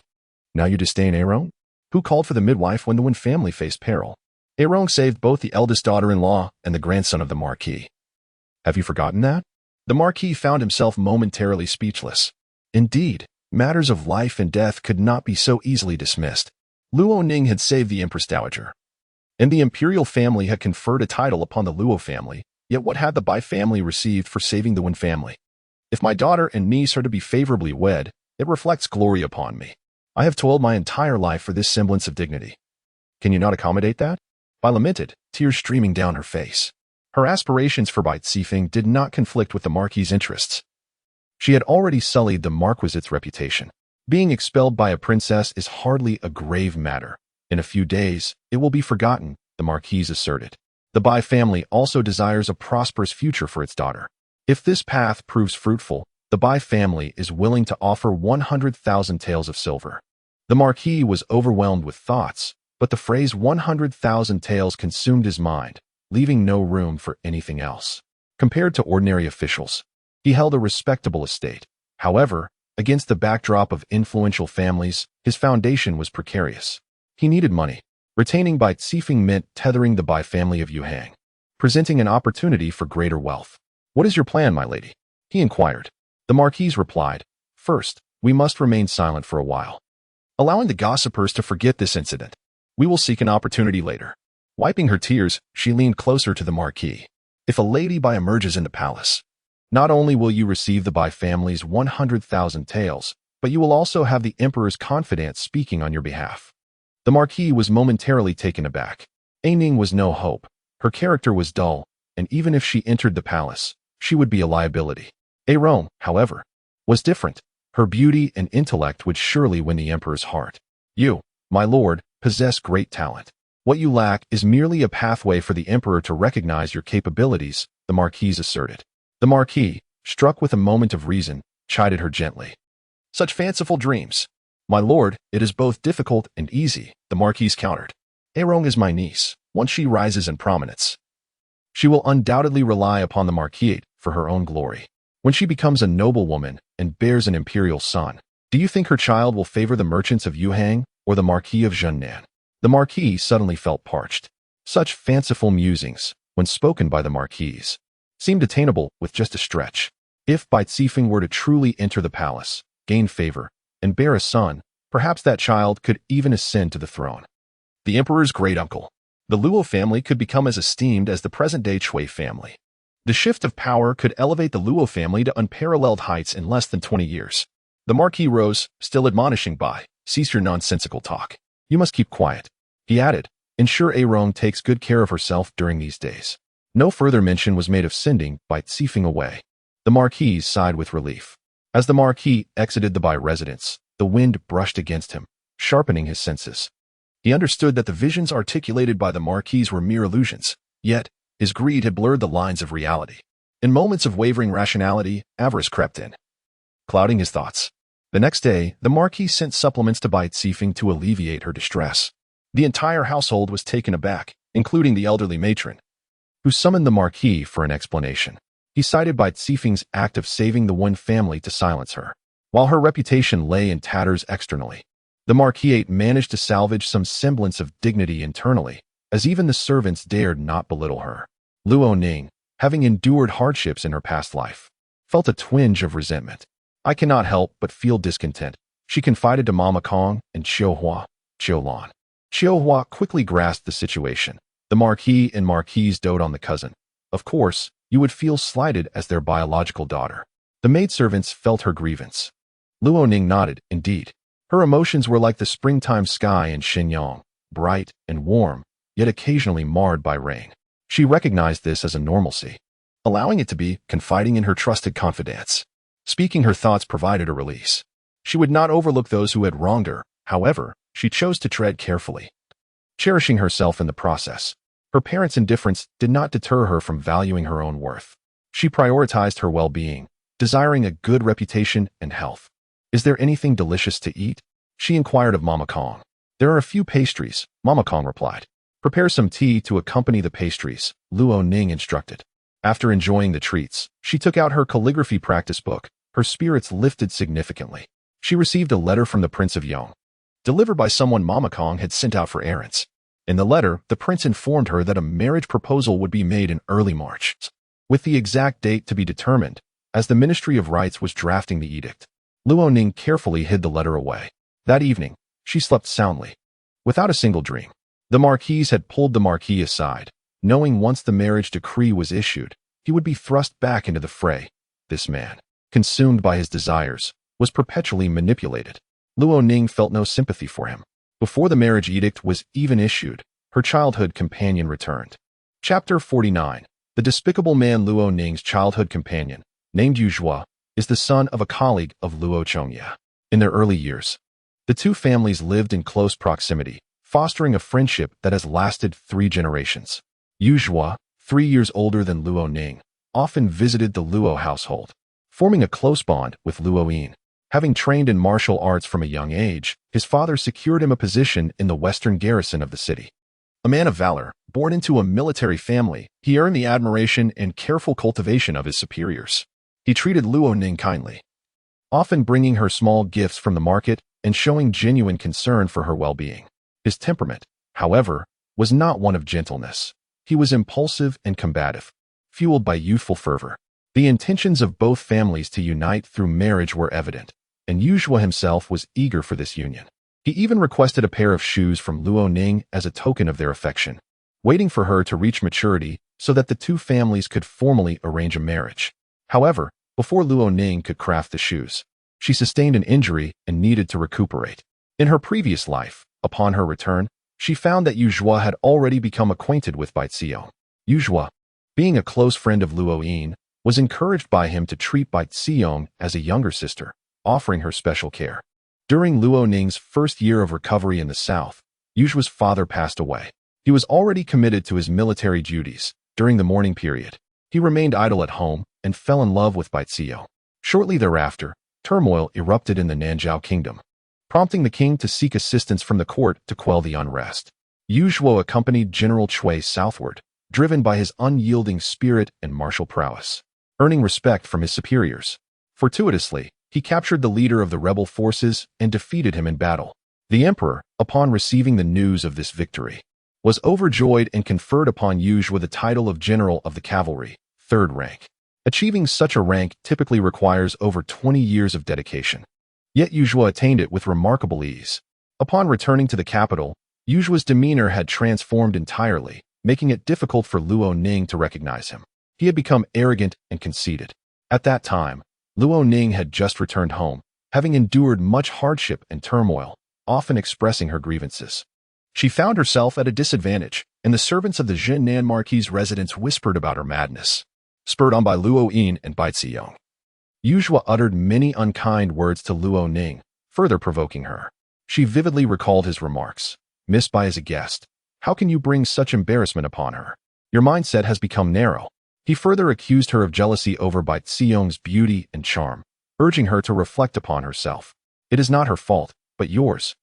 S1: "Now you disdain Arong, who called for the midwife when the Wen family faced peril. Arong saved both the eldest daughter-in-law and the grandson of the Marquis. Have you forgotten that?" The Marquis found himself momentarily speechless. Indeed, matters of life and death could not be so easily dismissed. Luo Ning had saved the Empress Dowager, and the imperial family had conferred a title upon the Luo family, yet what had the Bai family received for saving the Wen family? If my daughter and niece are to be favorably wed, it reflects glory upon me. I have toiled my entire life for this semblance of dignity. Can you not accommodate that?" Bai lamented, tears streaming down her face. Her aspirations for Bai Zifeng did not conflict with the Marquis's interests. She had already sullied the Marquisite's reputation. Being expelled by a princess is hardly a grave matter. In a few days, it will be forgotten, the Marquise asserted. The Bai family also desires a prosperous future for its daughter. If this path proves fruitful, the Bai family is willing to offer 100,000 taels of silver. The Marquis was overwhelmed with thoughts, but the phrase 100,000 taels consumed his mind, leaving no room for anything else. Compared to ordinary officials, he held a respectable estate. However, against the backdrop of influential families, his foundation was precarious. He needed money. Retaining Bai Zifeng meant tethering the Bai family of Yuhang, presenting an opportunity for greater wealth. "What is your plan, my lady?" he inquired. The Marquise replied, "First, we must remain silent for a while, allowing the gossipers to forget this incident. We will seek an opportunity later." Wiping her tears, she leaned closer to the Marquis. "If a lady Bai emerges in the palace, not only will you receive the Bai family's 100,000 taels, but you will also have the Emperor's confidant speaking on your behalf." The Marquis was momentarily taken aback. A Ning was no hope. Her character was dull, and even if she entered the palace, she would be a liability. A Rome, however, was different. Her beauty and intellect would surely win the Emperor's heart. "You, my lord, possess great talent. What you lack is merely a pathway for the Emperor to recognize your capabilities," the Marquise asserted. The Marquis, struck with a moment of reason, chided her gently. "Such fanciful dreams." "My lord, it is both difficult and easy," the Marquise countered. "Arong is my niece. Once she rises in prominence, she will undoubtedly rely upon the Marquis for her own glory. When she becomes a noblewoman and bears an imperial son, do you think her child will favor the merchants of Yuhang or the Marquis of Zhennan?" The Marquis suddenly felt parched. Such fanciful musings, when spoken by the Marquise, seemed attainable with just a stretch. If Bai Zifeng were to truly enter the palace, gain favor, and bear a son, perhaps that child could even ascend to the throne. The Emperor's great-uncle. The Luo family could become as esteemed as the present-day Chui family. The shift of power could elevate the Luo family to unparalleled heights in less than 20 years. The Marquis rose, still admonishing Bai, "Cease your nonsensical talk. You must keep quiet." He added, "Ensure Arong takes good care of herself during these days." No further mention was made of sending Bai Zifeng away. The Marquis sighed with relief. As the Marquis exited the Bai residence, the wind brushed against him, sharpening his senses. He understood that the visions articulated by the Marquis were mere illusions, yet his greed had blurred the lines of reality. In moments of wavering rationality, avarice crept in, clouding his thoughts. The next day, the Marquis sent supplements to Bai Zifeng to alleviate her distress. The entire household was taken aback, including the elderly matron, who summoned the Marquis for an explanation. He cited Bai Zifeng's act of saving the Wen family to silence her. While her reputation lay in tatters externally, the Marquis managed to salvage some semblance of dignity internally, as even the servants dared not belittle her. Luo Ning, having endured hardships in her past life, felt a twinge of resentment. "I cannot help but feel discontent," she confided to Mama Kong and Qiuhua, Qiulan. Qiuhua quickly grasped the situation. The Marquis and Marquise doted on the cousin. "Of course, you would feel slighted as their biological daughter." The maidservants felt her grievance. Luo Ning nodded, indeed. Her emotions were like the springtime sky in Shenyang, bright and warm, yet occasionally marred by rain. She recognized this as a normalcy, allowing it to be, confiding in her trusted confidants. Speaking her thoughts provided a release. She would not overlook those who had wronged her, however, she chose to tread carefully, cherishing herself in the process. Her parents' indifference did not deter her from valuing her own worth. She prioritized her well-being, desiring a good reputation and health. "Is there anything delicious to eat?" she inquired of Mama Kong. "There are a few pastries," Mama Kong replied. "Prepare some tea to accompany the pastries," Luo Ning instructed. After enjoying the treats, she took out her calligraphy practice book. Her spirits lifted significantly. She received a letter from the Prince of Yong, delivered by someone Mama Kong had sent out for errands. In the letter, the prince informed her that a marriage proposal would be made in early March, with the exact date to be determined, as the Ministry of Rites was drafting the edict. Luo Ning carefully hid the letter away. That evening, she slept soundly, without a single dream. The Marquise had pulled the Marquis aside, knowing once the marriage decree was issued, he would be thrust back into the fray. This man, consumed by his desires, was perpetually manipulated. Luo Ning felt no sympathy for him. Before the marriage edict was even issued, her childhood companion returned. Chapter 49. The despicable man. Luo Ning's childhood companion, named Yu Zhua, is the son of a colleague of Luo Chongya. In their early years, the two families lived in close proximity, fostering a friendship that has lasted 3 generations. Yu Zhua, 3 years older than Luo Ning, often visited the Luo household, forming a close bond with Luo Yin. Having trained in martial arts from a young age, his father secured him a position in the western garrison of the city. A man of valor, born into a military family, he earned the admiration and careful cultivation of his superiors. He treated Luo Ning kindly, often bringing her small gifts from the market and showing genuine concern for her well-being. His temperament, however, was not one of gentleness. He was impulsive and combative, fueled by youthful fervor. The intentions of both families to unite through marriage were evident, and Yu Zhua himself was eager for this union. He even requested a pair of shoes from Luo Ning as a token of their affection, waiting for her to reach maturity so that the two families could formally arrange a marriage. However, before Luo Ning could craft the shoes, she sustained an injury and needed to recuperate. In her previous life, upon her return, she found that Yu Zhua had already become acquainted with Bai Xiong. Yu Zhua, being a close friend of Luo Yin, was encouraged by him to treat Bai Xiong as a younger sister, offering her special care. During Luo Ning's first year of recovery in the south, Yu Zhua's father passed away. He was already committed to his military duties. During the mourning period, he remained idle at home and fell in love with Bai Xiong. Shortly thereafter, turmoil erupted in the Nanzhao kingdom, prompting the king to seek assistance from the court to quell the unrest. Yu Zhuo accompanied General Cui southward, driven by his unyielding spirit and martial prowess, earning respect from his superiors. Fortuitously, he captured the leader of the rebel forces and defeated him in battle. The emperor, upon receiving the news of this victory, was overjoyed and conferred upon Yu Zhuo the title of General of the Cavalry, 3rd rank. Achieving such a rank typically requires over 20 years of dedication. Yet Yu Zhuo attained it with remarkable ease. Upon returning to the capital, Yu Zhuo's demeanor had transformed entirely, making it difficult for Luo Ning to recognize him. He had become arrogant and conceited. At that time, Luo Ning had just returned home, having endured much hardship and turmoil, often expressing her grievances. She found herself at a disadvantage, and the servants of the Zhennan Marquis' residence whispered about her madness. Spurred on by Luo Yin and Bai Xiong, Yu Zhuo uttered many unkind words to Luo Ning, further provoking her. She vividly recalled his remarks. "Miss Bai is a guest. How can you bring such embarrassment upon her? Your mindset has become narrow." He further accused her of jealousy over Bai Xiong's beauty and charm, urging her to reflect upon herself. "It is not her fault, but yours.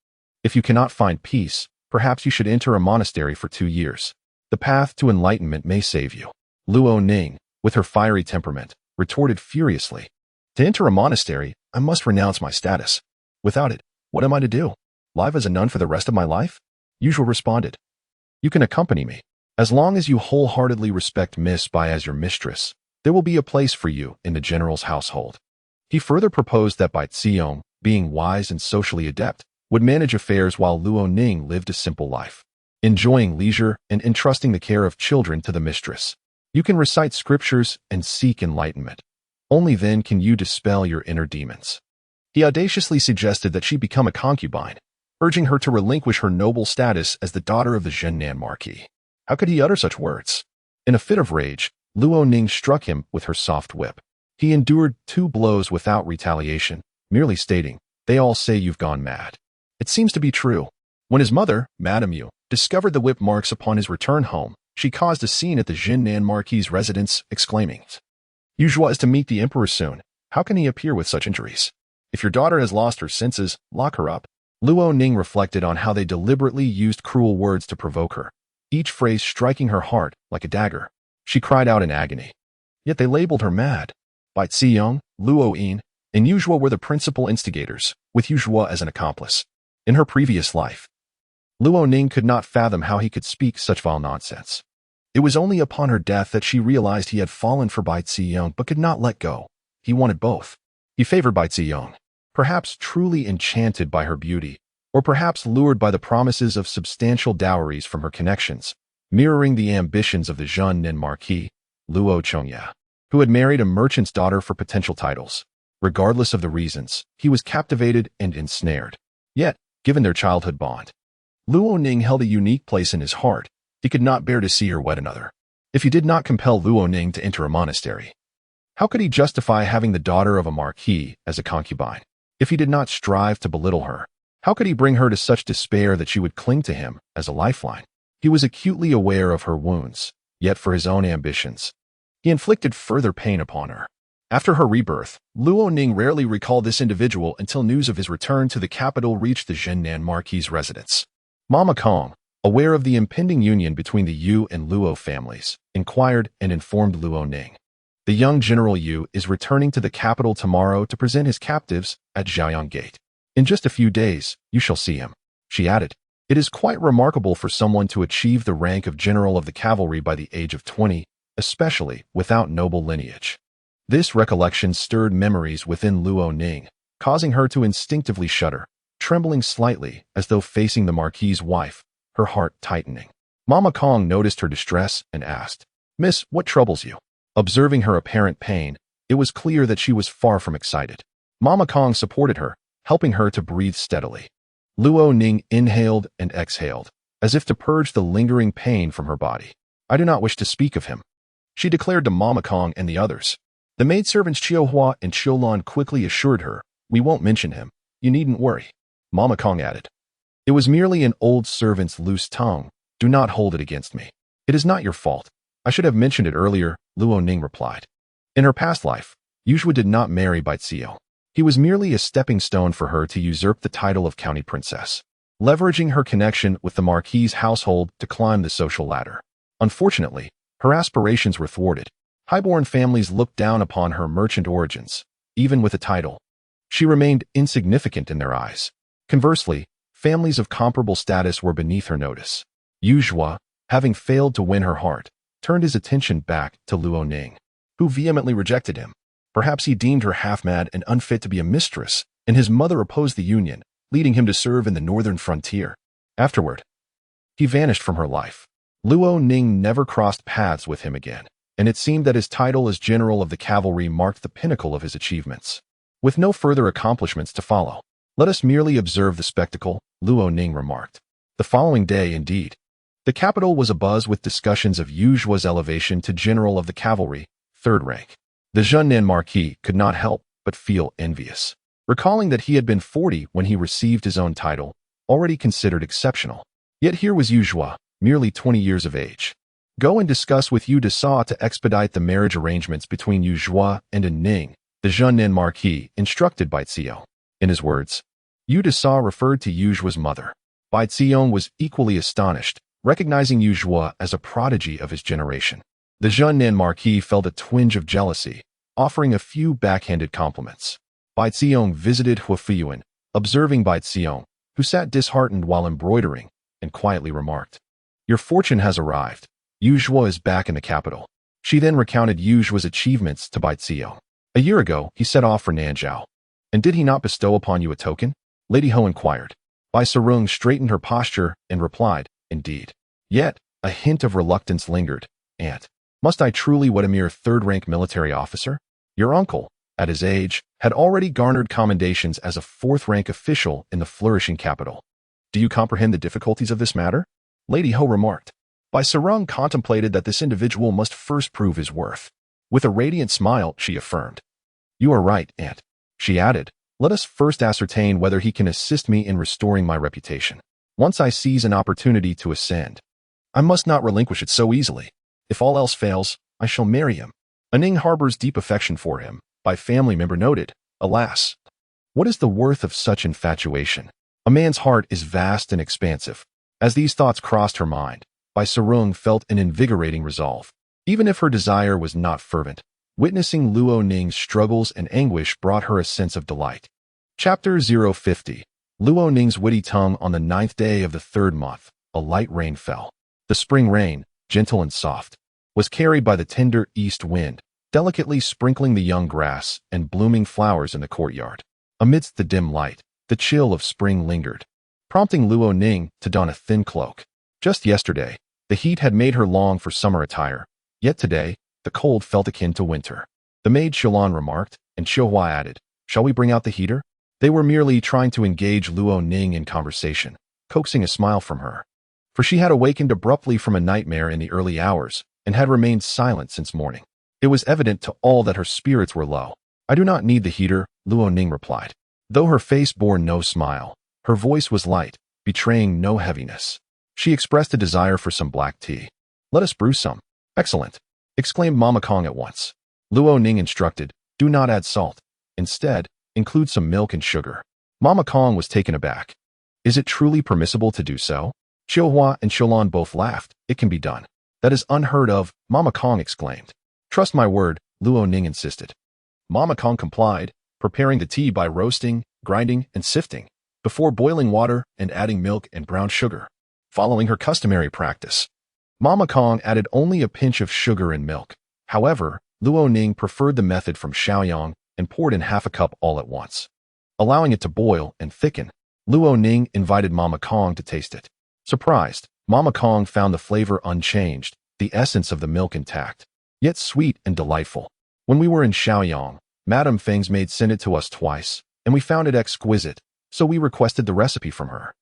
S1: If you cannot find peace, perhaps you should enter a monastery for 2 years. The path to enlightenment may save you." Luo Ning, with her fiery temperament, retorted furiously. "To enter a monastery, I must renounce my status. Without it, what am I to do? Live as a nun for the rest of my life?" Yu Zhuo responded. "You can accompany me. As long as you wholeheartedly respect Miss Bai as your mistress, there will be a place for you in the general's household." He further proposed that Bai Xiong, being wise and socially adept, would manage affairs while Luo Ning lived a simple life, enjoying leisure and entrusting the care of children to the mistress. "You can recite scriptures and seek enlightenment. Only then can you dispel your inner demons." He audaciously suggested that she become a concubine, urging her to relinquish her noble status as the daughter of the Zhennan Marquis. How could he utter such words? In a fit of rage, Luo Ning struck him with her soft whip. He endured 2 blows without retaliation, merely stating, "They all say you've gone mad." It seems to be true. When his mother, Madame Yu, discovered the whip marks upon his return home, she caused a scene at the Zhennan Marquis' residence, exclaiming, "Yu Zhuo is to meet the emperor soon. How can he appear with such injuries? If your daughter has lost her senses, lock her up." Luo Ning reflected on how they deliberately used cruel words to provoke her, each phrase striking her heart like a dagger. She cried out in agony. Yet they labeled her mad. Bai Ziyong, Luo Yin, and Yuzhua were the principal instigators, with Yuzhua as an accomplice. In her previous life, Luo Ning could not fathom how he could speak such vile nonsense. It was only upon her death that she realized he had fallen for Bai Ziyong but could not let go. He wanted both. He favored Bai Ziyong, perhaps truly enchanted by her beauty, or perhaps lured by the promises of substantial dowries from her connections, mirroring the ambitions of the Zhennin Marquis, Luo Chongya, who had married a merchant's daughter for potential titles. Regardless of the reasons, he was captivated and ensnared. Yet, given their childhood bond, Luo Ning held a unique place in his heart. He could not bear to see her wed another. If he did not compel Luo Ning to enter a monastery, how could he justify having the daughter of a marquis as a concubine? If he did not strive to belittle her, how could he bring her to such despair that she would cling to him as a lifeline? He was acutely aware of her wounds, yet for his own ambitions, he inflicted further pain upon her. After her rebirth, Luo Ning rarely recalled this individual until news of his return to the capital reached the Zhennan Marquis' residence. Mama Kong, aware of the impending union between the Yu and Luo families, inquired and informed Luo Ning. The young General Yu is returning to the capital tomorrow to present his captives at Zhaoyang Gate. In just a few days, you shall see him, she added. It is quite remarkable for someone to achieve the rank of General of the Cavalry by the age of 20, especially without noble lineage. This recollection stirred memories within Luo Ning, causing her to instinctively shudder, trembling slightly as though facing the Marquis' wife, her heart tightening. Mama Kong noticed her distress and asked, "Miss, what troubles you?" Observing her apparent pain, it was clear that she was far from excited. Mama Kong supported her, helping her to breathe steadily. Luo Ning inhaled and exhaled, as if to purge the lingering pain from her body. "I do not wish to speak of him," she declared to Mama Kong and the others. The maidservants Chiuhua and Chiulan quickly assured her, "We won't mention him. You needn't worry." Mama Kong added, "It was merely an old servant's loose tongue. Do not hold it against me. It is not your fault. I should have mentioned it earlier," Luo Ning replied. In her past life, Yuzhua did not marry Bai Ziyong. He was merely a stepping stone for her to usurp the title of county princess, leveraging her connection with the Marquis' household to climb the social ladder. Unfortunately, her aspirations were thwarted. Highborn families looked down upon her merchant origins, even with a title. She remained insignificant in their eyes. Conversely, families of comparable status were beneath her notice. Yuzhua, having failed to win her heart, turned his attention back to Luo Ning, who vehemently rejected him. Perhaps he deemed her half-mad and unfit to be a mistress, and his mother opposed the union, leading him to serve in the northern frontier. Afterward, he vanished from her life. Luo Ning never crossed paths with him again, and it seemed that his title as General of the Cavalry marked the pinnacle of his achievements. With no further accomplishments to follow, let us merely observe the spectacle, Luo Ning remarked. The following day, indeed, the capital was abuzz with discussions of Yuzhua's elevation to General of the Cavalry, 3rd rank. The Zhennin Marquis could not help but feel envious, recalling that he had been 40 when he received his own title, already considered exceptional. Yet here was Yuzhua, merely 20 years of age. "Go and discuss with Yu Dasa to expedite the marriage arrangements between Yuzhua and Ning," the Zhennin Marquis instructed Bai Ziyong. In his words, Yu Dasa referred to Yuzhua's mother. Bai Ziyong was equally astonished, recognizing Yuzhua as a prodigy of his generation. The Zhennin Marquis felt a twinge of jealousy, offering a few backhanded compliments. Bai Ziyong visited Hua Fuyuan, observing Bai Ziyong, who sat disheartened while embroidering, and quietly remarked, "Your fortune has arrived. Yuzhua is back in the capital." She then recounted Yuzhua's achievements to Bai Ziyong. "A year ago, he set off for Nanzhao. And did he not bestow upon you a token?" Lady Ho inquired. Bai Sarung straightened her posture and replied, "Indeed." Yet, a hint of reluctance lingered. "Aunt, must I truly wed a mere 3rd-rank military officer? Your uncle, at his age, had already garnered commendations as a 4th-rank official in the flourishing capital. Do you comprehend the difficulties of this matter?" Lady Ho remarked. Bai Sarung contemplated that this individual must first prove his worth. With a radiant smile, she affirmed, "You are right, Aunt." She added, "Let us first ascertain whether he can assist me in restoring my reputation. Once I seize an opportunity to ascend, I must not relinquish it so easily. If all else fails, I shall marry him." Ning harbors deep affection for him, Bai family member noted. Alas, what is the worth of such infatuation? A man's heart is vast and expansive. As these thoughts crossed her mind, Bai Sarung felt an invigorating resolve. Even if her desire was not fervent, Witnessing Luo Ning's struggles and anguish brought her a sense of delight. Chapter 050. Luo Ning's witty tongue. On the 9th day of the 3rd month, a light rain fell. The spring rain, gentle and soft, was carried by the tender east wind, delicately sprinkling the young grass and blooming flowers in the courtyard. Amidst the dim light, the chill of spring lingered, prompting Luo Ning to don a thin cloak. Just yesterday, the heat had made her long for summer attire, yet today, the cold felt akin to winter. The maid Xiaolan remarked, and Xiuhua added, "Shall we bring out the heater?" They were merely trying to engage Luo Ning in conversation, coaxing a smile from her. For she had awakened abruptly from a nightmare in the early hours and had remained silent since morning. It was evident to all that her spirits were low. "I do not need the heater," Luo Ning replied. Though her face bore no smile, her voice was light, betraying no heaviness. She expressed a desire for some black tea. "Let us brew some." "Excellent," exclaimed Mama Kong at once. Luo Ning instructed, "Do not add salt. Instead, include some milk and sugar." Mama Kong was taken aback. "Is it truly permissible to do so?" Xiuhua and Xiulan both laughed. "It can be done." "That is unheard of," Mama Kong exclaimed. "Trust my word," Luo Ning insisted. Mama Kong complied, preparing the tea by roasting, grinding, and sifting, before boiling water and adding milk and brown sugar. Following her customary practice, Mama Kong added only a pinch of sugar and milk. However, Luo Ning preferred the method from Xiaoyang and poured in half a cup all at once. Allowing it to boil and thicken, Luo Ning invited Mama Kong to taste it. Surprised, Mama Kong found the flavor unchanged, the essence of the milk intact, yet sweet and delightful. "When we were in Xiaoyang, Madame Feng's maid sent it to us twice, and we found it exquisite, so we requested the recipe from her."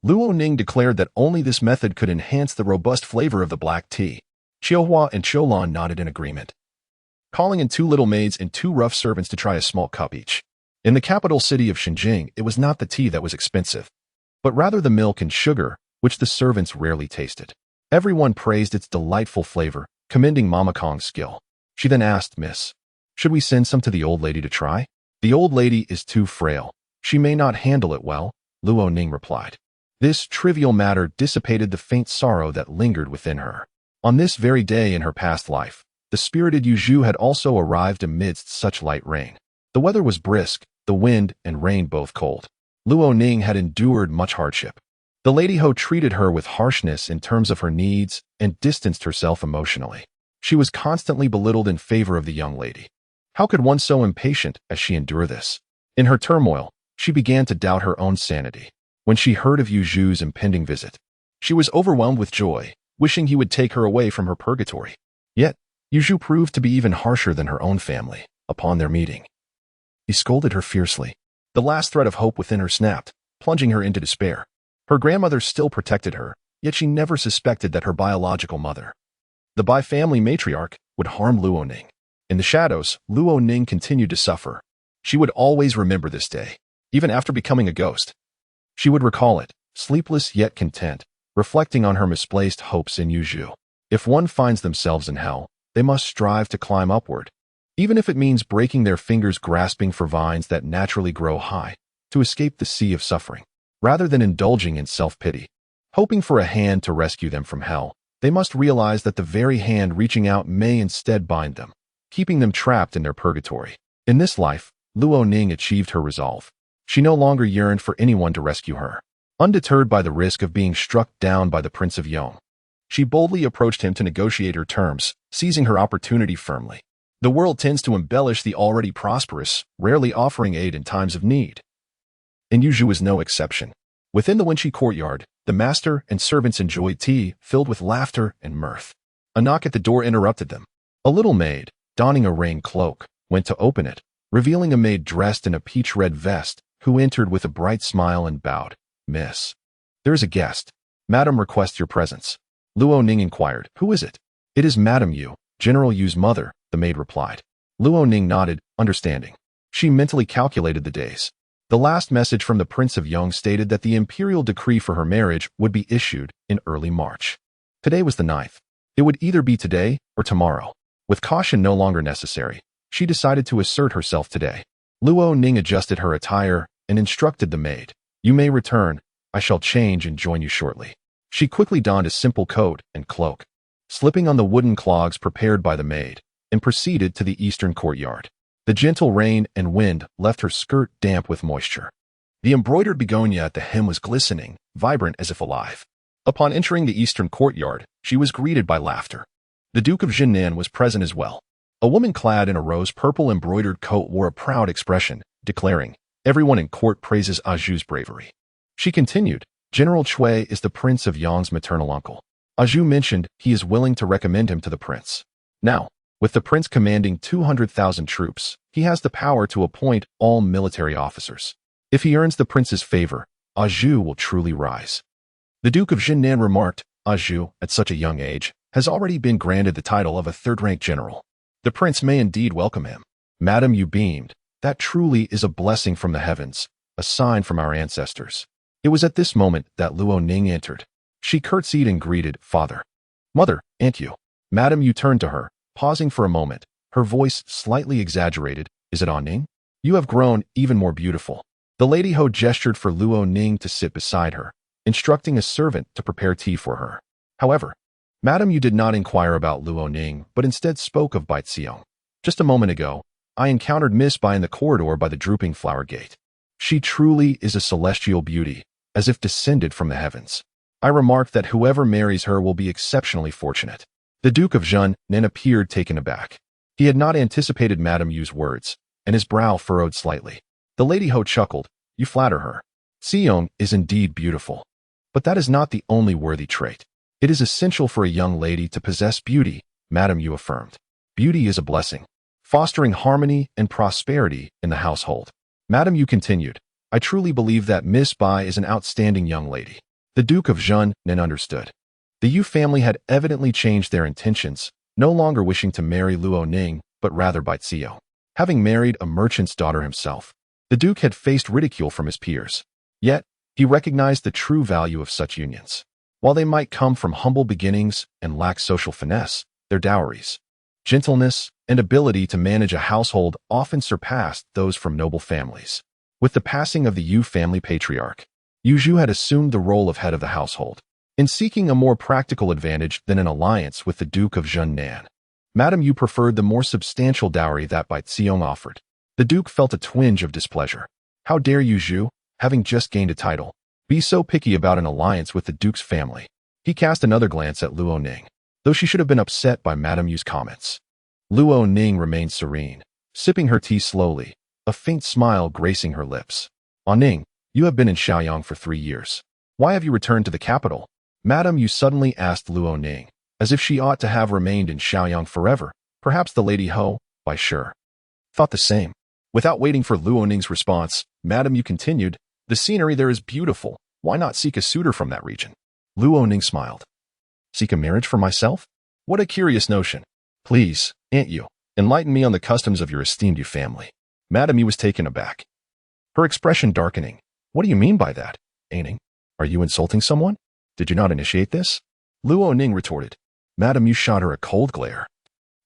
S1: Luo Ning declared that only this method could enhance the robust flavor of the black tea. Xiuhua and Xiulan nodded in agreement, calling in 2 little maids and 2 rough servants to try a small cup each. In the capital city of Xinjiang, it was not the tea that was expensive, but rather the milk and sugar, which the servants rarely tasted. Everyone praised its delightful flavor, commending Mama Kong's skill. She then asked, "Miss, should we send some to the old lady to try?" "The old lady is too frail. She may not handle it well," Luo Ning replied. This trivial matter dissipated the faint sorrow that lingered within her. On this very day in her past life, the spirited Yuzhu had also arrived amidst such light rain. The weather was brisk, the wind and rain both cold. Luo Ning had endured much hardship. The Lady Ho treated her with harshness in terms of her needs and distanced herself emotionally. She was constantly belittled in favor of the young lady. How could one so impatient as she endure this? In her turmoil, she began to doubt her own sanity. When she heard of Yuzhu's impending visit, she was overwhelmed with joy, wishing he would take her away from her purgatory. Yet, Yuzhu proved to be even harsher than her own family. Upon their meeting, he scolded her fiercely. The last thread of hope within her snapped, plunging her into despair. Her grandmother still protected her, yet she never suspected that her biological mother, the bi-family matriarch, would harm Luo Ning. In the shadows, Luo Ning continued to suffer. She would always remember this day, even after becoming a ghost. She would recall it, sleepless yet content, reflecting on her misplaced hopes in Yuzhu. If one finds themselves in hell, they must strive to climb upward, even if it means breaking their fingers grasping for vines that naturally grow high, to escape the sea of suffering. Rather than indulging in self-pity, hoping for a hand to rescue them from hell, they must realize that the very hand reaching out may instead bind them, keeping them trapped in their purgatory. In this life, Luo Ning achieved her resolve. She no longer yearned for anyone to rescue her. Undeterred by the risk of being struck down by the Prince of Yong, she boldly approached him to negotiate her terms, seizing her opportunity firmly. The world tends to embellish the already prosperous, rarely offering aid in times of need. And Yuzhu is no exception. Within the Wenqi courtyard, the master and servants enjoyed tea filled with laughter and mirth. A knock at the door interrupted them. A little maid, donning a rain cloak, went to open it, revealing a maid dressed in a peach-red vest, who entered with a bright smile and bowed. "Miss, there is a guest. Madam requests your presence." Luo Ning inquired, "Who is it?" "It is Madam Yu, General Yu's mother," the maid replied. Luo Ning nodded, understanding. She mentally calculated the days. The last message from the Prince of Yong stated that the imperial decree for her marriage would be issued in early March. Today was the 9th. It would either be today or tomorrow. With caution no longer necessary, she decided to assert herself today. Luo Ning adjusted her attire and instructed the maid, "You may return. I shall change and join you shortly." She quickly donned a simple coat and cloak. Slipping on the wooden clogs prepared by the maid, and proceeded to the eastern courtyard. The gentle rain and wind left her skirt damp with moisture. The embroidered begonia at the hem was glistening, vibrant as if alive. Upon entering the eastern courtyard, she was greeted by laughter. The Duke of Jinnan was present as well. A woman clad in a rose-purple embroidered coat wore a proud expression, declaring, "Everyone in court praises Aju's bravery." She continued, "General Chui is the Prince of Yang's maternal uncle. Aju mentioned he is willing to recommend him to the prince. Now, with the prince commanding 200,000 troops, he has the power to appoint all military officers. If he earns the prince's favor, Aju will truly rise." The Duke of Jinnan remarked, "Aju, at such a young age, has already been granted the title of a third-rank general. The prince may indeed welcome him." Madame Yu beamed. "That truly is a blessing from the heavens, a sign from our ancestors." It was at this moment that Luo Ning entered. She curtsied and greeted, "Father." "Mother, Aunt Yu." Madame Yu turned to her, pausing for a moment, her voice slightly exaggerated. "Is it On Ning? You have grown even more beautiful." The Lady Ho gestured for Luo Ning to sit beside her, instructing a servant to prepare tea for her. However, Madame Yu did not inquire about Luo Ning, but instead spoke of Bai Xiong. "Just a moment ago, I encountered Miss Bai in the corridor by the drooping flower gate. She truly is a celestial beauty, as if descended from the heavens. I remarked that whoever marries her will be exceptionally fortunate." The Duke of Jinnan appeared taken aback. He had not anticipated Madame Yu's words, and his brow furrowed slightly. The Lady Ho chuckled, "You flatter her. Xiong is indeed beautiful. But that is not the only worthy trait. It is essential for a young lady to possess beauty," Madame Yu affirmed. "Beauty is a blessing, fostering harmony and prosperity in the household." Madame Yu continued, "I truly believe that Miss Bai is an outstanding young lady." The Duke of Jinnan understood. The Yu family had evidently changed their intentions, no longer wishing to marry Luo Ning, but rather Bai Xiong. Having married a merchant's daughter himself, the Duke had faced ridicule from his peers. Yet, he recognized the true value of such unions. While they might come from humble beginnings and lack social finesse, their dowries, gentleness, and ability to manage a household often surpassed those from noble families. With the passing of the Yu family patriarch, Yu Zhu had assumed the role of head of the household. In seeking a more practical advantage than an alliance with the Duke of Jinnan, Madame Yu preferred the more substantial dowry that Bai Xiong offered. The Duke felt a twinge of displeasure. How dare Yu Zhu, having just gained a title, be so picky about an alliance with the Duke's family? He cast another glance at Luo Ning, though she should have been upset by Madame Yu's comments. Luo Ning remained serene, sipping her tea slowly, a faint smile gracing her lips. "On Ning, you have been in Shaoyang for 3 years. Why have you returned to the capital?" Madame Yu suddenly asked Luo Ning, as if she ought to have remained in Shaoyang forever. Perhaps the Lady Ho, by sure, thought the same. Without waiting for Luo Ning's response, Madame Yu continued, "The scenery there is beautiful. Why not seek a suitor from that region?" Luo Ning smiled. "Seek a marriage for myself? What a curious notion. Please, Aunt Yu, enlighten me on the customs of your esteemed Yu family." Madame Yu was taken aback, her expression darkening. "What do you mean by that, Aunt Ning? Are you insulting someone? Did you not initiate this?" Luo Ning retorted. Madame Yu shot her a cold glare,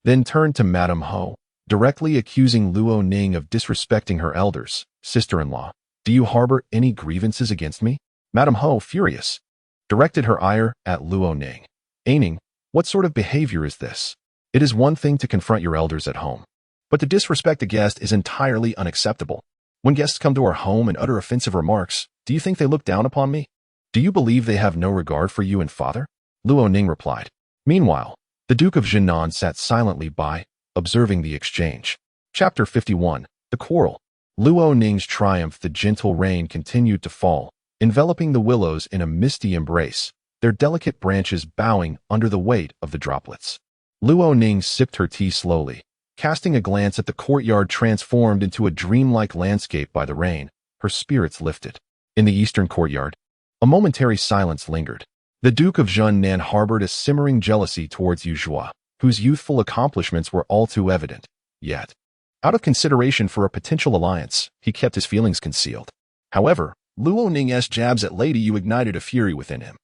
S1: then turned to Madame Ho, directly accusing Luo Ning of disrespecting her elders. "Sister-in-law, do you harbor any grievances against me?" Madame Ho, furious, directed her ire at Luo Ning. "Aunt Ning, what sort of behavior is this? It is one thing to confront your elders at home, but to disrespect a guest is entirely unacceptable. When guests come to our home and utter offensive remarks, do you think they look down upon me? Do you believe they have no regard for you and father?" Luo Ning replied. Meanwhile, the Duke of Jinnan sat silently by, observing the exchange. Chapter 51. The Quarrel. Luo Ning's triumph. The gentle rain continued to fall, enveloping the willows in a misty embrace, their delicate branches bowing under the weight of the droplets. Luo Ning sipped her tea slowly, casting a glance at the courtyard transformed into a dreamlike landscape by the rain. Her spirits lifted. In the eastern courtyard, a momentary silence lingered. The Duke of Jinnan harbored a simmering jealousy towards Yu Zhuo, whose youthful accomplishments were all too evident. Yet, out of consideration for a potential alliance, he kept his feelings concealed. However, Luo Ning's jabs at Lady Yu ignited a fury within him.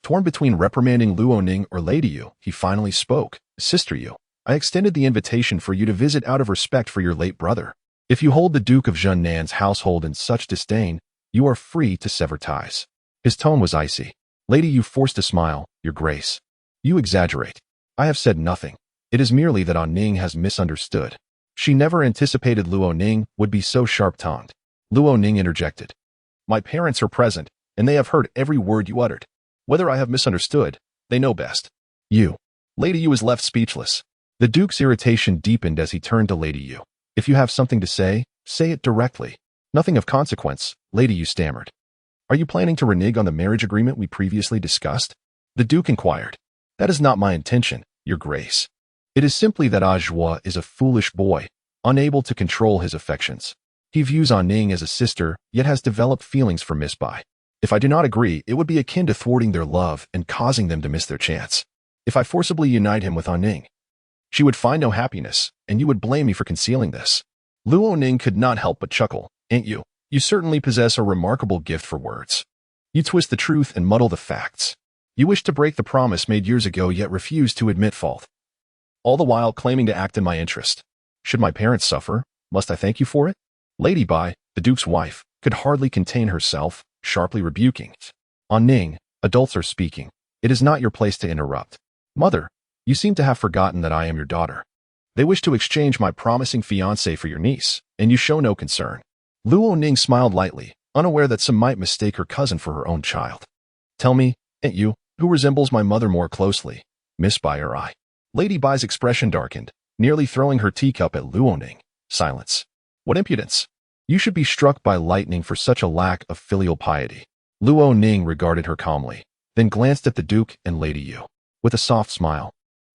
S1: Torn between reprimanding Luo Ning or Lady Yu, he finally spoke. "Sister Yu, I extended the invitation for you to visit out of respect for your late brother. If you hold the Duke of Jinnan's household in such disdain, you are free to sever ties." His tone was icy. Lady Yu forced a smile. "Your Grace, you exaggerate. I have said nothing. It is merely that Ning has misunderstood. She never anticipated Ning would be so sharp-tongued. Ning interjected. My parents are present, and they have heard every word you uttered. Whether I have misunderstood, they know best. You. Lady Yu was left speechless. The Duke's irritation deepened as he turned to Lady Yu. If you have something to say it directly. Nothing of consequence, Lady Yu stammered. Are you planning to renege on the marriage agreement we previously discussed? The Duke inquired. That is not my intention, Your Grace. It is simply that Ajua is a foolish boy, unable to control his affections. He views Ning as a sister, yet has developed feelings for Miss Bai. If I do not agree, it would be akin to thwarting their love and causing them to miss their chance. If I forcibly unite him with Ning, she would find no happiness, and you would blame me for concealing this. Ning could not help but chuckle. Ain't you? You certainly possess a remarkable gift for words. You twist the truth and muddle the facts. You wish to break the promise made years ago, yet refuse to admit fault. All the while claiming to act in my interest. Should my parents suffer, must I thank you for it? Lady Bai, the Duke's wife, could hardly contain herself, sharply rebuking. Ning, adults are speaking. It is not your place to interrupt. Mother, you seem to have forgotten that I am your daughter. They wish to exchange my promising fiancé for your niece, and you show no concern. Ning smiled lightly, unaware that some might mistake her cousin for her own child. Tell me, ain't you, who resembles my mother more closely, Miss Bai or I? Lady Bai's expression darkened, nearly throwing her teacup at Ning. Silence. What impudence! You should be struck by lightning for such a lack of filial piety. Ning regarded her calmly, then glanced at the Duke and Lady Yu. With a soft smile,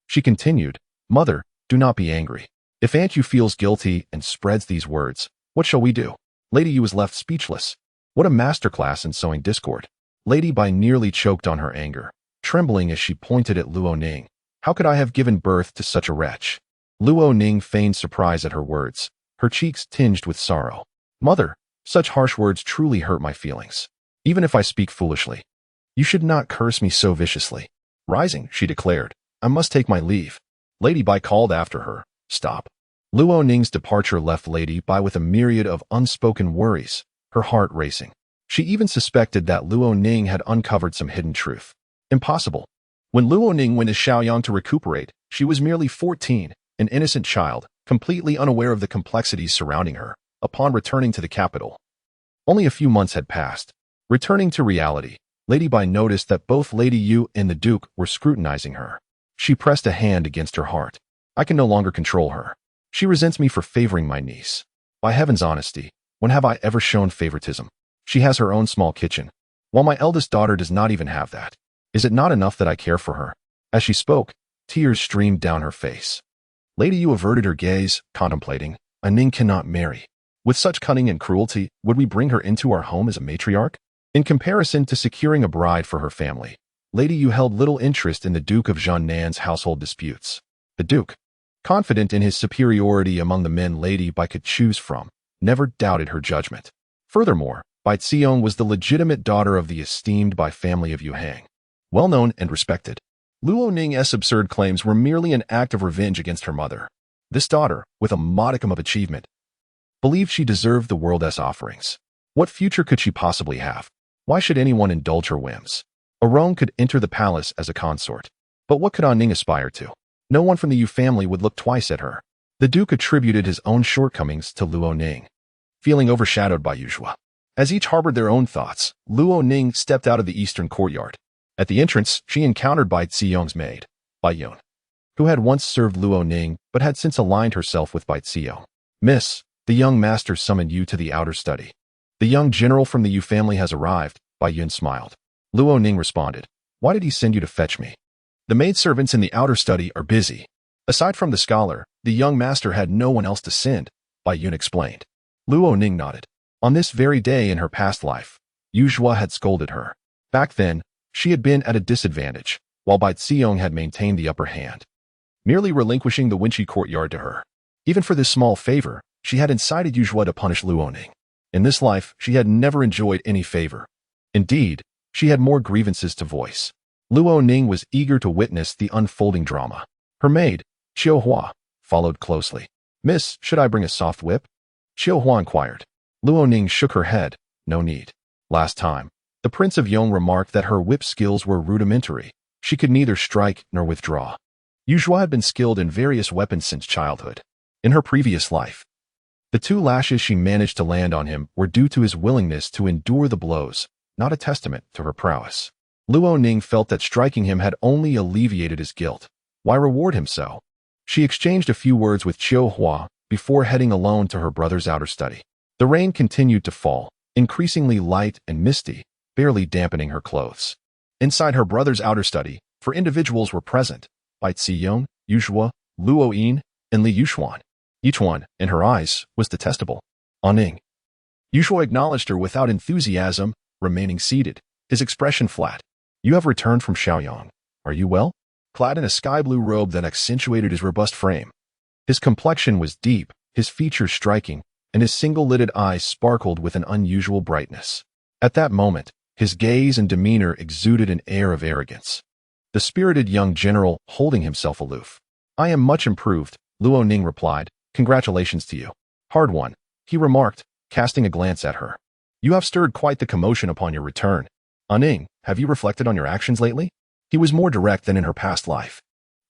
S1: she continued, Mother, do not be angry. If Aunt Yu feels guilty and spreads these words, what shall we do? Lady Yu was left speechless. What a masterclass in sowing discord. Lady Bai nearly choked on her anger, trembling as she pointed at Ning. How could I have given birth to such a wretch? Ning feigned surprise at her words, her cheeks tinged with sorrow. Mother, such harsh words truly hurt my feelings. Even if I speak foolishly, you should not curse me so viciously. Rising, she declared, I must take my leave. Lady Bai called after her, Stop. Ning's departure left Lady Bai with a myriad of unspoken worries, her heart racing. She even suspected that Ning had uncovered some hidden truth. Impossible. When Ning went to Shaoyang to recuperate, she was merely 14, an innocent child, completely unaware of the complexities surrounding her, upon returning to the capital. Only a few months had passed. Returning to reality, Lady Bai noticed that both Lady Yu and the Duke were scrutinizing her. She pressed a hand against her heart. I can no longer control her. She resents me for favoring my niece. By heaven's honesty, when have I ever shown favoritism? She has her own small kitchen, while my eldest daughter does not even have that. Is it not enough that I care for her? As she spoke, tears streamed down her face. Lady Yu averted her gaze, contemplating. Ning cannot marry. With such cunning and cruelty, would we bring her into our home as a matriarch? In comparison to securing a bride for her family, Lady Yu held little interest in the Duke of Jiannan's household disputes. The Duke, confident in his superiority among the men Lady Bai could choose from, never doubted her judgment. Furthermore, Bai Xiong was the legitimate daughter of the esteemed Bai family of Yuhang, well-known and respected. Ning's absurd claims were merely an act of revenge against her mother. This daughter, with a modicum of achievement, believed she deserved the world's offerings. What future could she possibly have? Why should anyone indulge her whims? Arong could enter the palace as a consort. But what could Ning aspire to? No one from the Yu family would look twice at her. The Duke attributed his own shortcomings to Ning, feeling overshadowed by Yuzhua. As each harbored their own thoughts, Ning stepped out of the eastern courtyard. At the entrance, she encountered Bai Xiong's maid, Bai Yun, who had once served Ning but had since aligned herself with Bai Xiong. Miss, the young master summoned you to the outer study. The young general from the Yu family has arrived, Bai Yun smiled. Ning responded. Why did he send you to fetch me? The maidservants in the outer study are busy. Aside from the scholar, the young master had no one else to send, Bai Yun explained. Ning nodded. On this very day in her past life, Yuzhua had scolded her. Back then, she had been at a disadvantage, while Bai Xiong had maintained the upper hand, merely relinquishing the wintry courtyard to her. Even for this small favor, she had incited Yuzhua to punish Ning. In this life, she had never enjoyed any favor. Indeed, she had more grievances to voice. Ning was eager to witness the unfolding drama. Her maid, Qiu Hua, followed closely. Miss, should I bring a soft whip? Qiu Hua inquired. Ning shook her head. No need. Last time, the Prince of Yong remarked that her whip skills were rudimentary. She could neither strike nor withdraw. Yuzhua had been skilled in various weapons since childhood. In her previous life, the 2 lashes she managed to land on him were due to his willingness to endure the blows, not a testament to her prowess. Luo Ning felt that striking him had only alleviated his guilt. Why reward him so? She exchanged a few words with Qiu Hua before heading alone to her brother's outer study. The rain continued to fall, increasingly light and misty, barely dampening her clothes. Inside her brother's outer study, 4 individuals were present: Bai Ziyong, Yuzhua, Luo Yin, and Li Yuxuan. Each one, in her eyes, was detestable. Ning. Yuzhua acknowledged her without enthusiasm, remaining seated, his expression flat. You have returned from Shaoyang. Are you well? Clad in a sky-blue robe that accentuated his robust frame. His complexion was deep, his features striking, and his single-lidded eyes sparkled with an unusual brightness. At that moment, his gaze and demeanor exuded an air of arrogance. The spirited young general holding himself aloof. I am much improved, Luo Ning replied. Congratulations to you. Hard one, he remarked, casting a glance at her. You have stirred quite the commotion upon your return. Ning, have you reflected on your actions lately? He was more direct than in her past life.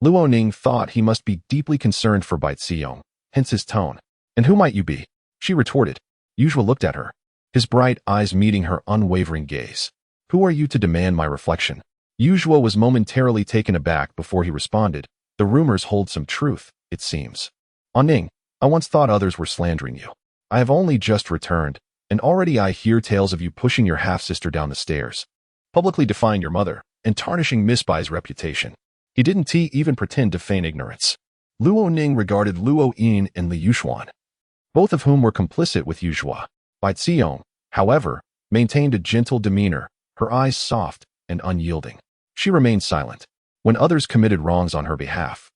S1: Luo Ning thought he must be deeply concerned for Bai Ziyong, hence his tone. And who might you be? She retorted. Yuzhua looked at her, his bright eyes meeting her unwavering gaze. Who are you to demand my reflection? Yuzhua was momentarily taken aback before he responded. The rumors hold some truth, it seems. Ning, I once thought others were slandering you. I have only just returned, and already I hear tales of you pushing your half-sister down the stairs, publicly defying your mother, and tarnishing Miss Bai's reputation. He didn't even pretend to feign ignorance. Luo Ning regarded Luo Yin and Li Yuxuan, both of whom were complicit with Yuzhua. Bai Ziyong, however, maintained a gentle demeanor, her eyes soft and unyielding. She remained silent when others committed wrongs on her behalf.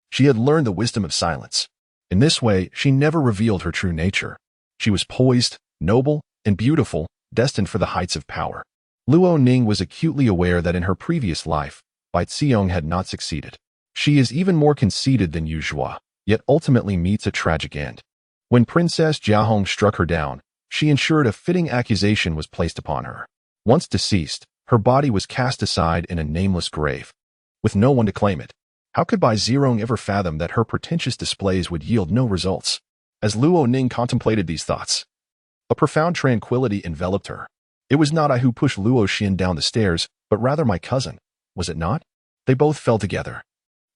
S1: She had learned the wisdom of silence. In this way, she never revealed her true nature. She was poised, noble, and beautiful, destined for the heights of power. Luo Ning was acutely aware that in her previous life, Bai Ziyong had not succeeded. She is even more conceited than Yuzhua, yet ultimately meets a tragic end. When Princess Jiahong struck her down, she ensured a fitting accusation was placed upon her. Once deceased, her body was cast aside in a nameless grave, with no one to claim it. How could Bai Ziyong ever fathom that her pretentious displays would yield no results? As Luo Ning contemplated these thoughts, a profound tranquility enveloped her. It was not I who pushed Luo Xin down the stairs, but rather my cousin. Was it not? They both fell together.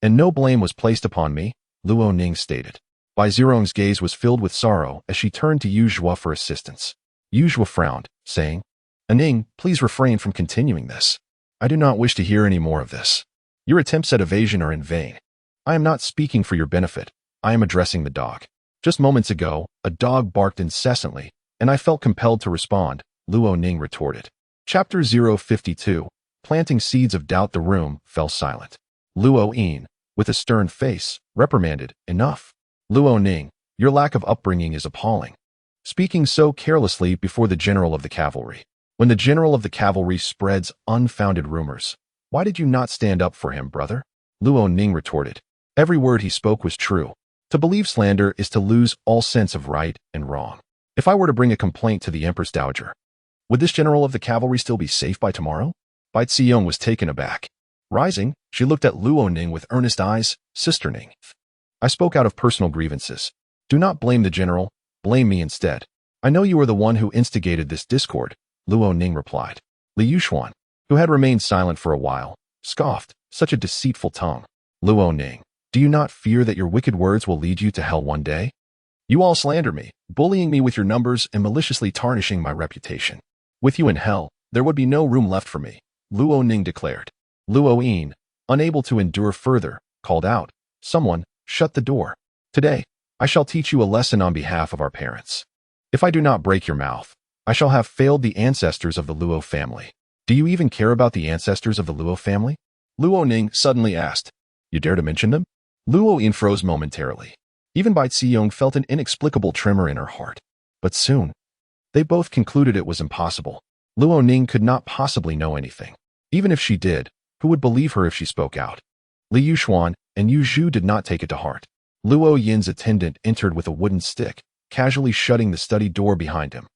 S1: And no blame was placed upon me, Luo Ning stated. Bai Ziyong's gaze was filled with sorrow as she turned to Yuzhua for assistance. Yuzhua frowned, saying, Ning, please refrain from continuing this. I do not wish to hear any more of this. Your attempts at evasion are in vain. I am not speaking for your benefit. I am addressing the dog. Just moments ago, a dog barked incessantly, and I felt compelled to respond, Luo Ning retorted. Chapter 052. Planting seeds of doubt. The room fell silent. Luo Yin, with a stern face, reprimanded, Enough. Luo Ning, your lack of upbringing is appalling. Speaking so carelessly before the general of the cavalry. When the general of the cavalry spreads unfounded rumors, why did you not stand up for him, brother? Luo Ning retorted. Every word he spoke was true. To believe slander is to lose all sense of right and wrong. If I were to bring a complaint to the Empress Dowager, would this general of the cavalry still be safe by tomorrow? Bai Ziyong was taken aback. Rising, she looked at Luo Ning with earnest eyes. Sister Ning, I spoke out of personal grievances. Do not blame the general, blame me instead. I know you are the one who instigated this discord, Luo Ning replied. Li Yuxuan, who had remained silent for a while, scoffed, such a deceitful tongue. Luo Ning, do you not fear that your wicked words will lead you to hell one day? You all slander me, bullying me with your numbers and maliciously tarnishing my reputation. With you in hell, there would be no room left for me, Luo Ning declared. Luo Yin, unable to endure further, called out, Someone, shut the door. Today, I shall teach you a lesson on behalf of our parents. If I do not break your mouth, I shall have failed the ancestors of the Luo family. Do you even care about the ancestors of the Luo family? Luo Ning suddenly asked. You dare to mention them? Luo Yin froze momentarily. Even Bai Ziyong felt an inexplicable tremor in her heart. But soon, they both concluded it was impossible. Luo Ning could not possibly know anything. Even if she did, who would believe her if she spoke out? Li Yuxuan and Yu Zhu did not take it to heart. Luo Yin's attendant entered with a wooden stick, casually shutting the study door behind him.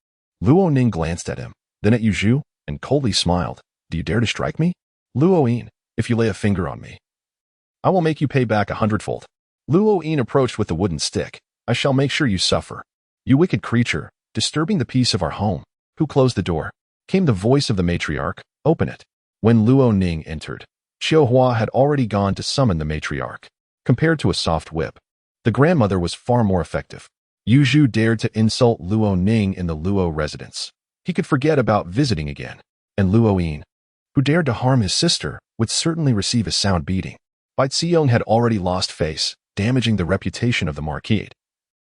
S1: Luo Ning glanced at him, then at Yu Zhu, and coldly smiled. Do you dare to strike me? Luo Yin, if you lay a finger on me, I will make you pay back 100-fold. Luo Yin approached with the wooden stick. I shall make sure you suffer. You wicked creature, disturbing the peace of our home. Who closed the door? Came the voice of the matriarch. Open it. When Luo Ning entered, Xiao Hua had already gone to summon the matriarch. Compared to a soft whip, the grandmother was far more effective. Yu Zhu dared to insult Luo Ning in the Luo residence. He could forget about visiting again. And Luo Yin, who dared to harm his sister, would certainly receive a sound beating. Bai Xiong had already lost face, damaging the reputation of the marquis,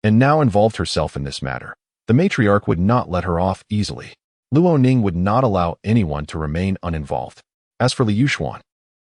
S1: and now involved herself in this matter. The matriarch would not let her off easily. Luo Ning would not allow anyone to remain uninvolved. As for Liu Xuan,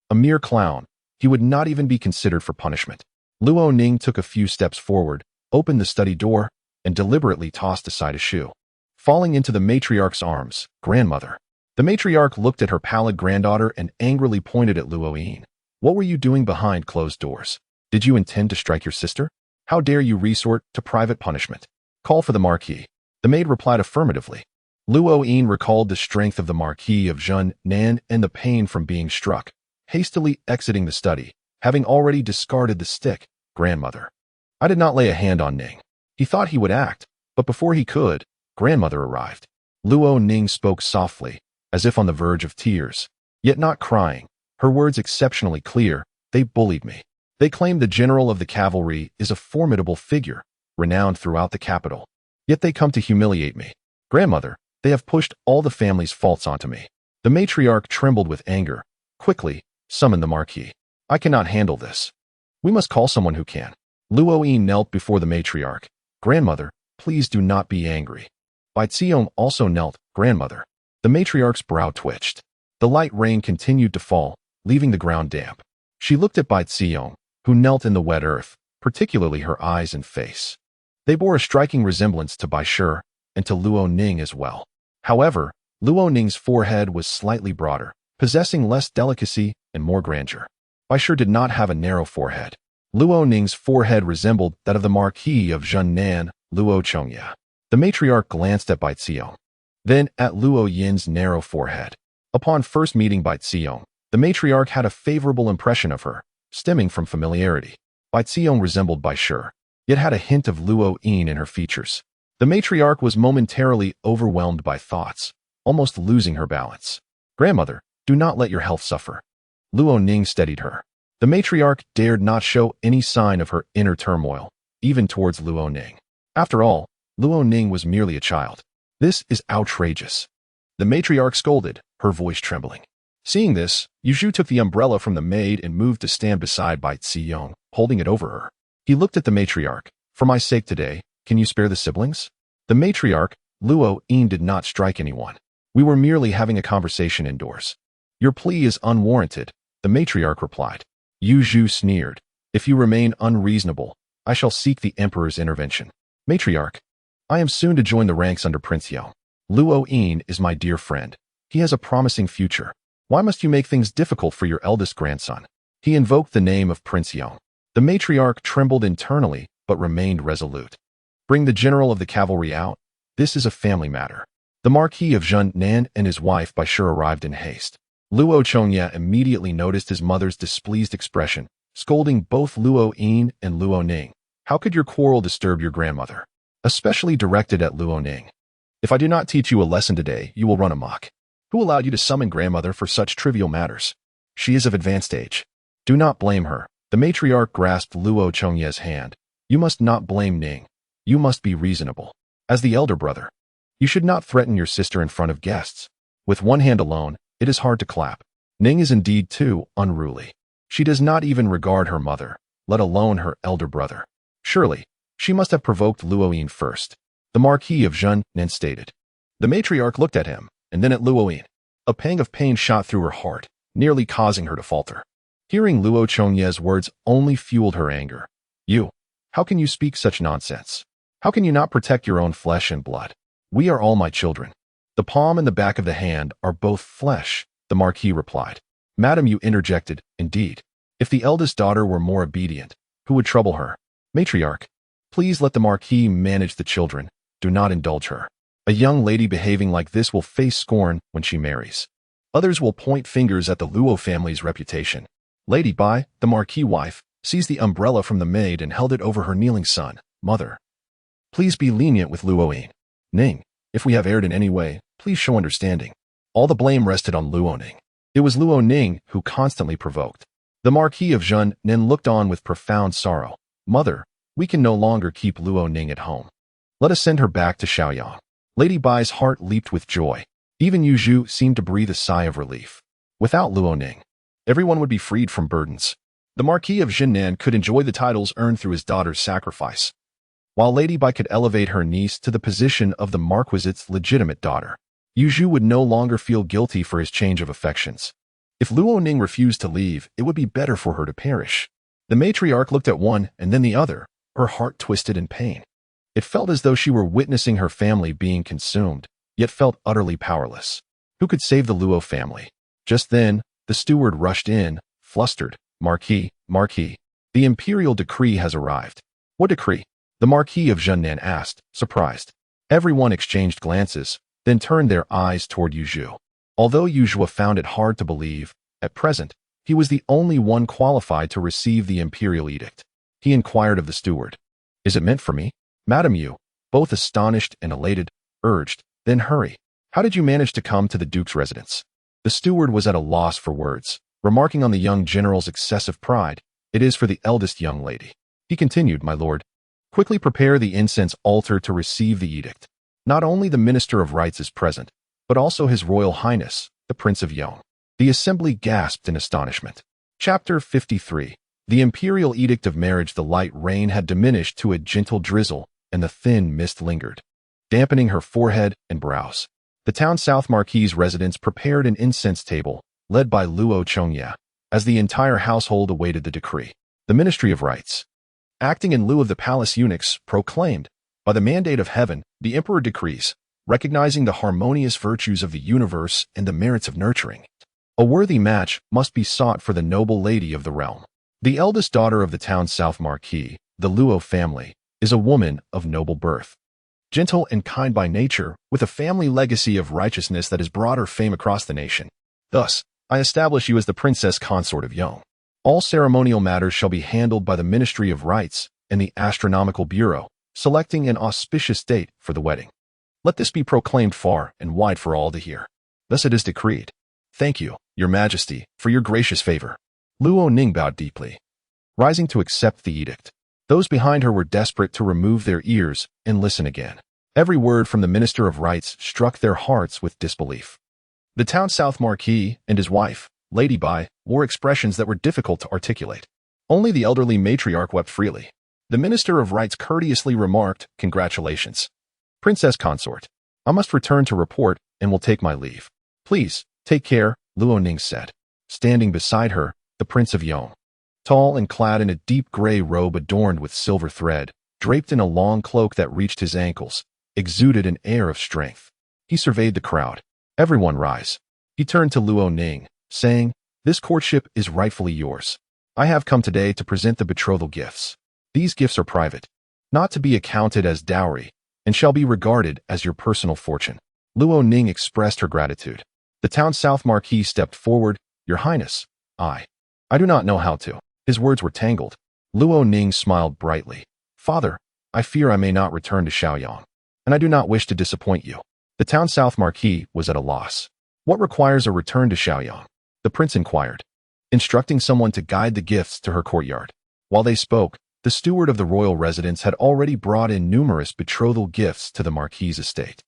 S1: a mere clown, he would not even be considered for punishment. Luo Ning took a few steps forward, opened the study door, and deliberately tossed aside a shoe, falling into the matriarch's arms. Grandmother. The matriarch looked at her pallid granddaughter and angrily pointed at Luo Yin. What were you doing behind closed doors? Did you intend to strike your sister? How dare you resort to private punishment? Call for the marquis. The maid replied affirmatively. Luo Yin recalled the strength of the Marquis of Zhun Nan and the pain from being struck, hastily exiting the study, having already discarded the stick. Grandmother. I did not lay a hand on Ning. He thought he would act, but before he could, grandmother arrived. Luo Ning spoke softly, as if on the verge of tears, yet not crying, her words exceptionally clear. They bullied me. They claim the general of the cavalry is a formidable figure, renowned throughout the capital. Yet they come to humiliate me. Grandmother, they have pushed all the family's faults onto me. The matriarch trembled with anger. Quickly, summon the marquis. I cannot handle this. We must call someone who can. Luo Yin knelt before the matriarch. Grandmother, please do not be angry. Bai Xiong also knelt. Grandmother. The matriarch's brow twitched. The light rain continued to fall, leaving the ground damp. She looked at Bai Xiong, who knelt in the wet earth, particularly her eyes and face. They bore a striking resemblance to Bai Shi and to Luo Ning as well. However, Luo Ning's forehead was slightly broader, possessing less delicacy and more grandeur. Bai Shi did not have a narrow forehead. Luo Ning's forehead resembled that of the Marquis of Zhunnan, Luo Chongya. The matriarch glanced at Bai Xiong, then at Luo Yin's narrow forehead. Upon first meeting Bai Xiong, the matriarch had a favorable impression of her, stemming from familiarity. Bai Xiong resembled Bai Shi, yet had a hint of Luo Yin in her features. The matriarch was momentarily overwhelmed by thoughts, almost losing her balance. Grandmother, do not let your health suffer. Luo Ning steadied her. The matriarch dared not show any sign of her inner turmoil, even towards Luo Ning. After all, Luo Ning was merely a child. This is outrageous. The matriarch scolded, her voice trembling. Seeing this, Yu Zhu took the umbrella from the maid and moved to stand beside Bai Xiong, holding it over her. He looked at the matriarch. For my sake today, can you spare the siblings? The matriarch, Luo Yin, did not strike anyone. We were merely having a conversation indoors. Your plea is unwarranted, the matriarch replied. Yu Zhu sneered. If you remain unreasonable, I shall seek the emperor's intervention. Matriarch, I am soon to join the ranks under Prince Yao. Luo Yin is my dear friend. He has a promising future. Why must you make things difficult for your eldest grandson? He invoked the name of Prince Yao. The matriarch trembled internally, but remained resolute. Bring the general of the cavalry out. This is a family matter. The Marquis of Zhunnan and his wife Bai Shi arrived in haste. Luo Chongya immediately noticed his mother's displeased expression, scolding both Luo Yin and Luo Ning. How could your quarrel disturb your grandmother? Especially directed at Luo Ning. If I do not teach you a lesson today, you will run amok. Who allowed you to summon grandmother for such trivial matters? She is of advanced age. Do not blame her. The matriarch grasped Luo Chongya's hand. You must not blame Ning. You must be reasonable. As the elder brother, you should not threaten your sister in front of guests. With one hand alone, it is hard to clap. Ning is indeed too unruly. She does not even regard her mother, let alone her elder brother. Surely, she must have provoked Luo Yin first. The Marquis of Zhunnan stated. The matriarch looked at him, and then at Luo Yin. A pang of pain shot through her heart, nearly causing her to falter. Hearing Luo Chongya's words only fueled her anger. You, how can you speak such nonsense? How can you not protect your own flesh and blood? We are all my children. The palm and the back of the hand are both flesh, the Marquis replied. Madam, you interjected, indeed. If the eldest daughter were more obedient, who would trouble her? Matriarch, please let the Marquis manage the children. Do not indulge her. A young lady behaving like this will face scorn when she marries. Others will point fingers at the Luo family's reputation. Lady Bai, the Marquis wife, seized the umbrella from the maid and held it over her kneeling son. Mother, please be lenient with Luo Ning. If we have erred in any way, please show understanding. All the blame rested on Luo Ning. It was Luo Ning who constantly provoked. The Marquis of Zhennan looked on with profound sorrow. Mother, we can no longer keep Luo Ning at home. Let us send her back to Shaoyang. Lady Bai's heart leaped with joy. Even Yu Zhu seemed to breathe a sigh of relief. Without Luo Ning, everyone would be freed from burdens. The Marquis of Zhennan could enjoy the titles earned through his daughter's sacrifice, while Lady Bai could elevate her niece to the position of the Marquisite's legitimate daughter. Yu Zhu would no longer feel guilty for his change of affections. If Luo Ning refused to leave, it would be better for her to perish. The matriarch looked at one and then the other, her heart twisted in pain. It felt as though she were witnessing her family being consumed, yet felt utterly powerless. Who could save the Luo family? Just then, the steward rushed in, flustered. Marquis, the imperial decree has arrived. What decree? The Marquis of Zhennan asked, surprised. Everyone exchanged glances, then turned their eyes toward Yu Zhu. Although Yu Zhu found it hard to believe, at present, he was the only one qualified to receive the imperial edict. He inquired of the steward. Is it meant for me? Madam Yu, both astonished and elated, urged, then hurry. How did you manage to come to the Duke's residence? The steward was at a loss for words, remarking on the young general's excessive pride. It is for the eldest young lady. He continued, my lord. Quickly prepare the incense altar to receive the edict. Not only the Minister of Rites is present, but also His Royal Highness, the Prince of Yong. The assembly gasped in astonishment. Chapter 53. The imperial edict of marriage. The light rain had diminished to a gentle drizzle, and the thin mist lingered, dampening her forehead and brows. The town South Marquis residence prepared an incense table, led by Luo Chongya, as the entire household awaited the decree. The Ministry of Rites, acting in lieu of the palace eunuchs, proclaimed, by the mandate of heaven, the emperor decrees, recognizing the harmonious virtues of the universe and the merits of nurturing. A worthy match must be sought for the noble lady of the realm. The eldest daughter of the town South Marquis, the Luo family, is a woman of noble birth, gentle and kind by nature, with a family legacy of righteousness that has brought her fame across the nation. Thus, I establish you as the princess consort of Yong. All ceremonial matters shall be handled by the Ministry of Rites and the Astronomical Bureau, selecting an auspicious date for the wedding. Let this be proclaimed far and wide for all to hear. Thus it is decreed. Thank you, Your Majesty, for your gracious favor. Luo Ning bowed deeply, rising to accept the edict. Those behind her were desperate to remove their ears and listen again. Every word from the Minister of Rites struck their hearts with disbelief. The town South Marquis and his wife, Lady Bai, wore expressions that were difficult to articulate. Only the elderly matriarch wept freely. The Minister of Rites courteously remarked, Congratulations, Princess Consort. I must return to report and will take my leave. Please, take care, Luo Ning said. Standing beside her, the Prince of Yong, tall and clad in a deep gray robe adorned with silver thread, draped in a long cloak that reached his ankles, exuded an air of strength. He surveyed the crowd. Everyone rise. He turned to Luo Ning, saying, This courtship is rightfully yours. I have come today to present the betrothal gifts. These gifts are private, not to be accounted as dowry, and shall be regarded as your personal fortune. Luo Ning expressed her gratitude. The town South Marquis stepped forward. Your Highness, I do not know how to. His words were tangled. Luo Ning smiled brightly. Father, I fear I may not return to Shaoyang, and I do not wish to disappoint you. The town South Marquis was at a loss. What requires a return to Shaoyang? The prince inquired, instructing someone to guide the gifts to her courtyard. While they spoke, the steward of the royal residence had already brought in numerous betrothal gifts to the Marquis's estate.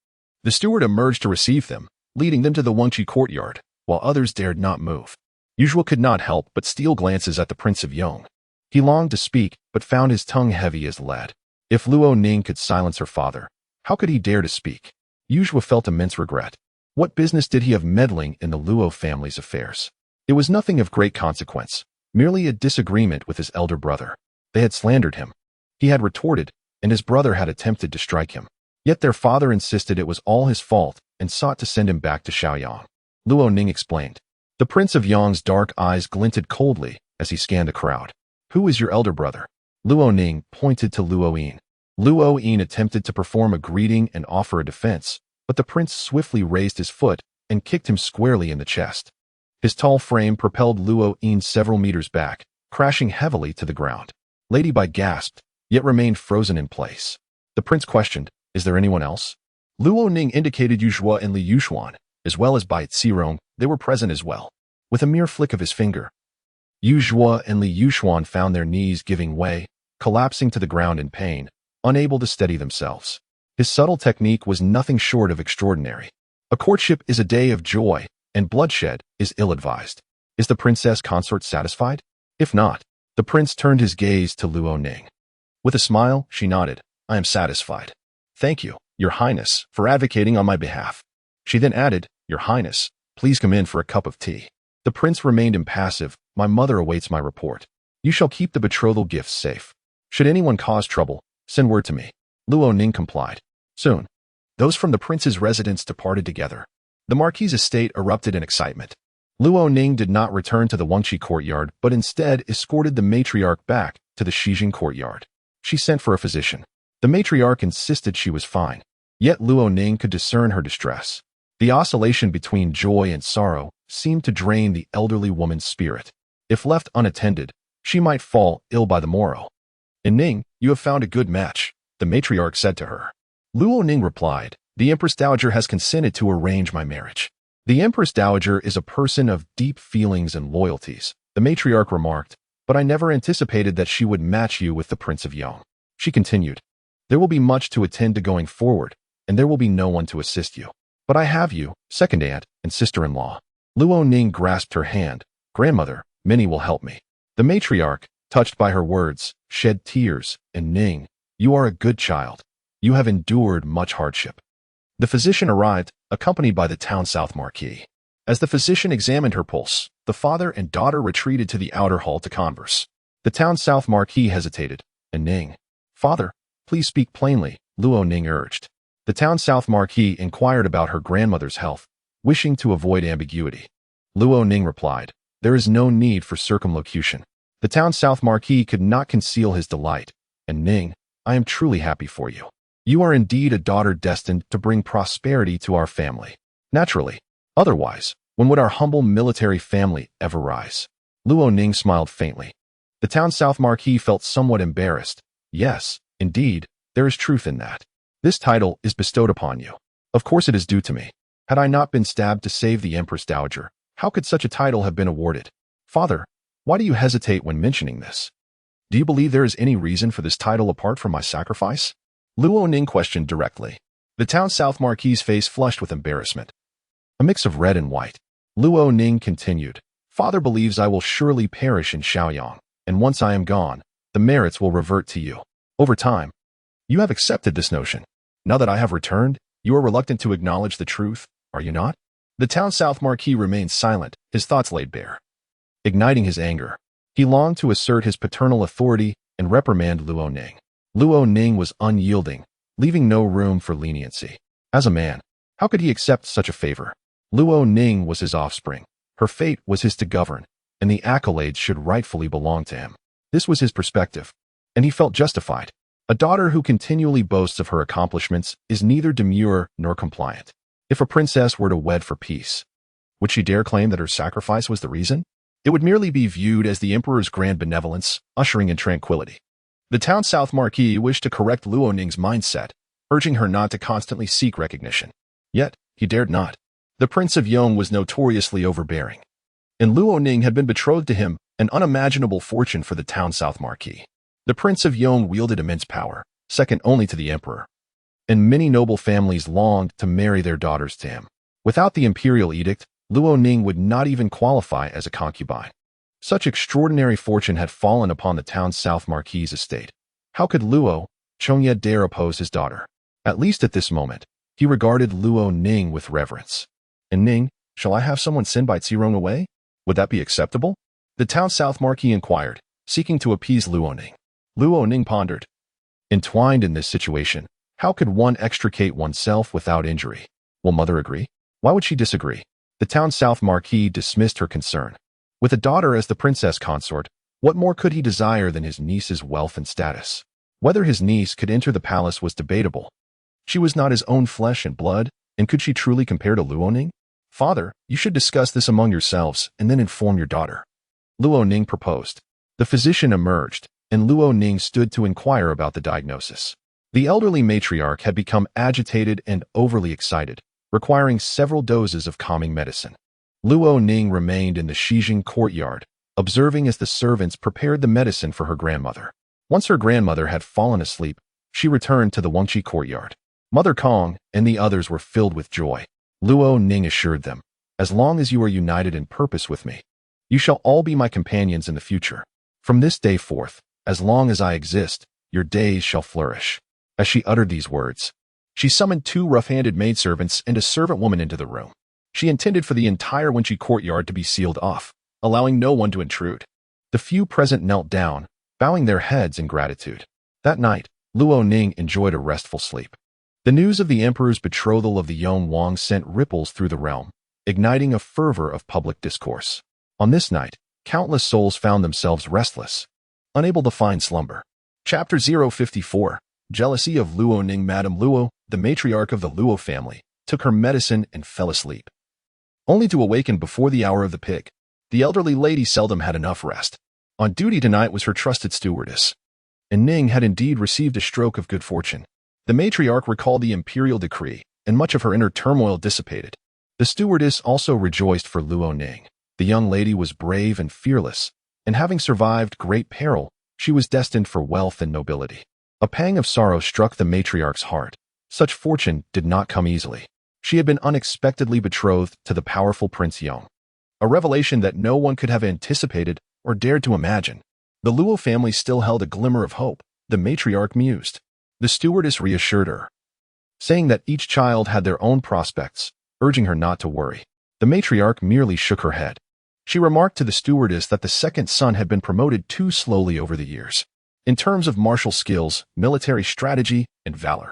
S1: The steward emerged to receive them, leading them to the Wengqi courtyard, while others dared not move. Yu Zhu could not help but steal glances at the Prince of Yong. He longed to speak, but found his tongue heavy as lead. If Luo Ning could silence her father, how could he dare to speak? Yu Zhu felt immense regret. What business did he have meddling in the Luo family's affairs? It was nothing of great consequence, merely a disagreement with his elder brother. They had slandered him. He had retorted, and his brother had attempted to strike him. Yet their father insisted it was all his fault and sought to send him back to Shaoyang. Luo Ning explained. The Prince of Yong's dark eyes glinted coldly as he scanned the crowd. Who is your elder brother? Luo Ning pointed to Luo Yin. Luo Yin attempted to perform a greeting and offer a defense, but the prince swiftly raised his foot and kicked him squarely in the chest. His tall frame propelled Luo Ning several meters back, crashing heavily to the ground. Lady Bai gasped, yet remained frozen in place. The prince questioned, "Is there anyone else?" Luo Ning indicated Yu Zhuo and Li Yuxuan, as well as Bai Zirong. They were present as well. With a mere flick of his finger, Yu Zhuo and Li Yuxuan found their knees giving way, collapsing to the ground in pain, unable to steady themselves. His subtle technique was nothing short of extraordinary. A courtship is a day of joy, and bloodshed is ill-advised. Is the princess consort satisfied? If not, the prince turned his gaze to Luo Ning. With a smile, she nodded. "I am satisfied. Thank you, Your Highness, for advocating on my behalf." She then added, "Your Highness, please come in for a cup of tea." The prince remained impassive. "My mother awaits my report. You shall keep the betrothal gifts safe. Should anyone cause trouble, send word to me." Luo Ning complied. Soon, those from the prince's residence departed together. The marquis's estate erupted in excitement. Luo Ning did not return to the Wangqi courtyard, but instead escorted the matriarch back to the Shijing courtyard. She sent for a physician. The matriarch insisted she was fine, yet Luo Ning could discern her distress. The oscillation between joy and sorrow seemed to drain the elderly woman's spirit. If left unattended, she might fall ill by the morrow. "Ning, you have found a good match," the matriarch said to her. Luo Ning replied, "The Empress Dowager has consented to arrange my marriage." "The Empress Dowager is a person of deep feelings and loyalties," the matriarch remarked, "but I never anticipated that she would match you with the Prince of Yong." She continued, "There will be much to attend to going forward, and there will be no one to assist you. But I have you, second aunt and sister-in-law." Luo Ning grasped her hand. "Grandmother, many will help me." The matriarch, touched by her words, shed tears, and Ning, "You are a good child. You have endured much hardship." The physician arrived, accompanied by the town south marquis. As the physician examined her pulse, the father and daughter retreated to the outer hall to converse. The town south marquis hesitated, and Ning, "Father, please speak plainly," Luo Ning urged. The town south marquis inquired about her grandmother's health, wishing to avoid ambiguity. Luo Ning replied, "There is no need for circumlocution." The town south marquis could not conceal his delight, and Ning, "I am truly happy for you. You are indeed a daughter destined to bring prosperity to our family. Naturally. Otherwise, when would our humble military family ever rise?" Luo Ning smiled faintly. The town south marquis felt somewhat embarrassed. "Yes, indeed, there is truth in that. This title is bestowed upon you. Of course it is due to me. Had I not been stabbed to save the Empress Dowager, how could such a title have been awarded? Father, why do you hesitate when mentioning this? Do you believe there is any reason for this title apart from my sacrifice?" Luo Ning questioned directly. The town south marquis's face flushed with embarrassment, a mix of red and white. Luo Ning continued, "Father believes I will surely perish in Shaoyang, and once I am gone, the merits will revert to you. Over time, you have accepted this notion. Now that I have returned, you are reluctant to acknowledge the truth, are you not?" The town south marquis remained silent, his thoughts laid bare. Igniting his anger, he longed to assert his paternal authority and reprimand Luo Ning. Luo Ning was unyielding, leaving no room for leniency. As a man, how could he accept such a favor? Luo Ning was his offspring. Her fate was his to govern, and the accolades should rightfully belong to him. This was his perspective, and he felt justified. A daughter who continually boasts of her accomplishments is neither demure nor compliant. If a princess were to wed for peace, would she dare claim that her sacrifice was the reason? It would merely be viewed as the emperor's grand benevolence, ushering in tranquility. The town south marquis wished to correct Luo Ning's mindset, urging her not to constantly seek recognition. Yet, he dared not. The Prince of Yong was notoriously overbearing, and Luo Ning had been betrothed to him, an unimaginable fortune for the town south marquis. The Prince of Yong wielded immense power, second only to the emperor, and many noble families longed to marry their daughters to him. Without the imperial edict, Luo Ning would not even qualify as a concubine. Such extraordinary fortune had fallen upon the town south marquis's estate. How could Luo Chongye dare oppose his daughter? At least at this moment, he regarded Luo Ning with reverence. "And Ning, shall I have someone send Bai Zirong away? Would that be acceptable?" The town south marquis inquired, seeking to appease Luo Ning. Luo Ning pondered. Entwined in this situation, how could one extricate oneself without injury? Will mother agree? Why would she disagree? The town south marquis dismissed her concern. With a daughter as the princess consort, what more could he desire than his niece's wealth and status? Whether his niece could enter the palace was debatable. She was not his own flesh and blood, and could she truly compare to Luo Ning? "Father, you should discuss this among yourselves and then inform your daughter," Luo Ning proposed. The physician emerged, and Luo Ning stood to inquire about the diagnosis. The elderly matriarch had become agitated and overly excited, requiring several doses of calming medicine. Luo Ning remained in the Shijing courtyard, observing as the servants prepared the medicine for her grandmother. Once her grandmother had fallen asleep, she returned to the Wengqi courtyard. Mother Kong and the others were filled with joy. Luo Ning assured them, "As long as you are united in purpose with me, you shall all be my companions in the future. From this day forth, as long as I exist, your days shall flourish." As she uttered these words, she summoned 2 rough-handed maidservants and a servant woman into the room. She intended for the entire Wengqi courtyard to be sealed off, allowing no one to intrude. The few present knelt down, bowing their heads in gratitude. That night, Luo Ning enjoyed a restful sleep. The news of the emperor's betrothal of the young Wang sent ripples through the realm, igniting a fervor of public discourse. On this night, countless souls found themselves restless, unable to find slumber. Chapter 054. Jealousy of Luo Ning. Madame Luo, the matriarch of the Luo family, took her medicine and fell asleep, only to awaken before the hour of the pig. The elderly lady seldom had enough rest. On duty tonight was her trusted stewardess, and Ning had indeed received a stroke of good fortune. The matriarch recalled the imperial decree, and much of her inner turmoil dissipated. The stewardess also rejoiced for Luo Ning. The young lady was brave and fearless, and having survived great peril, she was destined for wealth and nobility. A pang of sorrow struck the matriarch's heart. Such fortune did not come easily. She had been unexpectedly betrothed to the powerful Prince Yong, a revelation that no one could have anticipated or dared to imagine. The Luo family still held a glimmer of hope, the matriarch mused. The stewardess reassured her, saying that each child had their own prospects, urging her not to worry. The matriarch merely shook her head. She remarked to the stewardess that the second son had been promoted too slowly over the years. In terms of martial skills, military strategy, and valor,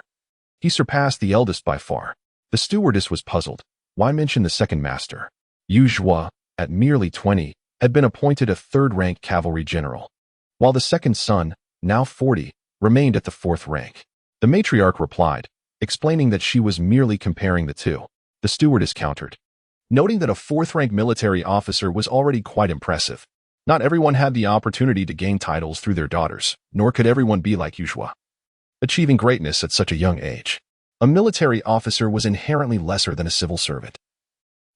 S1: he surpassed the eldest by far. The stewardess was puzzled. Why mention the second master? Yu Zhua, at merely 20, had been appointed a third-rank cavalry general, while the second son, now 40, remained at the 4th rank. The matriarch replied, explaining that she was merely comparing the two. The stewardess countered, noting that a 4th-rank military officer was already quite impressive. Not everyone had the opportunity to gain titles through their daughters, nor could everyone be like Yu Zhua, achieving greatness at such a young age. A military officer was inherently lesser than a civil servant,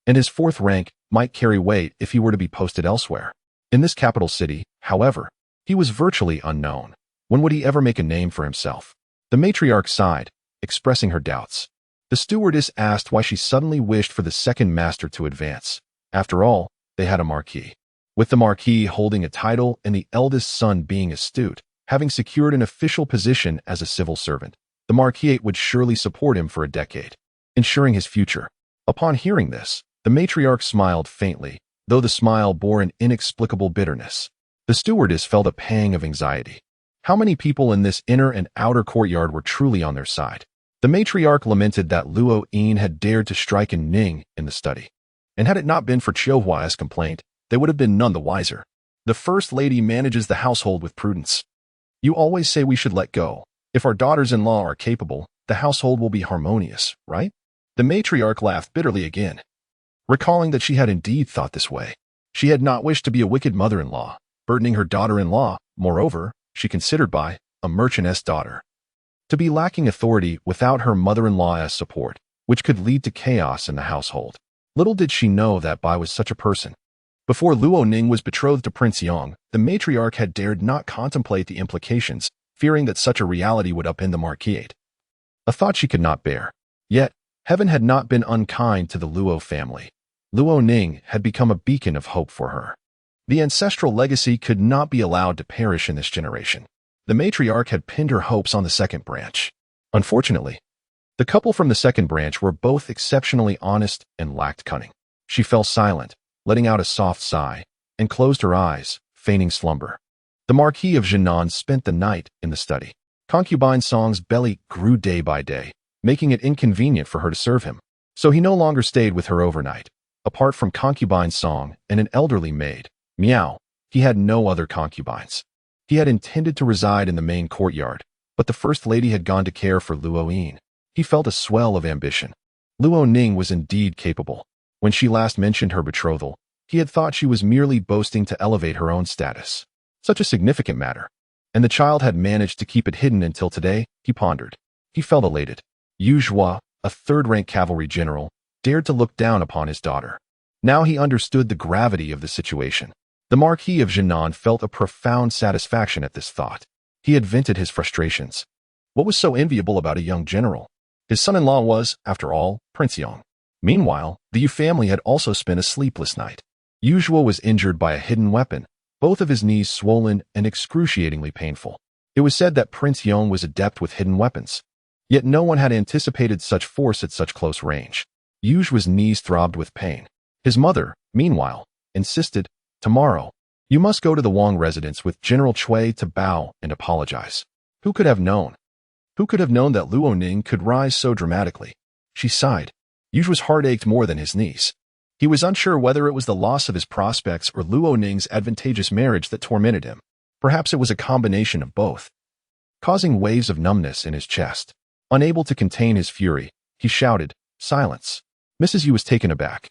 S1: and his 4th rank might carry weight if he were to be posted elsewhere. In this capital city, however, he was virtually unknown. When would he ever make a name for himself? The matriarch sighed, expressing her doubts. The stewardess asked why she suddenly wished for the second master to advance. After all, they had a marquis. With the marquis holding a title and the eldest son being astute, having secured an official position as a civil servant, the marquisate would surely support him for a decade, ensuring his future. Upon hearing this, the matriarch smiled faintly, though the smile bore an inexplicable bitterness. The stewardess felt a pang of anxiety. How many people in this inner and outer courtyard were truly on their side? The matriarch lamented that Luo Yin had dared to strike Ning in the study, and had it not been for Qiu Hua's complaint, they would have been none the wiser. The first lady manages the household with prudence. You always say we should let go. If our daughters-in-law are capable, the household will be harmonious, right? The matriarch laughed bitterly again, recalling that she had indeed thought this way. She had not wished to be a wicked mother-in-law, burdening her daughter-in-law. Moreover, she considered Bai, a merchantess daughter, to be lacking authority without her mother-in-law as support, which could lead to chaos in the household. Little did she know that Bai was such a person. Before Luo Ning was betrothed to Prince Yong, the matriarch had dared not contemplate the implications, fearing that such a reality would upend the marquisate, a thought she could not bear. Yet, heaven had not been unkind to the Luo family. Luo Ning had become a beacon of hope for her. The ancestral legacy could not be allowed to perish in this generation. The matriarch had pinned her hopes on the second branch. Unfortunately, the couple from the second branch were both exceptionally honest and lacked cunning. She fell silent, letting out a soft sigh, and closed her eyes, feigning slumber. The Marquis of Jinan spent the night in the study. Concubine Song's belly grew day by day, making it inconvenient for her to serve him. So he no longer stayed with her overnight. Apart from Concubine Song and an elderly maid, Meow, he had no other concubines. He had intended to reside in the main courtyard, but the first lady had gone to care for Luo Yin. He felt a swell of ambition. Luo Ning was indeed capable. When she last mentioned her betrothal, he had thought she was merely boasting to elevate her own status. Such a significant matter. And the child had managed to keep it hidden until today, he pondered. He felt elated. Yu Zhua, a third-rank cavalry general, dared to look down upon his daughter. Now he understood the gravity of the situation. The Marquis of Jinan felt a profound satisfaction at this thought. He had vented his frustrations. What was so enviable about a young general? His son-in-law was, after all, Prince Yong. Meanwhile, the Yu family had also spent a sleepless night. Yu Zhua was injured by a hidden weapon, both of his knees swollen and excruciatingly painful. It was said that Prince Yong was adept with hidden weapons. Yet no one had anticipated such force at such close range. Yu Zhua's knees throbbed with pain. His mother, meanwhile, insisted, "Tomorrow, you must go to the Wang residence with General Cui to bow and apologize." Who could have known? Who could have known that Luo Ning could rise so dramatically? She sighed. Yu Zhua's heart ached more than his knees. He was unsure whether it was the loss of his prospects or Luo Ning's advantageous marriage that tormented him. Perhaps it was a combination of both, causing waves of numbness in his chest. Unable to contain his fury, he shouted, "Silence!" Mrs. Yu was taken aback.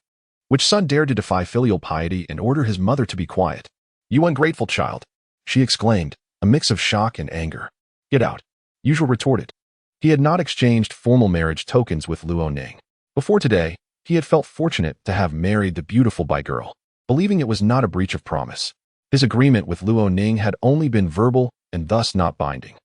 S1: Which son dared to defy filial piety and order his mother to be quiet? "You ungrateful child!" she exclaimed, a mix of shock and anger. "Get out!" Yu Zhua retorted. He had not exchanged formal marriage tokens with Luo Ning. Before today, he had felt fortunate to have married the beautiful Bai girl, believing it was not a breach of promise. His agreement with Luo Ning had only been verbal and thus not binding.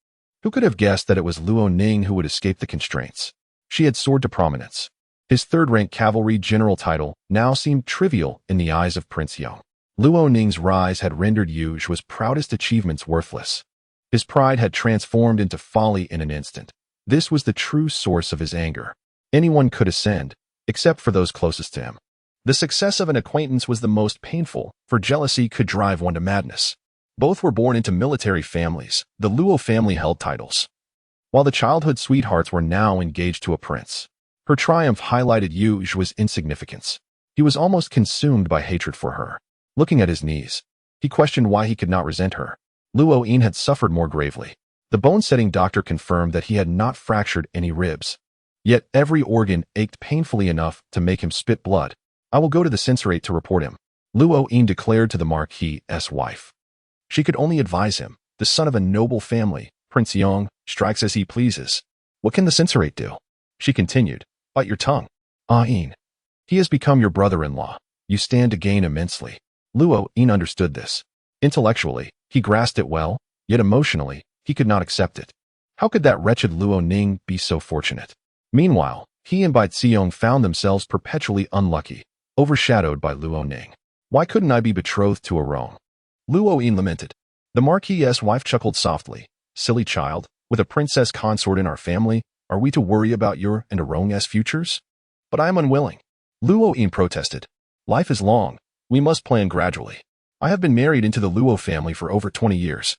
S1: Who could have guessed that it was Luo Ning who would escape the constraints? She had soared to prominence. His third-rank cavalry general title now seemed trivial in the eyes of Prince Yong. Luo Ning's rise had rendered Yu Zhua's proudest achievements worthless. His pride had transformed into folly in an instant. This was the true source of his anger. Anyone could ascend, except for those closest to him. The success of an acquaintance was the most painful, for jealousy could drive one to madness. Both were born into military families. The Luo family held titles, while the childhood sweethearts were now engaged to a prince. Her triumph highlighted Yu Zhua's insignificance. He was almost consumed by hatred for her. Looking at his knees, he questioned why he could not resent her. Luo Yin had suffered more gravely. The bone-setting doctor confirmed that he had not fractured any ribs. Yet every organ ached painfully enough to make him spit blood. "I will go to the censorate to report him," Luo Yin declared to the Marquis' wife. She could only advise him. The son of a noble family, Prince Yong, strikes as he pleases. "What can the censorate do?" She continued. "Bite your tongue. Yin. He has become your brother-in-law. You stand to gain immensely." Luo Yin understood this. Intellectually, he grasped it well, yet emotionally, he could not accept it. How could that wretched Luo Ning be so fortunate? Meanwhile, he and Bai Ziyong found themselves perpetually unlucky, overshadowed by Luo Ning. "Why couldn't I be betrothed to a Rong?" Luo Yin lamented. The Marquis' wife chuckled softly. "Silly child, with a princess consort in our family, are we to worry about your and a Rong's futures?" "But I am unwilling." Luo Yin protested. "Life is long. We must plan gradually. I have been married into the Luo family for over 20 years.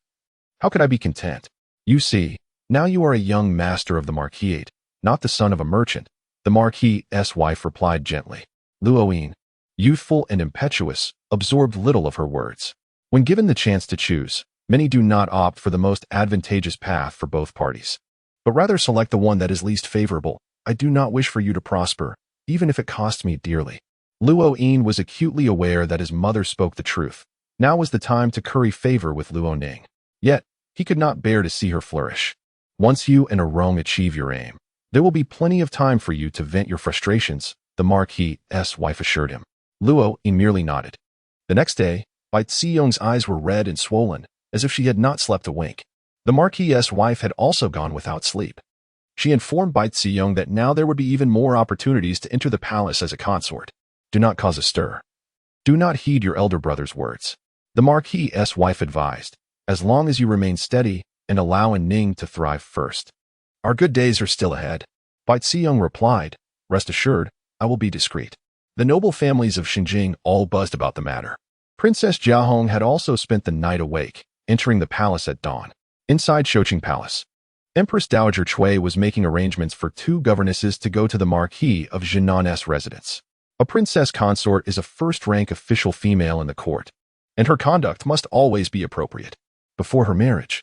S1: How could I be content? You see, now you are a young master of the Marquisate, not the son of a merchant," the Marquis' wife replied gently. Luo Yin, youthful and impetuous, absorbed little of her words. When given the chance to choose, many do not opt for the most advantageous path for both parties, but rather select the one that is least favorable. "I do not wish for you to prosper, even if it costs me dearly." Luo Yin was acutely aware that his mother spoke the truth. Now was the time to curry favor with Luo Ning. Yet, he could not bear to see her flourish. "Once you and a Rong achieve your aim, there will be plenty of time for you to vent your frustrations," the Marquis' wife assured him. Luo Yin merely nodded. The next day, Bai Ziyong's eyes were red and swollen, as if she had not slept a wink. The Marquis' wife had also gone without sleep. She informed Bai Ziyong that now there would be even more opportunities to enter the palace as a consort. "Do not cause a stir. Do not heed your elder brother's words," the Marquis' wife advised, "as long as you remain steady and allow Ning to thrive first." "Our good days are still ahead," Bai Ziyong replied. "Rest assured, I will be discreet." The noble families of Xinjing all buzzed about the matter. Princess Jiahong had also spent the night awake, entering the palace at dawn. Inside Shoqing Palace, Empress Dowager Cui was making arrangements for 2 governesses to go to the Marquis of Jinan's residence. A princess consort is a first-rank official female in the court, and her conduct must always be appropriate. Before her marriage,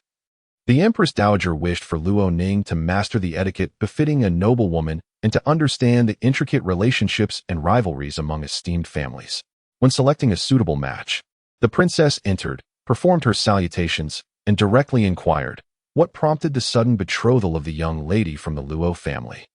S1: The Empress Dowager wished for Luo Ning to master the etiquette befitting a noblewoman and to understand the intricate relationships and rivalries among esteemed families. When selecting a suitable match, the princess entered, performed her salutations, and directly inquired what prompted the sudden betrothal of the young lady from the Luo family.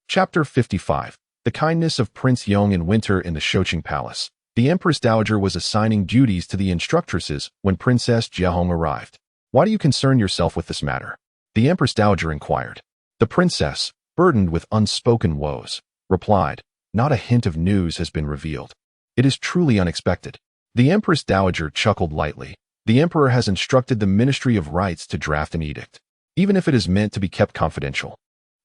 S1: Chapter 55. The kindness of Prince Yong in winter in the Shoqing Palace. The Empress Dowager was assigning duties to the instructresses when Princess Jiahong arrived. "Why do you concern yourself with this matter?" the Empress Dowager inquired. The princess, burdened with unspoken woes, replied, "Not a hint of news has been revealed. It is truly unexpected." The Empress Dowager chuckled lightly. "The Emperor has instructed the Ministry of Rites to draft an edict, even if it is meant to be kept confidential.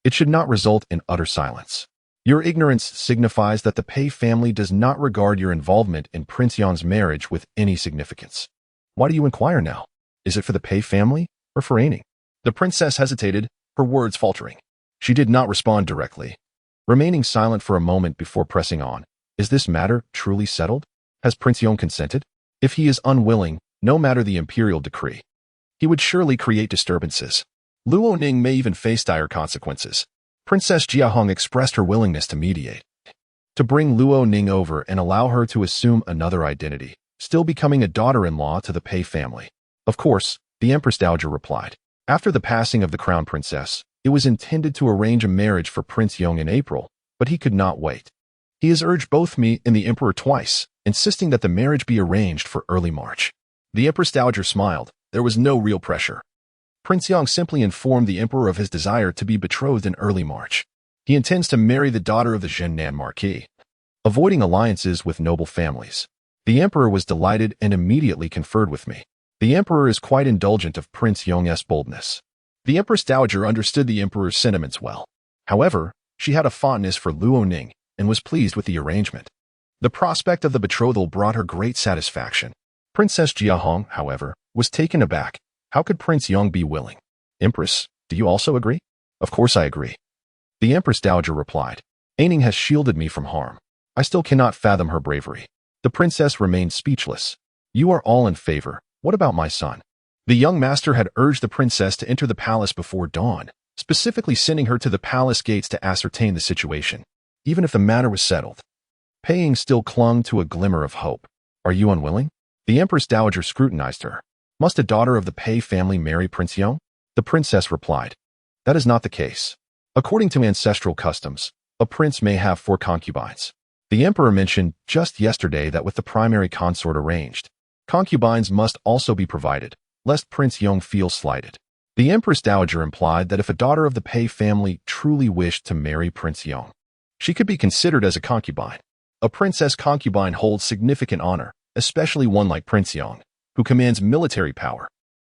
S1: It should not result in utter silence. Your ignorance signifies that the Pei family does not regard your involvement in Prince Yong's marriage with any significance. Why do you inquire now? Is it for the Pei family or for Aining?" The princess hesitated, her words faltering. She did not respond directly, remaining silent for a moment before pressing on. "Is this matter truly settled? Has Prince Yong consented? If he is unwilling, no matter the imperial decree, he would surely create disturbances. Luo Ning may even face dire consequences." Princess Jiahong expressed her willingness to mediate, to bring Luo Ning over and allow her to assume another identity, still becoming a daughter-in-law to the Pei family. "Of course," the Empress Dowager replied. After the passing of the crown princess, it was intended to arrange a marriage for Prince Yong in April, but he could not wait. He has urged both me and the Emperor twice, insisting that the marriage be arranged for early March. The Empress Dowager smiled. There was no real pressure. Prince Yong simply informed the Emperor of his desire to be betrothed in early March. He intends to marry the daughter of the Zhennan Marquis, avoiding alliances with noble families. The Emperor was delighted and immediately conferred with me. The Emperor is quite indulgent of Prince Yong's boldness. The Empress Dowager understood the Emperor's sentiments well. However, she had a fondness for Luo Ning and was pleased with the arrangement. The prospect of the betrothal brought her great satisfaction. Princess Jiahong, however, was taken aback. How could Prince Yong be willing? "Empress, do you also agree?" "Of course I agree," the Empress Dowager replied. "Aining has shielded me from harm. I still cannot fathom her bravery." The princess remained speechless. "You are all in favor. What about my son?" The young master had urged the princess to enter the palace before dawn, specifically sending her to the palace gates to ascertain the situation. Even if the matter was settled, Pei Ying still clung to a glimmer of hope. "Are you unwilling?" The Empress Dowager scrutinized her. "Must a daughter of the Pei family marry Prince Yong?" The princess replied. "That is not the case. According to ancestral customs, a prince may have 4 concubines. The Emperor mentioned just yesterday that with the primary consort arranged, concubines must also be provided, lest Prince Yong feel slighted." The Empress Dowager implied that if a daughter of the Pei family truly wished to marry Prince Yong, she could be considered as a concubine. A princess concubine holds significant honor, especially one like Prince Yong, who commands military power.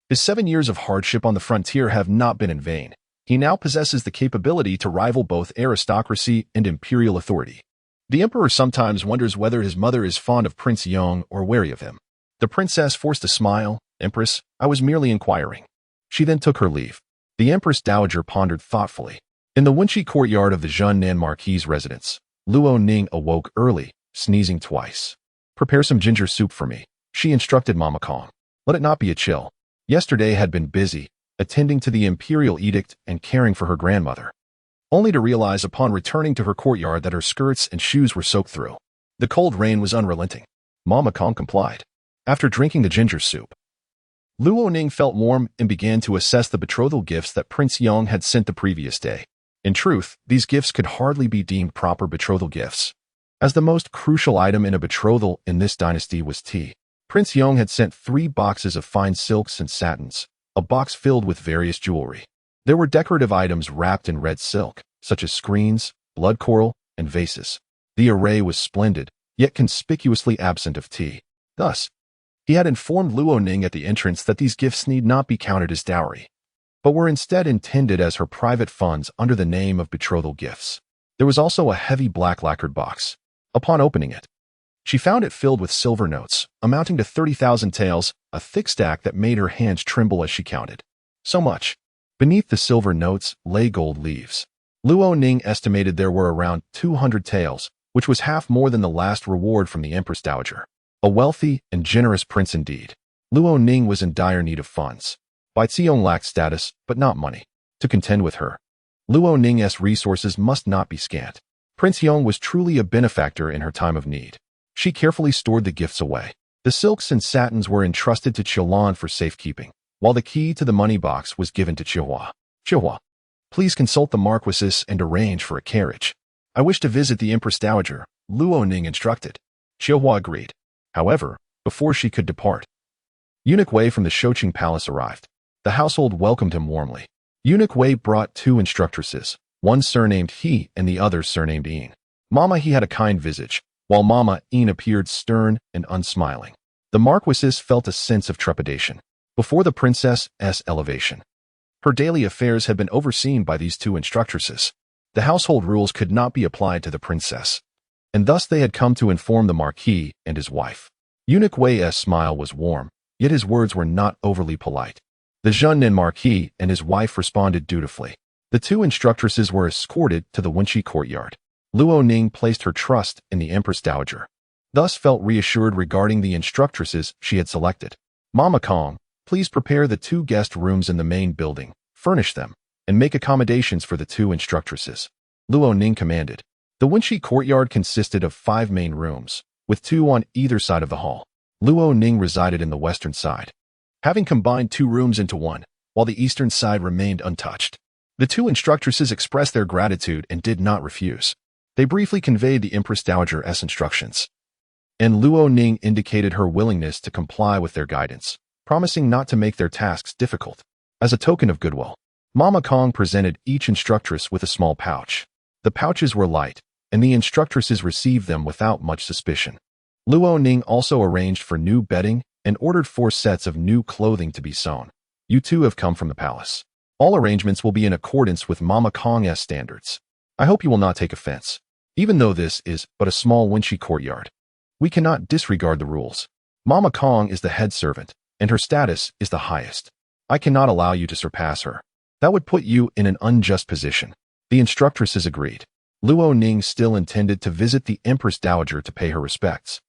S1: His 7 years of hardship on the frontier have not been in vain. He now possesses the capability to rival both aristocracy and imperial authority. The Emperor sometimes wonders whether his mother is fond of Prince Yong or wary of him. The princess forced a smile. "Empress, I was merely inquiring." She then took her leave. The Empress Dowager pondered thoughtfully. In the wintry courtyard of the Zhennan Marquis' residence, Luo Ning awoke early, sneezing twice. "Prepare some ginger soup for me," she instructed Mama Kong. "Let it not be a chill." Yesterday had been busy, attending to the imperial edict and caring for her grandmother, only to realize upon returning to her courtyard that her skirts and shoes were soaked through. The cold rain was unrelenting. Mama Kong complied. After drinking the ginger soup, Luo Ning felt warm and began to assess the betrothal gifts that Prince Yong had sent the previous day. In truth, these gifts could hardly be deemed proper betrothal gifts, as the most crucial item in a betrothal in this dynasty was tea. Prince Yong had sent 3 boxes of fine silks and satins, a box filled with various jewelry. There were decorative items wrapped in red silk, such as screens, blood coral, and vases. The array was splendid, yet conspicuously absent of tea. Thus, he had informed Luo Ning at the entrance that these gifts need not be counted as dowry, but were instead intended as her private funds under the name of betrothal gifts. There was also a heavy black lacquered box. Upon opening it, she found it filled with silver notes, amounting to 30,000 taels, a thick stack that made her hands tremble as she counted. So much. Beneath the silver notes lay gold leaves. Luo Ning estimated there were around 200 taels, which was half more than the last reward from the Empress Dowager. A wealthy and generous prince indeed. Luo Ning was in dire need of funds. Bai Xiong lacked status, but not money, to contend with her. Luo Ning's resources must not be scant. Prince Yong was truly a benefactor in her time of need. She carefully stored the gifts away. The silks and satins were entrusted to Qilan for safekeeping, while the key to the money box was given to Chihua. Chihua, please consult the Marquesas and arrange for a carriage. I wish to visit the Empress Dowager, Luo Ning instructed. Chihua agreed. However, before she could depart, Eunuch Wei from the Shoqing Palace arrived. The household welcomed him warmly. Eunuch Wei brought 2 instructresses, one surnamed He and the other surnamed Yin. Mama He had a kind visage, while Mama Yin appeared stern and unsmiling. The Marquesas felt a sense of trepidation before the princess's elevation. Her daily affairs had been overseen by these 2 instructresses. The household rules could not be applied to the princess, and thus they had come to inform the Marquis and his wife. Eunuch Wei's smile was warm, yet his words were not overly polite. The Zhennin Marquis and his wife responded dutifully. The 2 instructresses were escorted to the Wenqi courtyard. Luo Ning placed her trust in the Empress Dowager, thus felt reassured regarding the instructresses she had selected. Mama Kong, please prepare the 2 guest rooms in the main building, furnish them, and make accommodations for the 2 instructresses. Luo Ning commanded. The Wenqi courtyard consisted of 5 main rooms, with 2 on either side of the hall. Luo Ning resided in the western side, having combined 2 rooms into one, while the eastern side remained untouched. The 2 instructresses expressed their gratitude and did not refuse. They briefly conveyed the Empress Dowager's instructions, and Luo Ning indicated her willingness to comply with their guidance, promising not to make their tasks difficult. As a token of goodwill, Mama Kong presented each instructress with a small pouch. The pouches were light, and the instructresses received them without much suspicion. Luo Ning also arranged for new bedding and ordered 4 sets of new clothing to be sewn. You 2 have come from the palace. All arrangements will be in accordance with Mama Kong's standards. I hope you will not take offense. Even though this is but a small Wenqi courtyard, we cannot disregard the rules. Mama Kong is the head servant, and her status is the highest. I cannot allow you to surpass her. That would put you in an unjust position. The instructresses agreed. Luo Ning still intended to visit the Empress Dowager to pay her respects,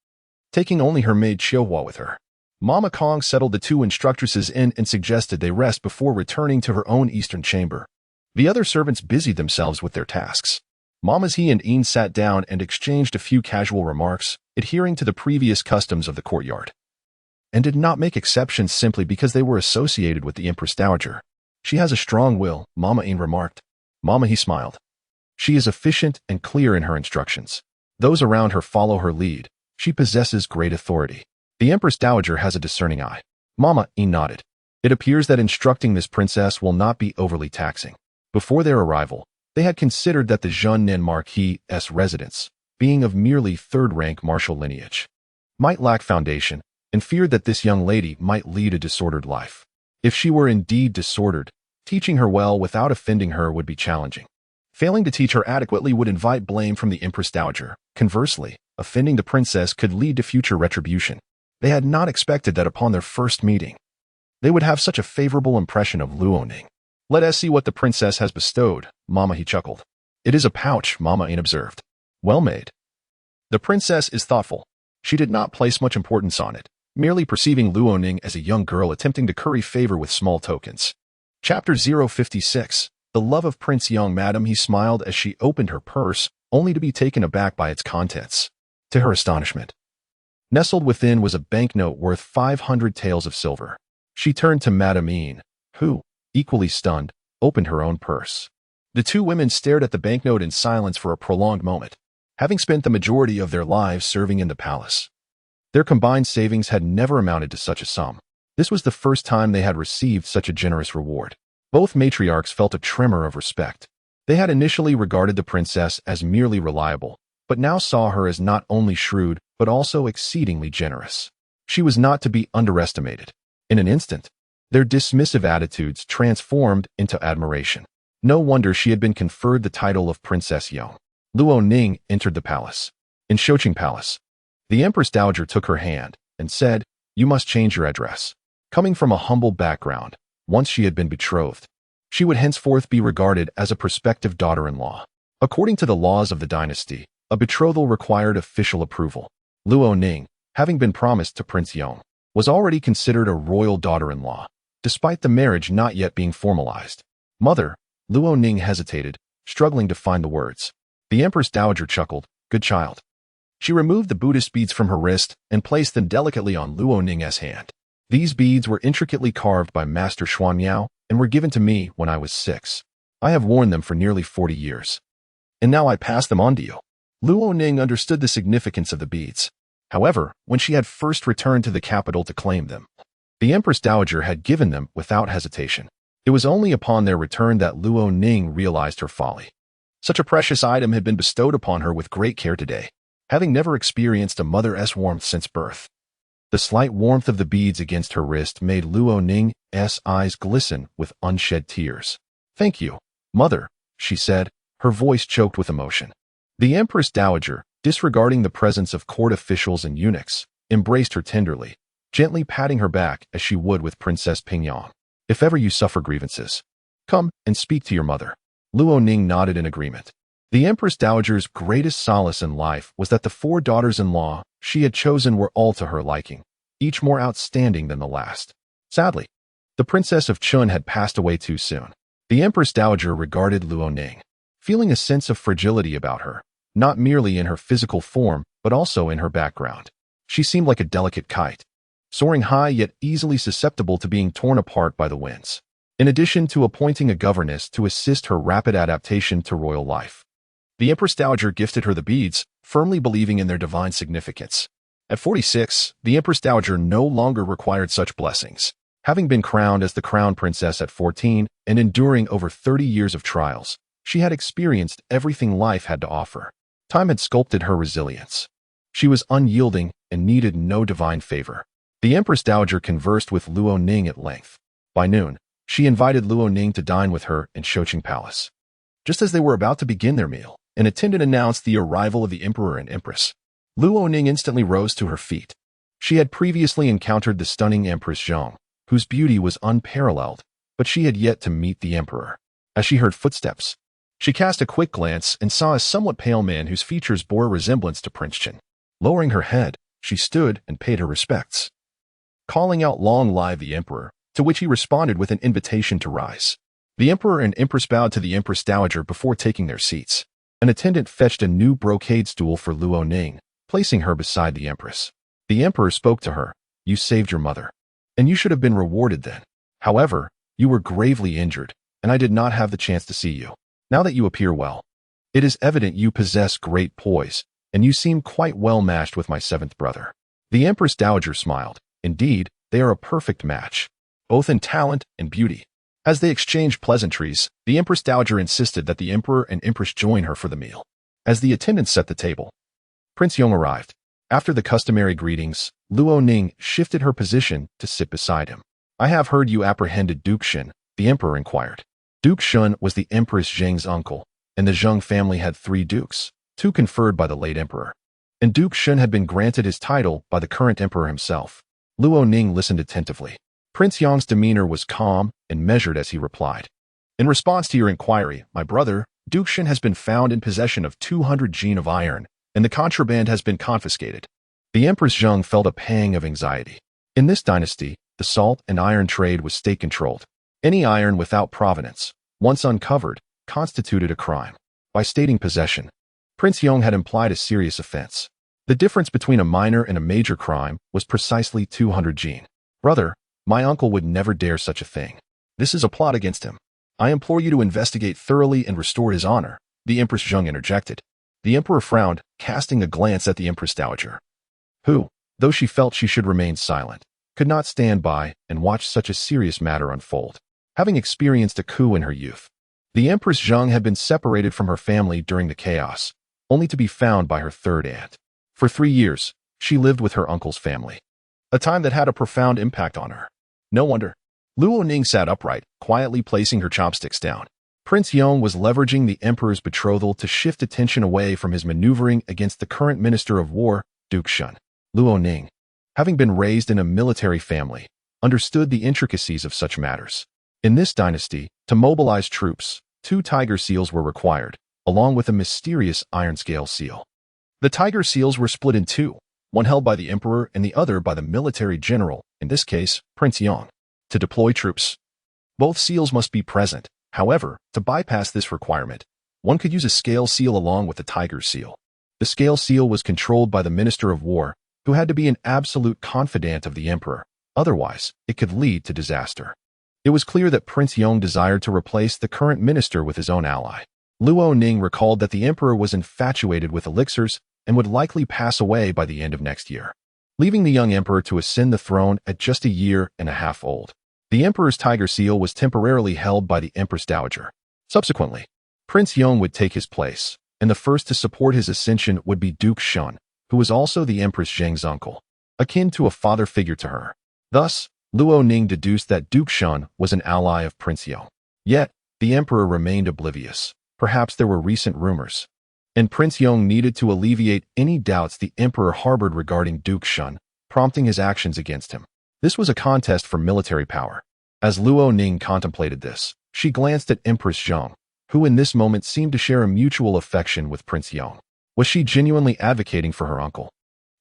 S1: taking only her maid Xiaohua with her. Mama Kong settled the 2 instructresses in and suggested they rest before returning to her own eastern chamber. The other servants busied themselves with their tasks. Mamas He and Yin sat down and exchanged a few casual remarks, adhering to the previous customs of the courtyard, and did not make exceptions simply because they were associated with the Empress Dowager. She has a strong will, Mama Yin remarked. Mama He smiled. She is efficient and clear in her instructions. Those around her follow her lead. She possesses great authority. The Empress Dowager has a discerning eye. Mama Yin nodded. It appears that instructing this princess will not be overly taxing. Before their arrival, they had considered that the Zhennin Marquis' residence, being of merely 3rd-rank martial lineage, might lack foundation, and feared that this young lady might lead a disordered life. If she were indeed disordered, teaching her well without offending her would be challenging. Failing to teach her adequately would invite blame from the Empress Dowager. Conversely, offending the princess could lead to future retribution. They had not expected that upon their first meeting, they would have such a favorable impression of Luo Ning. Let us see what the princess has bestowed, Mama He chuckled. It is a pouch, Mama Yin observed. Well made. The princess is thoughtful. She did not place much importance on it, merely perceiving Luo Ning as a young girl attempting to curry favor with small tokens. Chapter 056. The Love of Prince Yang. Madam He smiled as she opened her purse, only to be taken aback by its contents. To her astonishment, nestled within was a banknote worth 500 taels of silver. She turned to Madam Yin, who, equally stunned, opened her own purse. The 2 women stared at the banknote in silence for a prolonged moment. Having spent the majority of their lives serving in the palace, their combined savings had never amounted to such a sum. This was the first time they had received such a generous reward. Both matriarchs felt a tremor of respect. They had initially regarded the princess as merely reliable, but now saw her as not only shrewd, but also exceedingly generous. She was not to be underestimated. In an instant, their dismissive attitudes transformed into admiration. No wonder she had been conferred the title of Princess Yang. Luo Ning entered the palace. In Shoqing Palace, the Empress Dowager took her hand and said, "You must change your address." Coming from a humble background, once she had been betrothed, she would henceforth be regarded as a prospective daughter-in-law. According to the laws of the dynasty, a betrothal required official approval. Luo Ning, having been promised to Prince Yang, was already considered a royal daughter-in-law. despite the marriage not yet being formalized. Mother, Luo Ning hesitated, struggling to find the words. The Empress Dowager chuckled, good child. She removed the Buddhist beads from her wrist and placed them delicately on Luo Ning's hand. These beads were intricately carved by Master Xuanyao and were given to me when I was 6. I have worn them for nearly 40 years. And now I pass them on to you. Luo Ning understood the significance of the beads. However, when she had first returned to the capital to claim them, the Empress Dowager had given them without hesitation. It was only upon their return that Luo Ning realized her folly. Such a precious item had been bestowed upon her with great care today, having never experienced a mother's warmth since birth. The slight warmth of the beads against her wrist made Luo Ning's eyes glisten with unshed tears. Thank you, mother, she said, her voice choked with emotion. The Empress Dowager, disregarding the presence of court officials and eunuchs, embraced her tenderly, gently patting her back as she would with Princess Pingyang. If ever you suffer grievances, come and speak to your mother. Luo Ning nodded in agreement. The Empress Dowager's greatest solace in life was that the 4 daughters-in-law she had chosen were all to her liking, each more outstanding than the last. Sadly, the Princess of Chun had passed away too soon. The Empress Dowager regarded Luo Ning, feeling a sense of fragility about her, not merely in her physical form, but also in her background. She seemed like a delicate kite, soaring high yet easily susceptible to being torn apart by the winds. In addition to appointing a governess to assist her rapid adaptation to royal life, the Empress Dowager gifted her the beads, firmly believing in their divine significance. At 46, the Empress Dowager no longer required such blessings. Having been crowned as the Crown Princess at 14 and enduring over 30 years of trials, she had experienced everything life had to offer. Time had sculpted her resilience. She was unyielding and needed no divine favor. The Empress Dowager conversed with Luo Ning at length. By noon, she invited Luo Ning to dine with her in Shoqing Palace. Just as they were about to begin their meal, an attendant announced the arrival of the Emperor and Empress. Luo Ning instantly rose to her feet. She had previously encountered the stunning Empress Zhang, whose beauty was unparalleled, but she had yet to meet the Emperor. As she heard footsteps, she cast a quick glance and saw a somewhat pale man whose features bore a resemblance to Prince Chen. Lowering her head, she stood and paid her respects, calling out "Long live the Emperor," to which he responded with an invitation to rise. The Emperor and Empress bowed to the Empress Dowager before taking their seats. An attendant fetched a new brocade stool for Luo Ning, placing her beside the Empress. The Emperor spoke to her. You saved your mother, and you should have been rewarded then. However, you were gravely injured, and I did not have the chance to see you. Now that you appear well, it is evident you possess great poise, and you seem quite well matched with my 7th brother. The Empress Dowager smiled. Indeed, they are a perfect match, both in talent and beauty. As they exchanged pleasantries, the Empress Dowager insisted that the Emperor and Empress join her for the meal. As the attendants set the table, Prince Yong arrived. After the customary greetings, Luo Ning shifted her position to sit beside him. I have heard you apprehended Duke Shen, the Emperor inquired. Duke Shun was the Empress Zheng's uncle, and the Zheng family had 3 dukes, 2 conferred by the late emperor. And Duke Shun had been granted his title by the current emperor himself. Luo Ning listened attentively. Prince Yong's demeanor was calm and measured as he replied. In response to your inquiry, my brother, Duke Shen has been found in possession of 200 jin of iron, and the contraband has been confiscated. The Empress Zheng felt a pang of anxiety. In this dynasty, the salt and iron trade was state-controlled. Any iron without provenance, once uncovered, constituted a crime. By stating possession, Prince Yong had implied a serious offense. The difference between a minor and a major crime was precisely 200 jin. Brother, my uncle would never dare such a thing. This is a plot against him. I implore you to investigate thoroughly and restore his honor, the Empress Zheng interjected. The Emperor frowned, casting a glance at the Empress Dowager, who, though she felt she should remain silent, could not stand by and watch such a serious matter unfold. Having experienced a coup in her youth, the Empress Zheng had been separated from her family during the chaos, only to be found by her 3rd aunt. For 3 years, she lived with her uncle's family, a time that had a profound impact on her. No wonder. Luo Ning sat upright, quietly placing her chopsticks down. Prince Yong was leveraging the Emperor's betrothal to shift attention away from his maneuvering against the current Minister of War, Duke Shun. Luo Ning, having been raised in a military family, understood the intricacies of such matters. In this dynasty, to mobilize troops, 2 tiger seals were required, along with a mysterious iron scale seal. The tiger seals were split in 2, one held by the Emperor and the other by the military general, in this case, Prince Yong. to deploy troops. Both seals must be present. However, to bypass this requirement, one could use a scale seal along with the tiger seal. The scale seal was controlled by the Minister of War, who had to be an absolute confidant of the emperor. Otherwise, it could lead to disaster. It was clear that Prince Yong desired to replace the current minister with his own ally. Luo Ning recalled that the emperor was infatuated with elixirs and would likely pass away by the end of next year, leaving the young emperor to ascend the throne at just a year and a half old. The emperor's tiger seal was temporarily held by the Empress Dowager. Subsequently, Prince Yong would take his place, and the first to support his ascension would be Duke Shun, who was also the Empress Zheng's uncle, akin to a father figure to her. Thus, Luo Ning deduced that Duke Shun was an ally of Prince Yong. Yet, the emperor remained oblivious. Perhaps there were recent rumors, and Prince Yong needed to alleviate any doubts the emperor harbored regarding Duke Shun, prompting his actions against him. This was a contest for military power. As Luo Ning contemplated this, she glanced at Empress Zheng, who in this moment seemed to share a mutual affection with Prince Yong. Was she genuinely advocating for her uncle?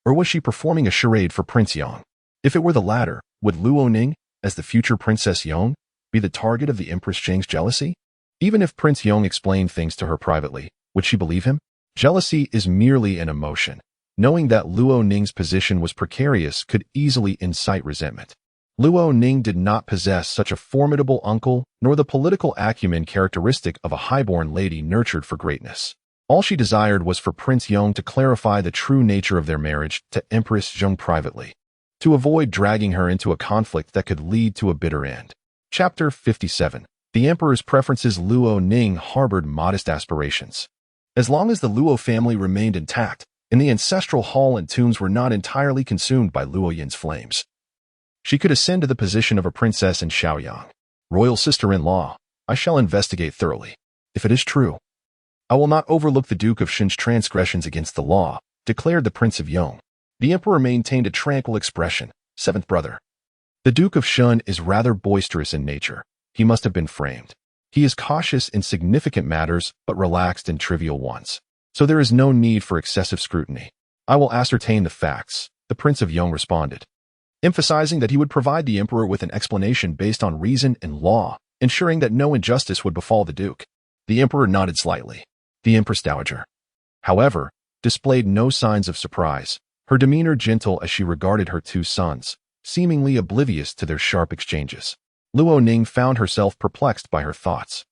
S1: Or was she performing a charade for Prince Yong? If it were the latter, would Luo Ning, as the future Princess Yong, be the target of the Empress Zheng's jealousy? Even if Prince Yong explained things to her privately, would she believe him? Jealousy is merely an emotion. Knowing that Luo Ning's position was precarious could easily incite resentment. Luo Ning did not possess such a formidable uncle, nor the political acumen characteristic of a highborn lady nurtured for greatness. All she desired was for Prince Yong to clarify the true nature of their marriage to Empress Zheng privately, to avoid dragging her into a conflict that could lead to a bitter end. Chapter 57. The Emperor's Preferences. Luo Ning harbored modest aspirations. As long as the Luo family remained intact, and the ancestral hall and tombs were not entirely consumed by Luo Yin's flames, she could ascend to the position of a princess in Shaoyang. Royal sister-in-law, I shall investigate thoroughly. If it is true, I will not overlook the Duke of Shen's transgressions against the law, declared the Prince of Yong. The Emperor maintained a tranquil expression. Seventh brother. The Duke of Shen is rather boisterous in nature. He must have been framed. He is cautious in significant matters, but relaxed in trivial ones. So there is no need for excessive scrutiny. I will ascertain the facts, the Prince of Yong responded, emphasizing that he would provide the Emperor with an explanation based on reason and law, ensuring that no injustice would befall the Duke. The Emperor nodded slightly. The Empress Dowager, however, displayed no signs of surprise, her demeanor gentle as she regarded her two sons, seemingly oblivious to their sharp exchanges. Luo Ning found herself perplexed by her thoughts.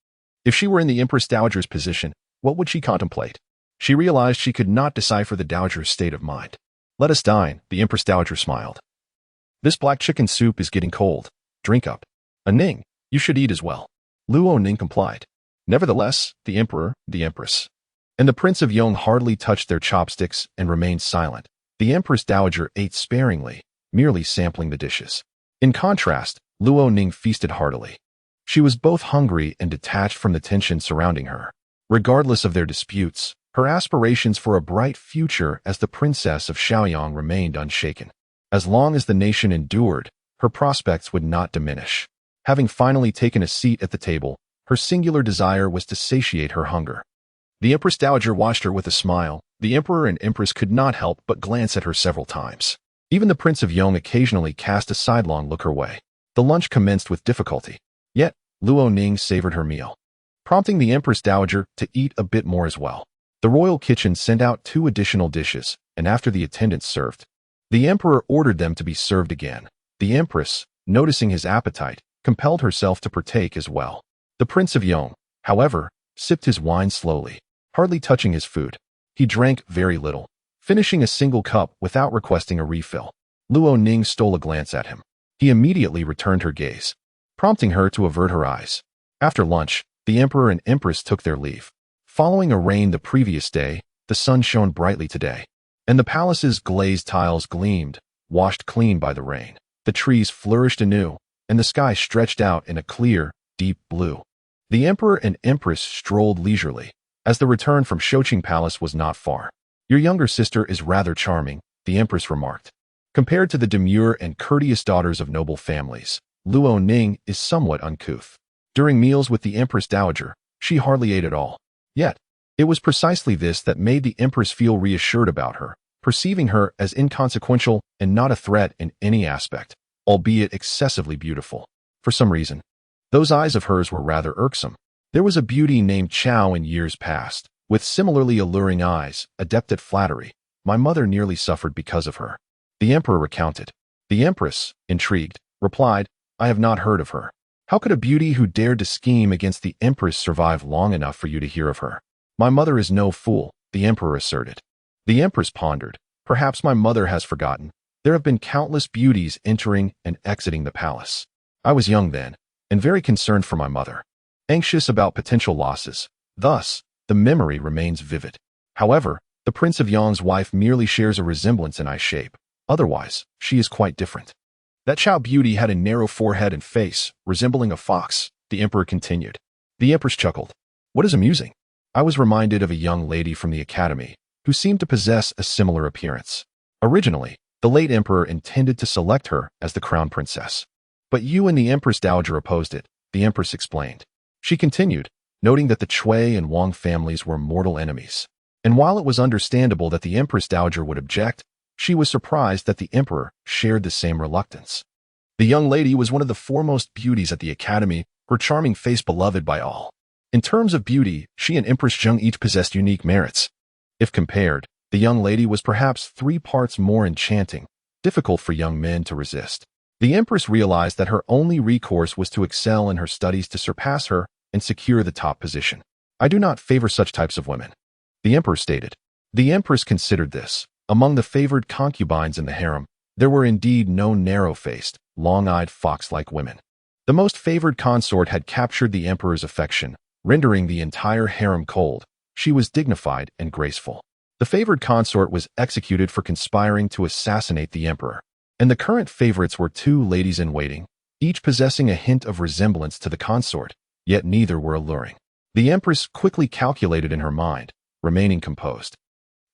S1: If she were in the Empress Dowager's position, what would she contemplate? She realized she could not decipher the Dowager's state of mind. Let us dine, the Empress Dowager smiled. This black chicken soup is getting cold. Drink up. Ning, you should eat as well. Luo Ning complied. Nevertheless, the Emperor, the Empress, and the Prince of Yong hardly touched their chopsticks and remained silent. The Empress Dowager ate sparingly, merely sampling the dishes. In contrast, Luo Ning feasted heartily. She was both hungry and detached from the tension surrounding her. Regardless of their disputes, her aspirations for a bright future as the Princess of Shaoyang remained unshaken. As long as the nation endured, her prospects would not diminish. Having finally taken a seat at the table, her singular desire was to satiate her hunger. The Empress Dowager watched her with a smile. The Emperor and Empress could not help but glance at her several times. Even the Prince of Yong occasionally cast a sidelong look her way. The lunch commenced with difficulty. Yet, Luo Ning savored her meal, prompting the Empress Dowager to eat a bit more as well. The royal kitchen sent out 2 additional dishes, and after the attendants served, the Emperor ordered them to be served again. The Empress, noticing his appetite, compelled herself to partake as well. The Prince of Yong, however, sipped his wine slowly, hardly touching his food. He drank very little, finishing a single cup without requesting a refill. Luo Ning stole a glance at him. He immediately returned her gaze, prompting her to avert her eyes. After lunch, the Emperor and Empress took their leave. Following a rain the previous day, the sun shone brightly today, and the palace's glazed tiles gleamed, washed clean by the rain. The trees flourished anew, and the sky stretched out in a clear, deep blue. The Emperor and Empress strolled leisurely, as the return from Shoqing Palace was not far. Your younger sister is rather charming, the Empress remarked. Compared to the demure and courteous daughters of noble families, Luo Ning is somewhat uncouth. During meals with the Empress Dowager, she hardly ate at all. Yet, it was precisely this that made the Empress feel reassured about her, perceiving her as inconsequential and not a threat in any aspect, albeit excessively beautiful. For some reason, those eyes of hers were rather irksome. There was a beauty named Chow in years past, with similarly alluring eyes, adept at flattery. My mother nearly suffered because of her. The emperor recounted. The empress, intrigued, replied, I have not heard of her. How could a beauty who dared to scheme against the empress survive long enough for you to hear of her? My mother is no fool, the emperor asserted. The empress pondered. Perhaps my mother has forgotten. There have been countless beauties entering and exiting the palace. I was young then, and very concerned for my mother, anxious about potential losses. Thus, the memory remains vivid. However, the Prince of Yong's wife merely shares a resemblance in eye shape. Otherwise, she is quite different. That Chow beauty had a narrow forehead and face, resembling a fox, the emperor continued. The empress chuckled. What is amusing? I was reminded of a young lady from the academy, who seemed to possess a similar appearance. Originally, the late emperor intended to select her as the crown princess. But you and the Empress Dowager opposed it, the empress explained. She continued, noting that the Cui and Wang families were mortal enemies. And while it was understandable that the Empress Dowager would object, she was surprised that the emperor shared the same reluctance. The young lady was one of the foremost beauties at the academy, her charming face beloved by all. In terms of beauty, she and Empress Zheng each possessed unique merits. If compared, the young lady was perhaps 3 parts more enchanting, difficult for young men to resist. The empress realized that her only recourse was to excel in her studies to surpass her and secure the top position. I do not favor such types of women, the emperor stated. The empress considered this. Among the favored concubines in the harem, there were indeed no narrow-faced, long-eyed fox-like women. The most favored consort had captured the emperor's affection, rendering the entire harem cold. She was dignified and graceful. The favored consort was executed for conspiring to assassinate the emperor, and the current favorites were 2 ladies-in-waiting, each possessing a hint of resemblance to the consort, yet neither were alluring. The empress quickly calculated in her mind, remaining composed.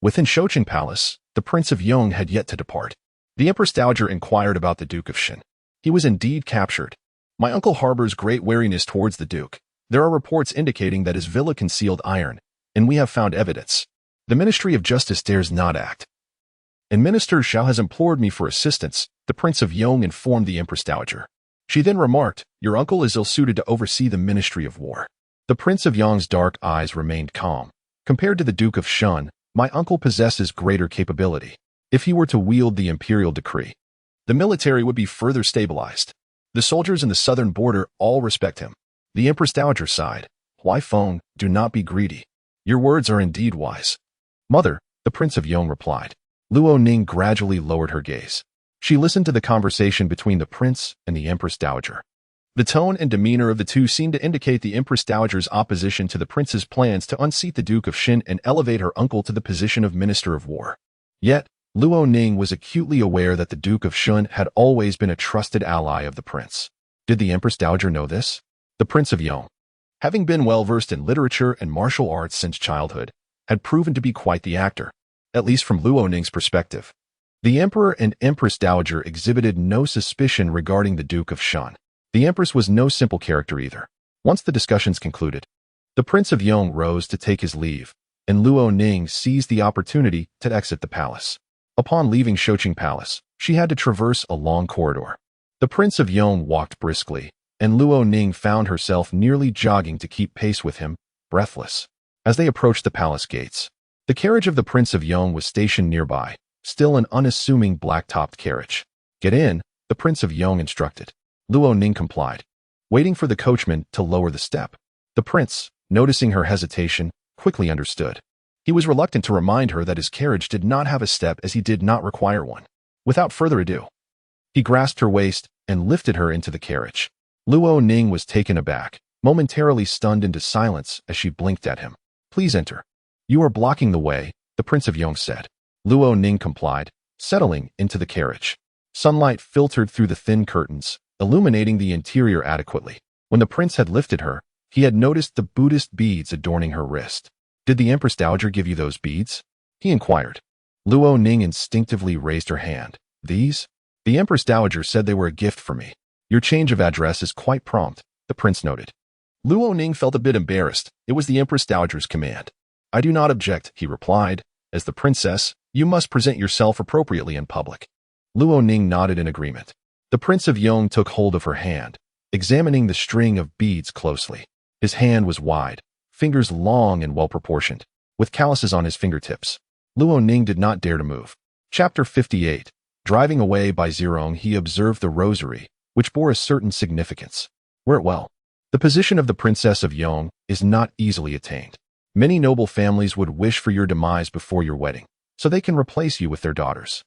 S1: Within Shoqing Palace, the Prince of Yong had yet to depart. The Empress Dowager inquired about the Duke of Shen. He was indeed captured. My uncle harbors great wariness towards the Duke. There are reports indicating that his villa concealed iron, and we have found evidence. The Ministry of Justice dares not act. And Minister Xiao has implored me for assistance, the Prince of Yong informed the Empress Dowager. She then remarked, your uncle is ill-suited to oversee the Ministry of War. The Prince of Yong's dark eyes remained calm. Compared to the Duke of Shen, my uncle possesses greater capability. If he were to wield the imperial decree, the military would be further stabilized. The soldiers in the southern border all respect him. The Empress Dowager sighed. Huai Feng, do not be greedy. Your words are indeed wise. Mother, the Prince of Yong replied. Luo Ning gradually lowered her gaze. She listened to the conversation between the prince and the Empress Dowager. The tone and demeanor of the two seemed to indicate the Empress Dowager's opposition to the prince's plans to unseat the Duke of Shen and elevate her uncle to the position of Minister of War. Yet, Luo Ning was acutely aware that the Duke of Shen had always been a trusted ally of the prince. Did the Empress Dowager know this? The Prince of Yong, having been well-versed in literature and martial arts since childhood, had proven to be quite the actor, at least from Luo Ning's perspective. The Emperor and Empress Dowager exhibited no suspicion regarding the Duke of Shen. The Empress was no simple character either. Once the discussions concluded, the Prince of Yong rose to take his leave, and Luo Ning seized the opportunity to exit the palace. Upon leaving Shoqing Palace, she had to traverse a long corridor. The Prince of Yong walked briskly, and Luo Ning found herself nearly jogging to keep pace with him, breathless. As they approached the palace gates, the carriage of the Prince of Yong was stationed nearby, still an unassuming black-topped carriage. Get in, the Prince of Yong instructed. Luo Ning complied, waiting for the coachman to lower the step. The prince, noticing her hesitation, quickly understood. He was reluctant to remind her that his carriage did not have a step as he did not require one. Without further ado, he grasped her waist and lifted her into the carriage. Luo Ning was taken aback, momentarily stunned into silence as she blinked at him. Please enter. You are blocking the way, the Prince of Yong said. Luo Ning complied, settling into the carriage. Sunlight filtered through the thin curtains, illuminating the interior adequately. When the prince had lifted her, he had noticed the Buddhist beads adorning her wrist. Did the Empress Dowager give you those beads? He inquired. Luo Ning instinctively raised her hand. These? The Empress Dowager said they were a gift for me. Your change of address is quite prompt, the prince noted. Luo Ning felt a bit embarrassed. It was the Empress Dowager's command. I do not object, he replied. As the princess, you must present yourself appropriately in public. Luo Ning nodded in agreement. The Prince of Yong took hold of her hand, examining the string of beads closely. His hand was wide, fingers long and well-proportioned, with calluses on his fingertips. Luo Ning did not dare to move. Chapter 58. Driving away by Zirong, he observed the rosary, which bore a certain significance. Wear it well. The position of the Princess of Yong is not easily attained. Many noble families would wish for your demise before your wedding, so they can replace you with their daughters.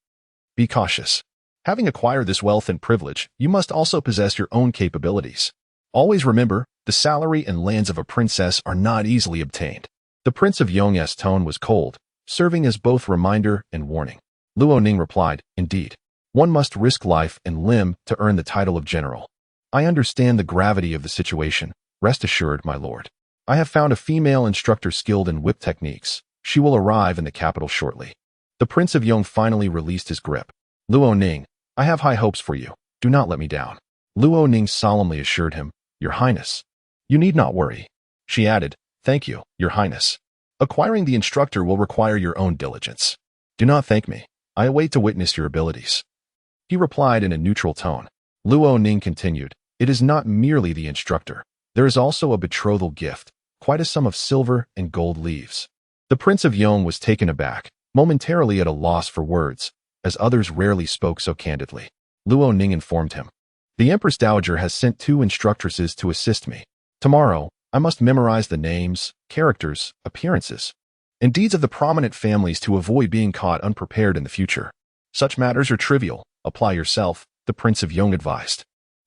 S1: Be cautious. Having acquired this wealth and privilege, you must also possess your own capabilities. Always remember, the salary and lands of a princess are not easily obtained. The Prince of Yong's tone was cold, serving as both reminder and warning. Luo Ning replied, Indeed. One must risk life and limb to earn the title of general. I understand the gravity of the situation. Rest assured, my lord. I have found a female instructor skilled in whip techniques. She will arrive in the capital shortly. The Prince of Yong finally released his grip. Luo Ning, I have high hopes for you. Do not let me down. Luo Ning solemnly assured him, Your Highness. You need not worry. She added, Thank you, Your Highness. Acquiring the instructor will require your own diligence. Do not thank me. I await to witness your abilities. He replied in a neutral tone. Luo Ning continued, It is not merely the instructor. There is also a betrothal gift, quite a sum of silver and gold leaves. The Prince of Yong was taken aback, momentarily at a loss for words, as others rarely spoke so candidly. Luo Ning informed him, The Empress Dowager has sent 2 instructresses to assist me. Tomorrow, I must memorize the names, characters, appearances, and deeds of the prominent families to avoid being caught unprepared in the future. Such matters are trivial. Apply yourself, the Prince of Yong advised.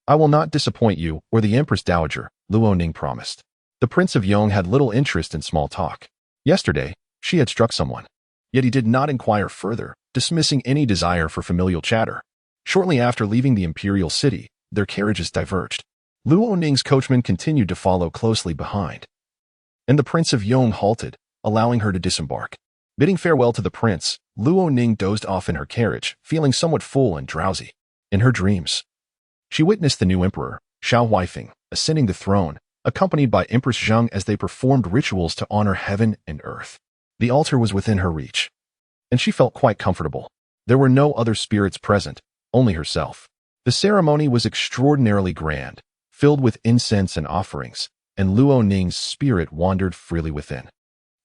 S1: I will not disappoint you or the Empress Dowager, Luo Ning promised. The Prince of Yong had little interest in small talk. Yesterday, she had struck someone. Yet he did not inquire further, dismissing any desire for familial chatter. Shortly after leaving the imperial city, their carriages diverged. Luo Ning's coachman continued to follow closely behind, and the Prince of Yong halted, allowing her to disembark. Bidding farewell to the prince, Luo Ning dozed off in her carriage, feeling somewhat full and drowsy. In her dreams, she witnessed the new emperor, Xiao Huifeng, ascending the throne, accompanied by Empress Zheng as they performed rituals to honor heaven and earth. The altar was within her reach, and she felt quite comfortable. There were no other spirits present, only herself. The ceremony was extraordinarily grand, filled with incense and offerings, and Luo Ning's spirit wandered freely within,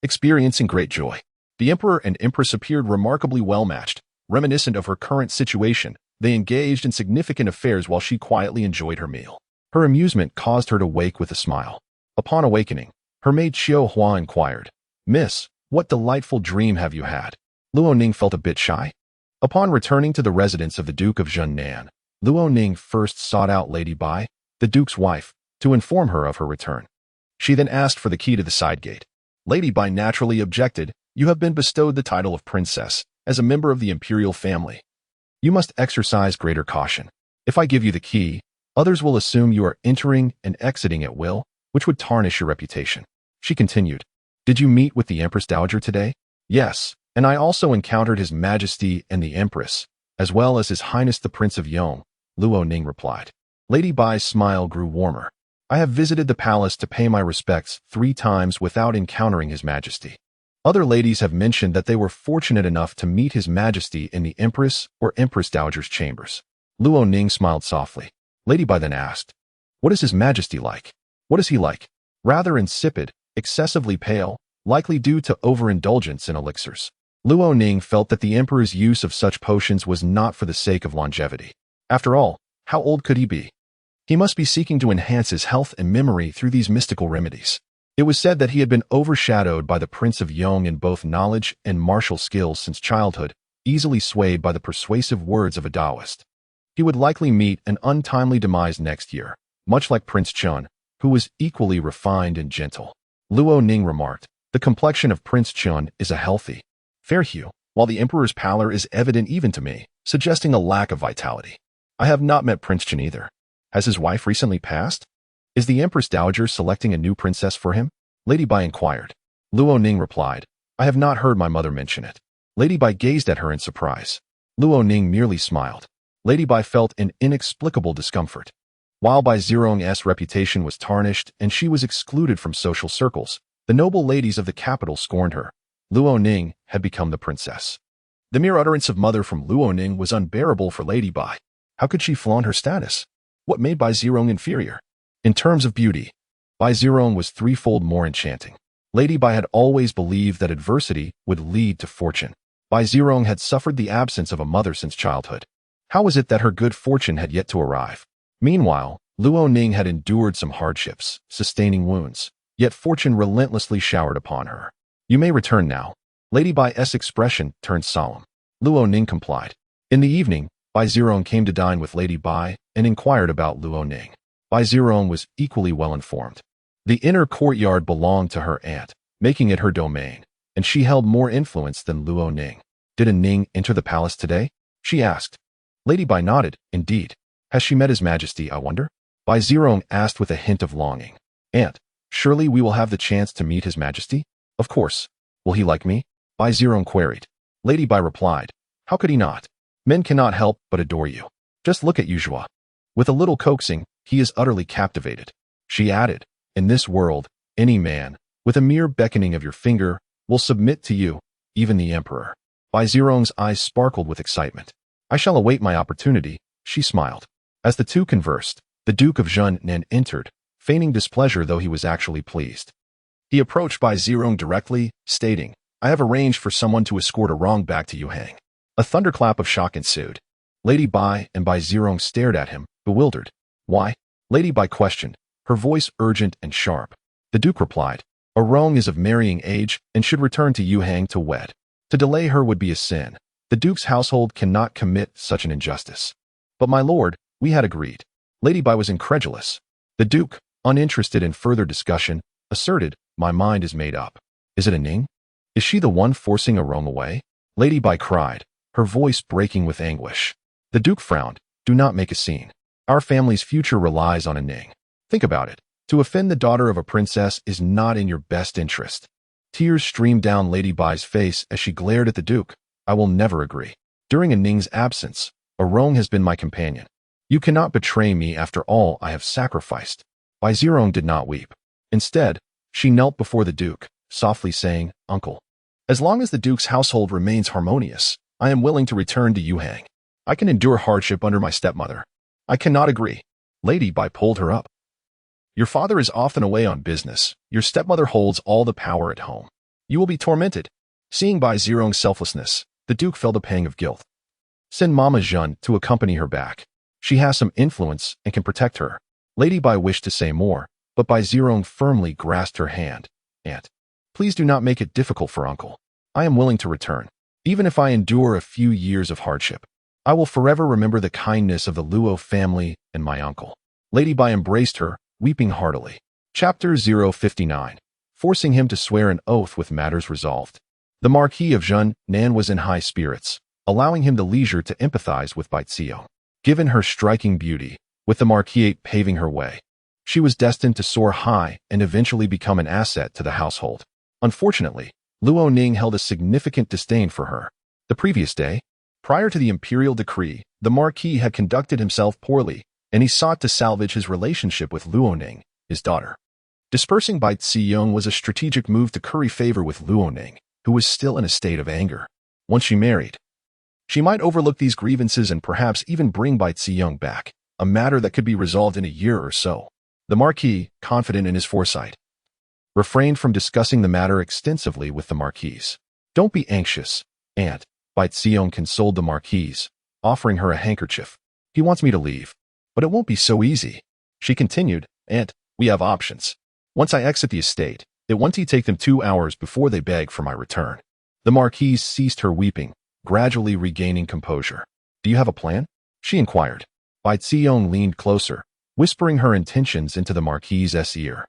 S1: experiencing great joy. The emperor and empress appeared remarkably well-matched. Reminiscent of her current situation, they engaged in significant affairs while she quietly enjoyed her meal. Her amusement caused her to wake with a smile. Upon awakening, her maid Xiao Hua inquired, Miss, what delightful dream have you had? Luo Ning felt a bit shy. Upon returning to the residence of the Duke of Zhennan, Luo Ning first sought out Lady Bai, the Duke's wife, to inform her of her return. She then asked for the key to the side gate. Lady Bai naturally objected, You have been bestowed the title of princess, as a member of the imperial family. You must exercise greater caution. If I give you the key, others will assume you are entering and exiting at will, which would tarnish your reputation. She continued, Did you meet with the Empress Dowager today? Yes, and I also encountered His Majesty and the Empress, as well as His Highness the Prince of Yong, Luo Ning replied. Lady Bai's smile grew warmer. I have visited the palace to pay my respects 3 times without encountering His Majesty. Other ladies have mentioned that they were fortunate enough to meet His Majesty in the Empress or Empress Dowager's chambers. Luo Ning smiled softly. Lady Bai then asked, What is His Majesty like? What is he like? Rather insipid, excessively pale, likely due to overindulgence in elixirs. Luo Ning felt that the emperor's use of such potions was not for the sake of longevity. After all, how old could he be? He must be seeking to enhance his health and memory through these mystical remedies. It was said that he had been overshadowed by the Prince of Yong in both knowledge and martial skills since childhood, easily swayed by the persuasive words of a Taoist. He would likely meet an untimely demise next year, much like Prince Chun, who was equally refined and gentle. Luo Ning remarked, The complexion of Prince Chun is a healthy, fair hue, while the emperor's pallor is evident even to me, suggesting a lack of vitality. I have not met Prince Chun either. Has his wife recently passed? Is the Empress Dowager selecting a new princess for him? Lady Bai inquired. Luo Ning replied, I have not heard my mother mention it. Lady Bai gazed at her in surprise. Luo Ning merely smiled. Lady Bai felt an inexplicable discomfort. While Bai Zirong's reputation was tarnished and she was excluded from social circles, the noble ladies of the capital scorned her. Luo Ning had become the princess. The mere utterance of mother from Luo Ning was unbearable for Lady Bai. How could she flaunt her status? What made Bai Zirong inferior? In terms of beauty, Bai Zirong was threefold more enchanting. Lady Bai had always believed that adversity would lead to fortune. Bai Zirong had suffered the absence of a mother since childhood. How was it that her good fortune had yet to arrive? Meanwhile, Luo Ning had endured some hardships, sustaining wounds, yet fortune relentlessly showered upon her. You may return now. Lady Bai's expression turned solemn. Luo Ning complied. In the evening, Bai Zirong came to dine with Lady Bai and inquired about Luo Ning. Bai Zirong was equally well informed. The inner courtyard belonged to her aunt, making it her domain, and she held more influence than Luo Ning. Did a Ning enter the palace today? She asked. Lady Bai nodded. Indeed. Has she met His Majesty, I wonder? Bai Zirong asked with a hint of longing. Aunt, surely we will have the chance to meet His Majesty? Of course. Will he like me? Bai Zirong queried. Lady Bai replied. How could he not? Men cannot help but adore you. Just look at Yuzhua. With a little coaxing, he is utterly captivated. She added, in this world, any man, with a mere beckoning of your finger, will submit to you, even the emperor. Bai Zirong's eyes sparkled with excitement. I shall await my opportunity, she smiled. As the two conversed, the Duke of Zhennan entered, feigning displeasure though he was actually pleased. He approached Bai Zirong directly, stating, I have arranged for someone to escort a wrong back to Yuhang. A thunderclap of shock ensued. Lady Bai and Bai Zirong stared at him, bewildered. Why? Lady Bai questioned, her voice urgent and sharp. The Duke replied, a wrong is of marrying age and should return to Yuhang to wed. To delay her would be a sin. The Duke's household cannot commit such an injustice. But my lord, we had agreed. Lady Bai was incredulous. The Duke, uninterested in further discussion, asserted, my mind is made up. Is it a Ning? Is she the one forcing a wrong away? Lady Bai cried, her voice breaking with anguish. The Duke frowned, do not make a scene. Our family's future relies on a Ning. Think about it. To offend the daughter of a princess is not in your best interest. Tears streamed down Lady Bai's face as she glared at the Duke. I will never agree. During a Ning's absence, a Rong has been my companion. You cannot betray me after all I have sacrificed. Bai Zirong did not weep. Instead, she knelt before the Duke, softly saying, Uncle, as long as the Duke's household remains harmonious, I am willing to return to Yuhang. I can endure hardship under my stepmother. I cannot agree. Lady Bai pulled her up. Your father is often away on business. Your stepmother holds all the power at home. You will be tormented. Seeing Bai Zirong's selflessness, the Duke felt a pang of guilt. Send Mama Zhen to accompany her back. She has some influence and can protect her. Lady Bai wished to say more, but Bai Zirong firmly grasped her hand. Aunt, please do not make it difficult for Uncle. I am willing to return. Even if I endure a few years of hardship, I will forever remember the kindness of the Luo family and my uncle. Lady Bai embraced her, weeping heartily. Chapter 059. Forcing him to swear an oath with matters resolved. The Marquis of Zhennan was in high spirits, allowing him the leisure to empathize with Bai Zirong. Given her striking beauty, with the Marquisate paving her way, she was destined to soar high and eventually become an asset to the household. Unfortunately, Luo Ning held a significant disdain for her. The previous day, prior to the imperial decree, the Marquis had conducted himself poorly, and he sought to salvage his relationship with Luo Ning, his daughter. Dispersing Bai Zirong was a strategic move to curry favor with Luo Ning, who was still in a state of anger. Once she married, she might overlook these grievances and perhaps even bring Bai Zirong back, a matter that could be resolved in a year or so. The Marquis, confident in his foresight, refrained from discussing the matter extensively with the Marquise. Don't be anxious, Aunt, Bai Zirong consoled the Marquise, offering her a handkerchief. He wants me to leave, but it won't be so easy. She continued, Aunt, we have options. Once I exit the estate, it won't take them 2 hours before they beg for my return. The Marquise ceased her weeping, gradually regaining composure. Do you have a plan? She inquired. Bai Zirong leaned closer, whispering her intentions into the Marquise's ear.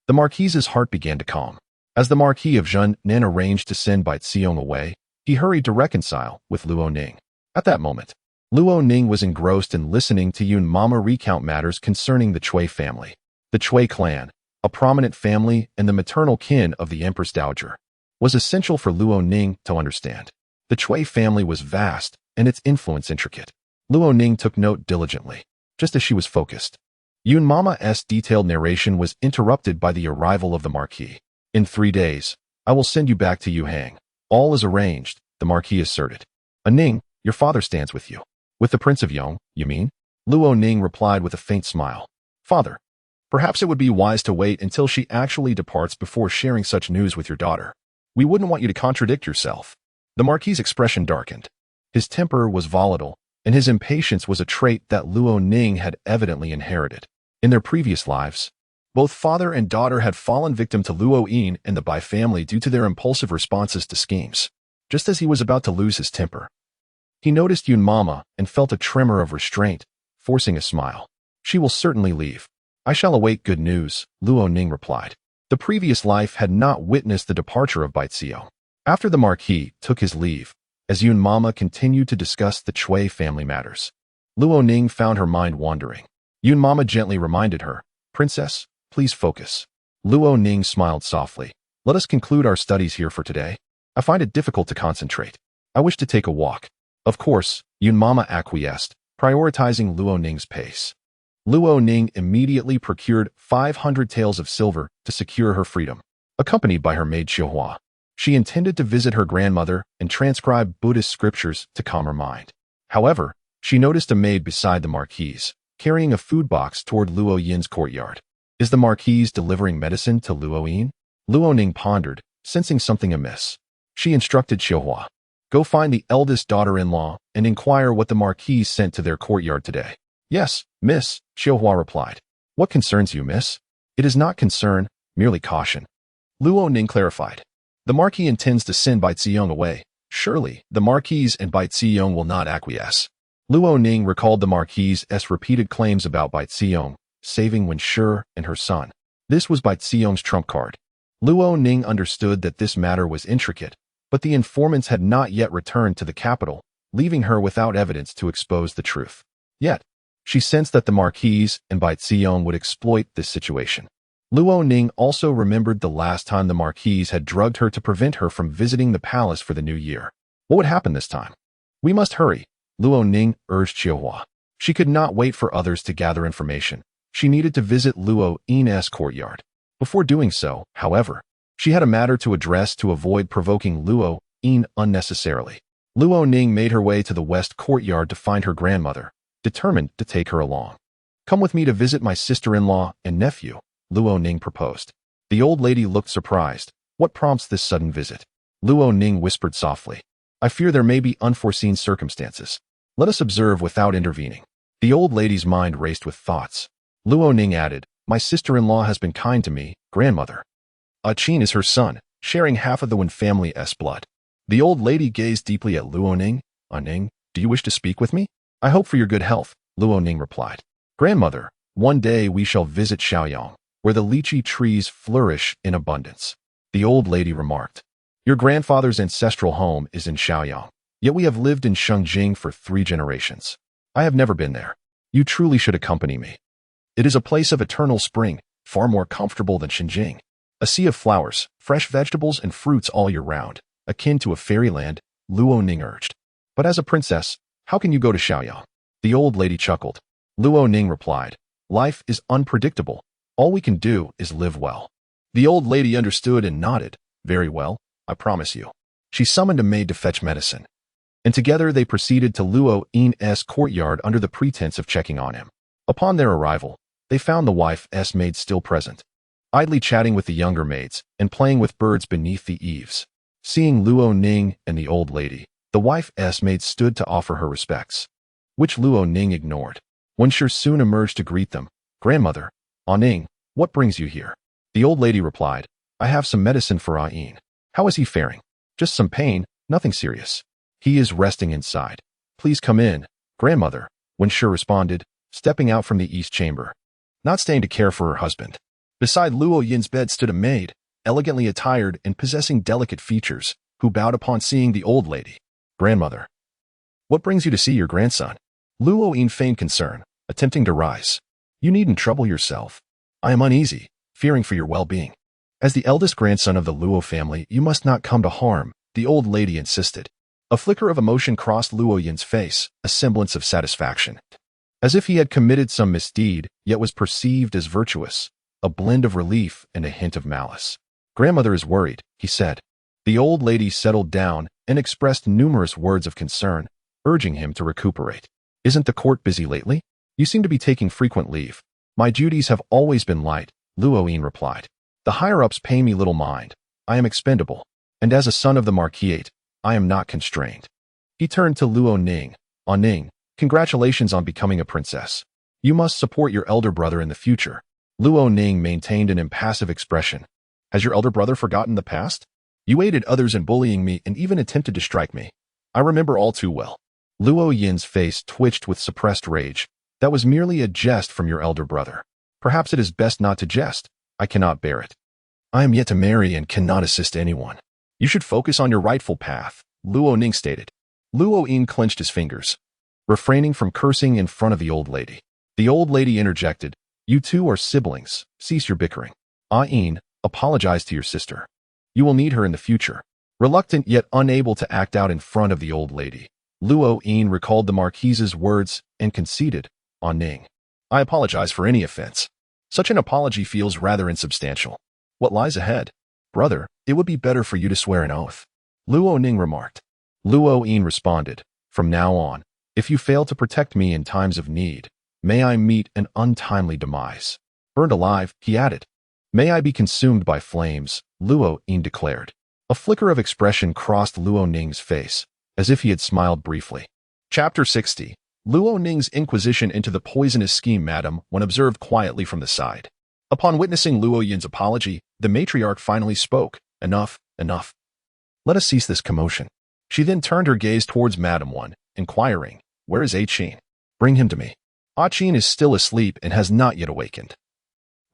S1: The Marquise's heart began to calm. As the Marquis of Zhennan arranged to send Bai Zirong away, he hurried to reconcile with Luo Ning. At that moment, Luo Ning was engrossed in listening to Yun Mama recount matters concerning the Cui family. The Cui clan, a prominent family and the maternal kin of the Empress Dowager, was essential for Luo Ning to understand. The Cui family was vast and its influence intricate. Luo Ning took note diligently, just as she was focused. Yun Mama's detailed narration was interrupted by the arrival of the Marquis. In 3 days, I will send you back to Yuhang. All is arranged, the Marquis asserted. Ning, your father stands with you. With the Prince of Yong, you mean? Luo Ning replied with a faint smile. Father, perhaps it would be wise to wait until she actually departs before sharing such news with your daughter. We wouldn't want you to contradict yourself. The Marquis's expression darkened. His temper was volatile, and his impatience was a trait that Luo Ning had evidently inherited. In their previous lives, both father and daughter had fallen victim to Luo Yin and the Bai family due to their impulsive responses to schemes. Just as he was about to lose his temper, he noticed Yun Mama and felt a tremor of restraint, forcing a smile. She will certainly leave. I shall await good news, Luo Ning replied. The previous life had not witnessed the departure of Bai Xiong. After the Marquis took his leave, as Yun Mama continued to discuss the Chui family matters, Luo Ning found her mind wandering. Yun Mama gently reminded her, Princess, please focus. Luo Ning smiled softly. Let us conclude our studies here for today. I find it difficult to concentrate. I wish to take a walk. Of course, Yun Mama acquiesced, prioritizing Luo Ning's pace. Luo Ning immediately procured 500 taels of silver to secure her freedom. Accompanied by her maid Xiuhua, she intended to visit her grandmother and transcribe Buddhist scriptures to calm her mind. However, she noticed a maid beside the Marquis, carrying a food box toward Luo Yin's courtyard. Is the Marquis delivering medicine to Luo Yin? Luo Ning pondered, sensing something amiss. She instructed Xiuhua, go find the eldest daughter-in-law and inquire what the Marquis sent to their courtyard today. Yes, miss, Xiuhua replied. What concerns you, miss? It is not concern, merely caution. Luo Ning clarified. The Marquis intends to send Bai Xiong away. Surely, the Marquis and Bai Xiong will not acquiesce. Luo Ning recalled the Marquis's repeated claims about Bai Xiong, saving Wen Shi and her son. This was Bai Xiong's trump card. Luo Ning understood that this matter was intricate, but the informants had not yet returned to the capital, leaving her without evidence to expose the truth. Yet, she sensed that the Marquis and Bai Xiong would exploit this situation. Luo Ning also remembered the last time the Marquis had drugged her to prevent her from visiting the palace for the new year. What would happen this time? We must hurry, Luo Ning urged Xiuhua. She could not wait for others to gather information. She needed to visit Luo Yin's courtyard. Before doing so, however, she had a matter to address to avoid provoking Luo Yin unnecessarily. Luo Ning made her way to the west courtyard to find her grandmother, determined to take her along. Come with me to visit my sister-in-law and nephew, Luo Ning proposed. The old lady looked surprised. What prompts this sudden visit? Luo Ning whispered softly. I fear there may be unforeseen circumstances. Let us observe without intervening. The old lady's mind raced with thoughts. Luo Ning added, my sister-in-law has been kind to me, grandmother. Qin is her son, sharing half of the Wen family's blood. The old lady gazed deeply at Luo Ning. Ning, do you wish to speak with me? I hope for your good health, Luo Ning replied. Grandmother, one day we shall visit Shaoyang, where the lychee trees flourish in abundance. The old lady remarked. Your grandfather's ancestral home is in Shaoyang, yet we have lived in Shengjing for 3 generations. I have never been there. You truly should accompany me. It is a place of eternal spring, far more comfortable than Shengjing. A sea of flowers, fresh vegetables and fruits all year round, akin to a fairyland, Luo Ning urged. But as a princess, how can you go to Shaoyang? The old lady chuckled. Luo Ning replied, life is unpredictable. All we can do is live well. The old lady understood and nodded. Very well, I promise you. She summoned a maid to fetch medicine. And together they proceeded to Luo Yin's courtyard under the pretense of checking on him. Upon their arrival, they found the wife's maid still present, idly chatting with the younger maids and playing with birds beneath the eaves. Seeing Luo Ning and the old lady, the wife's maid stood to offer her respects, which Luo Ning ignored. Wen Shi soon emerged to greet them. Grandmother, Ning, what brings you here? The old lady replied, I have some medicine for Yin. How is he faring? Just some pain, nothing serious. He is resting inside. Please come in, grandmother, Wen Shi responded, stepping out from the east chamber. Not staying to care for her husband. Beside Luo Yin's bed stood a maid, elegantly attired and possessing delicate features, who bowed upon seeing the old lady. Grandmother, what brings you to see your grandson? Luo Yin feigned concern, attempting to rise. You needn't trouble yourself. I am uneasy, fearing for your well-being. As the eldest grandson of the Luo family, you must not come to harm, the old lady insisted. A flicker of emotion crossed Luo Yin's face, a semblance of satisfaction. As if he had committed some misdeed, yet was perceived as virtuous, a blend of relief and a hint of malice. Grandmother is worried, he said. The old lady settled down and expressed numerous words of concern, urging him to recuperate. Isn't the court busy lately? You seem to be taking frequent leave. My duties have always been light, Luo Yin replied. The higher-ups pay me little mind. I am expendable. And as a son of the Marquisate, I am not constrained. He turned to Luo Ning. Ning, congratulations on becoming a princess. You must support your elder brother in the future. Luo Ning maintained an impassive expression. Has your elder brother forgotten the past? You aided others in bullying me and even attempted to strike me. I remember all too well. Luo Yin's face twitched with suppressed rage. That was merely a jest from your elder brother. Perhaps it is best not to jest. I cannot bear it. I am yet to marry and cannot assist anyone. You should focus on your rightful path, Luo Ning stated. Luo Yin clenched his fingers, refraining from cursing in front of the old lady. The old lady interjected, You two are siblings. Cease your bickering. Yin, apologize to your sister. You will need her in the future. Reluctant yet unable to act out in front of the old lady, Luo Yin recalled the Marquise's words and conceded, Ning. I apologize for any offense. Such an apology feels rather insubstantial. What lies ahead? Brother, it would be better for you to swear an oath. Luo Ning remarked. Luo Yin responded, From now on, if you fail to protect me in times of need, may I meet an untimely demise. Burned alive, he added. May I be consumed by flames, Luo Yin declared. A flicker of expression crossed Luo Ning's face, as if he had smiled briefly. Chapter 60. Luo Ning's inquisition into the poisonous scheme Madam when observed quietly from the side. Upon witnessing Luo Yin's apology, the matriarch finally spoke. Enough, enough. Let us cease this commotion. She then turned her gaze towards Madam One, inquiring, Where is Qin? Bring him to me. Qin is still asleep and has not yet awakened.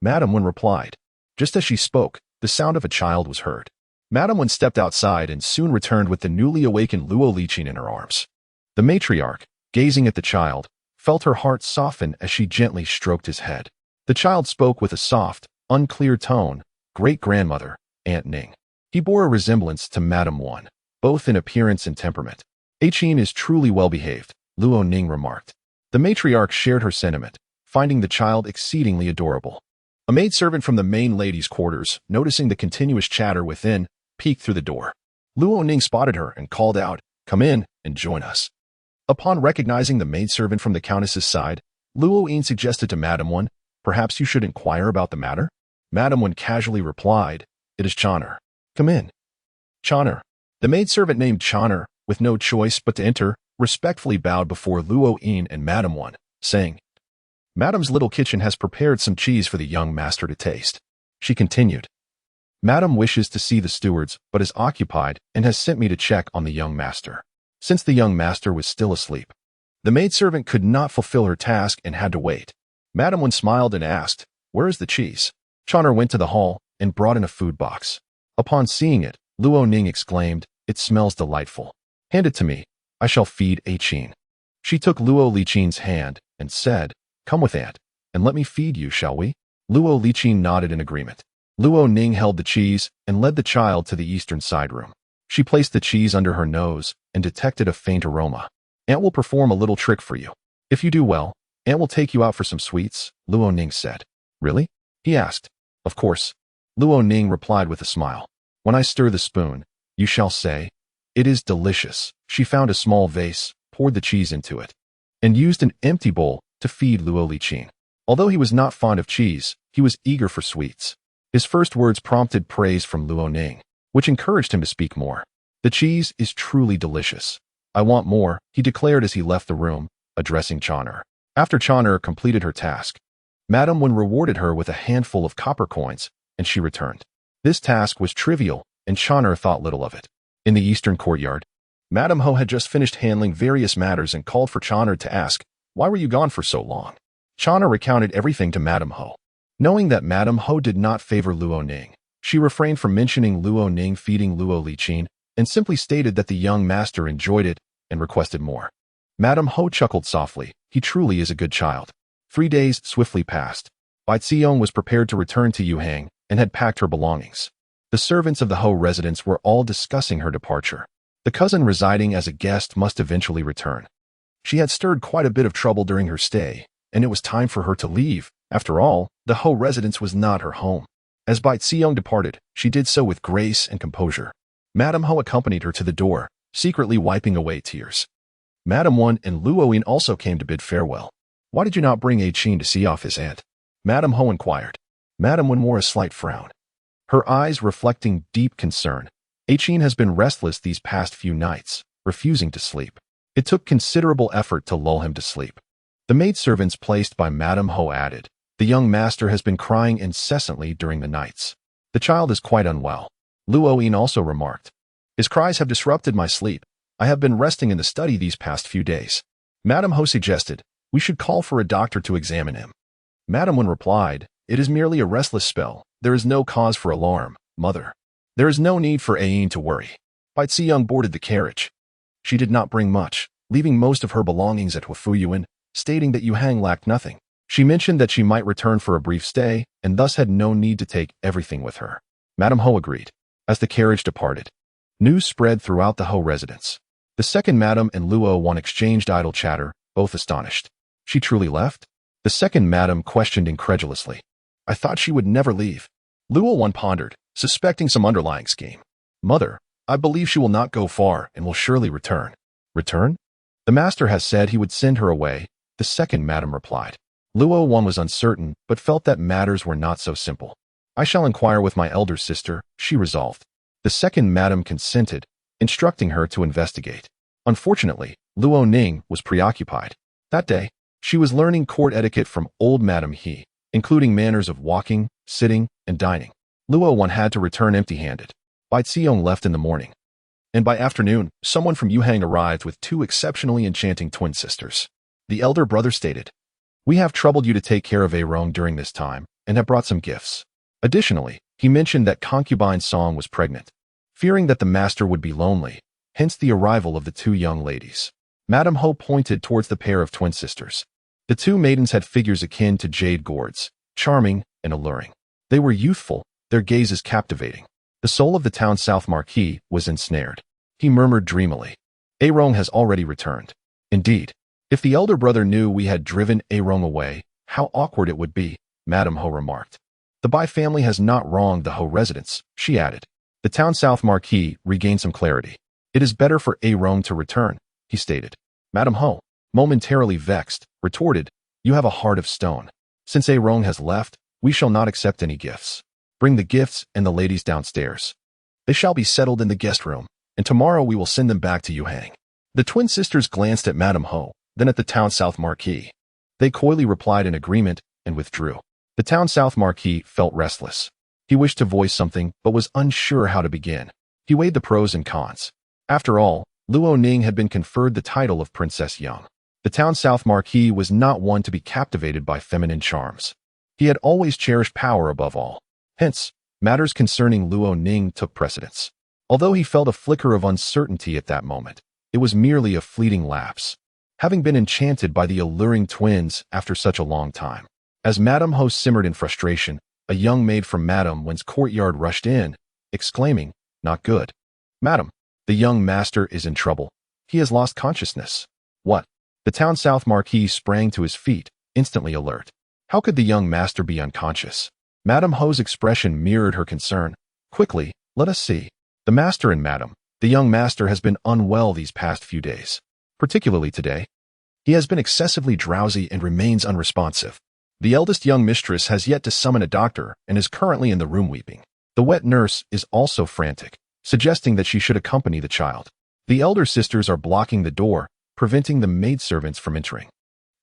S1: Madam One replied. Just as she spoke, the sound of a child was heard. Madam One stepped outside and soon returned with the newly awakened Luo Liqin in her arms. The matriarch, gazing at the child, felt her heart soften as she gently stroked his head. The child spoke with a soft, unclear tone, Great-grandmother, Aunt Ning. He bore a resemblance to Madam One, both in appearance and temperament. Qin is truly well-behaved, Luo Ning remarked. The matriarch shared her sentiment, finding the child exceedingly adorable. A maidservant from the main lady's quarters, noticing the continuous chatter within, peeked through the door. Luo Ning spotted her and called out, Come in and join us. Upon recognizing the maidservant from the countess's side, Luo Yin suggested to Madam One, Perhaps you should inquire about the matter? Madam One casually replied, It is Chonner. Come in. Chonner. The maidservant named Chonner, with no choice but to enter, respectfully bowed before Luo Yin and Madam One, saying, Madam's little kitchen has prepared some cheese for the young master to taste. She continued, Madam wishes to see the stewards but is occupied and has sent me to check on the young master. Since the young master was still asleep, the maidservant could not fulfill her task and had to wait. Madam One smiled and asked, Where is the cheese? Chonner went to the hall and brought in a food box. Upon seeing it, Luo Ning exclaimed, It smells delightful. Hand it to me. I shall feed Qin. She took Luo Liqin's hand and said, Come with Aunt, and let me feed you, shall we? Luo Liqin nodded in agreement. Luo Ning held the cheese and led the child to the eastern side room. She placed the cheese under her nose and detected a faint aroma. Aunt will perform a little trick for you. If you do well, Aunt will take you out for some sweets, Luo Ning said. Really? He asked. Of course. Luo Ning replied with a smile. When I stir the spoon, you shall say, It is delicious. She found a small vase, poured the cheese into it, and used an empty bowl to feed Luo Liqin. Although he was not fond of cheese, he was eager for sweets. His first words prompted praise from Luo Ning, which encouraged him to speak more. The cheese is truly delicious. I want more, he declared as he left the room, addressing Chonner. After Chonner completed her task, Madam One rewarded her with a handful of copper coins, and she returned. This task was trivial, and Chonner thought little of it. In the eastern courtyard, Madam Ho had just finished handling various matters and called for Chonner to ask, Why were you gone for so long? Chonner recounted everything to Madam Ho. Knowing that Madam Ho did not favor Luo Ning, she refrained from mentioning Luo Ning feeding Luo Liqin and simply stated that the young master enjoyed it and requested more. Madam Ho chuckled softly. He truly is a good child. 3 days swiftly passed. Bai Xiong was prepared to return to Yuhang and had packed her belongings. The servants of the Ho residence were all discussing her departure. The cousin residing as a guest must eventually return. She had stirred quite a bit of trouble during her stay, and it was time for her to leave. After all, the Ho residence was not her home. As Bai Xiong departed, she did so with grace and composure. Madam Ho accompanied her to the door, secretly wiping away tears. Madam One and Luo Yin also came to bid farewell. Why did you not bring A-Chin to see off his aunt? Madame Ho inquired. Madame Wen wore a slight frown, her eyes reflecting deep concern. A-Chin has been restless these past few nights, refusing to sleep. It took considerable effort to lull him to sleep. The maidservants placed by Madame Ho added, the young master has been crying incessantly during the nights. The child is quite unwell. Luo Yin also remarked. His cries have disrupted my sleep. I have been resting in the study these past few days. Madame Ho suggested, we should call for a doctor to examine him. Madame Wen replied, it is merely a restless spell. There is no cause for alarm, mother. There is no need for Ayin to worry. Bai Ziyang boarded the carriage. She did not bring much, leaving most of her belongings at Huafuyuan, stating that Yuhang lacked nothing. She mentioned that she might return for a brief stay, and thus had no need to take everything with her. Madame Ho agreed. As the carriage departed, news spread throughout the Ho residence. The second madam and Luo Wan exchanged idle chatter, both astonished. She truly left? The second madam questioned incredulously. I thought she would never leave. Luo Wan pondered, suspecting some underlying scheme. Mother, I believe she will not go far and will surely return. Return? The master has said he would send her away, the second madam replied. Luo Wan was uncertain, but felt that matters were not so simple. I shall inquire with my elder sister, she resolved. The second madam consented, instructing her to investigate. Unfortunately, Luo Ning was preoccupied. That day, she was learning court etiquette from old Madame He, including manners of walking, sitting, and dining. Luo Wan had to return empty-handed. Bai Ziyang left in the morning. And by afternoon, someone from Yuhang arrived with two exceptionally enchanting twin sisters. The elder brother stated, we have troubled you to take care of Airong during this time, and have brought some gifts. Additionally, he mentioned that concubine Song was pregnant, fearing that the master would be lonely, hence the arrival of the two young ladies. Madame Ho pointed towards the pair of twin sisters. The two maidens had figures akin to jade gourds, charming and alluring. They were youthful, their gazes captivating. The soul of the town South Marquis was ensnared. He murmured dreamily, Airong has already returned. Indeed, if the elder brother knew we had driven Airong away, how awkward it would be, Madame Ho remarked. The Bai family has not wronged the Ho residents, she added. The town South Marquis regained some clarity. It is better for Airong to return, he stated. Madame Ho, momentarily vexed, retorted, you have a heart of stone. Since Airong has left, we shall not accept any gifts. Bring the gifts and the ladies downstairs. They shall be settled in the guest room, and tomorrow we will send them back to Yuhang. The twin sisters glanced at Madame Ho, then at the town South Marquis. They coyly replied in agreement and withdrew. The town South Marquis felt restless. He wished to voice something, but was unsure how to begin. He weighed the pros and cons. After all, Luo Ning had been conferred the title of Princess Young. The town South Marquis was not one to be captivated by feminine charms. He had always cherished power above all. Hence, matters concerning Luo Ning took precedence. Although he felt a flicker of uncertainty at that moment, it was merely a fleeting lapse. Having been enchanted by the alluring twins after such a long time. As Madame Ho simmered in frustration, a young maid from Madame Wen's courtyard rushed in, exclaiming, not good. Madam, the young master is in trouble. He has lost consciousness. What? The town South Marquis sprang to his feet, instantly alert. How could the young master be unconscious? Madame Ho's expression mirrored her concern. Quickly, let us see. The master and Madame, the young master has been unwell these past few days. Particularly today. He has been excessively drowsy and remains unresponsive. The eldest young mistress has yet to summon a doctor and is currently in the room weeping. The wet nurse is also frantic, suggesting that she should accompany the child. The elder sisters are blocking the door, preventing the maidservants from entering.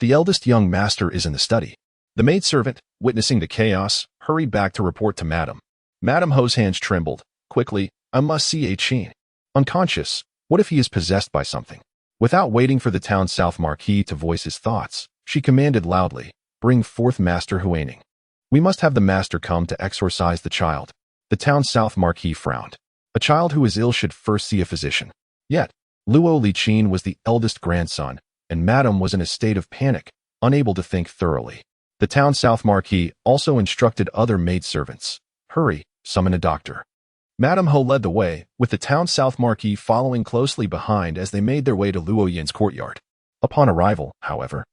S1: The eldest young master is in the study. The maidservant, witnessing the chaos, hurried back to report to Madame. Madame Ho's hands trembled. Quickly, I must see A-Chin. Unconscious, what if he is possessed by something? Without waiting for the town South Marquis to voice his thoughts, she commanded loudly, bring forth Master Huaning. We must have the master come to exorcise the child. The town South Marquis frowned. A child who is ill should first see a physician. Yet, Luo Liqin was the eldest grandson, and Madame was in a state of panic, unable to think thoroughly. The town South Marquis also instructed other maidservants. Hurry, summon a doctor. Madame Ho led the way, with the town South Marquis following closely behind as they made their way to Luo Yin's courtyard. Upon arrival, however,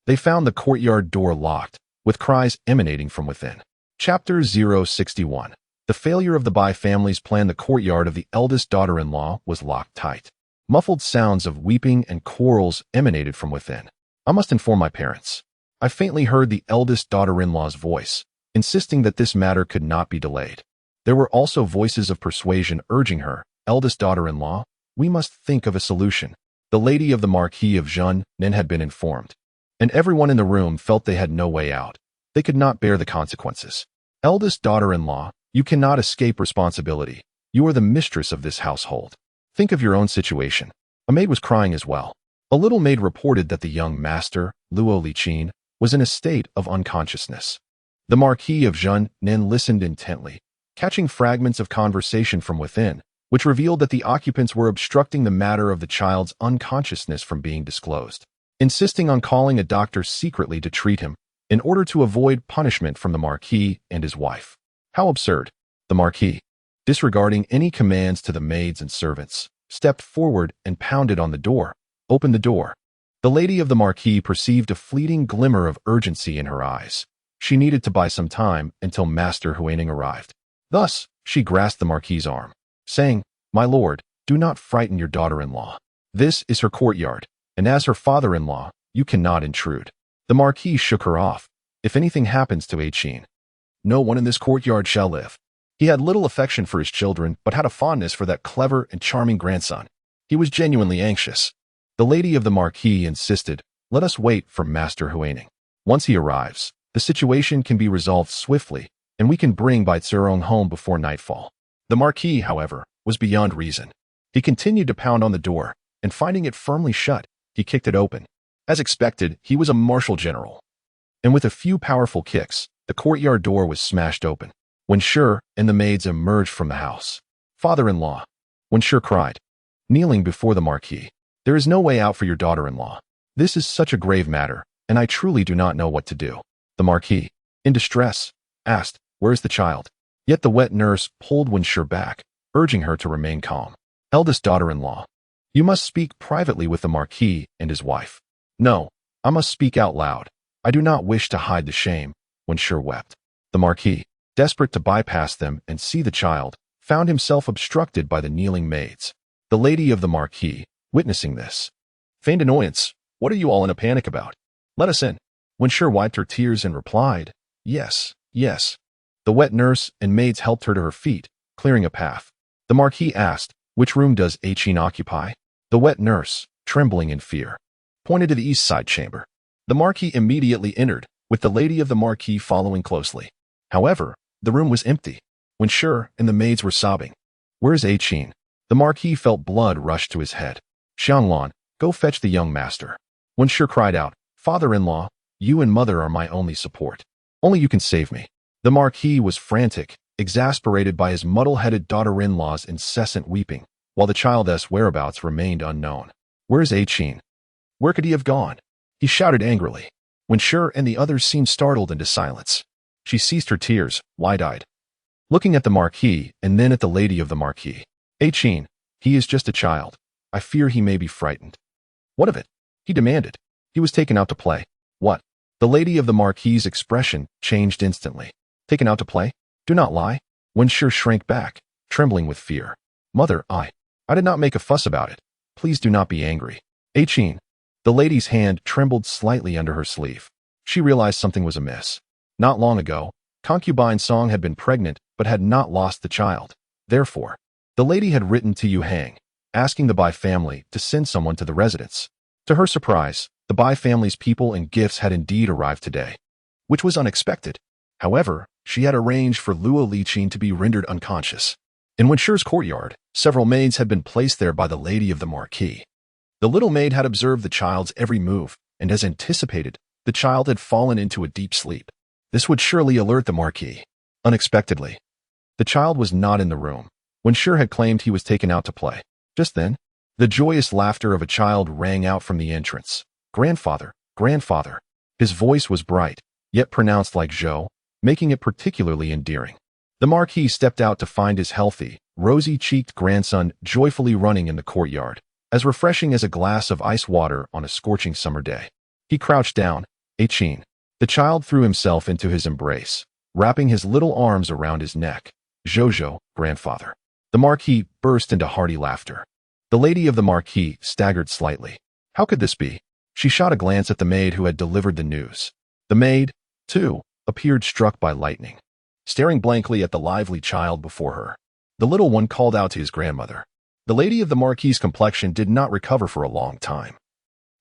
S1: they found the courtyard door locked, with cries emanating from within. Chapter 061. The failure of the Bai family's plan. The courtyard of the eldest daughter-in-law was locked tight. Muffled sounds of weeping and quarrels emanated from within. I must inform my parents. I faintly heard the eldest daughter-in-law's voice, insisting that this matter could not be delayed. There were also voices of persuasion urging her, eldest daughter-in-law, we must think of a solution. The lady of the Marquis of Jeannin had been informed, and everyone in the room felt they had no way out. They could not bear the consequences. Eldest daughter-in-law, you cannot escape responsibility. You are the mistress of this household. Think of your own situation. A maid was crying as well. A little maid reported that the young master, Luo Liqin, was in a state of unconsciousness. The Marquis of Jeannin listened intently, catching fragments of conversation from within, which revealed that the occupants were obstructing the matter of the child's unconsciousness from being disclosed, insisting on calling a doctor secretly to treat him, in order to avoid punishment from the Marquis and his wife. How absurd! The Marquis, disregarding any commands to the maids and servants, stepped forward and pounded on the door. Open the door. The lady of the Marquis perceived a fleeting glimmer of urgency in her eyes. She needed to buy some time until Master Huining arrived. Thus, she grasped the Marquis's arm, saying, My lord, do not frighten your daughter-in-law. This is her courtyard, and as her father-in-law, you cannot intrude. The Marquis shook her off. If anything happens to Liqin, no one in this courtyard shall live. He had little affection for his children, but had a fondness for that clever and charming grandson. He was genuinely anxious. The lady of the Marquis insisted, Let us wait for Master Huining. Once he arrives, the situation can be resolved swiftly, and we can bring Bai Zerong home before nightfall. The Marquis, however, was beyond reason. He continued to pound on the door, and finding it firmly shut, he kicked it open. As expected, he was a martial general. And with a few powerful kicks, the courtyard door was smashed open. Wen Shi and the maids emerged from the house. Father-in-law, Wen Shi cried, kneeling before the Marquis. There is no way out for your daughter-in-law. This is such a grave matter, and I truly do not know what to do. The Marquis, in distress, asked, Where is the child? Yet the wet nurse pulled Wen Shi back, urging her to remain calm. Eldest daughter-in-law, you must speak privately with the Marquis and his wife. No, I must speak out loud. I do not wish to hide the shame, Wen Shi wept. The Marquis, desperate to bypass them and see the child, found himself obstructed by the kneeling maids. The lady of the Marquis, witnessing this, feigned annoyance. What are you all in a panic about? Let us in. Wen Shi wiped her tears and replied, Yes, yes. The wet nurse and maids helped her to her feet, clearing a path. The Marquis asked, Which room does Liqin occupy? The wet nurse, trembling in fear, pointed to the east side chamber. The Marquis immediately entered, with the lady of the Marquis following closely. However, the room was empty. Wen Shi and the maids were sobbing. Where is Liqin? The Marquis felt blood rush to his head. Xianglan, go fetch the young master. Wen Shi cried out, Father-in-law, you and mother are my only support. Only you can save me. The Marquis was frantic, exasperated by his muddle-headed daughter-in-law's incessant weeping, while the child's whereabouts remained unknown. Where is Liqin? Where could he have gone? He shouted angrily. Wen Shi and the others seemed startled into silence. She ceased her tears, wide-eyed, looking at the Marquis and then at the lady of the Marquis. Liqin, he is just a child. I fear he may be frightened. What of it? He demanded. He was taken out to play. What? The lady of the Marquis's expression changed instantly. Taken out to play? Do not lie. Wen Shi shrank back, trembling with fear. Mother, I did not make a fuss about it. Please do not be angry. Liqin. The lady's hand trembled slightly under her sleeve. She realized something was amiss. Not long ago, concubine Song had been pregnant but had not lost the child. Therefore, the lady had written to Yu Hang, asking the Bai family to send someone to the residence. To her surprise, the Bai family's people and gifts had indeed arrived today, which was unexpected. However, she had arranged for Luo Liqin to be rendered unconscious. In Wen Shi's courtyard, several maids had been placed there by the lady of the Marquis. The little maid had observed the child's every move, and as anticipated, the child had fallen into a deep sleep. This would surely alert the Marquis. Unexpectedly, the child was not in the room. Wen Shi had claimed he was taken out to play. Just then, the joyous laughter of a child rang out from the entrance. Grandfather, grandfather. His voice was bright, yet pronounced like Zhou, making it particularly endearing. The Marquis stepped out to find his healthy, rosy-cheeked grandson joyfully running in the courtyard, as refreshing as a glass of ice water on a scorching summer day. He crouched down. Liqin. The child threw himself into his embrace, wrapping his little arms around his neck. Zhou, grandfather. The Marquis burst into hearty laughter. The lady of the Marquis staggered slightly. How could this be? She shot a glance at the maid who had delivered the news. The maid, too, appeared struck by lightning, staring blankly at the lively child before her. The little one called out to his grandmother. The lady of the Marquis's complexion did not recover for a long time,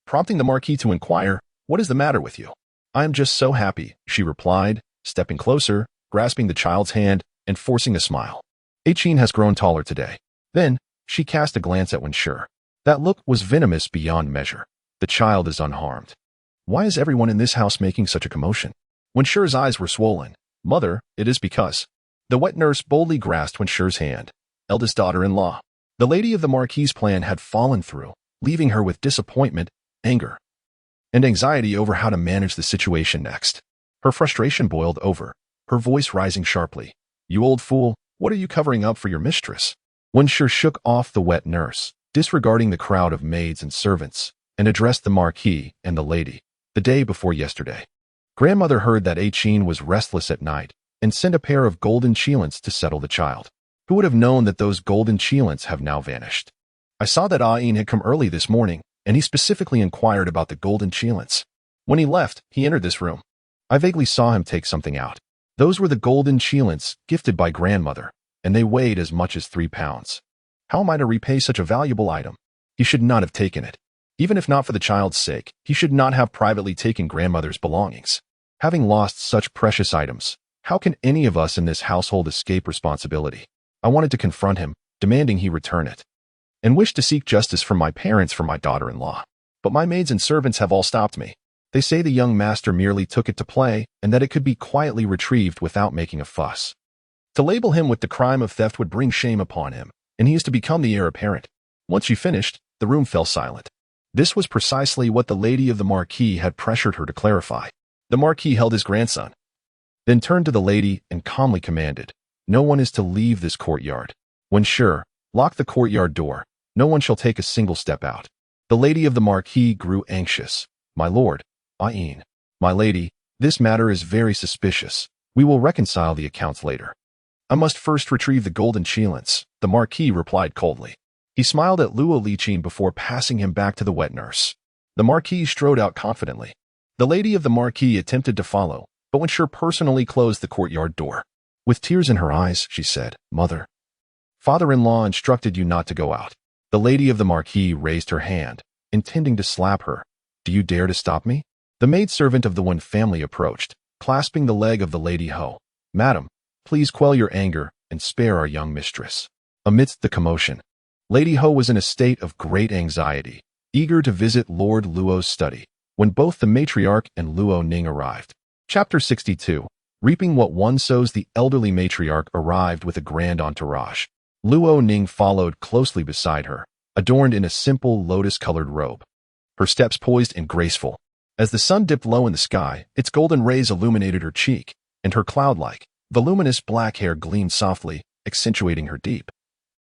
S1: prompting the Marquis to inquire, "What is the matter with you?" "I am just so happy," she replied, stepping closer, grasping the child's hand, and forcing a smile. "Acheen has grown taller today." Then, she cast a glance at Winsure. That look was venomous beyond measure. "The child is unharmed. Why is everyone in this house making such a commotion?" Winsure's eyes were swollen. "Mother, it is because—" The wet nurse boldly grasped Winsure's hand. "Eldest daughter-in-law." The lady of the Marquis's plan had fallen through, leaving her with disappointment, anger, and anxiety over how to manage the situation next. Her frustration boiled over, her voice rising sharply. "You old fool, what are you covering up for your mistress?" Winsure shook off the wet nurse, disregarding the crowd of maids and servants, and addressed the Marquis and the lady. "The day before yesterday, grandmother heard that Acheen was restless at night and sent a pair of golden cheilants to settle the child. Who would have known that those golden cheilants have now vanished? I saw that Acheen had come early this morning, and he specifically inquired about the golden cheilants. When he left, he entered this room. I vaguely saw him take something out. Those were the golden cheilants gifted by grandmother, and they weighed as much as 3 pounds. How am I to repay such a valuable item? He should not have taken it. Even if not for the child's sake, he should not have privately taken grandmother's belongings. Having lost such precious items, how can any of us in this household escape responsibility? I wanted to confront him, demanding he return it, and wished to seek justice from my parents for my daughter-in-law. But my maids and servants have all stopped me. They say the young master merely took it to play and that it could be quietly retrieved without making a fuss. To label him with the crime of theft would bring shame upon him, and he is to become the heir apparent. Once she finished, the room fell silent. This was precisely what the lady of the Marquis had pressured her to clarify. The Marquis held his grandson, then turned to the lady and calmly commanded, "No one is to leave this courtyard. When sure, lock the courtyard door. No one shall take a single step out." The lady of the Marquis grew anxious. "My lord, Acheen, my lady, this matter is very suspicious. We will reconcile the accounts later. I must first retrieve the golden cheilants," the Marquis replied coldly. He smiled at Luo Liqin before passing him back to the wet nurse. The Marquis strode out confidently. The lady of the Marquis attempted to follow, but Winsure personally closed the courtyard door. With tears in her eyes, she said, "Mother, father-in-law instructed you not to go out." The lady of the Marquis raised her hand, intending to slap her. "Do you dare to stop me?" The maidservant of the Wen family approached, clasping the leg of the Lady Ho. "Madam, please quell your anger and spare our young mistress." Amidst the commotion, Lady Ho was in a state of great anxiety, eager to visit Lord Luo's study, when both the matriarch and Luo Ning arrived. Chapter 62. Reaping what one sows. The elderly matriarch arrived with a grand entourage. Luo Ning followed closely beside her, adorned in a simple lotus-colored robe, her steps poised and graceful. As the sun dipped low in the sky, its golden rays illuminated her cheek, and her cloud-like, voluminous black hair gleamed softly, accentuating her deep,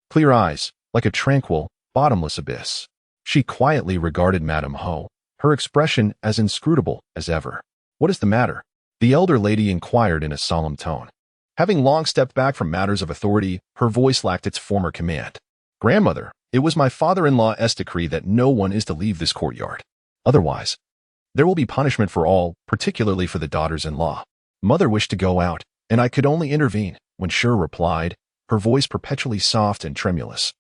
S1: clear eyes, like a tranquil, bottomless abyss. She quietly regarded Madame Ho, her expression as inscrutable as ever. "What is the matter?" the elder lady inquired in a solemn tone. Having long stepped back from matters of authority, her voice lacked its former command. "Grandmother, it was my father-in-law's decree that no one is to leave this courtyard. Otherwise, there will be punishment for all, particularly for the daughters-in-law. Mother wished to go out, and I could only intervene," Winsure replied, her voice perpetually soft and tremulous,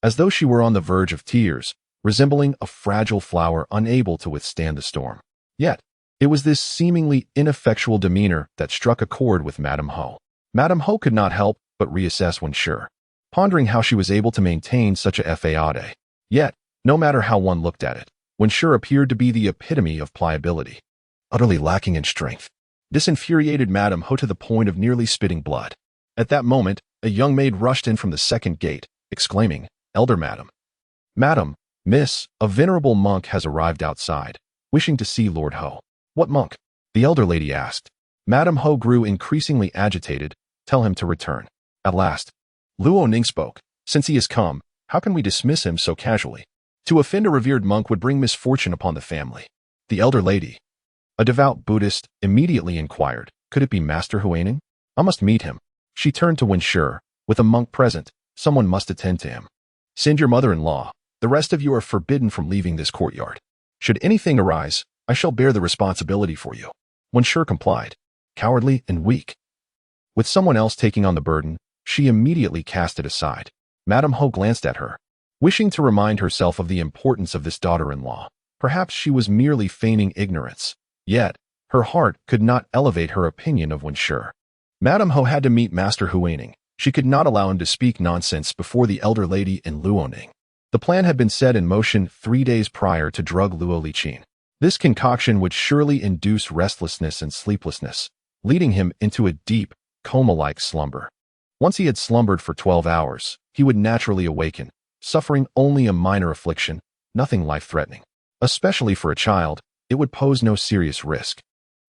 S1: as though she were on the verge of tears, resembling a fragile flower unable to withstand the storm. Yet, it was this seemingly ineffectual demeanor that struck a chord with Madame Ho. Madame Ho could not help but reassess Winsure, pondering how she was able to maintain such a fade. Yet, no matter how one looked at it, Winsure appeared to be the epitome of pliability, utterly lacking in strength. This infuriated Madame Ho to the point of nearly spitting blood. At that moment, a young maid rushed in from the second gate, exclaiming, "Elder Madam! Madam, Miss, a venerable monk has arrived outside, wishing to see Lord Ho." "What monk?" the elder lady asked. Madame Ho grew increasingly agitated. "Tell him to return." At last, Luo Ning spoke. "Since he has come, how can we dismiss him so casually? To offend a revered monk would bring misfortune upon the family." The elder lady, a devout Buddhist, immediately inquired, "Could it be Master Huaining? I must meet him." She turned to Winsure. "With a monk present, someone must attend to him. Send your mother-in-law. The rest of you are forbidden from leaving this courtyard. Should anything arise, I shall bear the responsibility for you." Wenshi complied, cowardly and weak. With someone else taking on the burden, she immediately cast it aside. Madame Ho glanced at her, wishing to remind herself of the importance of this daughter-in-law. Perhaps she was merely feigning ignorance. Yet, her heart could not elevate her opinion of Wenshi. Madame Ho had to meet Master Huining. She could not allow him to speak nonsense before the elder lady and Luoning. The plan had been set in motion 3 days prior to drug Luo Liqin. This concoction would surely induce restlessness and sleeplessness, leading him into a deep, coma-like slumber. Once he had slumbered for 12 hours, he would naturally awaken, suffering only a minor affliction, nothing life-threatening. Especially for a child, it would pose no serious risk.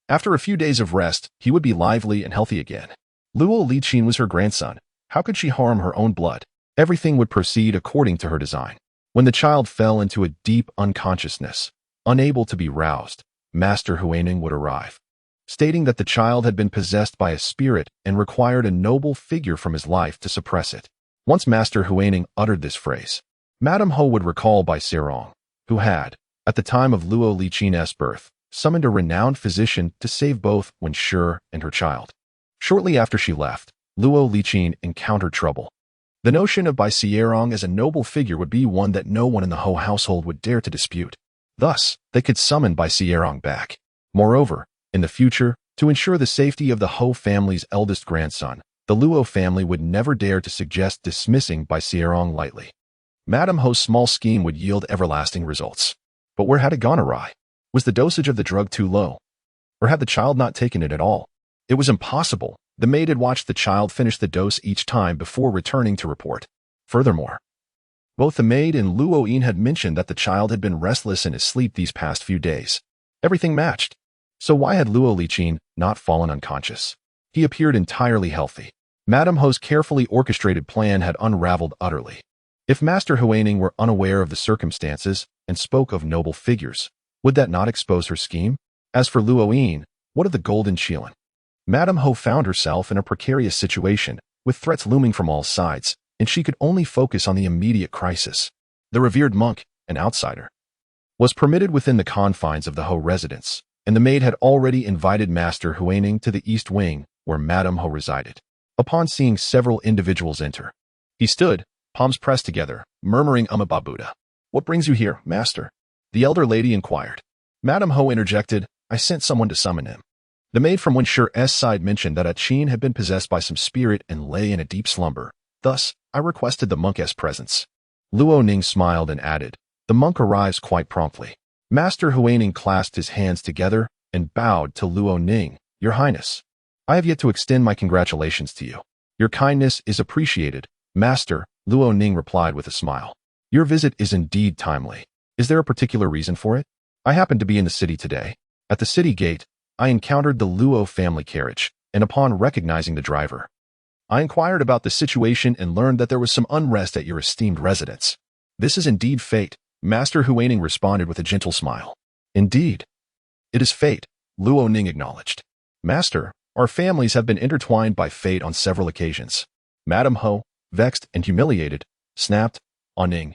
S1: After a few days of rest, he would be lively and healthy again. Luo Liqin was her grandson. How could she harm her own blood? Everything would proceed according to her design. When the child fell into a deep unconsciousness, unable to be roused, Master Huining would arrive, stating that the child had been possessed by a spirit and required a noble figure from his life to suppress it. Once Master Huining uttered this phrase, Madame Ho would recall Bai Sirong, who had, at the time of Luo Liqin's birth, summoned a renowned physician to save both Wenshi and her child. Shortly after she left, Luo Liqin encountered trouble. The notion of Bai Sirong as a noble figure would be one that no one in the Ho household would dare to dispute. Thus, they could summon Bai Sirong back. Moreover, in the future, to ensure the safety of the Ho family's eldest grandson, the Luo family would never dare to suggest dismissing Bai Sirong lightly. Madame Ho's small scheme would yield everlasting results. But where had it gone awry? Was the dosage of the drug too low? Or had the child not taken it at all? It was impossible. The maid had watched the child finish the dose each time before returning to report. Furthermore, both the maid and Luo Yin had mentioned that the child had been restless in his sleep these past few days. Everything matched. So why had Luo Liqin not fallen unconscious? He appeared entirely healthy. Madame Ho's carefully orchestrated plan had unraveled utterly. If Master Huining were unaware of the circumstances and spoke of noble figures, would that not expose her scheme? As for Luo Yin, what of the golden Qilin? Madame Ho found herself in a precarious situation, with threats looming from all sides, and she could only focus on the immediate crisis. The revered monk, an outsider, was permitted within the confines of the Ho residence, and the maid had already invited Master Huining to the east wing, where Madame Ho resided. Upon seeing several individuals enter, he stood, palms pressed together, murmuring Buddha. "What brings you here, master?" The elder lady inquired. Madame Ho interjected, "I sent someone to summon him." The maid from Wenshi's side mentioned that Qin had been possessed by some spirit and lay in a deep slumber. Thus, I requested the monk's presence. Luo Ning smiled and added, "The monk arrives quite promptly." Master Huining clasped his hands together and bowed to Luo Ning. "Your Highness, I have yet to extend my congratulations to you. Your kindness is appreciated, Master," Luo Ning replied with a smile. "Your visit is indeed timely. Is there a particular reason for it?" "I happened to be in the city today. At the city gate, I encountered the Luo family carriage, and upon recognizing the driver, I inquired about the situation and learned that there was some unrest at your esteemed residence." "This is indeed fate," Master Huining responded with a gentle smile. "Indeed, it is fate," Luo Ning acknowledged. "Master, our families have been intertwined by fate on several occasions." Madame Ho, vexed and humiliated, snapped, "On Ning,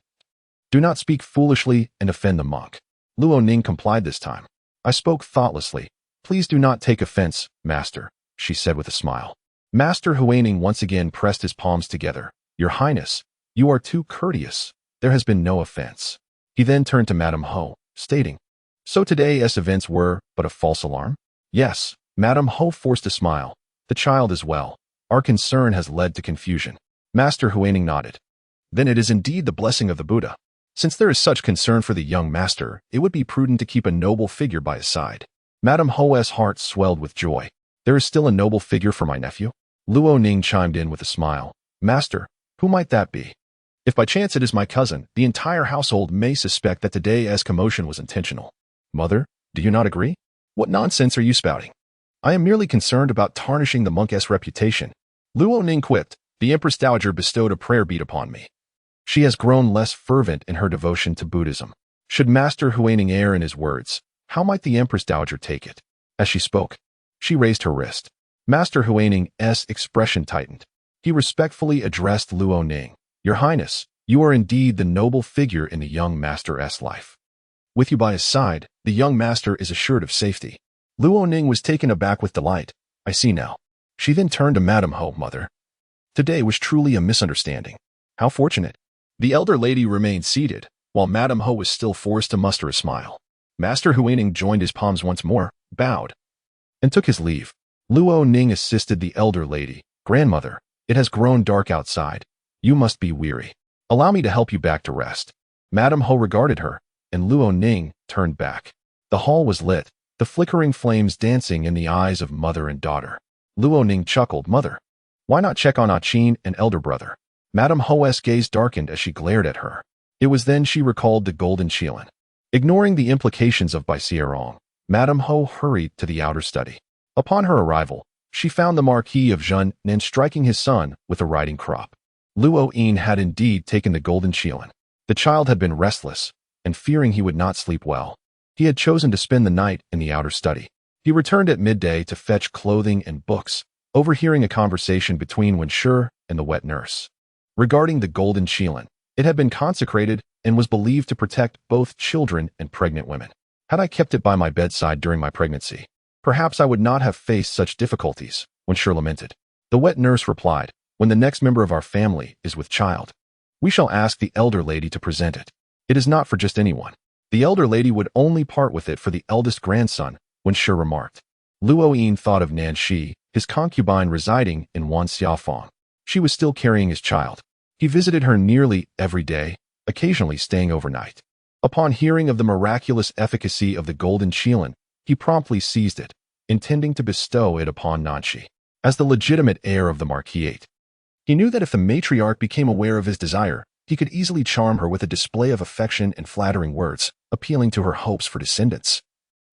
S1: do not speak foolishly and offend the monk." Luo Ning complied this time. "I spoke thoughtlessly. Please do not take offense, master," she said with a smile. Master Huining once again pressed his palms together. "Your Highness, you are too courteous. There has been no offense." He then turned to Madame Ho, stating, "So today's events were but a false alarm?" "Yes." Madame Ho forced a smile. "The child is well. Our concern has led to confusion." Master Huining nodded. "Then it is indeed the blessing of the Buddha. Since there is such concern for the young master, it would be prudent to keep a noble figure by his side." Madame Ho's heart swelled with joy. "There is still a noble figure for my nephew?" Luo Ning chimed in with a smile. "Master, who might that be?" "If by chance it is my cousin, the entire household may suspect that today's commotion was intentional." "Mother, do you not agree?" "What nonsense are you spouting? I am merely concerned about tarnishing the monk's reputation." Luo Ning quipped, "The Empress Dowager bestowed a prayer bead upon me. She has grown less fervent in her devotion to Buddhism." Should Master Huining err in his words, how might the Empress Dowager take it? As she spoke, she raised her wrist. Master Huining's expression tightened. He respectfully addressed Luo Ning. "Your Highness, you are indeed the noble figure in the young master's life. With you by his side, the young master is assured of safety." Luo Ning was taken aback with delight. I see now. She then turned to Madame Ho, mother. Today was truly a misunderstanding. How fortunate. The elder lady remained seated, while Madame Ho was still forced to muster a smile. Master Huining joined his palms once more, bowed, and took his leave. Luo Ning assisted the elder lady. Grandmother, it has grown dark outside. You must be weary. Allow me to help you back to rest. Madame Ho regarded her, and Luo Ning turned back. The hall was lit, the flickering flames dancing in the eyes of mother and daughter. Luo Ning chuckled, Mother, why not check on Achin and elder brother? Madame Ho's gaze darkened as she glared at her. It was then she recalled the golden Qilin. Ignoring the implications of Bai Sierong, Madame Ho hurried to the outer study. Upon her arrival, she found the Marquis of Zhennan striking his son with a riding crop. Luo Yin had indeed taken the golden Qilin. The child had been restless, and fearing he would not sleep well, he had chosen to spend the night in the outer study. He returned at midday to fetch clothing and books, overhearing a conversation between Wen Shi and the wet nurse. Regarding the golden Qilin, it had been consecrated and was believed to protect both children and pregnant women. Had I kept it by my bedside during my pregnancy, perhaps I would not have faced such difficulties, Wen Shi lamented. The wet nurse replied, When the next member of our family is with child, we shall ask the elder lady to present it. It is not for just anyone. The elder lady would only part with it for the eldest grandson, Wen Shi remarked. Luo Yin thought of Nan Shi, his concubine residing in Wan Xiaofang. She was still carrying his child. He visited her nearly every day, occasionally staying overnight. Upon hearing of the miraculous efficacy of the golden Qilin, he promptly seized it, intending to bestow it upon Nanshi. As the legitimate heir of the Marquisate, he knew that if the matriarch became aware of his desire, he could easily charm her with a display of affection and flattering words, appealing to her hopes for descendants.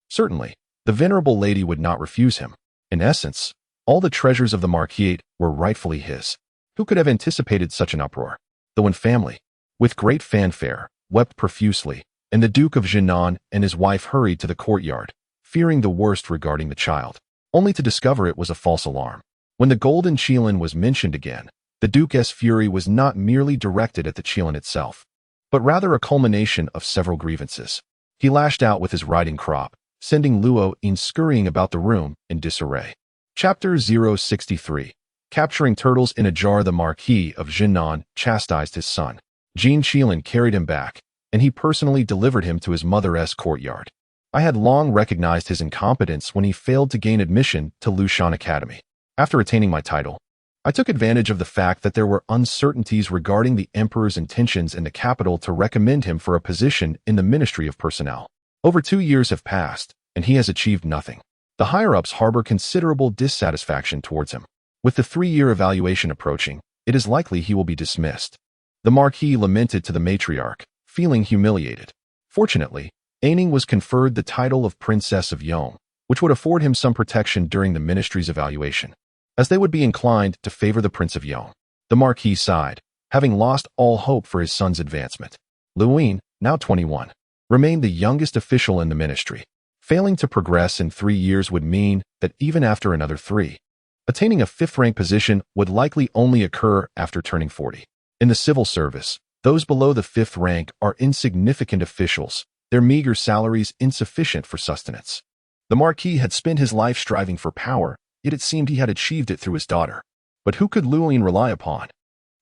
S1: Certainly, the venerable lady would not refuse him. In essence, all the treasures of the Marquisate were rightfully his. Who could have anticipated such an uproar? The Wen family, with great fanfare, wept profusely, and the Duke of Zhennan and his wife hurried to the courtyard, fearing the worst regarding the child, only to discover it was a false alarm. When the golden Qilin was mentioned again, the Duke's fury was not merely directed at the Qilin itself, but rather a culmination of several grievances. He lashed out with his riding crop, sending Luo Yin scurrying about the room in disarray. Chapter 063. Capturing turtles in a jar. The Marquis of Zhennan chastised his son. Jin Qilin carried him back, and he personally delivered him to his mother's courtyard. I had long recognized his incompetence when he failed to gain admission to Lushan Academy. After attaining my title, I took advantage of the fact that there were uncertainties regarding the emperor's intentions in the capital to recommend him for a position in the Ministry of Personnel. Over 2 years have passed, and he has achieved nothing. The higher-ups harbor considerable dissatisfaction towards him. With the 3-year evaluation approaching, it is likely he will be dismissed. The Marquis lamented to the matriarch, feeling humiliated. Fortunately, Aining was conferred the title of Princess of Yong, which would afford him some protection during the ministry's evaluation, as they would be inclined to favor the Prince of Yong. The Marquis sighed, having lost all hope for his son's advancement. Luoyin, now 21, remained the youngest official in the ministry. Failing to progress in 3 years would mean that even after another 3, attaining a 5th-rank position would likely only occur after turning 40. In the civil service, those below the 5th rank are insignificant officials, their meager salaries insufficient for sustenance. The Marquis had spent his life striving for power, yet it seemed he had achieved it through his daughter. But who could Luoyin rely upon?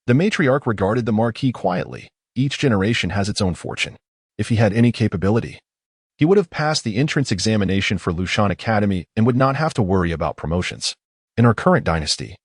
S1: The matriarch regarded the Marquis quietly. Each generation has its own fortune. If he had any capability, he would have passed the entrance examination for Lushan Academy and would not have to worry about promotions. In our current dynasty,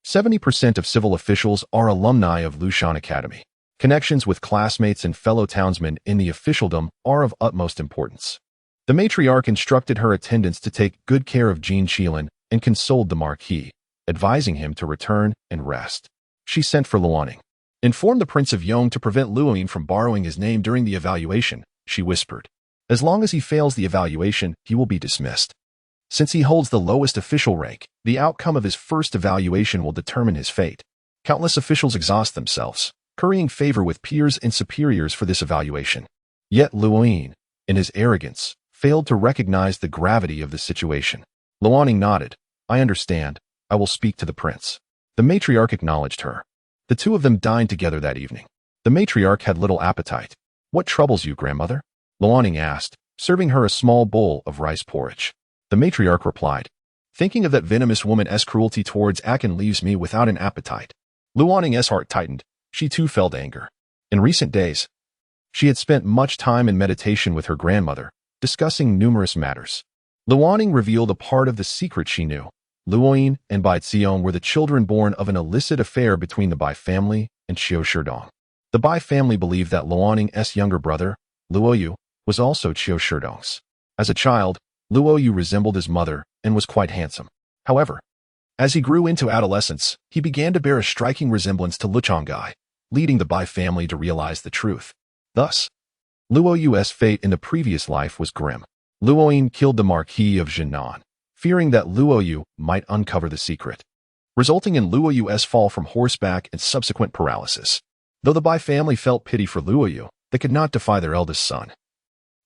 S1: 70% of civil officials are alumni of Lushan Academy. Connections with classmates and fellow townsmen in the officialdom are of utmost importance. The matriarch instructed her attendants to take good care of Jin Qilin and consoled the Marquis, advising him to return and rest. She sent for Luoning. Inform the Prince of Yong to prevent Luoyin from borrowing his name during the evaluation, she whispered. As long as he fails the evaluation, he will be dismissed. Since he holds the lowest official rank, the outcome of his first evaluation will determine his fate. Countless officials exhaust themselves, currying favor with peers and superiors for this evaluation. Yet Luoyin, in his arrogance, failed to recognize the gravity of the situation. Luoning nodded. I understand. I will speak to the prince. The matriarch acknowledged her. The two of them dined together that evening. The matriarch had little appetite. What troubles you, grandmother? Luoning asked, serving her a small bowl of rice porridge. The The matriarch replied. Thinking of that venomous woman's cruelty towards Akin leaves me without an appetite. Luanning's heart tightened. She too felt anger. In recent days, she had spent much time in meditation with her grandmother, discussing numerous matters. Luanning revealed a part of the secret she knew. Luoyin and Bai Xiong were the children born of an illicit affair between the Bai family and Xiao Sherdong. The Bai family believed that Luanning's younger brother, Luoyu, was also Xiao Sherdong's. As a child, Luoyu resembled his mother and was quite handsome. However, as he grew into adolescence, he began to bear a striking resemblance to Luchongai, leading the Bai family to realize the truth. Thus, Luoyu's fate in the previous life was grim. Luoyin killed the Marquis of Jinan, fearing that Luoyu might uncover the secret, resulting in Luoyu's fall from horseback and subsequent paralysis. Though the Bai family felt pity for Luoyu, they could not defy their eldest son,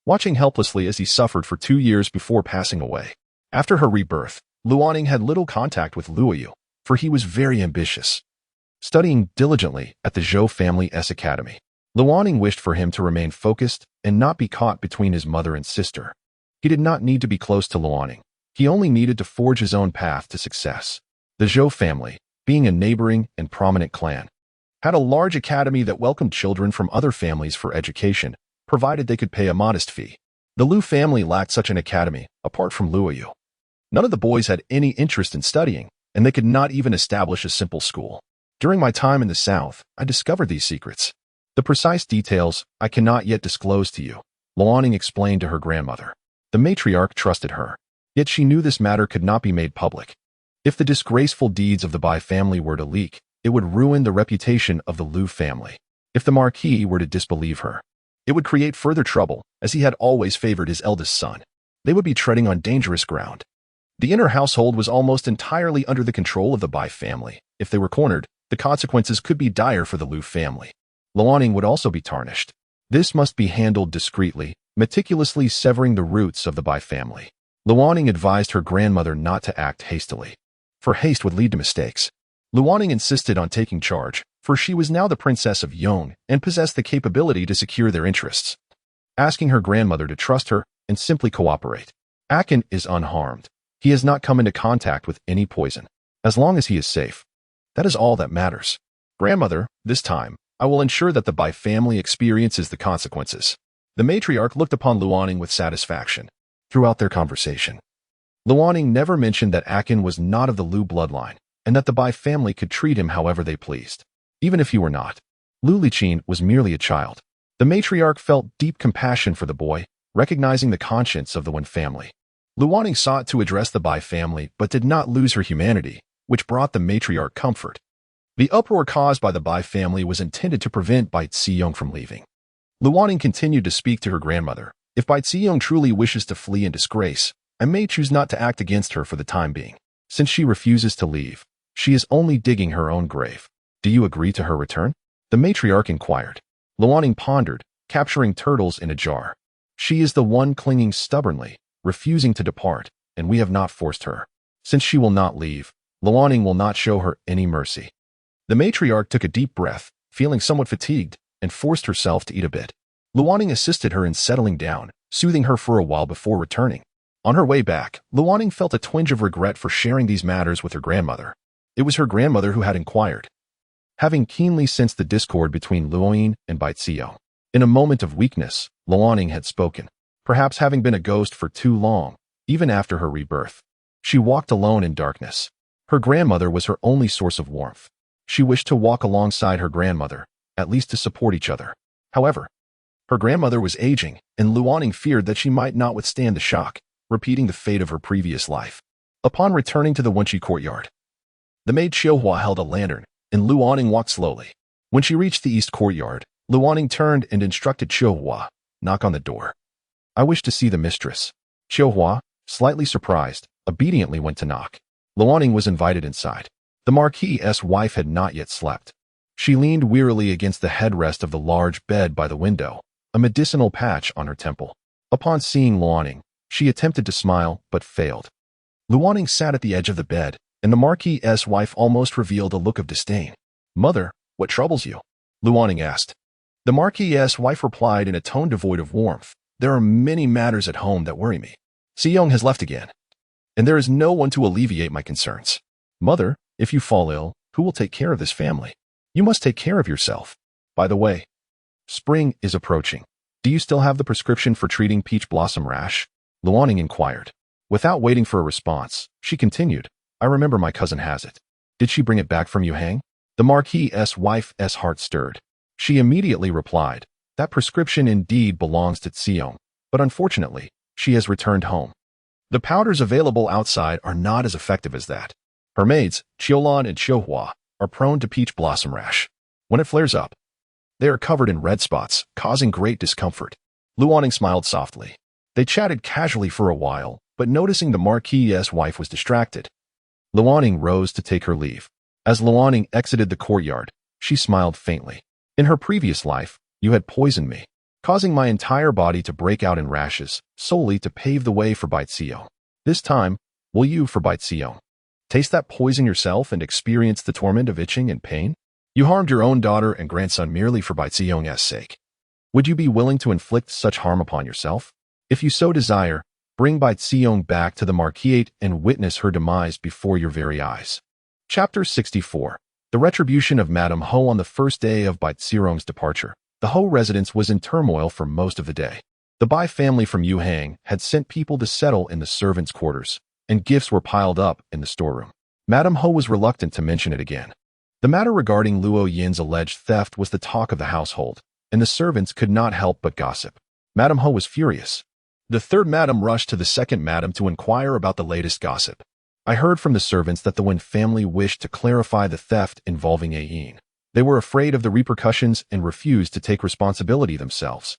S1: watching helplessly as he suffered for 2 years before passing away. After her rebirth, Luanning had little contact with Luoyu, for he was very ambitious, studying diligently at the Zhou family's academy. Luanning wished for him to remain focused and not be caught between his mother and sister. He did not need to be close to Luanning. He only needed to forge his own path to success. The Zhou family, being a neighboring and prominent clan, had a large academy that welcomed children from other families for education, provided they could pay a modest fee. The Lu family lacked such an academy, apart from Luoyu. None of the boys had any interest in studying, and they could not even establish a simple school. During my time in the South, I discovered these secrets. The precise details I cannot yet disclose to you, Luanning explained to her grandmother. The matriarch trusted her, yet she knew this matter could not be made public. If the disgraceful deeds of the Bai family were to leak, it would ruin the reputation of the Lu family. If the Marquis were to disbelieve her, it would create further trouble, as he had always favored his eldest son. They would be treading on dangerous ground. The inner household was almost entirely under the control of the Bai family. If they were cornered, the consequences could be dire for the Lu family. Luanning would also be tarnished. This must be handled discreetly, meticulously severing the roots of the Bai family. Luanning advised her grandmother not to act hastily, for haste would lead to mistakes. Luanning insisted on taking charge, for she was now the princess of Yong and possessed the capability to secure their interests, asking her grandmother to trust her and simply cooperate. Akin is unharmed. He has not come into contact with any poison. As long as he is safe, that is all that matters. Grandmother, this time, I will ensure that the Bai family experiences the consequences. The matriarch looked upon Luanning with satisfaction. Throughout their conversation, Luanning never mentioned that Akin was not of the Lu bloodline, and that the Bai family could treat him however they pleased. Even if he were not, Lu Liqin was merely a child. The matriarch felt deep compassion for the boy, recognizing the conscience of the Wen family. Luanning sought to address the Bai family but did not lose her humanity, which brought the matriarch comfort. The uproar caused by the Bai family was intended to prevent Bai Ziyong from leaving. Luanning continued to speak to her grandmother. If Bai Ziyong truly wishes to flee in disgrace, I may choose not to act against her for the time being. Since she refuses to leave, she is only digging her own grave. Do you agree to her return? The matriarch inquired. Luanning pondered, capturing turtles in a jar. She is the one clinging stubbornly, refusing to depart, and we have not forced her. Since she will not leave, Luanning will not show her any mercy. The matriarch took a deep breath, feeling somewhat fatigued, and forced herself to eat a bit. Luanning assisted her in settling down, soothing her for a while before returning. On her way back, Luanning felt a twinge of regret for sharing these matters with her grandmother. It was her grandmother who had inquired, having keenly sensed the discord between Luoyin and Bai Ziyong. In a moment of weakness, Luanning had spoken. Perhaps having been a ghost for too long, even after her rebirth, she walked alone in darkness. Her grandmother was her only source of warmth. She wished to walk alongside her grandmother, at least to support each other. However, her grandmother was aging, and Luanning feared that she might not withstand the shock, repeating the fate of her previous life. Upon returning to the Wenqi courtyard, the maid Xiaohua held a lantern, and Luanning walked slowly. When she reached the east courtyard, Luanning turned and instructed Xiaohua, "Knock on the door. I wish to see the mistress." Xiaohua, slightly surprised, obediently went to knock. Luanning was invited inside. The Marquis's wife had not yet slept. She leaned wearily against the headrest of the large bed by the window, a medicinal patch on her temple. Upon seeing Luanning, she attempted to smile, but failed. Luanning sat at the edge of the bed, and the Marquis's wife almost revealed a look of disdain. "Mother, what troubles you?" Luanning asked. The Marquis's wife replied in a tone devoid of warmth, "There are many matters at home that worry me. Ziyong has left again. and there is no one to alleviate my concerns. Mother, if you fall ill, who will take care of this family? You must take care of yourself. By the way, spring is approaching. Do you still have the prescription for treating peach blossom rash? Luoning inquired. Without waiting for a response, she continued, I remember my cousin has it. Did she bring it back from Yuhang? The Marquis's wife's heart stirred. She immediately replied, that prescription indeed belongs to Xiong, but unfortunately, she has returned home. The powders available outside are not as effective as that. Her maids, Qiulan and Qiuhua, are prone to peach blossom rash. When it flares up, they are covered in red spots, causing great discomfort. Luoning smiled softly. They chatted casually for a while, but noticing the Marquis's wife was distracted, Luoning rose to take her leave. As Luoning exited the courtyard, she smiled faintly. In her previous life, you had poisoned me, causing my entire body to break out in rashes, solely to pave the way for Baixiong. This time, will you for Baixiong taste that poison yourself and experience the torment of itching and pain? You harmed your own daughter and grandson merely for Baixiong's sake. Would you be willing to inflict such harm upon yourself? If you so desire, bring Baixiong back to the Marquis and witness her demise before your very eyes. Chapter 64. The retribution of Madame Ho. On the first day of Baixiong's departure, the Ho residence was in turmoil for most of the day. The Bai family from Yuhang had sent people to settle in the servants' quarters, and gifts were piled up in the storeroom. Madame Ho was reluctant to mention it again. The matter regarding Luo Yin's alleged theft was the talk of the household, and the servants could not help but gossip. Madame Ho was furious. The third madam rushed to the second madam to inquire about the latest gossip. I heard from the servants that the Wen family wished to clarify the theft involving Yin. They were afraid of the repercussions and refused to take responsibility themselves.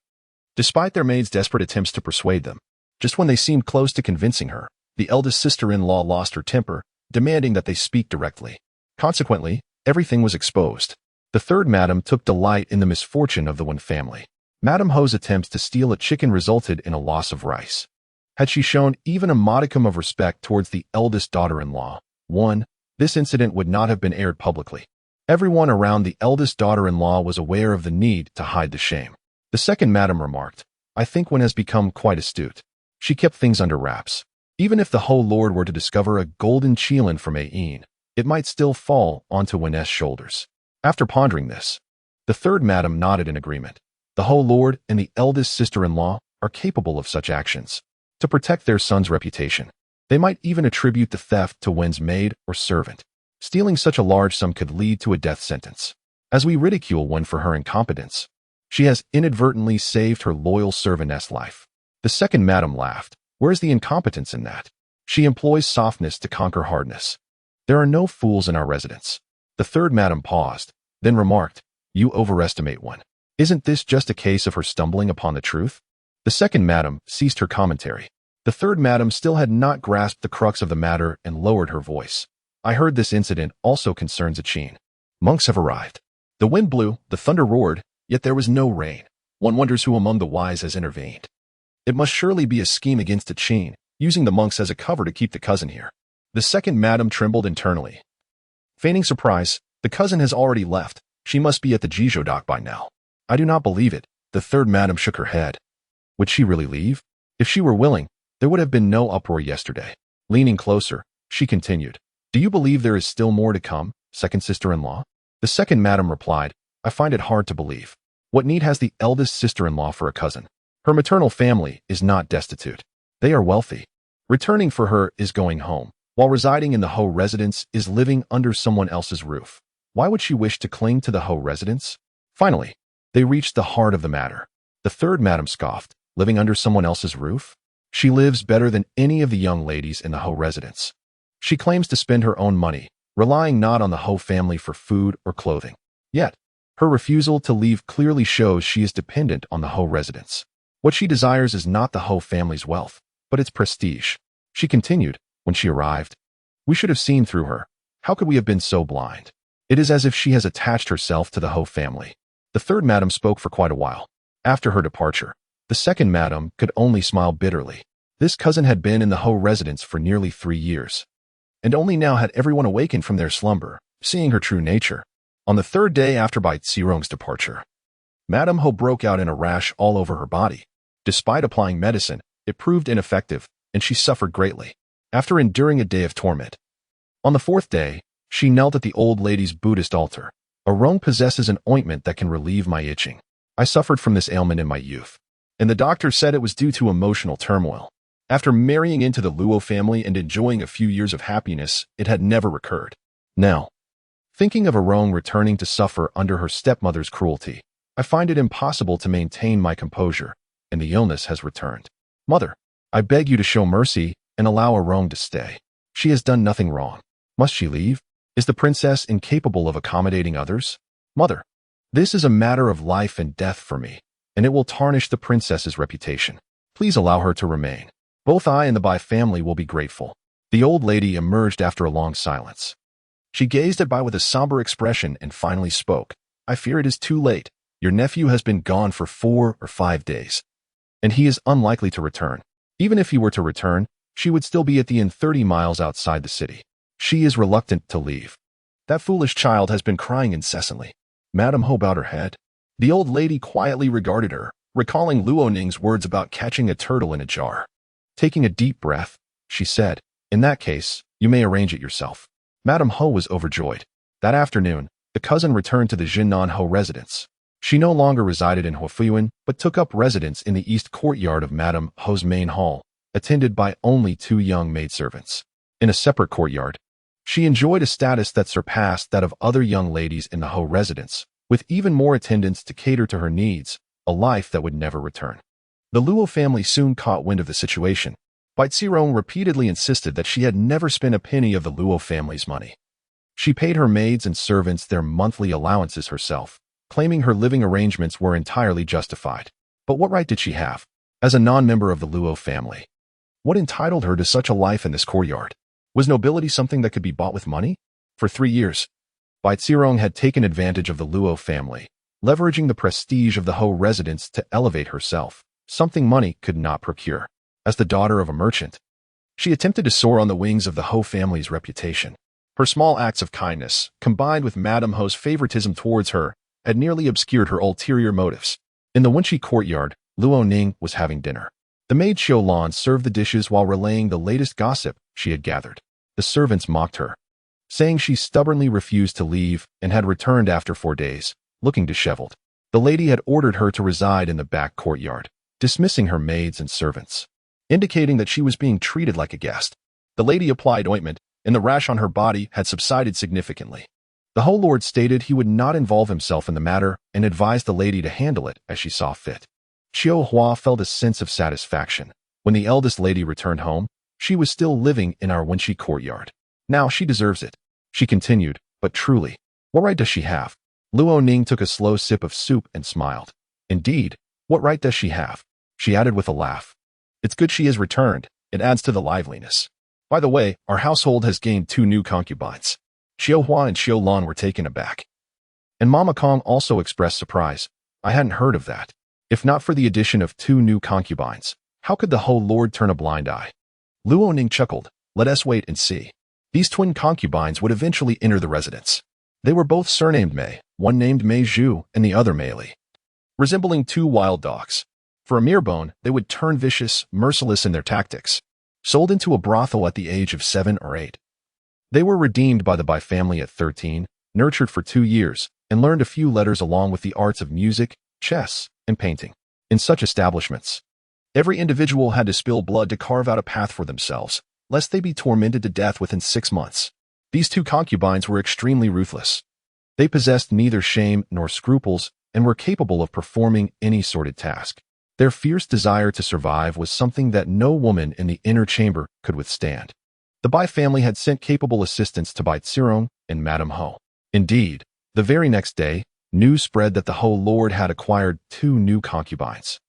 S1: Despite their maid's desperate attempts to persuade them, just when they seemed close to convincing her, the eldest sister-in-law lost her temper, demanding that they speak directly. Consequently, everything was exposed. The third madam took delight in the misfortune of the Wen family. Madame Ho's attempts to steal a chicken resulted in a loss of rice. Had she shown even a modicum of respect towards the eldest daughter-in-law, this incident would not have been aired publicly. Everyone around the eldest daughter-in-law was aware of the need to hide the shame. The second madam remarked, I think Wen has become quite astute. She kept things under wraps. Even if the Ho Lord were to discover a golden qilin from Yin, it might still fall onto Wen's shoulders. After pondering this, the third madam nodded in agreement. The Ho Lord and the eldest sister-in-law are capable of such actions. To protect their son's reputation, they might even attribute the theft to Wen's maid or servant. Stealing such a large sum could lead to a death sentence. As we ridicule Wen for her incompetence, she has inadvertently saved her loyal servantess' life. The second madam laughed. Where's the incompetence in that? She employs softness to conquer hardness. There are no fools in our residence. The third madam paused, then remarked, you overestimate Wen. Isn't this just a case of her stumbling upon the truth? The second madam ceased her commentary. The third madam still had not grasped the crux of the matter and lowered her voice. I heard this incident also concerns a Qin. Monks have arrived. The wind blew, the thunder roared, yet there was no rain. One wonders who among the wise has intervened. It must surely be a scheme against a Qin, using the monks as a cover to keep the cousin here. The second madam trembled internally. Feigning surprise, the cousin has already left. She must be at the Jizhou dock by now. I do not believe it. The third madam shook her head. Would she really leave? If she were willing, there would have been no uproar yesterday. Leaning closer, she continued. Do you believe there is still more to come, second sister-in-law? The second madam replied, I find it hard to believe. What need has the eldest sister-in-law for a cousin? Her maternal family is not destitute. They are wealthy. Returning for her is going home, while residing in the Ho residence is living under someone else's roof. Why would she wish to cling to the Ho residence? Finally, they reached the heart of the matter. The third madam scoffed, living under someone else's roof? She lives better than any of the young ladies in the Ho residence. She claims to spend her own money, relying not on the Ho family for food or clothing. Yet, her refusal to leave clearly shows she is dependent on the Ho residence. What she desires is not the Ho family's wealth, but its prestige. She continued, when she arrived. We should have seen through her. How could we have been so blind? It is as if she has attached herself to the Ho family. The third madam spoke for quite a while. After her departure, the second madam could only smile bitterly. This cousin had been in the Ho residence for nearly 3 years. And only now had everyone awakened from their slumber, seeing her true nature. On the third day after Baixiong's departure, Madame Ho broke out in a rash all over her body. Despite applying medicine, it proved ineffective, and she suffered greatly. after enduring a day of torment. On the fourth day, she knelt at the old lady's Buddhist altar. Arong possesses an ointment that can relieve my itching. I suffered from this ailment in my youth, and the doctor said it was due to emotional turmoil. After marrying into the Luo family and enjoying a few years of happiness, it had never recurred. Now, thinking of Arong returning to suffer under her stepmother's cruelty, I find it impossible to maintain my composure, and the illness has returned. Mother, I beg you to show mercy and allow Arong to stay. She has done nothing wrong. Must she leave? Is the princess incapable of accommodating others? Mother, this is a matter of life and death for me, and it will tarnish the princess's reputation. Please allow her to remain. Both I and the Bai family will be grateful. The old lady emerged after a long silence. She gazed at Bai with a somber expression and finally spoke. I fear it is too late. Your nephew has been gone for 4 or 5 days, and he is unlikely to return. Even if he were to return, she would still be at the inn 30 miles outside the city. She is reluctant to leave. That foolish child has been crying incessantly. Madame Ho bowed her head. The old lady quietly regarded her, recalling Luo Ning's words about catching a turtle in a jar. Taking a deep breath, she said, in that case, you may arrange it yourself. Madame Ho was overjoyed. That afternoon, the cousin returned to the Jinnan Ho residence. She no longer resided in Huofuyuan, but took up residence in the east courtyard of Madame Ho's main hall, attended by only 2 young maidservants. In a separate courtyard, she enjoyed a status that surpassed that of other young ladies in the Ho residence, with even more attendants to cater to her needs, a life that would never return. The Luo family soon caught wind of the situation. Bai Zirong repeatedly insisted that she had never spent a penny of the Luo family's money. She paid her maids and servants their monthly allowances herself, claiming her living arrangements were entirely justified. But what right did she have, as a non-member of the Luo family? What entitled her to such a life in this courtyard? Was nobility something that could be bought with money? For 3 years, Bai Zirong had taken advantage of the Luo family, leveraging the prestige of the Ho residence to elevate herself, something money could not procure. As the daughter of a merchant, she attempted to soar on the wings of the Ho family's reputation. Her small acts of kindness, combined with Madame Ho's favoritism towards her, had nearly obscured her ulterior motives. In the Wenqi courtyard, Luo Ning was having dinner. The maid Xiu Lan served the dishes while relaying the latest gossip she had gathered. The servants mocked her, saying she stubbornly refused to leave and had returned after 4 days, looking disheveled. The lady had ordered her to reside in the back courtyard, dismissing her maids and servants, indicating that she was being treated like a guest. The lady applied ointment, and the rash on her body had subsided significantly. The Ho Lord stated he would not involve himself in the matter and advised the lady to handle it as she saw fit. Xiu Hua felt a sense of satisfaction. When the eldest lady returned home, she was still living in our Wenqi courtyard. Now she deserves it, she continued, but truly, what right does she have? Luo Ning took a slow sip of soup and smiled. Indeed, what right does she have? She added with a laugh. It's good she has returned. It adds to the liveliness. By the way, our household has gained 2 new concubines. Xiu Hua and Xiu Lan were taken aback. And Mama Kong also expressed surprise. I hadn't heard of that. If not for the addition of 2 new concubines, how could the Ho Lord turn a blind eye? Luo Ning chuckled. Let us wait and see. These twin concubines would eventually enter the residence. They were both surnamed Mei, one named Mei Zhu and the other Mei Li, resembling 2 wild dogs. For a mere bone, they would turn vicious, merciless in their tactics. Sold into a brothel at the age of 7 or 8. They were redeemed by the Bai family at 13, nurtured for 2 years, and learned a few letters along with the arts of music, chess, and painting. In such establishments, every individual had to spill blood to carve out a path for themselves, lest they be tormented to death within 6 months. These 2 concubines were extremely ruthless. They possessed neither shame nor scruples and were capable of performing any sordid task. Their fierce desire to survive was something that no woman in the inner chamber could withstand. The Bai family had sent capable assistants to Bai Zirong and Madame Ho. Indeed, the very next day, news spread that the Ho Lord had acquired 2 new concubines.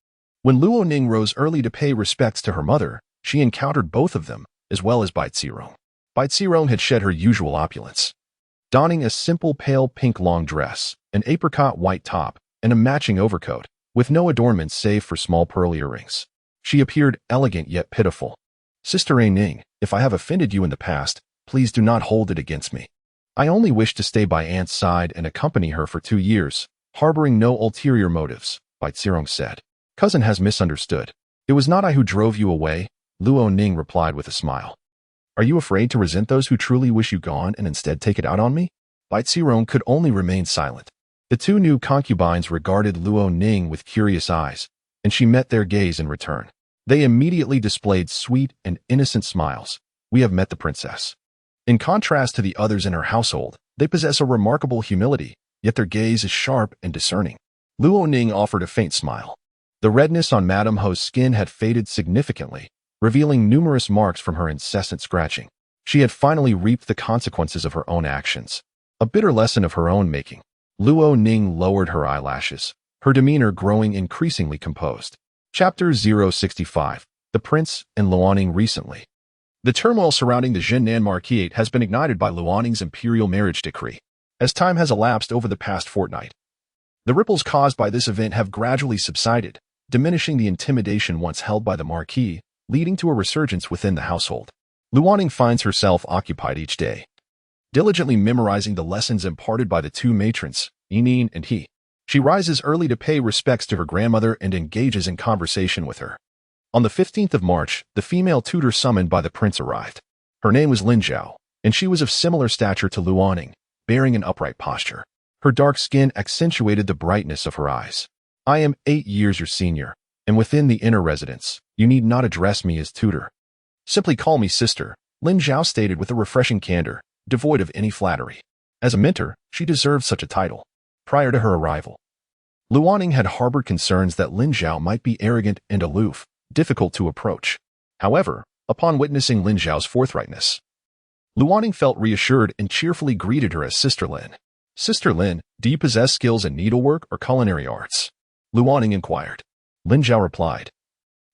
S1: When Luo Ning rose early to pay respects to her mother, she encountered both of them, as well as Bai Zirong. Bai Zirong had shed her usual opulence, donning a simple pale pink long dress, an apricot white top, and a matching overcoat, with no adornments save for small pearl earrings. She appeared elegant yet pitiful. Sister A Ning, if I have offended you in the past, please do not hold it against me. I only wish to stay by Aunt's side and accompany her for 2 years, harboring no ulterior motives, Bai Zirong said. Cousin has misunderstood. It was not I who drove you away, Luo Ning replied with a smile. Are you afraid to resent those who truly wish you gone and instead take it out on me? Bai Zirong could only remain silent. The two new concubines regarded Luo Ning with curious eyes, and she met their gaze in return. They immediately displayed sweet and innocent smiles. We have met the princess. In contrast to the others in her household, they possess a remarkable humility, yet their gaze is sharp and discerning. Luo Ning offered a faint smile. The redness on Madame Ho's skin had faded significantly, revealing numerous marks from her incessant scratching. She had finally reaped the consequences of her own actions. A bitter lesson of her own making. Luo Ning lowered her eyelashes, her demeanor growing increasingly composed. Chapter 065. The Prince and Luoning recently. The turmoil surrounding the Jinnan Marquisate has been ignited by Luoning's imperial marriage decree. As time has elapsed over the past fortnight, the ripples caused by this event have gradually subsided, diminishing the intimidation once held by the Marquis, leading to a resurgence within the household. Luoning finds herself occupied each day, diligently memorizing the lessons imparted by the two matrons, Yinin and He. She rises early to pay respects to her grandmother and engages in conversation with her. On the 15th of March, the female tutor summoned by the prince arrived. Her name was Lin Zhao, and she was of similar stature to Luoning, bearing an upright posture. Her dark skin accentuated the brightness of her eyes. I am 8 years your senior, and within the inner residence, you need not address me as tutor. Simply call me sister, Lin Zhao stated with a refreshing candor, devoid of any flattery. As a mentor, she deserved such a title. Prior to her arrival, Luoning had harbored concerns that Lin Zhao might be arrogant and aloof, difficult to approach. However, upon witnessing Lin Zhao's forthrightness, Luoning felt reassured and cheerfully greeted her as Sister Lin. Sister Lin, do you possess skills in needlework or culinary arts? Luoning inquired. Lin Zhao replied,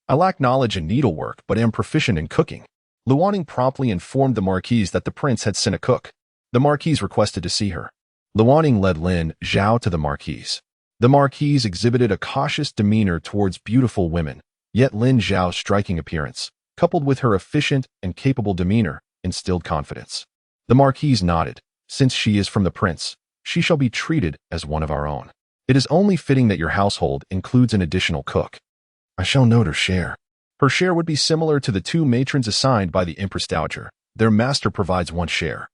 S1: I lack knowledge in needlework but am proficient in cooking. Luoning promptly informed the Marquise that the prince had sent a cook. The Marquise requested to see her. Luoning led Lin Zhao to the Marquise. The Marquise exhibited a cautious demeanor towards beautiful women, yet Lin Zhao's striking appearance, coupled with her efficient and capable demeanor, instilled confidence. The Marquise nodded. Since she is from the prince, she shall be treated as one of our own. It is only fitting that your household includes an additional cook. I shall note her share. Her share would be similar to the two matrons assigned by the Empress Dowager. Their master provides one share,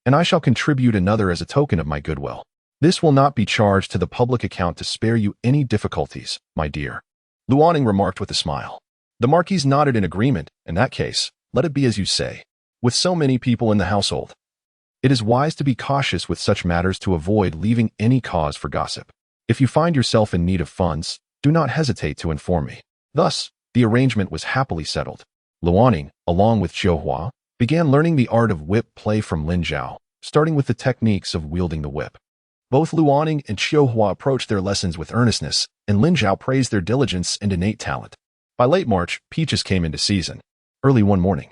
S1: and I shall contribute another as a token of my goodwill. This will not be charged to the public account to spare you any difficulties, my dear. Luoning remarked with a smile. The Marquise nodded in agreement. In that case, let it be as you say. With so many people in the household, it is wise to be cautious with such matters to avoid leaving any cause for gossip. If you find yourself in need of funds, do not hesitate to inform me. Thus, the arrangement was happily settled. Luoning, along with Qiuhua, began learning the art of whip play from Lin Zhao, starting with the techniques of wielding the whip. Both Luoning and Qiuhua approached their lessons with earnestness, and Lin Zhao praised their diligence and innate talent. By late March, peaches came into season. Early one morning,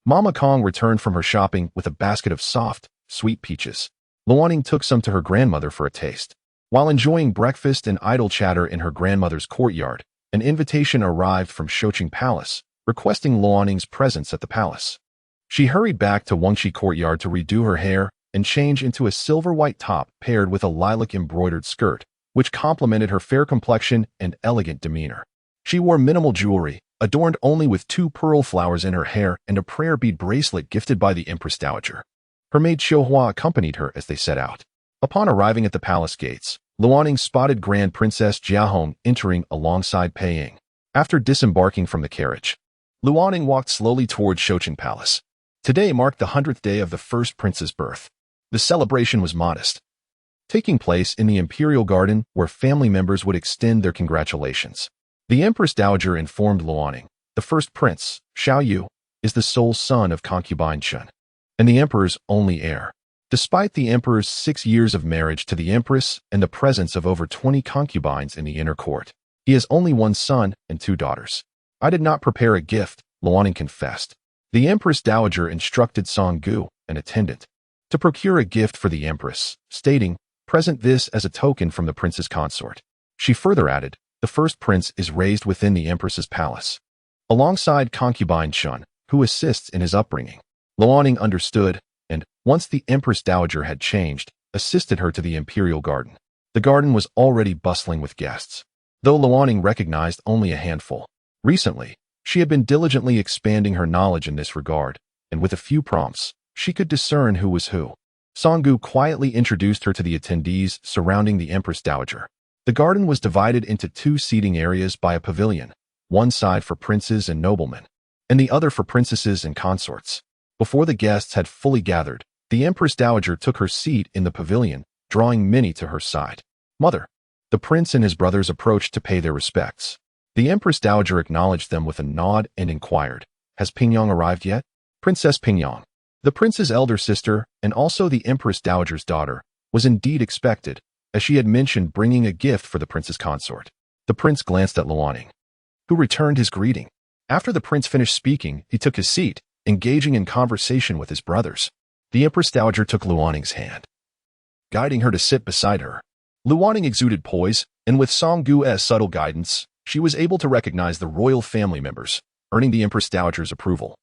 S1: Mama Kong returned from her shopping with a basket of soft, sweet peaches. Luoning took some to her grandmother for a taste. While enjoying breakfast and idle chatter in her grandmother's courtyard, an invitation arrived from Shoqing Palace, requesting Luoning's presence at the palace. She hurried back to Wengqi Courtyard to redo her hair and change into a silver-white top paired with a lilac-embroidered skirt, which complemented her fair complexion and elegant demeanor. She wore minimal jewelry, adorned only with 2 pearl flowers in her hair and a prayer bead bracelet gifted by the Empress Dowager. Her maid Qiuhua accompanied her as they set out. Upon arriving at the palace gates, Luoning spotted Grand Princess Jiahong entering alongside Pei Ying. After disembarking from the carriage, Luoning walked slowly towards Shoqing Palace. Today marked the 100th day of the first prince's birth. The celebration was modest, taking place in the imperial garden where family members would extend their congratulations. The Empress Dowager informed Luoning, the first prince, Xiao Yu, is the sole son of concubine Chen, and the emperor's only heir. Despite the emperor's 6 years of marriage to the empress and the presence of over 20 concubines in the inner court, he has only 1 son and 2 daughters. I did not prepare a gift, Luoning confessed. The Empress Dowager instructed Song Gu, an attendant, to procure a gift for the empress, stating, present this as a token from the prince's consort. She further added, the first prince is raised within the empress's palace, alongside concubine Chen, who assists in his upbringing. Luoning understood, and, once the Empress Dowager had changed, assisted her to the imperial garden. The garden was already bustling with guests, though Luoning recognized only a handful. Recently, she had been diligently expanding her knowledge in this regard, and with a few prompts, she could discern who was who. Songgu quietly introduced her to the attendees surrounding the Empress Dowager. The garden was divided into two seating areas by a pavilion, one side for princes and noblemen, and the other for princesses and consorts. Before the guests had fully gathered, the Empress Dowager took her seat in the pavilion, drawing many to her side. "Mother." The prince and his brothers approached to pay their respects. The Empress Dowager acknowledged them with a nod and inquired, "Has Pingyang arrived yet?" Princess Pingyang, the prince's elder sister and also the Empress Dowager's daughter, was indeed expected, as she had mentioned bringing a gift for the prince's consort. The prince glanced at Luoning, who returned his greeting. After the prince finished speaking, he took his seat, engaging in conversation with his brothers. The Empress Dowager took Luoning's hand, guiding her to sit beside her. Luoning exuded poise, and with Songgu's subtle guidance, she was able to recognize the royal family members, earning the Empress Dowager's approval,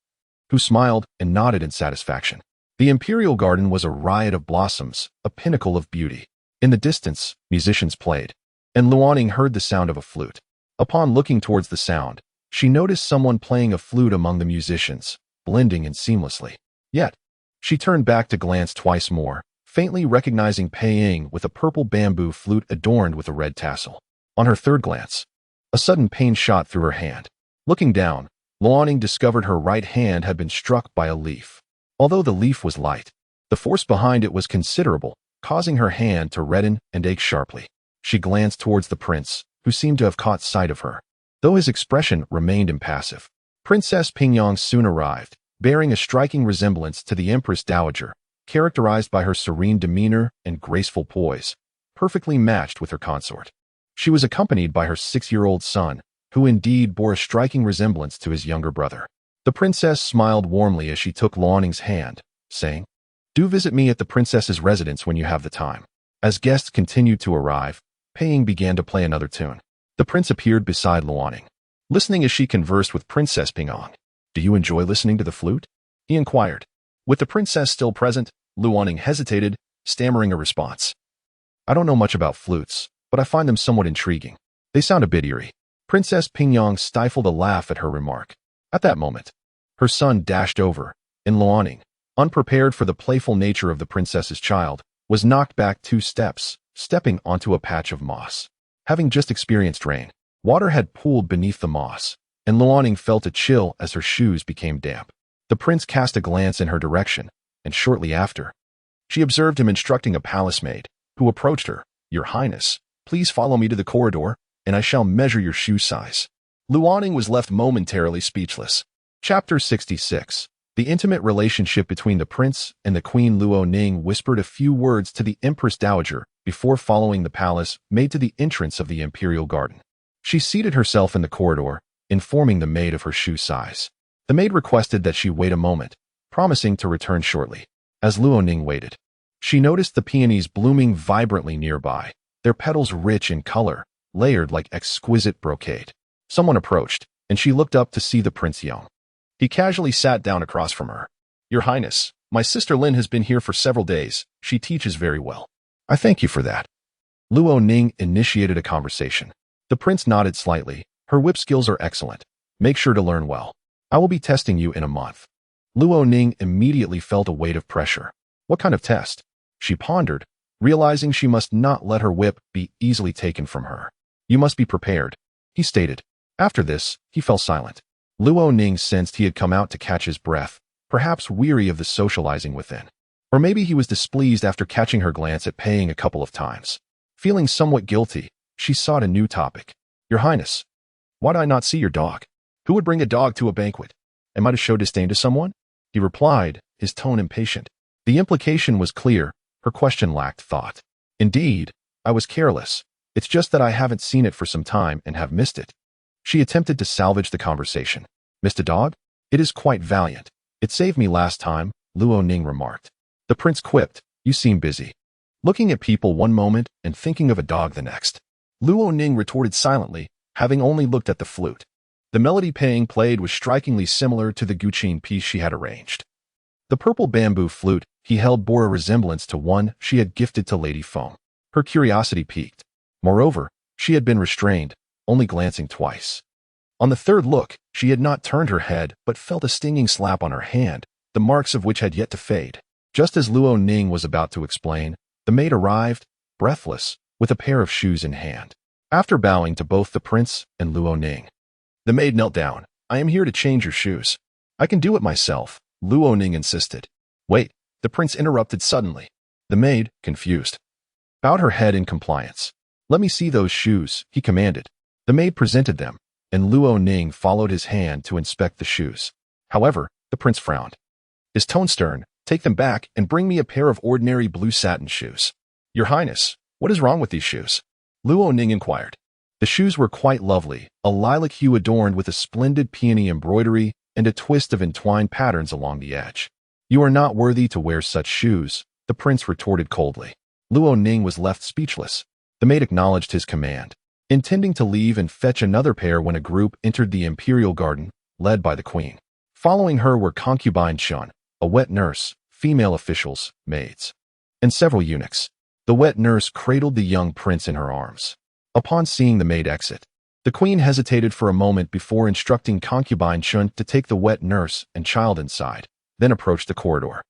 S1: who smiled and nodded in satisfaction. The imperial garden was a riot of blossoms, a pinnacle of beauty. In the distance, musicians played, and Luoning heard the sound of a flute. Upon looking towards the sound, she noticed someone playing a flute among the musicians, blending in seamlessly. Yet, she turned back to glance twice more, faintly recognizing Pei Ying with a purple bamboo flute adorned with a red tassel. On her third glance, a sudden pain shot through her hand. Looking down, Luoning discovered her right hand had been struck by a leaf. Although the leaf was light, the force behind it was considerable, causing her hand to redden and ache sharply. She glanced towards the prince, who seemed to have caught sight of her, though his expression remained impassive. Princess Pingyang soon arrived, bearing a striking resemblance to the Empress Dowager, characterized by her serene demeanor and graceful poise, perfectly matched with her consort. She was accompanied by her 6-year-old son, who indeed bore a striking resemblance to his younger brother. The princess smiled warmly as she took Luoning's hand, saying, "Do visit me at the princess's residence when you have the time." As guests continued to arrive, Pei Ying began to play another tune. The prince appeared beside Luoning, listening as she conversed with Princess Pingyang. "Do you enjoy listening to the flute?" he inquired. With the princess still present, Luoning hesitated, stammering a response. "I don't know much about flutes, but I find them somewhat intriguing. They sound a bit eerie." Princess Pingyang stifled a laugh at her remark. At that moment, her son dashed over, and Luoning, unprepared for the playful nature of the princess's child, was knocked back 2 steps, stepping onto a patch of moss. Having just experienced rain, water had pooled beneath the moss, and Luoning felt a chill as her shoes became damp. The prince cast a glance in her direction, and shortly after, she observed him instructing a palace maid, who approached her. "Your Highness, please follow me to the corridor, and I shall measure your shoe size." Luoning was left momentarily speechless. Chapter 66. The intimate relationship between the prince and the Queen. Luoning whispered a few words to the Empress Dowager before following the palace maid to the entrance of the imperial garden. She seated herself in the corridor, informing the maid of her shoe size. The maid requested that she wait a moment, promising to return shortly. As Luoning waited, she noticed the peonies blooming vibrantly nearby, their petals rich in color, layered like exquisite brocade. Someone approached, and she looked up to see the Prince Young. He casually sat down across from her. "Your Highness, my sister Lin has been here for several days. She teaches very well." "I thank you for that." Luoning initiated a conversation. The prince nodded slightly. "Her whip skills are excellent. Make sure to learn well. I will be testing you in a month." Luoning immediately felt a weight of pressure. What kind of test? She pondered, realizing she must not let her whip be easily taken from her. "You must be prepared," he stated. After this, he fell silent. Luoning sensed he had come out to catch his breath, perhaps weary of the socializing within. Or maybe he was displeased after catching her glance at Pei Ying a couple of times. Feeling somewhat guilty, she sought a new topic. "Your Highness, why do I not see your dog? Who would bring a dog to a banquet? Am I to show disdain to someone?" He replied, his tone impatient. The implication was clear. Her question lacked thought. "Indeed, I was careless. It's just that I haven't seen it for some time and have missed it." She attempted to salvage the conversation. "Missed a dog? It is quite valiant. It saved me last time," Luoning remarked. The prince quipped, "You seem busy. Looking at people one moment and thinking of a dog the next." Luoning retorted silently, having only looked at the flute. The melody Pei Ying played was strikingly similar to the guqin piece she had arranged. The purple bamboo flute he held bore a resemblance to one she had gifted to Lady Feng. Her curiosity piqued. Moreover, she had been restrained, only glancing twice. On the third look, she had not turned her head but felt a stinging slap on her hand, the marks of which had yet to fade. Just as Luo Ning was about to explain, the maid arrived, breathless, with a pair of shoes in hand. After bowing to both the prince and Luo Ning, the maid knelt down. "I am here to change your shoes." "I can do it myself," Luo Ning insisted. "Wait," the prince interrupted suddenly. The maid, confused, bowed her head in compliance. "Let me see those shoes," he commanded. The maid presented them, and Luo Ning followed his hand to inspect the shoes. However, the prince frowned. His tone stern. "Take them back and bring me a pair of ordinary blue satin shoes." "Your Highness, what is wrong with these shoes?" Luo Ning inquired. The shoes were quite lovely, a lilac hue adorned with a splendid peony embroidery and a twist of entwined patterns along the edge. "You are not worthy to wear such shoes," the prince retorted coldly. Luo Ning was left speechless. The maid acknowledged his command, intending to leave and fetch another pair when a group entered the imperial garden, led by the queen. Following her were concubine Chun, a wet nurse, female officials, maids, and several eunuchs. The wet nurse cradled the young prince in her arms. Upon seeing the maid exit, the queen hesitated for a moment before instructing concubine Chun to take the wet nurse and child inside, then approached the corridor.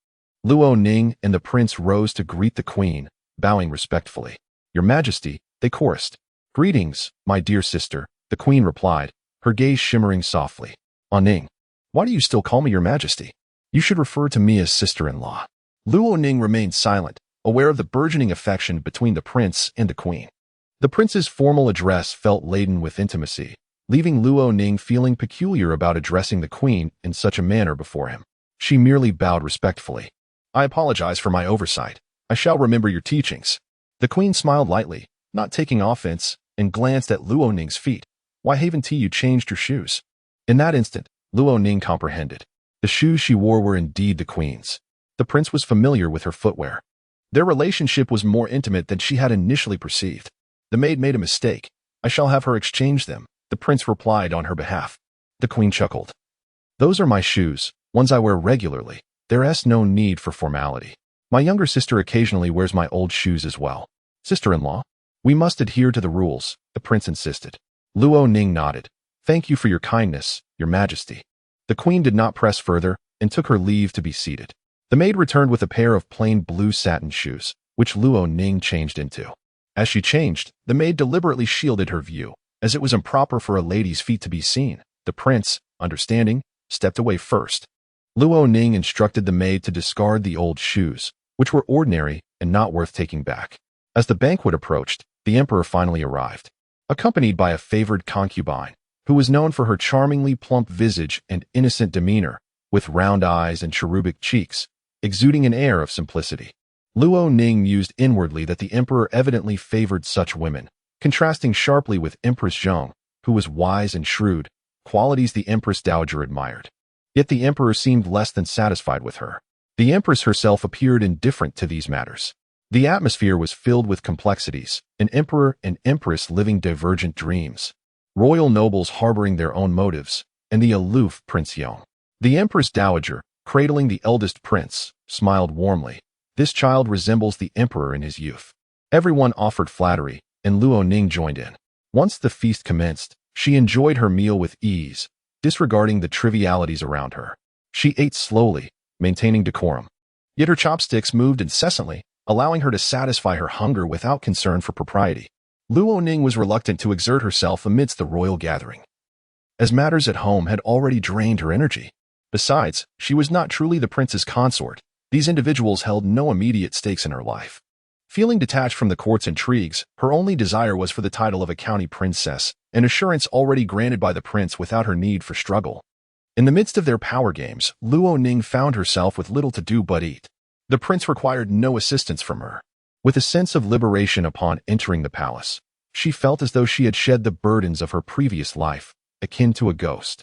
S1: Luo Ning and the prince rose to greet the queen, bowing respectfully. "Your Majesty," they chorused. "Greetings, my dear sister," the queen replied, her gaze shimmering softly. "Ning, why do you still call me your Majesty? You should refer to me as sister-in-law." Luo Ning remained silent, aware of the burgeoning affection between the prince and the queen. The prince's formal address felt laden with intimacy, leaving Luo Ning feeling peculiar about addressing the queen in such a manner before him. She merely bowed respectfully. "I apologize for my oversight. I shall remember your teachings." The queen smiled lightly, not taking offense, and glanced at Luo Ning's feet. "Why haven't you changed your shoes?" In that instant, Luo Ning comprehended. The shoes she wore were indeed the queen's. The prince was familiar with her footwear. Their relationship was more intimate than she had initially perceived. "The maid made a mistake. I shall have her exchange them," the prince replied on her behalf. The queen chuckled. "Those are my shoes, ones I wear regularly. There's no need for formality. My younger sister occasionally wears my old shoes as well." "Sister-in-law, we must adhere to the rules," the prince insisted. Luo Ning nodded. "Thank you for your kindness, your Majesty." The queen did not press further and took her leave to be seated. The maid returned with a pair of plain blue satin shoes, which Luo Ning changed into. As she changed, the maid deliberately shielded her view, as it was improper for a lady's feet to be seen. The prince, understanding, stepped away first. Luo Ning instructed the maid to discard the old shoes, which were ordinary and not worth taking back. As the banquet approached, the emperor finally arrived, accompanied by a favored concubine, who was known for her charmingly plump visage and innocent demeanor, with round eyes and cherubic cheeks, exuding an air of simplicity. Luo Ning mused inwardly that the emperor evidently favored such women, contrasting sharply with Empress Zheng, who was wise and shrewd, qualities the Empress Dowager admired. Yet the emperor seemed less than satisfied with her. The empress herself appeared indifferent to these matters. The atmosphere was filled with complexities, an emperor and empress living divergent dreams, royal nobles harboring their own motives, and the aloof Prince Yong. The Empress Dowager, cradling the eldest prince, smiled warmly. "This child resembles the emperor in his youth." Everyone offered flattery, and Luo Ning joined in. Once the feast commenced, she enjoyed her meal with ease, disregarding the trivialities around her. She ate slowly, maintaining decorum. Yet her chopsticks moved incessantly, allowing her to satisfy her hunger without concern for propriety. Luo Ning was reluctant to exert herself amidst the royal gathering, as matters at home had already drained her energy. Besides, she was not truly the prince's consort. These individuals held no immediate stakes in her life. Feeling detached from the court's intrigues, her only desire was for the title of a county princess, an assurance already granted by the prince without her need for struggle. In the midst of their power games, Luo Ning found herself with little to do but eat. The prince required no assistance from her. With a sense of liberation upon entering the palace, she felt as though she had shed the burdens of her previous life, akin to a ghost.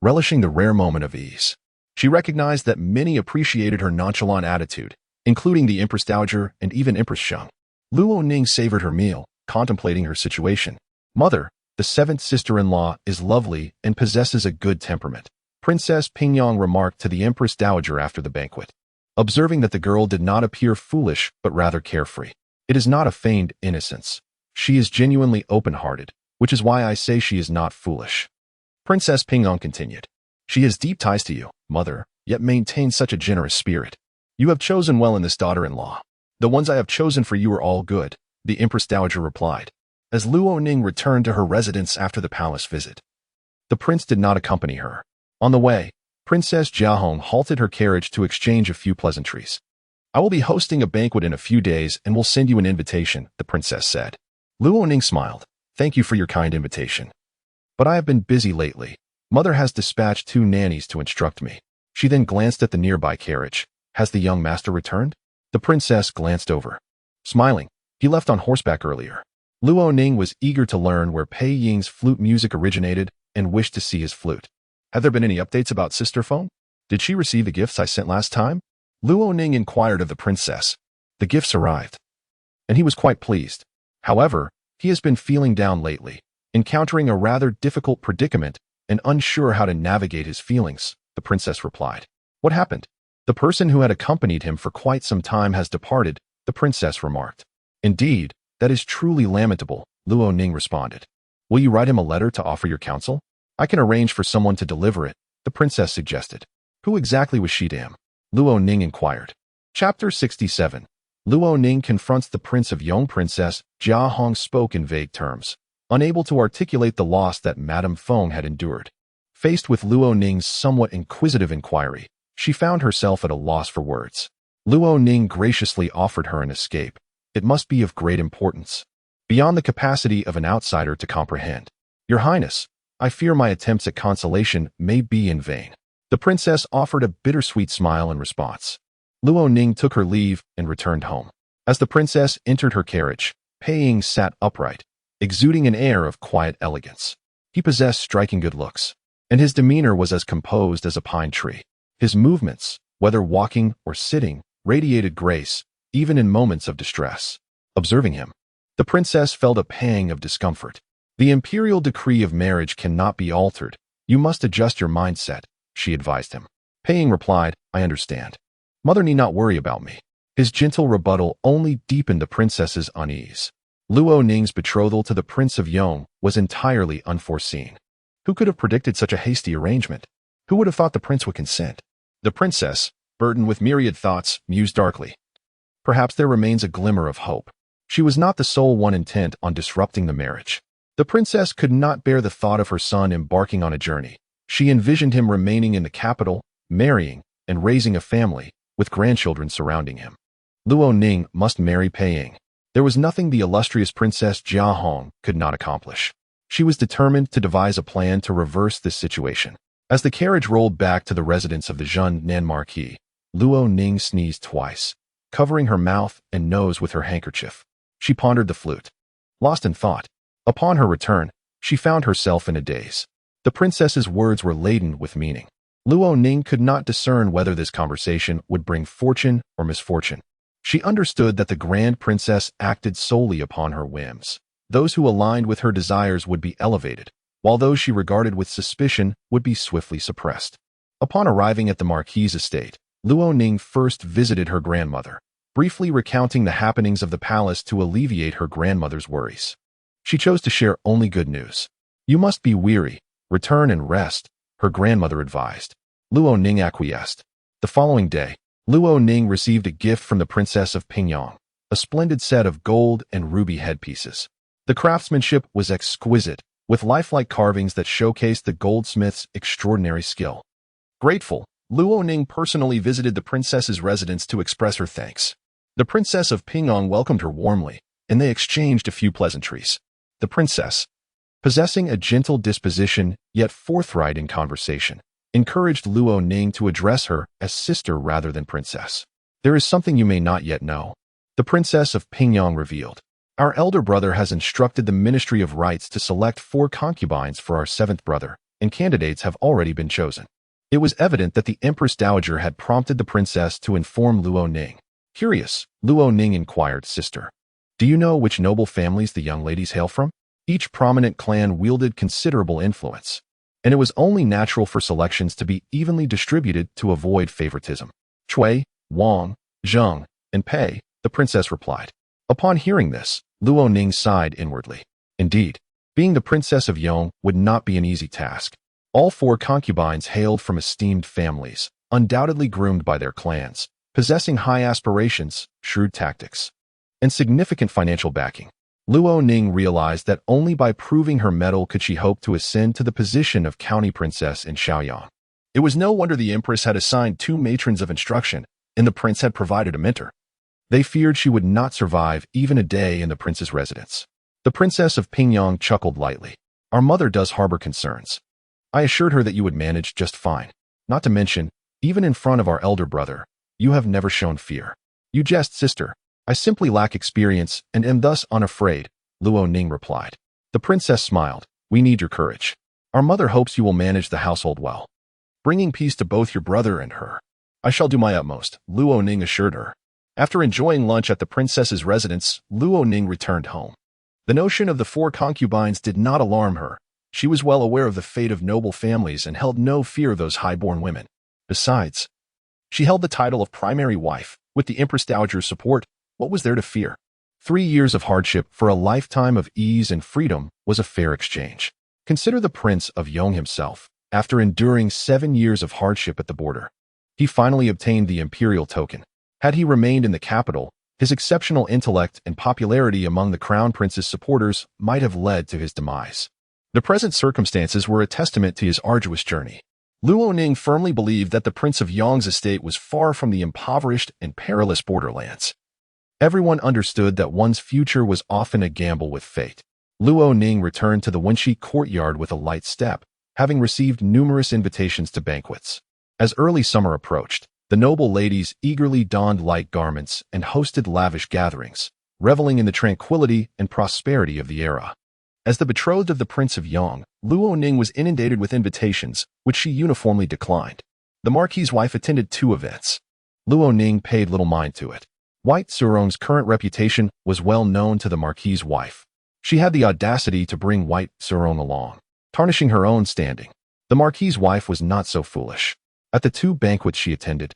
S1: Relishing the rare moment of ease, she recognized that many appreciated her nonchalant attitude, including the Empress Dowager and even Empress Sheng. Luo Ning savored her meal, contemplating her situation. "Mother, the seventh sister-in-law is lovely and possesses a good temperament," Princess Pingyong remarked to the Empress Dowager after the banquet, observing that the girl did not appear foolish but rather carefree. "It is not a feigned innocence. She is genuinely open-hearted, which is why I say she is not foolish." Princess Pingyong continued. "She has deep ties to you, mother, yet maintain such a generous spirit. You have chosen well in this daughter-in-law. The ones I have chosen for you are all good, the Empress Dowager replied, as Luo Ning returned to her residence after the palace visit. The prince did not accompany her. On the way, Princess Jiahong halted her carriage to exchange a few pleasantries. I will be hosting a banquet in a few days and will send you an invitation, the princess said. Luo Ning smiled. Thank you for your kind invitation. But I have been busy lately. Mother has dispatched 2 nannies to instruct me. She then glanced at the nearby carriage. Has the young master returned? The princess glanced over. Smiling, he left on horseback earlier. Luo Ning was eager to learn where Pei Ying's flute music originated and wished to see his flute. Have there been any updates about Sister Feng? Did she receive the gifts I sent last time? Luo Ning inquired of the princess. The gifts arrived, and he was quite pleased. However, he has been feeling down lately, encountering a rather difficult predicament and unsure how to navigate his feelings, the princess replied. What happened? The person who had accompanied him for quite some time has departed, the princess remarked. Indeed, that is truly lamentable, Luo Ning responded. Will you write him a letter to offer your counsel? I can arrange for someone to deliver it, the princess suggested. Who exactly was she to him? Luo Ning inquired. Chapter 67. Luo Ning confronts the Prince of Yong. Princess Jiahong spoke in vague terms, unable to articulate the loss that Madame Feng had endured. Faced with Luo Ning's somewhat inquisitive inquiry, she found herself at a loss for words. Luo Ning graciously offered her an escape. It must be of great importance, beyond the capacity of an outsider to comprehend. Your Highness, I fear my attempts at consolation may be in vain. The princess offered a bittersweet smile in response. Luo Ning took her leave and returned home. As the princess entered her carriage, Pei Ying sat upright, exuding an air of quiet elegance. He possessed striking good looks, and his demeanor was as composed as a pine tree. His movements, whether walking or sitting, radiated grace, even in moments of distress. Observing him, the princess felt a pang of discomfort. The imperial decree of marriage cannot be altered. You must adjust your mindset, she advised him. Pei Ying replied, I understand. Mother need not worry about me. His gentle rebuttal only deepened the princess's unease. Luo Ning's betrothal to the Prince of Yong was entirely unforeseen. Who could have predicted such a hasty arrangement? Who would have thought the prince would consent? The princess, burdened with myriad thoughts, mused darkly. Perhaps there remains a glimmer of hope. She was not the sole one intent on disrupting the marriage. The princess could not bear the thought of her son embarking on a journey. She envisioned him remaining in the capital, marrying, and raising a family, with grandchildren surrounding him. Luo Ning must marry Pei Ying. There was nothing the illustrious Princess Jiahong could not accomplish. She was determined to devise a plan to reverse this situation. As the carriage rolled back to the residence of the Zhengnan Marquis, Luo Ning sneezed twice, covering her mouth and nose with her handkerchief. She pondered the flute, lost in thought. Upon her return, she found herself in a daze. The princess's words were laden with meaning. Luo Ning could not discern whether this conversation would bring fortune or misfortune. She understood that the grand princess acted solely upon her whims. Those who aligned with her desires would be elevated, while those she regarded with suspicion would be swiftly suppressed. Upon arriving at the Marquis's estate, Luo Ning first visited her grandmother, briefly recounting the happenings of the palace to alleviate her grandmother's worries. She chose to share only good news. You must be weary. Return and rest, her grandmother advised. Luo Ning acquiesced. The following day, Luo Ning received a gift from the Princess of Pingyang, a splendid set of gold and ruby headpieces. The craftsmanship was exquisite, with lifelike carvings that showcased the goldsmith's extraordinary skill. Grateful, Luo Ning personally visited the princess's residence to express her thanks. The Princess of Pingyang welcomed her warmly, and they exchanged a few pleasantries. The princess, possessing a gentle disposition yet forthright in conversation, encouraged Luo Ning to address her as sister rather than princess. There is something you may not yet know, the Princess of Pingyang revealed. Our elder brother has instructed the Ministry of Rites to select 4 concubines for our 7th brother, and candidates have already been chosen. It was evident that the Empress Dowager had prompted the princess to inform Luo Ning. Curious, Luo Ning inquired, Sister, do you know which noble families the young ladies hail from? Each prominent clan wielded considerable influence, and it was only natural for selections to be evenly distributed to avoid favoritism. Cui, Wang, Zheng, and Pei, the princess replied. Upon hearing this, Luo Ning sighed inwardly. Indeed, being the Princess of Yong would not be an easy task. All 4 concubines hailed from esteemed families, undoubtedly groomed by their clans, possessing high aspirations, shrewd tactics, and significant financial backing. Luo Ning realized that only by proving her mettle could she hope to ascend to the position of county princess in Shaoyang. It was no wonder the empress had assigned 2 matrons of instruction, and the prince had provided a mentor. They feared she would not survive even a day in the prince's residence. The princess of Pingyang chuckled lightly. Our mother does harbor concerns. I assured her that you would manage just fine. Not to mention, even in front of our elder brother, you have never shown fear. You jest, sister. I simply lack experience and am thus unafraid, Luo Ning replied. The princess smiled. We need your courage. Our mother hopes you will manage the household well, bringing peace to both your brother and her. I shall do my utmost, Luo Ning assured her. After enjoying lunch at the princess's residence, Luo Ning returned home. The notion of the 4 concubines did not alarm her. She was well aware of the fate of noble families and held no fear of those high-born women. Besides, she held the title of primary wife. With the Empress Dowager's support, what was there to fear? 3 years of hardship for a lifetime of ease and freedom was a fair exchange. Consider the Prince of Yong himself. After enduring 7 years of hardship at the border, he finally obtained the imperial token. Had he remained in the capital, his exceptional intellect and popularity among the crown prince's supporters might have led to his demise. The present circumstances were a testament to his arduous journey. Luo Ning firmly believed that the Prince of Yong's estate was far from the impoverished and perilous borderlands. Everyone understood that one's future was often a gamble with fate. Luo Ning returned to the Wenxi courtyard with a light step, having received numerous invitations to banquets. As early summer approached, the noble ladies eagerly donned light garments and hosted lavish gatherings, reveling in the tranquility and prosperity of the era. As the betrothed of the Prince of Yong, Luo Ning was inundated with invitations, which she uniformly declined. The Marquis's wife attended 2 events. Luo Ning paid little mind to it. White Surong's current reputation was well known to the Marquis's wife. She had the audacity to bring White Surong along, tarnishing her own standing. The Marquis's wife was not so foolish. At the 2 banquets she attended,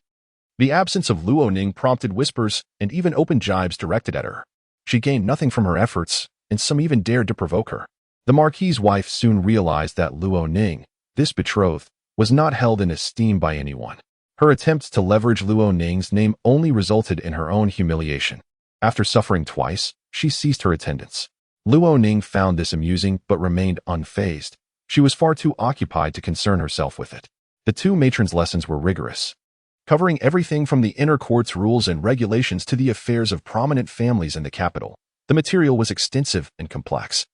S1: the absence of Luo Ning prompted whispers and even open jibes directed at her. She gained nothing from her efforts, and some even dared to provoke her. The Marquis's wife soon realized that Luo Ning, this betrothed, was not held in esteem by anyone. Her attempts to leverage Luo Ning's name only resulted in her own humiliation. After suffering twice, she ceased her attendance. Luo Ning found this amusing but remained unfazed. She was far too occupied to concern herself with it. The 2 matrons' lessons were rigorous, covering everything from the inner court's rules and regulations to the affairs of prominent families in the capital. The material was extensive and complex.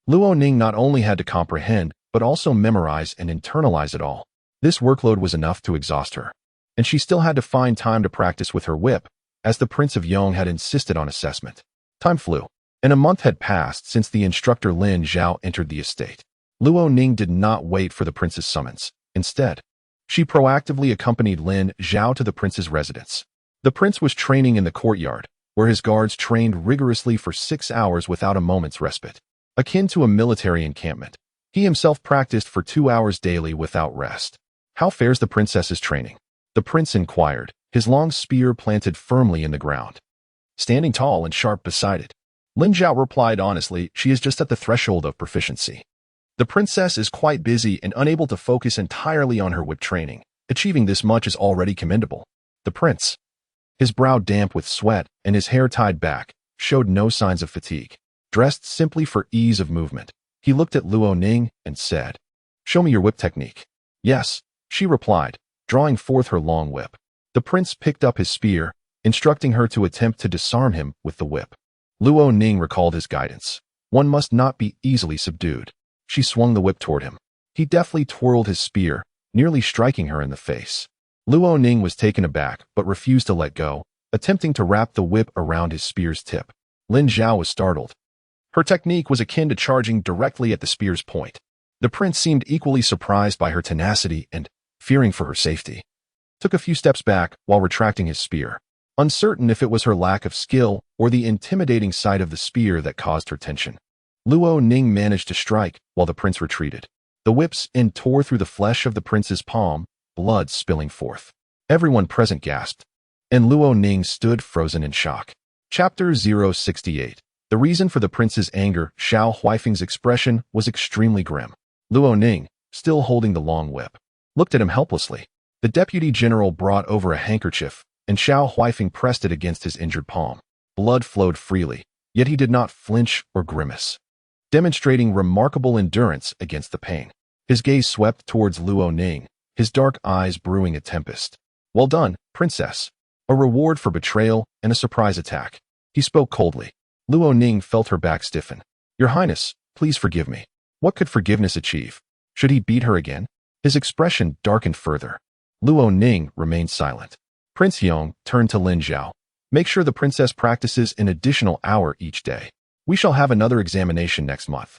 S1: Luo Ning not only had to comprehend, but also memorize and internalize it all. This workload was enough to exhaust her, and she still had to find time to practice with her whip, as the Prince of Yong had insisted on assessment. Time flew, and a month had passed since the instructor Lin Zhao entered the estate. Luo Ning did not wait for the prince's summons. Instead, she proactively accompanied Lin Zhao to the prince's residence. The prince was training in the courtyard, where his guards trained rigorously for 6 hours without a moment's respite. Akin to a military encampment, he himself practiced for 2 hours daily without rest. How fares the princess's training? The prince inquired, his long spear planted firmly in the ground, standing tall and sharp beside it. Lin Zhao replied honestly, she is just at the threshold of proficiency. The princess is quite busy and unable to focus entirely on her whip training. Achieving this much is already commendable. The prince, his brow damp with sweat and his hair tied back, showed no signs of fatigue. Dressed simply for ease of movement, he looked at Luo Ning and said, "Show me your whip technique." "Yes," she replied, drawing forth her long whip. The prince picked up his spear, instructing her to attempt to disarm him with the whip. Luo Ning recalled his guidance. One must not be easily subdued. She swung the whip toward him. He deftly twirled his spear, nearly striking her in the face. Luo Ning was taken aback but refused to let go, attempting to wrap the whip around his spear's tip. Lin Zhao was startled. Her technique was akin to charging directly at the spear's point. The prince seemed equally surprised by her tenacity and, fearing for her safety, took a few steps back while retracting his spear, uncertain if it was her lack of skill or the intimidating sight of the spear that caused her tension. Luo Ning managed to strike while the prince retreated. The whip's end tore through the flesh of the prince's palm, blood spilling forth. Everyone present gasped, and Luo Ning stood frozen in shock. Chapter 068. The reason for the prince's anger. Xiao Huifeng's expression was extremely grim. Luo Ning, still holding the long whip, looked at him helplessly. The deputy general brought over a handkerchief, and Xiao Huifeng pressed it against his injured palm. Blood flowed freely, yet he did not flinch or grimace, demonstrating remarkable endurance against the pain. His gaze swept towards Luo Ning, his dark eyes brewing a tempest. "Well done, princess. A reward for betrayal and a surprise attack." He spoke coldly. Luo Ning felt her back stiffen. "Your Highness, please forgive me." What could forgiveness achieve? Should he beat her again? His expression darkened further. Luo Ning remained silent. Prince Yong turned to Lin Zhao. "Make sure the princess practices an additional hour each day. We shall have another examination next month.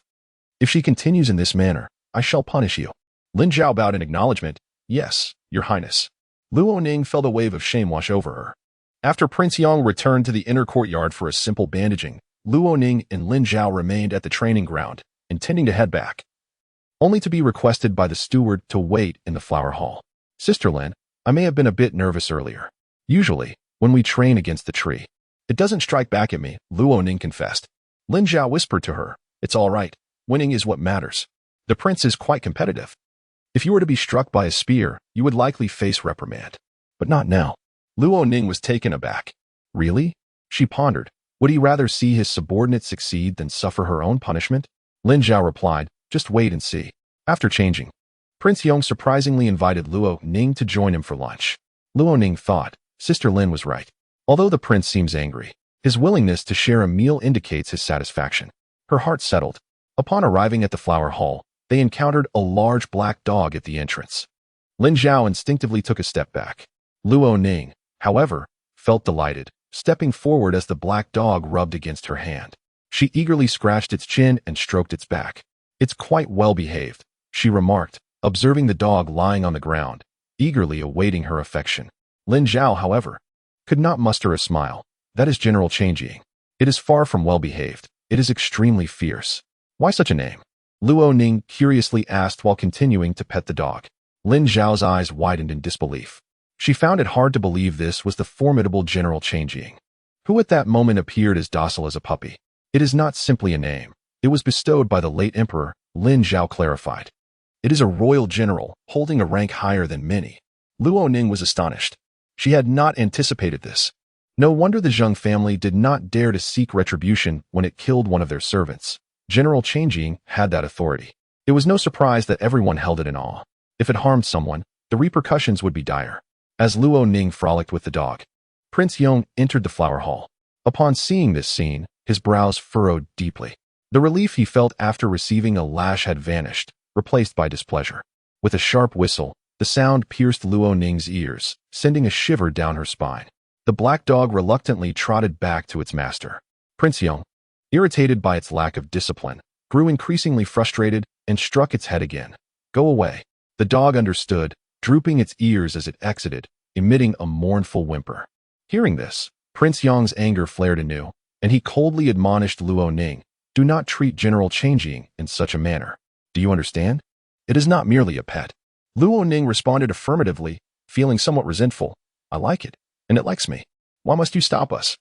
S1: If she continues in this manner, I shall punish you." Lin Zhao bowed in acknowledgement. "Yes, Your Highness." Luo Ning felt a wave of shame wash over her. After Prince Yong returned to the inner courtyard for a simple bandaging, Luo Ning and Lin Zhao remained at the training ground, intending to head back, only to be requested by the steward to wait in the flower hall. "Sister Lin, I may have been a bit nervous earlier. Usually, when we train against the tree, it doesn't strike back at me," Luo Ning confessed. Lin Zhao whispered to her, "It's all right. Winning is what matters. The prince is quite competitive. If you were to be struck by a spear, you would likely face reprimand. But not now." Luo Ning was taken aback. "Really?" She pondered. Would he rather see his subordinate succeed than suffer her own punishment? Lin Zhao replied, "Just wait and see." After changing, Prince Yong surprisingly invited Luo Ning to join him for lunch. Luo Ning thought, Sister Lin was right. Although the prince seems angry, his willingness to share a meal indicates his satisfaction. Her heart settled. Upon arriving at the flower hall, they encountered a large black dog at the entrance. Lin Zhao instinctively took a step back. Luo Ning, however, felt delighted, stepping forward as the black dog rubbed against her hand. She eagerly scratched its chin and stroked its back. "It's quite well behaved," she remarked, observing the dog lying on the ground, eagerly awaiting her affection. Lin Zhao, however, could not muster a smile. "That is General Changyi. It is far from well behaved. It is extremely fierce." "Why such a name?" Luo Ning curiously asked while continuing to pet the dog. Lin Zhao's eyes widened in disbelief. She found it hard to believe this was the formidable General Changyi, who at that moment appeared as docile as a puppy. "It is not simply a name. It was bestowed by the late emperor," Lin Zhao clarified. "It is a royal general, holding a rank higher than many." Luo Ning was astonished. She had not anticipated this. No wonder the Zheng family did not dare to seek retribution when it killed one of their servants. General Changyi had that authority. It was no surprise that everyone held it in awe. If it harmed someone, the repercussions would be dire. As Luo Ning frolicked with the dog, Prince Yong entered the flower hall. Upon seeing this scene, his brows furrowed deeply. The relief he felt after receiving a lash had vanished, replaced by displeasure. With a sharp whistle, the sound pierced Luo Ning's ears, sending a shiver down her spine. The black dog reluctantly trotted back to its master. Prince Yong, irritated by its lack of discipline, grew increasingly frustrated and struck its head again. "Go away." The dog understood, drooping its ears as it exited, emitting a mournful whimper. Hearing this, Prince Yong's anger flared anew, and he coldly admonished Luo Ning, "Do not treat General Changyi in such a manner. Do you understand? It is not merely a pet." Luo Ning responded affirmatively, feeling somewhat resentful. "I like it, and it likes me. Why must you stop us?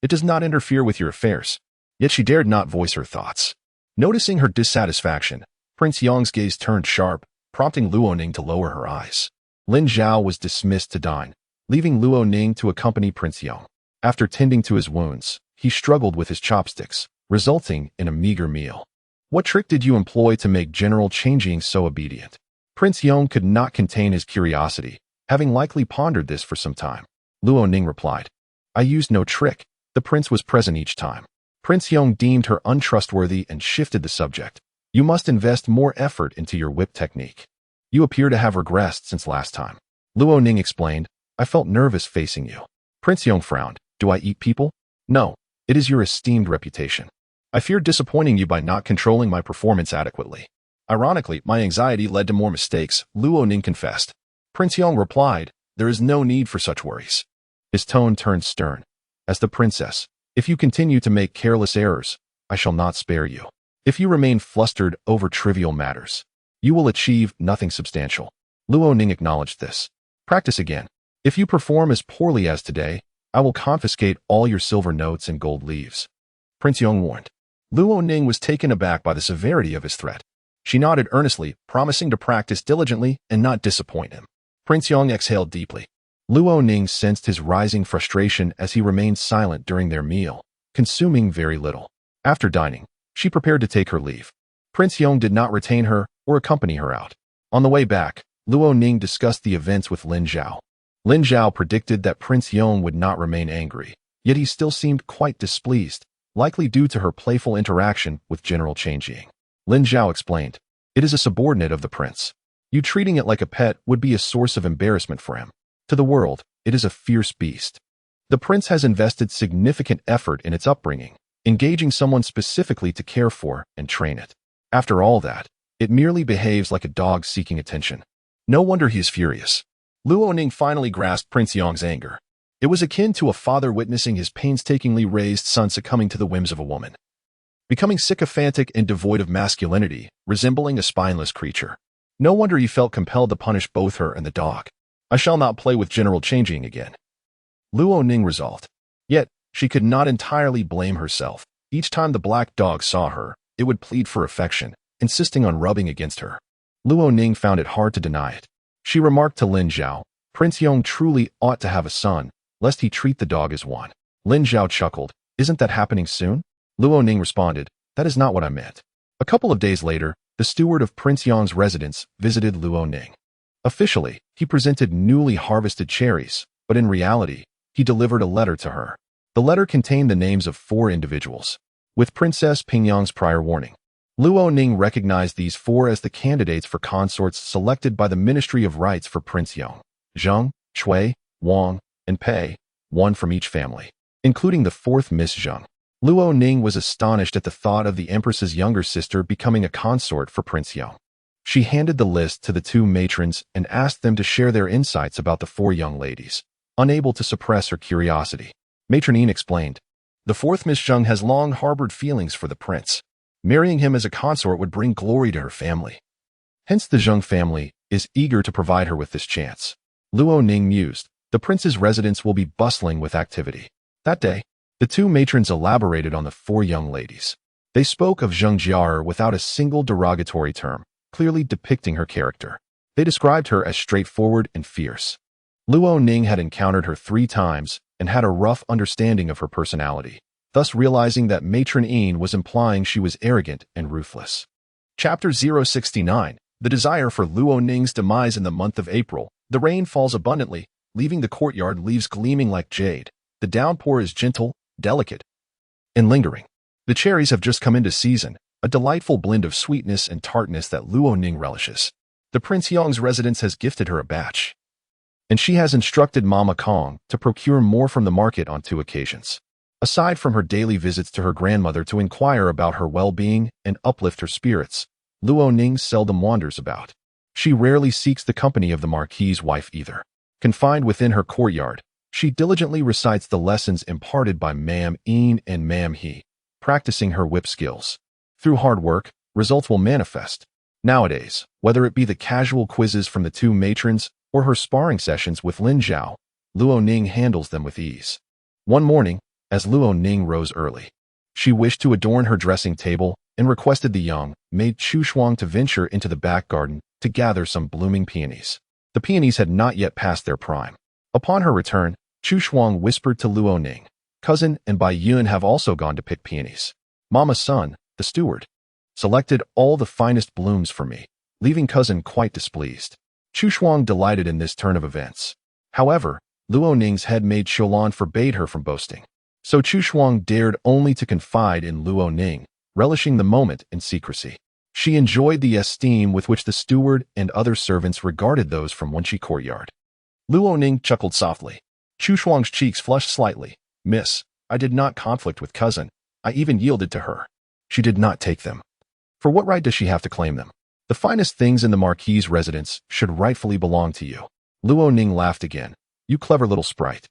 S1: It does not interfere with your affairs." Yet she dared not voice her thoughts. Noticing her dissatisfaction, Prince Yong's gaze turned sharp, prompting Luo Ning to lower her eyes. Lin Zhao was dismissed to dine, leaving Luo Ning to accompany Prince Yong. After tending to his wounds, he struggled with his chopsticks, resulting in a meager meal. "What trick did you employ to make General Changyi so obedient?" Prince Yong could not contain his curiosity, having likely pondered this for some time. Luo Ning replied, "I used no trick. The prince was present each time." Prince Yong deemed her untrustworthy and shifted the subject. "You must invest more effort into your whip technique. You appear to have regressed since last time." Luo Ning explained, "I felt nervous facing you." Prince Yong frowned. "Do I eat people?" "No, it is your esteemed reputation. I fear disappointing you by not controlling my performance adequately." "Ironically, my anxiety led to more mistakes," Luo Ning confessed. Prince Yong replied, "There is no need for such worries." His tone turned stern. "As the princess, if you continue to make careless errors, I shall not spare you. If you remain flustered over trivial matters, you will achieve nothing substantial." Luo Ning acknowledged this. "Practice again. If you perform as poorly as today, I will confiscate all your silver notes and gold leaves." Prince Yong warned. Luo Ning was taken aback by the severity of his threat. She nodded earnestly, promising to practice diligently and not disappoint him. Prince Yong exhaled deeply. Luo Ning sensed his rising frustration as he remained silent during their meal, consuming very little. After dining, she prepared to take her leave. Prince Yong did not retain her or accompany her out. On the way back, Luo Ning discussed the events with Lin Zhao. Lin Zhao predicted that Prince Yong would not remain angry, yet he still seemed quite displeased, likely due to her playful interaction with General Changjing. Lin Zhao explained, "It is a subordinate of the prince. You treating it like a pet would be a source of embarrassment for him. To the world, it is a fierce beast. The prince has invested significant effort in its upbringing, engaging someone specifically to care for and train it. After all that, it merely behaves like a dog seeking attention. No wonder he is furious." Luo Ning finally grasped Prince Yong's anger. It was akin to a father witnessing his painstakingly raised son succumbing to the whims of a woman, becoming sycophantic and devoid of masculinity, resembling a spineless creature. No wonder he felt compelled to punish both her and the dog. "I shall not play with General Changjing again," Luo Ning resolved. Yet, she could not entirely blame herself. Each time the black dog saw her, it would plead for affection, insisting on rubbing against her. Luo Ning found it hard to deny it. She remarked to Lin Zhao, "Prince Yong truly ought to have a son, lest he treat the dog as one." Lin Zhao chuckled, "Isn't that happening soon?" Luo Ning responded, "That is not what I meant." A couple of days later, the steward of Prince Yong's residence visited Luo Ning. Officially, he presented newly harvested cherries, but in reality, he delivered a letter to her. The letter contained the names of 4 individuals, with Princess Pingyang's prior warning. Luo Ning recognized these 4 as the candidates for consorts selected by the Ministry of Rights for Prince Yong: Zheng, Chui, Wang, and Pei, 1 from each family, including the 4th Miss Zheng. Luo Ning was astonished at the thought of the Empress's younger sister becoming a consort for Prince Yong. She handed the list to the 2 matrons and asked them to share their insights about the 4 young ladies. Unable to suppress her curiosity, Matronine explained, "The 4th Miss Zheng has long harbored feelings for the prince. Marrying him as a consort would bring glory to her family. Hence the Zheng family is eager to provide her with this chance." Luo Ning mused, "The prince's residence will be bustling with activity." That day, the 2 matrons elaborated on the 4 young ladies. They spoke of Zheng Jiaer without a single derogatory term, clearly depicting her character. They described her as straightforward and fierce. Luo Ning had encountered her 3 times and had a rough understanding of her personality, thus realizing that Matron Yin was implying she was arrogant and ruthless. Chapter 069. The desire for Luo Ning's demise. In the month of April, the rain falls abundantly, leaving the courtyard leaves gleaming like jade. The downpour is gentle, delicate, and lingering. The cherries have just come into season, a delightful blend of sweetness and tartness that Luo Ning relishes. The Prince Yong's residence has gifted her a batch, and she has instructed Mama Kong to procure more from the market on 2 occasions. Aside from her daily visits to her grandmother to inquire about her well-being and uplift her spirits, Luo Ning seldom wanders about. She rarely seeks the company of the Marquis's wife either. Confined within her courtyard, she diligently recites the lessons imparted by Ma'am Yin and Ma'am He, practicing her whip skills. Through hard work, results will manifest. Nowadays, whether it be the casual quizzes from the 2 matrons or her sparring sessions with Lin Zhao, Luo Ning handles them with ease. One morning, as Luo Ning rose early, she wished to adorn her dressing table and requested the young maid Chu Shuang to venture into the back garden to gather some blooming peonies. The peonies had not yet passed their prime. Upon her return, Chu Shuang whispered to Luo Ning, "Cousin and Bai Yun have also gone to pick peonies. Mama's son, the steward, selected all the finest blooms for me, leaving cousin quite displeased." Chu Shuang delighted in this turn of events. However, Luo Ning's head maid Sholan forbade her from boasting. So Chu Shuang dared only to confide in Luo Ning, relishing the moment in secrecy. She enjoyed the esteem with which the steward and other servants regarded those from Wenqi courtyard. Luo Ning chuckled softly. Chu Shuang's cheeks flushed slightly. "Miss, I did not conflict with cousin. I even yielded to her. She did not take them. For what right does she have to claim them? The finest things in the Marquis's residence should rightfully belong to you." Luo Ning laughed again. "You clever little sprite."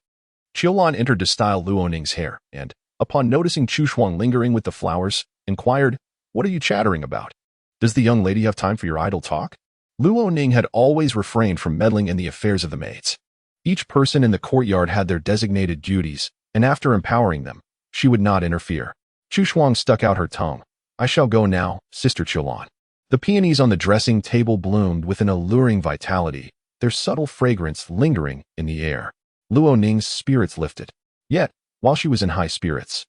S1: Qiulan entered to style Luo Ning's hair, and, upon noticing Chu Shuang lingering with the flowers, inquired, "What are you chattering about? Does the young lady have time for your idle talk?" Luo Ning had always refrained from meddling in the affairs of the maids. Each person in the courtyard had their designated duties, and after empowering them, she would not interfere. Chu Shuang stuck out her tongue. "I shall go now, Sister Qiulan." The peonies on the dressing table bloomed with an alluring vitality, their subtle fragrance lingering in the air. Luo Ning's spirits lifted. Yet, while she was in high spirits,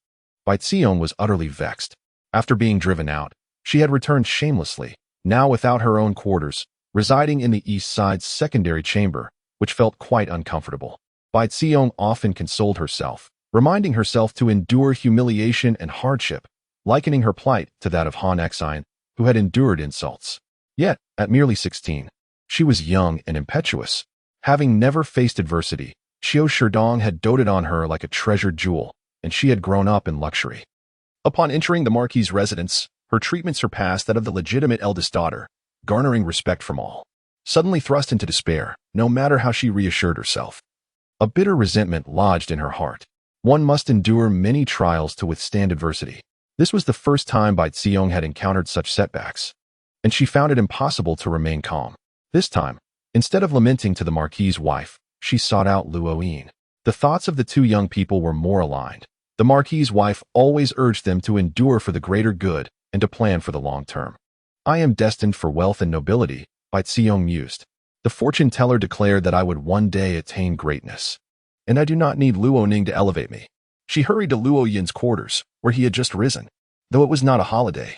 S1: Bai Xiong was utterly vexed. After being driven out, she had returned shamelessly, now without her own quarters, residing in the east side's secondary chamber, which felt quite uncomfortable. Bai Xiong often consoled herself, reminding herself to endure humiliation and hardship, likening her plight to that of Han Xian, who had endured insults. Yet, at merely 16, she was young and impetuous. Having never faced adversity, Xiao Sherdong had doted on her like a treasured jewel, and she had grown up in luxury. Upon entering the Marquis's residence, her treatment surpassed that of the legitimate eldest daughter, garnering respect from all. Suddenly thrust into despair, no matter how she reassured herself, a bitter resentment lodged in her heart. One must endure many trials to withstand adversity. This was the first time Bai Xiong had encountered such setbacks, and she found it impossible to remain calm. This time, instead of lamenting to the Marquis's wife, she sought out Luo Yin. The thoughts of the two young people were more aligned. The Marquis's wife always urged them to endure for the greater good and to plan for the long term. I am destined for wealth and nobility, Bai Xiong mused. The fortune teller declared that I would one day attain greatness, and I do not need Luo Ning to elevate me. She hurried to Luo Yin's quarters, where he had just risen. Though it was not a holiday,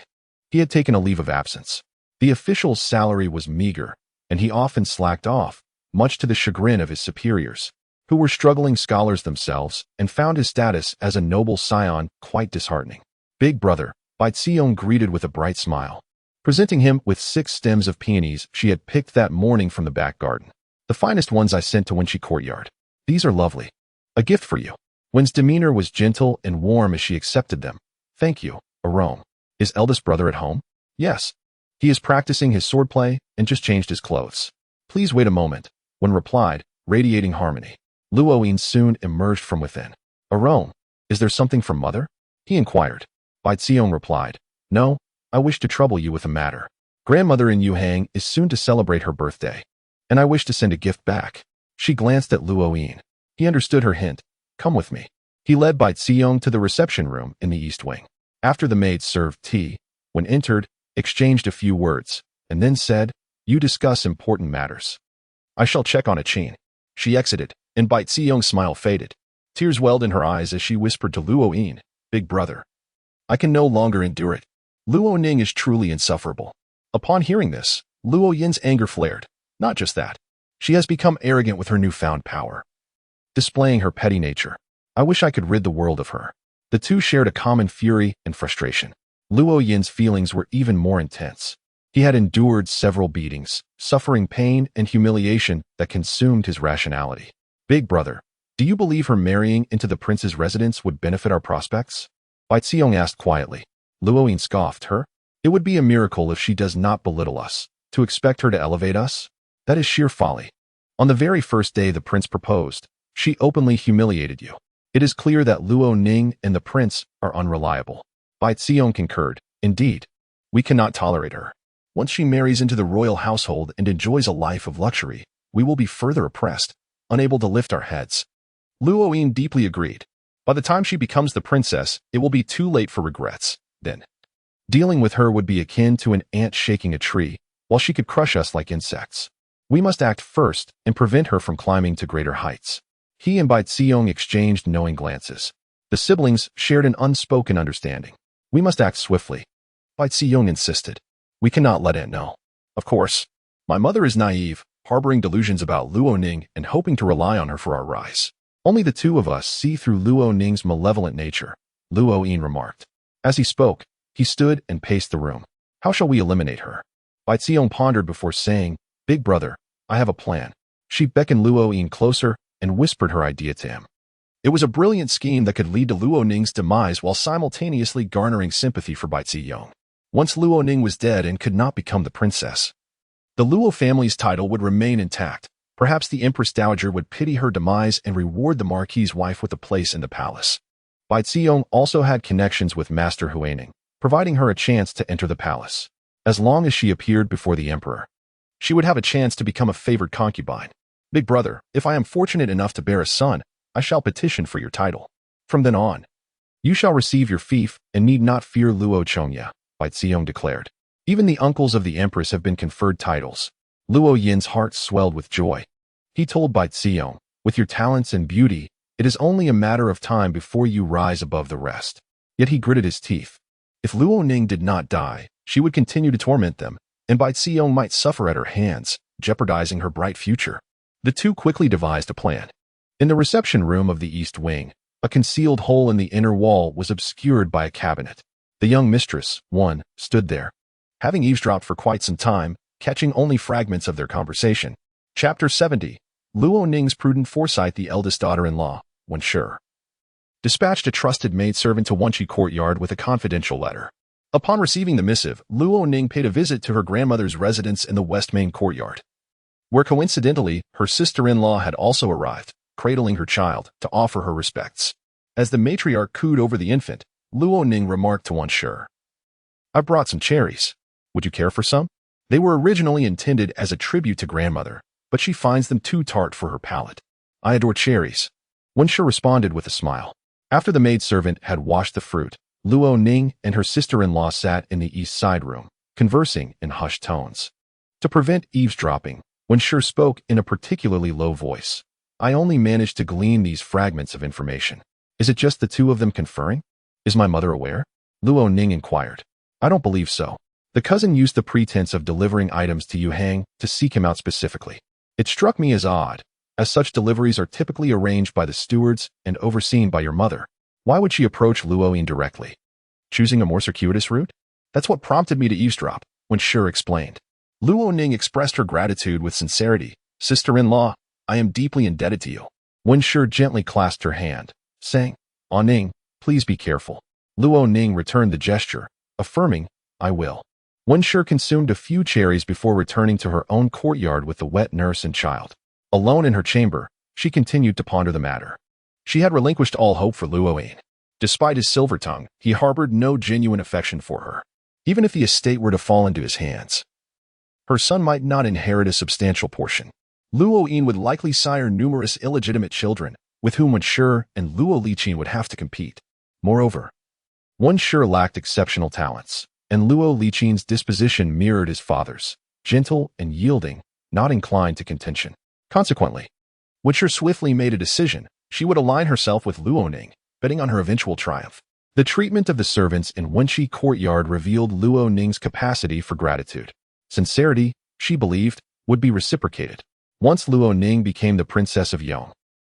S1: he had taken a leave of absence. The official's salary was meager, and he often slacked off, much to the chagrin of his superiors, who were struggling scholars themselves and found his status as a noble scion quite disheartening. Big brother, Bai Xiong greeted with a bright smile, presenting him with 6 stems of peonies she had picked that morning from the back garden. The finest ones I sent to Wenqi Courtyard. These are lovely. A gift for you. Wen's demeanor was gentle and warm as she accepted them. Thank you, Arome. Is eldest brother at home? Yes. He is practicing his swordplay and just changed his clothes. Please wait a moment, Wen replied, radiating harmony. Luo Yin soon emerged from within. Arome, is there something from mother? He inquired. Bai Xiong replied. No, I wish to trouble you with a matter. Grandmother in Yuhang is soon to celebrate her birthday, and I wish to send a gift back. She glanced at Luo Yin. He understood her hint. Come with me. He led Bai Xiong to the reception room in the east wing. After the maids served tea, Wen entered, exchanged a few words, and then said, You discuss important matters. I shall check on Qin. She exited, and Bai Xiong's smile faded. Tears welled in her eyes as she whispered to Luo Yin, Big brother, I can no longer endure it. Luo Ning is truly insufferable. Upon hearing this, Luo Yin's anger flared. Not just that. She has become arrogant with her newfound power, displaying her petty nature. I wish I could rid the world of her. The two shared a common fury and frustration. Luo Yin's feelings were even more intense. He had endured several beatings, suffering pain and humiliation that consumed his rationality. Big brother, do you believe her marrying into the prince's residence would benefit our prospects? Bai Xiong asked quietly. Luo Yin scoffed. Her? It would be a miracle if she does not belittle us. To expect her to elevate us? That is sheer folly. On the very first day the prince proposed, she openly humiliated you. It is clear that Luo Ning and the prince are unreliable. Bai Xiong concurred. Indeed, we cannot tolerate her. Once she marries into the royal household and enjoys a life of luxury, we will be further oppressed, unable to lift our heads. Luo Yin deeply agreed. By the time she becomes the princess, it will be too late for regrets. Then, dealing with her would be akin to an ant shaking a tree, while she could crush us like insects. We must act first and prevent her from climbing to greater heights. He and Bai Xiong exchanged knowing glances. The siblings shared an unspoken understanding. We must act swiftly. Bai Xiong insisted. We cannot let Aunt know. Of course, my mother is naive, harboring delusions about Luo Ning and hoping to rely on her for our rise. Only the two of us see through Luo Ning's malevolent nature, Luo Yin remarked. As he spoke, he stood and paced the room. How shall we eliminate her? Bai Xiong pondered before saying, Big brother, I have a plan. She beckoned Luo Yin closer and whispered her idea to him. It was a brilliant scheme that could lead to Luo Ning's demise while simultaneously garnering sympathy for Bai Xiong. Once Luo Ning was dead and could not become the princess, the Luo family's title would remain intact. Perhaps the Empress Dowager would pity her demise and reward the Marquis's wife with a place in the palace. Bai Xiong also had connections with Master Huaining, providing her a chance to enter the palace. As long as she appeared before the emperor, she would have a chance to become a favored concubine. Big brother, if I am fortunate enough to bear a son, I shall petition for your title. From then on, you shall receive your fief and need not fear Luo Chongya, Bai Xiong declared. Even the uncles of the empress have been conferred titles. Luo Yin's heart swelled with joy. He told Bai Xiong, with your talents and beauty, it is only a matter of time before you rise above the rest. Yet he gritted his teeth. If Luo Ning did not die, she would continue to torment them, and Bai Xiong might suffer at her hands, jeopardizing her bright future. The two quickly devised a plan. In the reception room of the East Wing, a concealed hole in the inner wall was obscured by a cabinet. The young mistress, One, stood there, having eavesdropped for quite some time, catching only fragments of their conversation. Chapter 70. Luo Ning's prudent foresight. The eldest daughter-in-law, Wen Shi, dispatched a trusted maidservant to Wenqi courtyard with a confidential letter. Upon receiving the missive, Luo Ning paid a visit to her grandmother's residence in the West Main courtyard, where coincidentally, her sister-in-law had also arrived, cradling her child, to offer her respects. As the matriarch cooed over the infant, Luo Ning remarked to Wen Shi, I brought some cherries. Would you care for some? They were originally intended as a tribute to grandmother, but she finds them too tart for her palate. I adore cherries. Wen Shi responded with a smile. After the maidservant had washed the fruit, Luo Ning and her sister-in-law sat in the east side room, conversing in hushed tones. To prevent eavesdropping, Wen Shi spoke in a particularly low voice. I only managed to glean these fragments of information. Is it just the two of them conferring? Is my mother aware? Luo Ning inquired. I don't believe so. The cousin used the pretense of delivering items to Yu Hang to seek him out specifically. It struck me as odd, as such deliveries are typically arranged by the stewards and overseen by your mother. Why would she approach Luo Yin directly? Choosing a more circuitous route? That's what prompted me to eavesdrop, Wen Shi explained. Luo Ning expressed her gratitude with sincerity. Sister-in-law, I am deeply indebted to you. Wen Shi gently clasped her hand, saying, Ning, please be careful. Luo Ning returned the gesture, affirming, I will. Wen Shi consumed a few cherries before returning to her own courtyard with the wet nurse and child. Alone in her chamber, she continued to ponder the matter. She had relinquished all hope for Luo Yin. Despite his silver tongue, he harbored no genuine affection for her. Even if the estate were to fall into his hands, her son might not inherit a substantial portion. Luo Yin would likely sire numerous illegitimate children, with whom Wen Shi and Luo Liqin would have to compete. Moreover, Wen Shi lacked exceptional talents, and Luo Liqin's disposition mirrored his father's, gentle and yielding, not inclined to contention. Consequently, Wen Shi swiftly made a decision. She would align herself with Luo Ning, betting on her eventual triumph. The treatment of the servants in Wenqi courtyard revealed Luo Ning's capacity for gratitude. Sincerity, she believed, would be reciprocated. Once Luo Ning became the princess of Yong,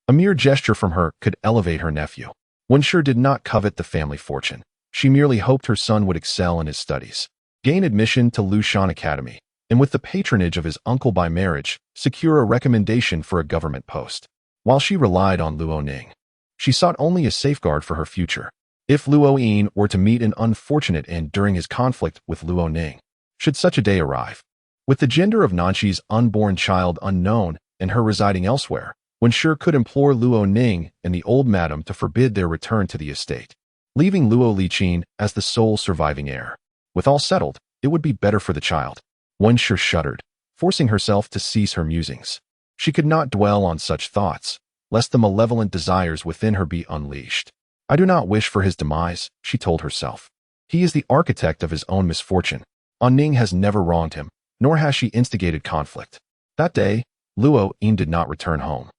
S1: a mere gesture from her could elevate her nephew. Wen Shi did not covet the family fortune. She merely hoped her son would excel in his studies, gain admission to Lushan Academy, and with the patronage of his uncle by marriage, secure a recommendation for a government post. While she relied on Luo Ning, she sought only a safeguard for her future. If Luo Yin were to meet an unfortunate end during his conflict with Luo Ning, should such a day arrive, with the gender of Nanshi's unborn child unknown and her residing elsewhere, Wen Shi could implore Luo Ning and the old madam to forbid their return to the estate, leaving Luo Liqin as the sole surviving heir. With all settled, it would be better for the child. Wen Shi shuddered, forcing herself to cease her musings. She could not dwell on such thoughts, lest the malevolent desires within her be unleashed. I do not wish for his demise, she told herself. He is the architect of his own misfortune. Ning has never wronged him, nor has she instigated conflict. That day, Luo Yin did not return home,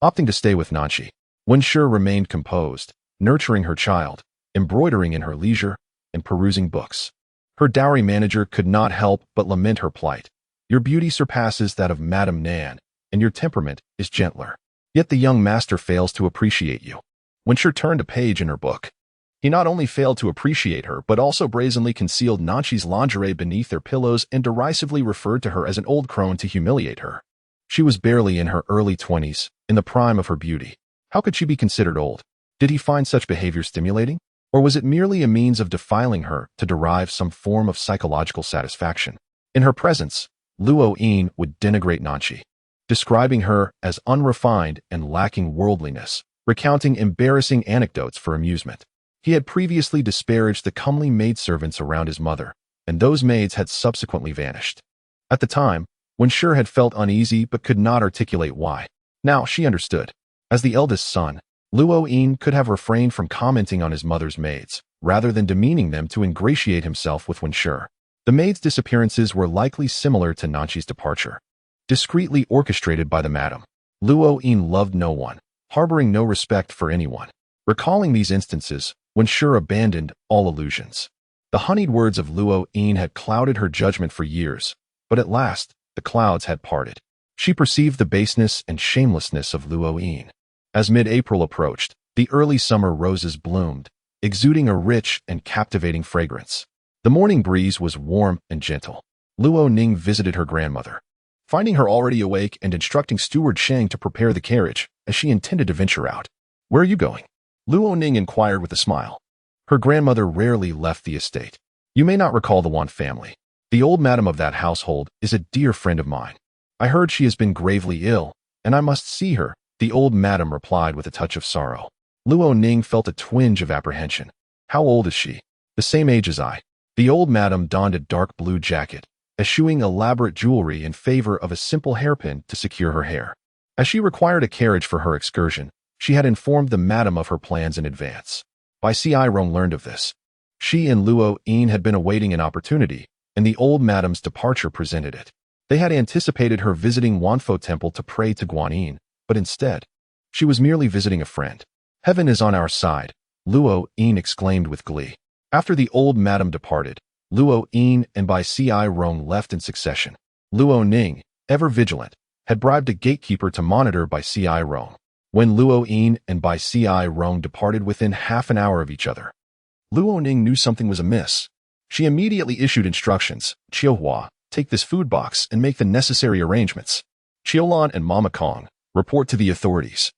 S1: opting to stay with Nanshi. Wen Shi remained composed, nurturing her child, embroidering in her leisure, and perusing books. Her dowry manager could not help but lament her plight. Your beauty surpasses that of Madame Nan, and your temperament is gentler. Yet the young master fails to appreciate you. Wen Shi turned a page in her book. He not only failed to appreciate her, but also brazenly concealed Nanshi's lingerie beneath their pillows and derisively referred to her as an old crone to humiliate her. She was barely in her early 20s, in the prime of her beauty. How could she be considered old? Did he find such behavior stimulating? Or was it merely a means of defiling her to derive some form of psychological satisfaction? In her presence, Luo Yin would denigrate Nanshi, describing her as unrefined and lacking worldliness, recounting embarrassing anecdotes for amusement. He had previously disparaged the comely maidservants around his mother, and those maids had subsequently vanished. At the time, Wen Shi had felt uneasy but could not articulate why. Now she understood. As the eldest son, Luo Yin could have refrained from commenting on his mother's maids, rather than demeaning them to ingratiate himself with Wen Shi. The maids' disappearances were likely similar to Nanshi's departure. discreetly orchestrated by the madam. Luo Yin loved no one, harboring no respect for anyone. Recalling these instances, Wen Shi abandoned all illusions. The honeyed words of Luo Yin had clouded her judgment for years, but at last, the clouds had parted. She perceived the baseness and shamelessness of Luo Yin. As mid-April approached, the early summer roses bloomed, exuding a rich and captivating fragrance. The morning breeze was warm and gentle. Luo Ning visited her grandmother, finding her already awake and instructing Steward Sheng to prepare the carriage, as she intended to venture out. "Where are you going?" Luo Ning inquired with a smile. Her grandmother rarely left the estate. "You may not recall the Wan family. The old madam of that household is a dear friend of mine. I heard she has been gravely ill, and I must see her," the old madam replied with a touch of sorrow. Luo Ning felt a twinge of apprehension. "How old is she?" "The same age as I." The old madam donned a dark blue jacket, eschewing elaborate jewelry in favor of a simple hairpin to secure her hair. As she required a carriage for her excursion, she had informed the madam of her plans in advance. Bai Rong learned of this. She and Luo Yin had been awaiting an opportunity, and the old madam's departure presented it. They had anticipated her visiting Wanfo Temple to pray to Guanyin, but instead, she was merely visiting a friend. "Heaven is on our side," Luo Yin exclaimed with glee. After the old madam departed, Luo Yin and Bai Rong left in succession. Luo Ning, ever vigilant, had bribed a gatekeeper to monitor Bai Rong. When Luo Yin and Bai Rong departed within half an hour of each other, Luo Ning knew something was amiss. She immediately issued instructions. "Qiuhua, take this food box and make the necessary arrangements. Qiulan and Mama Kong, report to the authorities.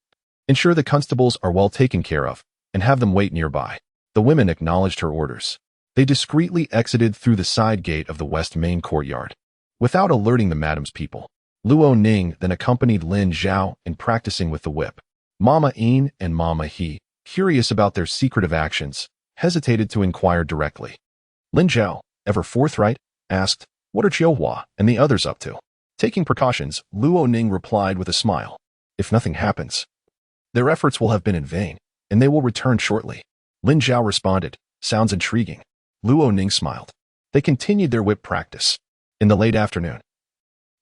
S1: Ensure the constables are well taken care of, and have them wait nearby." The women acknowledged her orders. They discreetly exited through the side gate of the west main courtyard. Without alerting the madam's people, Luo Ning then accompanied Lin Zhao in practicing with the whip. Mama Yin and Mama He, curious about their secretive actions, hesitated to inquire directly. Lin Zhao, ever forthright, asked, "What are Qiuhua and the others up to?" Taking precautions, Luo Ning replied with a smile, "If nothing happens, their efforts will have been in vain, and they will return shortly." Lin Zhao responded, "Sounds intriguing." Luo Ning smiled. They continued their whip practice. In the late afternoon,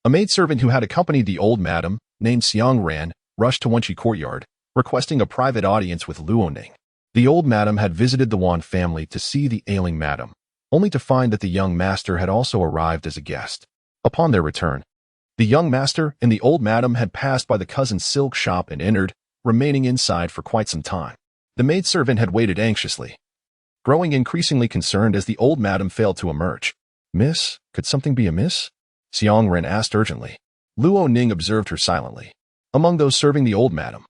S1: a maidservant who had accompanied the old madam, named Xiang Ran, rushed to Wenqi courtyard, requesting a private audience with Luo Ning. The old madam had visited the Wan family to see the ailing madam, only to find that the young master had also arrived as a guest. Upon their return, the young master and the old madam had passed by the cousin's silk shop and entered, remaining inside for quite some time. The maidservant had waited anxiously, growing increasingly concerned as the old madam failed to emerge. "Miss, could something be amiss?" Xiang Ren asked urgently. Luo Ning observed her silently. Among those serving the old madam,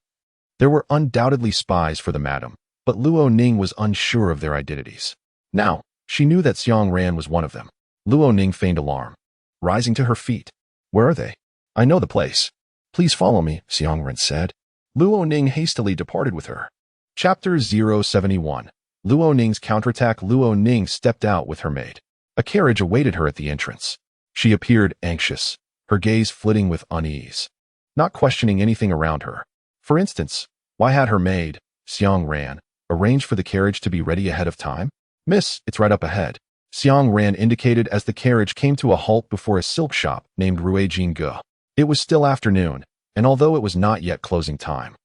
S1: there were undoubtedly spies for the madam, but Luo Ning was unsure of their identities. Now, she knew that Xiang Ran was one of them. Luo Ning feigned alarm, rising to her feet. "Where are they?" "I know the place. Please follow me," Xiang Ran said. Luo Ning hastily departed with her. Chapter 071. Luo Ning's counterattack. Luo Ning stepped out with her maid. A carriage awaited her at the entrance. She appeared anxious, her gaze flitting with unease, not questioning anything around her. For instance, why had her maid, Xiang Ran, arranged for the carriage to be ready ahead of time? "Miss, it's right up ahead," Xiang Ran indicated as the carriage came to a halt before a silk shop named Rue Jingge. It was still afternoon, and although it was not yet closing time,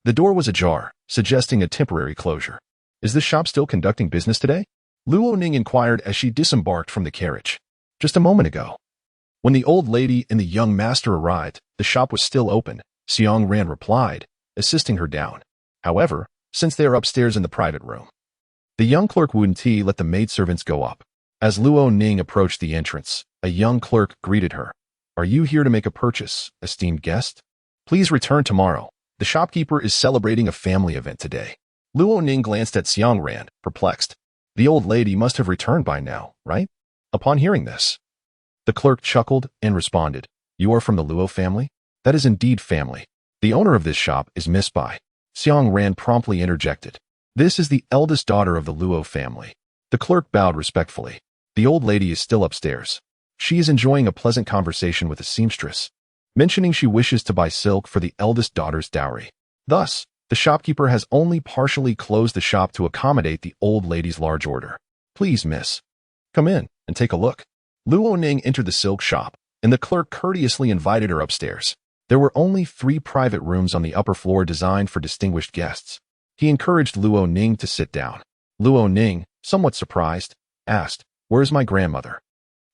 S1: the door was ajar, suggesting a temporary closure. "Is this shop still conducting business today?" Luo Ning inquired as she disembarked from the carriage. "Just a moment ago." When the old lady and the young master arrived, the shop was still open, Xiang Ran replied, assisting her down. However, since they are upstairs in the private room, the young clerk Wen Ti let the maidservants go up. As Luo Ning approached the entrance, a young clerk greeted her. "Are you here to make a purchase, esteemed guest? Please return tomorrow. The shopkeeper is celebrating a family event today." Luo Ning glanced at Xiang Ran, perplexed. The old lady must have returned by now, right? Upon hearing this, the clerk chuckled and responded, "You are from the Luo family?" "That is indeed family. The owner of this shop is Miss Bai." Xiang Ran promptly interjected. "This is the eldest daughter of the Luo family." The clerk bowed respectfully. The old lady is still upstairs. She is enjoying a pleasant conversation with a seamstress, mentioning she wishes to buy silk for the eldest daughter's dowry. Thus, the shopkeeper has only partially closed the shop to accommodate the old lady's large order. "Please, miss, come in and take a look." Luo Ning entered the silk shop, and the clerk courteously invited her upstairs. There were only 3 private rooms on the upper floor designed for distinguished guests. He encouraged Luo Ning to sit down. Luo Ning, somewhat surprised, asked, "Where's my grandmother?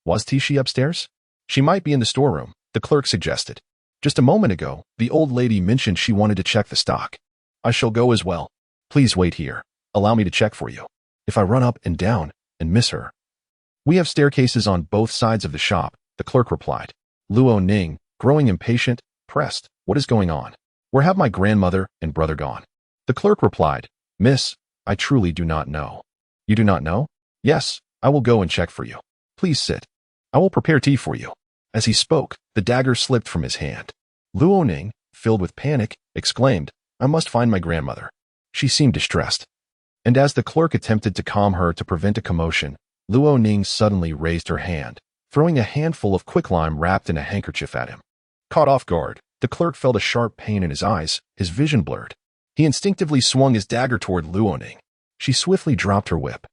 S1: Was she upstairs?" "She might be in the storeroom," the clerk suggested. "Just a moment ago, the old lady mentioned she wanted to check the stock." "I shall go as well. Please wait here. Allow me to check for you. If I run up and down and miss her." "We have staircases on both sides of the shop," the clerk replied. Luo Ning, growing impatient, pressed, "What is going on? Where have my grandmother and brother gone?" The clerk replied, "Miss, I truly do not know." "You do not know?" "Yes, I will go and check for you. Please sit. I will prepare tea for you." As he spoke, the dagger slipped from his hand. Luo Ning, filled with panic, exclaimed, "I must find my grandmother." She seemed distressed. And as the clerk attempted to calm her to prevent a commotion, Luo Ning suddenly raised her hand, throwing a handful of quicklime wrapped in a handkerchief at him. Caught off guard, the clerk felt a sharp pain in his eyes, his vision blurred. He instinctively swung his dagger toward Luo Ning. She swiftly dropped her whip,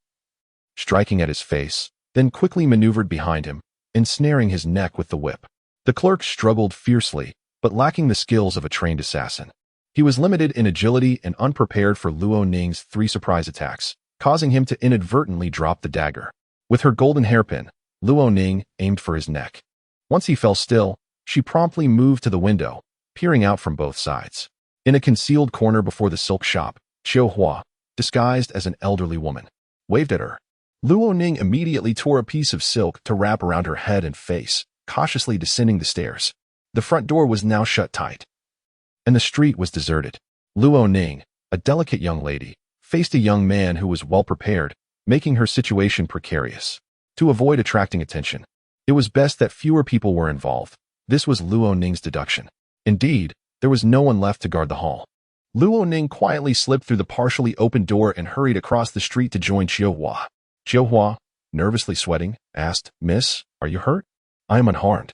S1: striking at his face, then quickly maneuvered behind him, ensnaring his neck with the whip. The clerk struggled fiercely, but lacking the skills of a trained assassin. He was limited in agility and unprepared for Luo Ning's 3 surprise attacks, causing him to inadvertently drop the dagger. With her golden hairpin, Luo Ning aimed for his neck. Once he fell still, she promptly moved to the window, peering out from both sides. In a concealed corner before the silk shop, Qiu Hua, disguised as an elderly woman, waved at her. Luo Ning immediately tore a piece of silk to wrap around her head and face, cautiously descending the stairs. The front door was now shut tight, and the street was deserted. Luo Ning, a delicate young lady, faced a young man who was well prepared, making her situation precarious. To avoid attracting attention, it was best that fewer people were involved. This was Luo Ning's deduction. Indeed, there was no one left to guard the hall. Luo Ning quietly slipped through the partially open door and hurried across the street to join Qiu Hua. Qiu Hua, nervously sweating, asked, "Miss, are you hurt?" "I am unharmed,"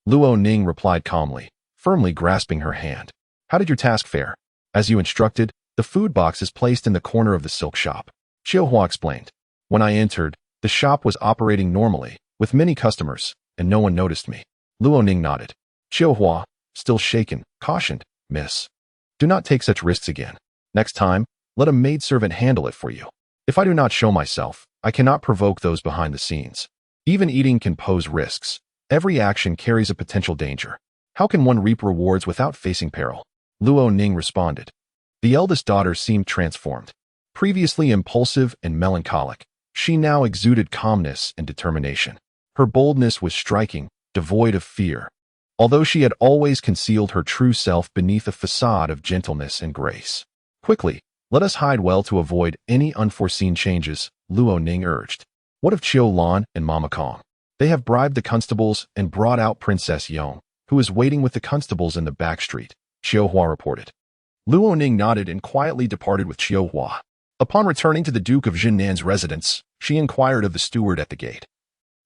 S1: Luo Ning replied calmly, firmly grasping her hand. "How did your task fare?" "As you instructed, the food box is placed in the corner of the silk shop," Qiu Hua explained. "When I entered, the shop was operating normally, with many customers, and no one noticed me." Luo Ning nodded. Qiu Hua, still shaken, cautioned, "Miss, do not take such risks again. Next time, let a maidservant handle it for you. If I do not show myself, I cannot provoke those behind the scenes. Even eating can pose risks. Every action carries a potential danger. How can one reap rewards without facing peril?" Luo Ning responded. The eldest daughter seemed transformed. Previously impulsive and melancholic, she now exuded calmness and determination. Her boldness was striking, devoid of fear, although she had always concealed her true self beneath a facade of gentleness and grace. "Quickly, let us hide well to avoid any unforeseen changes," Luo Ning urged. "What of Qiu Lan and Mama Kong? They have bribed the constables and brought out Princess Yong, who is waiting with the constables in the back street," Qiu Hua reported. Luo Ning nodded and quietly departed with Qiu Hua. Upon returning to the Duke of Jinnan's residence, she inquired of the steward at the gate.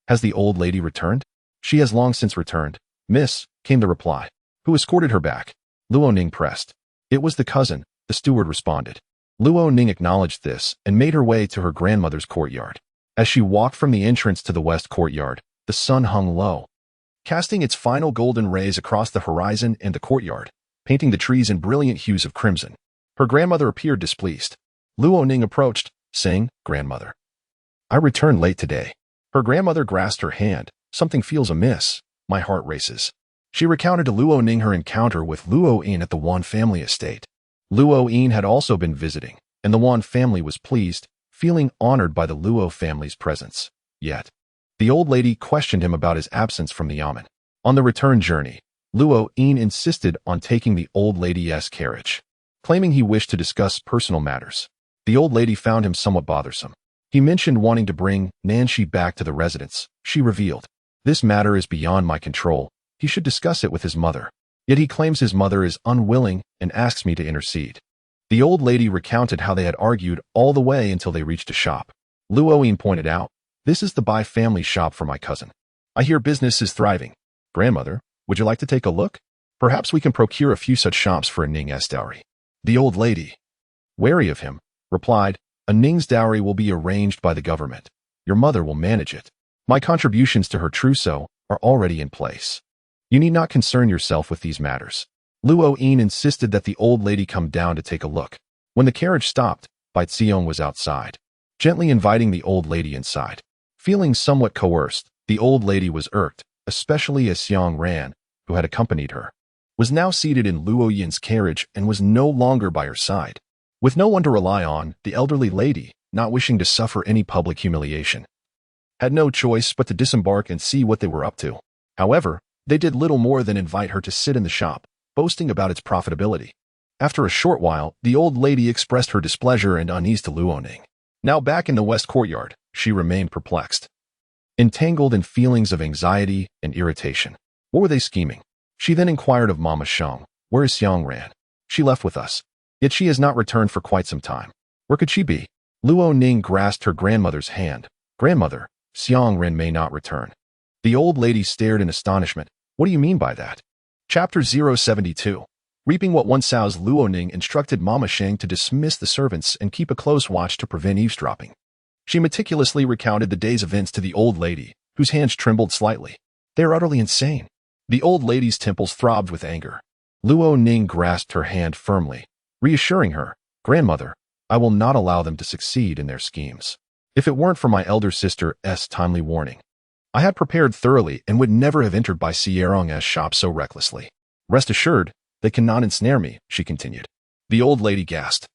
S1: "Has the old lady returned?" "She has long since returned, Miss," came the reply. "Who escorted her back?" Luo Ning pressed. "It was the cousin," the steward responded. Luo Ning acknowledged this and made her way to her grandmother's courtyard. As she walked from the entrance to the west courtyard, the sun hung low, casting its final golden rays across the horizon and the courtyard, painting the trees in brilliant hues of crimson. Her grandmother appeared displeased. Luo Ning approached, saying, "Grandmother, I returned late today." Her grandmother grasped her hand. "Something feels amiss. My heart races." She recounted to Luo Ning her encounter with Luo Yin at the Wan family estate. Luo Yin had also been visiting, and the Wan family was pleased, feeling honored by the Luo family's presence. Yet, the old lady questioned him about his absence from the yamen. On the return journey, Luo Yin insisted on taking the old lady's carriage, claiming he wished to discuss personal matters. The old lady found him somewhat bothersome. He mentioned wanting to bring Nanshi back to the residence. She revealed, "This matter is beyond my control. He should discuss it with his mother. Yet he claims his mother is unwilling and asks me to intercede." The old lady recounted how they had argued all the way until they reached a shop. Luo Yin pointed out, "This is the Bai family shop for my cousin. I hear business is thriving. Grandmother, would you like to take a look? Perhaps we can procure a few such shops for a Ning's dowry." The old lady, wary of him, replied, "A Ning's dowry will be arranged by the government. Your mother will manage it. My contributions to her trousseau are already in place. You need not concern yourself with these matters. Luo Yin insisted that the old lady come down to take a look. When the carriage stopped, Bai Xiong was outside, gently inviting the old lady inside. Feeling somewhat coerced, the old lady was irked, especially as Xiong Ran, who had accompanied her, was now seated in Luo Yin's carriage and was no longer by her side. With no one to rely on, the elderly lady, not wishing to suffer any public humiliation, had no choice but to disembark and see what they were up to. However, they did little more than invite her to sit in the shop, boasting about its profitability. After a short while, the old lady expressed her displeasure and unease to Luoning. Now back in the west courtyard, she remained perplexed, entangled in feelings of anxiety and irritation. What were they scheming? She then inquired of Mama Shang, "Where is Xiong Ran? She left with us, yet she has not returned for quite some time. Where could she be?" Luo Ning grasped her grandmother's hand. "Grandmother, Xiong Ran may not return." The old lady stared in astonishment. "What do you mean by that?" Chapter 072. Reaping what one sows. Luo Ning instructed Mama Shang to dismiss the servants and keep a close watch to prevent eavesdropping. She meticulously recounted the day's events to the old lady, whose hands trembled slightly. "They are utterly insane." The old lady's temples throbbed with anger. Luo Ning grasped her hand firmly, reassuring her, "Grandmother, I will not allow them to succeed in their schemes. If it weren't for my elder sister's timely warning, I had prepared thoroughly and would never have entered Bai Xierong's shop so recklessly. Rest assured, they cannot ensnare me," she continued. The old lady gasped.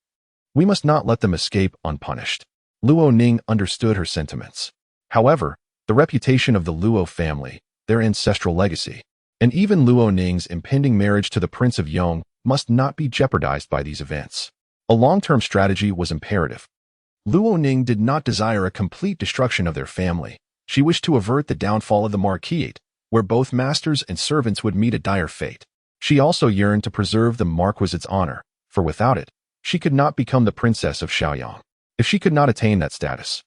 S1: "We must not let them escape unpunished." Luo Ning understood her sentiments. However, the reputation of the Luo family, their ancestral legacy, and even Luo Ning's impending marriage to the Prince of Yong must not be jeopardized by these events. A long-term strategy was imperative. Luo Ning did not desire a complete destruction of their family. She wished to avert the downfall of the Marquisate, where both masters and servants would meet a dire fate. She also yearned to preserve the Marquisate's honor, for without it, she could not become the Princess of Shaoyang. If she could not attain that status,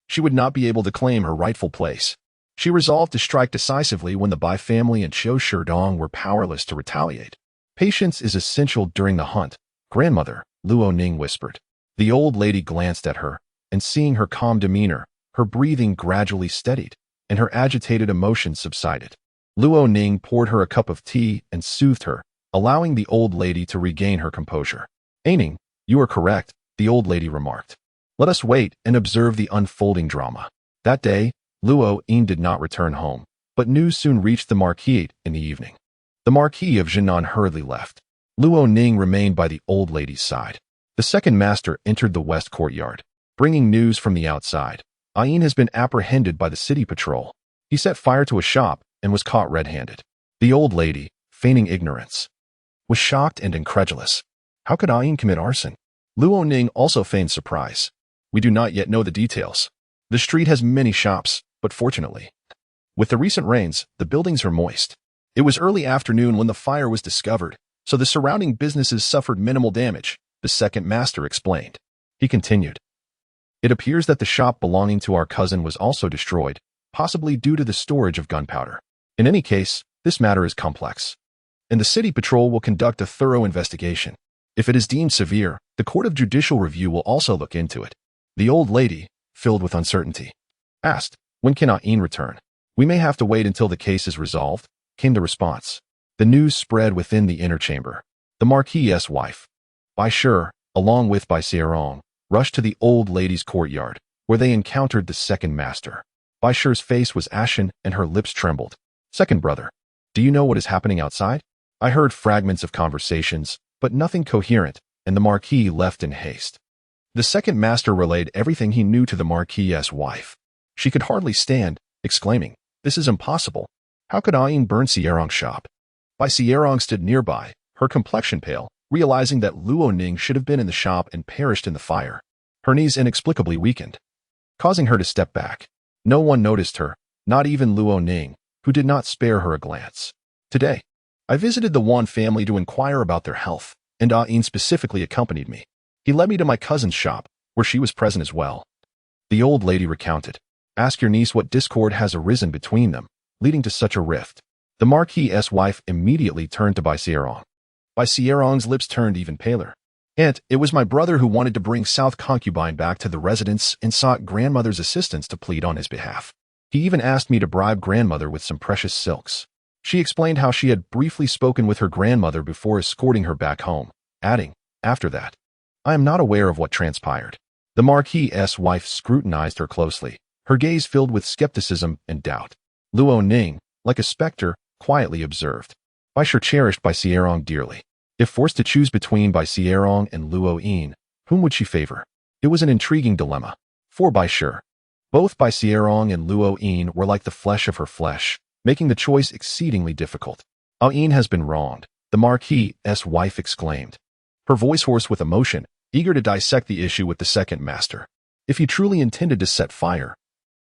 S1: she would not be able to claim her rightful place. She resolved to strike decisively when the Bai family and Qiu Shidong were powerless to retaliate. "Patience is essential during the hunt, grandmother," Luo Ning whispered. The old lady glanced at her, and seeing her calm demeanor, her breathing gradually steadied, and her agitated emotions subsided. Luo Ning poured her a cup of tea and soothed her, allowing the old lady to regain her composure. "Aining, you are correct," the old lady remarked. "Let us wait and observe the unfolding drama." That day, Luo Yin did not return home, but news soon reached the Marquisate in the evening. The Marquis of Jinan hurriedly left. Luo Ning remained by the old lady's side. The second master entered the west courtyard, bringing news from the outside. Ayin has been apprehended by the city patrol. He set fire to a shop and was caught red-handed. The old lady, feigning ignorance, was shocked and incredulous. How could Ayin commit arson? Luo Ning also feigned surprise. "We do not yet know the details. The street has many shops, but fortunately, with the recent rains, the buildings are moist. It was early afternoon when the fire was discovered, so the surrounding businesses suffered minimal damage," the second master explained. He continued, "It appears that the shop belonging to our cousin was also destroyed, possibly due to the storage of gunpowder. In any case, this matter is complex, and the city patrol will conduct a thorough investigation. If it is deemed severe, the Court of Judicial Review will also look into it." The old lady, filled with uncertainty, asked, "When can Ayin return?" "We may have to wait until the case is resolved," came the response. The news spread within the inner chamber. The Marquis's wife, Bai Shi, along with Bai Xierong, rushed to the old lady's courtyard, where they encountered the second master. Bai Shi's face was ashen and her lips trembled. "Second brother, do you know what is happening outside?" "I heard fragments of conversations, but nothing coherent," and the Marquis left in haste. The second master relayed everything he knew to the Marquis's wife. She could hardly stand, exclaiming, "This is impossible. How could Ayin burn Xierong's shop?" Bai Xierong stood nearby, her complexion pale, realizing that Luo Ning should have been in the shop and perished in the fire. Her knees inexplicably weakened, causing her to step back. No one noticed her, not even Luo Ning, who did not spare her a glance. "Today, I visited the Wan family to inquire about their health, and Ayin specifically accompanied me. He led me to my cousin's shop, where she was present as well." The old lady recounted. "Ask your niece what discord has arisen between them, leading to such a rift." The Marquis's wife immediately turned to Bai Xierong. Bai Xierong's lips turned even paler. "Aunt, it was my brother who wanted to bring South Concubine back to the residence and sought grandmother's assistance to plead on his behalf. He even asked me to bribe grandmother with some precious silks. She explained how she had briefly spoken with her grandmother before escorting her back home, adding, after that, I am not aware of what transpired. The Marquis's wife scrutinized her closely, her gaze filled with skepticism and doubt. Luo Ning, like a specter, quietly observed. Bai Shi cherished Bai Sierong dearly. If forced to choose between Bai Sierong and Luo Yin, whom would she favor? It was an intriguing dilemma. For Bai Shi, both Bai Sierong and Luo Yin were like the flesh of her flesh, making the choice exceedingly difficult. Ao Yin has been wronged, the Marquis's wife exclaimed, her voice hoarse with emotion, eager to dissect the issue with the second master. If he truly intended to set fire,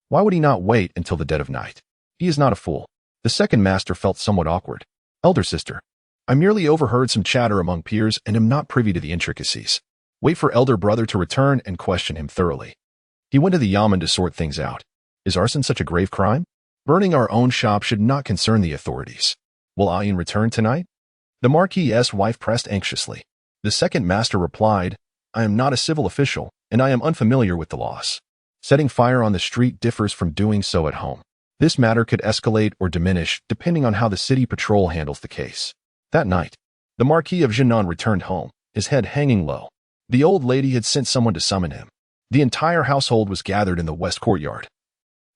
S1: why would he not wait until the dead of night? He is not a fool. The second master felt somewhat awkward. Elder sister, I merely overheard some chatter among peers and am not privy to the intricacies. Wait for elder brother to return and question him thoroughly. He went to the yamen to sort things out. Is arson such a grave crime? Burning our own shop should not concern the authorities. Will Ayin return tonight? The Marquis's wife pressed anxiously. The second master replied, I am not a civil official, and I am unfamiliar with the laws. Setting fire on the street differs from doing so at home. This matter could escalate or diminish depending on how the city patrol handles the case. That night, the Marquis of Jinan returned home, his head hanging low. The old lady had sent someone to summon him. The entire household was gathered in the west courtyard.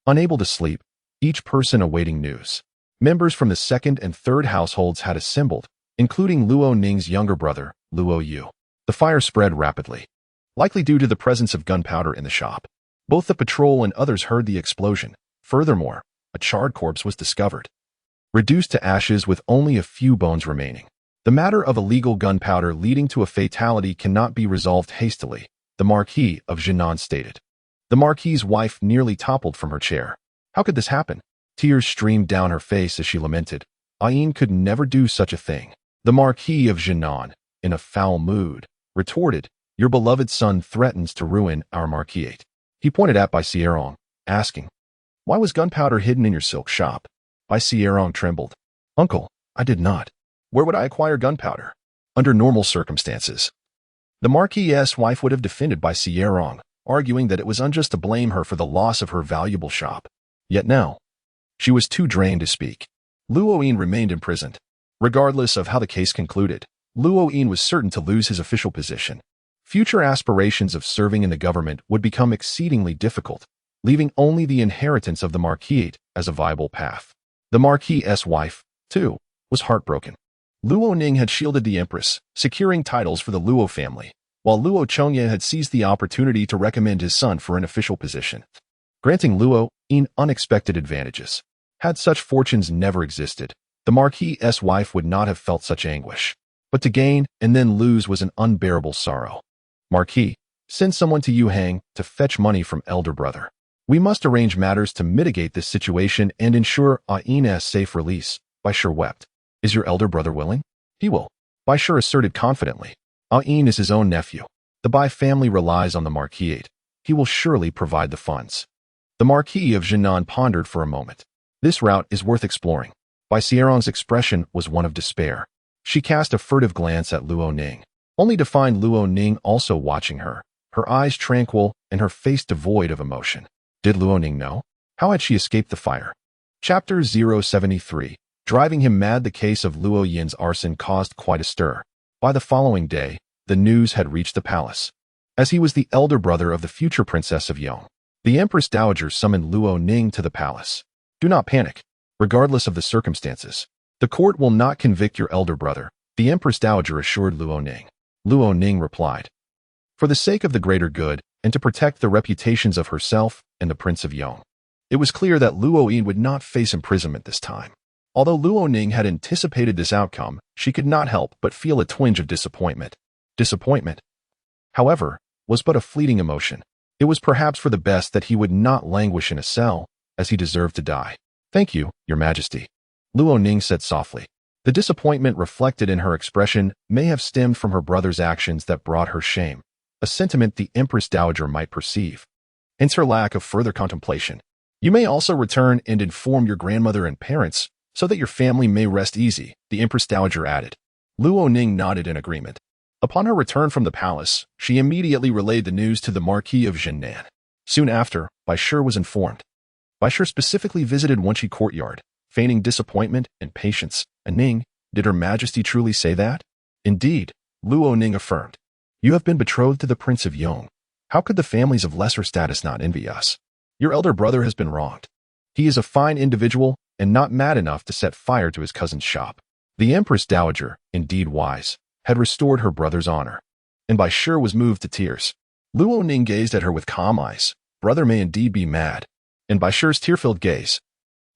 S1: Unable to sleep, each person awaiting news. Members from the second and third households had assembled, including Luo Ning's younger brother, Luo Yu. The fire spread rapidly, likely due to the presence of gunpowder in the shop. Both the patrol and others heard the explosion. Furthermore, a charred corpse was discovered, reduced to ashes with only a few bones remaining. The matter of illegal gunpowder leading to a fatality cannot be resolved hastily, the Marquis of Jinan stated. The Marquis's wife nearly toppled from her chair. How could this happen? Tears streamed down her face as she lamented. Ayin could never do such a thing. The Marquis of Jinan, in a foul mood, retorted, Your beloved son threatens to ruin our marquisate. He pointed at Bai Sierong, asking, Why was gunpowder hidden in your silk shop? Bai Sierong trembled. Uncle, I did not. Where would I acquire gunpowder? Under normal circumstances, the Marquis's wife would have defended Bai Sierong, arguing that it was unjust to blame her for the loss of her valuable shop. Yet now, she was too drained to speak. Luo Yin remained imprisoned. Regardless of how the case concluded, Luo Yin was certain to lose his official position. Future aspirations of serving in the government would become exceedingly difficult, leaving only the inheritance of the marquisate as a viable path. The Marquis's wife, too, was heartbroken. Luo Ning had shielded the empress, securing titles for the Luo family, while Luo Chongye had seized the opportunity to recommend his son for an official position, granting Luo Yin unexpected advantages. Had such fortunes never existed, the Marquis's wife would not have felt such anguish. But to gain and then lose was an unbearable sorrow. Marquis, send someone to Yuhang to fetch money from elder brother. We must arrange matters to mitigate this situation and ensure Ayin's safe release. Bai Shi wept. Is your elder brother willing? He will. Bai Shi asserted confidently. Ayin is his own nephew. The Bai family relies on the marquisate. He will surely provide the funds. The Marquis of Jinan pondered for a moment. This route is worth exploring. Bai Sierong's expression was one of despair. She cast a furtive glance at Luo Ning, only to find Luo Ning also watching her, her eyes tranquil and her face devoid of emotion. Did Luo Ning know? How had she escaped the fire? Chapter 073. Driving him mad. The case of Luo Yin's arson caused quite a stir. By the following day, the news had reached the palace. As he was the elder brother of the future princess of Yong, the Empress Dowager summoned Luo Ning to the palace. Do not panic. Regardless of the circumstances, the court will not convict your elder brother, the Empress Dowager assured Luo Ning. Luo Ning replied, For the sake of the greater good and to protect the reputations of herself and the Prince of Yong. It was clear that Luo Yin would not face imprisonment this time. Although Luo Ning had anticipated this outcome, she could not help but feel a twinge of disappointment. Disappointment, however, was but a fleeting emotion. It was perhaps for the best that he would not languish in a cell, as he deserved to die. Thank you, Your Majesty, Luo Ning said softly. The disappointment reflected in her expression may have stemmed from her brother's actions that brought her shame, a sentiment the Empress Dowager might perceive. Hence her lack of further contemplation. You may also return and inform your grandmother and parents, so that your family may rest easy, the Empress Dowager added. Luo Ning nodded in agreement. Upon her return from the palace, she immediately relayed the news to the Marquis of Jinan. Soon after, Bai Shi was informed. Baishir specifically visited Wenqi courtyard, feigning disappointment and patience. Ning, did Her Majesty truly say that? Indeed, Luo Ning affirmed. You have been betrothed to the Prince of Yong. How could the families of lesser status not envy us? Your elder brother has been wronged. He is a fine individual and not mad enough to set fire to his cousin's shop. The Empress Dowager, indeed wise, had restored her brother's honor, and Baishir was moved to tears. Luo Ning gazed at her with calm eyes. Brother may indeed be mad. And Baishir's tear-filled gaze.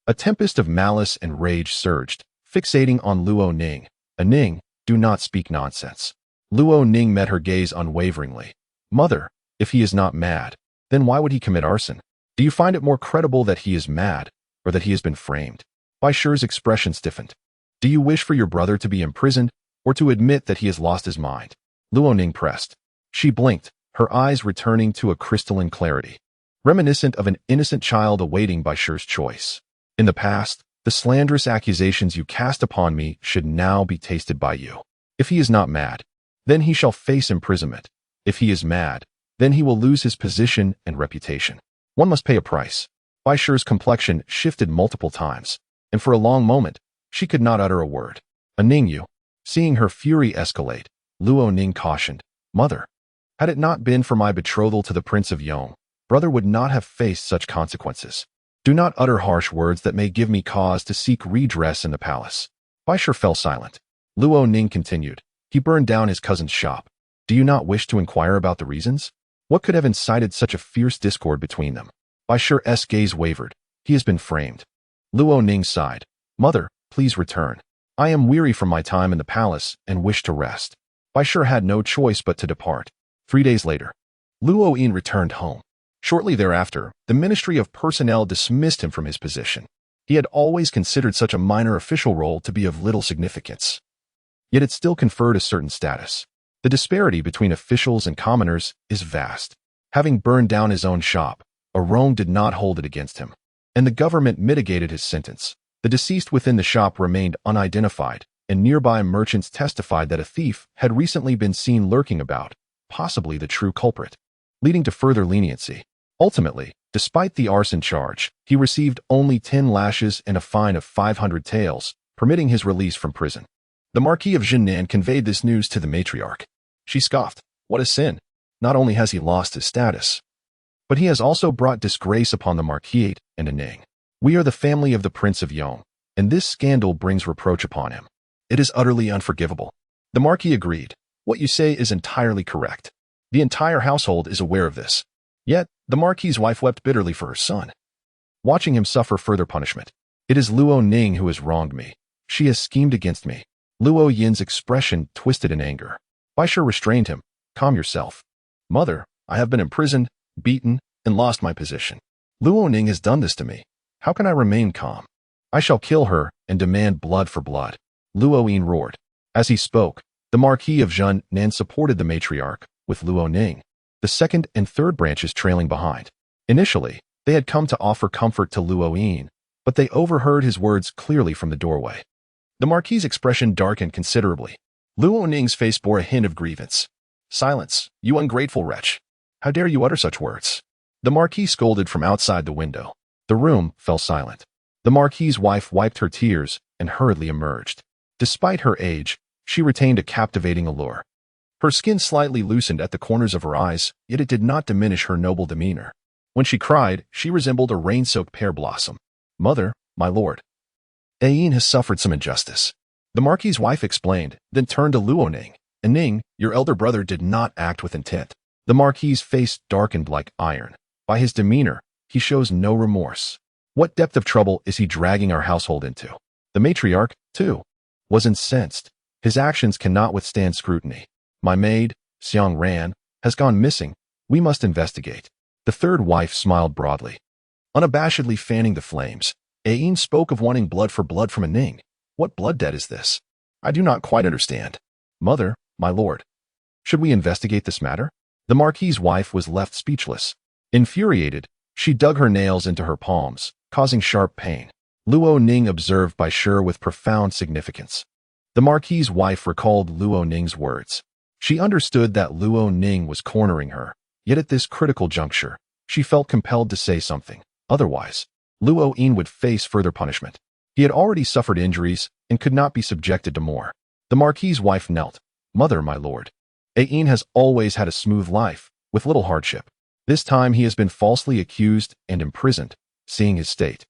S1: A tempest of malice and rage surged, fixating on Luo Ning. Ning, do not speak nonsense. Luo Ning met her gaze unwaveringly. Mother, if he is not mad, then why would he commit arson? Do you find it more credible that he is mad, or that he has been framed? Baishir's expression stiffened. Do you wish for your brother to be imprisoned, or to admit that he has lost his mind? Luo Ning pressed. She blinked, her eyes returning to a crystalline clarity, reminiscent of an innocent child awaiting Baishir's choice. In the past, the slanderous accusations you cast upon me should now be tasted by you. If he is not mad, then he shall face imprisonment. If he is mad, then he will lose his position and reputation. One must pay a price. Baishir's complexion shifted multiple times, and for a long moment, she could not utter a word. Ningyu, seeing her fury escalate, Luo Ning cautioned, Mother, had it not been for my betrothal to the Prince of Yong, brother would not have faced such consequences. Do not utter harsh words that may give me cause to seek redress in the palace. Baishir fell silent. Luo Ning continued. He burned down his cousin's shop. Do you not wish to inquire about the reasons? What could have incited such a fierce discord between them? Baishir's gaze wavered. He has been framed. Luo Ning sighed. Mother, please return. I am weary from my time in the palace and wish to rest. Baishir had no choice but to depart. 3 days later, Luo Yin returned home. Shortly thereafter, the Ministry of Personnel dismissed him from his position. He had always considered such a minor official role to be of little significance. Yet it still conferred a certain status. The disparity between officials and commoners is vast. Having burned down his own shop, Rome did not hold it against him, and the government mitigated his sentence. The deceased within the shop remained unidentified, and nearby merchants testified that a thief had recently been seen lurking about, possibly the true culprit, leading to further leniency. Ultimately, despite the arson charge, he received only 10 lashes and a fine of 500 taels, permitting his release from prison. The Marquis of Jinnan conveyed this news to the matriarch. She scoffed. What a sin! Not only has he lost his status, but he has also brought disgrace upon the Marquisate and Ning. We are the family of the Prince of Yong, and this scandal brings reproach upon him. It is utterly unforgivable. The Marquis agreed. What you say is entirely correct. The entire household is aware of this. Yet, the Marquis's wife wept bitterly for her son, watching him suffer further punishment. It is Luo Ning who has wronged me. She has schemed against me. Luo Yin's expression twisted in anger. Baishir restrained him. Calm yourself. Mother, I have been imprisoned, beaten, and lost my position. Luo Ning has done this to me. How can I remain calm? I shall kill her and demand blood for blood. Luo Yin roared. As he spoke, the Marquis of Jinnan supported the matriarch, with Luo Ning, the second and third branches trailing behind. Initially, they had come to offer comfort to Luo Yin, but they overheard his words clearly from the doorway. The Marquis's expression darkened considerably. Luo Ning's face bore a hint of grievance. Silence, you ungrateful wretch. How dare you utter such words? The Marquis scolded from outside the window. The room fell silent. The Marquis's wife wiped her tears and hurriedly emerged. Despite her age, she retained a captivating allure. Her skin slightly loosened at the corners of her eyes, yet it did not diminish her noble demeanor. When she cried, she resembled a rain-soaked pear blossom. Mother, my lord, Ayin has suffered some injustice. The Marquis's wife explained, then turned to Luo Ning. Ning, your elder brother did not act with intent. The Marquis's face darkened like iron. By his demeanor, he shows no remorse. What depth of trouble is he dragging our household into? The matriarch, too, was incensed. His actions cannot withstand scrutiny. My maid, Xiang Ran, has gone missing. We must investigate. The third wife smiled broadly. Unabashedly fanning the flames, Ayin spoke of wanting blood for blood from Ning. What blood debt is this? I do not quite understand. Mother, my lord, should we investigate this matter? The Marquis's wife was left speechless. Infuriated, she dug her nails into her palms, causing sharp pain. Luo Ning observed Baishir with profound significance. The Marquis's wife recalled Luo Ning's words. She understood that Luo Ning was cornering her, yet at this critical juncture, she felt compelled to say something. Otherwise, Luo Yin would face further punishment. He had already suffered injuries and could not be subjected to more. The Marquis's wife knelt. "Mother, my lord. Yin has always had a smooth life, with little hardship. This time he has been falsely accused and imprisoned, seeing his state.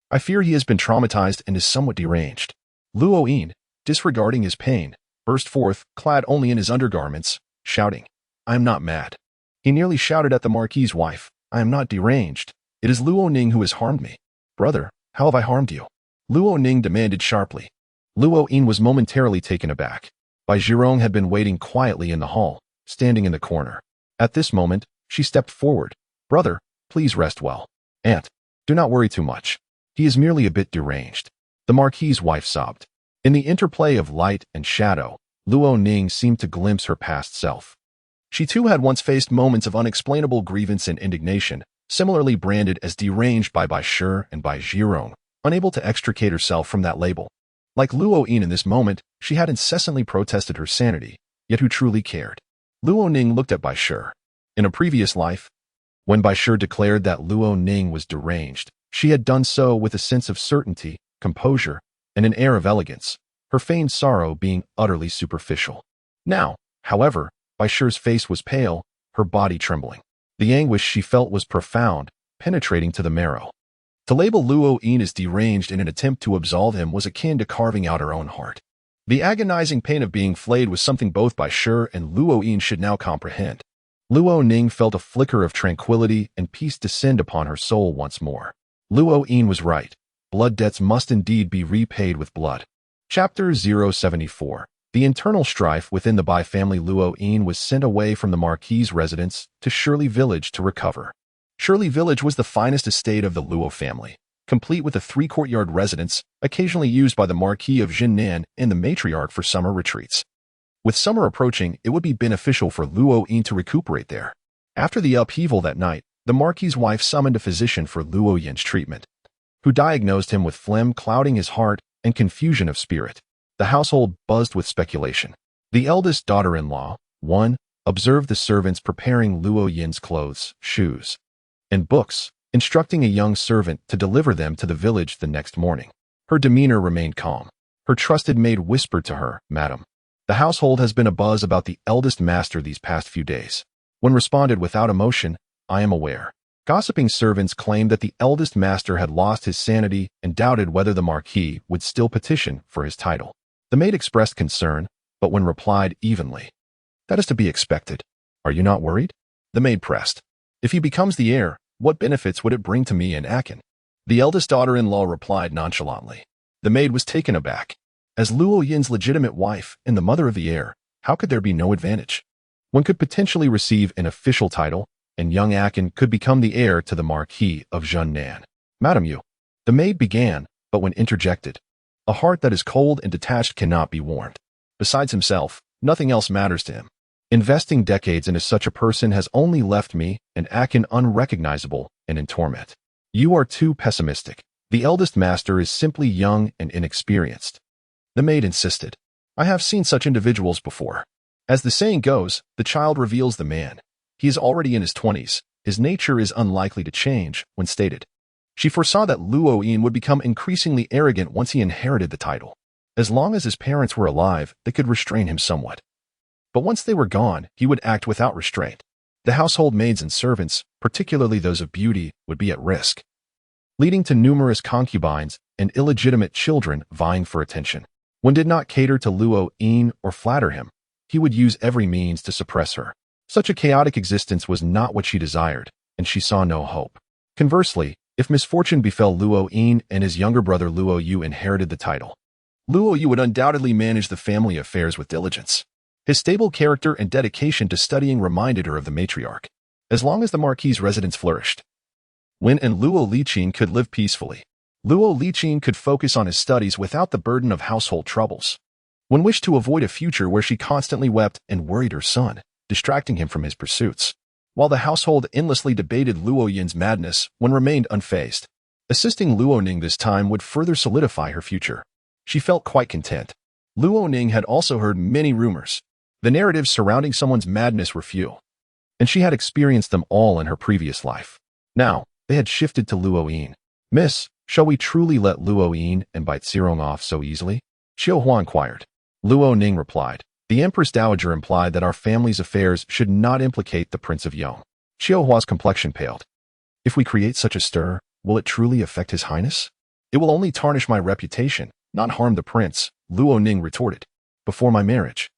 S1: I fear he has been traumatized and is somewhat deranged." Luo Yin, disregarding his pain, burst forth, clad only in his undergarments, shouting, "I am not mad." He nearly shouted at the Marquis's wife, "I am not deranged. It is Luo Ning who has harmed me." "Brother, how have I harmed you?" Luo Ning demanded sharply. Luo Yin was momentarily taken aback. Bai Zhirong had been waiting quietly in the hall, standing in the corner. At this moment, she stepped forward. "Brother, please rest well. Aunt, do not worry too much. He is merely a bit deranged." The Marquis's wife sobbed. In the interplay of light and shadow, Luo Ning seemed to glimpse her past self. She too had once faced moments of unexplainable grievance and indignation, similarly branded as deranged by Bai Shi and Bai Zhirong, unable to extricate herself from that label. Like Luo Yin in this moment, she had incessantly protested her sanity, yet who truly cared? Luo Ning looked at Bai Shi. In a previous life, when Bai Shi declared that Luo Ning was deranged, she had done so with a sense of certainty, composure, and an air of elegance, her feigned sorrow being utterly superficial. Now, however, Bai Shi's face was pale, her body trembling. The anguish she felt was profound, penetrating to the marrow. To label Luo Yin as deranged in an attempt to absolve him was akin to carving out her own heart. The agonizing pain of being flayed was something both Bai Shi and Luo Yin should now comprehend. Luo Ning felt a flicker of tranquility and peace descend upon her soul once more. Luo Yin was right. Blood debts must indeed be repaid with blood. Chapter 074. The internal strife within the Bai family. Luo Yin was sent away from the Marquis's residence to Shirley Village to recover. Shirley Village was the finest estate of the Luo family, complete with a 3-courtyard residence, occasionally used by the Marquis of Jinnan and the matriarch for summer retreats. With summer approaching, it would be beneficial for Luo Yin to recuperate there. After the upheaval that night, the Marquis's wife summoned a physician for Luo Yin's treatment, who diagnosed him with phlegm clouding his heart and confusion of spirit. The household buzzed with speculation. The eldest daughter-in-law, One, observed the servants preparing Luo Yin's clothes, shoes, and books, instructing a young servant to deliver them to the village the next morning. Her demeanor remained calm. Her trusted maid whispered to her, "Madam, the household has been abuzz about the eldest master these past few days." One responded without emotion, "I am aware." Gossiping servants claimed that the eldest master had lost his sanity and doubted whether the Marquis would still petition for his title. The maid expressed concern, but One replied evenly, "That is to be expected. Are you not worried?" The maid pressed, "If he becomes the heir, what benefits would it bring to me and Akin?" The eldest daughter-in-law replied nonchalantly. The maid was taken aback. As Luo Yin's legitimate wife and the mother of the heir, how could there be no advantage? One could potentially receive an official title, and young Akin could become the heir to the Marquis of Jinnan. "Madam, you..." The maid began, but when interjected, "A heart that is cold and detached cannot be warmed. Besides himself, nothing else matters to him. Investing decades into such a person has only left me and Akin unrecognizable and in torment. You are too pessimistic. The eldest master is simply young and inexperienced." The maid insisted, "I have seen such individuals before. As the saying goes, the child reveals the man. He is already in his 20s. His nature is unlikely to change," when stated. She foresaw that Luo Yin would become increasingly arrogant once he inherited the title. As long as his parents were alive, they could restrain him somewhat. But once they were gone, he would act without restraint. The household maids and servants, particularly those of beauty, would be at risk, leading to numerous concubines and illegitimate children vying for attention. One did not cater to Luo Yin or flatter him. He would use every means to suppress her. Such a chaotic existence was not what she desired, and she saw no hope. Conversely, if misfortune befell Luo Yin and his younger brother Luo Yu inherited the title, Luo Yu would undoubtedly manage the family affairs with diligence. His stable character and dedication to studying reminded her of the matriarch. As long as the Marquis's residence flourished, Wen and Luo Liqin could live peacefully. Luo Liqin could focus on his studies without the burden of household troubles. Wen wished to avoid a future where she constantly wept and worried her son, distracting him from his pursuits. While the household endlessly debated Luo Yin's madness, Wen remained unfazed. Assisting Luo Ning this time would further solidify her future. She felt quite content. Luo Ning had also heard many rumors. The narratives surrounding someone's madness were few, and she had experienced them all in her previous life. Now, they had shifted to Luo Yin. Miss, shall we truly let Luo Yin and Bite Sirong off so easily? Qiu Hua inquired. Luo Ning replied. The Empress Dowager implied that our family's affairs should not implicate the Prince of Yong. Qiu Hua's complexion paled. If we create such a stir, will it truly affect His Highness? It will only tarnish my reputation, not harm the prince, Luo Ning retorted. Before my marriage,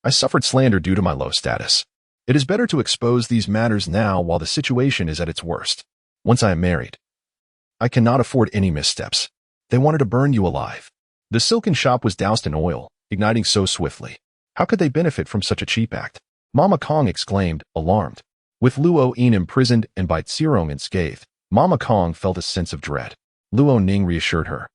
S1: I suffered slander due to my low status. It is better to expose these matters now while the situation is at its worst. Once I am married, I cannot afford any missteps. They wanted to burn you alive. The silken shop was doused in oil, igniting so swiftly. How could they benefit from such a cheap act? Mama Kong exclaimed, alarmed. With Luo Yin imprisoned and Bite Sirong unscathed, Mama Kong felt a sense of dread. Luo Ning reassured her.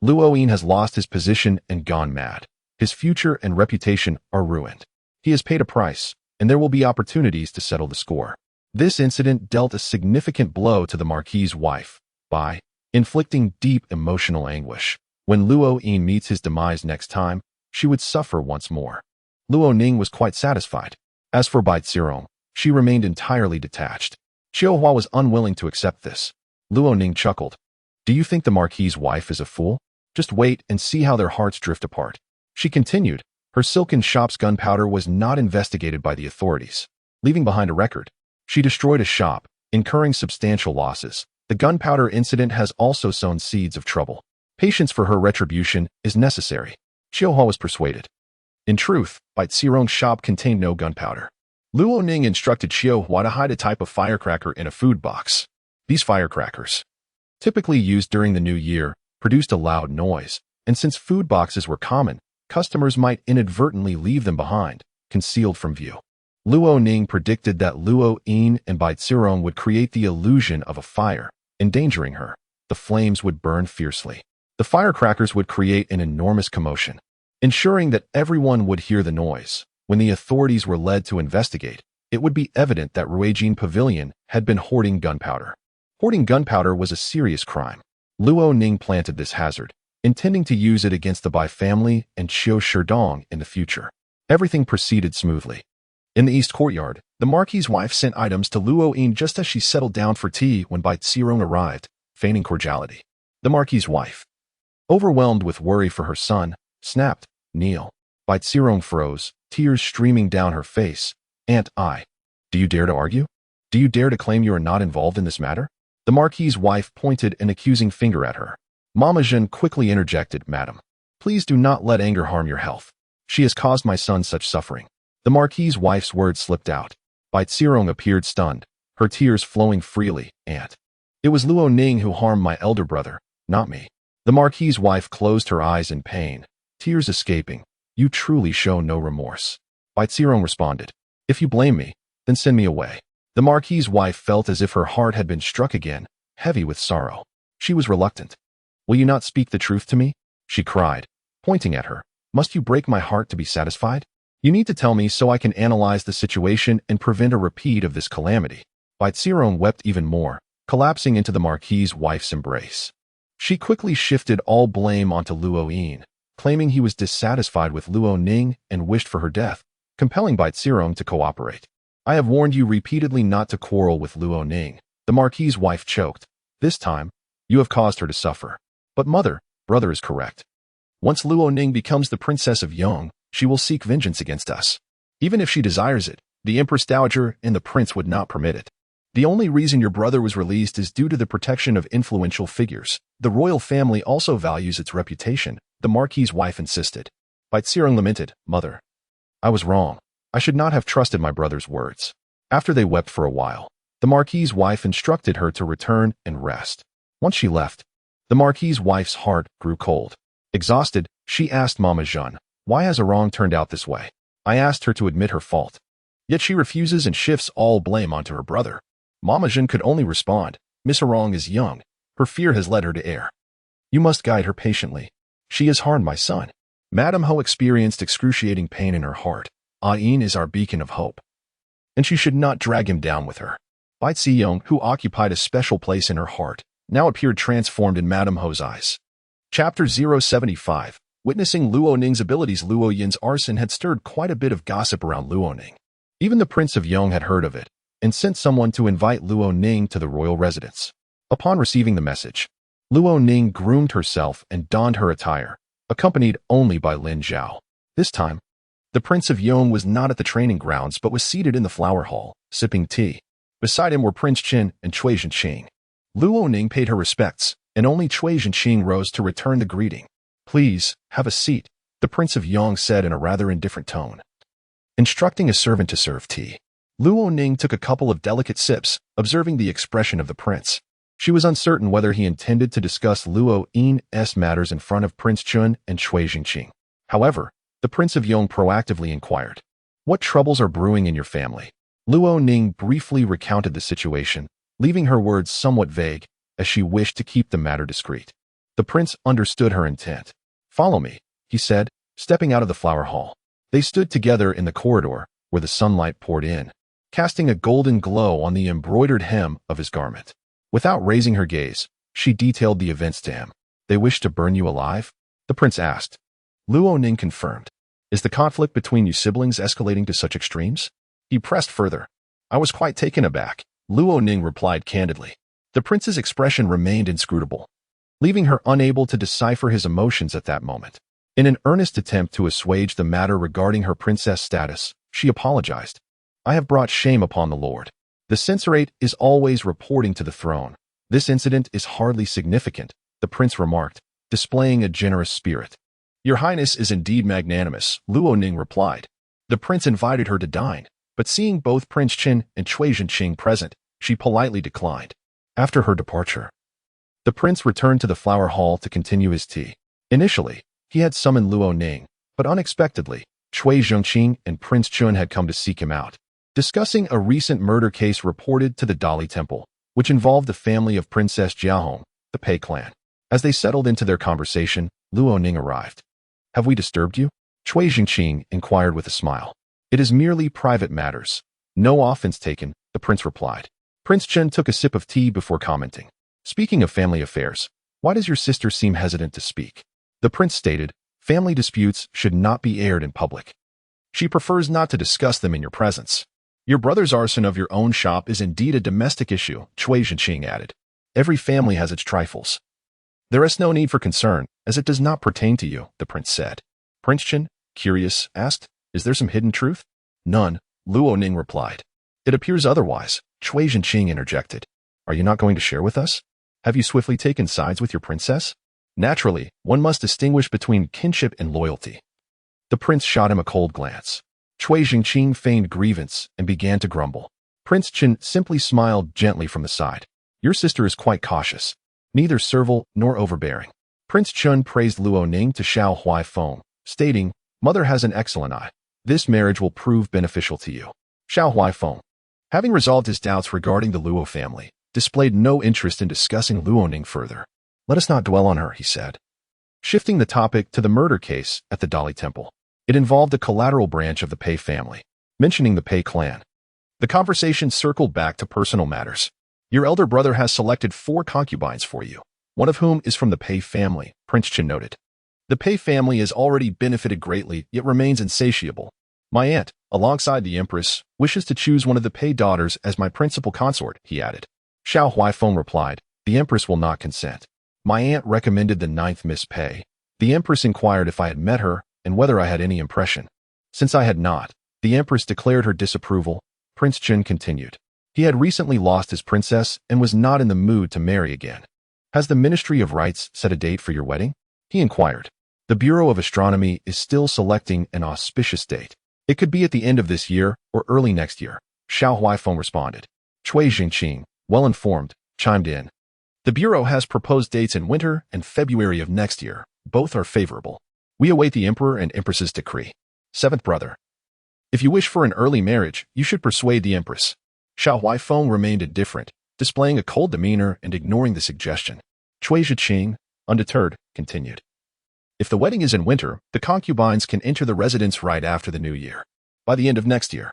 S1: Luo Yin has lost his position and gone mad. His future and reputation are ruined. He has paid a price, and there will be opportunities to settle the score. This incident dealt a significant blow to the Marquis's wife by inflicting deep emotional anguish. When Luo Yin meets his demise next time, she would suffer once more. Luo Ning was quite satisfied. As for Bite Sirong, she remained entirely detached. Qiu Hua was unwilling to accept this. Luo Ning chuckled. Do you think the Marquis's wife is a fool? Just wait and see how their hearts drift apart. She continued. Her silken shop's gunpowder was not investigated by the authorities, leaving behind a record. She destroyed a shop, incurring substantial losses. The gunpowder incident has also sown seeds of trouble. Patience for her retribution is necessary. Qiu Hua was persuaded. In truth, Bite Sirong's shop contained no gunpowder. Luo Ning instructed Qiu Hua to hide a type of firecracker in a food box. These firecrackers, typically used during the new year, produced a loud noise, and since food boxes were common, customers might inadvertently leave them behind, concealed from view. Luo Ning predicted that Luo Yin and Bite Sirong would create the illusion of a fire, endangering her. The flames would burn fiercely. The firecrackers would create an enormous commotion, ensuring that everyone would hear the noise. When the authorities were led to investigate, it would be evident that Ruijin Pavilion had been hoarding gunpowder. Hoarding gunpowder was a serious crime. Luo Ning planted this hazard, intending to use it against the Bai family and Qiu Shidong in the future. Everything proceeded smoothly. In the east courtyard, the Marquis's wife sent items to Luo Yin just as she settled down for tea when Bite Sirong arrived, feigning cordiality. The Marquis's wife, overwhelmed with worry for her son, snapped, "Kneel." Bite Sirong froze, tears streaming down her face. "Aunt I. Do you dare to argue? Do you dare to claim you are not involved in this matter?" The Marquis's wife pointed an accusing finger at her. Mama Zhen quickly interjected, "Madam, please do not let anger harm your health. She has caused my son such suffering." The Marquis's wife's words slipped out. Bite Sirong appeared stunned, her tears flowing freely. "Aunt, it was Luo Ning who harmed my elder brother, not me." The Marquis's wife closed her eyes in pain, tears escaping. "You truly show no remorse." Bite Sirong responded. "If you blame me, then send me away." The Marquis's wife felt as if her heart had been struck again, heavy with sorrow. She was reluctant. "Will you not speak the truth to me?" she cried, pointing at her. "Must you break my heart to be satisfied? You need to tell me so I can analyze the situation and prevent a repeat of this calamity." Bite Sirong wept even more, collapsing into the Marquis's wife's embrace. She quickly shifted all blame onto Luo Yin, claiming he was dissatisfied with Luo Ning and wished for her death, compelling Bite Sirong to cooperate. "I have warned you repeatedly not to quarrel with Luo Ning." The Marquis's wife choked. "This time, you have caused her to suffer." "But mother, brother is correct. Once Luo Ning becomes the Princess of Yong, she will seek vengeance against us. Even if she desires it, the Empress Dowager and the Prince would not permit it. The only reason your brother was released is due to the protection of influential figures. The royal family also values its reputation," the Marquis's wife insisted. Bite Sirong lamented, "Mother, I was wrong. I should not have trusted my brother's words." After they wept for a while, the Marquis's wife instructed her to return and rest. Once she left, the Marquis's wife's heart grew cold. Exhausted, she asked Mama Zhen, "Why has a wrong turned out this way?" I asked her to admit her fault. Yet she refuses and shifts all blame onto her brother. Mama Zhen could only respond, "Miss Arong is young. Her fear has led her to err. You must guide her patiently. She has harmed my son." Madame Ho experienced excruciating pain in her heart. Yin is our beacon of hope, and she should not drag him down with her. Bite Siyong, who occupied a special place in her heart, now appeared transformed in Madame Ho's eyes. Chapter 075. Witnessing Luo Ning's abilities. Luo Yin's arson had stirred quite a bit of gossip around Luo Ning. Even the Prince of Yong had heard of it, and sent someone to invite Luo Ning to the royal residence. Upon receiving the message, Luo Ning groomed herself and donned her attire, accompanied only by Lin Zhao. This time, the Prince of Yong was not at the training grounds but was seated in the flower hall, sipping tea. Beside him were Prince Qin and Cui Zhenqing. Luo Ning paid her respects, and only Cui Zhenqing rose to return the greeting. "Please, have a seat," the Prince of Yong said in a rather indifferent tone, instructing a servant to serve tea. Luo Ning took a couple of delicate sips, observing the expression of the prince. She was uncertain whether he intended to discuss Luo Ying's matters in front of Prince Chun and Cui Zhenqing. However, the Prince of Yong proactively inquired, "What troubles are brewing in your family?" Luo Ning briefly recounted the situation, leaving her words somewhat vague, as she wished to keep the matter discreet. The prince understood her intent. "Follow me," he said, stepping out of the flower hall. They stood together in the corridor, where the sunlight poured in, casting a golden glow on the embroidered hem of his garment. Without raising her gaze, she detailed the events to him. "They wish to burn you alive?" the prince asked. Luo Ning confirmed. "Is the conflict between you siblings escalating to such extremes?" He pressed further. "I was quite taken aback," Luo Ning replied candidly. The prince's expression remained inscrutable, leaving her unable to decipher his emotions at that moment. In an earnest attempt to assuage the matter regarding her princess status, she apologized. "I have brought shame upon the Lord. The censorate is always reporting to the throne. This incident is hardly significant," the prince remarked, displaying a generous spirit. "Your Highness is indeed magnanimous," Luo Ning replied. The prince invited her to dine, but seeing both Prince Qin and Cui Zhenqing present, she politely declined. After her departure, the prince returned to the flower hall to continue his tea. Initially, he had summoned Luo Ning, but unexpectedly, Cui Zhenqing and Prince Chun had come to seek him out, discussing a recent murder case reported to the Dali Temple, which involved the family of Princess Jiahong, the Pei clan. As they settled into their conversation, Luo Ning arrived. "Have we disturbed you?" Cui Zhenqing inquired with a smile. "It is merely private matters. No offense taken," the prince replied. Prince Chen took a sip of tea before commenting. "Speaking of family affairs, why does your sister seem hesitant to speak?" The prince stated, "Family disputes should not be aired in public. She prefers not to discuss them in your presence." "Your brother's arson of your own shop is indeed a domestic issue," Cui Zhenqing added. "Every family has its trifles. There is no need for concern, as it does not pertain to you," the prince said. Prince Chen, curious, asked, "Is there some hidden truth?" "None," Luo Ning replied. "It appears otherwise," Cui Zhenqing interjected. "Are you not going to share with us? Have you swiftly taken sides with your princess?" "Naturally, one must distinguish between kinship and loyalty." The prince shot him a cold glance. Cui Zhenqing feigned grievance and began to grumble. Prince Chen simply smiled gently from the side. "Your sister is quite cautious, neither servile nor overbearing." Prince Chun praised Luo Ning to Xiao Huaifeng, stating, "Mother has an excellent eye. This marriage will prove beneficial to you." Xiao Huaifeng, having resolved his doubts regarding the Luo family, displayed no interest in discussing Luo Ning further. "Let us not dwell on her," he said, shifting the topic to the murder case at the Dali Temple. It involved a collateral branch of the Pei family, mentioning the Pei clan. The conversation circled back to personal matters. "Your elder brother has selected 4 concubines for you, one of whom is from the Pei family," Prince Chen noted. "The Pei family has already benefited greatly, yet remains insatiable. My aunt, alongside the Empress, wishes to choose one of the Pei daughters as my principal consort," he added. Xiao Huaifeng replied, "The Empress will not consent. My aunt recommended the 9th Miss Pei. The Empress inquired if I had met her and whether I had any impression. Since I had not, the Empress declared her disapproval." Prince Chen continued. He had recently lost his princess and was not in the mood to marry again. "Has the Ministry of Rites set a date for your wedding?" he inquired. "The Bureau of Astronomy is still selecting an auspicious date. It could be at the end of this year or early next year," Xiao Huaifeng responded. Cui Zhenqing, well informed, chimed in. "The Bureau has proposed dates in winter and February of next year. Both are favorable. We await the Emperor and Empress's decree." Seventh brother. "If you wish for an early marriage, you should persuade the Empress." Xiao Huaifeng remained indifferent, displaying a cold demeanor and ignoring the suggestion. Cui Zhenqing, undeterred, continued. "If the wedding is in winter, the concubines can enter the residence right after the new year. By the end of next year,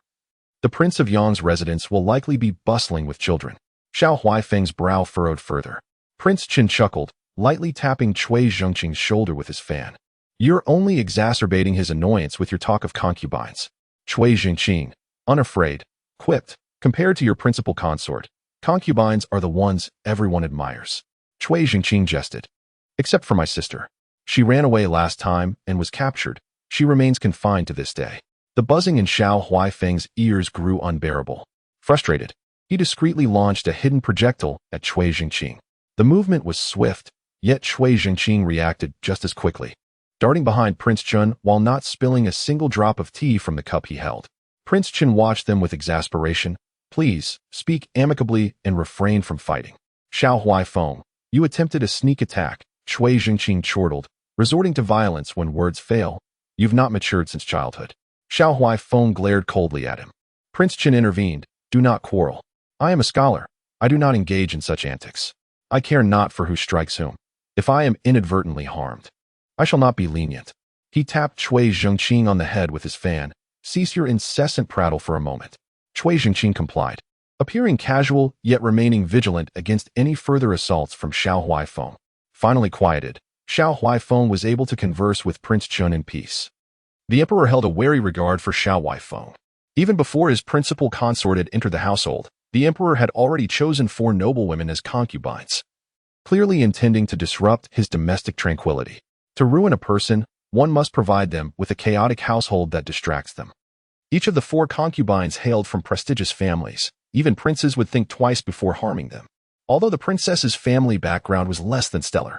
S1: the Prince of Yang's residence will likely be bustling with children." Xiao Huaifeng's brow furrowed further. Prince Qin chuckled, lightly tapping Cui Zhenqing's shoulder with his fan. "You're only exacerbating his annoyance with your talk of concubines." Cui Zhenqing, unafraid, quipped, "Compared to your principal consort, concubines are the ones everyone admires." Cui Jingqing jested. Except for my sister. She ran away last time and was captured. She remains confined to this day. The buzzing in Xiao Huaifeng's ears grew unbearable. Frustrated, he discreetly launched a hidden projectile at Cui Jingqing. The movement was swift, yet Cui Jingqing reacted just as quickly, darting behind Prince Chun while not spilling a single drop of tea from the cup he held. Prince Chun watched them with exasperation. Please, speak amicably and refrain from fighting. Xiao Huaifeng, you attempted a sneak attack, Cui Jingqing chortled, resorting to violence when words fail. You've not matured since childhood. Xiao Huaifeng glared coldly at him. Prince Chun intervened. Do not quarrel. I am a scholar. I do not engage in such antics. I care not for who strikes whom. If I am inadvertently harmed, I shall not be lenient. He tapped Cui Jingqing on the head with his fan. Cease your incessant prattle for a moment. Cui Jingqing complied, appearing casual yet remaining vigilant against any further assaults from Xiao Huaifeng. Finally quieted, Xiao Huaifeng was able to converse with Prince Chun in peace. The emperor held a wary regard for Xiao Huaifeng. Even before his principal consort had entered the household, the emperor had already chosen 4 noblewomen as concubines, clearly intending to disrupt his domestic tranquility. To ruin a person, one must provide them with a chaotic household that distracts them. Each of the 4 concubines hailed from prestigious families. Even princes would think twice before harming them. Although the princess's family background was less than stellar,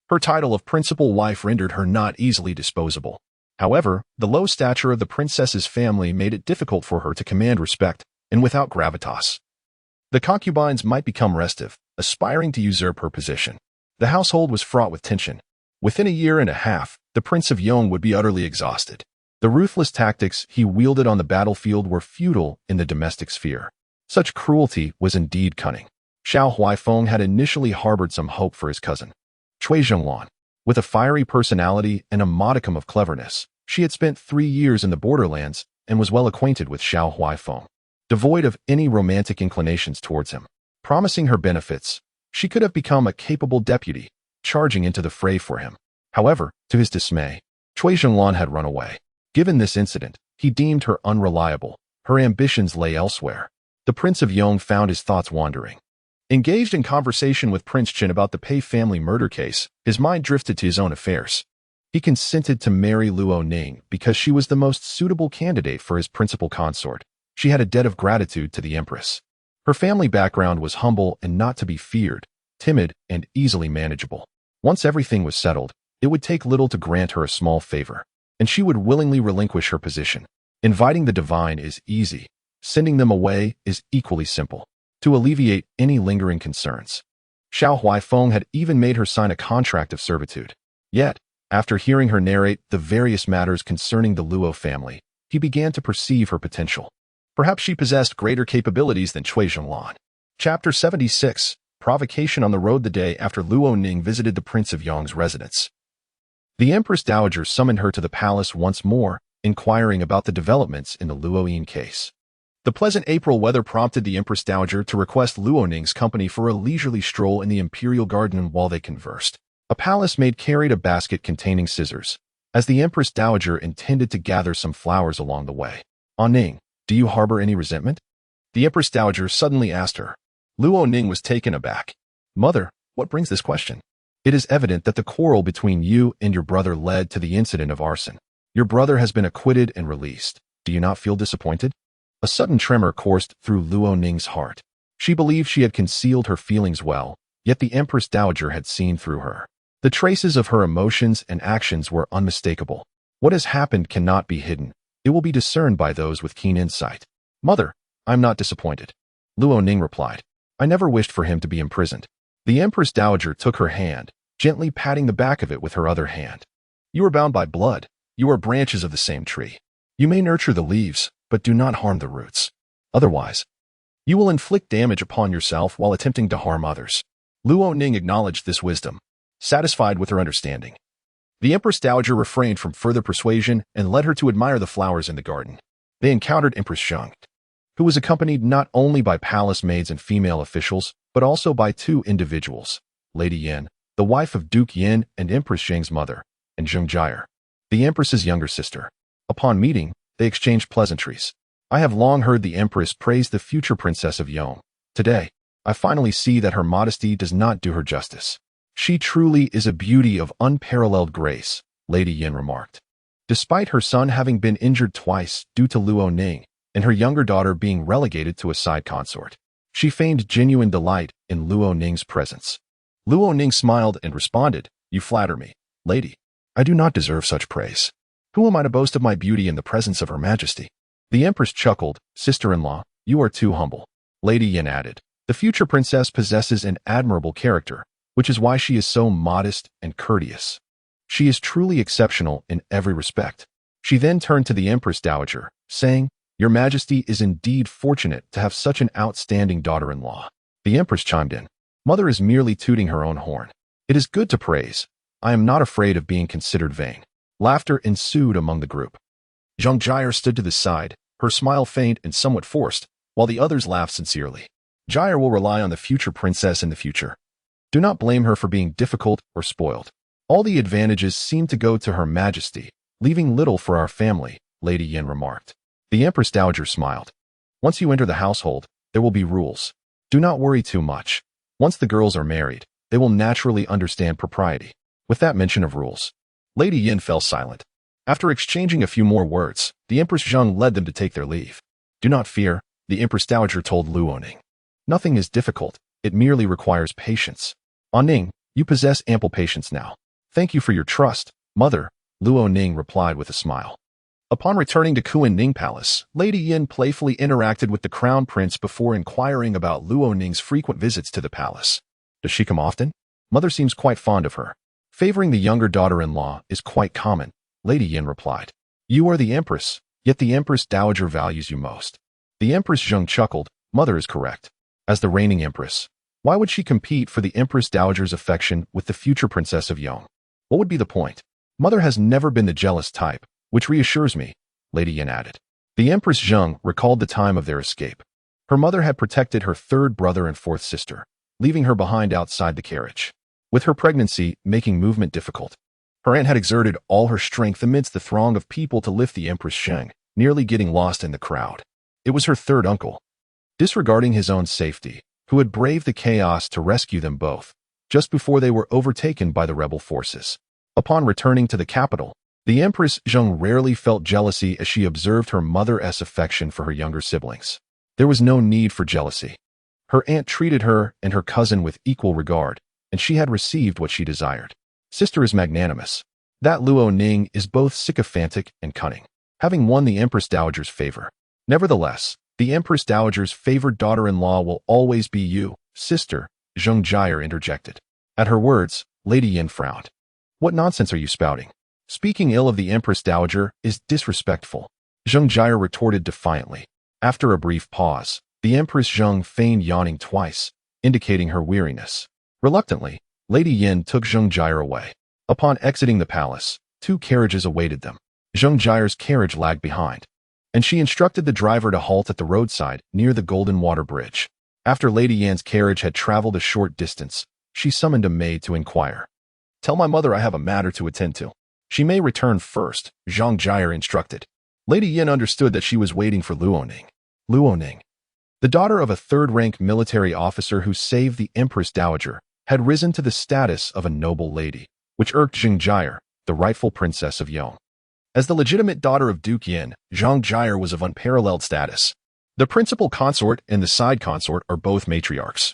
S1: her title of principal wife rendered her not easily disposable. However, the low stature of the princess's family made it difficult for her to command respect, and without gravitas. The concubines might become restive, aspiring to usurp her position. The household was fraught with tension. Within a year and a half, the Prince of Yong would be utterly exhausted. The ruthless tactics he wielded on the battlefield were futile in the domestic sphere. Such cruelty was indeed cunning. Xiao Huaifeng had initially harbored some hope for his cousin, Cui Zhonglan. With a fiery personality and a modicum of cleverness, she had spent 3 years in the borderlands and was well acquainted with Xiao Huaifeng. Devoid of any romantic inclinations towards him, promising her benefits, she could have become a capable deputy, charging into the fray for him. However, to his dismay, Cui Zhonglan had run away. Given this incident, he deemed her unreliable. Her ambitions lay elsewhere. The Prince of Yong found his thoughts wandering. Engaged in conversation with Prince Chin about the Pei family murder case, his mind drifted to his own affairs. He consented to marry Luo Ning because she was the most suitable candidate for his principal consort. She had a debt of gratitude to the empress. Her family background was humble and not to be feared, timid and easily manageable. Once everything was settled, it would take little to grant her a small favor, and she would willingly relinquish her position. Inviting the divine is easy. Sending them away is equally simple, to alleviate any lingering concerns. Xiao Huaifeng had even made her sign a contract of servitude. Yet, after hearing her narrate the various matters concerning the Luo family, he began to perceive her potential. Perhaps she possessed greater capabilities than Cui Zhonglan. Chapter 76, Provocation on the Road. The day after Luo Ning visited the Prince of Yong's residence, the Empress Dowager summoned her to the palace once more, inquiring about the developments in the Luo Yin case. The pleasant April weather prompted the Empress Dowager to request Luo Ning's company for a leisurely stroll in the imperial garden while they conversed. A palace maid carried a basket containing scissors, as the Empress Dowager intended to gather some flowers along the way. Ning, do you harbor any resentment? The Empress Dowager suddenly asked her. Luo Ning was taken aback. Mother, what brings this question? It is evident that the quarrel between you and your brother led to the incident of arson. Your brother has been acquitted and released. Do you not feel disappointed? A sudden tremor coursed through Luo Ning's heart. She believed she had concealed her feelings well, yet the Empress Dowager had seen through her. The traces of her emotions and actions were unmistakable. What has happened cannot be hidden. It will be discerned by those with keen insight. Mother, I'm not disappointed. Luo Ning replied. I never wished for him to be imprisoned. The Empress Dowager took her hand, gently patting the back of it with her other hand. You are bound by blood. You are branches of the same tree. You may nurture the leaves, but do not harm the roots. Otherwise, you will inflict damage upon yourself while attempting to harm others. Luo Ning acknowledged this wisdom, satisfied with her understanding. The Empress Dowager refrained from further persuasion and led her to admire the flowers in the garden. They encountered Empress Zheng, who was accompanied not only by palace maids and female officials, but also by 2 individuals, Lady Yin, the wife of Duke Yin and Empress Zheng's mother, and Zheng Jier, the Empress's younger sister. Upon meeting, they exchanged pleasantries. I have long heard the Empress praise the future Princess of Yong. Today, I finally see that her modesty does not do her justice. She truly is a beauty of unparalleled grace, Lady Yin remarked. Despite her son having been injured twice due to Luo Ning and her younger daughter being relegated to a side consort, she feigned genuine delight in Luo Ning's presence. Luo Ning smiled and responded, "You flatter me, lady. I do not deserve such praise. Who am I to boast of my beauty in the presence of Her Majesty?" The Empress chuckled, "Sister-in-law, you are too humble." Lady Yin added, "The future princess possesses an admirable character, which is why she is so modest and courteous. She is truly exceptional in every respect." She then turned to the Empress Dowager, saying, "Your Majesty is indeed fortunate to have such an outstanding daughter-in-law." The Empress chimed in, "Mother is merely tooting her own horn. It is good to praise. I am not afraid of being considered vain." Laughter ensued among the group. Zhang Jia stood to the side, her smile faint and somewhat forced, while the others laughed sincerely. Jia will rely on the future princess in the future. Do not blame her for being difficult or spoiled. All the advantages seem to go to Her Majesty, leaving little for our family, Lady Yin remarked. The Empress Dowager smiled. "Once you enter the household, there will be rules. Do not worry too much. Once the girls are married, they will naturally understand propriety." With that mention of rules, Lady Yin fell silent. After exchanging a few more words, the Empress Zheng led them to take their leave. "Do not fear," the Empress Dowager told Luo Ning. "Nothing is difficult. It merely requires patience. Ning, you possess ample patience now. Thank you for your trust, Mother," Luo Ning replied with a smile. Upon returning to Kuan Ning Palace, Lady Yin playfully interacted with the Crown Prince before inquiring about Luo Ning's frequent visits to the palace. "Does she come often? Mother seems quite fond of her. Favoring the younger daughter-in-law is quite common," Lady Yin replied. "You are the Empress, yet the Empress Dowager values you most." The Empress Zheng chuckled. "Mother is correct. As the reigning Empress, why would she compete for the Empress Dowager's affection with the future Princess of Yong? What would be the point? Mother has never been the jealous type, which reassures me," Lady Yin added. The Empress Zheng recalled the time of their escape. Her mother had protected her third brother and fourth sister, leaving her behind outside the carriage, with her pregnancy making movement difficult. Her aunt had exerted all her strength amidst the throng of people to lift the Empress Zheng, nearly getting lost in the crowd. It was her third uncle, disregarding his own safety, who had braved the chaos to rescue them both, just before they were overtaken by the rebel forces. Upon returning to the capital, the Empress Zheng rarely felt jealousy as she observed her mother's affection for her younger siblings. There was no need for jealousy. Her aunt treated her and her cousin with equal regard, and she had received what she desired. Sister is magnanimous. That Luo Ning is both sycophantic and cunning, having won the Empress Dowager's favor. Nevertheless, the Empress Dowager's favored daughter-in-law will always be you, sister, Zheng Jia interjected. At her words, Lady Yin frowned. "What nonsense are you spouting? Speaking ill of the Empress Dowager is disrespectful," Zheng Jia retorted defiantly. After a brief pause, the Empress Zheng feigned yawning twice, indicating her weariness. Reluctantly, Lady Yin took Zheng Jia away. Upon exiting the palace, 2 carriages awaited them. Zheng Jia's carriage lagged behind, and she instructed the driver to halt at the roadside near the Golden Water Bridge. After Lady Yan's carriage had traveled a short distance, she summoned a maid to inquire. "Tell my mother I have a matter to attend to. She may return first," Zhang Jia instructed. Lady Yin understood that she was waiting for Luo Ning. Luo Ning, the daughter of a third-rank military officer who saved the Empress Dowager, had risen to the status of a noble lady, which irked Zheng Jia, the rightful princess of Yong. As the legitimate daughter of Duke Yin, Zhang Jia was of unparalleled status. The principal consort and the side consort are both matriarchs,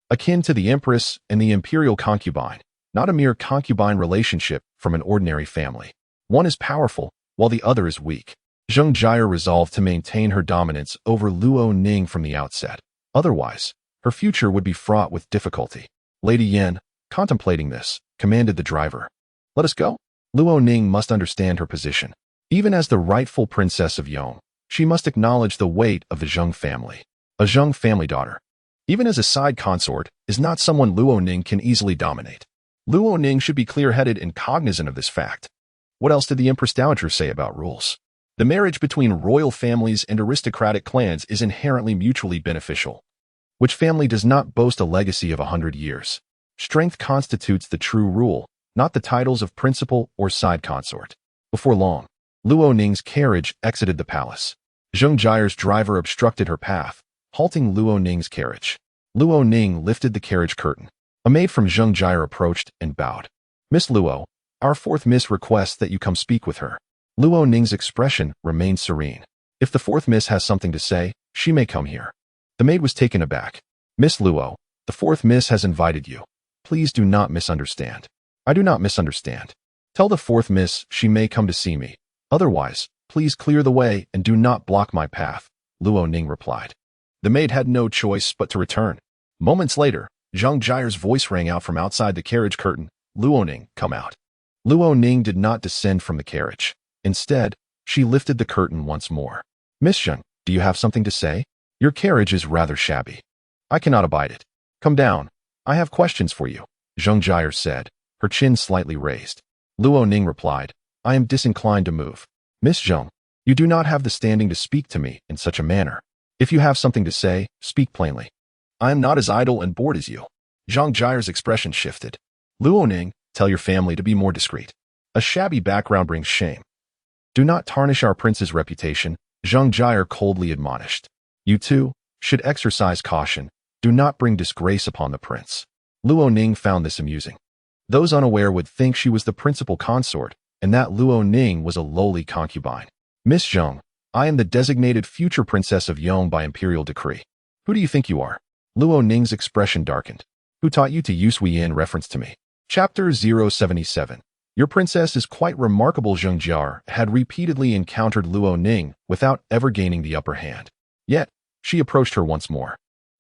S1: akin to the empress and the imperial concubine, not a mere concubine relationship from an ordinary family. One is powerful, while the other is weak. Zheng Jia resolved to maintain her dominance over Luo Ning from the outset. Otherwise, her future would be fraught with difficulty. Lady Yin, contemplating this, commanded the driver. "Let us go." Luo Ning must understand her position. Even as the rightful princess of Yong, she must acknowledge the weight of the Zheng family. A Zheng family daughter, even as a side consort, is not someone Luo Ning can easily dominate. Luo Ning should be clear-headed and cognizant of this fact. What else did the Empress Dowager say about rules? The marriage between royal families and aristocratic clans is inherently mutually beneficial. Which family does not boast a legacy of 100 years? Strength constitutes the true rule, not the titles of principal or side consort. Before long, Luo Ning's carriage exited the palace. Zheng Jia's driver obstructed her path, halting Luo Ning's carriage. Luo Ning lifted the carriage curtain. A maid from Zhengjia approached and bowed. "Miss Luo, our fourth miss requests that you come speak with her." Luo Ning's expression remained serene. "If the fourth miss has something to say, she may come here." The maid was taken aback. "Miss Luo, the fourth miss has invited you. Please do not misunderstand." "I do not misunderstand. Tell the fourth miss she may come to see me. Otherwise, please clear the way and do not block my path," Luo Ning replied. The maid had no choice but to return. Moments later, Zhang Jire's voice rang out from outside the carriage curtain. "Luo Ning, come out." Luo Ning did not descend from the carriage. Instead, she lifted the curtain once more. "Miss Zhang, do you have something to say? Your carriage is rather shabby. I cannot abide it. Come down. I have questions for you," Zhang Jire said, her chin slightly raised. Luo Ning replied, "I am disinclined to move." "Miss Zhang, you do not have the standing to speak to me in such a manner. If you have something to say, speak plainly. I am not as idle and bored as you." Zhang Jire's expression shifted. "Luo Ning, tell your family to be more discreet. A shabby background brings shame." "Do not tarnish our prince's reputation," Zhang Jire coldly admonished. "You too should exercise caution. Do not bring disgrace upon the prince." Luo Ning found this amusing. Those unaware would think she was the principal consort, and that Luo Ning was a lowly concubine. "Miss Zhang, I am the designated future princess of Yong by imperial decree. Who do you think you are?" Luo Ning's expression darkened. "Who taught you to use we in reference to me?" Chapter 077. Your princess is quite remarkable. Zhang Jia had repeatedly encountered Luo Ning without ever gaining the upper hand. Yet, she approached her once more.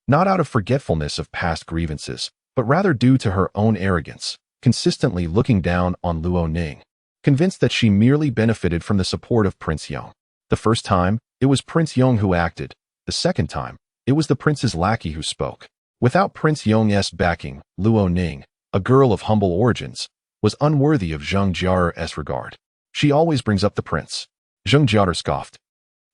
S1: Not out of forgetfulness of past grievances, but rather due to her own arrogance, consistently looking down on Luo Ning, convinced that she merely benefited from the support of Prince Yong. The first time, it was Prince Yong who acted. The second time, it was the prince's lackey who spoke. Without Prince Yong's backing, Luo Ning, a girl of humble origins, was unworthy of Zhang Jia's regard. "She always brings up the prince." Zhang Jia scoffed.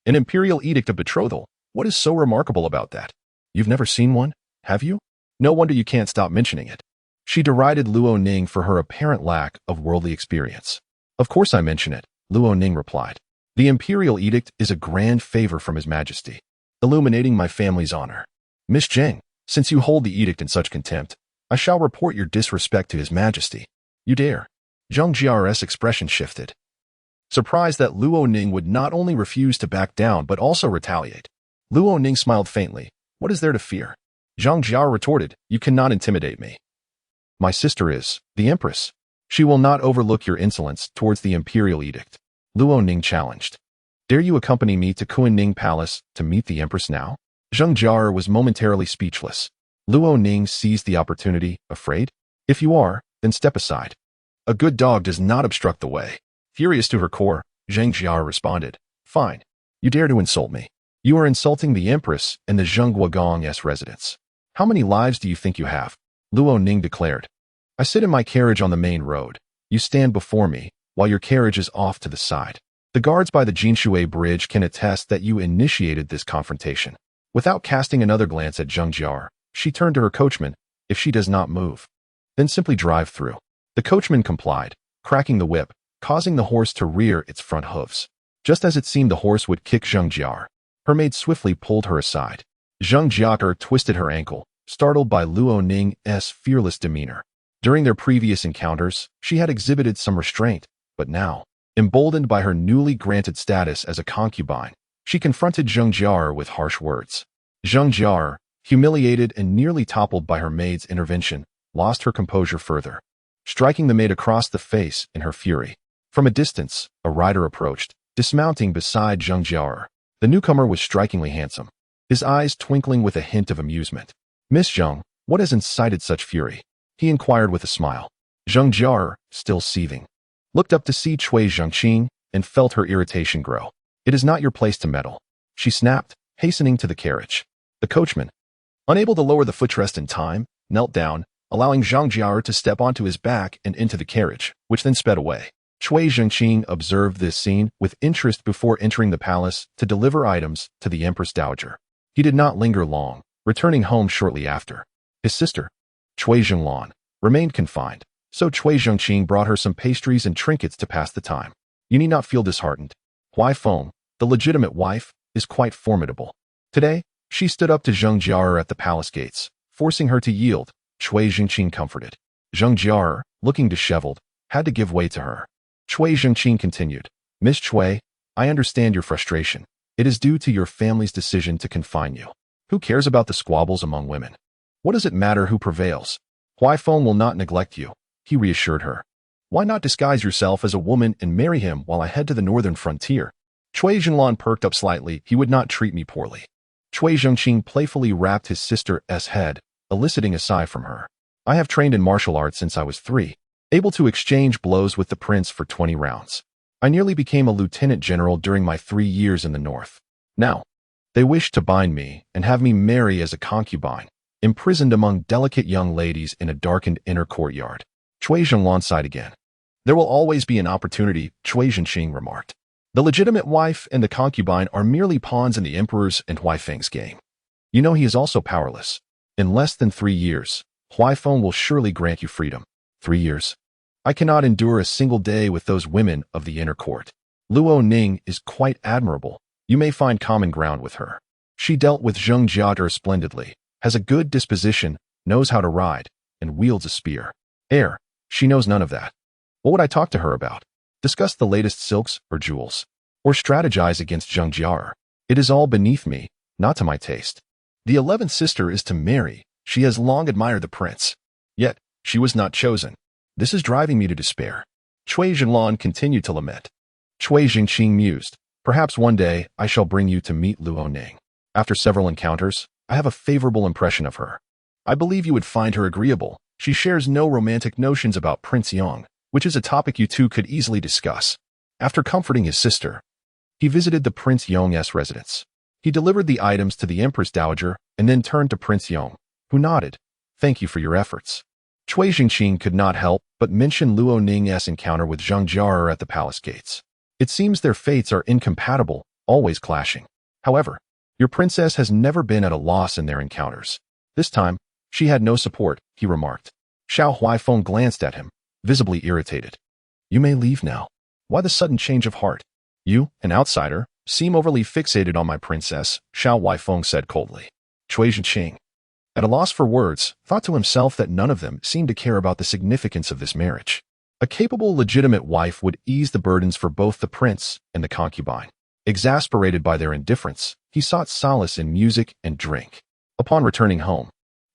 S1: "An imperial edict of betrothal? What is so remarkable about that? You've never seen one, have you? No wonder you can't stop mentioning it." She derided Luo Ning for her apparent lack of worldly experience. "Of course I mention it," Luo Ning replied. "The imperial edict is a grand favor from His Majesty, illuminating my family's honor. Miss Zhang, since you hold the edict in such contempt, I shall report your disrespect to His Majesty." "You dare?" Zhang Jia's expression shifted. Surprised that Luo Ning would not only refuse to back down but also retaliate. Luo Ning smiled faintly. "What is there to fear?" Zhang Jia retorted, "You cannot intimidate me. My sister is the Empress. She will not overlook your insolence towards the imperial edict." Luo Ning challenged. "Dare you accompany me to Kunning Palace to meet the Empress now?" Zhang Jia was momentarily speechless. Luo Ning seized the opportunity. "Afraid? If you are, then step aside. A good dog does not obstruct the way." Furious to her core, Zhang Jia responded, "Fine. You dare to insult me. You are insulting the Empress and the Zhengguogong's residence. How many lives do you think you have?" Luo Ning declared. "I sit in my carriage on the main road. You stand before me, while your carriage is off to the side. The guards by the Jinshui Bridge can attest that you initiated this confrontation." Without casting another glance at Zhang Jia, she turned to her coachman. "If she does not move, then simply drive through." The coachman complied, cracking the whip, causing the horse to rear its front hooves. Just as it seemed the horse would kick Zhang Jia, her maid swiftly pulled her aside. Zhang Jia twisted her ankle, startled by Luo Ning's fearless demeanor. During their previous encounters, she had exhibited some restraint, but now, emboldened by her newly granted status as a concubine, she confronted Zhang Jia with harsh words. Zhang Jia, humiliated and nearly toppled by her maid's intervention, lost her composure further, striking the maid across the face in her fury. From a distance, a rider approached, dismounting beside Zhang Jia. The newcomer was strikingly handsome, his eyes twinkling with a hint of amusement. "Miss Zhang, what has incited such fury?" he inquired with a smile. Zhang Jia, still seething, looked up to see Cui Zhangqing and felt her irritation grow. "It is not your place to meddle," she snapped, hastening to the carriage. The coachman, unable to lower the footrest in time, knelt down, allowing Zhang Jia to step onto his back and into the carriage, which then sped away. Cui Zhangqing observed this scene with interest before entering the palace to deliver items to the Empress Dowager. He did not linger long, returning home shortly after. His sister, Cui Zhenglan, remained confined, so Cui Zhangqing brought her some pastries and trinkets to pass the time. "You need not feel disheartened. Huai Feng, the legitimate wife, is quite formidable." Today, she stood up to Zhang Jia at the palace gates, forcing her to yield. Cui Zhengqing comforted. Zheng Jiaer, looking disheveled, had to give way to her. Cui Zhengqing continued. Miss Cui, I understand your frustration. It is due to your family's decision to confine you. Who cares about the squabbles among women? What does it matter who prevails? Huaifeng will not neglect you, he reassured her. Why not disguise yourself as a woman and marry him while I head to the northern frontier? Cui Zhenlan perked up slightly. He would not treat me poorly. Cui Zhengqing playfully rapped his sister's head, eliciting a sigh from her. I have trained in martial arts since I was 3, able to exchange blows with the prince for 20 rounds. I nearly became a lieutenant general during my 3 years in the north. Now, they wish to bind me and have me marry as a concubine, imprisoned among delicate young ladies in a darkened inner courtyard. Cui Zhenlan sighed again. There will always be an opportunity, Cui Zhenqing remarked. The legitimate wife and the concubine are merely pawns in the emperor's and Huaifeng's game. You know he is also powerless. In less than 3 years, Huaifeng will surely grant you freedom. 3 years. I cannot endure a single day with those women of the inner court. Luo Ning is quite admirable. You may find common ground with her. She dealt with Zheng Jiaer splendidly, has a good disposition, knows how to ride, and wields a spear. She knows none of that. What would I talk to her about? Discuss the latest silks or jewels? Or strategize against Zheng Jiaer? It is all beneath me, not to my taste. The 11th sister is to marry. She has long admired the prince. Yet, she was not chosen. This is driving me to despair. Cui Zhenlan continued to lament. Cui Zhengqing mused. Perhaps one day I shall bring you to meet Luo Ning. After several encounters, I have a favorable impression of her. I believe you would find her agreeable. She shares no romantic notions about Prince Yong, which is a topic you two could easily discuss. After comforting his sister, he visited the Prince Yong's residence. He delivered the items to the Empress Dowager and then turned to Prince Yong, who nodded. Thank you for your efforts. Cui Zhengqing could not help but mention Luo Ning's encounter with Zheng Jiaer at the palace gates. It seems their fates are incompatible, always clashing. However, your princess has never been at a loss in their encounters. This time, she had no support, he remarked. Xiao Huaifeng glanced at him, visibly irritated. You may leave now. Why the sudden change of heart? You, an outsider, seem overly fixated on my princess, Xiao Huaifeng said coldly. Cui Zhengqing, at a loss for words, thought to himself that none of them seemed to care about the significance of this marriage. A capable, legitimate wife would ease the burdens for both the prince and the concubine. Exasperated by their indifference, he sought solace in music and drink. Upon returning home,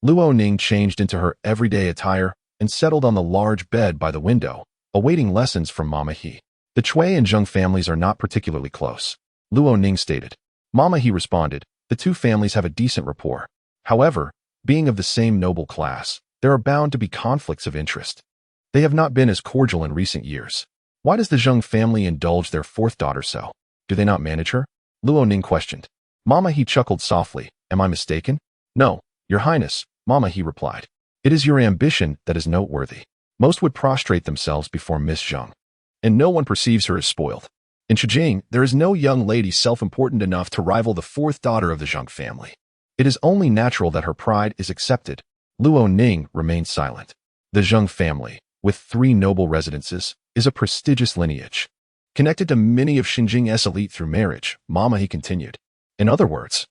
S1: Luo Ning changed into her everyday attire and settled on the large bed by the window, awaiting lessons from Mama He. The Cui and Zheng families are not particularly close, Luo Ning stated. Mama He responded, the two families have a decent rapport. However, being of the same noble class, there are bound to be conflicts of interest. They have not been as cordial in recent years. Why does the Zheng family indulge their 4th daughter so? Do they not manage her? Luo Ning questioned. Mama He chuckled softly. Am I mistaken? No, Your Highness, Mama He replied. It is your ambition that is noteworthy. Most would prostrate themselves before Miss Zheng, and no one perceives her as spoiled. In Shijing, there is no young lady self-important enough to rival the 4th daughter of the Zheng family. It is only natural that her pride is accepted. Luo Ning remained silent. The Zheng family, with 3 noble residences, is a prestigious lineage, connected to many of Xinjiang's elite through marriage, Mama He continued. In other words,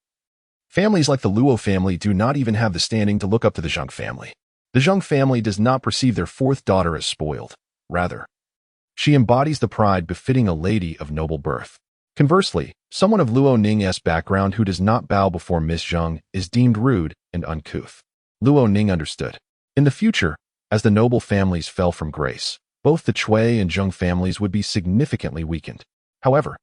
S1: families like the Luo family do not even have the standing to look up to the Zheng family. The Zheng family does not perceive their 4th daughter as spoiled. Rather, she embodies the pride befitting a lady of noble birth. Conversely, someone of Luo Ning's background who does not bow before Miss Zheng is deemed rude and uncouth. Luo Ning understood. In the future, as the noble families fell from grace, both the Cui and Zheng families would be significantly weakened. However,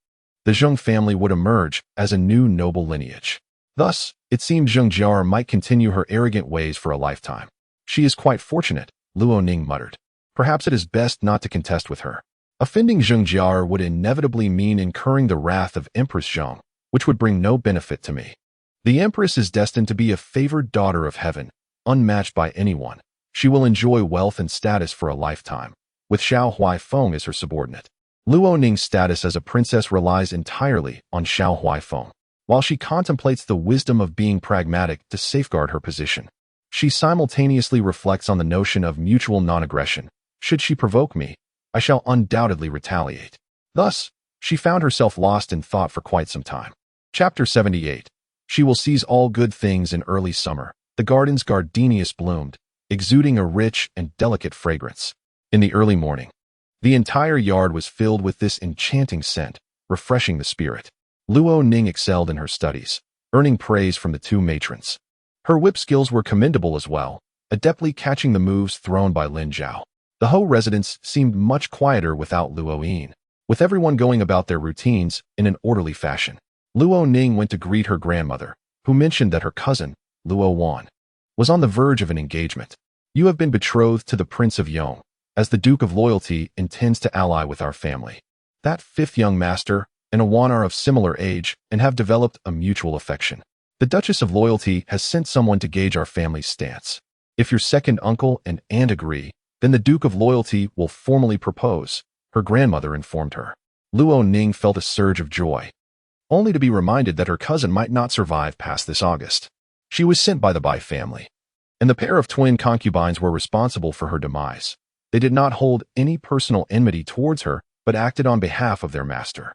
S1: the Zheng family would emerge as a new noble lineage. Thus, it seemed Zheng Jiaer might continue her arrogant ways for a lifetime. She is quite fortunate, Luo Ning muttered. Perhaps it is best not to contest with her. Offending Zheng Jiaer would inevitably mean incurring the wrath of Empress Zheng, which would bring no benefit to me. The Empress is destined to be a favored daughter of heaven, unmatched by anyone. She will enjoy wealth and status for a lifetime, with Xiao Huaifeng as her subordinate. Luo Ning's status as a princess relies entirely on Xiao Huaifeng, while she contemplates the wisdom of being pragmatic to safeguard her position. She simultaneously reflects on the notion of mutual non-aggression. Should she provoke me, I shall undoubtedly retaliate. Thus, she found herself lost in thought for quite some time. Chapter 78. She will seize all good things in early summer. The garden's gardenias bloomed, exuding a rich and delicate fragrance. In the early morning, the entire yard was filled with this enchanting scent, refreshing the spirit. Luo Ning excelled in her studies, earning praise from the two matrons. Her whip skills were commendable as well, adeptly catching the moves thrown by Lin Zhao. The Ho residence seemed much quieter without Luo Yin, with everyone going about their routines in an orderly fashion. Luo Ning went to greet her grandmother, who mentioned that her cousin, Luo Wan, was on the verge of an engagement. You have been betrothed to the Prince of Yong, as the Duke of Loyalty intends to ally with our family. That fifth young master and a Wan are of similar age and have developed a mutual affection. The Duchess of Loyalty has sent someone to gauge our family's stance. If your second uncle and aunt agree, then the Duke of Loyalty will formally propose, her grandmother informed her. Luo Ning felt a surge of joy, only to be reminded that her cousin might not survive past this August. She was sent by the Bai family, and the pair of twin concubines were responsible for her demise. They did not hold any personal enmity towards her, but acted on behalf of their master.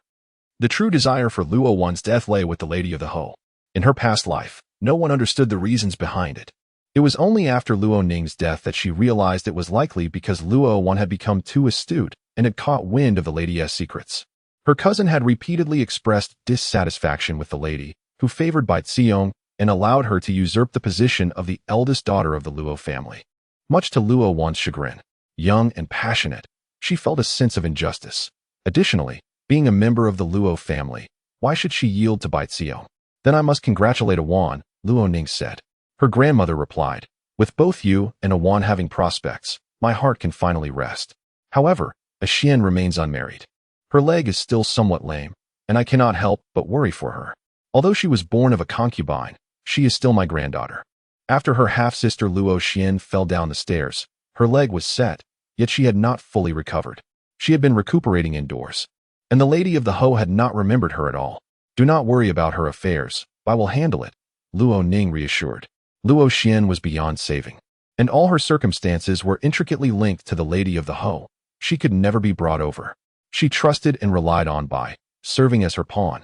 S1: The true desire for Luo Wan's death lay with the Lady of the Ho. In her past life, no one understood the reasons behind it. It was only after Luo Ning's death that she realized it was likely because Luo Wan had become too astute and had caught wind of the lady's secrets. Her cousin had repeatedly expressed dissatisfaction with the lady, who favored Bai Xiong and allowed her to usurp the position of the eldest daughter of the Luo family. Much to Luo Wan's chagrin, young and passionate, she felt a sense of injustice. Additionally, being a member of the Luo family, why should she yield to Bai Xiong? Then I must congratulate a Wan, Luo Ning said. Her grandmother replied, with both you and a Wan having prospects, my heart can finally rest. However, a Xian remains unmarried. Her leg is still somewhat lame, and I cannot help but worry for her. Although she was born of a concubine, she is still my granddaughter. After her half-sister Luo Xian fell down the stairs, her leg was set, yet she had not fully recovered. She had been recuperating indoors, and the Lady of the Ho had not remembered her at all. Do not worry about her affairs, I will handle it, Luo Ning reassured. Luo Xian was beyond saving, and all her circumstances were intricately linked to the Lady of the Ho. She could never be brought over. She trusted and relied on Bai, serving as her pawn.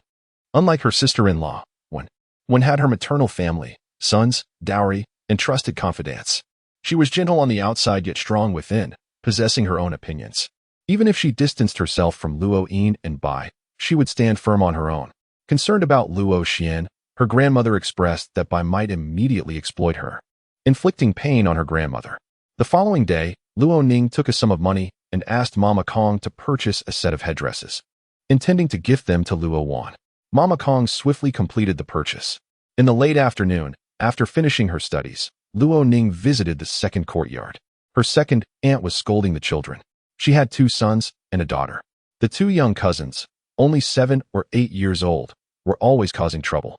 S1: Unlike her sister-in-law, Wen had her maternal family, sons, dowry, and trusted confidants. She was gentle on the outside yet strong within, possessing her own opinions. Even if she distanced herself from Luo Yin and Bai, she would stand firm on her own. Concerned about Luo Xian, her grandmother expressed that Bai might immediately exploit her, inflicting pain on her grandmother. The following day, Luo Ning took a sum of money and asked Mama Kong to purchase a set of headdresses, intending to gift them to Luo Wan. Mama Kong swiftly completed the purchase. In the late afternoon, after finishing her studies, Luo Ning visited the second courtyard. Her second aunt was scolding the children. She had 2 sons and a daughter. The 2 young cousins, only 7 or 8 years old, were always causing trouble,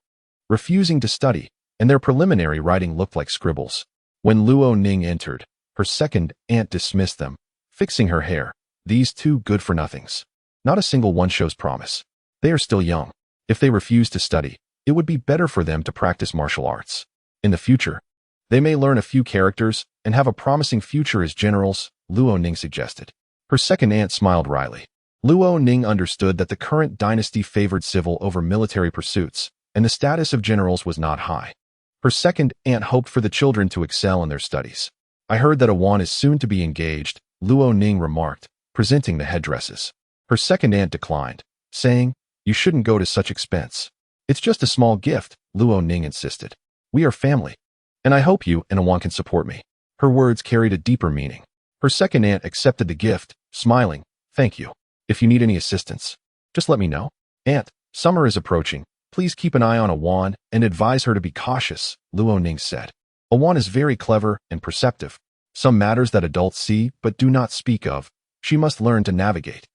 S1: refusing to study, and their preliminary writing looked like scribbles. When Luo Ning entered, her second aunt dismissed them, fixing her hair. These 2 good-for-nothings. Not a single one shows promise. They are still young. If they refuse to study, it would be better for them to practice martial arts. In the future, they may learn a few characters and have a promising future as generals, Luo Ning suggested. Her second aunt smiled wryly. Luo Ning understood that the current dynasty favored civil over military pursuits, and the status of generals was not high. Her second aunt hoped for the children to excel in their studies. I heard that a Wan is soon to be engaged, Luo Ning remarked, presenting the headdresses. Her second aunt declined, saying, you shouldn't go to such expense. It's just a small gift, Luo Ning insisted. We are family, and I hope you and a Wan can support me. Her words carried a deeper meaning. Her second aunt accepted the gift, smiling, thank you. If you need any assistance, just let me know. Aunt, summer is approaching. Please keep an eye on a Wan and advise her to be cautious, Luo Ning said. A Wan is very clever and perceptive. Some matters that adults see but do not speak of, she must learn to navigate.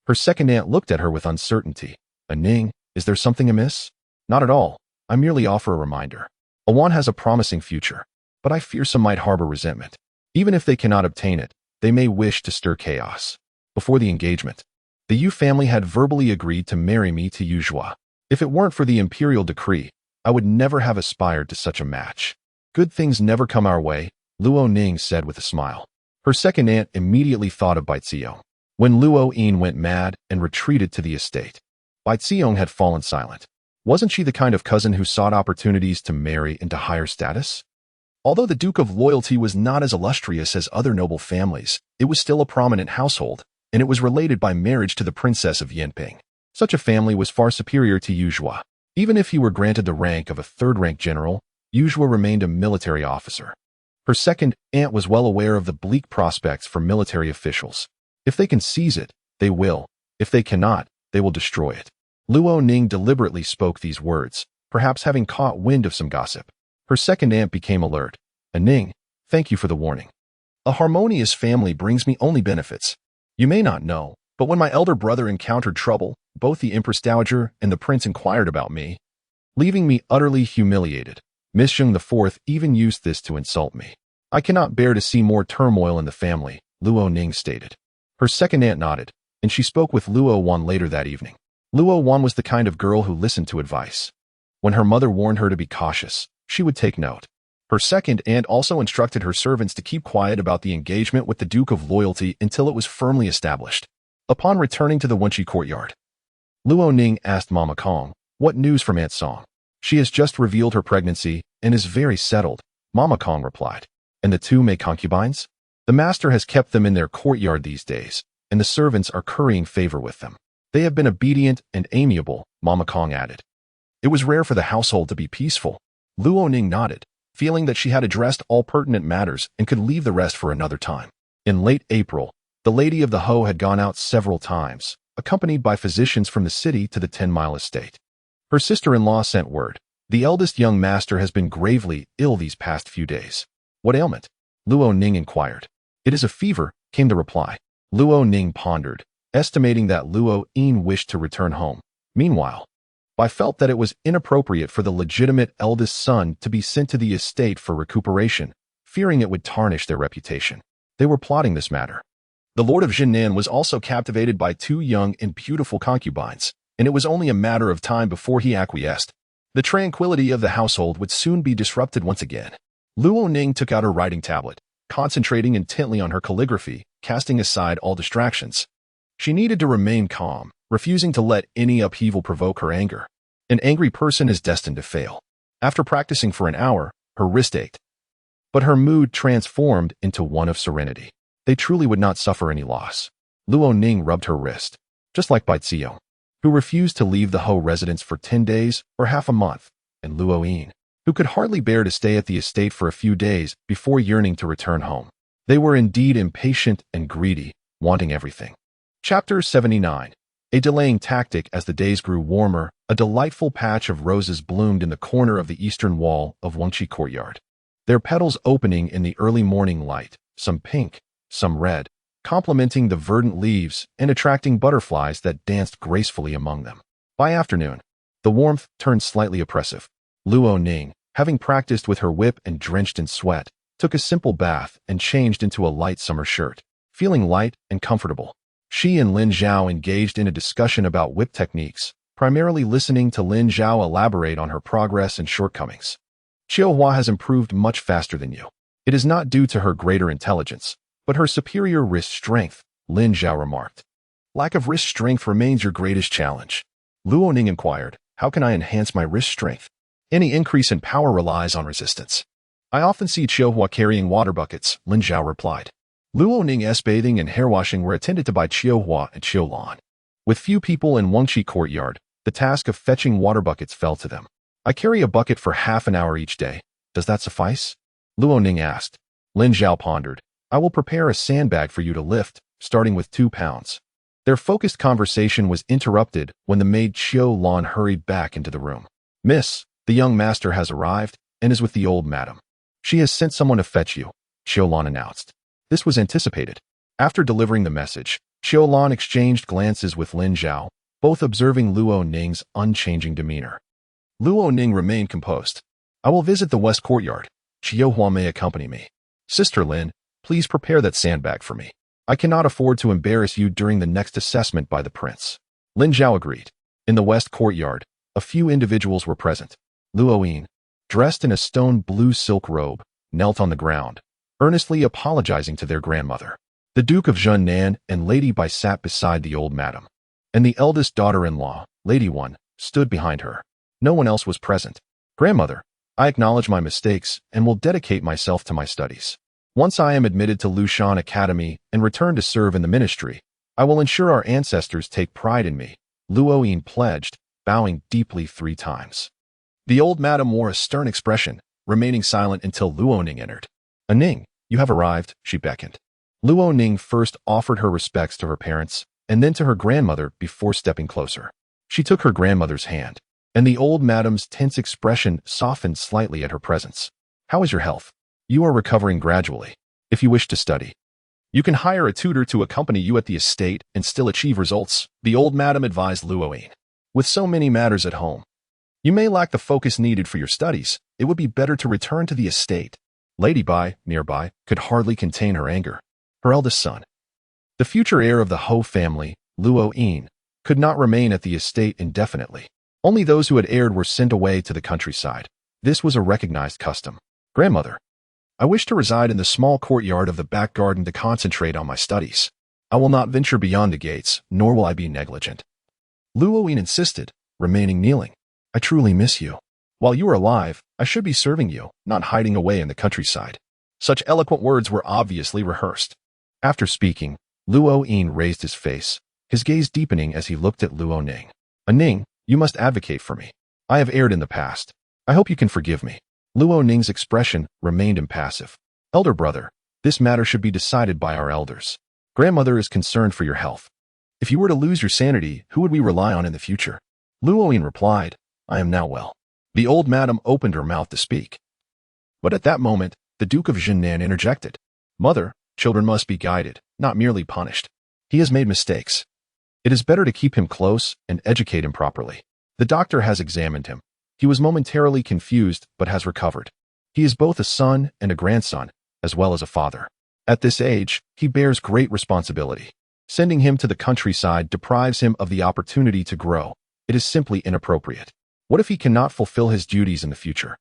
S1: Her second aunt looked at her with uncertainty. Ning, is there something amiss? Not at all. I merely offer a reminder. A Wan has a promising future, but I fear some might harbor resentment. Even if they cannot obtain it, they may wish to stir chaos. Before the engagement, the Yu family had verbally agreed to marry me to Yu Zhua. If it weren't for the imperial decree, I would never have aspired to such a match. Good things never come our way, Luo Ning said with a smile. Her second aunt immediately thought of Bai Xiong. When Luo Yin went mad and retreated to the estate, Bai Xiong had fallen silent. Wasn't she the kind of cousin who sought opportunities to marry into higher status? Although the Duke of Loyalty was not as illustrious as other noble families, it was still a prominent household, and it was related by marriage to the Princess of Yinping. Such a family was far superior to Yuzhua. Even if he were granted the rank of a third-rank general, Yuzhua remained a military officer. Her second aunt was well aware of the bleak prospects for military officials. If they can seize it, they will. If they cannot, they will destroy it. Luo Ning deliberately spoke these words, perhaps having caught wind of some gossip. Her second aunt became alert. Ning, thank you for the warning. A harmonious family brings me only benefits. You may not know, but when my elder brother encountered trouble, both the Empress Dowager and the prince inquired about me, leaving me utterly humiliated. Miss Sheng IV even used this to insult me. I cannot bear to see more turmoil in the family, Luo Ning stated. Her second aunt nodded, and she spoke with Luo Wan later that evening. Luo Wan was the kind of girl who listened to advice. When her mother warned her to be cautious, she would take note. Her second aunt also instructed her servants to keep quiet about the engagement with the Duke of Loyalty until it was firmly established. Upon returning to the Wenqi courtyard, Luo Ning asked Mama Kong, "What news from Aunt Song?" "She has just revealed her pregnancy and is very settled," Mama Kong replied. "And the two make concubines? The master has kept them in their courtyard these days, and the servants are currying favor with them. They have been obedient and amiable," Mama Kong added. It was rare for the household to be peaceful. Luo Ning nodded, feeling that she had addressed all pertinent matters and could leave the rest for another time. In late April, the lady of the Ho had gone out several times, accompanied by physicians from the city to the 10-mile estate. Her sister-in-law sent word. The eldest young master has been gravely ill these past few days. "What ailment?" Luo Ning inquired. "It is a fever," came the reply. Luo Ning pondered, estimating that Luo Yin wished to return home. Meanwhile, I felt that it was inappropriate for the legitimate eldest son to be sent to the estate for recuperation, fearing it would tarnish their reputation. They were plotting this matter. The Lord of Jinnan was also captivated by two young and beautiful concubines, and it was only a matter of time before he acquiesced. The tranquility of the household would soon be disrupted once again. Luo Ning took out her writing tablet, concentrating intently on her calligraphy, casting aside all distractions. She needed to remain calm, refusing to let any upheaval provoke her anger. An angry person is destined to fail. After practicing for an hour, her wrist ached. But her mood transformed into one of serenity. They truly would not suffer any loss. Luo Ning rubbed her wrist, just like Bai Xiao, who refused to leave the Ho residence for 10 days or half a month, and Luo Yin, who could hardly bear to stay at the estate for a few days before yearning to return home. They were indeed impatient and greedy, wanting everything. Chapter 79. A delaying tactic. As the days grew warmer, a delightful patch of roses bloomed in the corner of the eastern wall of Wenqi courtyard. Their petals opening in the early morning light, some pink, some red, complementing the verdant leaves and attracting butterflies that danced gracefully among them. By afternoon, the warmth turned slightly oppressive. Luo Ning, having practiced with her whip and drenched in sweat, took a simple bath and changed into a light summer shirt. Feeling light and comfortable, she and Lin Zhao engaged in a discussion about whip techniques, primarily listening to Lin Zhao elaborate on her progress and shortcomings. "Qiu Hua has improved much faster than you. It is not due to her greater intelligence, but her superior wrist strength," Lin Zhao remarked. "Lack of wrist strength remains your greatest challenge." Luo Ning inquired, "How can I enhance my wrist strength?" "Any increase in power relies on resistance." "I often see Qiu Hua carrying water buckets," Lin Zhao replied. Luo Ning's bathing and hair washing were attended to by Qiu Hua and Qiu Lan. With few people in Wenqi courtyard, the task of fetching water buckets fell to them. "I carry a bucket for half an hour each day. Does that suffice?" Luo Ning asked. Lin Zhao pondered. "I will prepare a sandbag for you to lift, starting with 2 pounds. Their focused conversation was interrupted when the maid Qiu Lan hurried back into the room. "Miss, the young master has arrived and is with the old madam. She has sent someone to fetch you," Qiu Lan announced. This was anticipated. After delivering the message, Qiu Lan exchanged glances with Lin Zhao, both observing Luo Ning's unchanging demeanor. Luo Ning remained composed. "I will visit the west courtyard. Qiu Hua may accompany me. Sister Lin, please prepare that sandbag for me. I cannot afford to embarrass you during the next assessment by the prince." Lin Zhao agreed. In the west courtyard, a few individuals were present. Luo Yin, dressed in a stone blue silk robe, knelt on the ground, earnestly apologizing to their grandmother. The Duke of Junnan and Lady Bai sat beside the old madam, and the eldest daughter-in-law, Lady One, stood behind her. No one else was present. "Grandmother, I acknowledge my mistakes and will dedicate myself to my studies. Once I am admitted to Lushan Academy and return to serve in the ministry, I will ensure our ancestors take pride in me, Luoyin pledged, bowing deeply 3 times. The old madam wore a stern expression, remaining silent until Luo Ning entered. Ning, you have arrived, she beckoned. Luo Ning first offered her respects to her parents, and then to her grandmother before stepping closer. She took her grandmother's hand, and the old madam's tense expression softened slightly at her presence. How is your health? You are recovering gradually. If you wish to study, you can hire a tutor to accompany you at the estate and still achieve results, the old madam advised Luoyin. With so many matters at home, you may lack the focus needed for your studies. It would be better to return to the estate. Lady Bai, nearby, could hardly contain her anger. Her eldest son, the future heir of the Ho family, Luo Yin, could not remain at the estate indefinitely. Only those who had heired were sent away to the countryside. This was a recognized custom. Grandmother, I wish to reside in the small courtyard of the back garden to concentrate on my studies. I will not venture beyond the gates, nor will I be negligent. Luo Yin insisted, remaining kneeling. I truly miss you. While you are alive, I should be serving you, not hiding away in the countryside. Such eloquent words were obviously rehearsed. After speaking, Luo Yin raised his face, his gaze deepening as he looked at Luo Ning. Ning, you must advocate for me. I have erred in the past. I hope you can forgive me. Luo Ning's expression remained impassive. Elder brother, this matter should be decided by our elders. Grandmother is concerned for your health. If you were to lose your sanity, who would we rely on in the future? Luo Yin replied, I am now well. The old madam opened her mouth to speak. But at that moment, the Duke of Zhennan interjected. Mother, children must be guided, not merely punished. He has made mistakes. It is better to keep him close and educate him properly. The doctor has examined him. He was momentarily confused but has recovered. He is both a son and a grandson, as well as a father. At this age, he bears great responsibility. Sending him to the countryside deprives him of the opportunity to grow. It is simply inappropriate. What if he cannot fulfill his duties in the future?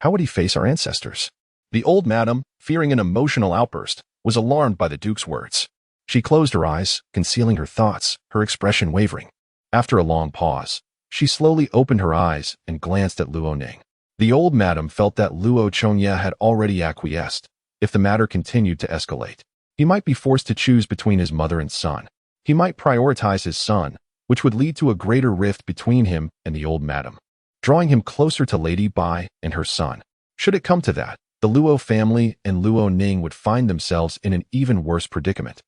S1: How would he face our ancestors? The old madam, fearing an emotional outburst, was alarmed by the Duke's words. She closed her eyes, concealing her thoughts, her expression wavering. After a long pause, she slowly opened her eyes and glanced at Luo Ning. The old madam felt that Luo Chongye had already acquiesced. If the matter continued to escalate, he might be forced to choose between his mother and son. He might prioritize his son, which would lead to a greater rift between him and the old madam, drawing him closer to Lady Bai and her son. Should it come to that, the Luo family and Luo Ning would find themselves in an even worse predicament.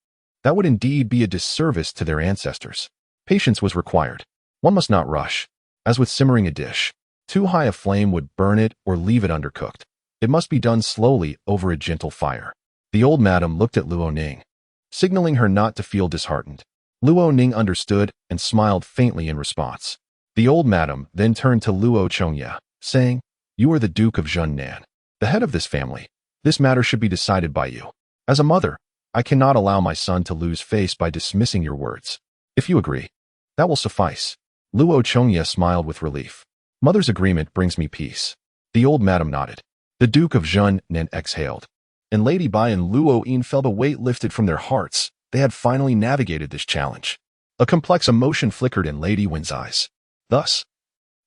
S1: That would indeed be a disservice to their ancestors. Patience was required. One must not rush. As with simmering a dish, too high a flame would burn it or leave it undercooked. It must be done slowly over a gentle fire. The old madam looked at Luo Ning, signaling her not to feel disheartened. Luo Ning understood and smiled faintly in response. The old madam then turned to Luo Chongye, saying, You are the Duke of Zhennan, the head of this family. This matter should be decided by you. As a mother, I cannot allow my son to lose face by dismissing your words. If you agree, that will suffice. Luo Chongye smiled with relief. Mother's agreement brings me peace. The old madam nodded. The Duke of Zhennan exhaled, and Lady Bai and Luo Yin felt a weight lifted from their hearts. They had finally navigated this challenge. A complex emotion flickered in Lady Wen's eyes. Thus,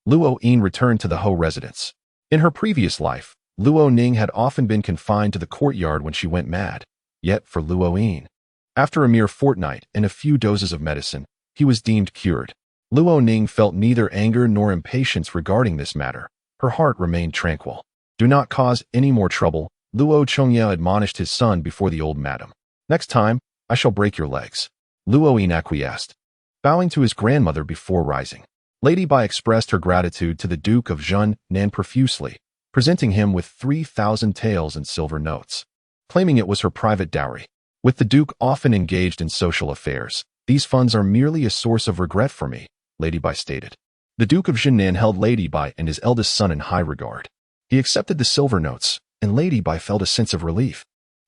S1: Luo Yin returned to the Ho residence. In her previous life, Luo Ning had often been confined to the courtyard when she went mad. Yet for Luo Yin, after a mere fortnight and a few doses of medicine, he was deemed cured. Luo Ning felt neither anger nor impatience regarding this matter. Her heart remained tranquil. Do not cause any more trouble, Luo Chongye admonished his son before the old madam. Next time, I shall break your legs. Luo Yin acquiesced, bowing to his grandmother before rising. Lady Bai expressed her gratitude to the Duke of Zhennan profusely, presenting him with 3,000 taels in silver notes, claiming it was her private dowry. With the Duke often engaged in social affairs, these funds are merely a source of regret for me, Lady Bai stated. The Duke of Zhennan held Lady Bai and his eldest son in high regard. He accepted the silver notes, and Lady Bai felt a sense of relief.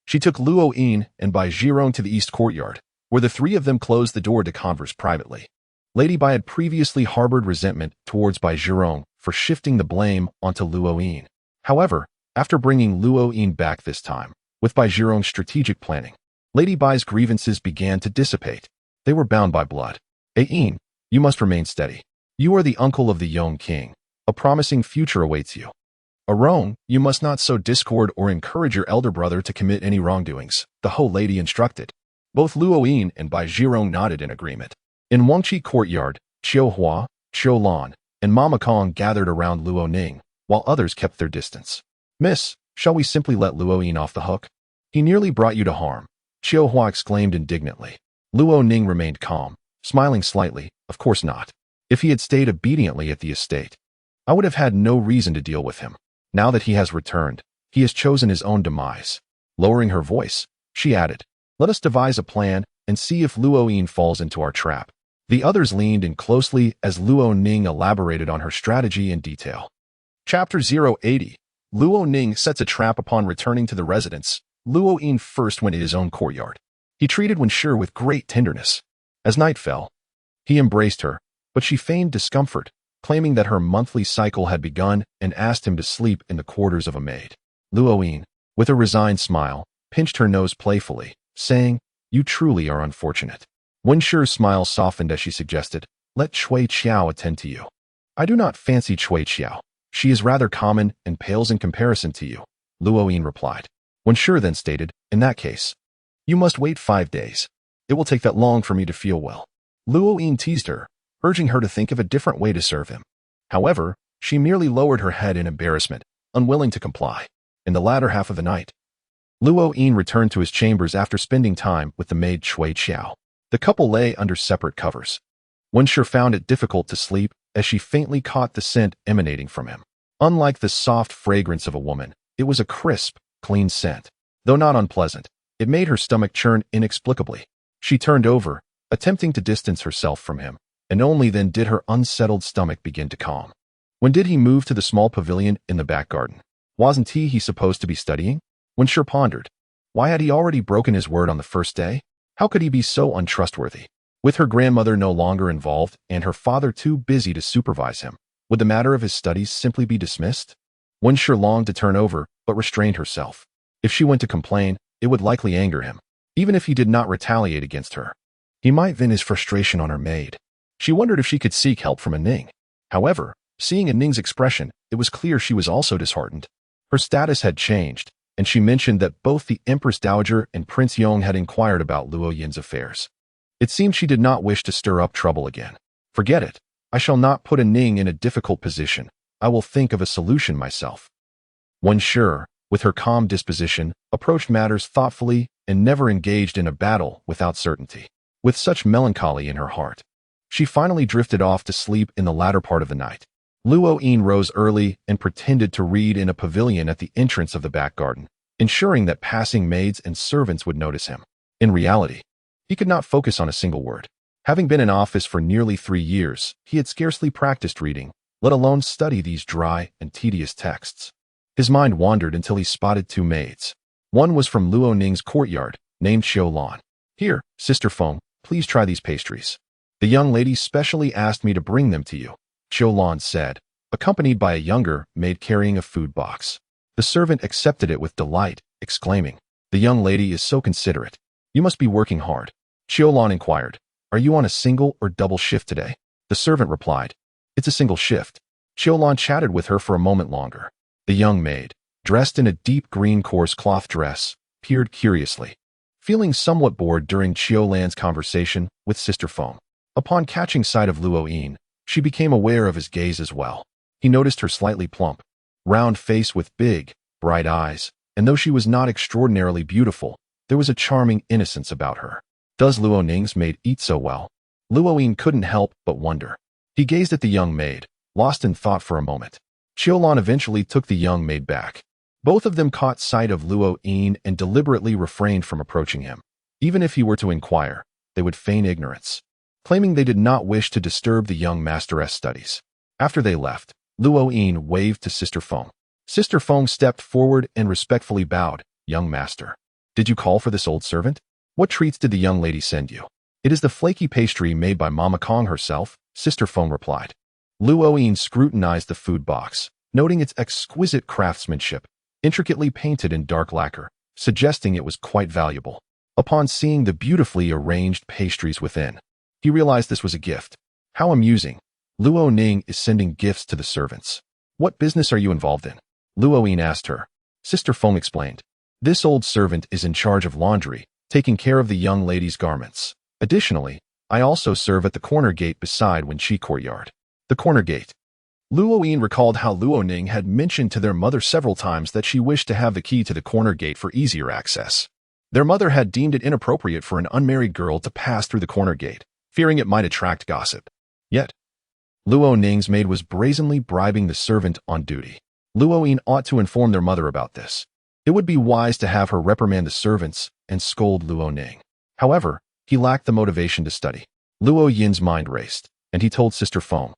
S1: She took Luo Yin and Bai Zhirong to the east courtyard, where the three of them closed the door to converse privately. Lady Bai had previously harbored resentment towards Bai Zhirong for shifting the blame onto Luo Yin. However, after bringing Luo Yin back this time, with Bai Zhirong's strategic planning, Lady Bai's grievances began to dissipate. They were bound by blood. Yin, you must remain steady. You are the uncle of the Yong King. A promising future awaits you. "Arone, you must not sow discord or encourage your elder brother to commit any wrongdoings," the Ho lady instructed. Both Luo Yin and Bai Zhirong nodded in agreement. In Wangqi courtyard, Qiu Hua, Qiu Lan, and Mama Kong gathered around Luo Ning, while others kept their distance. "Miss, shall we simply let Luo Yin off the hook? He nearly brought you to harm," Qiu Hua exclaimed indignantly. Luo Ning remained calm, smiling slightly. "Of course not. If he had stayed obediently at the estate, I would have had no reason to deal with him. Now that he has returned, he has chosen his own demise." Lowering her voice, she added, "Let us devise a plan and see if Luo Yin falls into our trap." The others leaned in closely as Luo Ning elaborated on her strategy in detail. Chapter 080. Luo Ning sets a trap. Upon returning to the residence, Luo Yin first went to his own courtyard. He treated Wenshi with great tenderness. As night fell, he embraced her, but she feigned discomfort, claiming that her monthly cycle had begun, and asked him to sleep in the quarters of a maid. Luo Yin, with a resigned smile, pinched her nose playfully, saying, "You truly are unfortunate." Wenshi's smile softened as she suggested, "Let Cui Qiao attend to you." "I do not fancy Cui Qiao. She is rather common and pales in comparison to you," Luo Yin replied. Wenshi then stated, "In that case, you must wait 5 days. It will take that long for me to feel well." Luo Yin teased her, urging her to think of a different way to serve him. However, she merely lowered her head in embarrassment, unwilling to comply. In the latter half of the night, Luo Yin returned to his chambers after spending time with the maid Cui Qiao. The couple lay under separate covers. Wenshi found it difficult to sleep as she faintly caught the scent emanating from him. Unlike the soft fragrance of a woman, it was a crisp, clean scent. Though not unpleasant, it made her stomach churn inexplicably. She turned over, attempting to distance herself from him, and only then did her unsettled stomach begin to calm. When did he move to the small pavilion in the back garden? Wasn't he supposed to be studying? Wenshi pondered. Why had he already broken his word on the first day? How could he be so untrustworthy? With her grandmother no longer involved and her father too busy to supervise him, would the matter of his studies simply be dismissed? Wenshi longed to turn over, but restrained herself. If she went to complain, it would likely anger him. Even if he did not retaliate against her, he might vent his frustration on her maid. She wondered if she could seek help from Ning. However, seeing Ning's expression, it was clear she was also disheartened. Her status had changed, and she mentioned that both the Empress Dowager and Prince Yong had inquired about Luo Yin's affairs. It seemed she did not wish to stir up trouble again. "Forget it. I shall not put Ning in a difficult position. I will think of a solution myself." Wenshi, with her calm disposition, approached matters thoughtfully and never engaged in a battle without certainty. With such melancholy in her heart, she finally drifted off to sleep in the latter part of the night. Luo Yin rose early and pretended to read in a pavilion at the entrance of the back garden, ensuring that passing maids and servants would notice him. In reality, he could not focus on a single word. Having been in office for nearly 3 years, he had scarcely practiced reading, let alone study these dry and tedious texts. His mind wandered until he spotted 2 maids. One was from Luo Ning's courtyard, named Qiu Lan. "Here, Sister Feng, please try these pastries. The young lady specially asked me to bring them to you," Qiu Lan said, accompanied by a younger maid carrying a food box. The servant accepted it with delight, exclaiming, "The young lady is so considerate. You must be working hard." Qiu Lan inquired, "Are you on a single or double shift today?" The servant replied, "It's a single shift." Qiu Lan chatted with her for a moment longer. The young maid, dressed in a deep green coarse cloth dress, peered curiously, feeling somewhat bored during Qiu Lan's conversation with Sister Feng. Upon catching sight of Luo Yin, she became aware of his gaze as well. He noticed her slightly plump, round face with big, bright eyes, and though she was not extraordinarily beautiful, there was a charming innocence about her. Does Luo Ning's maid eat so well? Luo Yin couldn't help but wonder. He gazed at the young maid, lost in thought for a moment. Qiu Lan eventually took the young maid back. Both of them caught sight of Luo Yin and deliberately refrained from approaching him. Even if he were to inquire, they would feign ignorance, claiming they did not wish to disturb the young masteress' studies. After they left, Luo Yin waved to Sister Feng. Sister Feng stepped forward and respectfully bowed. "Young master, did you call for this old servant? What treats did the young lady send you?" "It is the flaky pastry made by Mama Kong herself," Sister Feng replied. Luo Yin scrutinized the food box, noting its exquisite craftsmanship, intricately painted in dark lacquer, suggesting it was quite valuable. Upon seeing the beautifully arranged pastries within, he realized this was a gift. How amusing. Luo Ning is sending gifts to the servants. What business are you involved in? Luoyin asked her. Sister Feng explained. This old servant is in charge of laundry, taking care of the young lady's garments. Additionally, I also serve at the corner gate beside Wenqi courtyard. The corner gate. Luoyin recalled how Luoning had mentioned to their mother several times that she wished to have the key to the corner gate for easier access. Their mother had deemed it inappropriate for an unmarried girl to pass through the corner gate, fearing it might attract gossip. Yet, Luoning's maid was brazenly bribing the servant on duty. Luoyin ought to inform their mother about this. It would be wise to have her reprimand the servants and scold Luoning. However, he lacked the motivation to study. Luoyin's mind raced, and he told Sister Feng,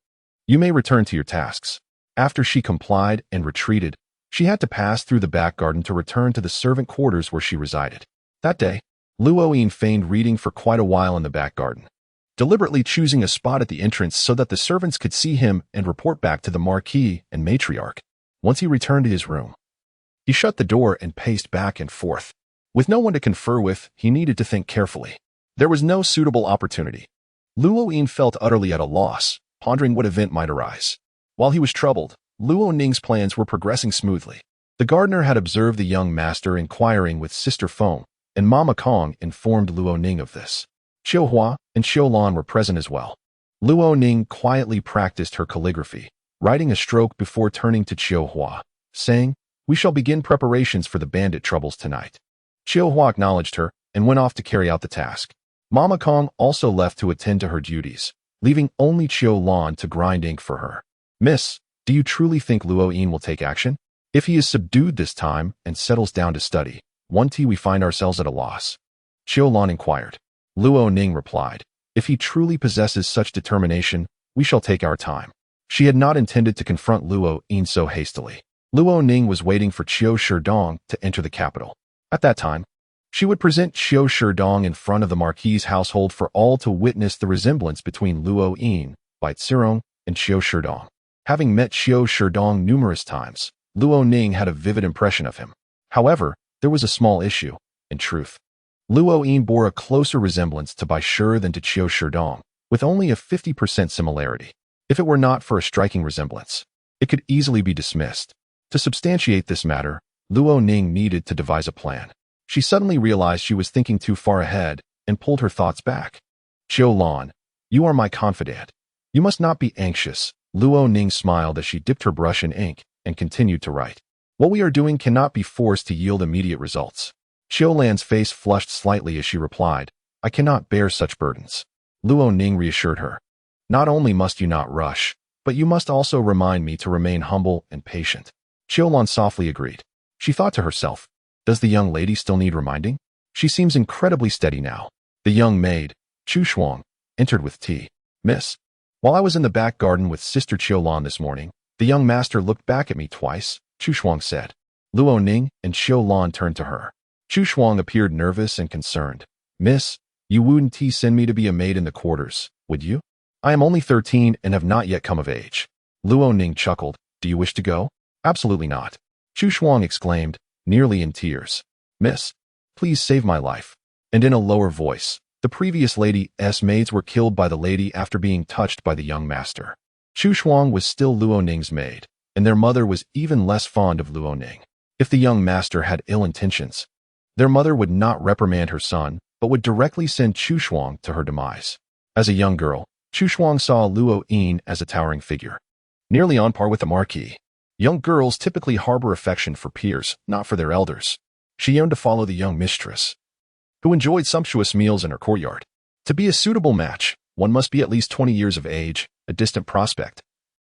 S1: "You may return to your tasks." After she complied and retreated, she had to pass through the back garden to return to the servant quarters where she resided. That day, Luoyin feigned reading for quite a while in the back garden, deliberately choosing a spot at the entrance so that the servants could see him and report back to the Marquis and Matriarch. Once he returned to his room, he shut the door and paced back and forth. With no one to confer with, he needed to think carefully. There was no suitable opportunity. Luoyin felt utterly at a loss, pondering what event might arise. While he was troubled, Luoning's plans were progressing smoothly. The gardener had observed the young master inquiring with Sister Feng, and Mama Kong informed Luoning of this. Qiu Hua and Qiu Lan were present as well. Luoning quietly practiced her calligraphy, writing a stroke before turning to Qiu Hua, saying, "We shall begin preparations for the bandit troubles tonight." Qiu Hua acknowledged her and went off to carry out the task. Mama Kong also left to attend to her duties, leaving only Qiu Lan to grind ink for her. "Miss, do you truly think Luoyin will take action? If he is subdued this time and settles down to study, we find ourselves at a loss." Qiu Lan inquired. Luoning replied, "If he truly possesses such determination, we shall take our time." She had not intended to confront Luoyin so hastily. Luoning was waiting for Qiu Shidong to enter the capital. At that time, she would present Qiu Shidong in front of the Marquis's household for all to witness the resemblance between Luoyin, Baizirong, and Qiu Shidong. Having met Qiu Shidong numerous times, Luoning had a vivid impression of him. However, there was a small issue. In truth, Luoyin bore a closer resemblance to Baizir than to Qiu Shidong, with only a 50% similarity. If it were not for a striking resemblance, it could easily be dismissed. To substantiate this matter, Luoning needed to devise a plan. She suddenly realized she was thinking too far ahead and pulled her thoughts back. "Qiu Lan, you are my confidant. You must not be anxious." Luoning smiled as she dipped her brush in ink and continued to write. "What we are doing cannot be forced to yield immediate results." Qiu Lan's face flushed slightly as she replied, "I cannot bear such burdens." Luoning reassured her. "Not only must you not rush, but you must also remind me to remain humble and patient." Qiu Lan softly agreed. She thought to herself, "Does the young lady still need reminding? She seems incredibly steady now." The young maid, Chu Shuang, entered with tea. "Miss, while I was in the back garden with Sister Qiu Lan this morning, the young master looked back at me twice," Chu Shuang said. Luoning and Qiu Lan turned to her. Chu Shuang appeared nervous and concerned. "Miss, you wouldn't send me to be a maid in the quarters, would you? I am only 13 and have not yet come of age." Luoning chuckled. "Do you wish to go?" "Absolutely not," Chu Shuang exclaimed, nearly in tears. "Miss, please save my life." And in a lower voice, "The previous lady's maids were killed by the lady after being touched by the young master." Chu Shuang was still Luoning's maid, and their mother was even less fond of Luoning. If the young master had ill intentions, their mother would not reprimand her son, but would directly send Chu Shuang to her demise. As a young girl, Chu Shuang saw Luoyin as a towering figure, nearly on par with the Marquis. Young girls typically harbor affection for peers, not for their elders. She yearned to follow the young mistress, who enjoyed sumptuous meals in her courtyard. To be a suitable match, one must be at least 20 years of age, a distant prospect.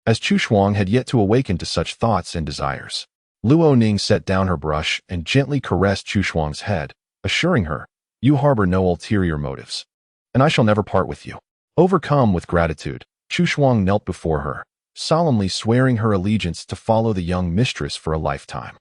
S1: As Chu Shuang had yet to awaken to such thoughts and desires, Luoning set down her brush and gently caressed Chu Shuang's head, assuring her, "You harbor no ulterior motives, and I shall never part with you." Overcome with gratitude, Chu Shuang knelt before her, solemnly swearing her allegiance to follow the young mistress for a lifetime.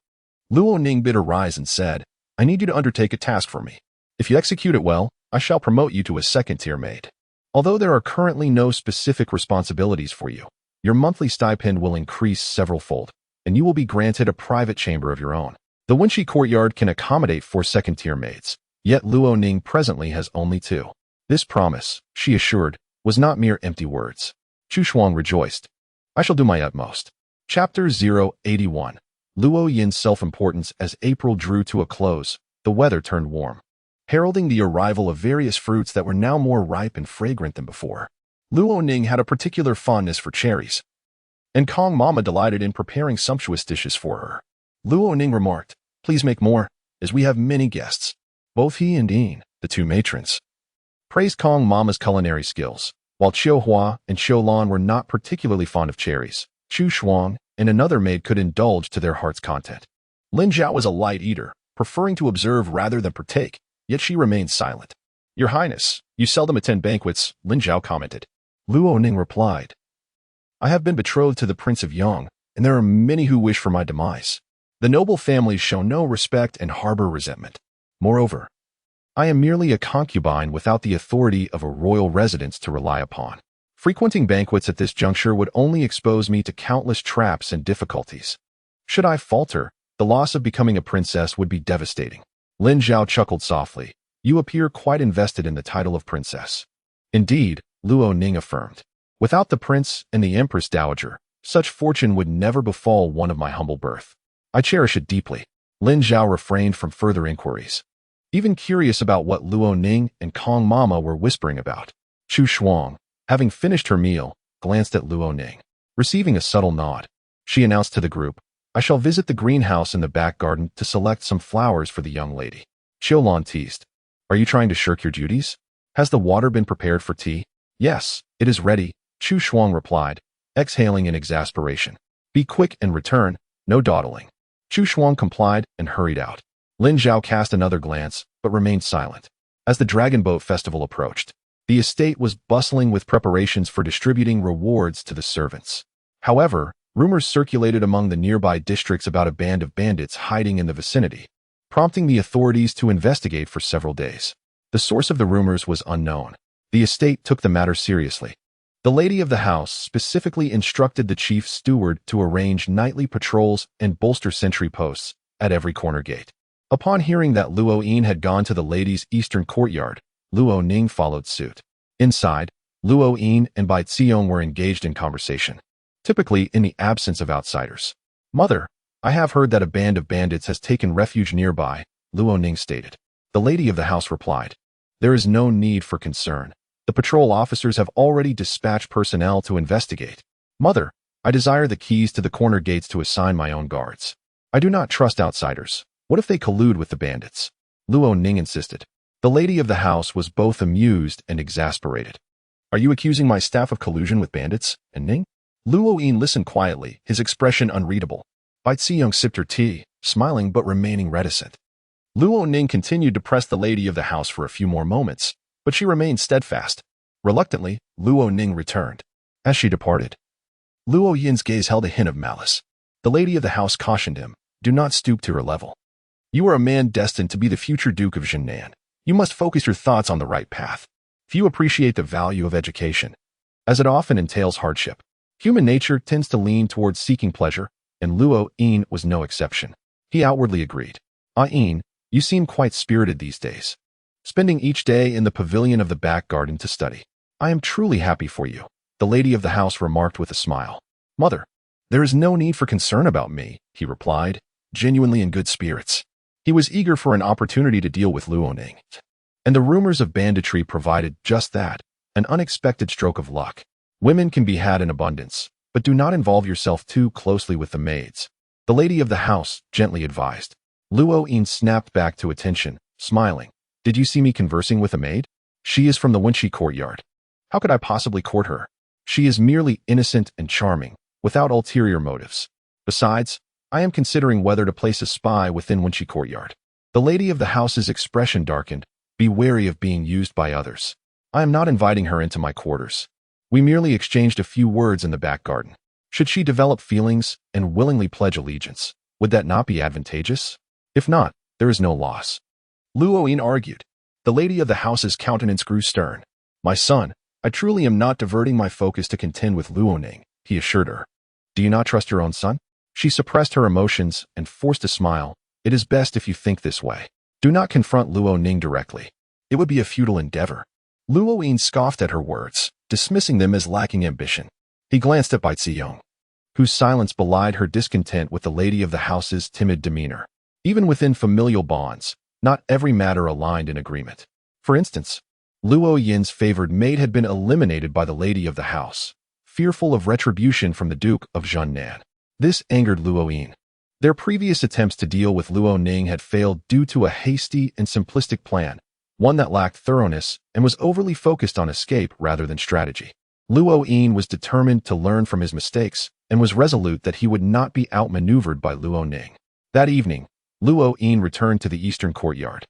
S1: Luoning bid her rise and said, "I need you to undertake a task for me. If you execute it well, I shall promote you to a second-tier maid. Although there are currently no specific responsibilities for you, your monthly stipend will increase several-fold, and you will be granted a private chamber of your own. The Wenqi courtyard can accommodate 4 second-tier maids, yet Luoning presently has only 2. This promise, she assured, was not mere empty words. Chu Shuang rejoiced. "I shall do my utmost." Chapter 081. Luo Yin's self-importance. As April drew to a close, the weather turned warm, heralding the arrival of various fruits that were now more ripe and fragrant than before. Luo Ning had a particular fondness for cherries, and Kong Mama delighted in preparing sumptuous dishes for her. Luo Ning remarked, "Please make more, as we have many guests." Both he and Yin, the two matrons, praised Kong Mama's culinary skills, while Qiu Hua and Qiu Lan were not particularly fond of cherries. Chu Shuang and another maid could indulge to their heart's content. Lin Zhao was a light eater, preferring to observe rather than partake, yet she remained silent. "Your Highness, you seldom attend banquets," Lin Zhao commented. Luo Ning replied, "I have been betrothed to the Prince of Yang, and there are many who wish for my demise. The noble families show no respect and harbor resentment. Moreover, I am merely a concubine without the authority of a royal residence to rely upon. Frequenting banquets at this juncture would only expose me to countless traps and difficulties. Should I falter, the loss of becoming a princess would be devastating." Lin Zhao chuckled softly. "You appear quite invested in the title of princess." "Indeed," Luo Ning affirmed. "Without the prince and the empress dowager, such fortune would never befall one of my humble birth. I cherish it deeply." Lin Zhao refrained from further inquiries, even curious about what Luo Ning and Kong Mama were whispering about. Chu Shuang, having finished her meal, glanced at Luo Ning. Receiving a subtle nod, she announced to the group, "I shall visit the greenhouse in the back garden to select some flowers for the young lady." Qiu Lan teased, "Are you trying to shirk your duties? Has the water been prepared for tea?" "Yes, it is ready," Chu Shuang replied, exhaling in exasperation. "Be quick and return, no dawdling." Chu Shuang complied and hurried out. Lin Zhao cast another glance, but remained silent. As the Dragon Boat Festival approached, the estate was bustling with preparations for distributing rewards to the servants. However, rumors circulated among the nearby districts about a band of bandits hiding in the vicinity, prompting the authorities to investigate for several days. The source of the rumors was unknown. The estate took the matter seriously. The lady of the house specifically instructed the chief steward to arrange nightly patrols and bolster sentry posts at every corner gate. Upon hearing that Luo Yin had gone to the lady's eastern courtyard, Luo Ning followed suit. Inside, Luo Yin and Bai Xiong were engaged in conversation, typically in the absence of outsiders. "Mother, I have heard that a band of bandits has taken refuge nearby," Luo Ning stated. The lady of the house replied, "There is no need for concern. The patrol officers have already dispatched personnel to investigate. Mother, I desire the keys to the corner gates to assign my own guards. I do not trust outsiders. What if they collude with the bandits?" Luo Ning insisted. The lady of the house was both amused and exasperated. "Are you accusing my staff of collusion with bandits, and Ning?" Luo Yin listened quietly, his expression unreadable. Bai Xiong sipped her tea, smiling but remaining reticent. Luo Ning continued to press the lady of the house for a few more moments, but she remained steadfast. Reluctantly, Luo Ning returned. As she departed, Luo Yin's gaze held a hint of malice. The lady of the house cautioned him, "Do not stoop to her level. You are a man destined to be the future Duke of Jinan. You must focus your thoughts on the right path. Few appreciate the value of education, as it often entails hardship. Human nature tends to lean towards seeking pleasure, and Luo Yin was no exception." He outwardly agreed. Yin, you seem quite spirited these days, spending each day in the pavilion of the back garden to study. "I am truly happy for you," the lady of the house remarked with a smile. "Mother, there is no need for concern about me," he replied, genuinely in good spirits. He was eager for an opportunity to deal with Luo Ning, and the rumors of banditry provided just that, an unexpected stroke of luck. Women can be had in abundance, but do not involve yourself too closely with the maids, the lady of the house gently advised. Luo Yin snapped back to attention, smiling. "Did you see me conversing with a maid? She is from the Wenqi courtyard. How could I possibly court her? She is merely innocent and charming, without ulterior motives. Besides, I am considering whether to place a spy within Wenqi courtyard." The lady of the house's expression darkened. "Be wary of being used by others. I am not inviting her into my quarters. We merely exchanged a few words in the back garden. Should she develop feelings and willingly pledge allegiance, would that not be advantageous? If not, there is no loss." Luo Yin argued. The lady of the house's countenance grew stern. "My son, I truly am not diverting my focus to contend with Luo Ning," he assured her. "Do you not trust your own son?" She suppressed her emotions and forced a smile. "It is best if you think this way. Do not confront Luo Ning directly. It would be a futile endeavor." Luo Yin scoffed at her words, dismissing them as lacking ambition. He glanced at Bai Xiong, whose silence belied her discontent with the lady of the house's timid demeanor. Even within familial bonds, not every matter aligned in agreement. For instance, Luo Yin's favored maid had been eliminated by the lady of the house, fearful of retribution from the Duke of Zhengnan. This angered Luo Yin. Their previous attempts to deal with Luo Ning had failed due to a hasty and simplistic plan, one that lacked thoroughness and was overly focused on escape rather than strategy. Luo Yin was determined to learn from his mistakes and was resolute that he would not be outmaneuvered by Luo Ning. That evening, Luo Yin returned to the eastern courtyard,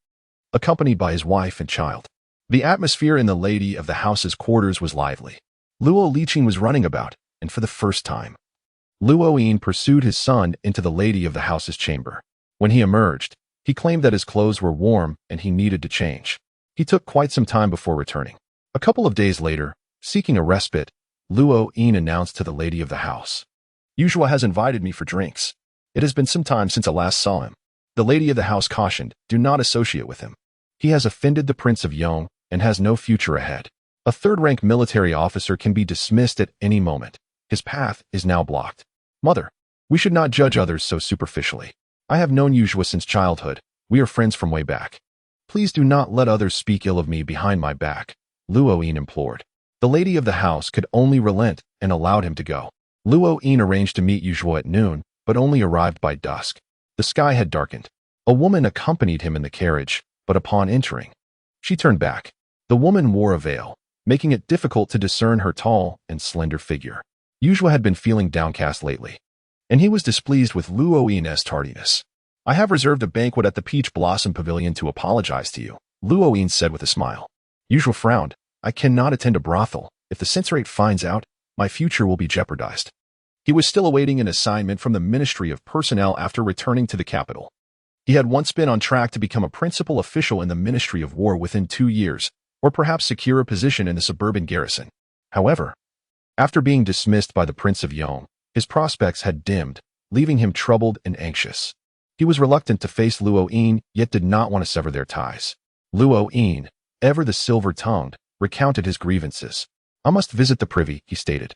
S1: accompanied by his wife and child. The atmosphere in the lady of the house's quarters was lively. Luo Liqing was running about, and for the first time, Luo Yin pursued his son into the lady of the house's chamber. When he emerged, he claimed that his clothes were warm and he needed to change. He took quite some time before returning. A couple of days later, seeking a respite, Luo Yin announced to the lady of the house, "Yuzhua has invited me for drinks. It has been some time since I last saw him." The lady of the house cautioned, "Do not associate with him. He has offended the Prince of Yong and has no future ahead. A third-rank military officer can be dismissed at any moment. His path is now blocked. Mother, we should not judge others so superficially. I have known Yuzhua since childhood. We are friends from way back. Please do not let others speak ill of me behind my back," Luo Yin implored. The lady of the house could only relent and allowed him to go. Luo Yin arranged to meet Yuzhua at noon, but only arrived by dusk. The sky had darkened. A woman accompanied him in the carriage, but upon entering, she turned back. The woman wore a veil, making it difficult to discern her tall and slender figure. Yuzhua had been feeling downcast lately, and he was displeased with Luo Yin's tardiness. "I have reserved a banquet at the Peach Blossom Pavilion to apologize to you," Luo Yin said with a smile. Yuzhua frowned. "I cannot attend a brothel. If the censorate finds out, my future will be jeopardized." He was still awaiting an assignment from the Ministry of Personnel after returning to the capital. He had once been on track to become a principal official in the Ministry of War within 2 years, or perhaps secure a position in the suburban garrison. However, after being dismissed by the Prince of Yong, his prospects had dimmed, leaving him troubled and anxious. He was reluctant to face Luo Yin, yet did not want to sever their ties. Luo Yin, ever the silver-tongued, recounted his grievances. "I must visit the privy," he stated.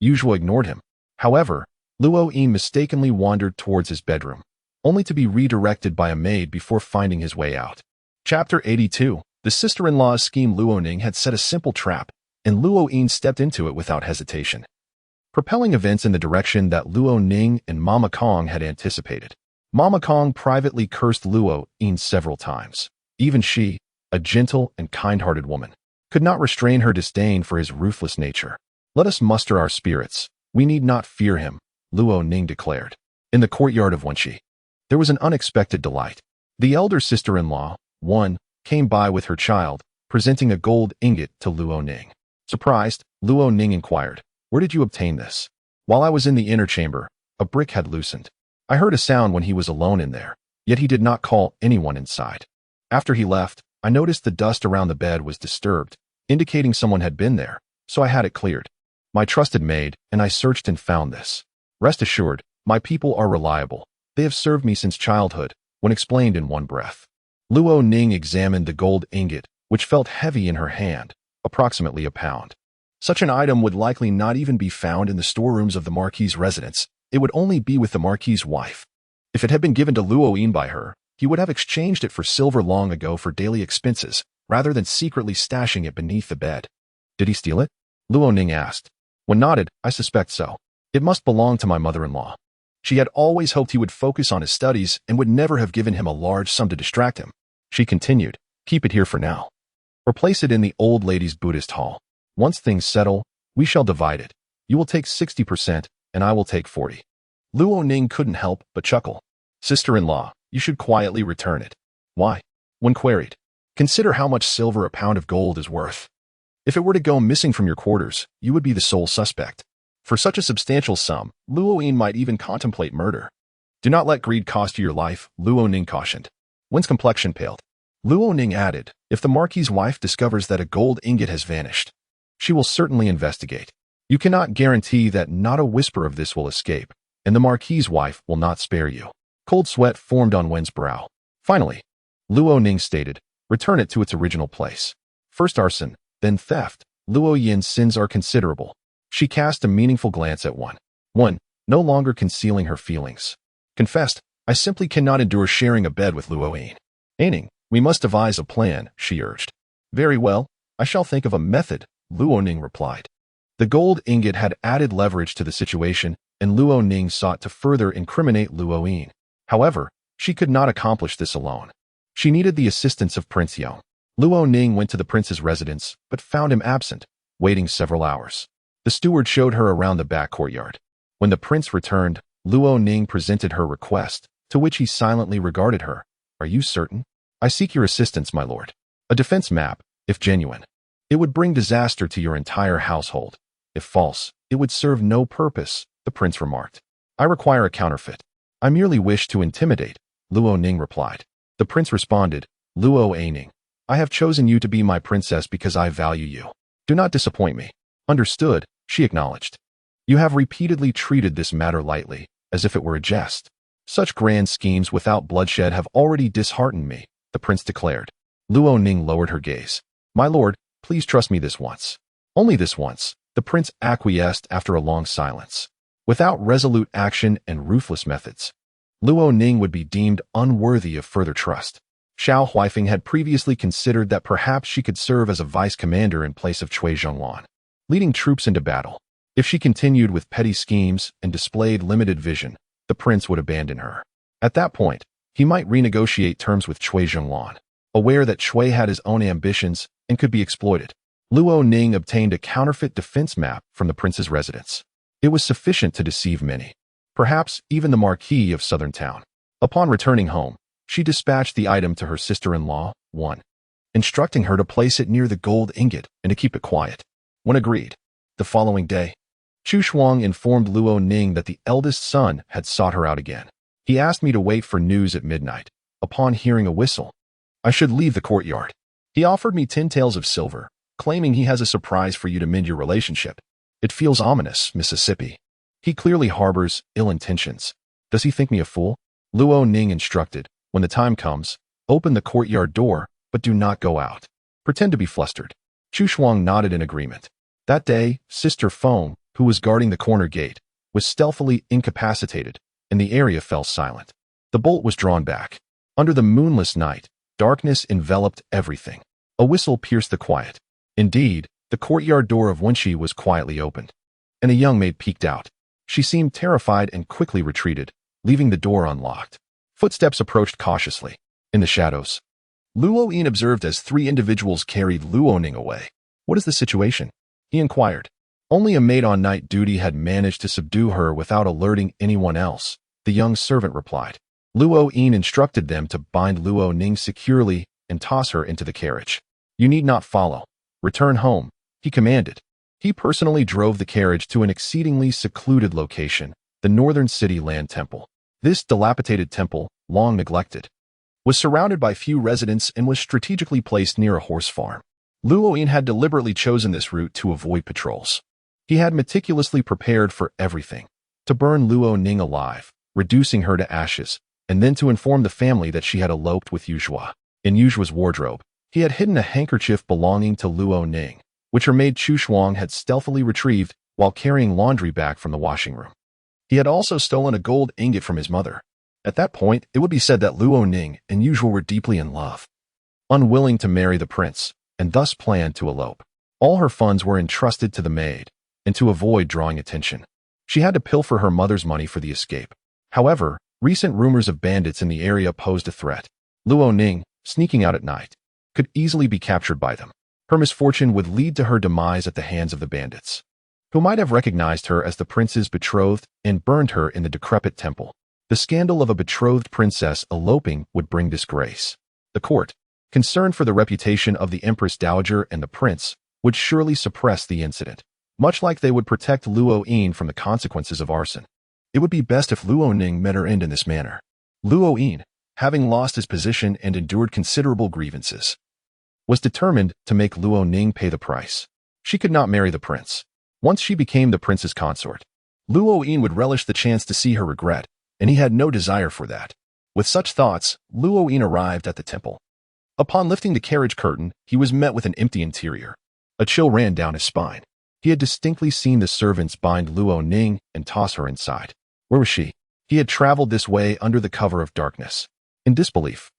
S1: Yuzhua ignored him. However, Luo Yin mistakenly wandered towards his bedroom, only to be redirected by a maid before finding his way out. Chapter 82. The sister-in-law's scheme. Luo Ning had set a simple trap, and Luo Yin stepped into it without hesitation, propelling events in the direction that Luo Ning and Mama Kong had anticipated. Mama Kong privately cursed Luo Yin several times. Even she, a gentle and kind-hearted woman, could not restrain her disdain for his ruthless nature. "Let us muster our spirits. We need not fear him," Luo Ning declared. In the courtyard of Wenqi, there was an unexpected delight. The elder sister-in-law, Wen, came by with her child, presenting a gold ingot to Luo Ning. Surprised, Luo Ning inquired, "Where did you obtain this?" "While I was in the inner chamber, a brick had loosened. I heard a sound when he was alone in there, yet he did not call anyone inside. After he left, I noticed the dust around the bed was disturbed, indicating someone had been there, so I had it cleared. My trusted maid and I searched and found this. Rest assured, my people are reliable. They have served me since childhood," Wen explained in one breath. Luo Ning examined the gold ingot, which felt heavy in her hand, approximately a pound. Such an item would likely not even be found in the storerooms of the Marquis's residence. It would only be with the Marquis's wife. If it had been given to Luo Yin by her, he would have exchanged it for silver long ago for daily expenses, rather than secretly stashing it beneath the bed. "Did he steal it?" Luo Ning asked. Wen nodded. "I suspect so. It must belong to my mother-in-law. She had always hoped he would focus on his studies and would never have given him a large sum to distract him." She continued, "Keep it here for now. Or place it in the old lady's Buddhist hall. Once things settle, we shall divide it. You will take 60%, and I will take 40%. Luo Ning couldn't help but chuckle. "Sister-in-law, you should quietly return it." "Why?" Wen queried. "Consider how much silver a pound of gold is worth. If it were to go missing from your quarters, you would be the sole suspect. For such a substantial sum, Luo Yin might even contemplate murder. Do not let greed cost you your life," Luo Ning cautioned. Wen's complexion paled. Luo Ning added, "If the Marquis's wife discovers that a gold ingot has vanished, she will certainly investigate. You cannot guarantee that not a whisper of this will escape, and the Marquis's wife will not spare you." Cold sweat formed on Wen's brow. Finally, Luo Ning stated, "Return it to its original place. First arson, then theft. Luo Yin's sins are considerable." She cast a meaningful glance at Wen. "Wen, no longer concealing her feelings. Confessed, I simply cannot endure sharing a bed with Luoyin. Aining, we must devise a plan, she urged. Very well, I shall think of a method, Luo Ning replied. The gold ingot had added leverage to the situation, and Luo Ning sought to further incriminate Luoyin. However, she could not accomplish this alone. She needed the assistance of Prince Yong. Luo Ning went to the prince's residence, but found him absent, waiting several hours. The steward showed her around the back courtyard. When the prince returned, Luo Ning presented her request, to which he silently regarded her. Are you certain? I seek your assistance, my lord. A defense map, if genuine. It would bring disaster to your entire household. If false, it would serve no purpose, the prince remarked. I require a counterfeit. I merely wish to intimidate, Luo Ning replied. The prince responded, Luo Ning, I have chosen you to be my princess because I value you. Do not disappoint me. Understood, she acknowledged. You have repeatedly treated this matter lightly, as if it were a jest. Such grand schemes without bloodshed have already disheartened me, the prince declared. Luo Ning lowered her gaze. My lord, please trust me this once. Only this once, the prince acquiesced after a long silence. Without resolute action and ruthless methods, Luo Ning would be deemed unworthy of further trust. Xiao Huifeng had previously considered that perhaps she could serve as a vice-commander in place of Cui Zhongluan, leading troops into battle. If she continued with petty schemes and displayed limited vision, the prince would abandon her. At that point, he might renegotiate terms with Cui Zhongluan, aware that Cui had his own ambitions and could be exploited. Luo Ning obtained a counterfeit defense map from the prince's residence. It was sufficient to deceive many, perhaps even the Marquis of Southern Town. Upon returning home, she dispatched the item to her sister-in-law, Wan, instructing her to place it near the gold ingot and to keep it quiet. When agreed, the following day, Chu Shuang informed Luo Ning that the eldest son had sought her out again. He asked me to wait for news at midnight. Upon hearing a whistle, I should leave the courtyard. He offered me 10 taels of silver, claiming he has a surprise for you to mend your relationship. It feels ominous, Mississippi. He clearly harbors ill intentions. Does he think me a fool? Luo Ning instructed, when the time comes, open the courtyard door, but do not go out. Pretend to be flustered. Chu Shuang nodded in agreement. That day, Sister Feng, who was guarding the corner gate, was stealthily incapacitated, and the area fell silent. The bolt was drawn back. Under the moonless night, darkness enveloped everything. A whistle pierced the quiet. Indeed, the courtyard door of Wenxi was quietly opened, and a young maid peeked out. She seemed terrified and quickly retreated, leaving the door unlocked. Footsteps approached cautiously. In the shadows, Luo Yin observed as 3 individuals carried Luo Ning away. What is the situation? He inquired. Only a maid on night duty had managed to subdue her without alerting anyone else, the young servant replied. Luo Yin instructed them to bind Luo Ning securely and toss her into the carriage. You need not follow. Return home, he commanded. He personally drove the carriage to an exceedingly secluded location, the Northern City Land Temple. This dilapidated temple, long neglected, was surrounded by few residents and was strategically placed near a horse farm. Luo Yin had deliberately chosen this route to avoid patrols. He had meticulously prepared for everything, to burn Luo Ning alive, reducing her to ashes, and then to inform the family that she had eloped with Yuzhua. In Yuzhua's wardrobe, he had hidden a handkerchief belonging to Luo Ning, which her maid Chu Shuang had stealthily retrieved while carrying laundry back from the washing room. He had also stolen a gold ingot from his mother. At that point, it would be said that Luo Ning and Yuzhua were deeply in love, unwilling to marry the prince, and thus planned to elope. All her funds were entrusted to the maid, and to avoid drawing attention, she had to pilfer her mother's money for the escape. However, recent rumors of bandits in the area posed a threat. Luo Ning, sneaking out at night, could easily be captured by them. Her misfortune would lead to her demise at the hands of the bandits, who might have recognized her as the prince's betrothed and burned her in the decrepit temple. The scandal of a betrothed princess eloping would bring disgrace. The court, concerned for the reputation of the Empress Dowager and the prince, would surely suppress the incident, much like they would protect Luo Yin from the consequences of arson. It would be best if Luo Ning met her end in this manner. Luo Yin, having lost his position and endured considerable grievances, was determined to make Luo Ning pay the price. She could not marry the prince. Once she became the prince's consort, Luo Yin would relish the chance to see her regret, and he had no desire for that. With such thoughts, Luo Yin arrived at the temple. Upon lifting the carriage curtain, he was met with an empty interior. A chill ran down his spine. He had distinctly seen the servants bind Luo Ning and toss her inside. Where was she? He had traveled this way under the cover of darkness. In disbelief,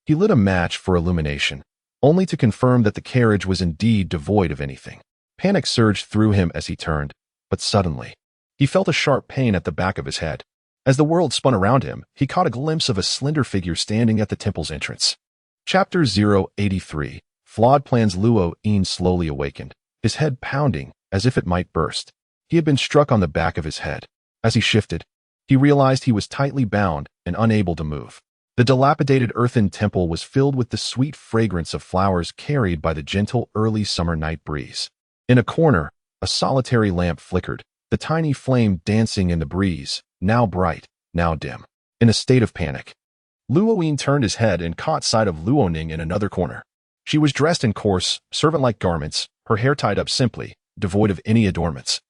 S1: he lit a match for illumination, only to confirm that the carriage was indeed devoid of anything. Panic surged through him as he turned, but suddenly, he felt a sharp pain at the back of his head. As the world spun around him, he caught a glimpse of a slender figure standing at the temple's entrance. Chapter 083. Flawed plans. Luo Yin slowly awakened, his head pounding as if it might burst. He had been struck on the back of his head. As he shifted, he realized he was tightly bound and unable to move. The dilapidated earthen temple was filled with the sweet fragrance of flowers carried by the gentle early summer night breeze. In a corner, a solitary lamp flickered, the tiny flame dancing in the breeze, now bright, now dim. In a state of panic, Luo Yin turned his head and caught sight of Luo Ning in another corner. She was dressed in coarse, servant-like garments, her hair tied up simply, devoid of any adornments.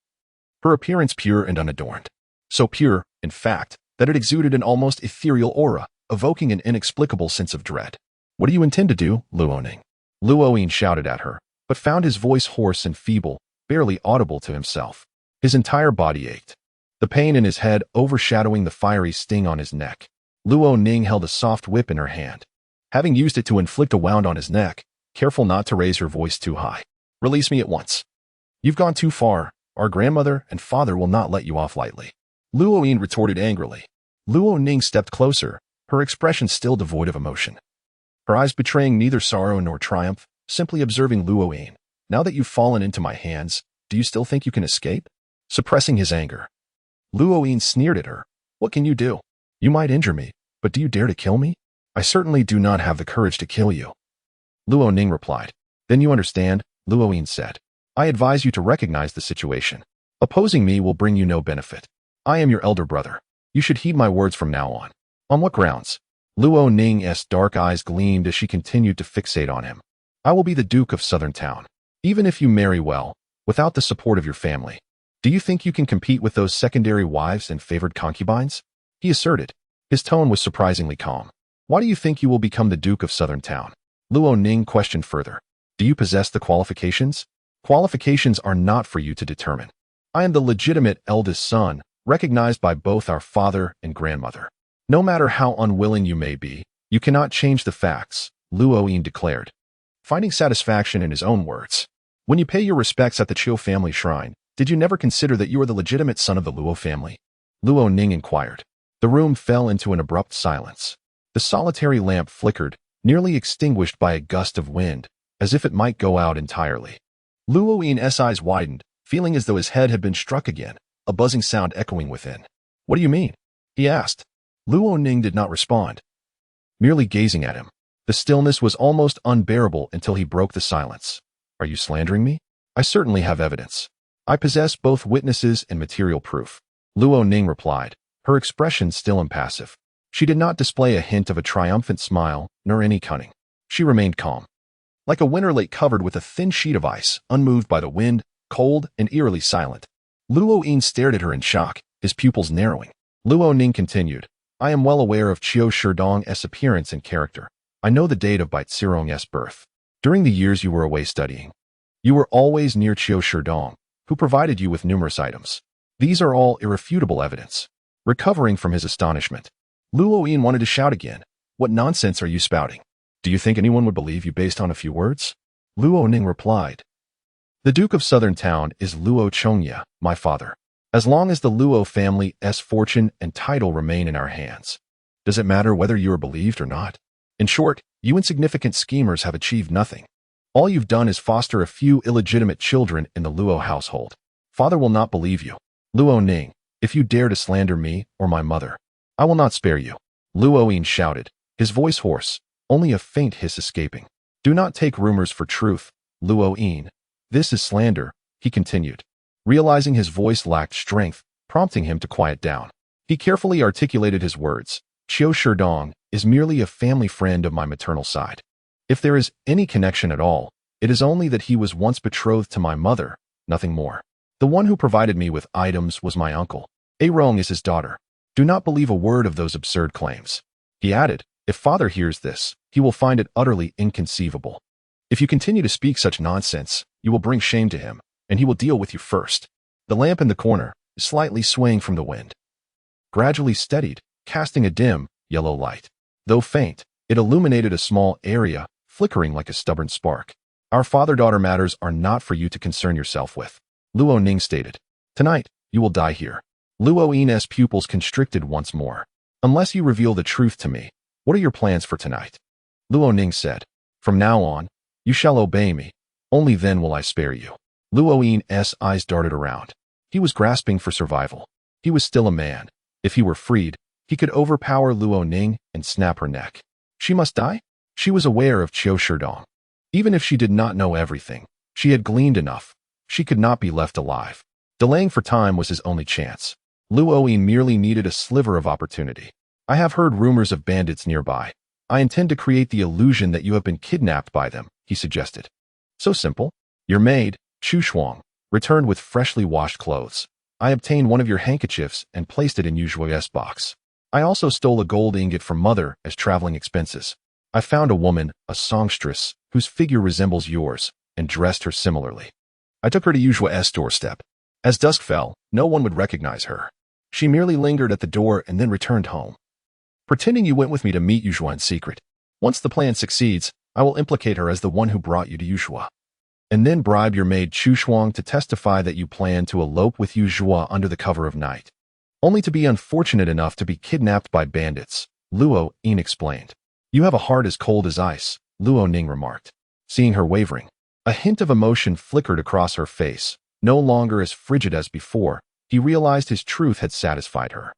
S1: Her appearance pure and unadorned. So pure, in fact, that it exuded an almost ethereal aura, evoking an inexplicable sense of dread. What do you intend to do, Luo Ning? Luo Yin shouted at her, but found his voice hoarse and feeble, barely audible to himself. His entire body ached, the pain in his head overshadowing the fiery sting on his neck. Luo Ning held a soft whip in her hand, having used it to inflict a wound on his neck, careful not to raise her voice too high. Release me at once. You've gone too far. Our grandmother and father will not let you off lightly. Luo Yin retorted angrily. Luo Ning stepped closer, her expression still devoid of emotion. Her eyes betraying neither sorrow nor triumph, simply observing Luo Yin. Now that you've fallen into my hands, do you still think you can escape? Suppressing his anger, Luo Yin sneered at her. What can you do? You might injure me, but do you dare to kill me? I certainly do not have the courage to kill you. Luo Ning replied. Then you understand, Luo Yin said. I advise you to recognize the situation. Opposing me will bring you no benefit. I am your elder brother. You should heed my words from now on. On what grounds? Luo Ning's dark eyes gleamed as she continued to fixate on him. I will be the Duke of Southern Town. Even if you marry well, without the support of your family. Do you think you can compete with those secondary wives and favored concubines? He asserted. His tone was surprisingly calm. Why do you think you will become the Duke of Southern Town? Luo Ning questioned further. Do you possess the qualifications? Qualifications are not for you to determine. I am the legitimate eldest son, recognized by both our father and grandmother. No matter how unwilling you may be, you cannot change the facts, Luo Yin declared, finding satisfaction in his own words. When you pay your respects at the Chiu family shrine, did you never consider that you are the legitimate son of the Luo family? Luo Ning inquired. The room fell into an abrupt silence. The solitary lamp flickered, nearly extinguished by a gust of wind, as if it might go out entirely. Luo Yin's eyes widened, feeling as though his head had been struck again, a buzzing sound echoing within. What do you mean? He asked. Luo Ning did not respond, merely gazing at him. The stillness was almost unbearable until he broke the silence. Are you slandering me? I certainly have evidence. I possess both witnesses and material proof. Luo Ning replied, her expression still impassive. She did not display a hint of a triumphant smile, nor any cunning. She remained calm, like a winter lake covered with a thin sheet of ice, unmoved by the wind, cold and eerily silent. Luo Yin stared at her in shock, his pupils narrowing. Luo Ning continued, I am well aware of Qiu Shidong's appearance and character. I know the date of Bai Zirong's birth. During the years you were away studying, you were always near Qiu Shidong, who provided you with numerous items. These are all irrefutable evidence. Recovering from his astonishment, Luo Yin wanted to shout again. What nonsense are you spouting? Do you think anyone would believe you based on a few words? Luo Ning replied. The Duke of Southern Town is Luo Chongya, my father. As long as the Luo family's fortune and title remain in our hands, does it matter whether you are believed or not? In short, you insignificant schemers have achieved nothing. All you've done is foster a few illegitimate children in the Luo household. Father will not believe you. Luo Ning, if you dare to slander me or my mother, I will not spare you. Luo Yin shouted, his voice hoarse, only a faint hiss escaping. Do not take rumors for truth, Luo Yin. This is slander, he continued, realizing his voice lacked strength, prompting him to quiet down. He carefully articulated his words. Qiu Shidong is merely a family friend of my maternal side. If there is any connection at all, it is only that he was once betrothed to my mother, nothing more. The one who provided me with items was my uncle. Arong is his daughter. Do not believe a word of those absurd claims. He added, if father hears this, he will find it utterly inconceivable. If you continue to speak such nonsense, you will bring shame to him, and he will deal with you first. The lamp in the corner is slightly swaying from the wind, gradually steadied, casting a dim, yellow light. Though faint, it illuminated a small area, flickering like a stubborn spark. Our father-daughter matters are not for you to concern yourself with, Luo Ning stated. Tonight, you will die here. Luo Yin's pupils constricted once more. Unless you reveal the truth to me, what are your plans for tonight? Luo Ning said. From now on, you shall obey me. Only then will I spare you. Luo Yin's eyes darted around. He was grasping for survival. He was still a man. If he were freed, he could overpower Luo Ning and snap her neck. She must die? She was aware of Qiu Shidong. Even if she did not know everything, she had gleaned enough. She could not be left alive. Delaying for time was his only chance. Luo Yin merely needed a sliver of opportunity. I have heard rumors of bandits nearby. I intend to create the illusion that you have been kidnapped by them, he suggested. So simple. Your maid, Chu Shuang, returned with freshly washed clothes. I obtained one of your handkerchiefs and placed it in Yujui's box. I also stole a gold ingot from Mother as traveling expenses. I found a woman, a songstress, whose figure resembles yours, and dressed her similarly. I took her to Yujui's doorstep. As dusk fell, no one would recognize her. She merely lingered at the door and then returned home. Pretending you went with me to meet Yuzhua in secret. Once the plan succeeds, I will implicate her as the one who brought you to Yuzhua. And then bribe your maid Chu Shuang to testify that you plan to elope with Yuzhua under the cover of night. Only to be unfortunate enough to be kidnapped by bandits, Luo Yin explained. You have a heart as cold as ice, Luo Ning remarked. Seeing her wavering, a hint of emotion flickered across her face. No longer as frigid as before, he realized his truth had satisfied her.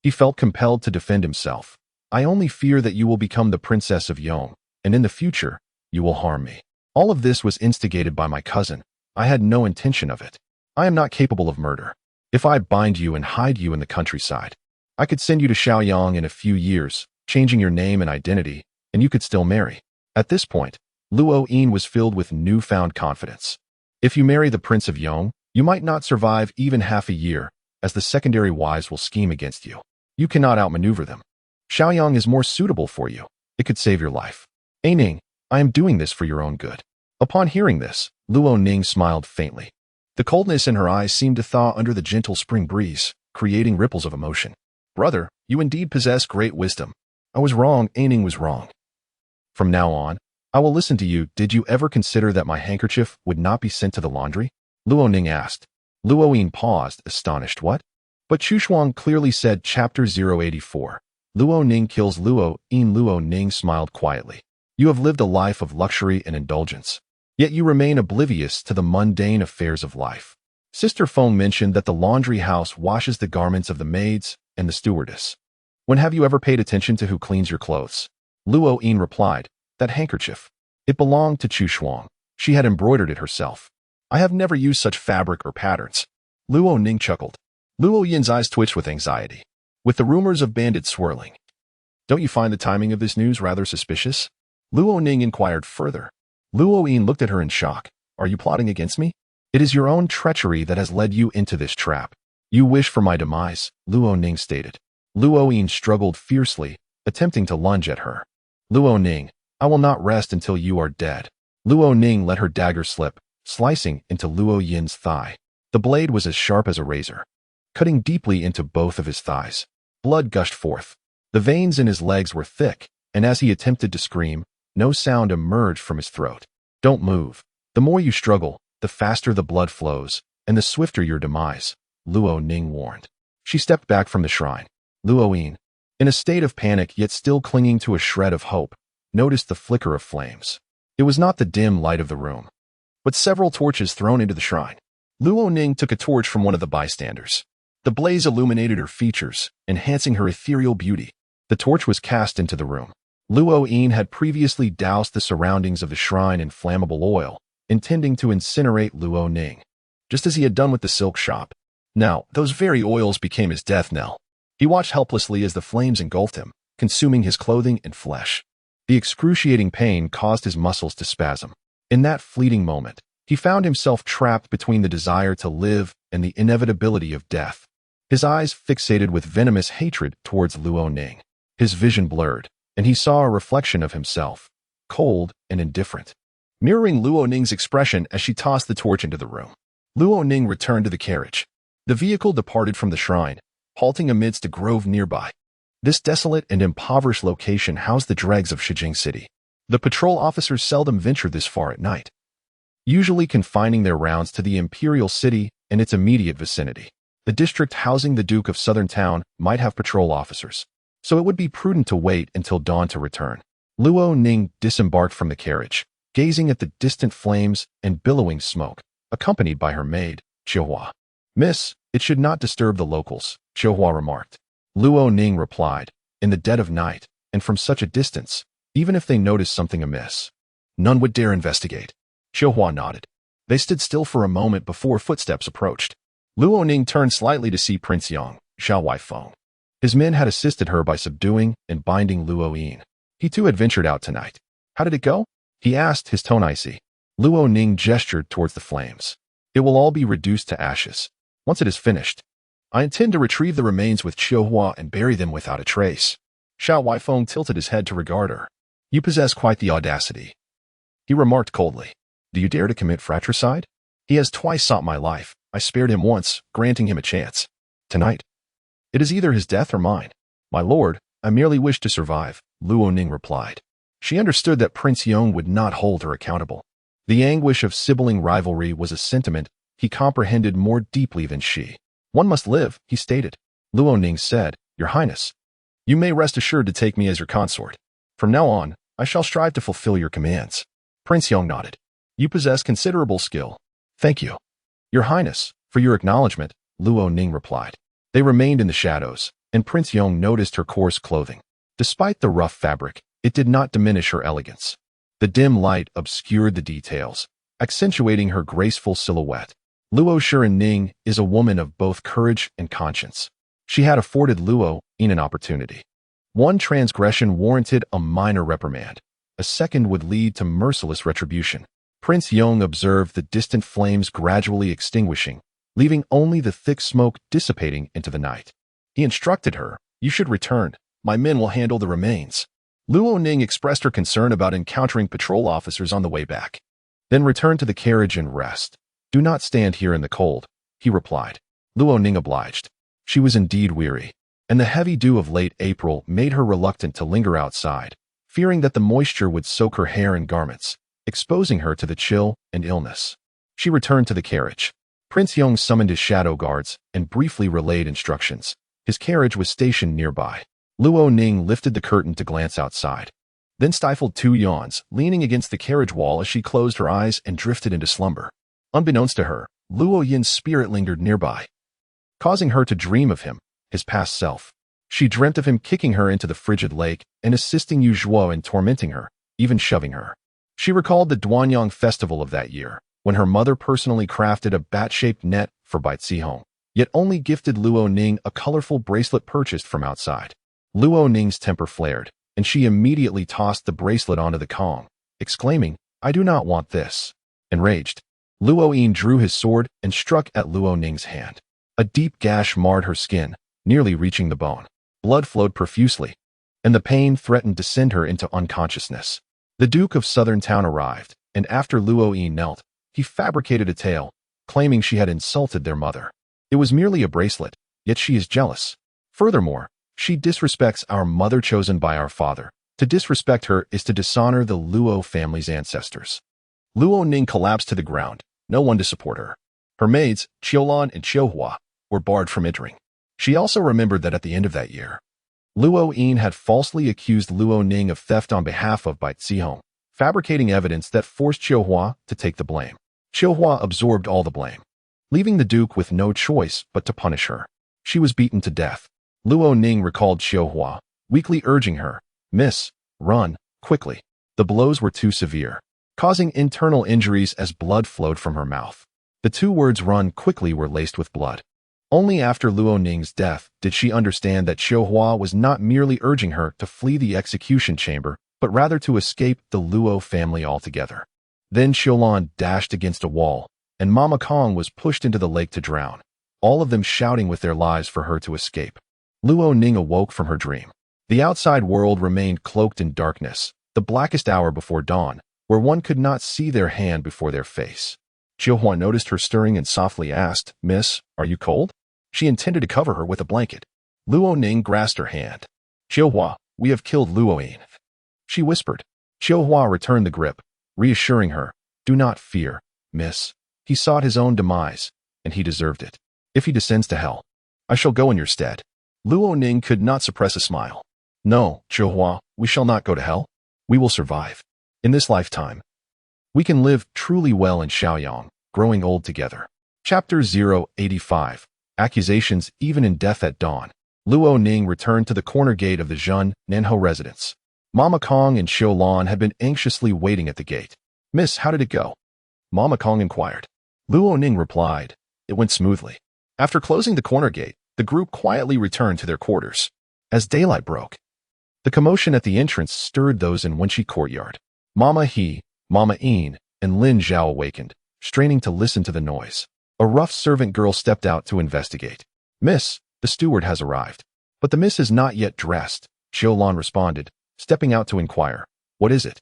S1: He felt compelled to defend himself. I only fear that you will become the Princess of Yong, and in the future, you will harm me. All of this was instigated by my cousin. I had no intention of it. I am not capable of murder. If I bind you and hide you in the countryside, I could send you to Shaoyang in a few years, changing your name and identity, and you could still marry. At this point, Luo Yin was filled with newfound confidence. If you marry the Prince of Yong, you might not survive even half a year, as the secondary wives will scheme against you. You cannot outmaneuver them. Shaoyang is more suitable for you. It could save your life. Ning, I am doing this for your own good. Upon hearing this, Luo Ning smiled faintly. The coldness in her eyes seemed to thaw under the gentle spring breeze, creating ripples of emotion. Brother, you indeed possess great wisdom. I was wrong, Ning was wrong. From now on, I will listen to you. Did you ever consider that my handkerchief would not be sent to the laundry? Luo Ning asked. Luo Yin paused, astonished. What? But Chu Shuang clearly said Chapter 084. Luo Ning kills Luo Yin. Luo Ning smiled quietly. You have lived a life of luxury and indulgence, yet you remain oblivious to the mundane affairs of life. Sister Feng mentioned that the laundry house washes the garments of the maids and the stewardess. When have you ever paid attention to who cleans your clothes? Luo Yin replied, that handkerchief. It belonged to Chu Shuang. She had embroidered it herself. I have never used such fabric or patterns. Luo Ning chuckled. Luo Yin's eyes twitched with anxiety. With the rumors of bandits swirling. Don't you find the timing of this news rather suspicious? Luo Ning inquired further. Luo Yin looked at her in shock. Are you plotting against me? It is your own treachery that has led you into this trap. You wish for my demise, Luo Ning stated. Luo Yin struggled fiercely, attempting to lunge at her. Luo Ning, I will not rest until you are dead. Luo Ning let her dagger slip, slicing into Luo Yin's thigh. The blade was as sharp as a razor, cutting deeply into both of his thighs. Blood gushed forth. The veins in his legs were thick, and as he attempted to scream, no sound emerged from his throat. Don't move. The more you struggle, the faster the blood flows, and the swifter your demise, Luo Ning warned. She stepped back from the shrine. Luo Yin, in a state of panic yet still clinging to a shred of hope, noticed the flicker of flames. It was not the dim light of the room, but several torches thrown into the shrine. Luo Ning took a torch from one of the bystanders. The blaze illuminated her features, enhancing her ethereal beauty. The torch was cast into the room. Luo Yin had previously doused the surroundings of the shrine in flammable oil, intending to incinerate Luo Ning, just as he had done with the silk shop. Now, those very oils became his death knell. He watched helplessly as the flames engulfed him, consuming his clothing and flesh. The excruciating pain caused his muscles to spasm. In that fleeting moment, he found himself trapped between the desire to live and the inevitability of death. His eyes fixated with venomous hatred towards Luo Ning. His vision blurred, and he saw a reflection of himself, cold and indifferent, mirroring Luo Ning's expression as she tossed the torch into the room. Luo Ning returned to the carriage. The vehicle departed from the shrine, halting amidst a grove nearby. This desolate and impoverished location housed the dregs of Shijing City. The patrol officers seldom ventured this far at night, usually confining their rounds to the imperial city and its immediate vicinity. The district housing the Duke of Southern Town might have patrol officers, so it would be prudent to wait until dawn to return. Luo Ning disembarked from the carriage, gazing at the distant flames and billowing smoke, accompanied by her maid, Qiuhua. "Miss, it should not disturb the locals," Qiuhua remarked. Luo Ning replied, "In the dead of night, and from such a distance, even if they noticed something amiss, none would dare investigate." Qiuhua nodded. They stood still for a moment before footsteps approached. Luo Ning turned slightly to see Prince Yang, Xiao Weifeng. His men had assisted her by subduing and binding Luo Yin. He too had ventured out tonight. "How did it go?" he asked, his tone icy. Luo Ning gestured towards the flames. "It will all be reduced to ashes. Once it is finished, I intend to retrieve the remains with Qiuhua and bury them without a trace." Xiao Weifeng tilted his head to regard her. "You possess quite the audacity," he remarked coldly. "Do you dare to commit fratricide? He has twice sought my life. I spared him once, granting him a chance. Tonight, it is either his death or mine." "My lord, I merely wish to survive," Luo Ning replied. She understood that Prince Yong would not hold her accountable. The anguish of sibling rivalry was a sentiment he comprehended more deeply than she. "One must live," he stated. Luo Ning said, "Your Highness, you may rest assured to take me as your consort. From now on, I shall strive to fulfill your commands." Prince Yong nodded. "You possess considerable skill." "Thank you, Your Highness, for your acknowledgement," Luo Ning replied. They remained in the shadows, and Prince Yong noticed her coarse clothing. Despite the rough fabric, it did not diminish her elegance. The dim light obscured the details, accentuating her graceful silhouette. Luo Shiren is a woman of both courage and conscience. She had afforded Luo Yin an opportunity. One transgression warranted a minor reprimand. A second would lead to merciless retribution. Prince Yong observed the distant flames gradually extinguishing, leaving only the thick smoke dissipating into the night. He instructed her, "You should return. My men will handle the remains." Luo Ning expressed her concern about encountering patrol officers on the way back. "Then return to the carriage and rest. Do not stand here in the cold," he replied. Luo Ning obliged. She was indeed weary, and the heavy dew of late April made her reluctant to linger outside, fearing that the moisture would soak her hair and garments, exposing her to the chill and illness. She returned to the carriage. Prince Yong summoned his shadow guards and briefly relayed instructions. His carriage was stationed nearby. Luo Ning lifted the curtain to glance outside, then stifled two yawns, leaning against the carriage wall as she closed her eyes and drifted into slumber. Unbeknownst to her, Luo Yin's spirit lingered nearby, causing her to dream of him, his past self. She dreamt of him kicking her into the frigid lake and assisting Yu Zhuo in tormenting her, even shoving her. She recalled the Duanyang festival of that year, when her mother personally crafted a bat-shaped net for Bai Zihong, yet only gifted Luo Ning a colorful bracelet purchased from outside. Luo Ning's temper flared, and she immediately tossed the bracelet onto the Kong, exclaiming, "I do not want this." Enraged, Luo Yin drew his sword and struck at Luo Ning's hand. A deep gash marred her skin, nearly reaching the bone. Blood flowed profusely, and the pain threatened to send her into unconsciousness. The Duke of Southern Town arrived, and after Luo Yin knelt, he fabricated a tale, claiming she had insulted their mother. "It was merely a bracelet, yet she is jealous. Furthermore, she disrespects our mother chosen by our father. To disrespect her is to dishonor the Luo family's ancestors." Luo Ning collapsed to the ground, no one to support her. Her maids, Qiulan and Qiuhua, were barred from entering. She also remembered that at the end of that year, Luo Yin had falsely accused Luo Ning of theft on behalf of Bai Zihong, fabricating evidence that forced Qiuhua to take the blame. Qiuhua absorbed all the blame, leaving the Duke with no choice but to punish her. She was beaten to death. Luo Ning recalled Qiuhua, weakly urging her, "Miss, run, quickly." The blows were too severe, causing internal injuries as blood flowed from her mouth. The two words "run quickly" were laced with blood. Only after Luo Ning's death did she understand that Qiuhua was not merely urging her to flee the execution chamber, but rather to escape the Luo family altogether. Then Qiulan dashed against a wall, and Mama Kong was pushed into the lake to drown, all of them shouting with their lives for her to escape. Luo Ning awoke from her dream. The outside world remained cloaked in darkness, the blackest hour before dawn, where one could not see their hand before their face. Xiaohua noticed her stirring and softly asked, "Miss, are you cold?" She intended to cover her with a blanket. Luo Ning grasped her hand. "Xiaohua, we have killed Luo Yin," she whispered. Xiaohua returned the grip, reassuring her, "Do not fear, miss. He sought his own demise, and he deserved it. If he descends to hell, I shall go in your stead." Luo Ning could not suppress a smile. "No, Xiaohua, we shall not go to hell. We will survive. In this lifetime, we can live truly well in Shaoyang, growing old together." Chapter 085. Accusations Even in Death at Dawn. Luo Ning returned to the corner gate of the Zhun Nanhou residence. Mama Kong and Xiao Lan had been anxiously waiting at the gate. "Miss, how did it go?" Mama Kong inquired. Luo Ning replied, "It went smoothly." After closing the corner gate, the group quietly returned to their quarters. As daylight broke, the commotion at the entrance stirred those in Wenqi courtyard. Mama He, Mama Yin, and Lin Zhao awakened, straining to listen to the noise. A rough servant girl stepped out to investigate. "Miss, the steward has arrived." "But the miss is not yet dressed," Xiao Lan responded, stepping out to inquire. "What is it?"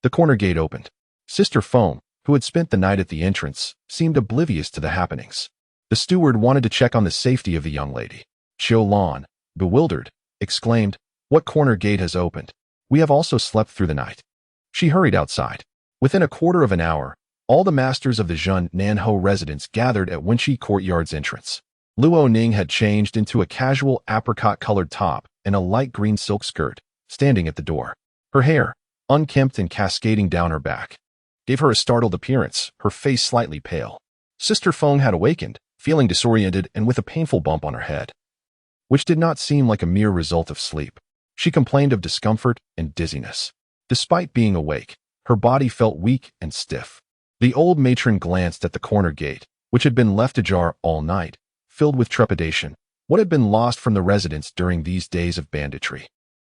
S1: The corner gate opened. Sister Feng, who had spent the night at the entrance, seemed oblivious to the happenings. The steward wanted to check on the safety of the young lady. Xiao Lan, bewildered, exclaimed, "What corner gate has opened? We have also slept through the night." She hurried outside. Within a quarter of an hour, all the masters of the Zhun Nanhou residence gathered at Wenqi Courtyard's entrance. Luo Ning had changed into a casual apricot-colored top and a light green silk skirt, standing at the door. Her hair, unkempt and cascading down her back, gave her a startled appearance, her face slightly pale. Sister Feng had awakened, feeling disoriented and with a painful bump on her head, which did not seem like a mere result of sleep. She complained of discomfort and dizziness. Despite being awake, her body felt weak and stiff. The old matron glanced at the corner gate, which had been left ajar all night, filled with trepidation. What had been lost from the residents during these days of banditry?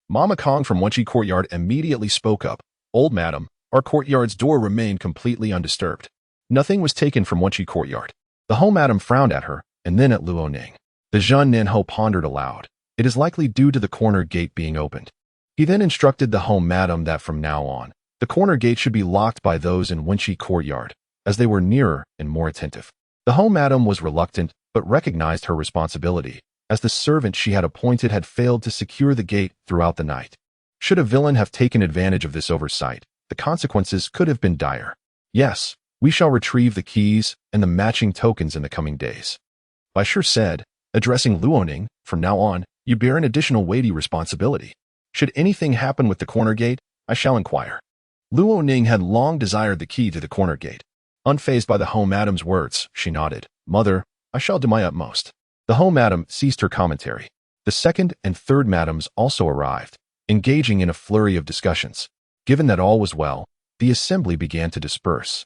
S1: Mama Kong from Wenqi Courtyard immediately spoke up. "Old madam, our courtyard's door remained completely undisturbed. Nothing was taken from Wenqi Courtyard." The home madam frowned at her, and then at Luo Ning. The Zhun Nanhou pondered aloud. It is likely due to the corner gate being opened. He then instructed the home madam that from now on, the corner gate should be locked by those in Wenqi Courtyard, as they were nearer and more attentive. The home madam was reluctant, but recognized her responsibility, as the servant she had appointed had failed to secure the gate throughout the night. Should a villain have taken advantage of this oversight, the consequences could have been dire. "Yes, we shall retrieve the keys and the matching tokens in the coming days," Bai Shi said, addressing Luo Ning. "From now on, you bear an additional weighty responsibility. Should anything happen with the corner gate, I shall inquire." Luo Ning had long desired the key to the corner gate. Unfazed by the home madam's words, she nodded. "Mother, I shall do my utmost." The home madam ceased her commentary. The second and third madams also arrived, engaging in a flurry of discussions. Given that all was well, the assembly began to disperse.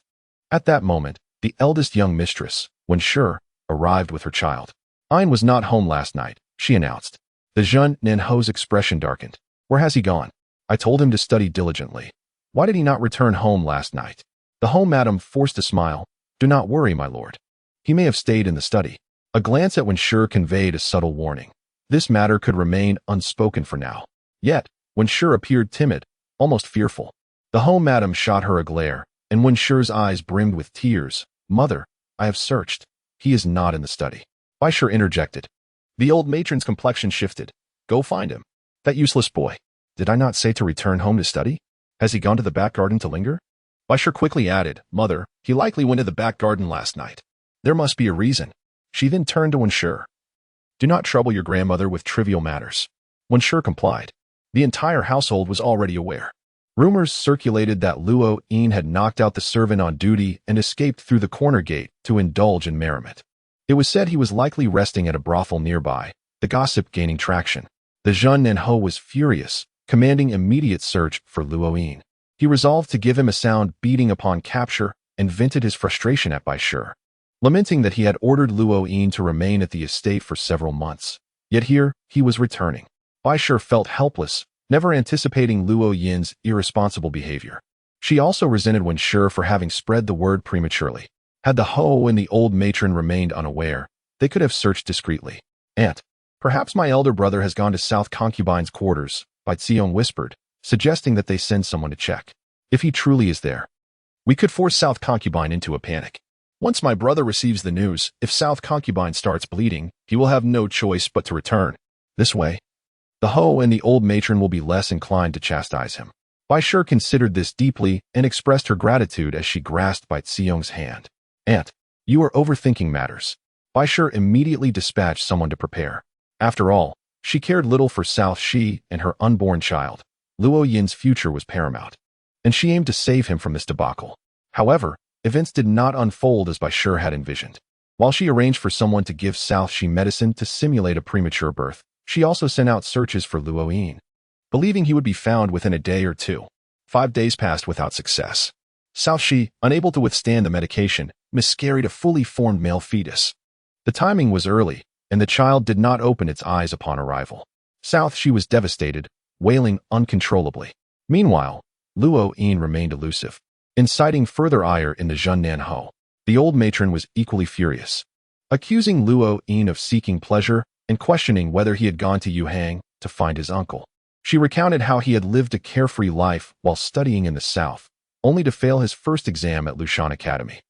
S1: At that moment, the eldest young mistress, Wenshi, arrived with her child. "Ein was not home last night," she announced. The Zhun Nanhou's expression darkened. "Where has he gone?" "I told him to study diligently. Why did he not return home last night?" The home madam forced a smile. "Do not worry, my lord. He may have stayed in the study." A glance at Wenshi conveyed a subtle warning. This matter could remain unspoken for now. Yet, Wenshi appeared timid, almost fearful. The home madam shot her a glare, and Wenshi's eyes brimmed with tears. "Mother, I have searched. He is not in the study." Bai Shi interjected. The old matron's complexion shifted. "Go find him. That useless boy. Did I not say to return home to study? Has he gone to the back garden to linger?" Bai Shi quickly added, "Mother, he likely went to the back garden last night. There must be a reason." She then turned to Wenshi. "Do not trouble your grandmother with trivial matters." Wenshi complied. The entire household was already aware. Rumors circulated that Luo Yin had knocked out the servant on duty and escaped through the corner gate to indulge in merriment. It was said he was likely resting at a brothel nearby, the gossip gaining traction. The Zhun Nanhou was furious, commanding immediate search for Luo Yin. He resolved to give him a sound beating upon capture and vented his frustration at Bai Shi, lamenting that he had ordered Luo Yin to remain at the estate for several months. Yet here, he was returning. Bai Shi felt helpless, never anticipating Luo Yin's irresponsible behavior. She also resented Wenshi for having spread the word prematurely. Had the Ho and the old matron remained unaware, they could have searched discreetly. "Aunt, perhaps my elder brother has gone to South Concubine's quarters," Bai Xiong whispered, suggesting that they send someone to check. "If he truly is there, we could force South Concubine into a panic." Once my brother receives the news, if South concubine starts bleeding, he will have no choice but to return. This way, the Ho and the old matron will be less inclined to chastise him. Bai Shi considered this deeply and expressed her gratitude as she grasped Bai Xiong's hand. Aunt, you are overthinking matters. Bai Shi immediately dispatched someone to prepare. After all, she cared little for South Shi and her unborn child. Luo Yin's future was paramount, and she aimed to save him from this debacle. However, events did not unfold as Bai Shi had envisioned. While she arranged for someone to give South Shi medicine to simulate a premature birth, she also sent out searches for Luo Yin, believing he would be found within a day or two. 5 days passed without success. South Shi, unable to withstand the medication, miscarried a fully formed male fetus. The timing was early, and the child did not open its eyes upon arrival. South Shi was devastated, wailing uncontrollably. Meanwhile, Luo Yin remained elusive, inciting further ire in the Zhunnan Ho. The old matron was equally furious, accusing Luo Yin of seeking pleasure and questioning whether he had gone to Yuhang to find his uncle. She recounted how he had lived a carefree life while studying in the south, only to fail his first exam at Lushan Academy.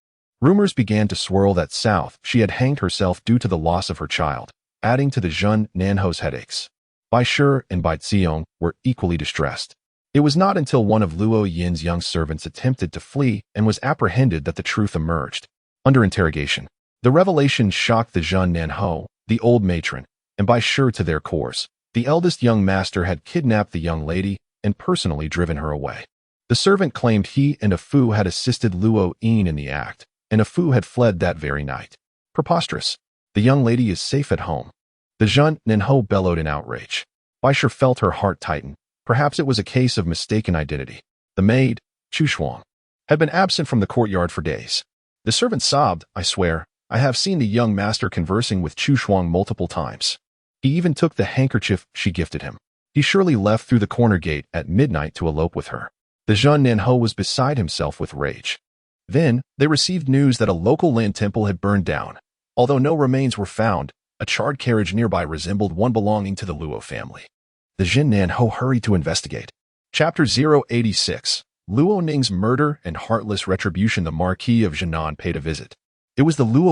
S1: Rumors began to swirl that South Shi had hanged herself due to the loss of her child, adding to the Zhunnan Ho's headaches. Bai Shi and Bai Xiong were equally distressed. It was not until one of Luo Yin's young servants attempted to flee and was apprehended that the truth emerged. Under interrogation, the revelation shocked the Zhunnan Ho, the old matron, and Bai Shi to their cores. The eldest young master had kidnapped the young lady and personally driven her away. The servant claimed he and a Fu had assisted Luo Yin in the act, and a Fu had fled that very night. Preposterous. The young lady is safe at home. The Zhunnan Ho bellowed in outrage. Bai Shi felt her heart tighten. Perhaps it was a case of mistaken identity. The maid, Chu Shuang, had been absent from the courtyard for days. The servant sobbed, I swear, I have seen the young master conversing with Chu Shuang multiple times. He even took the handkerchief she gifted him. He surely left through the corner gate at midnight to elope with her. The Zhunnan Ho was beside himself with rage. Then, they received news that a local land temple had burned down. Although no remains were found, a charred carriage nearby resembled one belonging to the Luo family. The Zhunnan Ho hurried to investigate. Chapter 086, Luo Ning's murder and heartless retribution. The Marquis of Jinan paid a visit. It was the Luo